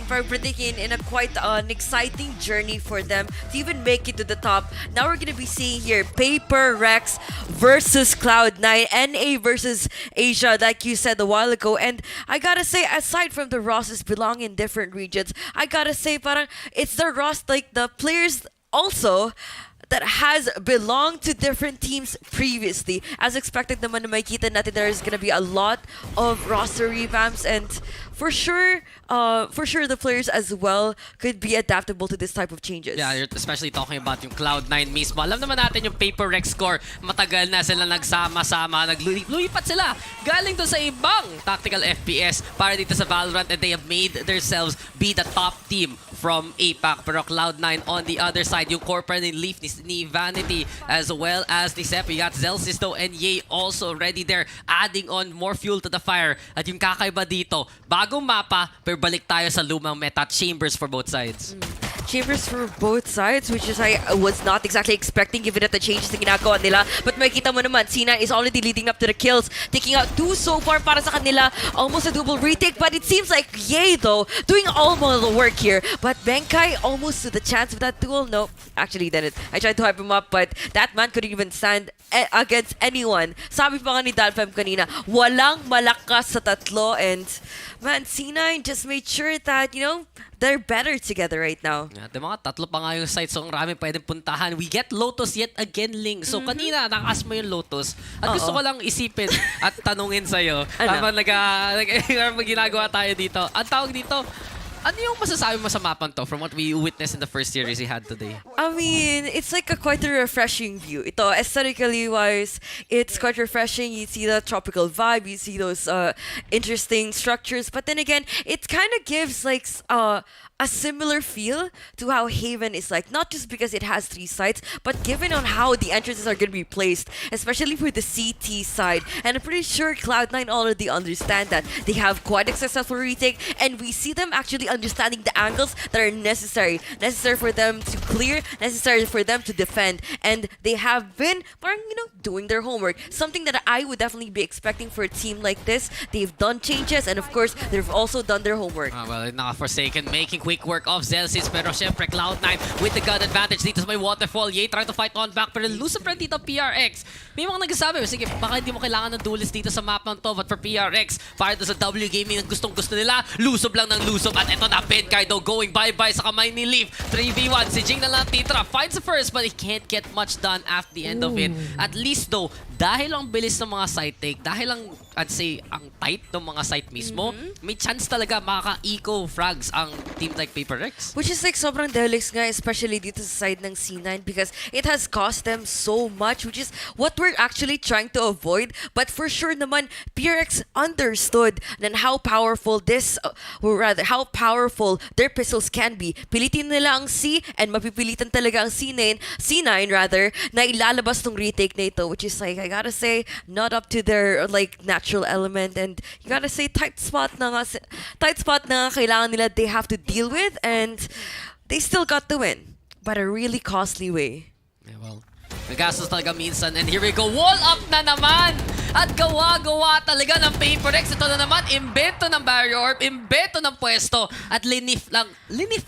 predicting in a quite an exciting journey for them to even make it to the top. Now we're gonna be seeing here Paper Rex versus Cloud9, NA versus Asia, like you said a while ago. And I gotta say, aside from the rosters belong in different regions, I gotta say, parang it's the roster, like the players also that has belonged to different teams previously. As expected naman na makikita natin there's gonna be a lot of roster revamps, and for sure the players as well could be adaptable to this type of changes. Yeah, you're especially talking about yung Cloud9 mismo. Alam naman natin yung Paper Rex score. Matagal na sila nagsama-sama, naglulipat sila galing to sa ibang tactical FPS para dito sa Valorant, and they have made themselves be the top team from APAC. Pero Cloud9 on the other side, yung Corp ni Leaf, ni Vanity, as well as ni Sep. We got Zelsisto and Ye also already there, adding on more fuel to the fire. At yung kakaiba dito, bagong mapa, pero balik tayo sa lumang meta, chambers for both sides. Chambers for both sides, which is I was not exactly expecting given that the changes na ginagawa nila. But makikita mo naman, C9 is already leading up to the kills, taking out 2 so far para sa kanila. Almost a double retake, but it seems like Ye though, doing all the work here. But Benkai almost to the chance of that duel. No, actually didn't. I tried to hype him up, but that man couldn't even stand against anyone. Sabi pa nga ni Dalfem kanina, walang malakas sa tatlo, and man, C9 just made sure that, you know, they're better together right now. Yeah, di mga tatlo pa nga yung site, so ang rami pwedeng puntahan. We get Lotus yet again, Ling. So kanina, nakas mo yung Lotus. At gusto ko lang isipin at tanungin sa'yo, habang ginagawa tayo dito. Ang tawag dito, ano yung masasabi mo sa mapan to from what we witnessed in the first series he had today? I mean, it's like quite a refreshing view. Ito, aesthetically wise, it's quite refreshing. You see the tropical vibe, you see those interesting structures. But then again, it kind of gives like a similar feel to how Haven is like, not just because it has 3 sites, but given on how the entrances are going to be placed, especially for the CT side. And I'm pretty sure Cloud9 already understand that. They have quite a successful retake, and we see them actually understanding the angles that are necessary for them to clear, necessary for them to defend. And they have been, you know, doing their homework. Something that I would definitely be expecting for a team like this. They've done changes, and of course, they've also done their homework. Well, not Forsaken making quick work of Zelsis, pero syempre Cloud9 with the gun advantage dito sa may waterfall. Ye trying to fight on back, pero lose pa rin dito PRX. May mga nagsasabi, sige, baka hindi mo kailangan ng duelist dito sa map ng to, but for PRX, para to sa W Gaming na gustong-gusto nila, lusob lang ng lusob, at eto na Benkai though going bye-bye sa kamay ni Leaf. 3v1, si Jing na lang titra, finds the first, but he can't get much done after the end of it. At least though, dahil ang bilis ng mga side take, dahil ang, I'd say, ang tight ng mga site mismo, may chance talaga makaka-eco frags ang team like Paper Rex. Which is like sobrang delix nga, especially dito sa side ng C9, because it has cost them so much, which is what we're actually trying to avoid. But for sure naman, PRX understood then how powerful this, or rather, how powerful their pistols can be. Pilitin nila ang C, and mapipilitan talaga ang C9 rather, na ilalabas tong retake na ito, which is like, I gotta say, not up to their like natural element, and you gotta say tight spot na kailangan nila they have to deal with, and they still got the win, but a really costly way. Yeah, well, nagastos talaga minsan, and here we go, wall up na naman! At gawa-gawa talaga ng Paper Rex. Ito na naman, imbento ng barrier orb, imbento ng pwesto, at linif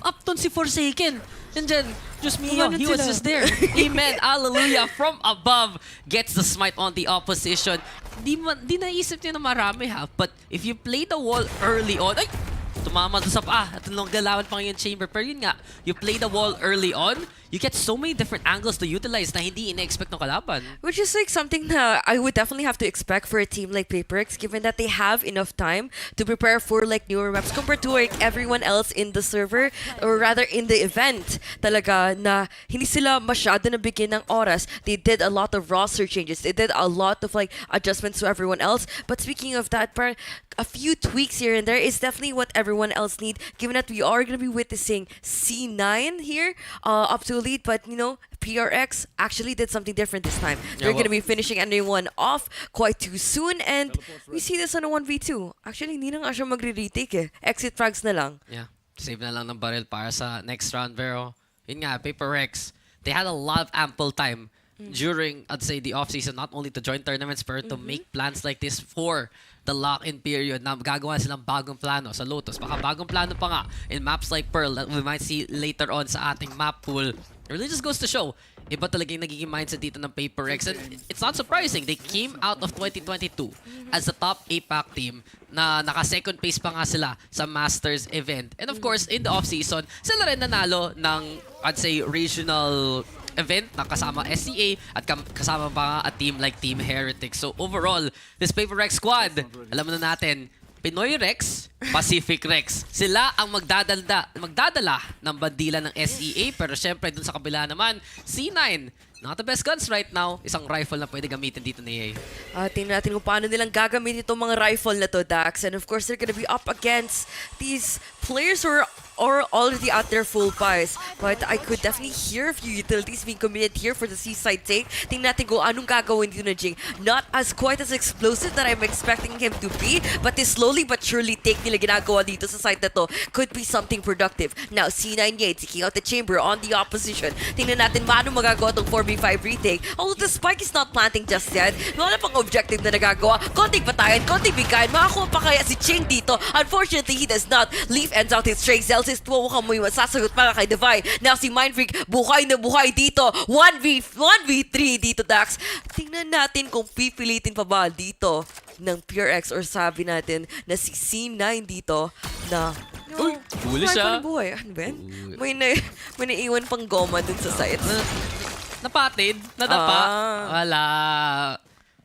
up ton si Forsaken. And then, just me, he was just there. Amen, hallelujah, from above, gets the smite on the opposition. Di naisip niya na marami ha, but if you play the wall early on, ay, tumama doon sa paa, at nung galawan pa yung chamber. Pero yun nga, you play the wall early on, you get so many different angles to utilize na hindi ina-expect ng kalaban. Which is like something that I would definitely have to expect for a team like PaperX, given that they have enough time to prepare for like newer maps compared to like everyone else in the server, or rather in the event talaga, na hindi sila masyado nabigyan ng oras. They did a lot of roster changes. They did a lot of like adjustments to everyone else. But speaking of that, a few tweaks here and there is definitely what everyone else need, given that we are going to be witnessing C9 here up to a lead. But you know, PRX actually did something different this time. They're going to be finishing anyone off quite too soon, and we see this on a 1v2. Actually, hindi na nga siya magre-retake eh. Exit frags na lang. Yeah, save na lang ng barrel para sa next round. Pero yun nga, Paper Rex, they had a lot of ample time during, I'd say, the off-season, not only to join tournaments, but to make plans like this for the lock-in period, na gagawa silang bagong plano sa Lotus. Baka bagong plano pa nga in maps like Pearl that we might see later on sa ating map pool. It really just goes to show, iba talaga yung nagiging mindset dito ng Paper Rex. And it's not surprising, they came out of 2022 as the top APAC team na naka-second place pa nga sila sa Masters event. And of course, in the off-season, sila rin nanalo ng, I'd say, regional event na kasama SCA at kasama pa a team like Team Heretic. So overall, this Paper Rex squad, alam na natin, Pinoy Rex, Pacific Rex. Sila ang magdadala ng bandila ng SEA. Pero syempre, dun sa kabila naman, C9. Not the best guns right now. Isang rifle na pwede gamitin dito ni EA. Tingnan natin kung paano nilang gagamitin itong mga rifle na to, Dax. And of course, they're gonna be up against these players who are already at their full pies. But I could definitely hear a few utilities being committed here for the seaside take. Tingnan natin kung anong gagawin dito na Jing. Not as quite as explosive that I'm expecting him to be, but this slowly but surely take nila ginagawa dito sa side na to could be something productive. Now, C9 Yates taking out the chamber on the opposition. Tingnan natin paano magagawa itong 4v5 retake. Although the spike is not planting just yet. Wala pang objective na nagagawa. Konting patayan, konting bigayan. Makakuha pa kaya si Ching dito. Unfortunately, he does not. Leaf ends out his trade. Zelsis tuwa mo yung masasagot para kay Divine. Now si Mindfreak, buhay na buhay dito. 1v3 dito, Dax. Tingnan natin kung pipilitin pa ba dito ng PureX or sabi natin na si C9 dito na Uy, huli siya. Buhay. Ano ba? May naiwan pang goma dun sa site. Napatid, nadapa, wala.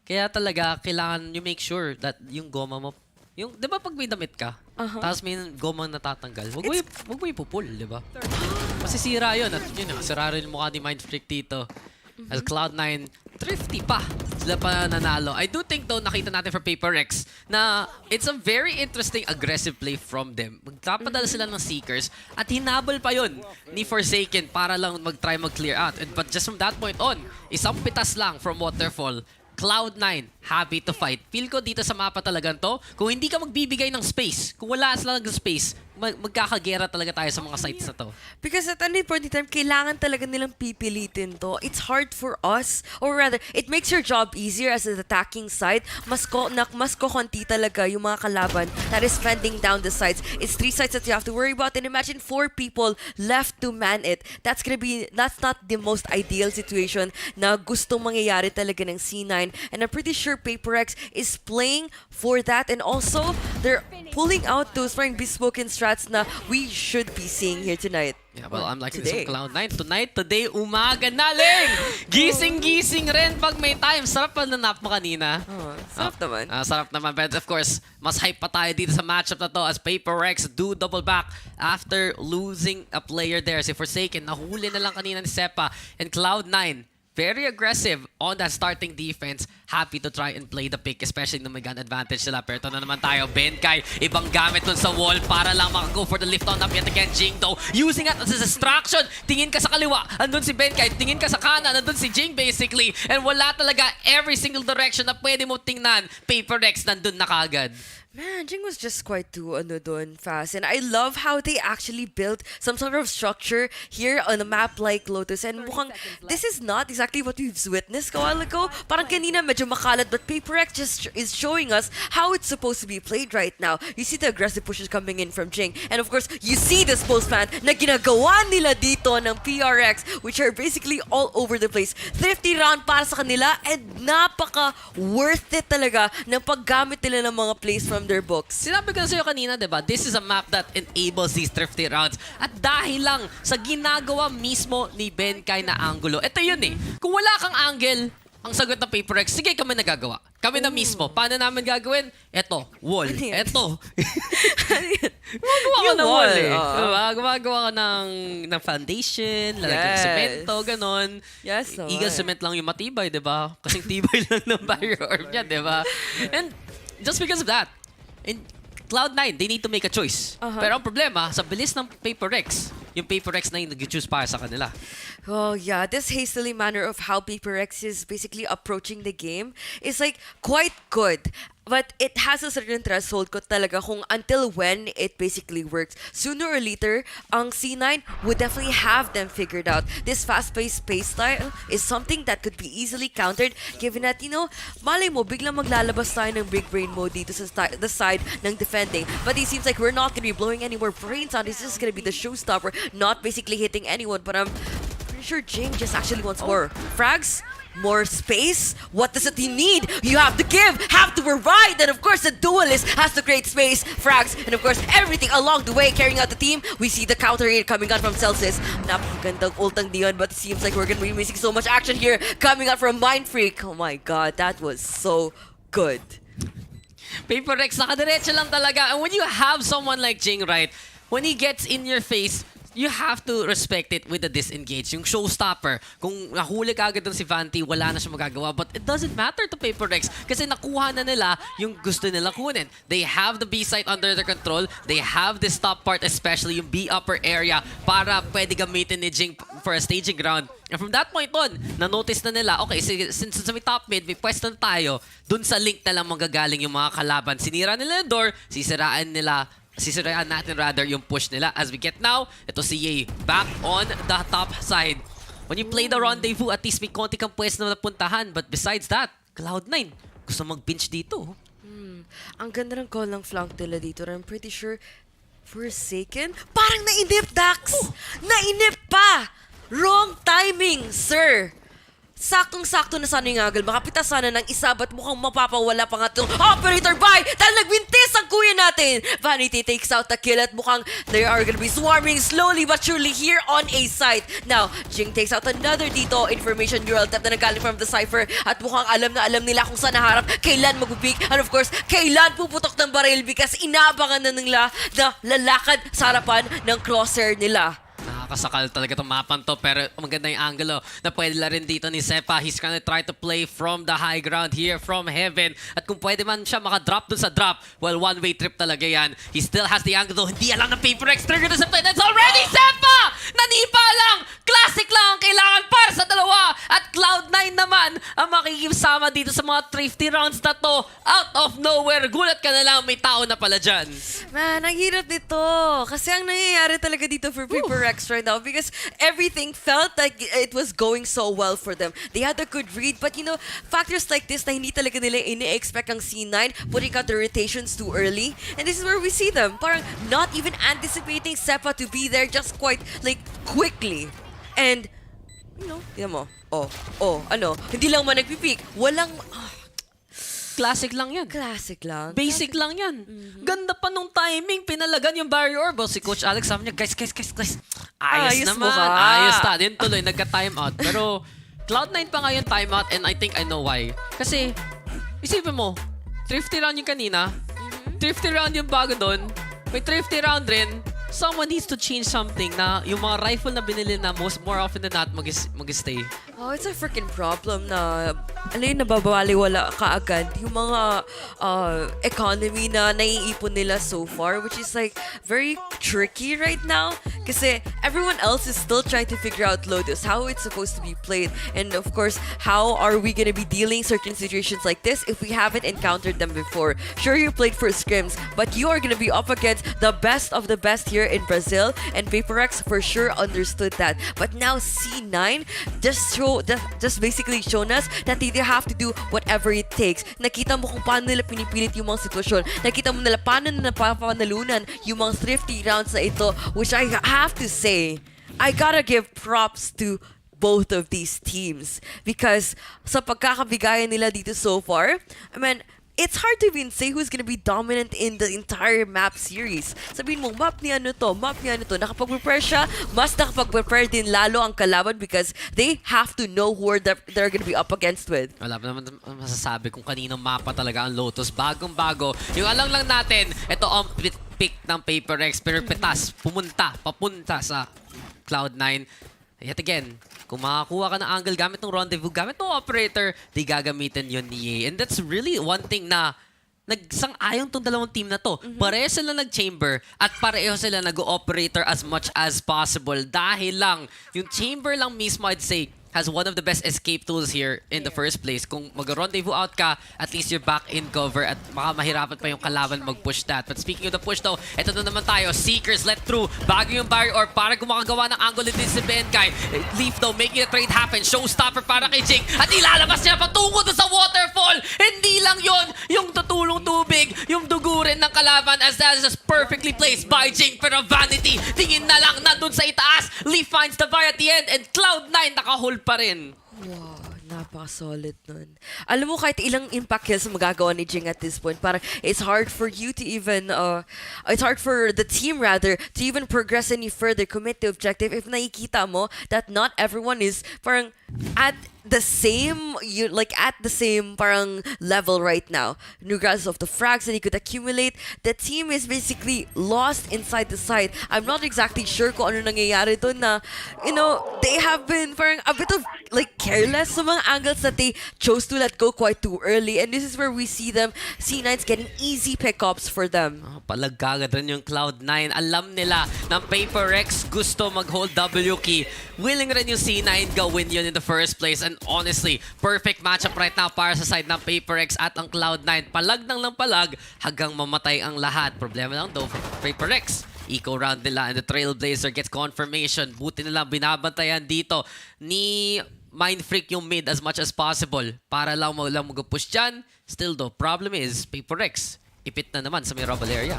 Kaya talaga, kailangan you make sure that yung goma mo, yung, di ba pag may damit ka, tapos may goma natatanggal, wag mo ipupul, di ba? Masisira yun, at yun, sira rin yung mukha ni Mindfreak dito. As Cloud9, thrifty pa. Sila pa nanalo. I do think though, nakita natin for Paper Rex na it's a very interesting aggressive play from them. Magpapadala sila ng Seekers at hinabol pa yun ni Forsaken para lang mag-try mag-clear out. But just from that point on, isang pitas lang from Waterfall, Cloud9, happy to fight. Feel ko dito sa mapa talaga to, kung hindi ka magbibigay ng space, kung wala sila ng space, magkakagera talaga tayo sa mga sites na to. Because at any point in time, kailangan talaga nilang pipilitin to. It's hard for us, or rather, it makes your job easier as an attacking side. Mas kokonti talaga yung mga kalaban that is fending down the sides. It's 3 sides that you have to worry about, and imagine 4 people left to man it. That's not the most ideal situation na gustong mangyayari talaga ng C9. And I'm pretty sure Paper Rex is playing for that, and also, they're pulling out those very bespoken strats na we should be seeing here tonight. Yeah, well, I'm liking this from Cloud9. Today, umaga na rin! Gising-gising rin pag may time. Sarap pa na nap mo kanina. Sarap naman. Sarap naman. But of course, mas hype pa tayo dito sa matchup na to as Paper Rex do double back after losing a player there. Si Forsaken, nahuli na lang kanina ni Sepa. And Cloud9, very aggressive on that starting defense. Happy to try and play the pick, especially na may gun advantage sila. Pero ito na naman tayo, Benkai, ibang gamit dun sa wall para lang makago for the lift on up yet again. Jing though, using it as a distraction. Tingin ka sa kaliwa, andun si Benkai. Tingin ka sa kanan, andun si Jing basically. And wala talaga every single direction na pwede mo tingnan. Paper Rex nandun na kagad. Man, Jing was just quite too fast. And I love how they actually built some sort of structure here on a map like Lotus. And mukhang, this is not exactly what we've witnessed a while ago. Parang kanina medyo makalat, but Paper Rex just is showing us how it's supposed to be played right now. You see the aggressive pushes coming in from Jing. And of course, you see this postman na ginagawa nila dito ng PRX, which are basically all over the place. 50 round para sa kanila, and napaka worth it talaga ng paggamit nila ng mga plays from their books. Sinabi ko na sa'yo kanina, diba? This is a map that enables these thrifty rounds. At dahil lang sa ginagawa mismo ni Benkai na angulo. Ito yun eh. Kung wala kang angle, ang sagot ng Paper Rex, sige kami nagagawa. Kami na mismo. Paano namin gagawin? Eto, wall. Eto. Gumagawa ko ng wall eh. Diba? Gumagawa ko ng foundation, lalagyan ng semento, ganon. Yes, Eagle cement lang yung matibay, diba? Kasing tibay lang ng barrier orb niya, diba? And just because of that, in Cloud9, they need to make a choice. Pero ang problema, sa bilis ng Paper Rex, yung Paper Rex na yung nag-choose para sa kanila. Oh yeah, this hastily manner of how Paper Rex is basically approaching the game is like quite good. But it has a certain threshold ko talaga kung until when it basically works. Sooner or later, ang C9 would definitely have them figured out. This fast-paced pace style is something that could be easily countered given that, you know, malay mo, biglang maglalabas tayo ng big brain mode dito sa the side ng defending. But it seems like we're not going to be blowing any more brains out. It's just going to be the showstopper, not basically hitting anyone. But I'm pretty sure Jing just actually wants more frags. more space? What does the team need? You have to give, have to provide, and of course the duelist has to create space, frags, and of course everything along the way carrying out the team. We see the counter here coming out from Celsius. Napakagandang ultang Dion, but it seems like we're gonna be missing so much action here coming out from Mind Freak. Oh my god, that was so good. Paper Rex, nakadiretso lang talaga. And when you have someone like Jing, right, when he gets in your face, you have to respect it with the disengage. Yung showstopper, kung nahuli ka agad ng si Vanti, wala na siya magagawa. But it doesn't matter to Paper Rex kasi nakuha na nila yung gusto nila kunin. They have the B site under their control. They have this top part, especially yung B upper area, para pwede gamitin ni Jing for a staging ground. And from that point on, na-notice na nila, okay, since sa may top mid, may pwesto na tayo, dun sa link na lang manggagaling yung mga kalaban. Sinira nila yung door, sisiraan natin rather yung push nila. As we get now, ito si Ye back on the top side. When you play the rendezvous, at least may konti kang pwesto na napuntahan. But besides that, Cloud9, gusto mag-pinch dito. Ang ganda ng call ng flank nila dito. I'm pretty sure Forsaken? Parang nainip, Dax! Nainip pa! Wrong timing, sir! Saktong-sakto na sana yung angle. Makapita sana ng isa, but mukhang mapapawala pa nga itong operator by dahil nagbintis ang kuya natin. Vanity takes out the kill at mukhang they are gonna be swarming slowly but surely here on A site. Now, Jing takes out another dito information neural tap na nagaling from the Cypher at mukhang alam na alam nila kung saan naharap, kailan mag-peak, and of course, kailan puputok ng baril because inaabangan na nila na lalakad sa harapan ng crosshair nila. Nakakasakal talaga itong mapan to, pero maganda yung angulo na pwede la rin dito ni Sepa. He's gonna try to play from the high ground here from heaven. At kung pwede man siya makadrop dun sa drop, well, one-way trip talaga yan. He still has the angle though. Hindi alam ng Paper X. Trigger to sa play. That's already Sepa! Nanipa lang! Classic lang ang kailangan para sa dalawa. At Cloud9 naman ang makikisama dito sa mga thrifty rounds na to. Out of nowhere, gulat ka na lang, may tao na pala dyan. Man, ang hirap nito. Kasi ang nangyayari talaga dito for Paper X right now because everything felt like it was going so well for them. They had a good read, but you know, factors like this na hindi talaga nila ini-expect ang C9, putting out the rotations too early. And this is where we see them. Parang not even anticipating Sepa to be there just quite like quickly. And, you know, yan mo. Hindi lang man nagpipick. Walang... Classic lang yan. Classic lang. Basic lang yan. Ganda pa nung timing. Pinalagan yung barrier orb. Si Coach Alex sabi niya, guys. Ayos naman. Ayos ta. Din tuloy, nagka-timeout. Pero Cloud9 pa nga yung timeout and I think I know why. Kasi, isipin mo, thrifty round yung kanina. Thrifty round yung bago doon. May thrifty round rin. Someone needs to change something na yung mga rifle na binili na more often than not mag-stay. Oh, it's a freaking problem na nababaliwala kaagad yung mga economy na naiipon nila so far, which is like very tricky right now kasi everyone else is still trying to figure out Lotus, how it's supposed to be played, and of course, how are we gonna be dealing certain situations like this if we haven't encountered them before. Sure, you played for scrims, but you are gonna be up against the best of the best here in Brazil, and Paper X for sure understood that. But now C9 just basically shown us that they have to do whatever it takes. Nakita mo kung paano nila pinipilit yung mga sitwasyon. Nakita mo nila paano na napapanalunan yung mga thrifty rounds na ito, which I have to say, I gotta give props to both of these teams because sa pagkakabigayan nila dito so far, I mean, it's hard to even say who's gonna be dominant in the entire map series. Sabihin mo, map niya ano to. Nakapag-prepare siya, mas nakapag-prepare din lalo ang kalaban because they have to know who they're gonna be up against with. Wala pa naman masasabi kung kaninong mapa talaga ang Lotus. Bagong-bago. Yung alam lang natin, ito ang pick ng Paper X. Pero petas, papunta sa Cloud9. Yet again, kung makakuha ka ng angle gamit ng rendezvous, gamit ng operator, di gagamitin yun ni Ye. And that's really one thing na nagsang-ayong tong dalawang team na to. Pareho sila nag-chamber at pareho sila nag-operator as much as possible. Dahil lang, yung chamber lang mismo, I'd say, has one of the best escape tools here in the first place. Kung mag-rendezvous out ka, at least you're back in cover at baka mahirapan pa yung kalaban mag-push that. But speaking of the push though, ito na naman tayo. Seekers let through. Bago yung barrier or para gumagawa ng angle din si Benkay. Leaf though, making a trade happen. Showstopper para kay Jing. At ilalabas niya patungo doon sa waterfall. Hindi lang yon yung tutulong tubig, yung dugo rin ng kalaban as that is just perfectly placed by Jing. Pero Vanity, tingin na lang nandun sa itaas. Leaf finds the fire at the end and Cloud9 naka-hold pa rin. Wow, Napaka-solid nun. Alam mo, kahit ilang impact kills magagawa ni Jing at this point, parang it's hard for you to even, it's hard for the team rather, to even progress any further, commit to objective if nakikita mo that not everyone is parang at the same, at the same parang level right now. Regardless of the frags that he could accumulate, the team is basically lost inside the site. I'm not exactly sure kung ano nangyayari doon na, they have been parang a bit of careless sa mga angles that they chose to let go quite too early. And this is where we see them, C9's getting easy pickups for them. Palagkagad rin yung Cloud9. Alam nila ng Paper Rex gusto mag-hold W key. Willing rin yung C9 gawin yun in the first place. And honestly, perfect matchup right now para sa side ng Paper Rex at ang Cloud9. Palag ng palag hanggang mamatay ang lahat. Problema lang daw for Paper Rex. Eco round nila and the Trailblazer gets confirmation. Buti nilang binabantayan dito ni Mind Freak yung mid as much as possible para lang mag-push dyan. Still though, problem is Paper Rex. Ipit na naman sa may rubble area.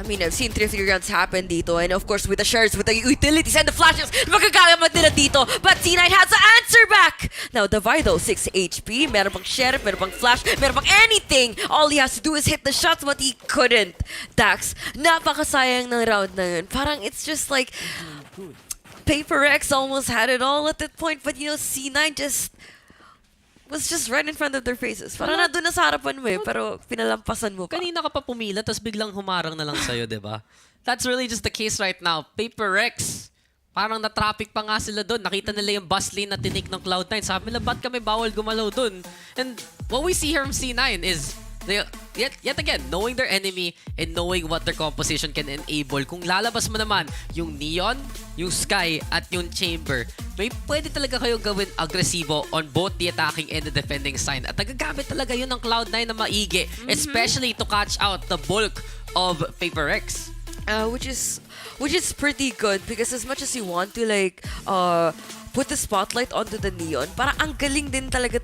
I mean, I've seen 3 rounds happen dito, and of course with the shares, with the utilities and the flashes, magagagamit nila dito. But C9 has the answer back! Now, Divido, 6 HP, meron pang sheriff, meron pang flash, meron pang anything! All he has to do is hit the shots, but he couldn't. Dax, napakasayang ng round na yun. Parang it's just like, Paper X almost had it all at that point, but C9 was just right in front of their faces. Parang nandun na sa harapan mo pero pinalampasan mo pa. Kanina ka pa pumila, tapos biglang humarang na lang sa'yo, diba? That's really just the case right now. Paper Rex, parang na-traffic pa nga sila doon. Nakita nila yung bus lane na tinik ng Cloud9. Sabi nila, ba't kami bawal gumalaw doon? And what we see here from C9 is, yet again, knowing their enemy and knowing what their composition can enable. Kung lalabas mo naman yung Neon, yung Sky, at yung Chamber, may pwede talaga kayo gawin agresibo on both the attacking and the defending side. At nagagamit talaga yun ng Cloud9 na maigi, especially to catch out the bulk of Paper X. Which is pretty good because as much as you want to put the spotlight onto the Neon, parang ang galing din talaga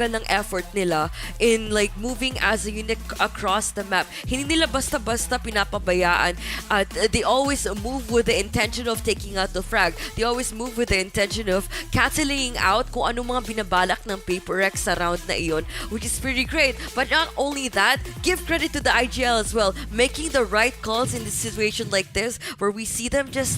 ng effort nila in moving as a unit across the map. Hindi nila basta-basta pinapabayaan at they always move with the intention of taking out the frag. They always move with the intention of canceling out kung anong mga binabalak ng Paper Rex sa round na iyon, which is pretty great. But not only that, give credit to the IGL as well, making the right calls in this situation like this, where we see them just,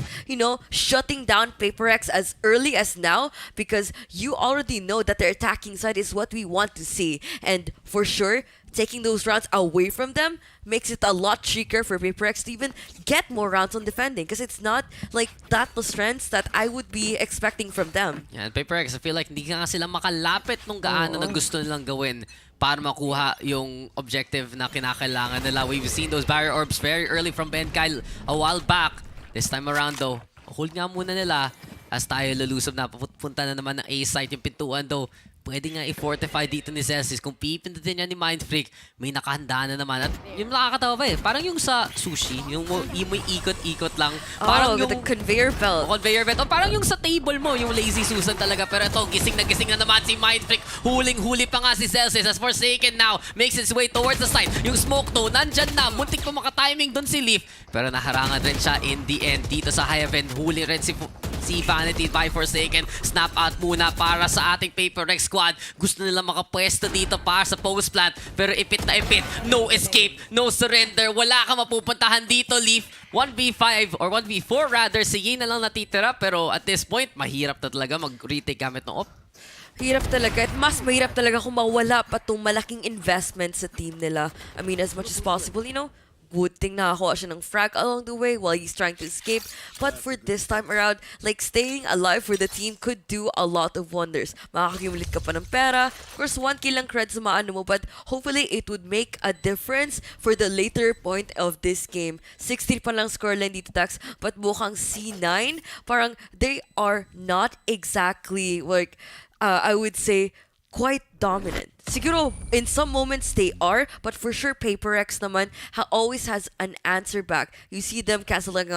shutting down Paper Rex as early as now, because you already know that their attacking side is what we want to see. And for sure, taking those rounds away from them makes it a lot trickier for Paper X to even get more rounds on defending, because it's not that the strengths that I would be expecting from them. Yeah, and Paper X, I feel like hindi nga sila makalapit nung gaano na gusto nilang gawin para makuha yung objective na kinakailangan nila. We've seen those barrier orbs very early from Ben Kyle a while back. This time around though, hold nga muna nila as tayo lulusob na. Pupunta na naman ng A site yung pintuan though. Pwede nga i-fortify dito ni Zelsis. Kung pipindutin niya ni Mind Freak, may nakahanda na naman. At yung nakakatawa pa parang yung sa sushi, yung may ikot-ikot lang. Parang yung the conveyor belt. Conveyor belt. O parang yung sa table mo, yung lazy Susan talaga. Pero ito, gising na naman si Mind Freak. Huling-huli pa nga si Zelsis as Forsaken now makes its way towards the side. Yung smoke to, nandyan na. Muntik pa makatiming doon si Leaf. Pero naharangan rin siya in the end. Dito sa Heaven, huli rin si Vanity by Forsaken. Snap out muna para sa ating Paper Rex squad. Gusto nila makapwesto dito para sa post plant. Pero ipit na ipit. No escape. No surrender. Wala ka mapupuntahan dito, Leaf. 1v5 or 1v4 rather. Si Yin na lang natitira. Pero at this point, mahirap na talaga mag-retake gamit ng op. Hirap talaga. At mas mahirap talaga kung mawala pa itong malaking investment sa team nila. I mean, as much as possible, good thing nakakuha siya ng frag along the way while he's trying to escape. But for this time around, staying alive for the team could do a lot of wonders. Makakakumulate ka pa ng pera. Of course, 1 kill lang cred sa maano mo, but hopefully it would make a difference for the later point of this game. 6-3 pa lang scoreline dito, Dax, but mukhang C9, parang they are not exactly, I would say, quite dominant. Siguro, in some moments they are, but for sure Paper X naman always has an answer back. You see them canceling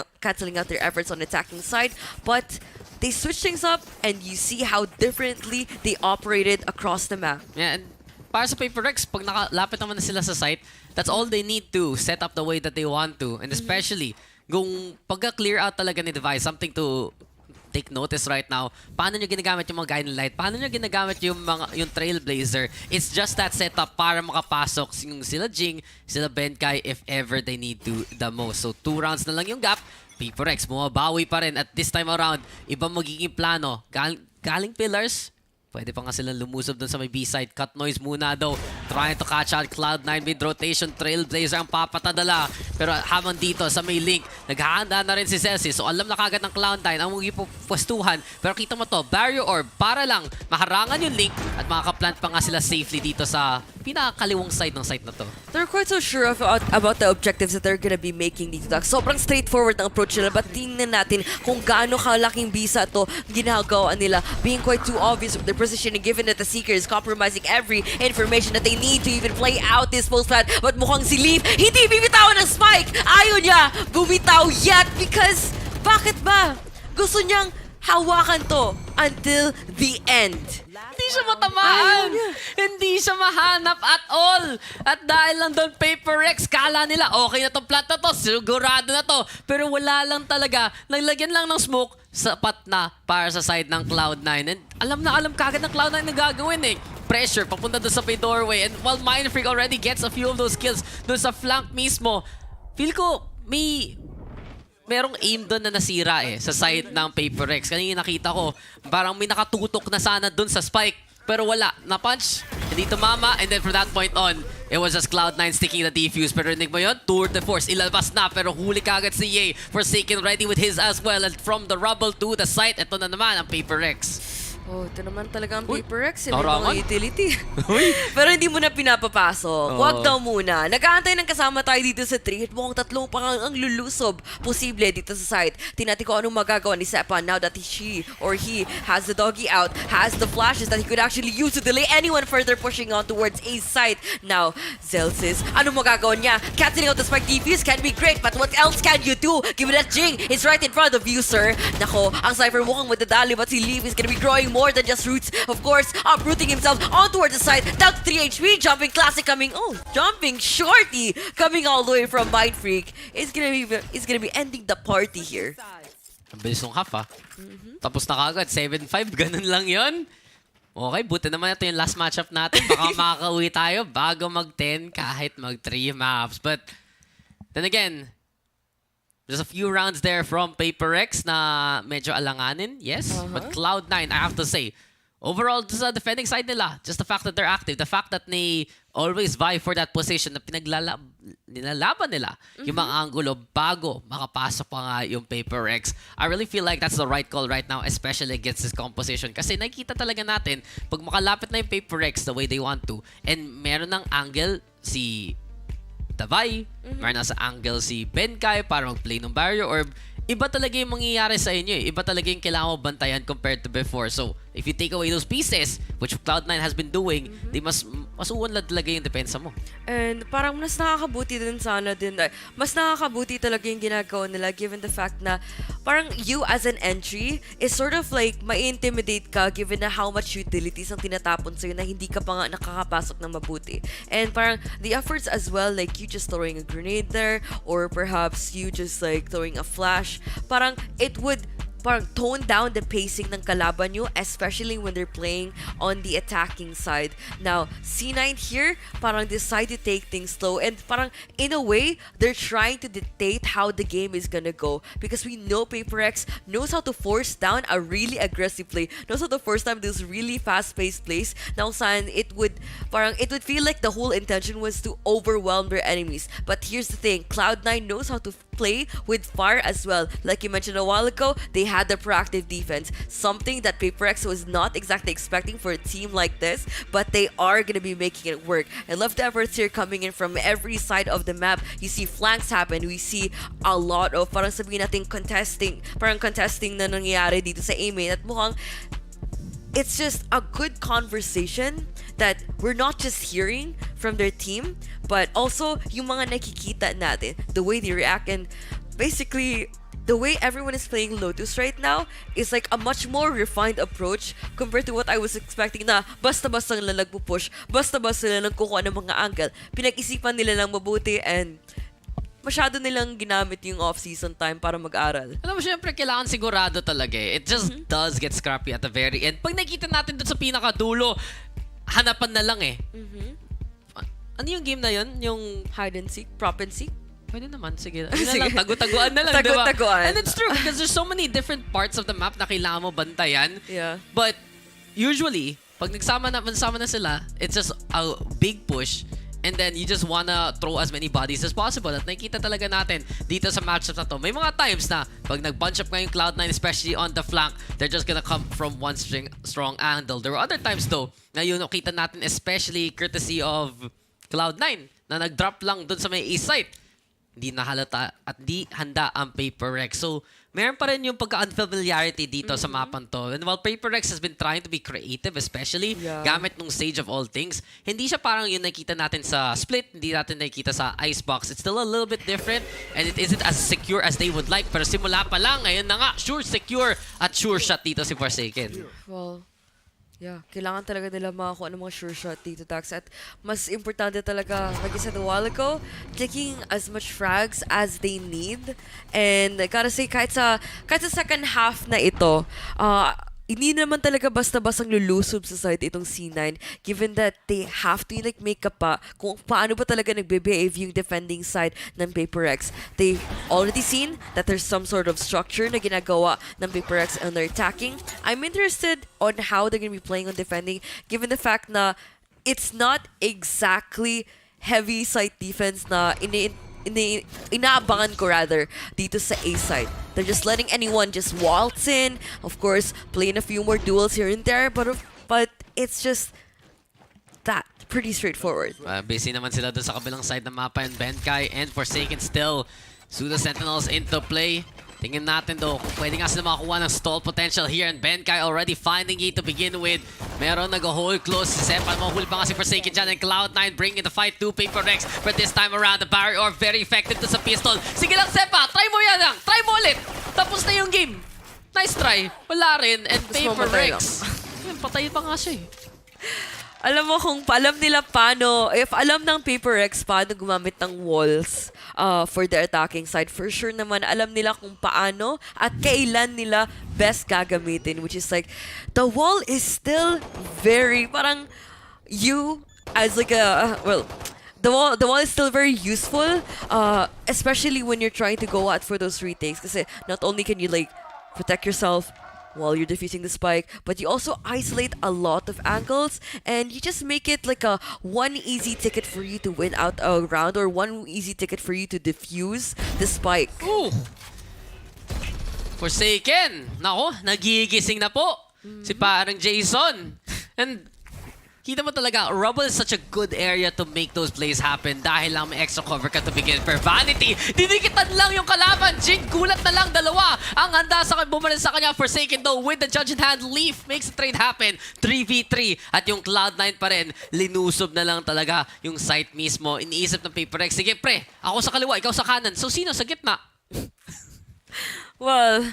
out their efforts on the attacking side, but they switch things up and you see how differently they operated across the map. Yeah, and para sa Paper X, pag nakalapit naman na sila sa site, that's all they need to set up the way that they want to. And especially, kung pagka-clear out talaga ni Device, something to take notice right now. Paano nyo ginagamit yung mga guiding light? Paano nyo ginagamit yung Trailblazer? It's just that setup para makapasok yung sila Jing, sila Benkai if ever they need to the most. So 2 rounds na lang yung gap. Paper X, bumabawi pa rin. At this time around, ibang magiging plano. Galing pillars, pwede pa nga silang lumusob dun sa may B-side. Cut noise muna daw. Trying to catch out Cloud9 mid-rotation. Trailblazer ang papatadala. Pero habang dito sa may link, naghahanda na rin si Celsius. So alam na kagad ng Cloud9 ang magiging Pero kita mo to, barrier orb para lang maharangan yung link at makakaplant pa nga sila safely dito sa pinakakaliwang side ng site na to. They're quite so sure about the objectives that they're gonna be making dito. Sobrang straightforward ang approach nila. But tingnan natin kung gaano kalaking bisa to ginagawa nila. Being quite too obvious with their positioning, given that the Seeker is compromising every information that they need to even play out this post plant. But mukhang si Leaf, hindi bibitawan ng spike! Ayaw niya bumitaw yet because, bakit ba? Gusto niyang hawakan to until the end. Hindi siya matamaan. Hindi siya mahanap at all. At dahil lang doon, Paper X, kala nila, okay na tong plant na to, sigurado na to. Pero wala lang talaga. Naglagyan lang ng smoke, sapat na para sa side ng Cloud9. And alam kagad ng Cloud9 na gagawin eh. Pressure, papunta doon sa may doorway. And while Mindfreak already gets a few of those kills doon sa flank mismo, feel ko merong aim doon na nasira eh sa side ng Paper X. Kanina nakita ko, parang may nakatutok na sana doon sa spike. Pero wala. Na-punch, hindi tumama. And then from that point on, it was just Cloud9 sticking the defuse. Pero rinig mo yun? Tour de force. Ilalabas na. Pero huli kagad si Ye. Forsaken ready with his as well. And from the rubble to the site, ito na naman ang Paper X. Oh, ito naman talaga ang Paper X. Uy, Mga utility. Pero hindi mo na pinapapasok. Huwag daw muna. Nag-aantay ng kasama tayo dito sa 3. At mukhang 3 pa ang lulusob. Posible dito sa site. Tingnan ko anong magagawa ni Sepa now that he has the doggy out, has the flashes that he could actually use to delay anyone further pushing on towards A site. Now, Zelsis, anong magagawa niya? Canceling out the spike defuse can be great, but what else can you do? Given that Jing is right in front of you, sir. Nako, ang Cypher mukhang madadali, but si Leaf is gonna be growing more than just roots. Of course, uprooting himself on towards the side. Down to 3 HP. Jumping classic coming. Oh, jumping shorty coming all the way from Mindfreak. It's gonna be ending the party here. Ang bilis ng half Tapos na kagad. 7-5. Ganun lang yon. Okay, buti naman ito yung last matchup natin. Baka makakauwi tayo bago mag-10 kahit mag-3 maps. But then again, there's a few rounds there from Paper X na medyo alanganin, yes. But Cloud9, I have to say, overall, sa defending side nila, just the fact that they're active, the fact that they always vie for that position na nilalaban nila yung mga angulo bago makapasok pa nga yung Paper X. I really feel like that's the right call right now, especially against this composition. Kasi nakikita talaga natin, pag makalapit na yung Paper X the way they want to, and meron ng angle si Davai, meron nasa angle si Benkai para mag-play ng barrier orb. Iba talaga yung mangyayari sa inyo eh. Iba talaga yung kailangan mo bantayan compared to before. So, if you take away those pieces, which Cloud9 has been doing, di mas uunlad talaga yung depensa mo. And parang mas nakakabuti din sana din. Mas nakakabuti talaga yung ginagawa nila given the fact na parang you as an entry is sort of like mai-intimidate ka given na how much utilities ang tinatapon sa'yo na hindi ka pa nga nakakapasok ng mabuti. And parang the efforts as well, like you just throwing a grenade there or perhaps you just like throwing a flash, parang it would tone down the pacing ng kalaban nyo, especially when they're playing on the attacking side. Now, C9 here, parang decide to take things slow and parang in a way, they're trying to dictate how the game is gonna go because we know Paper X knows how to force down a really aggressive play, knows how to force down those really fast-paced plays. Now, saan it would feel like the whole intention was to overwhelm their enemies. But here's the thing, Cloud9 knows how to play with fire as well. Like you mentioned a while ago, they had the proactive defense, something that Paper X was not exactly expecting for a team like this, but they are going to be making it work. I love the efforts here coming in from every side of the map. You see flanks happen, we see a lot of parang sabihin natin contesting na nangyayari dito sa EMEA at mukhang it's just a good conversation that we're not just hearing from their team, but also yung mga nakikita natin, the way they react, and basically the way everyone is playing Lotus right now is like a much more refined approach compared to what I was expecting na basta-basta lang nagpo-push, basta-basta lang kukuha ng mga angle. Pinag-isipan nila lang mabuti and masyado nilang ginamit yung off-season time para mag-aral. Alam mo, syempre, kailangan sigurado talaga eh. It just does get scrappy at the very end. Pag nakita natin doon sa pinakadulo, hanapan na lang eh. Ano yung game na yun? Yung hide and seek? Prop and seek? Pwede naman, sige. Ano na lang, tagu-taguan na lang, diba? Tagu-taguan. And it's true because there's so many different parts of the map na kailangan mo bantayan. Yeah. But usually, pag nagsama na sila, it's just a big push. And then, you just wanna throw as many bodies as possible. At nakikita talaga natin dito sa matchup na to. May mga times na, pag nag-bunch up nga yung Cloud9, especially on the flank, they're just gonna come from one strong angle. There were other times though, na yun nakita natin, especially courtesy of Cloud9, na nag-drop lang dun sa may east side. Hindi nahalata at di handa ang Paper Rex. So, meron pa rin yung pagka-unfamiliarity dito sa mapan to. And while Paper Rex has been trying to be creative, especially gamit nung Sage of all things, hindi siya parang yung nakita natin sa Split, hindi natin nakita sa Icebox. It's still a little bit different and it isn't as secure as they would like. Pero simula pa lang, ngayon na nga, sure secure at sure shot dito si Forsaken. Well, yeah, kailangan talaga nila makakuha ng mga sure shot dito, Dax. At mas importante talaga, like I said a while ago, taking as much frags as they need. And I gotta say, kahit sa second half na ito, hindi naman talaga basta-bastang lulusob sa side itong C9, given that they have to like make up pa kung paano ba talaga nagbe-behave yung defending side ng Paper Rex. They've already seen that there's some sort of structure na ginagawa ng Paper Rex and they're attacking. I'm interested on how they're gonna be playing on defending, given the fact na it's not exactly heavy side defense na inaabangan ko rather dito sa A side. They're just letting anyone just waltz in, of course, playing a few more duels here and there, but it's just that pretty straightforward. Busy naman sila doon sa kabilang side ng mapa and Benkai and Forsaken still. Pseudo Sentinels into play. Tingnan natin though, kung pwede nga sila makakuha ng stall potential here and Benkai already finding it to begin with. Meron nag-hold close si Sepan. Mahuli pa nga si Forsaken dyan and Cloud9 bringing the fight to Paper Rex. But this time around, the barrier or very effective to sa pistol. Sige lang Sepa, try mo yan lang. Try mo ulit. Tapos na yung game. Nice try. Wala rin. And Paper Rex. Patay pa nga siya eh. Alam mo kung alam nila paano, if alam ng Paper Rex paano gumamit ng walls for the attacking side, for sure naman alam nila kung paano at kailan nila best gagamitin, which is like, the wall is still very, parang you as like a, well, the wall is still very useful, especially when you're trying to go out for those retakes, kasi not only can you like protect yourself while you're defusing the spike, but you also isolate a lot of angles and you just make it like a one easy ticket for you to win out a round or one easy ticket for you to defuse the spike. Ooh. Forsaken! Nako, nagigising na po si parang Jason. And kita mo talaga, Rubble is such a good area to make those plays happen dahil lang may extra cover ka to begin. Per Vanity, dinikitan lang yung kalaban. Jig, gulat na lang dalawa. Ang handa sa bumalik sa kanya. Forsaken though, with the judge in hand, Leaf makes the trade happen. 3v3. At yung Cloud9 pa rin, linusob na lang talaga yung site mismo. Iniisip ng Paper Rex, sige pre, ako sa kaliwa, ikaw sa kanan. So sino sa gitna? Well,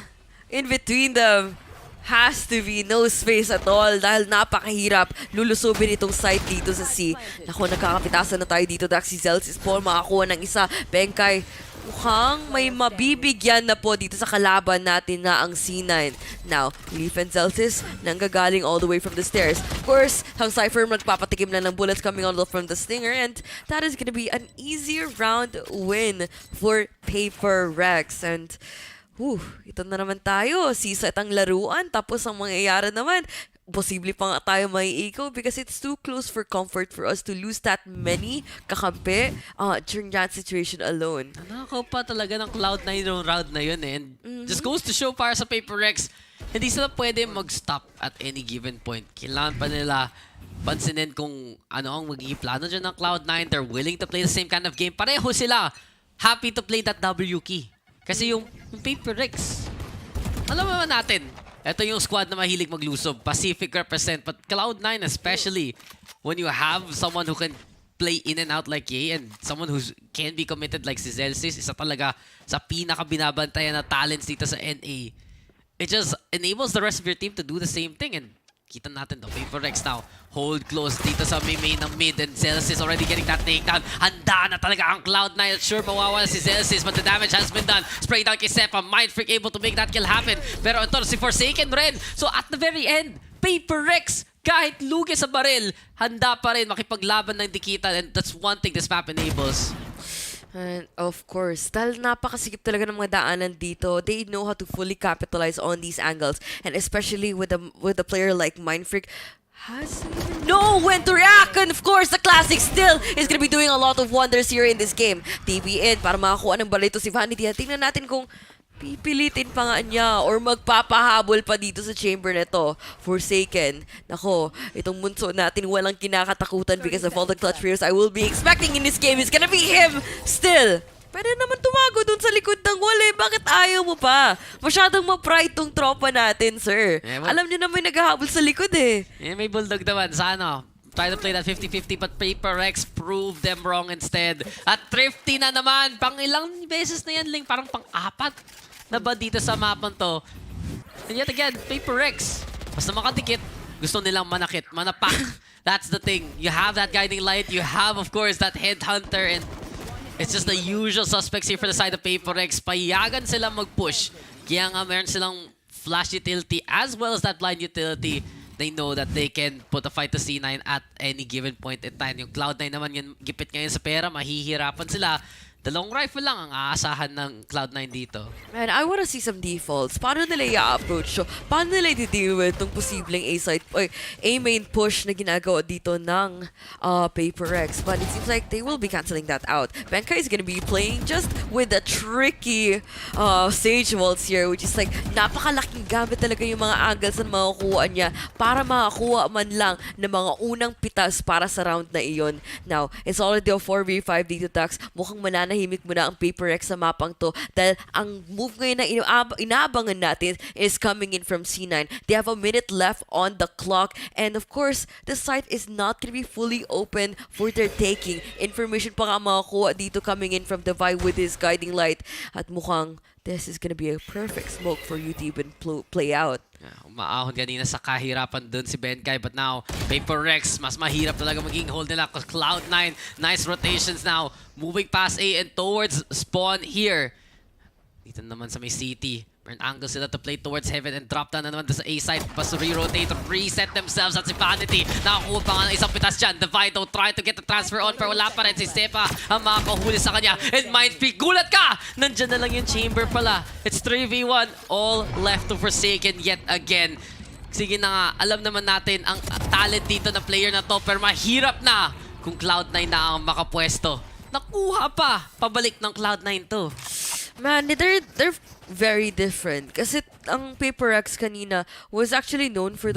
in between them, has to be no space at all dahil napakahirap lulusubin itong side dito sa C. Naku, nagkakapitasan na tayo dito. Daxy Zelsis Paul makakuha ng isa. Benkai, mukhang may mabibigyan na po dito sa kalaban natin na ang C9. Now, Leaf and Zelsis nanggagaling all the way from the stairs. Of course, ang Cypher magpapatikim na ng bullets coming out from the Stinger and that is gonna be an easier round win for Paper Rex. And ito na naman tayo. Siset ang laruan. Tapos ang mangyayari naman, posible pa nga tayo may Ikaw because it's too close for comfort for us to lose that many kakampi during that situation alone. Nakakaw pa talaga ng Cloud9 yung round na yun eh. And just goes to show para sa Paper Rex, hindi sila pwede mag-stop at any given point. Kailangan pa nila pansinin kung ano ang magiging plano dyan ng Cloud9. They're willing to play the same kind of game. Pareho sila. Happy to play that W key. Kasi yung Paper Rex, alam naman natin, ito yung squad na mahilig maglusob. Pacific represent, but Cloud9 especially, when you have someone who can play in and out like Ye and someone who can be committed like si Zelsis, isa talaga sa pinaka-binabantayan na talents dito sa NA. It just enables the rest of your team to do the same thing. And Kita natin to. Paper Rex now. Hold close dito sa main ng mid. And Zealous is already getting that takedown. Handa na talaga ang Cloud9. Sure, mawawala si Zealous, but the damage has been done. Spray down kay Sepa. Mind Freak able to make that kill happen. Pero ito, si Forsaken rin. So at the very end, Paper Rex, kahit lugi sa baril, handa pa rin makipaglaban ng dikitan. And that's one thing this map enables. And of course, dahil napakasikip talaga ng mga daanan dito, they know how to fully capitalize on these angles. And especially with a player like Mindfreak, has know when to react. And of course, the Classic still is gonna be doing a lot of wonders here in this game. TBN para makakuha ng balito si Vanity. Tingnan natin kung pipilitin pa nga niya or magpapahabol pa dito sa chamber na to. Forsaken. Nako, itong munso natin walang kinakatakutan because of all the clutch players I will be expecting in this game is gonna be him still. Pwede naman tumago dun sa likod ng wall eh. Bakit ayaw mo pa? Masyadong ma-pride tong tropa natin, sir. Alam niyo na may naghahabol sa likod eh. May bulldog naman sa ano. Try to play that 50-50 but Paper Rex proved them wrong instead. At Thrifty na naman. Pang ilang beses na yan, Ling? Parang pang-apat na ba dito sa mapan to? And yet again, Paper Rex. Basta makadikit, gusto nilang manakit, manapak. That's the thing. You have that guiding light. You have, of course, that headhunter. And it's just the usual suspects here for the side of Paper Rex. Payagan sila mag-push. Kaya nga meron silang flash utility as well as that blind utility. They know that they can put a fight to C9 at any given point in time. Yung Cloud9 naman, yung gipit ngayon sa pera, mahihirapan sila. The long rifle lang ang aasahan ng Cloud9 dito. Man, I wanna see some defaults. Paano nila i-approach? So, paano nila i-deal with itong posibleng A-side, A-main push na ginagawa dito ng Paper Rex? But it seems like they will be canceling that out. Benkai is gonna be playing just with a tricky Sage Waltz here, which is like, napakalaking gamit talaga yung mga angles na makukuha niya para makakuha man lang ng mga unang pitas para sa round na iyon. Now, it's already a 4v5 dito, Dax. Mukhang mananahimik mo na ang Paper Rex sa mapang to dahil ang move ngayon na inaabangan natin is coming in from C9. They have a minute left on the clock and of course, the site is not gonna be fully open for their taking. Information pa nga makakuha dito coming in from the Vi with his guiding light at mukhang this is gonna be a perfect smoke for you to even play out. Umaahon kanina sa kahirapan dun si Benkai but now Paper Rex mas mahirap talaga maging hold nila because Cloud9 nice rotations now moving past A and towards spawn here dito naman sa may city. Burn angle sila to play towards heaven and drop down na naman sa A side. Basta re-rotate, reset themselves at si Vanity. Nakakuha pa nga ng isang pitas dyan. Divido try to get the transfer on pero wala pa rin si Sepa ang makakahuli sa kanya. And Mindfreak, gulat ka! Nandyan na lang yung chamber pala. It's 3v1. All left to Forsaken yet again. Sige na nga, alam naman natin ang talent dito na player na to pero mahirap na kung Cloud9 na ang makapwesto. Nakuha pa! Pabalik ng Cloud9 to. Man, they're very different. Kasi ang Paper Rex kanina was actually known for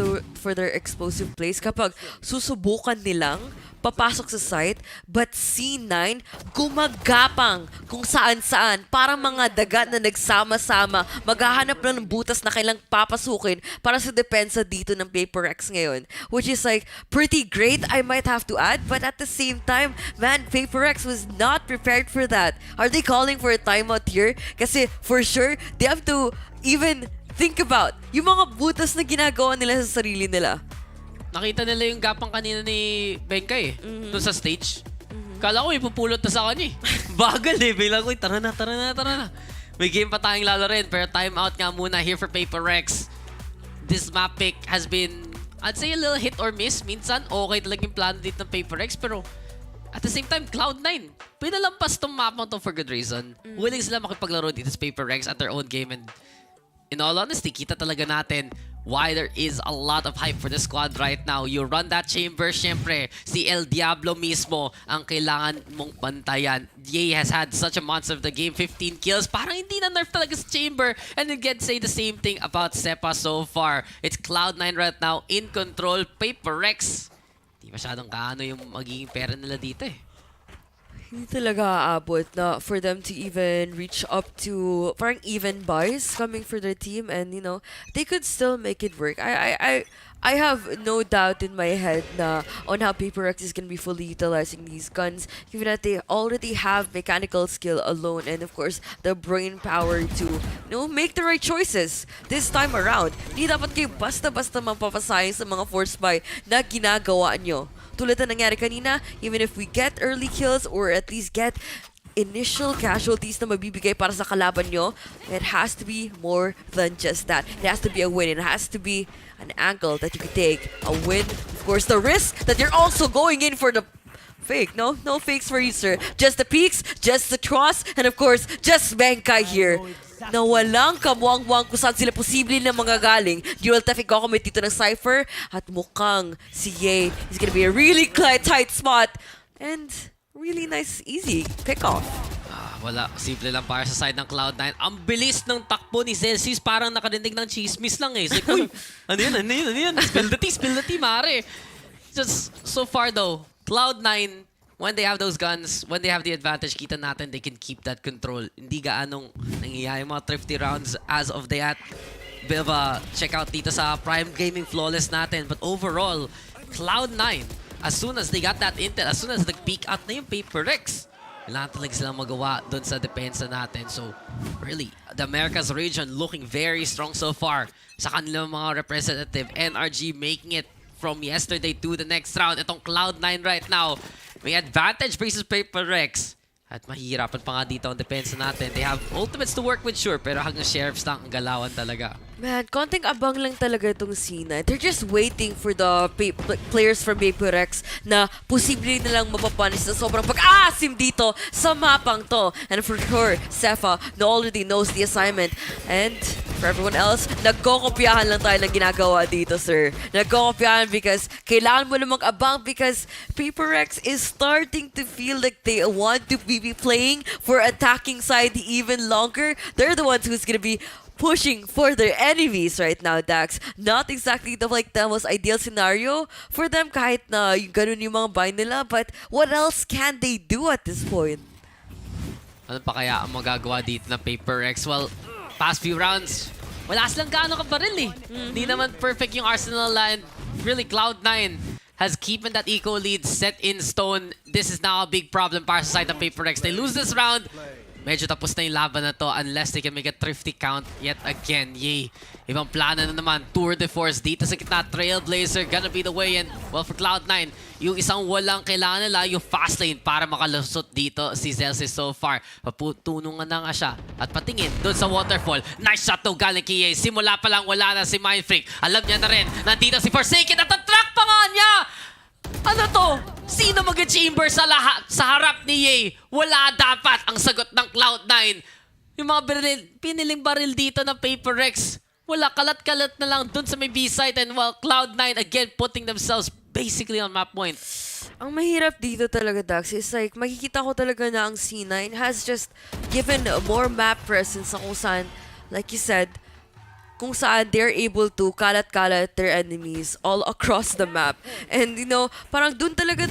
their explosive plays. Kapag susubukan nilang papasok sa site, but C9 gumagapang kung saan-saan. Parang mga daga na nagsama-sama. Maghahanap lang ng butas na kailang papasukin para sa depensa dito ng Paper Rex ngayon. Which is like pretty great, I might have to add. But at the same time, man, Paper Rex was not prepared for that. Are they calling for a timeout here? Kasi for sure, they have to even think about yung mga butas na ginagawa nila sa sarili nila. Nakita nila yung gapang kanina ni Benkai doon sa stage. Kala ko ipupulot na sa kanya. Bagal eh. Bilang ko, tara na. May game pa tayong lalo rin. Pero timeout nga muna here for Paper Rex. This map pick has been, I'd say a little hit or miss. Minsan, okay talaga yung plano dito ng Paper Rex. Pero at the same time, Cloud9, pinalampas tong map mo to for good reason. Willing sila makipaglaro dito sa Paper Rex at their own game. And in all honesty, kita talaga natin why there is a lot of hype for the squad right now. You run that chamber, syempre, si El Diablo mismo ang kailangan mong bantayan. Ye has had such a monster of the game, 15 kills. Parang hindi na nerf talaga sa chamber. And again, say the same thing about Sepa so far. It's Cloud9 right now in control. Paper Rex, di masyadong kaano yung magiging pera nila dito eh. Hindi talaga aabot na for them to even reach up to parang even buys coming for their team, and they could still make it work. I have no doubt in my head na on how Paper X is gonna be fully utilizing these guns, given that they already have mechanical skill alone and of course the brain power to make the right choices this time around. Hindi dapat kayo basta-basta mapapasayang sa mga force buy na ginagawa nyo. Tulad na nangyari kanina, even if we get early kills or at least get initial casualties na mabibigay para sa kalaban nyo, it has to be more than just that. It has to be a win. It has to be an angle that you could take. A win, of course, the risk that you're also going in for the fake. No fakes for you, sir. Just the peaks, just the cross, and of course, just Benkai here. Na walang kamuang-muang kung saan sila posible na mga galing. Dual tap iko-commit dito ng Cypher at mukhang si Ye is gonna be a really tight spot and really nice, easy pick-off. Wala. Simple lang para sa side ng Cloud9. Ang bilis ng takbo ni Celsius. Parang nakarinig ng chismis lang eh. It's like, uy, ano yun? Spill the tea, mare. Just so far though, Cloud9, when they have those guns, when they have the advantage, kita natin, they can keep that control. Hindi gaanong nangyayari mga thrifty rounds as of that. Bit of a check out dito sa Prime Gaming Flawless natin. But overall, Cloud9, as soon as they got that intel, as soon as nag-peek out na yung Paper X, wala talaga silang magawa doon sa depensa natin. So, really, the Americas region looking very strong so far sa kanilang mga representative. NRG making it from yesterday to the next round. Itong Cloud9 right now, may advantage versus Paper X. At mahihirapan pa nga dito ang depensa natin. They have ultimates to work with, sure, pero hanggang sheriffs lang ang galawan talaga. Man, konting abang lang talaga itong C9. They're just waiting for the players from Paper X na posible nilang mapapunish na sobrang pag-aasim dito sa mapang to. And for sure, Sefa already knows the assignment. And for everyone else, nagkokopyahan lang tayo ng ginagawa dito, sir. Nagkokopyahan because kailangan mo na mag-abang because Paper X is starting to feel like they want to be playing for attacking side even longer. They're the ones who's gonna be pushing for their enemies right now, Dax. Not exactly the most ideal scenario for them kahit na yung ganun yung mga buy nila, but what else can they do at this point? Ano pa kaya ang magagawa dito ng Paper X? Well, past few rounds, wala silang gaano kabaril eh. Hindi naman perfect yung arsenal line. Really, Cloud9 has keeping that eco lead set in stone. This is now a big problem para sa side ng Paper X. They lose this round, medyo tapos na yung laban na to unless they can make a thrifty count yet again. Yay. Ibang plano na naman. Tour de force dito sa gitna. Trailblazer gonna be the way. And well, for Cloud9, yung isang walang kailangan nila, yung fast lane para makalusot dito si Celsius so far. Paputunungan na nga siya. At patingin doon sa waterfall. Nice shot to galing kay Ye. Simula pa lang wala na si Mindfreak. Alam niya na rin. Nandito si Forsaken at ang-track pa nga niya! Ano to? Sino mag-chamber sa harap ni Ye? Wala dapat ang sagot ng Cloud9. Yung mga piniling baril dito ng Paper X, wala, kalat-kalat na lang dun sa may B-site. And while Cloud9 again putting themselves basically on map point. Ang mahirap dito talaga, Dax, is like, makikita ko talaga na ang C9 has just given more map presence sa kung saan, like you said, kung saan they're able to kalat-kalat their enemies all across the map. And parang dun talaga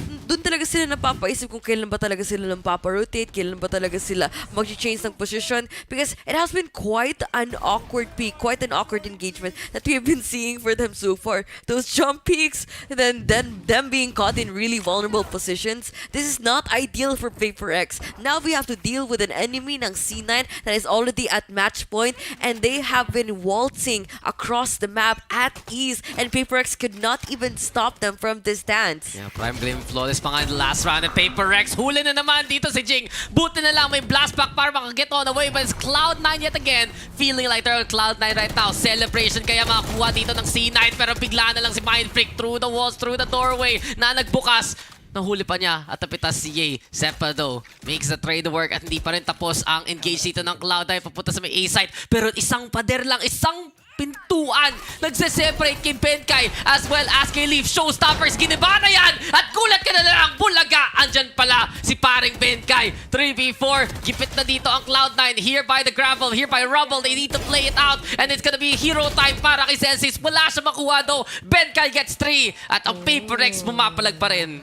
sila napapaisip kung kailan ba talaga sila nang papa-rotate, kailan ba talaga sila mag-change ng position, because it has been quite an awkward peak, quite an awkward engagement that we've been seeing for them so far. Those jump peaks, and then them being caught in really vulnerable positions. This is not ideal for Paper X. Now we have to deal with an enemy ng C9 that is already at match point, and they have been waltzing across the map at ease, and Paper X could not even stop them from this dance. Yeah, Prime Glim flawless pa nga in the last round, and Paper X huli na naman dito si Jing. Buti na lang may blast back para makaget on away, but it's Cloud9 yet again, feeling like they're on Cloud9 right now. Celebration kaya makakuha dito ng C9, pero bigla na lang si Mindfreak through the walls, through the doorway na nagbukas. Nahuli pa niya at napitas si Ye. Sepa though makes the trade work at hindi pa rin tapos ang engage dito ng Cloud9 papunta sa may A-site. Pero isang pader lang, isang pintuan nagse-separate kay Benkai as well as kay Leaf. Showstoppers, giniba na yan! At gulat ka na lang, bulaga! Andyan pala si paring Benkai. 3v4, gipit na dito ang Cloud9. Here by the gravel, here by Rubble. They need to play it out and it's gonna be hero time para kay Celsius. Wala siya makuha though. Benkai gets 3 at ang Paper X bumapalag pa rin.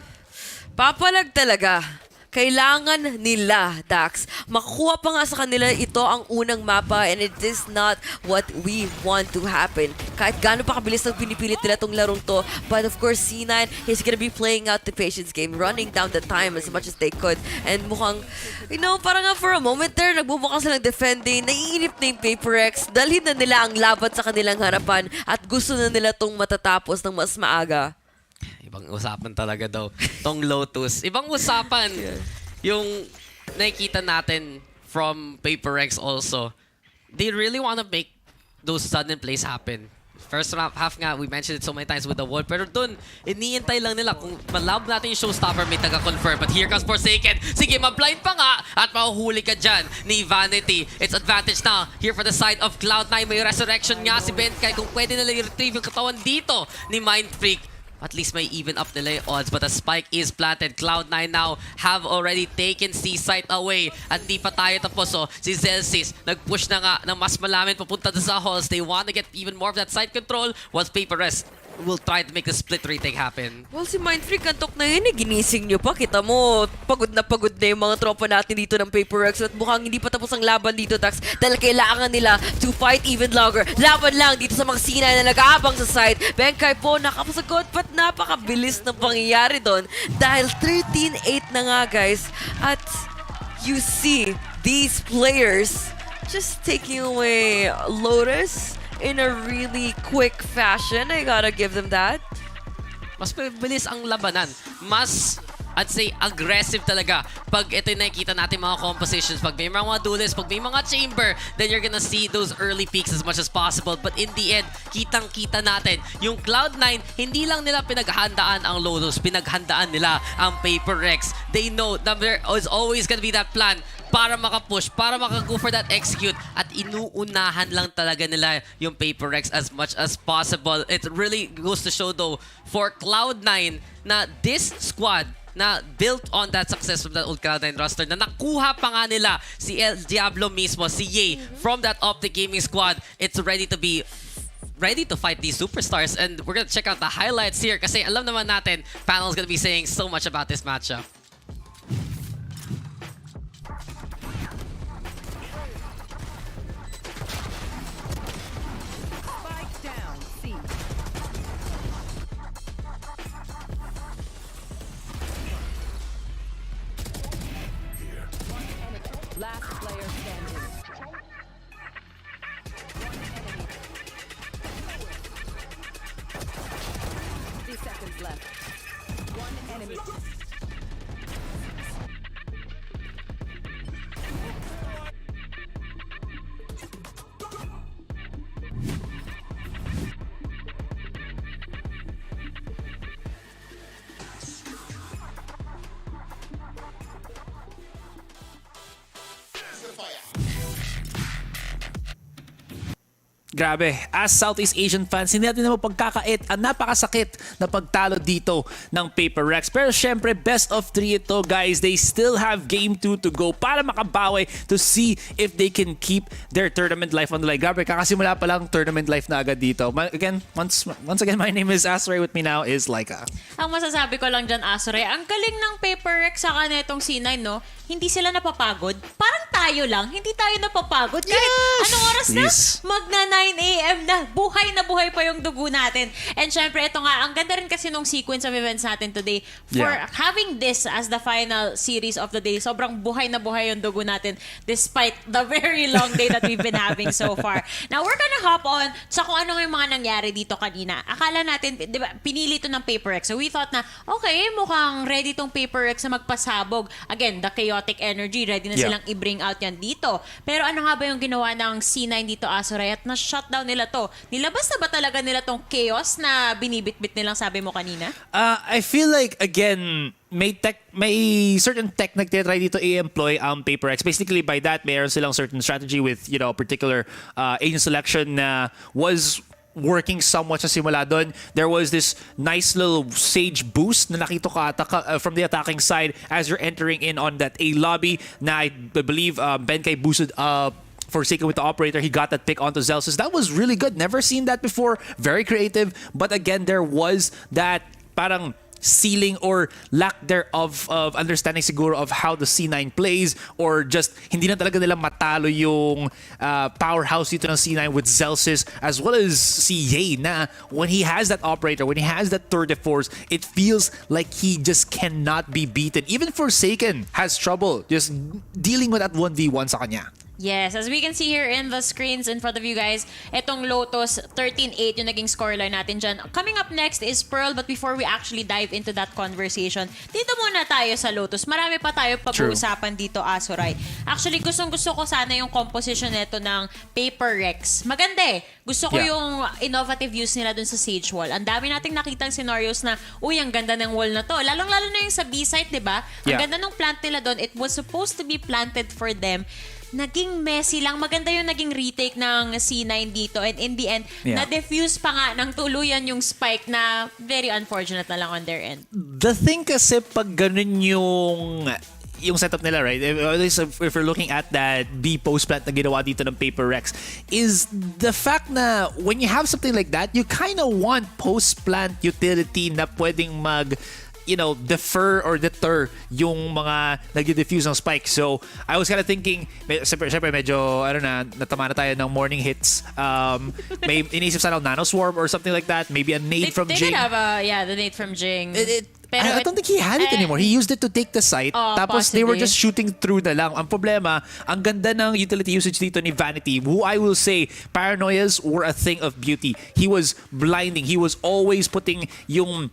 Papalag talaga. kailangan nila, Dax. Makukuha pa nga sa kanila ito ang unang mapa and it is not what we want to happen. Kahit gaano pa kabilis ang pinipilit nila tong larong to. But of course, C9 is gonna be playing out the patience game, running down the time as much as they could. And mukhang, parang nga for a moment there, nagbubukas silang defending, naiinip na yung Paper X, dalhin na nila ang laban sa kanilang harapan at gusto na nila tong matatapos ng mas maaga. Ibang usapan talaga daw. Tong Lotus. Ibang usapan. Yung nakikita natin from Paper X also. They really want to make those sudden plays happen. First half nga, we mentioned it so many times with the wall. Pero dun, iniintay lang nila. Kung malab natin yung showstopper, may taga-confirm. But here comes Forsaken. Sige, ma-blind pa nga. At mahuhuli ka dyan ni Vanity. It's advantage now. Here for the side of Cloud9. May resurrection nga si Benkay. Kung pwede nila i-retrieve yung katawan dito ni Mindfreak. At least may even up nila yung odds. But the spike is planted. Cloud9 now have already taken C-site away. At di pa tayo tapos. So, si Zelsis nag-push na nga ng mas malamin papunta sa halls. They want to get even more of that side control. Once Paper Rest will try to make the split retake happen. Well, si Mindfreak antok na yun, ginising nyo pa. Kita mo, pagod na yung mga tropa natin dito ng Paper X at mukhang hindi pa tapos ang laban dito, Tax. Dahil kailangan nila to fight even longer. Laban lang dito sa mga C9 na nag-aabang sa side. Benkay po, nakapasagot, but napakabilis ng pangyayari doon. Dahil 13-8 na nga, guys. At you see these players just taking away Lotus in a really quick fashion. I gotta give them that. Mas mabilis ang labanan. Mas, I'd say, aggressive talaga. Pag ito yung nakikita natin mga compositions, pag may mga duelists, pag may mga chamber, then you're gonna see those early peaks as much as possible. But in the end, kitang-kita natin, yung Cloud9, hindi lang nila pinaghandaan ang Lotus, pinaghandaan nila ang Paper Rex. They know that there is always gonna be that plan para makapush, para makago for that execute, at inuunahan lang talaga nila yung Paper Rex as much as possible. It really goes to show though, for Cloud9, na this squad na built on that success from that old Cloud9 roster, na nakuha pa nga nila si El Diablo mismo, si Ye, from that Optic Gaming squad, it's ready to fight these superstars. And we're gonna check out the highlights here kasi alam naman natin, panel's gonna be saying so much about this matchup. Last player standing. 50 seconds left. One enemy. Grabe, as Southeast Asian fans, hindi natin na mapagkakait ang napakasakit na pagtalo dito ng Paper Rex. Pero syempre, best of 3 ito, guys. They still have game 2 to go para makabawi to see if they can keep their tournament life on the line. Grabe, kakasimula pa lang tournament life na agad dito. Again, once again, my name is Asray. With me now is Laika. Ang masasabi ko lang dyan, Asray, ang galing ng Paper Rex sa kanetong C9, no? Hindi sila napapagod. Parang tayo lang, hindi tayo napapagod. Kahit anong oras na? Magna 9 AM na. Buhay pa yung dugo natin. And syempre, ito nga, ang ganda rin kasi nung sequence of events natin today. For having this as the final series of the day, sobrang buhay na buhay yung dugo natin despite the very long day that we've been having so far. Now, we're gonna hop on sa kung ano yung mga nangyari dito kanina. Akala natin, di ba, pinili ito ng Paper Rex. So we thought na, okay, mukhang ready tong Paper Rex na magpasabog. Again, the chaotic energy, ready na silang i-bring out yan dito. Pero ano nga ba yung ginawa ng C9 dito, Asoray? At na-shutdown nila to. Nilabas na ba talaga nila tong chaos na binibitbit nilang sabi mo kanina? I feel like, again, may certain tech na tinatry dito i-employ ang Paper Rex. Basically, by that, mayroon silang certain strategy with, particular agent selection na was working somewhat sa simula doon. There was this nice little Sage boost na nakita ka from the attacking side as you're entering in on that A lobby na I believe Benkay boosted Forsaken with the operator. He got that pick onto Zelsis. That was really good. Never seen that before. Very creative. But again, there was that parang ceiling or lack thereof of understanding siguro of how the C9 plays, or just hindi na talaga nila matalo yung powerhouse dito ng C9 with Zelsis as well as si Ye, na when he has that operator, when he has that tour de force, it feels like he just cannot be beaten. Even Forsaken has trouble just dealing with that 1v1 sa kanya. Yes, as we can see here in the screens in front of you guys, itong Lotus 13-8 yung naging scoreline natin dyan. Coming up next is Pearl, but before we actually dive into that conversation, dito muna tayo sa Lotus. Marami pa tayo pag-uusapan dito, Azuray. Actually, gustong-gusto ko sana yung composition nito ng Paper Rex. Maganda eh. Gusto ko yung innovative use nila dun sa Sage Wall. Ang dami nating nakitang scenarios na, uy, ang ganda ng wall na to. Lalong-lalo na yung sa B-site, di ba? Ang ganda ng plant nila dun. It was supposed to be planted for them. Naging messy lang. Maganda yung naging retake ng C9 dito. And in the end, na-defuse pa nga ng tuluyan yung spike na very unfortunate na lang on their end. The thing kasi pag ganun yung setup nila, right? If we're looking at that B post plant na ginawa dito ng Paper Rex, is the fact na when you have something like that, you kind of want post plant utility na pwedeng defer or deter yung mga nag-diffuse ng spike. So, I was kind of thinking, syempre medyo, natama na tayo ng morning hits. May inisip sana nanoswarm or something like that. Maybe a nade from Jing. They did have the nade from Jing. I don't think he had it anymore. He used it to take the site. Tapos they were just shooting through na lang. Ang problema, ang ganda ng utility usage dito ni Vanity, who I will say, paranoias were a thing of beauty. He was blinding. He was always putting yung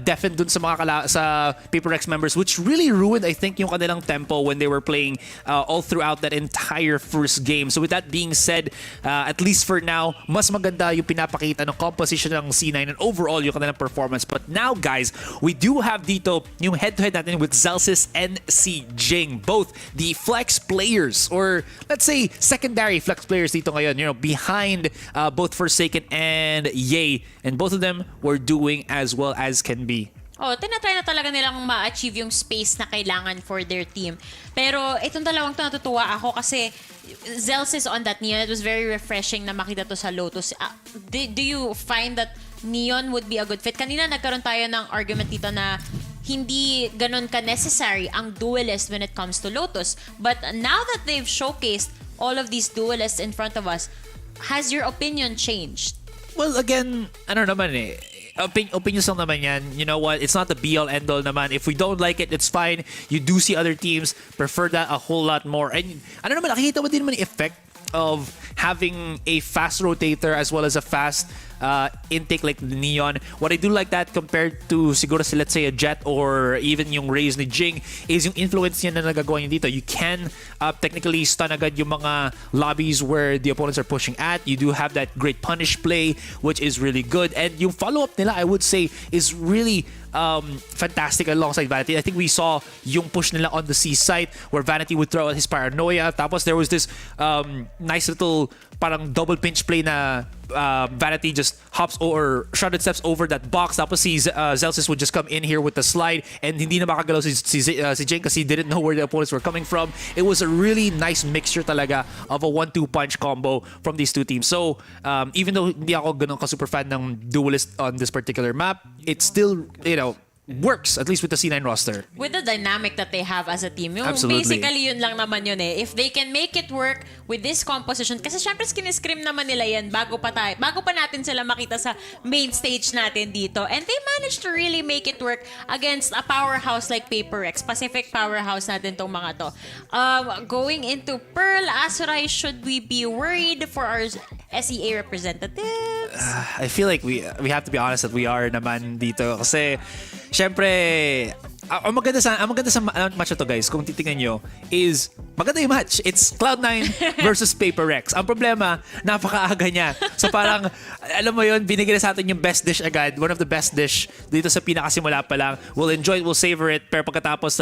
deafen dun sa mga sa Paper Rex members, which really ruined, I think, yung kanilang tempo when they were playing all throughout that entire first game. So with that being said, at least for now, mas maganda yung pinapakita ng composition ng C9 and overall yung kanilang performance. But now, guys, we do have dito yung head-to-head natin with Zelsis and si Jing, both the flex players, or let's say secondary flex players dito ngayon, behind both Forsaken and Ye, and both of them were doing as well as can be. Tinatry na talaga nilang ma-achieve yung space na kailangan for their team. Pero itong dalawang to natutuwa ako kasi Zelsis on that Neon, it was very refreshing na makita to sa Lotus. Do you find that Neon would be a good fit? Kanina nagkaroon tayo ng argument dito na hindi ganun ka-necessary ang duelist when it comes to Lotus. But now that they've showcased all of these duelists in front of us, has your opinion changed? Well, again, opinions lang naman yan. You know what? It's not the be-all, end-all naman. If we don't like it, it's fine. You do see other teams prefer that a whole lot more. And nakikita mo din naman yung effect of having a fast rotator as well as a fast intake like the Neon. What I do like that compared to siguro si, let's say, a Jet or even yung Raze ni Jing is yung influence niya na nagagawa niya dito. You can technically stun agad yung mga lobbies where the opponents are pushing at. You do have that great punish play, which is really good. And yung follow-up nila, I would say, is really fantastic alongside Vanity. I think we saw yung push nila on the C site where Vanity would throw out his paranoia. Tapos there was this nice little parang double pinch play na Vanity just hops or shrouded steps over that box. Tapos si Zelsis would just come in here with the slide and hindi na makagalaw si Jing kasi he didn't know where the opponents were coming from. It was a really nice mixture talaga of a 1-2 punch combo from these two teams. So even though hindi ako ganun ka super fan ng duelist on this particular map, it still, works, at least with the C9 roster. With the dynamic that they have as a team. Yung Absolutely. Basically, yun lang naman yun eh. If they can make it work with this composition, kasi syempre skin-scream naman nila yan bago pa natin sila makita sa main stage natin dito. And they managed to really make it work against a powerhouse like Paper Rex. Pacific powerhouse natin tong mga to. Going into Pearl, Azuray, should we be worried for our SEA representatives? I feel like we have to be honest that we are naman dito kasi syempre ang maganda sa match na to, guys, kung titingnan nyo, is maganda yung match. It's Cloud9 versus Paper Rex. Ang problema, napakaaga niya. So parang, alam mo yun, binigyan na sa atin yung best dish agad. One of the best dish dito sa pinakasimula pa lang. We'll enjoy it, we'll savor it. Pero pagkatapos,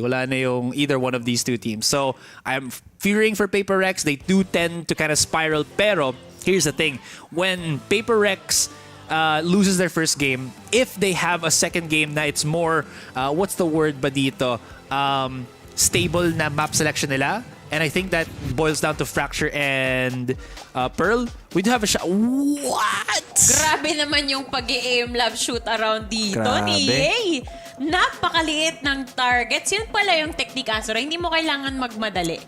wala na yung either one of these two teams. So, I'm fearing for Paper Rex. They do tend to kind of spiral. Pero, here's the thing. When Paper Rex loses their first game, if they have a second game na it's more, what's the word ba dito? Stable na map selection nila, And I think that boils down to Fracture and Pearl. We do have a shot. What? Grabe naman yung pag-i-aim love shoot around dito ni Grabe. Yay. Napakaliit ng targets. Yun pala yung technique, Asura. Hindi mo kailangan magmadali.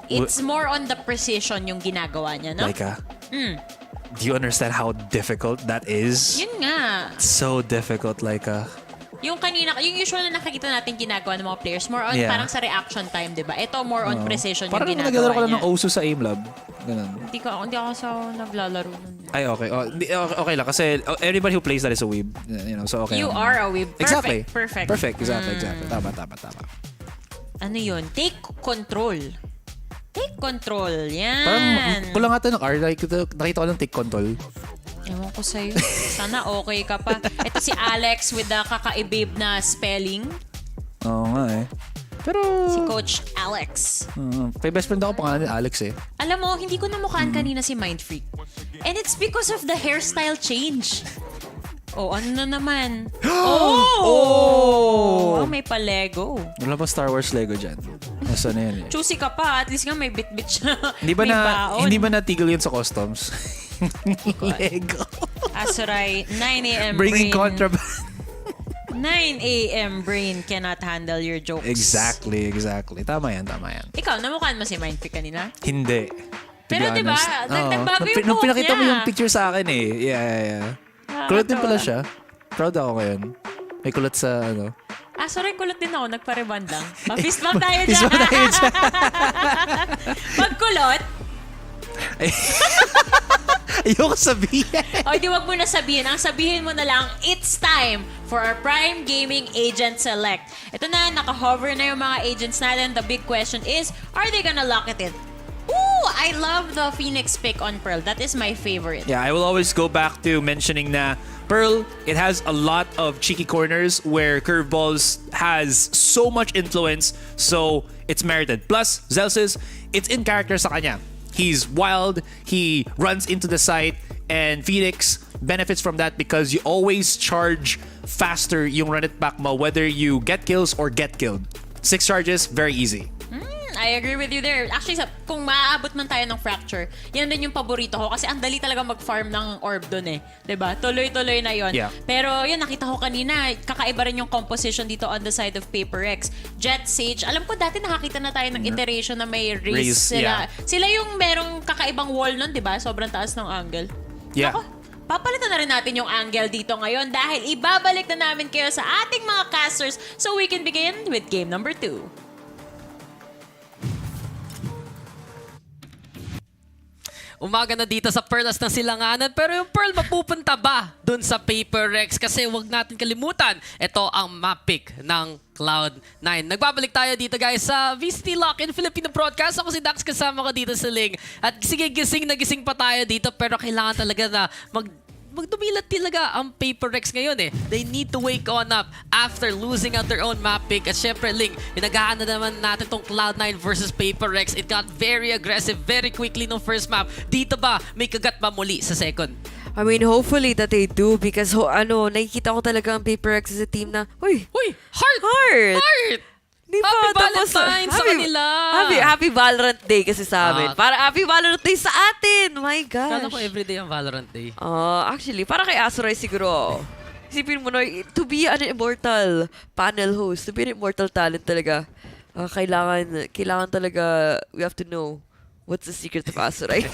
It's more on the precision yung ginagawa niya, no? Laika, do you understand how difficult that is? Yun nga. It's so difficult, Laika. Yung kanina, yung usual na nakikita natin ginagawa ng mga players, more on Yeah. parang sa reaction time, di ba? Ito, more on precision Parang yung naglalaro ginagawa ka lang niya. ng Osu sa aim lab. Ganun. Hindi ako sa naglalaro nun. Ay, okay. Okay lang. Kasi everybody who plays that is a weeb. You know, so okay. You lang. are a weeb. Exactly. Perfect. Exactly. Tama. Ano yun? Take control. Take control. Yan. Parang kulang ata ng R. Like, nakita ko lang take control. Ewan ko sa'yo. Sana okay ka pa. Ito si Alex with the kakaibib na spelling. Oo nga eh. Pero... Si Coach Alex. May best friend ako pangalan ni Alex eh. Alam mo, hindi ko namukhaan kanina si Mindfreak. And it's because of the hairstyle change. Oh, ano na naman? Oh, may pa-Lego. Wala pa Star Wars Lego dyan. Nasa na yan eh. Choosy ka pa. At least nga may bit-bit siya. Hindi ba natigil yun sa customs? Lego. Azuray, 9 a.m. Bringing brain. contraband. 9 a.m. brain cannot handle your jokes. Exactly. Tama yan. Ikaw, namukhaan mo si Mindfreak kanina? Hindi. Pero diba, nagbago yung Nung buhok pinakita mo niya. yung picture sa akin eh. Yeah. Kulot din pala siya. Proud ako ngayon. May kulot sa ano. Sorry, kulot din ako. Nagpa-reband lang. Fist bump tayo dyan. Fist bump tayo dyan. Pag kulot, ayoko sabihin. di wag mo na sabihin. Ang sabihin mo na lang, it's time for our Prime Gaming Agent Select. Ito na, naka-hover na yung mga agents natin. The big question is, are they gonna lock it in? Ooh, I love the Phoenix pick on Pearl. That is my favorite. Yeah, I will always go back to mentioning na Pearl, it has a lot of cheeky corners where Curveballs has so much influence, so it's merited. Plus, Zelsis, it's in character sa kanya. He's wild, he runs into the site, and Phoenix benefits from that because you always charge faster yung run it back mo, whether you get kills or get killed. 6 charges, very easy. I agree with you there. Actually, kung maaabot man tayo ng Fracture, yan din yung paborito ko kasi ang dali talaga mag-farm ng orb dun eh. 'Di ba? Tuloy-tuloy na yon. Yeah. Pero yun, nakita ko kanina, kakaiba rin yung composition dito on the side of Paper X. Jet Sage, alam ko dati nakakita na tayo ng iteration na may raise sila. Yeah. Sila yung merong kakaibang wall nun, 'di ba? Sobrang taas ng angle. Yeah. Ako, papalitan na rin natin yung angle dito ngayon dahil ibabalik na namin kayo sa ating mga casters so we can begin with game number 2. Umaga na dito sa Pearlas ng Silanganan, pero yung Pearl mapupunta ba dun sa Paper Rex? Kasi wag natin kalimutan, ito ang map pick ng Cloud9. Nagbabalik tayo dito guys sa VCT LOCK in Filipino Broadcast. Ako si Dax, kasama ko dito sa link. At sige, gising na gising pa tayo dito, pero kailangan talaga na magdumilat talaga ang Paper Rex ngayon eh. They need to wake on up after losing out their own map pick. At syempre, Link, pinagahan na naman natin tong Cloud9 versus Paper Rex. It got very aggressive very quickly nung first map. Dito ba may kagat pa muli sa second? I mean, hopefully that they do because nakikita ko talaga ang Paper Rex as a team na, Uy, heart! Di ba? Happy Tapos, Valentine's sa kanila! Happy Valorant Day kasi sa amin. Para Happy Valorant Day sa atin! My gosh! Kala ko everyday ang Valorant Day. Actually, para kay Azuray siguro. Isipin mo na, to be an immortal panel host, to be an immortal talent talaga, kailangan talaga, we have to know what's the secret of Azuray.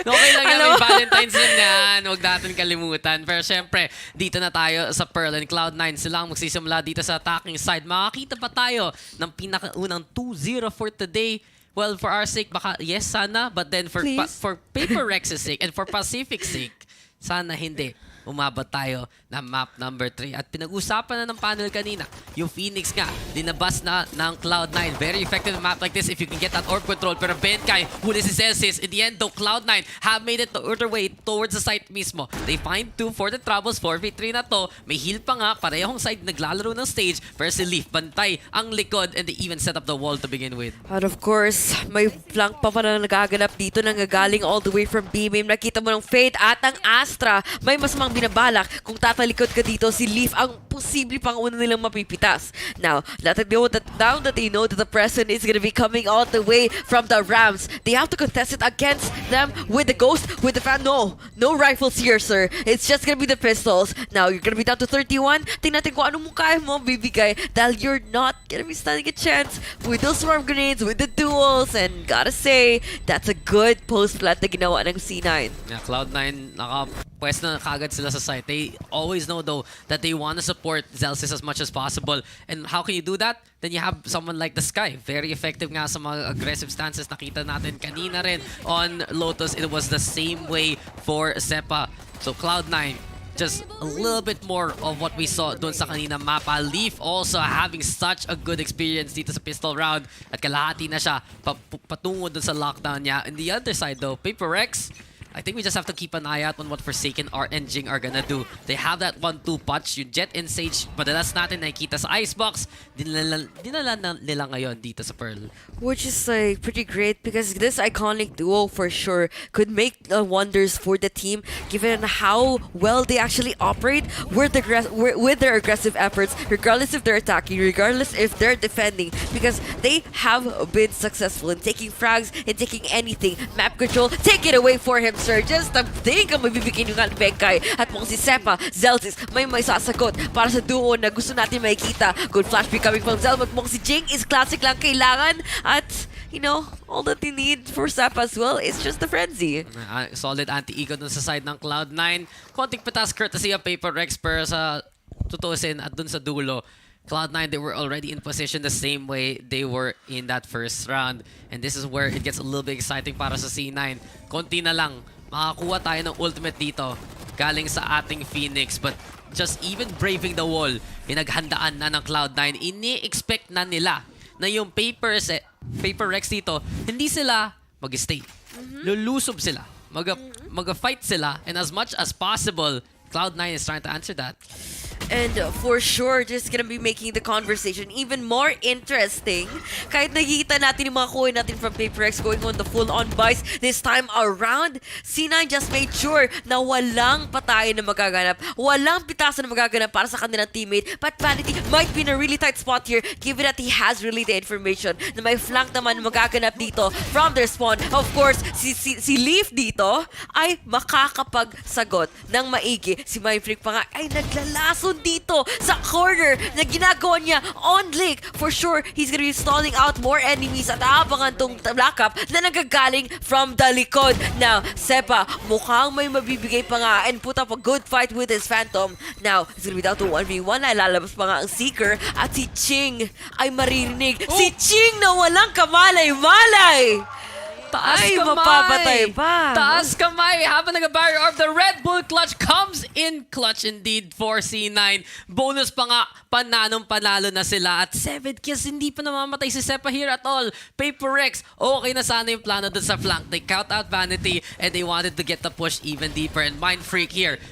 Okay lang yan, may Valentine's rin yan. Huwag natin kalimutan. Pero syempre, dito na tayo sa Pearl and Cloud9. Sila ang magsisimula dito sa attacking side. Makakita pa tayo ng pinakaunang 2-0 for today. Well, for our sake, baka yes, sana. But then for Paper Rex's sake and for Pacific's sake, sana hindi. Umabot tayo na map number 3. At pinag-usapan na ng panel kanina, yung Phoenix nga, dinabas na ng Cloud9. Very effective map like this if you can get that orb control. Pero Benkai, huli si Celsius. In the end though, Cloud9 have made it the other way towards the site mismo. They find 2 for the troubles. 4v3 na to. May heal pa nga. Parehong side naglalaro ng stage. Pero si Leaf, bantay ang likod and they even set up the wall to begin with. And of course, may flank pa na nagaganap dito, nangagaling all the way from B-Main. Nakita mo ng Fade at ang Astra. May masamang binabalak. Kung tatalikod ka dito, si Leaf ang posible pang una nilang mapipitas. Now, now that they know that the President is gonna be coming all the way from the Rams, they have to contest it against them with the Ghost, with the Fan. No rifles here, sir. It's just gonna be the pistols. Now, you're gonna be down to 31. Tingnan natin kung anong kaya mo bibigay dahil you're not gonna be standing a chance with those swarm grenades, with the duels, and gotta say, that's a good post-plant na ginawa ng C9. Yeah, Cloud9, nakapwesto na kagad sila sa site. They always know though that they want to support Zelsis as much as possible. And how can you do that? Then you have someone like the Sky. Very effective nga sa mga aggressive stances. Nakita natin kanina rin on Lotus. It was the same way for Sepa. So Cloud9, just a little bit more of what we saw dun sa kanina mapa. Leaf also having such a good experience dito sa pistol round. At kalahati na siya patungo dun sa lockdown niya. On the other side though, Paper Rex, I think we just have to keep an eye out on what Forsaken and Jing are gonna do. They have that 1-2 punch. Yung Jet and Sage, madalas natin nakikita sa Icebox. Dinala nila ngayon dito sa Pearl. Which is like pretty great because this iconic duo for sure could make wonders for the team given how well they actually operate with their aggressive efforts, regardless if they're attacking, regardless if they're defending, because they have been successful in taking frags, in taking anything. Map control, take it away for him, sir. Just think ang mabibigyan yung Benkay. At mong si Sepa, Zelsis, may sasagot para sa duo na gusto natin makikita. Good flash pick coming from Zel. At mong si Jing is classic lang kailangan. At, you know, all that you need for Sepa as well is just the frenzy. Solid anti-eco dun sa side ng Cloud9. Konting patas courtesy of Paper Rex pero sa tutusin at dun sa dulo, Cloud9, they were already in position the same way they were in that first round. And this is where it gets a little bit exciting para sa C9. Konti na lang, makakuha tayo ng ultimate dito galing sa ating Phoenix. But just even braving the wall, pinaghandaan na ng Cloud9. Ini-expect na nila na yung Paper Rex dito, hindi sila mag-stay. Lulusob sila. Mag-fight sila. And as much as possible, Cloud9 is trying to answer that. And for sure, just gonna be making the conversation even more interesting. Kahit nakikita natin yung mga kuha natin from PaperX going on the full-on buys this time around, C9 just made sure na walang patayan na magaganap, walang pitasan na magaganap para sa kanilang teammate. But Vanity might be in a really tight spot here given that he has really the information na may flank naman na magaganap dito from their spawn. Of course, si Leaf dito ay makakapagsagot ng maigi. Si Mindfreak pa nga ay naglalason dito sa corner na ginagawa niya on Lake. For sure, he's gonna be stalling out more enemies at aabangan tong backup na nagagaling from the likod. Now, Sepa, mukhang may mabibigay pa nga and put up a good fight with his Phantom. Now, it's gonna be down to 1v1 na lalabas pa nga ang Seeker at si Ching ay maririnig. Si Ching na walang kamalay-malay! Taas Ay, kamay! mapapatay pa. Taas kamay! Habang nag-barrier orb, the Red Bull clutch comes in clutch indeed for C9. Bonus pa nga, panalo na sila at 7 kills. Hindi pa namamatay si Sepa here at all. Paper Rex, okay na sana yung plano dun sa flank. They count out Vanity and they wanted to get the push even deeper. And Mind Freak here,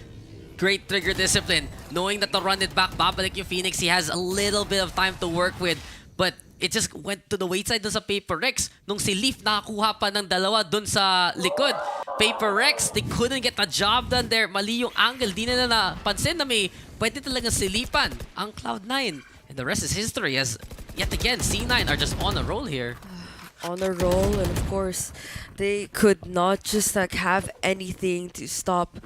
great trigger discipline. Knowing that to run it back, babalik yung Phoenix. He has a little bit of time to work with. But it just went to the wait side dun sa Paper Rex. Nung si Leaf nakakuha pa ng dalawa dun sa likod. Paper Rex, they couldn't get the job done there. Mali yung angle. Di na napansin na may pwede talaga silipan ang Cloud9. And the rest is history as yet again, C9 are just on a roll here. On a roll, and of course, they could not just like have anything to stop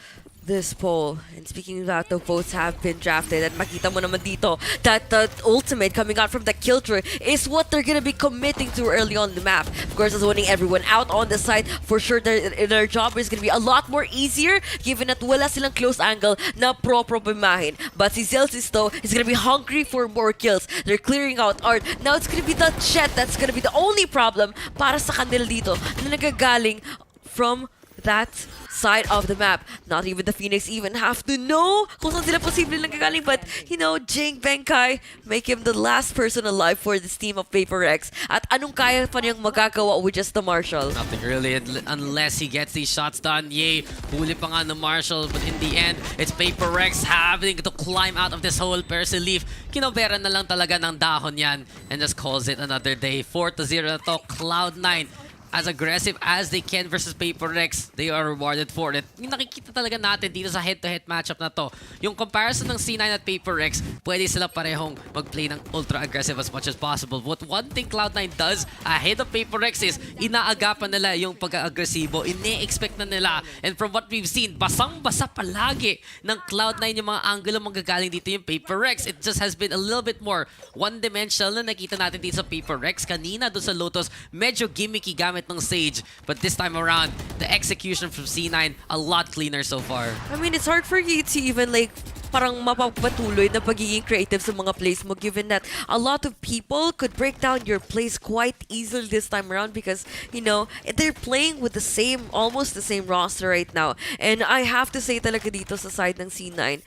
this poll. And speaking of that, the votes have been drafted. And makita mo naman dito that the ultimate coming out from the Killjoy is what they're gonna be committing to early on the map. Of course, as winning everyone out on the side, for sure their job is gonna be a lot more easier given that wala silang close angle na problemahin. But si Zelsis though is gonna be hungry for more kills. They're clearing out art. Now it's gonna be the Jet that's gonna be the only problem para sa kanila dito na nagagaling from that side of the map. Not even the Phoenix even have to know kung saan sila posible lang gagaling. But, you know, Jing Benkai make him the last person alive for this team of Paper Rex. At anong kaya pa niyang magagawa with just the Marshall? Nothing really unless he gets these shots done. Yay, huli pa nga ng Marshall. But in the end, it's Paper Rex having to climb out of this hole. Pero si Leaf, kinobera na lang talaga ng dahon yan and just calls it another day. 4-0 na to, Cloud9. as aggressive as they can versus Paper Rex, they are rewarded for it. Yung nakikita talaga natin dito sa head-to-head matchup na to, yung comparison ng C9 at Paper Rex, pwede sila parehong mag-play ng ultra-aggressive as much as possible. What one thing Cloud9 does ahead of Paper Rex is inaagapan nila yung pag-agresibo, ine-expect na nila. And from what we've seen, basang-basa palagi ng Cloud9 yung mga angulo manggagaling dito yung Paper Rex. It just has been a little bit more one-dimensional na nakita natin dito sa Paper Rex. Kanina doon sa Lotus, medyo gimmicky gamit ng Sage. But this time around, the execution from C9, a lot cleaner so far. I mean, it's hard for you to even like parang mapapatuloy na pagiging creative sa mga plays mo given that a lot of people could break down your plays quite easily this time around because, you know, they're playing with the same, almost the same roster right now. And I have to say talaga dito sa side ng C9,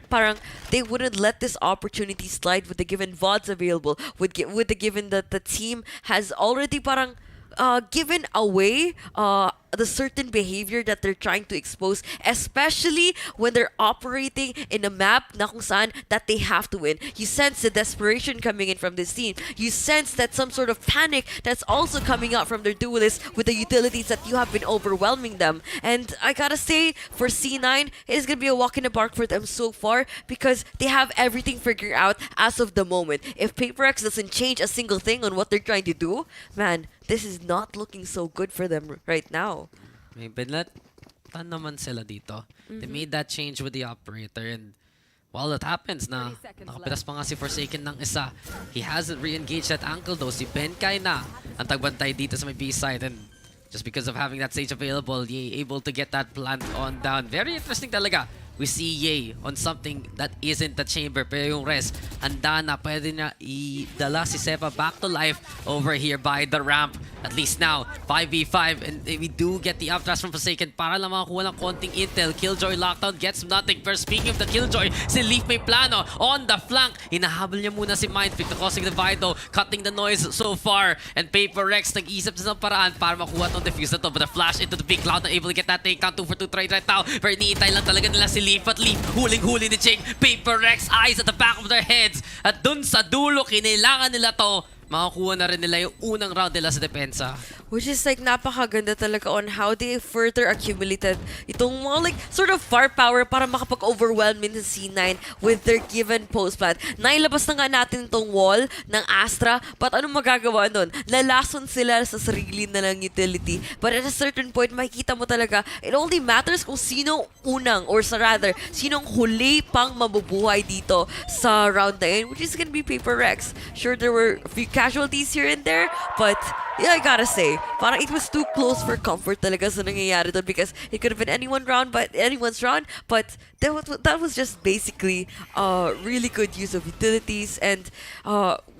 parang they wouldn't let this opportunity slide with the given VODs available, with the given that the team has already parang given away the certain behavior that they're trying to expose, especially when they're operating in a map na kung saan that they have to win. You sense the desperation coming in from this team. You sense that some sort of panic that's also coming out from their duelists with the utilities that you have been overwhelming them. And I gotta say, for C9, it's gonna be a walk in the park for them so far because they have everything figured out as of the moment. If PaperX doesn't change a single thing on what they're trying to do, man, this is not looking so good for them right now. May binlatan naman sila dito. They made that change with the operator and while it happens na nakapitas pa nga si Forsaken ng isa. He hasn't re-engaged that ankle though. Si Benkay na ang tagbantay dito sa may B-side and just because of having that stage available, Ye able to get that plant on down. Very interesting talaga. We see Ye on something that isn't the chamber. Pero yung rest, handa na. Pwede na idala si Sepa back to life over here by the ramp. At least now, 5v5. And we do get the upthrust from Forsaken para lang makakuha ng konting intel. Killjoy lockdown gets nothing. Pero speaking of the Killjoy, si Leaf may plano on the flank. Hinahabol niya muna si Mindfreak. The causing the Vido, cutting the noise so far. And Paper Rex nag-iisip sa paraan para makuha itong defuse na to. But the flash into the big cloud, not able to get that takedown. 2 for 2 trade right now. Pero iniintay lang talaga nila si Leaf. At Leaf, huling-huli ni Ching. Paper Rex, eyes at the back of their heads. At dun sa dulo, kinailangan nila to. Makakuha na rin nila yung unang round nila sa depensa. Which is like napakaganda talaga on how they further accumulated itong mga like sort of firepower para makapag-overwhelm in C9 with their given post plant. Nailabas na nga natin itong wall ng Astra, but anong magagawa nun? Lalason sila sa sarili na lang utility. But at a certain point, makikita mo talaga, it only matters kung sino unang, or sa rather, sinong huli pang mabubuhay dito sa round na yun, which is gonna be Paper Rex. Sure, there were a few casualties here and there, but yeah, I gotta say, parang it was too close for comfort talaga sa nangyayari doon because it could have been anyone's round, but that was just basically really good use of utilities and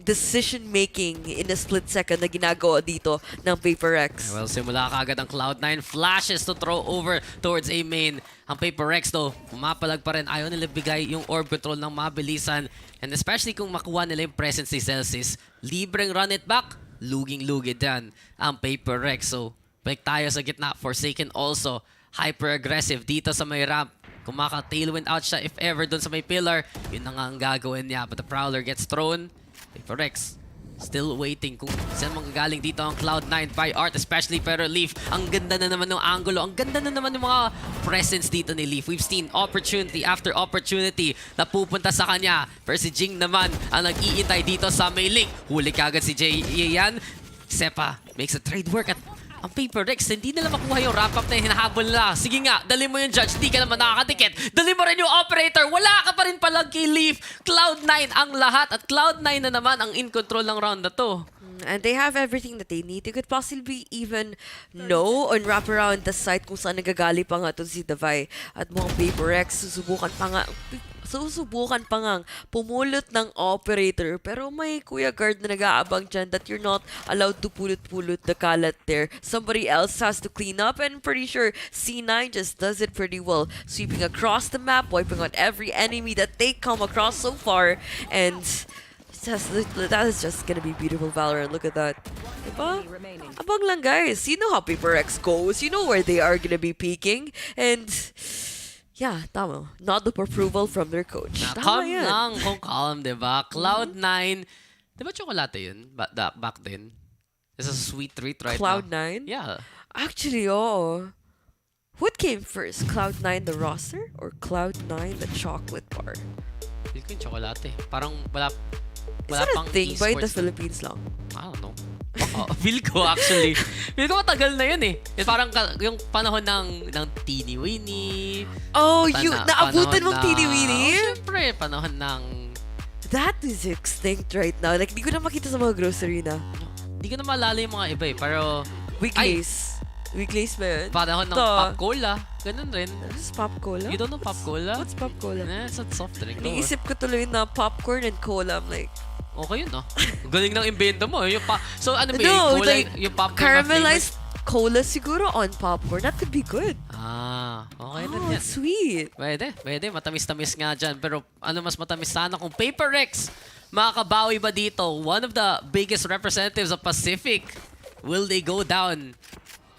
decision-making in a split second na ginagawa dito ng Paper Rex. Well, simula kaagad ang Cloud9 flashes to throw over towards A main. Ang Paper Rex though, pumapalag pa rin. Ayaw nila bigay yung orb control ng mabilisan. And especially kung makuha nila yung presence ni Celsius, libreng run it back, luging-lugi dyan ang Paper Rex. So, balik tayo sa gitna. Forsaken also, hyper-aggressive dito sa may ramp. Kung maka-tailwind out siya, if ever, dun sa may pillar, yun na nga ang gagawin niya. But the Prowler gets thrown. Paper Rex still waiting kung saan manggagaling dito ang Cloud9 by Art, especially pero Leaf. Ang ganda na naman ng angulo. Ang ganda na naman ng mga presence dito ni Leaf. We've seen opportunity after opportunity na pupunta sa kanya. Pero si Jing naman ang nag-iintay dito sa may link. Huli kagad si Jay yan. Sepa makes a trade work at ang Paper Rex, hindi nila makuha yung wrap-up na hinahabol nila. Sige nga, dali mo yung judge, di ka naman nakakatikit. Dali mo rin yung operator, wala ka pa rin palang kay Leaf. Cloud9 ang lahat at Cloud9 na naman ang in control ng round na to. And they have everything that they need. You could possibly even know and wrap around the site kung saan nagagali pa nga ito si Davai. At mukhang Paper Rex, susubukan pa nga pumulot ng operator. Pero may Kuya Guard na nag-aabang dyan that you're not allowed to pulot-pulot the kalat there. Somebody else has to clean up, and I'm pretty sure C9 just does it pretty well. Sweeping across the map, wiping out every enemy that they come across so far, and that is just gonna be beautiful Valorant. Look at that. Diba? Abang lang guys. You know how Paper X goes. You know where they are gonna be peaking. And yeah, tama. Not the approval from their coach. Calm lang kung calm, diba? Cloud9, diba tsokolate yun back then? This is a sweet treat right Cloud9? now. Yeah. Actually, oh. What came first? Cloud9 the roster or Cloud9 the chocolate bar? Feel ko yung chocolate. Parang wala Is that a pang thing ba in the esports. Philippines lang? I don't know. Feel ko actually. Feel ko matagal na yun eh. Yung parang yung panahon ng Teeny Weeny. Oh, naabutan mong Teeny Oh, Weeny? syempre, panahon ng... That is extinct right now. Like, di ko na makita sa mga grocery na. Hindi ko na maalala yung mga iba eh. Pero... Weeklies. Weeklies ba yun? Panahon ng Ito. Pop Cola. Ganun rin. This is Pop Cola? You don't know Pop Cola? What's Pop Cola? It's a soft drink. Iniisip ko tuloy na popcorn and cola. I'm like... Okay yun, no? Galing ng invento mo. So, ano ba No, yung cola? like, Yung popcorn caramelized cola siguro on popcorn. That could be good. Okay na Oh, yan. sweet. Pwede. Matamis-tamis nga dyan. Pero ano mas matamis sana kung Paper Rex makakabawi ba dito? One of the biggest representatives of Pacific. Will they go down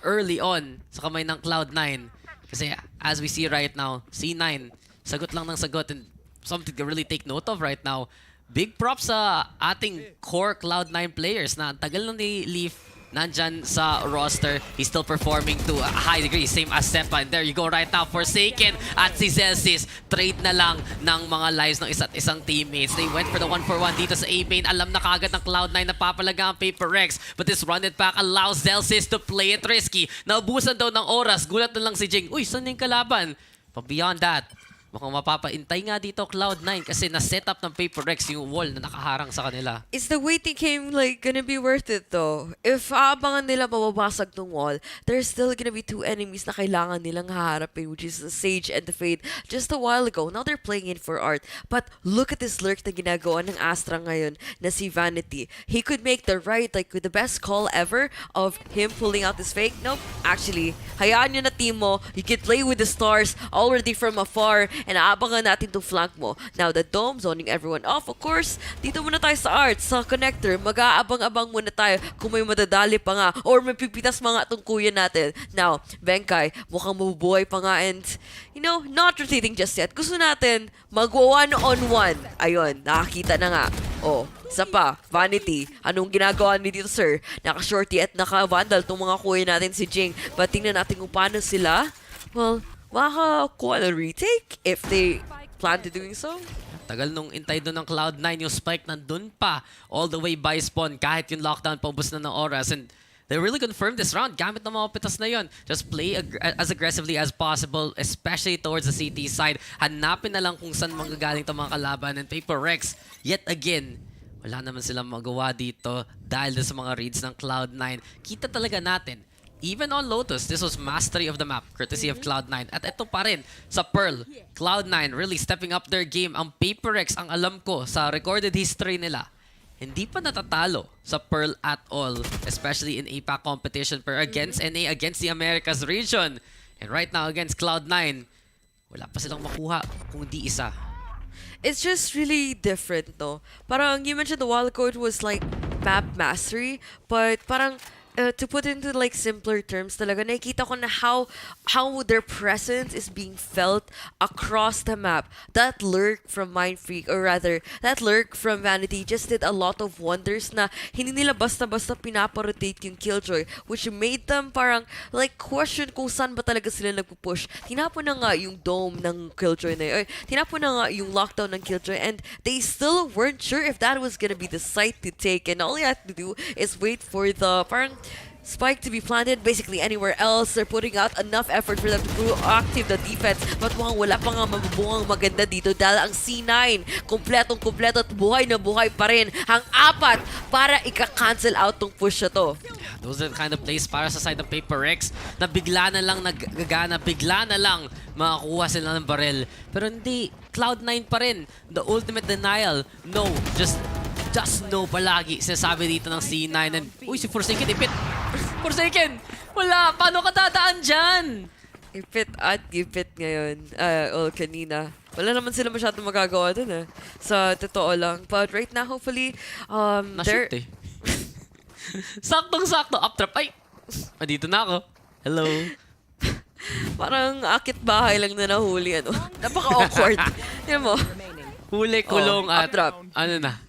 early on sa kamay ng Cloud9? Kasi as we see right now, C9, sagot lang ng sagot and something to really take note of right now. Big props sa ating core Cloud9 players na ang tagal na ni Leaf nandyan sa roster. He's still performing to a high degree. Same as Sepa. And there you go right now. Forsaken at si Zelsis. Trade na lang ng mga lives ng isa't isang teammates. They went for the 1-for-1 dito sa A-main. Alam na kagad ng Cloud9 na papalaga ang Paper Rex. But this run it back allows Zelsis to play it risky. Naubusan daw ng oras. Gulat na lang si Jing. Uy, saan yung kalaban? But beyond that, mukhang mapapaintay nga dito Cloud9 kasi na-set up ng Paper Rex yung wall na nakaharang sa kanila. Is the waiting game like gonna be worth it though? If aabangan nila mababasag tong wall, there's still gonna be two enemies na kailangan nilang haharapin, which is the Sage and the Fade. Just a while ago, now they're playing in for art. But look at this lurk na ginagawa ng Astra ngayon na si Vanity. He could make the right, like with the best call ever of him pulling out this fake. Nope. Actually, hayaan nyo na team mo. You can play with the stars already from afar. And aabangan natin itong flank mo. Now, the dome, zoning everyone off, of course. Dito muna tayo sa art, sa connector. Mag-aabang-abang muna tayo kung may madadali pa nga or may pipitas mga itong kuya natin. Now, Benkai, mukhang mabubuhay pa nga and, you know, not rotating just yet. Gusto natin mag-one-on-one. Ayun, nakakita na nga. Oh, isa pa, Vanity. Anong ginagawa ni dito, sir? Naka-shorty at naka-vandal itong mga kuya natin si Jing. But tingnan natin kung paano sila. Well, makakuha na retake if they plan to doing so. Tagal nung intay doon ng Cloud9, yung spike nandun pa all the way by spawn kahit yung lockdown paubos na ng oras. And they really confirmed this round gamit ng mga pitas na yun. Just play as aggressively as possible, especially towards the CT side. Hanapin na lang kung saan manggagaling itong mga kalaban. And Paper Rex, yet again, wala naman silang magawa dito dahil sa mga reads ng Cloud9. Kita talaga natin, even on Lotus, this was mastery of the map, courtesy of Cloud9. At ito pa rin, sa Pearl, Cloud9 really stepping up their game. Ang Paper Rex, ang alam ko, sa recorded history nila, hindi pa natatalo sa Pearl at all, especially in APAC competition, pero against NA, against the Americas region. And right now, against Cloud9, wala pa silang makuha kung di isa. It's just really different, no? Parang, you mentioned the while ago it was like map mastery, but parang, to put into like simpler terms talaga, nakikita ko na how their presence is being felt across the map. That lurk from Mind Freak, or rather, that lurk from Vanity just did a lot of wonders na hindi nila basta-basta pinaparotate yung Killjoy, which made them parang like question kung saan ba talaga sila nagpupush. Tinapon na nga yung dome ng Killjoy na yun. Tinapon na nga yung lockdown ng Killjoy and they still weren't sure if that was gonna be the site to take, and all you had to do is wait for the parang spike to be planted basically anywhere else. They're putting out enough effort for them to proactive the defense, but mukhang wala pa nga mabubungang maganda dito dahil ang C9 kompletong-kompleto at buhay na buhay pa rin ang apat para ika-cancel out tong push na to. Those are the kind of plays para sa side ng Paper Rex na bigla na lang nagagana, bigla na lang makakuha sila ng barrel. Pero hindi, Cloud9 pa rin. The ultimate denial. No, just no palagi. Sinasabi dito ng C9 and, uy, si Forsaken, ipit. Forsaken! Wala! Paano ka dadaan dyan? Ipit at ipit ngayon. Kanina. Wala naman sila masyadong magagawa dun eh. Sa totoo lang. But right now, hopefully, they're... Na-shoot eh. Saktong-sakto. Uptrap. Ay! Dito na ako. Hello. Parang akit bahay lang na nahuli. Napaka-awkward. Yan mo. Huli, kulong at... Uptrap. Ano na?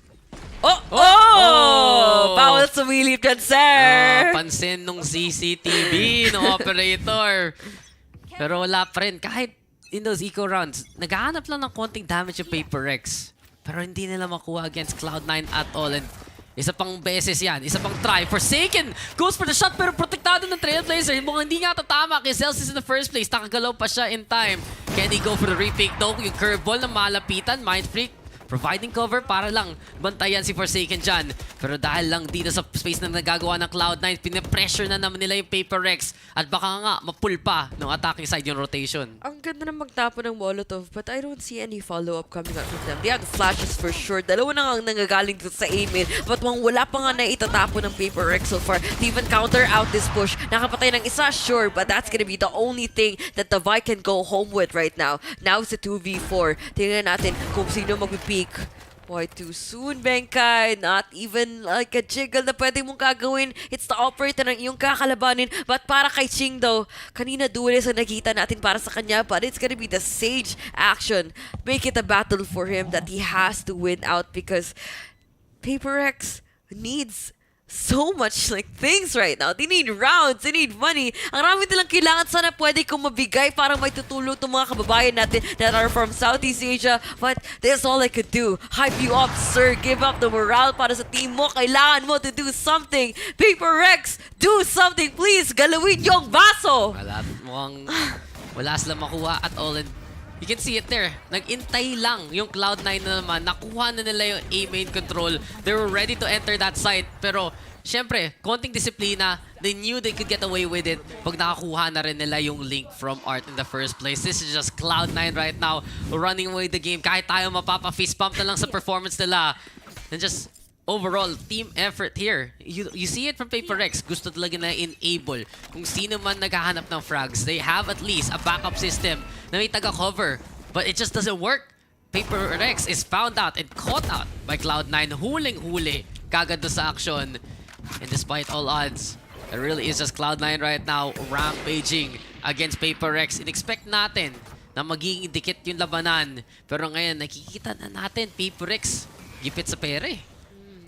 Bawal sumilip dyan, sir! Pansin nung CCTV, ng operator. Pero wala pa rin. Kahit in those eco rounds, naghahanap lang ng konting damage yung Paper Rex. Pero hindi nila makuha against Cloud9 at all. And isa pang beses yan. Isa pang try. Forsaken goes for the shot pero protektado ng Trailblazer. Mukhang hindi nga tatama kay Celsius in the first place. Nakagalaw pa siya in time. Can he go for the repick though? Yung curveball na malapitan. Mind Freak providing cover para lang bantayan si Forsaken dyan. Pero dahil lang dito sa space na nagagawa ng Cloud9, pinapressure na naman nila yung Paper Rex. At baka nga, mapul pa ng attacking side yung rotation. Ang ganda na magtapo ng Molotov, but I don't see any follow-up coming out from them. They have the flashes for sure. Dalawa na nga nangagaling dito sa aiming. But wala pa nga na itatapo ng Paper Rex so far. They even counter out this push. Nakapatay ng isa, sure, but that's gonna be the only thing that the Vi can go home with right now. Now it's a 2v4. Tingnan natin kung sino magpipick. Why too soon, Benkay? Not even like a jiggle na pwede mong gagawin. It's the operator ng iyong kakalabanin. But para kay Ching daw, kanina duelist ang nakita natin para sa kanya. But it's gonna be the Sage action. Make it a battle for him that he has to win out because Paper Rex needs so much like things right now. They need rounds, they need money. Ang rami nilang kailangan, sana pwede kong mabigay para may tutulong itong mga kababayan natin that are from Southeast Asia. But that's all I could do. Hype you up, sir. Give up the morale para sa team mo. Kailangan mo to do something. Paper Rex, do something please. Galawin yung baso. Wala silang makuha at all. And you can see it there. Nag-intay lang yung Cloud9 na naman. Nakuha na nila yung A-main control. They were ready to enter that site. Pero, syempre, konting disiplina. They knew they could get away with it pag nakakuha na rin nila yung link from Art in the first place. This is just Cloud9 right now running away the game. Kahit tayo mapapa-fist bump na lang sa performance nila. And just overall, team effort here. You see it from Paper Rex. Gusto talaga na enable kung sino man naghahanap ng frags. They have at least a backup system na may taga-cover. But it just doesn't work. Paper Rex is found out and caught out by Cloud9. Huling-huli kagad doon sa action. And despite all odds, it really is just Cloud9 right now rampaging against Paper Rex. In-expect natin na magiging dikit yung labanan. Pero ngayon, nakikita na natin Paper Rex gipit sa pere.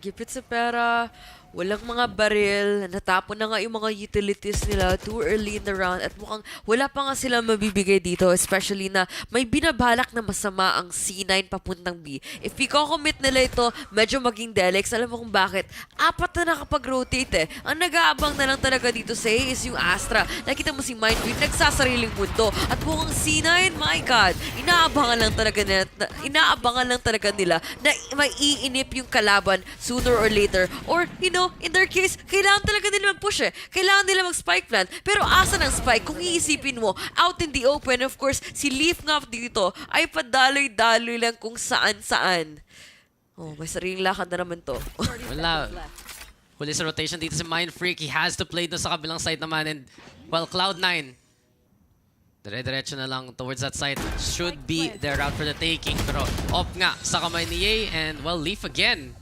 Gipit sa pera, walang mga baril, natapon na nga yung mga utilities nila too early in the round at mukhang wala pa nga sila mabibigay dito, especially na may binabalak na masama ang C9 papuntang B. If i-commit nila ito, medyo maging Delex. Alam mo kung bakit? 4 na nakapag-rotate eh. Ang nag-aabang na lang talaga dito sa A is yung Astra. Nakita mo si Mindfreak, nagsasariling mundo. At mukhang C9, my God, inaabangan lang talaga nila na maiinip yung kalaban sooner or later. Or, you know, in their case, kailangan talaga nila mag-push eh. Kailangan nila mag-spike plan. Pero asa ng spike? Kung iisipin mo, out in the open, of course, si Leaf nga dito ay padaloy-daloy lang kung saan-saan. Oh, may sariling lakad na naman to. Wala. Huli sa rotation dito si Mind Freak. He has to play doon sa kabilang side naman. And, well, Cloud9, dire-diretso na lang towards that side. Should be their route for the taking. Pero off nga sa kamay ni Ye. And, well, Leaf again,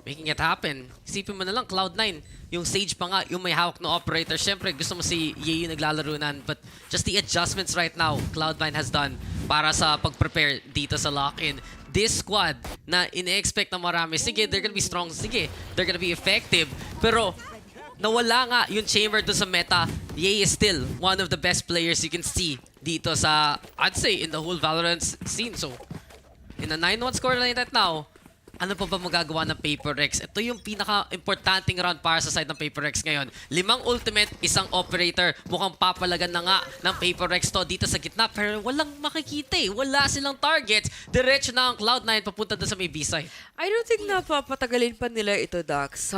making it happen. Isipin mo na lang, Cloud9, yung Sage pa nga, yung may hawak na operator. Siyempre, gusto mo si Ye yung naglalarunan. But just the adjustments right now, Cloud9 has done para sa pag-prepare dito sa lock-in. This squad na ine-expect na marami, sige, they're gonna be strong, sige, they're gonna be effective. Pero, nawala nga yung chamber doon sa meta. Ye is still one of the best players you can see dito sa, I'd say, in the whole Valorant scene. So, in a 9-1 scoreline right now, ano pa ba magagawa ng Paper Rex? Ito yung pinaka-importanting round para sa side ng Paper Rex ngayon. 5 ultimate, 1 operator. Mukhang papalagan na nga ng Paper Rex to dito sa gitna. Pero walang makikita eh. Wala silang targets. Diretso na ang Cloud9 papunta doon sa may B-side. I don't think na papatagalin pa nila ito, Dax,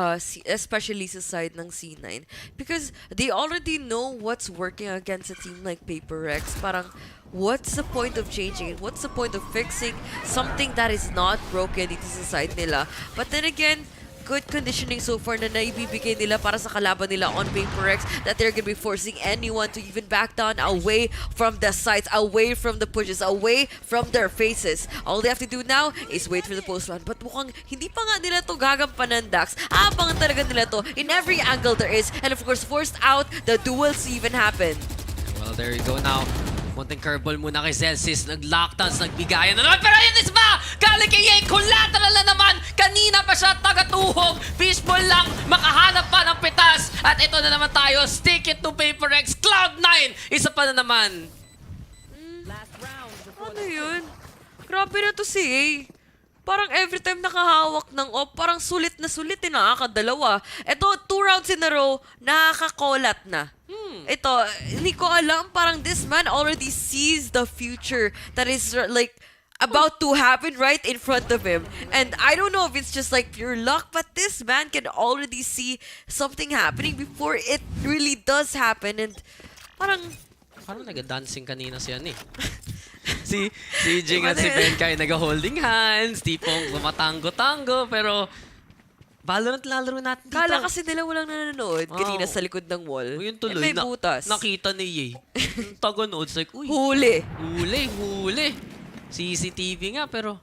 especially sa side ng C9. Because they already know what's working against a team like Paper Rex. Parang, what's the point of changing it? What's the point of fixing something that is not broken dito sa side nila? But then again, good conditioning so far na naibibigay nila para sa kalaban nila on Paper Rex that they're gonna be forcing anyone to even back down away from the sides, away from the pushes, away from their faces. All they have to do now is wait for the post run. But mukhang hindi pa nga nila to gagampanan, Dax. Abangan talaga nila to in every angle there is. And of course, forced out the duels to even happen. Well, there you go now. Konting curveball muna kay Celsius. Nag-lockdowns, nagbigayan na naman. Pero yun is ba? Galing kay Ye, collateral na naman. Kanina pa siya tagatuhog. Fishball lang, makahanap pa ng pitas. At ito na naman tayo, stick it to Paper X. Cloud9, isa pa na naman. Ano yun? Grabe na to si A. Parang every time nakahawak ng op, parang sulit nakakadalawa. Ito, 2 rounds in a row, nakakakolat na. Ito, hindi ko alam, parang this man already sees the future that is like about to happen right in front of him. And I don't know if it's just like pure luck, but this man can already see something happening before it really does happen. And parang nag-dancing kanina siya ni. si Jing at si Benkay nag-holding hands, tipong lumatango-tango, pero Valorant lalaro natin dito. Kala kasi nila walang nanonood kanina sa likod ng wall. Yun tuloy, may butas. Nakita ni Ye. Taga-nood, like, uy. Huli. CCTV nga, pero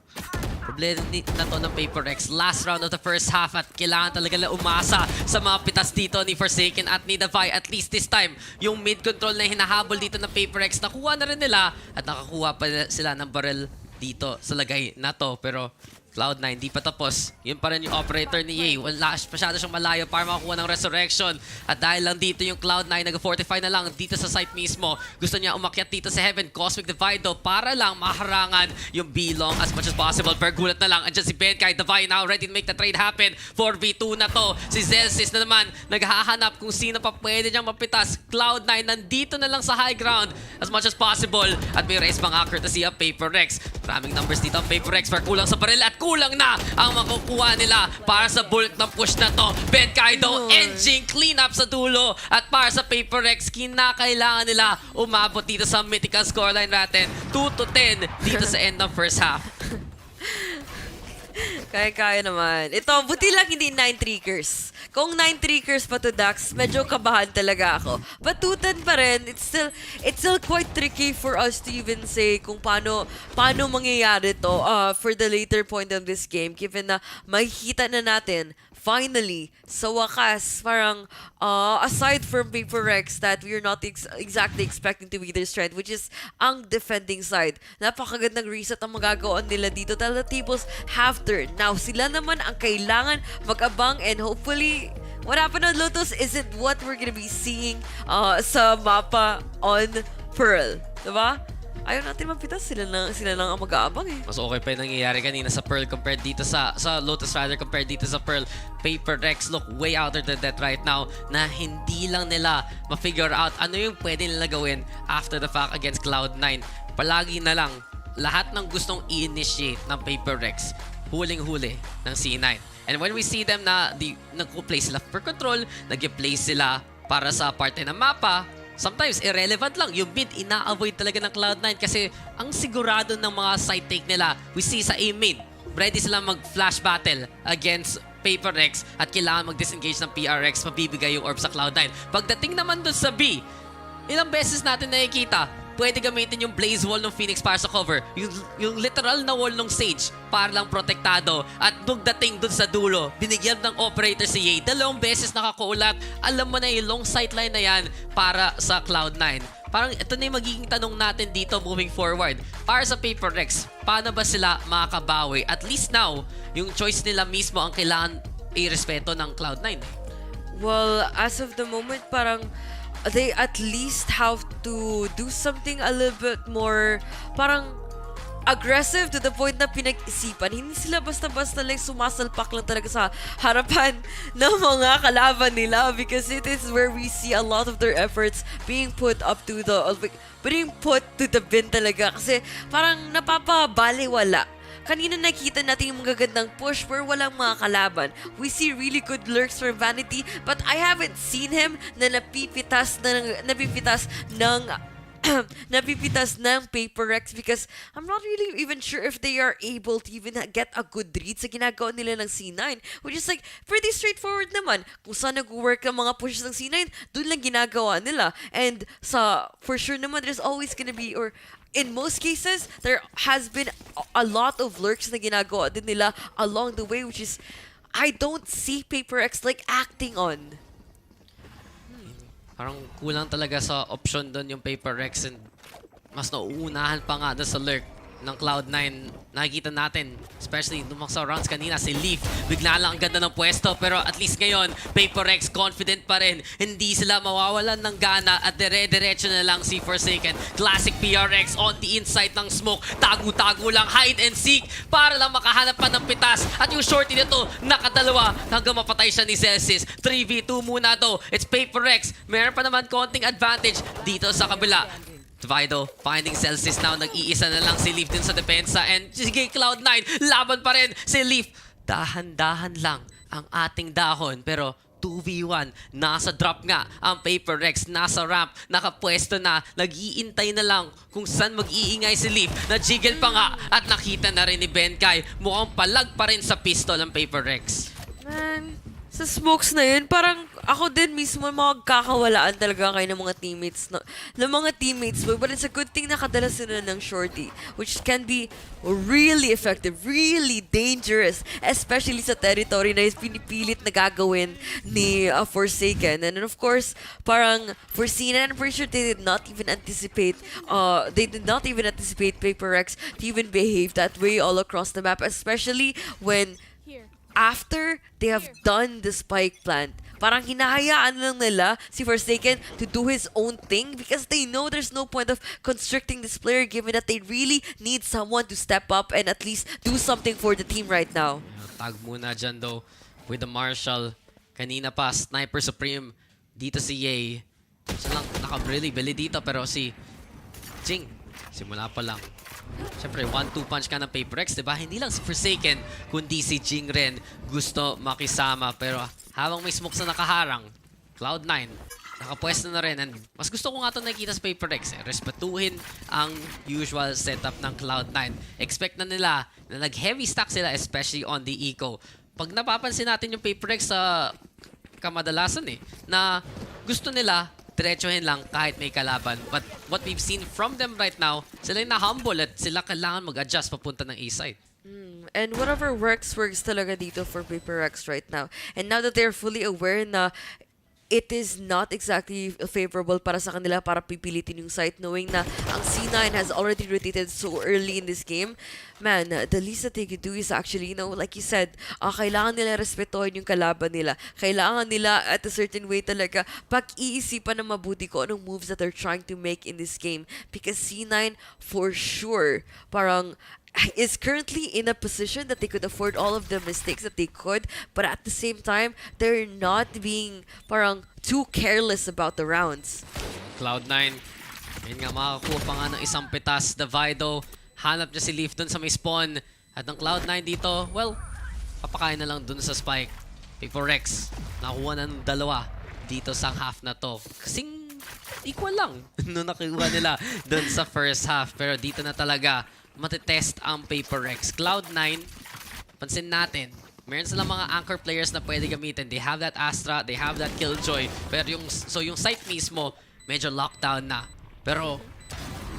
problema na to ng Paper X. Last round of the first half at kailangan talaga na umasa sa mga pitas dito ni Forsaken at ni Davai. At least this time, yung mid-control na hinahabol dito ng Paper X, nakuha na rin nila at nakakuha pa sila ng barrel dito sa lagay na to. Pero Cloud9, di pa tapos. Yun pa rin yung operator ni Ye. Wala masyado siyang malayo para makakuha ng resurrection. At dahil lang dito yung Cloud9, nag-fortify na lang dito sa site mismo. Gusto niya umakyat dito sa Heaven. Cosmic Divide do para lang maharangan yung B-Long as much as possible. Per gulat na lang. Andiyan si Benkay. Davai now ready to make the trade happen. 4v2 na to. Si Zelsis na naman naghahanap kung sino pa pwede niyang mapitas. Cloud9 nandito na lang sa high ground as much as possible. At may race pang courtesy of Paper X. Maraming numbers dito ang Paper X. Per kulang sa baril at kulang na ang makukuha nila para sa bulk ng push na to. Benkay daw, engine cleanup sa dulo. At para sa Paper X, kinakailangan nila umabot dito sa mythical scoreline natin. 2-10 dito sa end ng first half. Kaya naman. Ito, buti lang hindi 9 triggers. Kung 9 triggers pa to Dax, medyo kabahan talaga ako. But 210 pa rin, it's still quite tricky for us to even say kung paano mangyayari to for the later point of this game. Given na makikita na natin, finally, sa wakas, parang aside from Paper X that we're not exactly expecting to be their strength, which is ang defending side. Napakagandang reset ang magagawa nila dito dahil the tables have turned. Now, sila naman ang kailangan mag-abang and hopefully what happened on Lotus isn't what we're gonna be seeing sa mapa on Pearl. Diba? Ayaw natin mapitas, sila lang ang mag-aabang eh. Mas okay pa yung nangyayari kanina sa Pearl compared dito sa Lotus rather compared dito sa Pearl. Paper X look way out of the depth right now na hindi lang nila ma-figure out ano yung pwede nila gawin after the fact against Cloud9. Palagi na lang, lahat ng gustong i-initiate ng Paper X, huling-huli ng C9. And when we see them na nag-play sila for control, nag-play sila para sa parte ng mapa, sometimes irrelevant lang. Yung mid, ina-avoid talaga ng Cloud9 kasi ang sigurado ng mga side take nila, we see sa A mid, ready sila mag-flash battle against Paper X at kailangan mag-disengage ng PRX, mabibigay yung orb sa Cloud9. Pagdating naman dun sa B, ilang beses natin nakikita, pwede gamitin yung blaze wall ng Phoenix para sa cover. Yung literal na wall ng Sage para lang protektado. At nung dating dun sa dulo, binigyan ng operator si Ye. 2 beses nakakuulat. Alam mo na yung long sightline na yan para sa Cloud9. Parang ito na yung magiging tanong natin dito moving forward. Para sa Paper X, paano ba sila makakabawi? At least now, yung choice nila mismo ang kailangan i-respeto ng Cloud9. Well, as of the moment, parang they at least have to do something a little bit more parang aggressive to the point na pinag-isipan. Hindi sila basta-basta like sumasalpak lang talaga sa harapan ng mga kalaban nila because it is where we see a lot of their efforts being put to the bin talaga kasi parang napapabaliwala. Kanina nakita natin yung magagandang push where walang mga kalaban. We see really good lurks from Vanity, but I haven't seen him na napipitas ng Paper X because I'm not really even sure if they are able to even get a good read sa ginagawa nila ng C9, which is like pretty straightforward naman. Kung saan nag-work ang mga pushes ng C9, dun lang ginagawa nila. And for sure naman, there's always gonna be, or in most cases, there has been a lot of lurks na ginagawa din nila along the way, which is, I don't see Paper X like acting on. Parang kulang talaga sa option doon yung Paper X and mas nauunahan pa nga doon sa lurk ng Cloud9. Nakikita natin, especially nung mga sa rounds kanina, si Leaf, bigla lang ang ganda ng pwesto, pero at least ngayon, Paper X confident pa rin. Hindi sila mawawalan ng gana at dire-diretso na lang si Forsaken. Classic PRX on the inside ng smoke. Tago-tago lang, hide and seek para lang makahanap pa ng pitas. At yung shorty nito, nakadalawa hanggang mapatay siya ni Celsius. 3v2 muna to. It's Paper X. Meron pa naman konting advantage dito sa kabila. Vido finding Celsius now. Nag-iisa na lang si Leaf dun sa depensa. And sige, Cloud9, laban pa rin si Leaf. Dahan-dahan lang ang ating dahon. Pero 2v1, nasa drop nga ang Paper X, nasa ramp, nakapwesto na, nag-iintay na lang kung saan mag-iingay si Leaf. Na-jiggle pa nga at nakita na rin ni Benkay. Mukhang palag pa rin sa pistol ang Paper X. Man, sa smokes na yun, parang ako din mismo magkakawalaan talaga kayo ng mga teammates mo. But it's a good thing nakadala sila ng shorty, which can be really effective, really dangerous, especially sa territory na pinipilit na gagawin ni Forsaken. And then of course, parang for Cena, I'm pretty sure they did not even anticipate Paper X to even behave that way all across the map, especially when after they have done the spike plant, parang hinahayaan lang nila si Forsaken to do his own thing because they know there's no point of constricting this player given that they really need someone to step up and at least do something for the team right now. Tag muna dyan though with the Marshall. Kanina pa, Sniper Supreme. Dito si Ye. Siya lang nakabili dito pero si Jing, simula pa lang. Siyempre, 1-2 punch ka ng Paper X, diba? Hindi lang si Forsaken, kundi si Jing rin gusto makisama. Pero habang may smokes na nakaharang, Cloud9, nakapwesto na rin. And mas gusto ko nga ito nakikita sa Paper X. Respetuhin ang usual setup ng Cloud9. Expect na nila na nag-heavy stack sila, especially on the eco. Pag napapansin natin yung Paper X sa kamadalasan na gusto nila diretsohin lang kahit may kalaban. But what we've seen from them right now, sila yung na-humble at sila kailangan mag-adjust papunta ng A-side. And whatever works talaga dito for Paper X right now. And now that they're fully aware na it is not exactly favorable para sa kanila para pipilitin yung site, knowing na ang C9 has already rotated so early in this game. Man, the least that they could do is actually, like you said, kailangan nila respetuhin yung kalaban nila. Kailangan nila at a certain way talaga pag-iisipan na mabuti ko anong moves that they're trying to make in this game. Because C9, for sure, parang is currently in a position that they could afford all of the mistakes that they could, but at the same time, they're not being parang too careless about the rounds. Cloud9, yun nga, makakuha pa nga ng isang pitas. Vido, hanap niya si Leaf dun sa may spawn. At ang Cloud9 dito, well, papakain na lang dun sa spike. Paper X, nakuha na ng dalawa dito sa half na to. Kasing equal lang nung nakuha nila dun sa first half. Pero dito na talaga matitest ang Paper X. Cloud9, pansin natin, meron silang mga anchor players na pwede gamitin. They have that Astra, they have that Killjoy. Pero yung site mismo, medyo lockdown na. Pero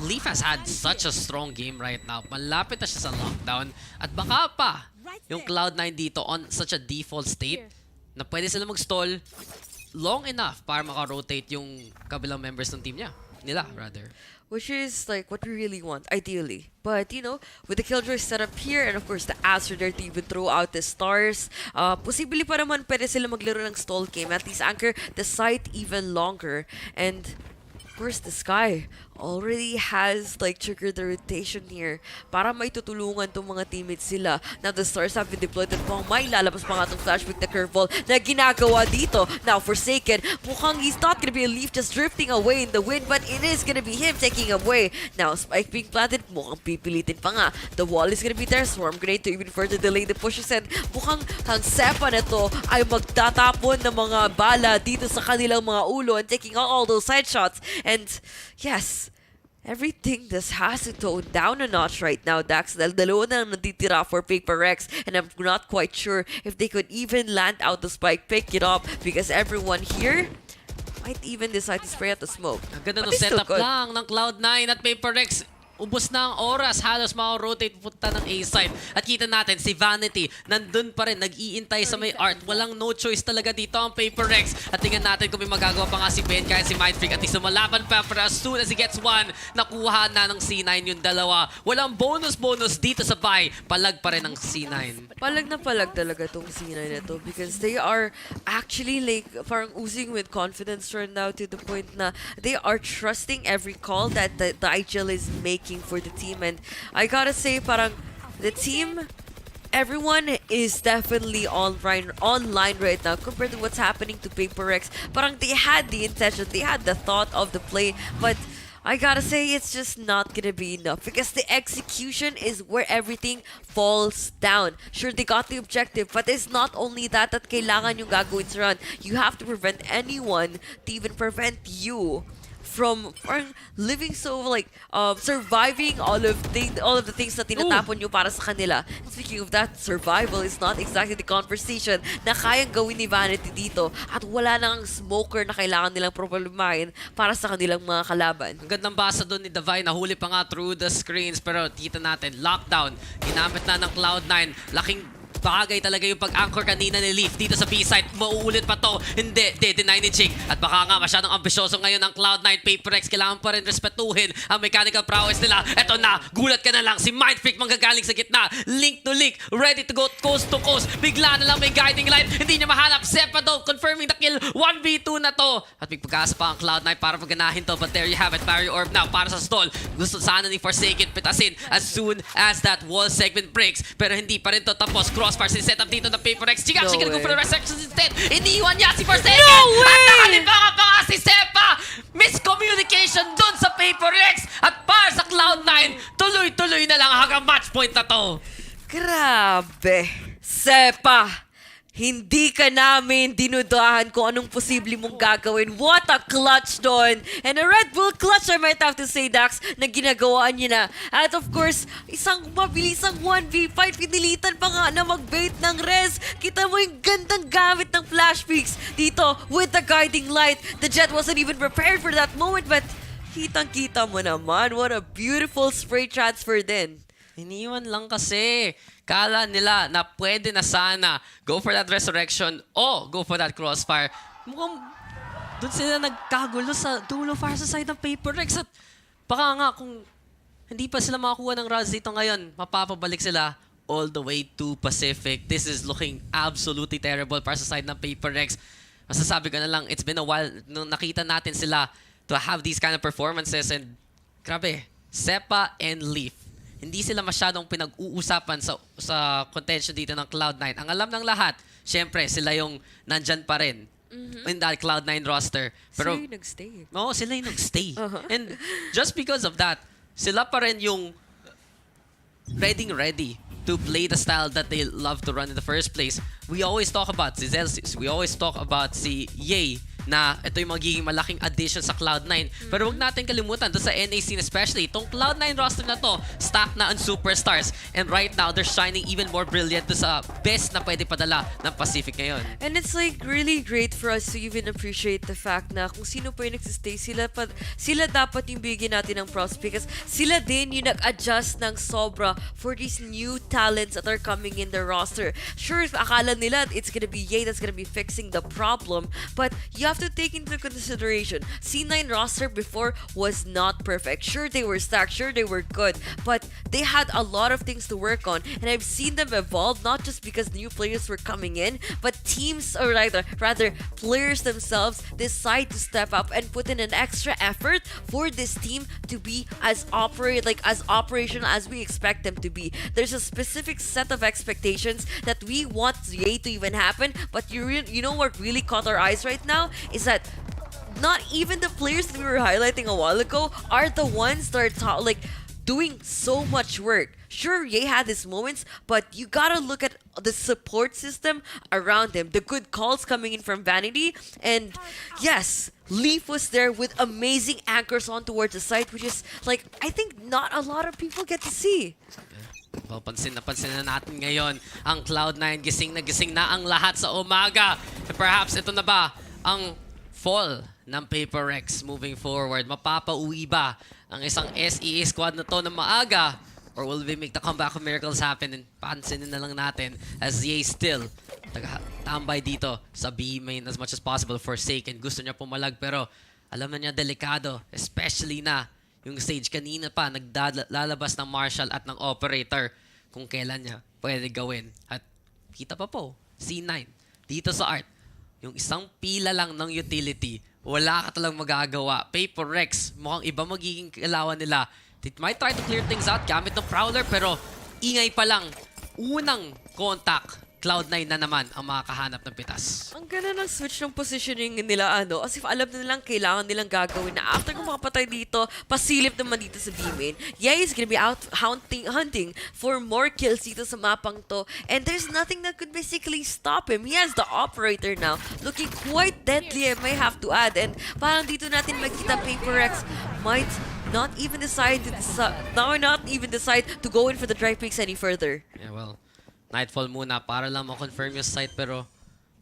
Leaf has had such a strong game right now. Malapit na siya sa lockdown. At baka pa yung Cloud9 dito on such a default state na pwede sila mag-stall long enough para maka-rotate yung kabilang members ng team niya. Nila, rather. Which is like what we really want, ideally. But, with the Killjoy setup here, and of course the Astra there to even throw out the stars, possibly pa naman pwede sila maglaro ng stall game. At least anchor the site even longer. And, of course, the Sky already has triggered the rotation here para may tutulungan tong mga teammates sila. Now the stars have been deployed at mukhang may lalabas pa nga itong flashback na curveball na ginagawa dito. Now Forsaken, mukhang he's not gonna be a Leaf just drifting away in the wind, but it is gonna be him taking away. Now spike being planted, mukhang pipilitin pa nga. The wall is gonna be there, swarm grenade to even further delay the pushes, and mukhang ang Sepa na to ay magtatapon ng mga bala dito sa kanilang mga ulo and taking out all those side shots. And yes, everything just has to tone down a notch right now, Dax. Dalawa na lang natitira for Paper X, and I'm not quite sure if they could even land out the spike, pick it up, because everyone here might even decide to spray out the smoke. Ang ganda ng setup lang ng Cloud9 at Paper X. ubos na ang oras. Halos rotate punta ng A-side. At kita natin, si Vanity, nandun pa rin, nag-iintay sa may art. Walang no choice talaga dito ang Paper Rex. At tingnan natin kung may magagawa pa nga si Ben, kaya si Mindfreak. At lumalaban pa, pero as soon as he gets one, nakuha na ng C9 yung dalawa. Walang bonus dito sa buy. Palag pa rin ang C9. Palag na palag talaga tong C9 na to because they are actually like parang oozing with confidence right now to the point na they are trusting every call that the IGL is making for the team. And I gotta say, parang the team, everyone is definitely online right now compared to what's happening to Paper Rex. Parang they had the intention, they had the thought of the play, but I gotta say, it's just not gonna be enough because the execution is where everything falls down. Sure, they got the objective, but it's not only that kailangan yung gagawin sa run. You have to prevent anyone to even prevent you from living so like surviving all of the things na tinatapon nyo para sa kanila. And speaking of that, survival is not exactly the conversation na kayang gawin ni Vanity dito at wala nang smoker na kailangan nilang problemahin para sa kanilang mga kalaban. Ang gandang basa doon ni Divine, nahuli pa nga through the screens, pero kita natin, lockdown, ginamit na ng Cloud9, laking bagay talaga yung pag-anchor kanina ni Leaf dito sa B-side. Mauulit pa to. Hindi, deny ni Jing. At baka nga masyadong ambisyoso ngayon ang Cloud9. Paper X, kailangan pa rin respetuhin ang mechanical prowess nila. Eto na, gulat ka na lang. Si Mindfreak manggagaling sa gitna. Link to link, ready to go coast to coast. Bigla na lang may guiding light. Hindi niya mahanap. Sepa daw, confirming the kill. 1v2 na to. At may pagkasa pa ang Cloud9 para paganahin to. But there you have it. Barrier Orb now para sa stall. Gusto sana ni Forsaken pitasin as soon as that wall segment breaks. Pero hindi pa rin to tapos. Crossfire set up dito ng Paper X. Chika, actually gonna go for the resurrection instead. Iniwan niya si Forsaken. No way! At nakalimbaka pa nga si Sepa. Miscommunication dun sa Paper X. At para sa Cloud9, tuloy-tuloy na lang hanggang match point na to. Grabe. Sepa, hindi ka namin dinudahan kung anong posible mong gagawin. What a clutch doon. And a Red Bull clutch, I might have to say, Dax, na ginagawaan niya na. At of course, isang mabilisang 1v5, pinilitan pa nga na mag-bait ng res. Kita mo yung gandang gamit ng flash peaks dito with the guiding light. The Jet wasn't even prepared for that moment, but kitang-kita mo naman. What a beautiful spray transfer din. Iniwan lang kasi. Kala nila na pwede na sana go for that resurrection o go for that crossfire. Mukhang doon sila nagkagulo sa dulo para sa side ng Paper Rex. At baka nga kung hindi pa sila makakuha ng runs dito ngayon, mapapabalik sila all the way to Pacific. This is looking absolutely terrible para sa side ng Paper Rex. Masasabi ko na lang, it's been a while nung nakita natin sila to have these kind of performances. And grabe, Sepa and Leaf, hindi sila masyadong pinag-uusapan sa contention dito ng Cloud9. Ang alam ng lahat, syempre, sila yung nandyan pa rin in that Cloud9 roster. Pero, sila yung nag-stay. Oo, sila yung nag-stay. And just because of that, sila pa rin yung ready to play the style that they love to run in the first place. We always talk about si Zelsis, we always talk about si Ye, na ito yung magiging malaking addition sa Cloud9. Pero wag natin kalimutan, doon sa NA scene especially, itong Cloud9 roster na to, stacked na on superstars. And right now, they're shining even more brilliant to sa best na pwede padala ng Pacific ngayon. And it's like really great for us to even appreciate the fact na kung sino pa yung nagsistay, sila dapat yung bigyan natin ng props because sila din yung nag-adjust ng sobra for these new talents that are coming in the roster. Sure, akala nila it's gonna be Ye that's gonna be fixing the problem, but you have to take into consideration, C9 roster before was not perfect. Sure, they were stacked, sure, they were good, but they had a lot of things to work on, and I've seen them evolve, not just because new players were coming in, but teams, or rather players themselves decide to step up and put in an extra effort for this team to be as operational as we expect them to be. There's a specific set of expectations that we want Ye to even happen, but you know what really caught our eyes right now is that not even the players that we were highlighting a while ago are the ones that are doing so much work. Sure, Ye had his moments, but you gotta look at the support system around him. The good calls coming in from Vanity, and yes, Leaf was there with amazing anchors on towards the site, which is I think not a lot of people get to see. Well, pansin na natin ngayon ang Cloud9. Gising na ang lahat sa umaga. And perhaps ito na ba ang fall ng Paper Rex moving forward? Mapapauwi ba ang isang SEA squad na to na maaga? Or will we make the comeback of miracles happen? And pansinin na lang natin as Ye still tambay dito sa B main as much as possible. Forsaken, gusto niya pumalag pero alam na niya delikado. Especially na yung stage kanina pa naglalabas ng Marshall at ng Operator kung kailan niya pwede gawin. At kita pa po, C9 dito sa Art. Yung isang pila lang ng utility, wala ka talang magagawa. Paper Rex, mukhang iba magiging kailangan nila. They might try to clear things out gamit ng Prowler pero ingay pa lang. Unang contact, Cloud9 na naman ang makakahanap ng pitas. Ang ganda ng switch ng positioning nila, as if alam na nilang kailangan nilang gagawin na after kung makapatay dito, pasilip naman dito sa B-main. Yeah, he's gonna be out hunting for more kills dito sa mapang to. And there's nothing that could basically stop him. He has the Operator now, looking quite deadly, I may have to add. And parang dito natin makita Paper Rex might not even decide to go in for the dry picks any further. Yeah, well, Nightfall muna para lang ma-confirm yung site pero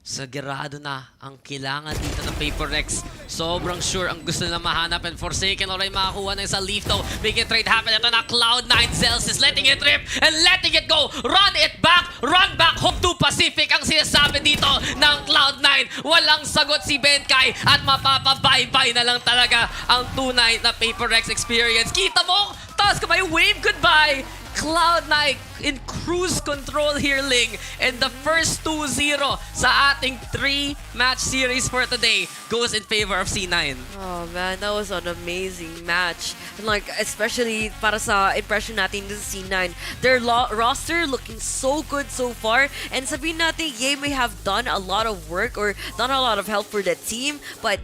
sagrado na ang kailangan dito ng Paper Rex. Sobrang sure ang gusto nila mahanap and Forsaken already makakuha na sa leaf though. Making trade happen. Ito na Cloud9. Zells is letting it rip and letting it go. Run it back. Run back. Hook to Pacific ang sinasabi dito ng Cloud9. Walang sagot si Benkai at mapapabay-bye na lang talaga ang tunay na Paper Rex experience. Kita mo? Taas ka ba yung wave? Goodbye! Cloud9 in cruise control here, Ling. And the first 2-0 sa ating 3-match series for today goes in favor of C9. Oh man, that was an amazing match. And like, especially para sa impression natin sa C9. Their roster looking so good so far. And sabihin natin, Ye may have done a lot of work or done a lot of help for the team. But,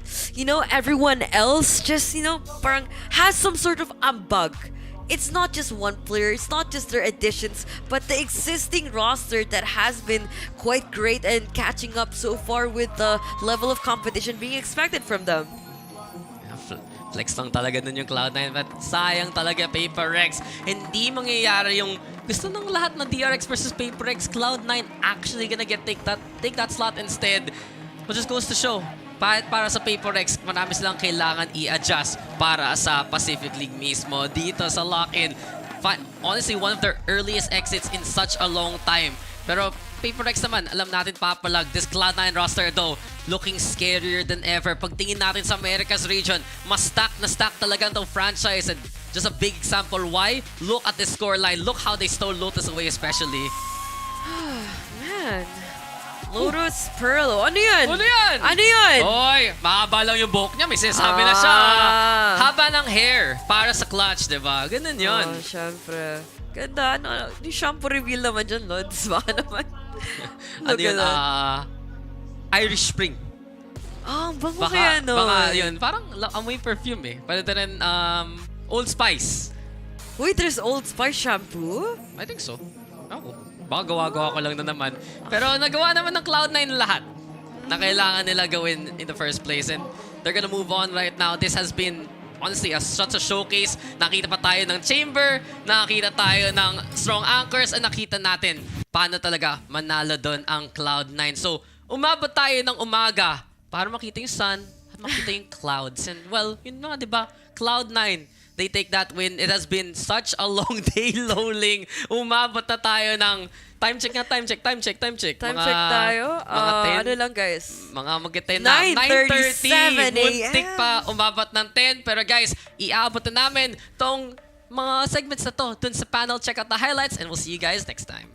everyone else just, parang has some sort of ambag. It's not just one player, it's not just their additions, but the existing roster that has been quite great and catching up so far with the level of competition being expected from them. Flex lang talaga nun yung Cloud9, but sayang talaga Paper Rex. Hindi mangyayari yung gusto ng lahat ng DRX versus Paper Rex. Cloud9 actually gonna take that slot instead. But just goes to show, para sa Paper Rex, marami silang kailangan i-adjust para sa Pacific League mismo. Dito sa lock-in, honestly, one of their earliest exits in such a long time. Pero Paper Rex naman, alam natin papalag. This Cloud9 roster though, looking scarier than ever. Pagtingin natin sa Americas region, mas stack na stack talaga itong franchise. And just a big example why, look at the scoreline. Look how they stole Lotus away especially. Man. Lotus Pearl. Ano yan? Ano yan? Ano yan? Oy, mahaba lang yung buhok niya. May sinasabi na siya. Haba ng hair para sa clutch, diba? Ganun yun. Oh, syempre. Ganda. Yung shampoo reveal naman dyan, Lods. Baka naman. Ano yun? Irish Spring. Bango kaya no? Baka yun. Parang amoy perfume eh. Pwede rin Old Spice. Wait, there's Old Spice shampoo? I think so. Baka gawa-gawa ko lang na naman. Pero nagawa naman ng Cloud9 lahat na kailangan nila gawin in the first place. And they're gonna move on right now. This has been, honestly, such a showcase. Nakita pa tayo ng Chamber, nakita tayo ng strong anchors, at nakita natin paano talaga manalo doon ang Cloud9. So, umabot tayo ng umaga para makita yung sun at makita yung clouds. And well, yun na, diba? Cloud9. They take that win. It has been such a long day, Lowling. Umabot na tayo ng... Time check. Time check tayo? Mga 10. Ano lang, guys? Mga mag-10 na. 9:30. Muntik pa. Umabot ng 10. Pero guys, iabot na namin tong mga segments na to dun sa panel. Check out the highlights and we'll see you guys next time.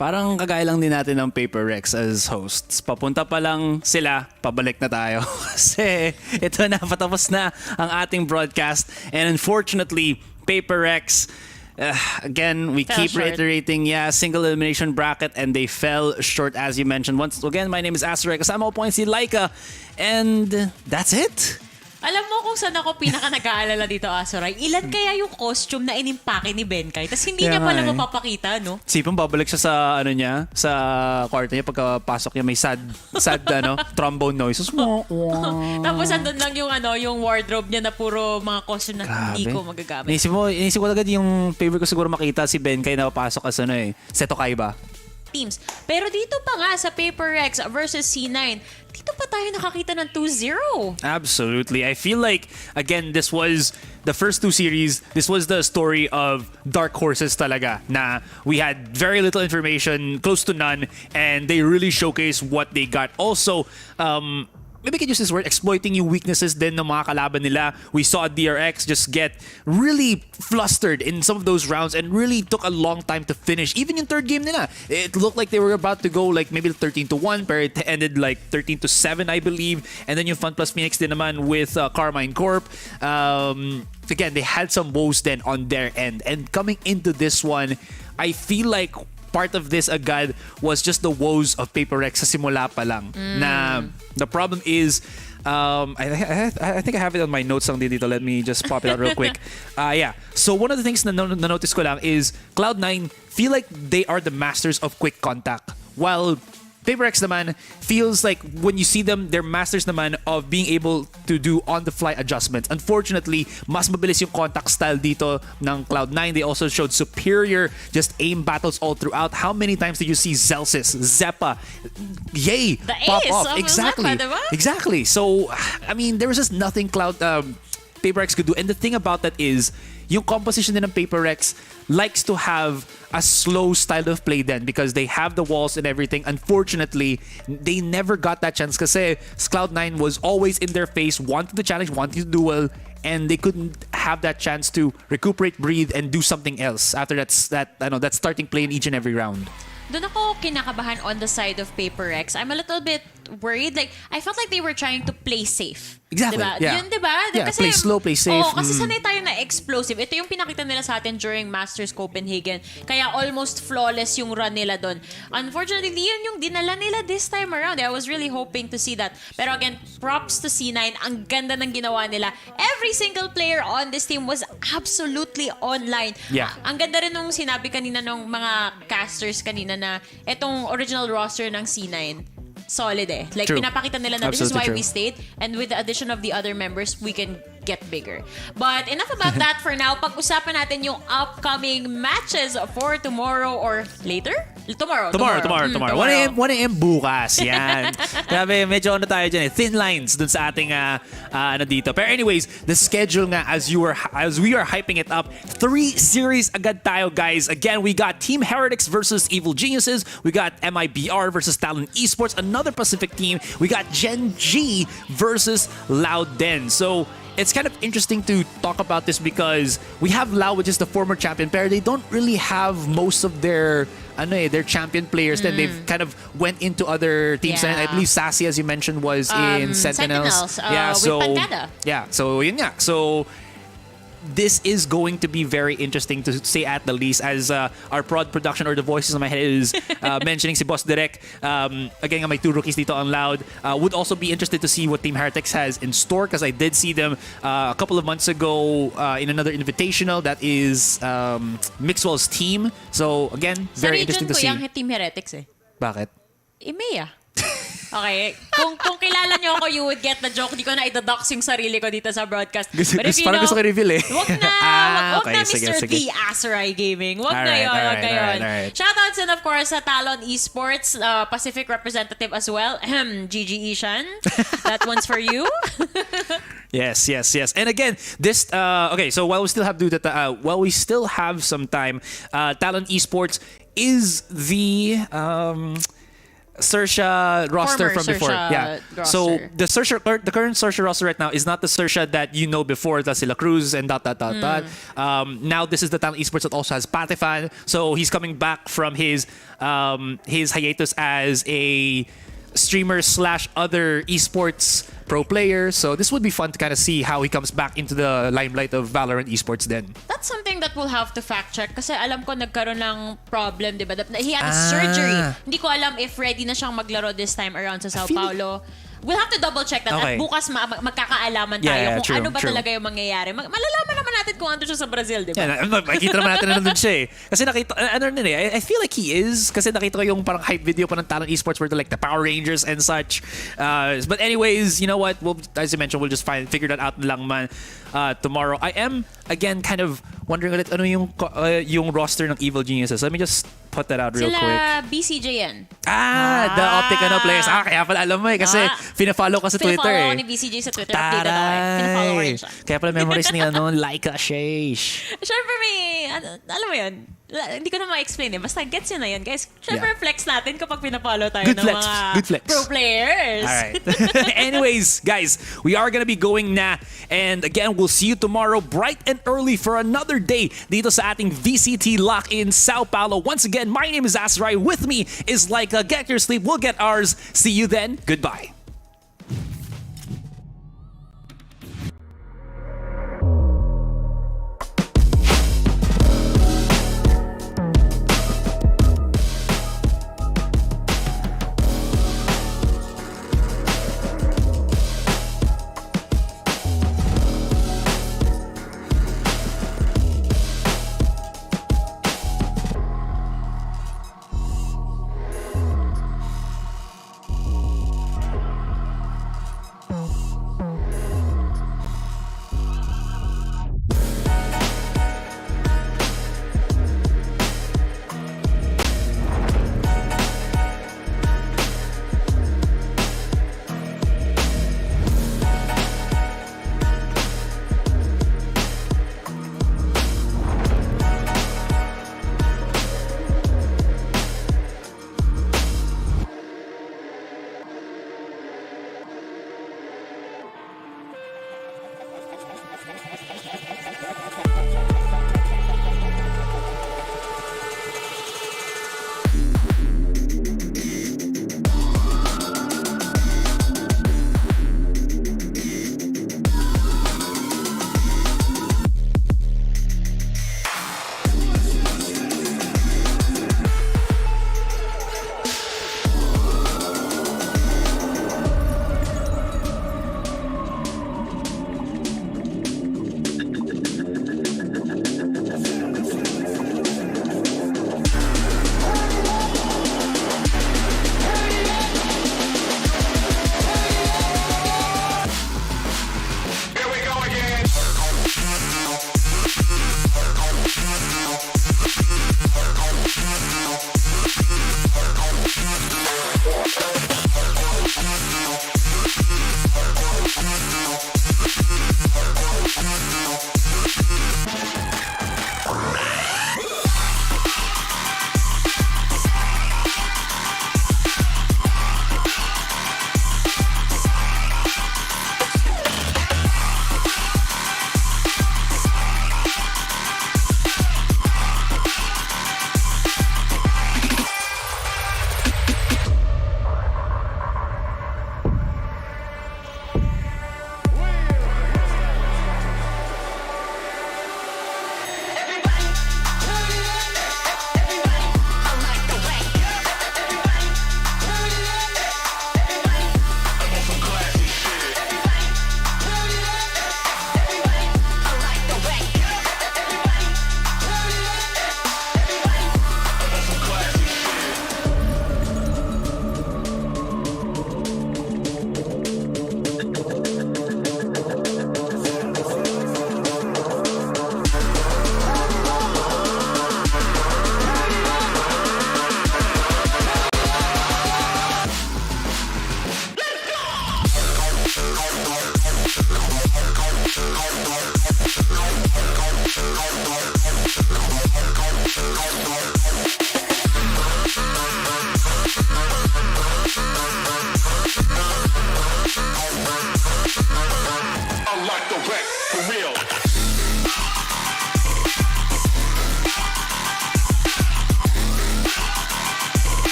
Parang kagaya lang din natin ng Paper Rex as hosts. Papunta pa lang sila, pabalik na tayo. Kasi ito na, patapos na ang ating broadcast. And unfortunately, Paper Rex, again, we keep reiterating, single elimination bracket, and they fell short, as you mentioned. Once again, my name is Asteroid. Kasama ko po si Laika. And that's it. Alam mo kung saan ako pinaka nag-aalala dito, Asoray? Ilan kaya yung costume na inimpake ni Benkay? Tapos hindi niya pala mapapakita, no? Sipong babalik siya sa niya, sa kwarto niya pagkapasok niya may sad trombone noises. Tapos andun lang yung wardrobe niya na puro mga costume na hindi ko magagamit. Inisip ko agad yung favorite ko siguro makita si Benkay na papasok as Seto Kaiba. Teams. Pero dito pa nga sa Paper Rex versus C9, dito pa tayo nakakita ng 2-0. Absolutely. I feel like, again, this was the first two series. This was the story of dark horses talaga na we had very little information, close to none, and they really showcased what they got. Also, maybe I can use this word, exploiting yung weaknesses din ng mga kalaban nila. We saw DRX just get really flustered in some of those rounds and really took a long time to finish. Even yung third game nila, it looked like they were about to go like maybe 13-1, but it ended like 13-7, I believe. And then yung Fun Plus Phoenix din naman with Karmine Corp. Again, they had some woes then on their end. And coming into this one, I feel like part of this agad was just the woes of Paper Rex sa simula pa lang. Na the problem is, I think I have it on my notes lang dito. Let me just pop it out real quick. So one of the things na notice ko lang is Cloud9 feel like they are the masters of quick contact. While Paper Rex naman feels like when you see them, they're masters naman of being able to do on-the-fly adjustments. Unfortunately, mas mabilis yung contact style dito ng Cloud9. They also showed superior just aim battles all throughout. How many times did you see Zelsis, Zeppa, yay, the pop ace off? Exactly. Zeppa, diba? Exactly. So, I mean, there was just nothing Paper Rex could do. And the thing about that is, yung composition din ng Paper Rex likes to have a slow style of play then because they have the walls and everything. Unfortunately, they never got that chance kasi Cloud9 was always in their face, wanted to challenge, wanted to duel, and they couldn't have that chance to recuperate, breathe, and do something else after that starting play in each and every round. Doon ako kinakabahan on the side of Paper Rex. I'm a little bit worried. Like, I felt like they were trying to play safe. Exactly. Diba? Yeah. Yun, diba? Yeah, kasi, play slow, play safe. Oo, kasi sanay tayo na explosive. Ito yung pinakita nila sa atin during Masters Copenhagen. Kaya almost flawless yung run nila doon. Unfortunately, yun yung dinala nila this time around. I was really hoping to see that. Pero again, props to C9. Ang ganda ng ginawa nila. Every single player on this team was absolutely online. Yeah. Ang ganda rin nung sinabi kanina ng mga casters kanina na itong original roster ng C9. Solid eh. Like, True. pinapakita nila na this is Absolutely why true. we stayed. And with the addition of the other members, we can get bigger. But enough about that for now. Pag-usapan natin yung upcoming matches for tomorrow or later? Tomorrow. 1 AM bukas. Yan. Grabe, medyo tayo dyan eh. Thin lines dun sa ating dito. Pero anyways, the schedule nga as we are hyping it up, 3 series agad tayo, guys. Again, we got Team Heretics versus Evil Geniuses. We got MIBR versus Talon Esports, another Pacific team. We got Gen G versus Loud Den. So, it's kind of interesting to talk about this because we have Lau, which is the former champion, pero they don't really have most of their champion players. Then they've kind of went into other teams. Yeah. And I believe Sassy, as you mentioned, was in Sentinels. With Pancada. Yeah, so yun nga. So this is going to be very interesting to say at the least, as our prod production or the voices in my head is mentioning si Boss Direk. Again, may 2 rookies dito on Loud. Would also be interested to see what Team Heretics has in store because I did see them a couple of months ago in another invitational that is Mixwell's team. So again, very interesting to see. Sa region ko yung Team Heretics eh. Bakit? EMEA. Okay. Kung kilala nyo ako, you would get the joke. Di ko na idadox yung sarili ko dito sa broadcast. But if you know, gusto ko reveal eh. Wag na. Wag okay, na, sige, Mr. sige. The Asarai Gaming. Wag na yun. Wag na yun. Shoutouts and of course sa Talon Esports, Pacific representative as well. GG Ishan. That one's for you. Yes. And again, this okay. So while we still have some time, Talon Esports is the Sersha roster Former from before. Sersha Yeah. roster. So the current Sersha roster right now is not the Sersha that you know before. That's Sila Cruz and dot. Now this is the Talent Esports that also has Patifan. So he's coming back from his hiatus as a streamer / other esports pro player. So this would be fun to kind of see how he comes back into the limelight of Valorant esports then. That's something that we'll have to fact check kasi alam ko nagkaroon ng problem, di ba? He had a surgery. Hindi ko alam if ready na siyang maglaro this time around sa São Paulo. We'll have to double check that at bukas magkakaalaman tayo kung ano ba talaga yung mangyayari. Malalaman naman natin kung ano siya sa Brazil, di ba? Yeah, makikita naman natin na nandun siya eh. Kasi nakita, I feel like he is. Kasi nakita ko yung parang hype video pa ng Talent Esports where they're like the Power Rangers and such. But anyways, you know what? We'll, as you mentioned, we'll just figure that out lang man tomorrow. I am, again, kind of wondering ulit ano yung roster ng Evil Geniuses. Let me just put that out real quick. Sila BCJ yan. The Optic players. Kaya pala alam mo eh. Kasi pinafollow ko sa Twitter eh. Pinafollow ko ni BCJ sa Twitter. Updated ako eh. Pinafollow ko rin siya. Kaya pala memories ni Laika Sheesh. Siyempre alam mo yun, hindi ko na ma-explain eh. Basta gets yun na yun, guys. Siyempre flex natin kapag pinapollow tayo ng mga pro players. Alright. Anyways, guys, we are gonna be going na. And again, we'll see you tomorrow bright and early for another day dito sa ating VCT Lock in São Paulo. Once again, my name is Azrai. With me is Laika. Get your sleep. We'll get ours. See you then. Goodbye.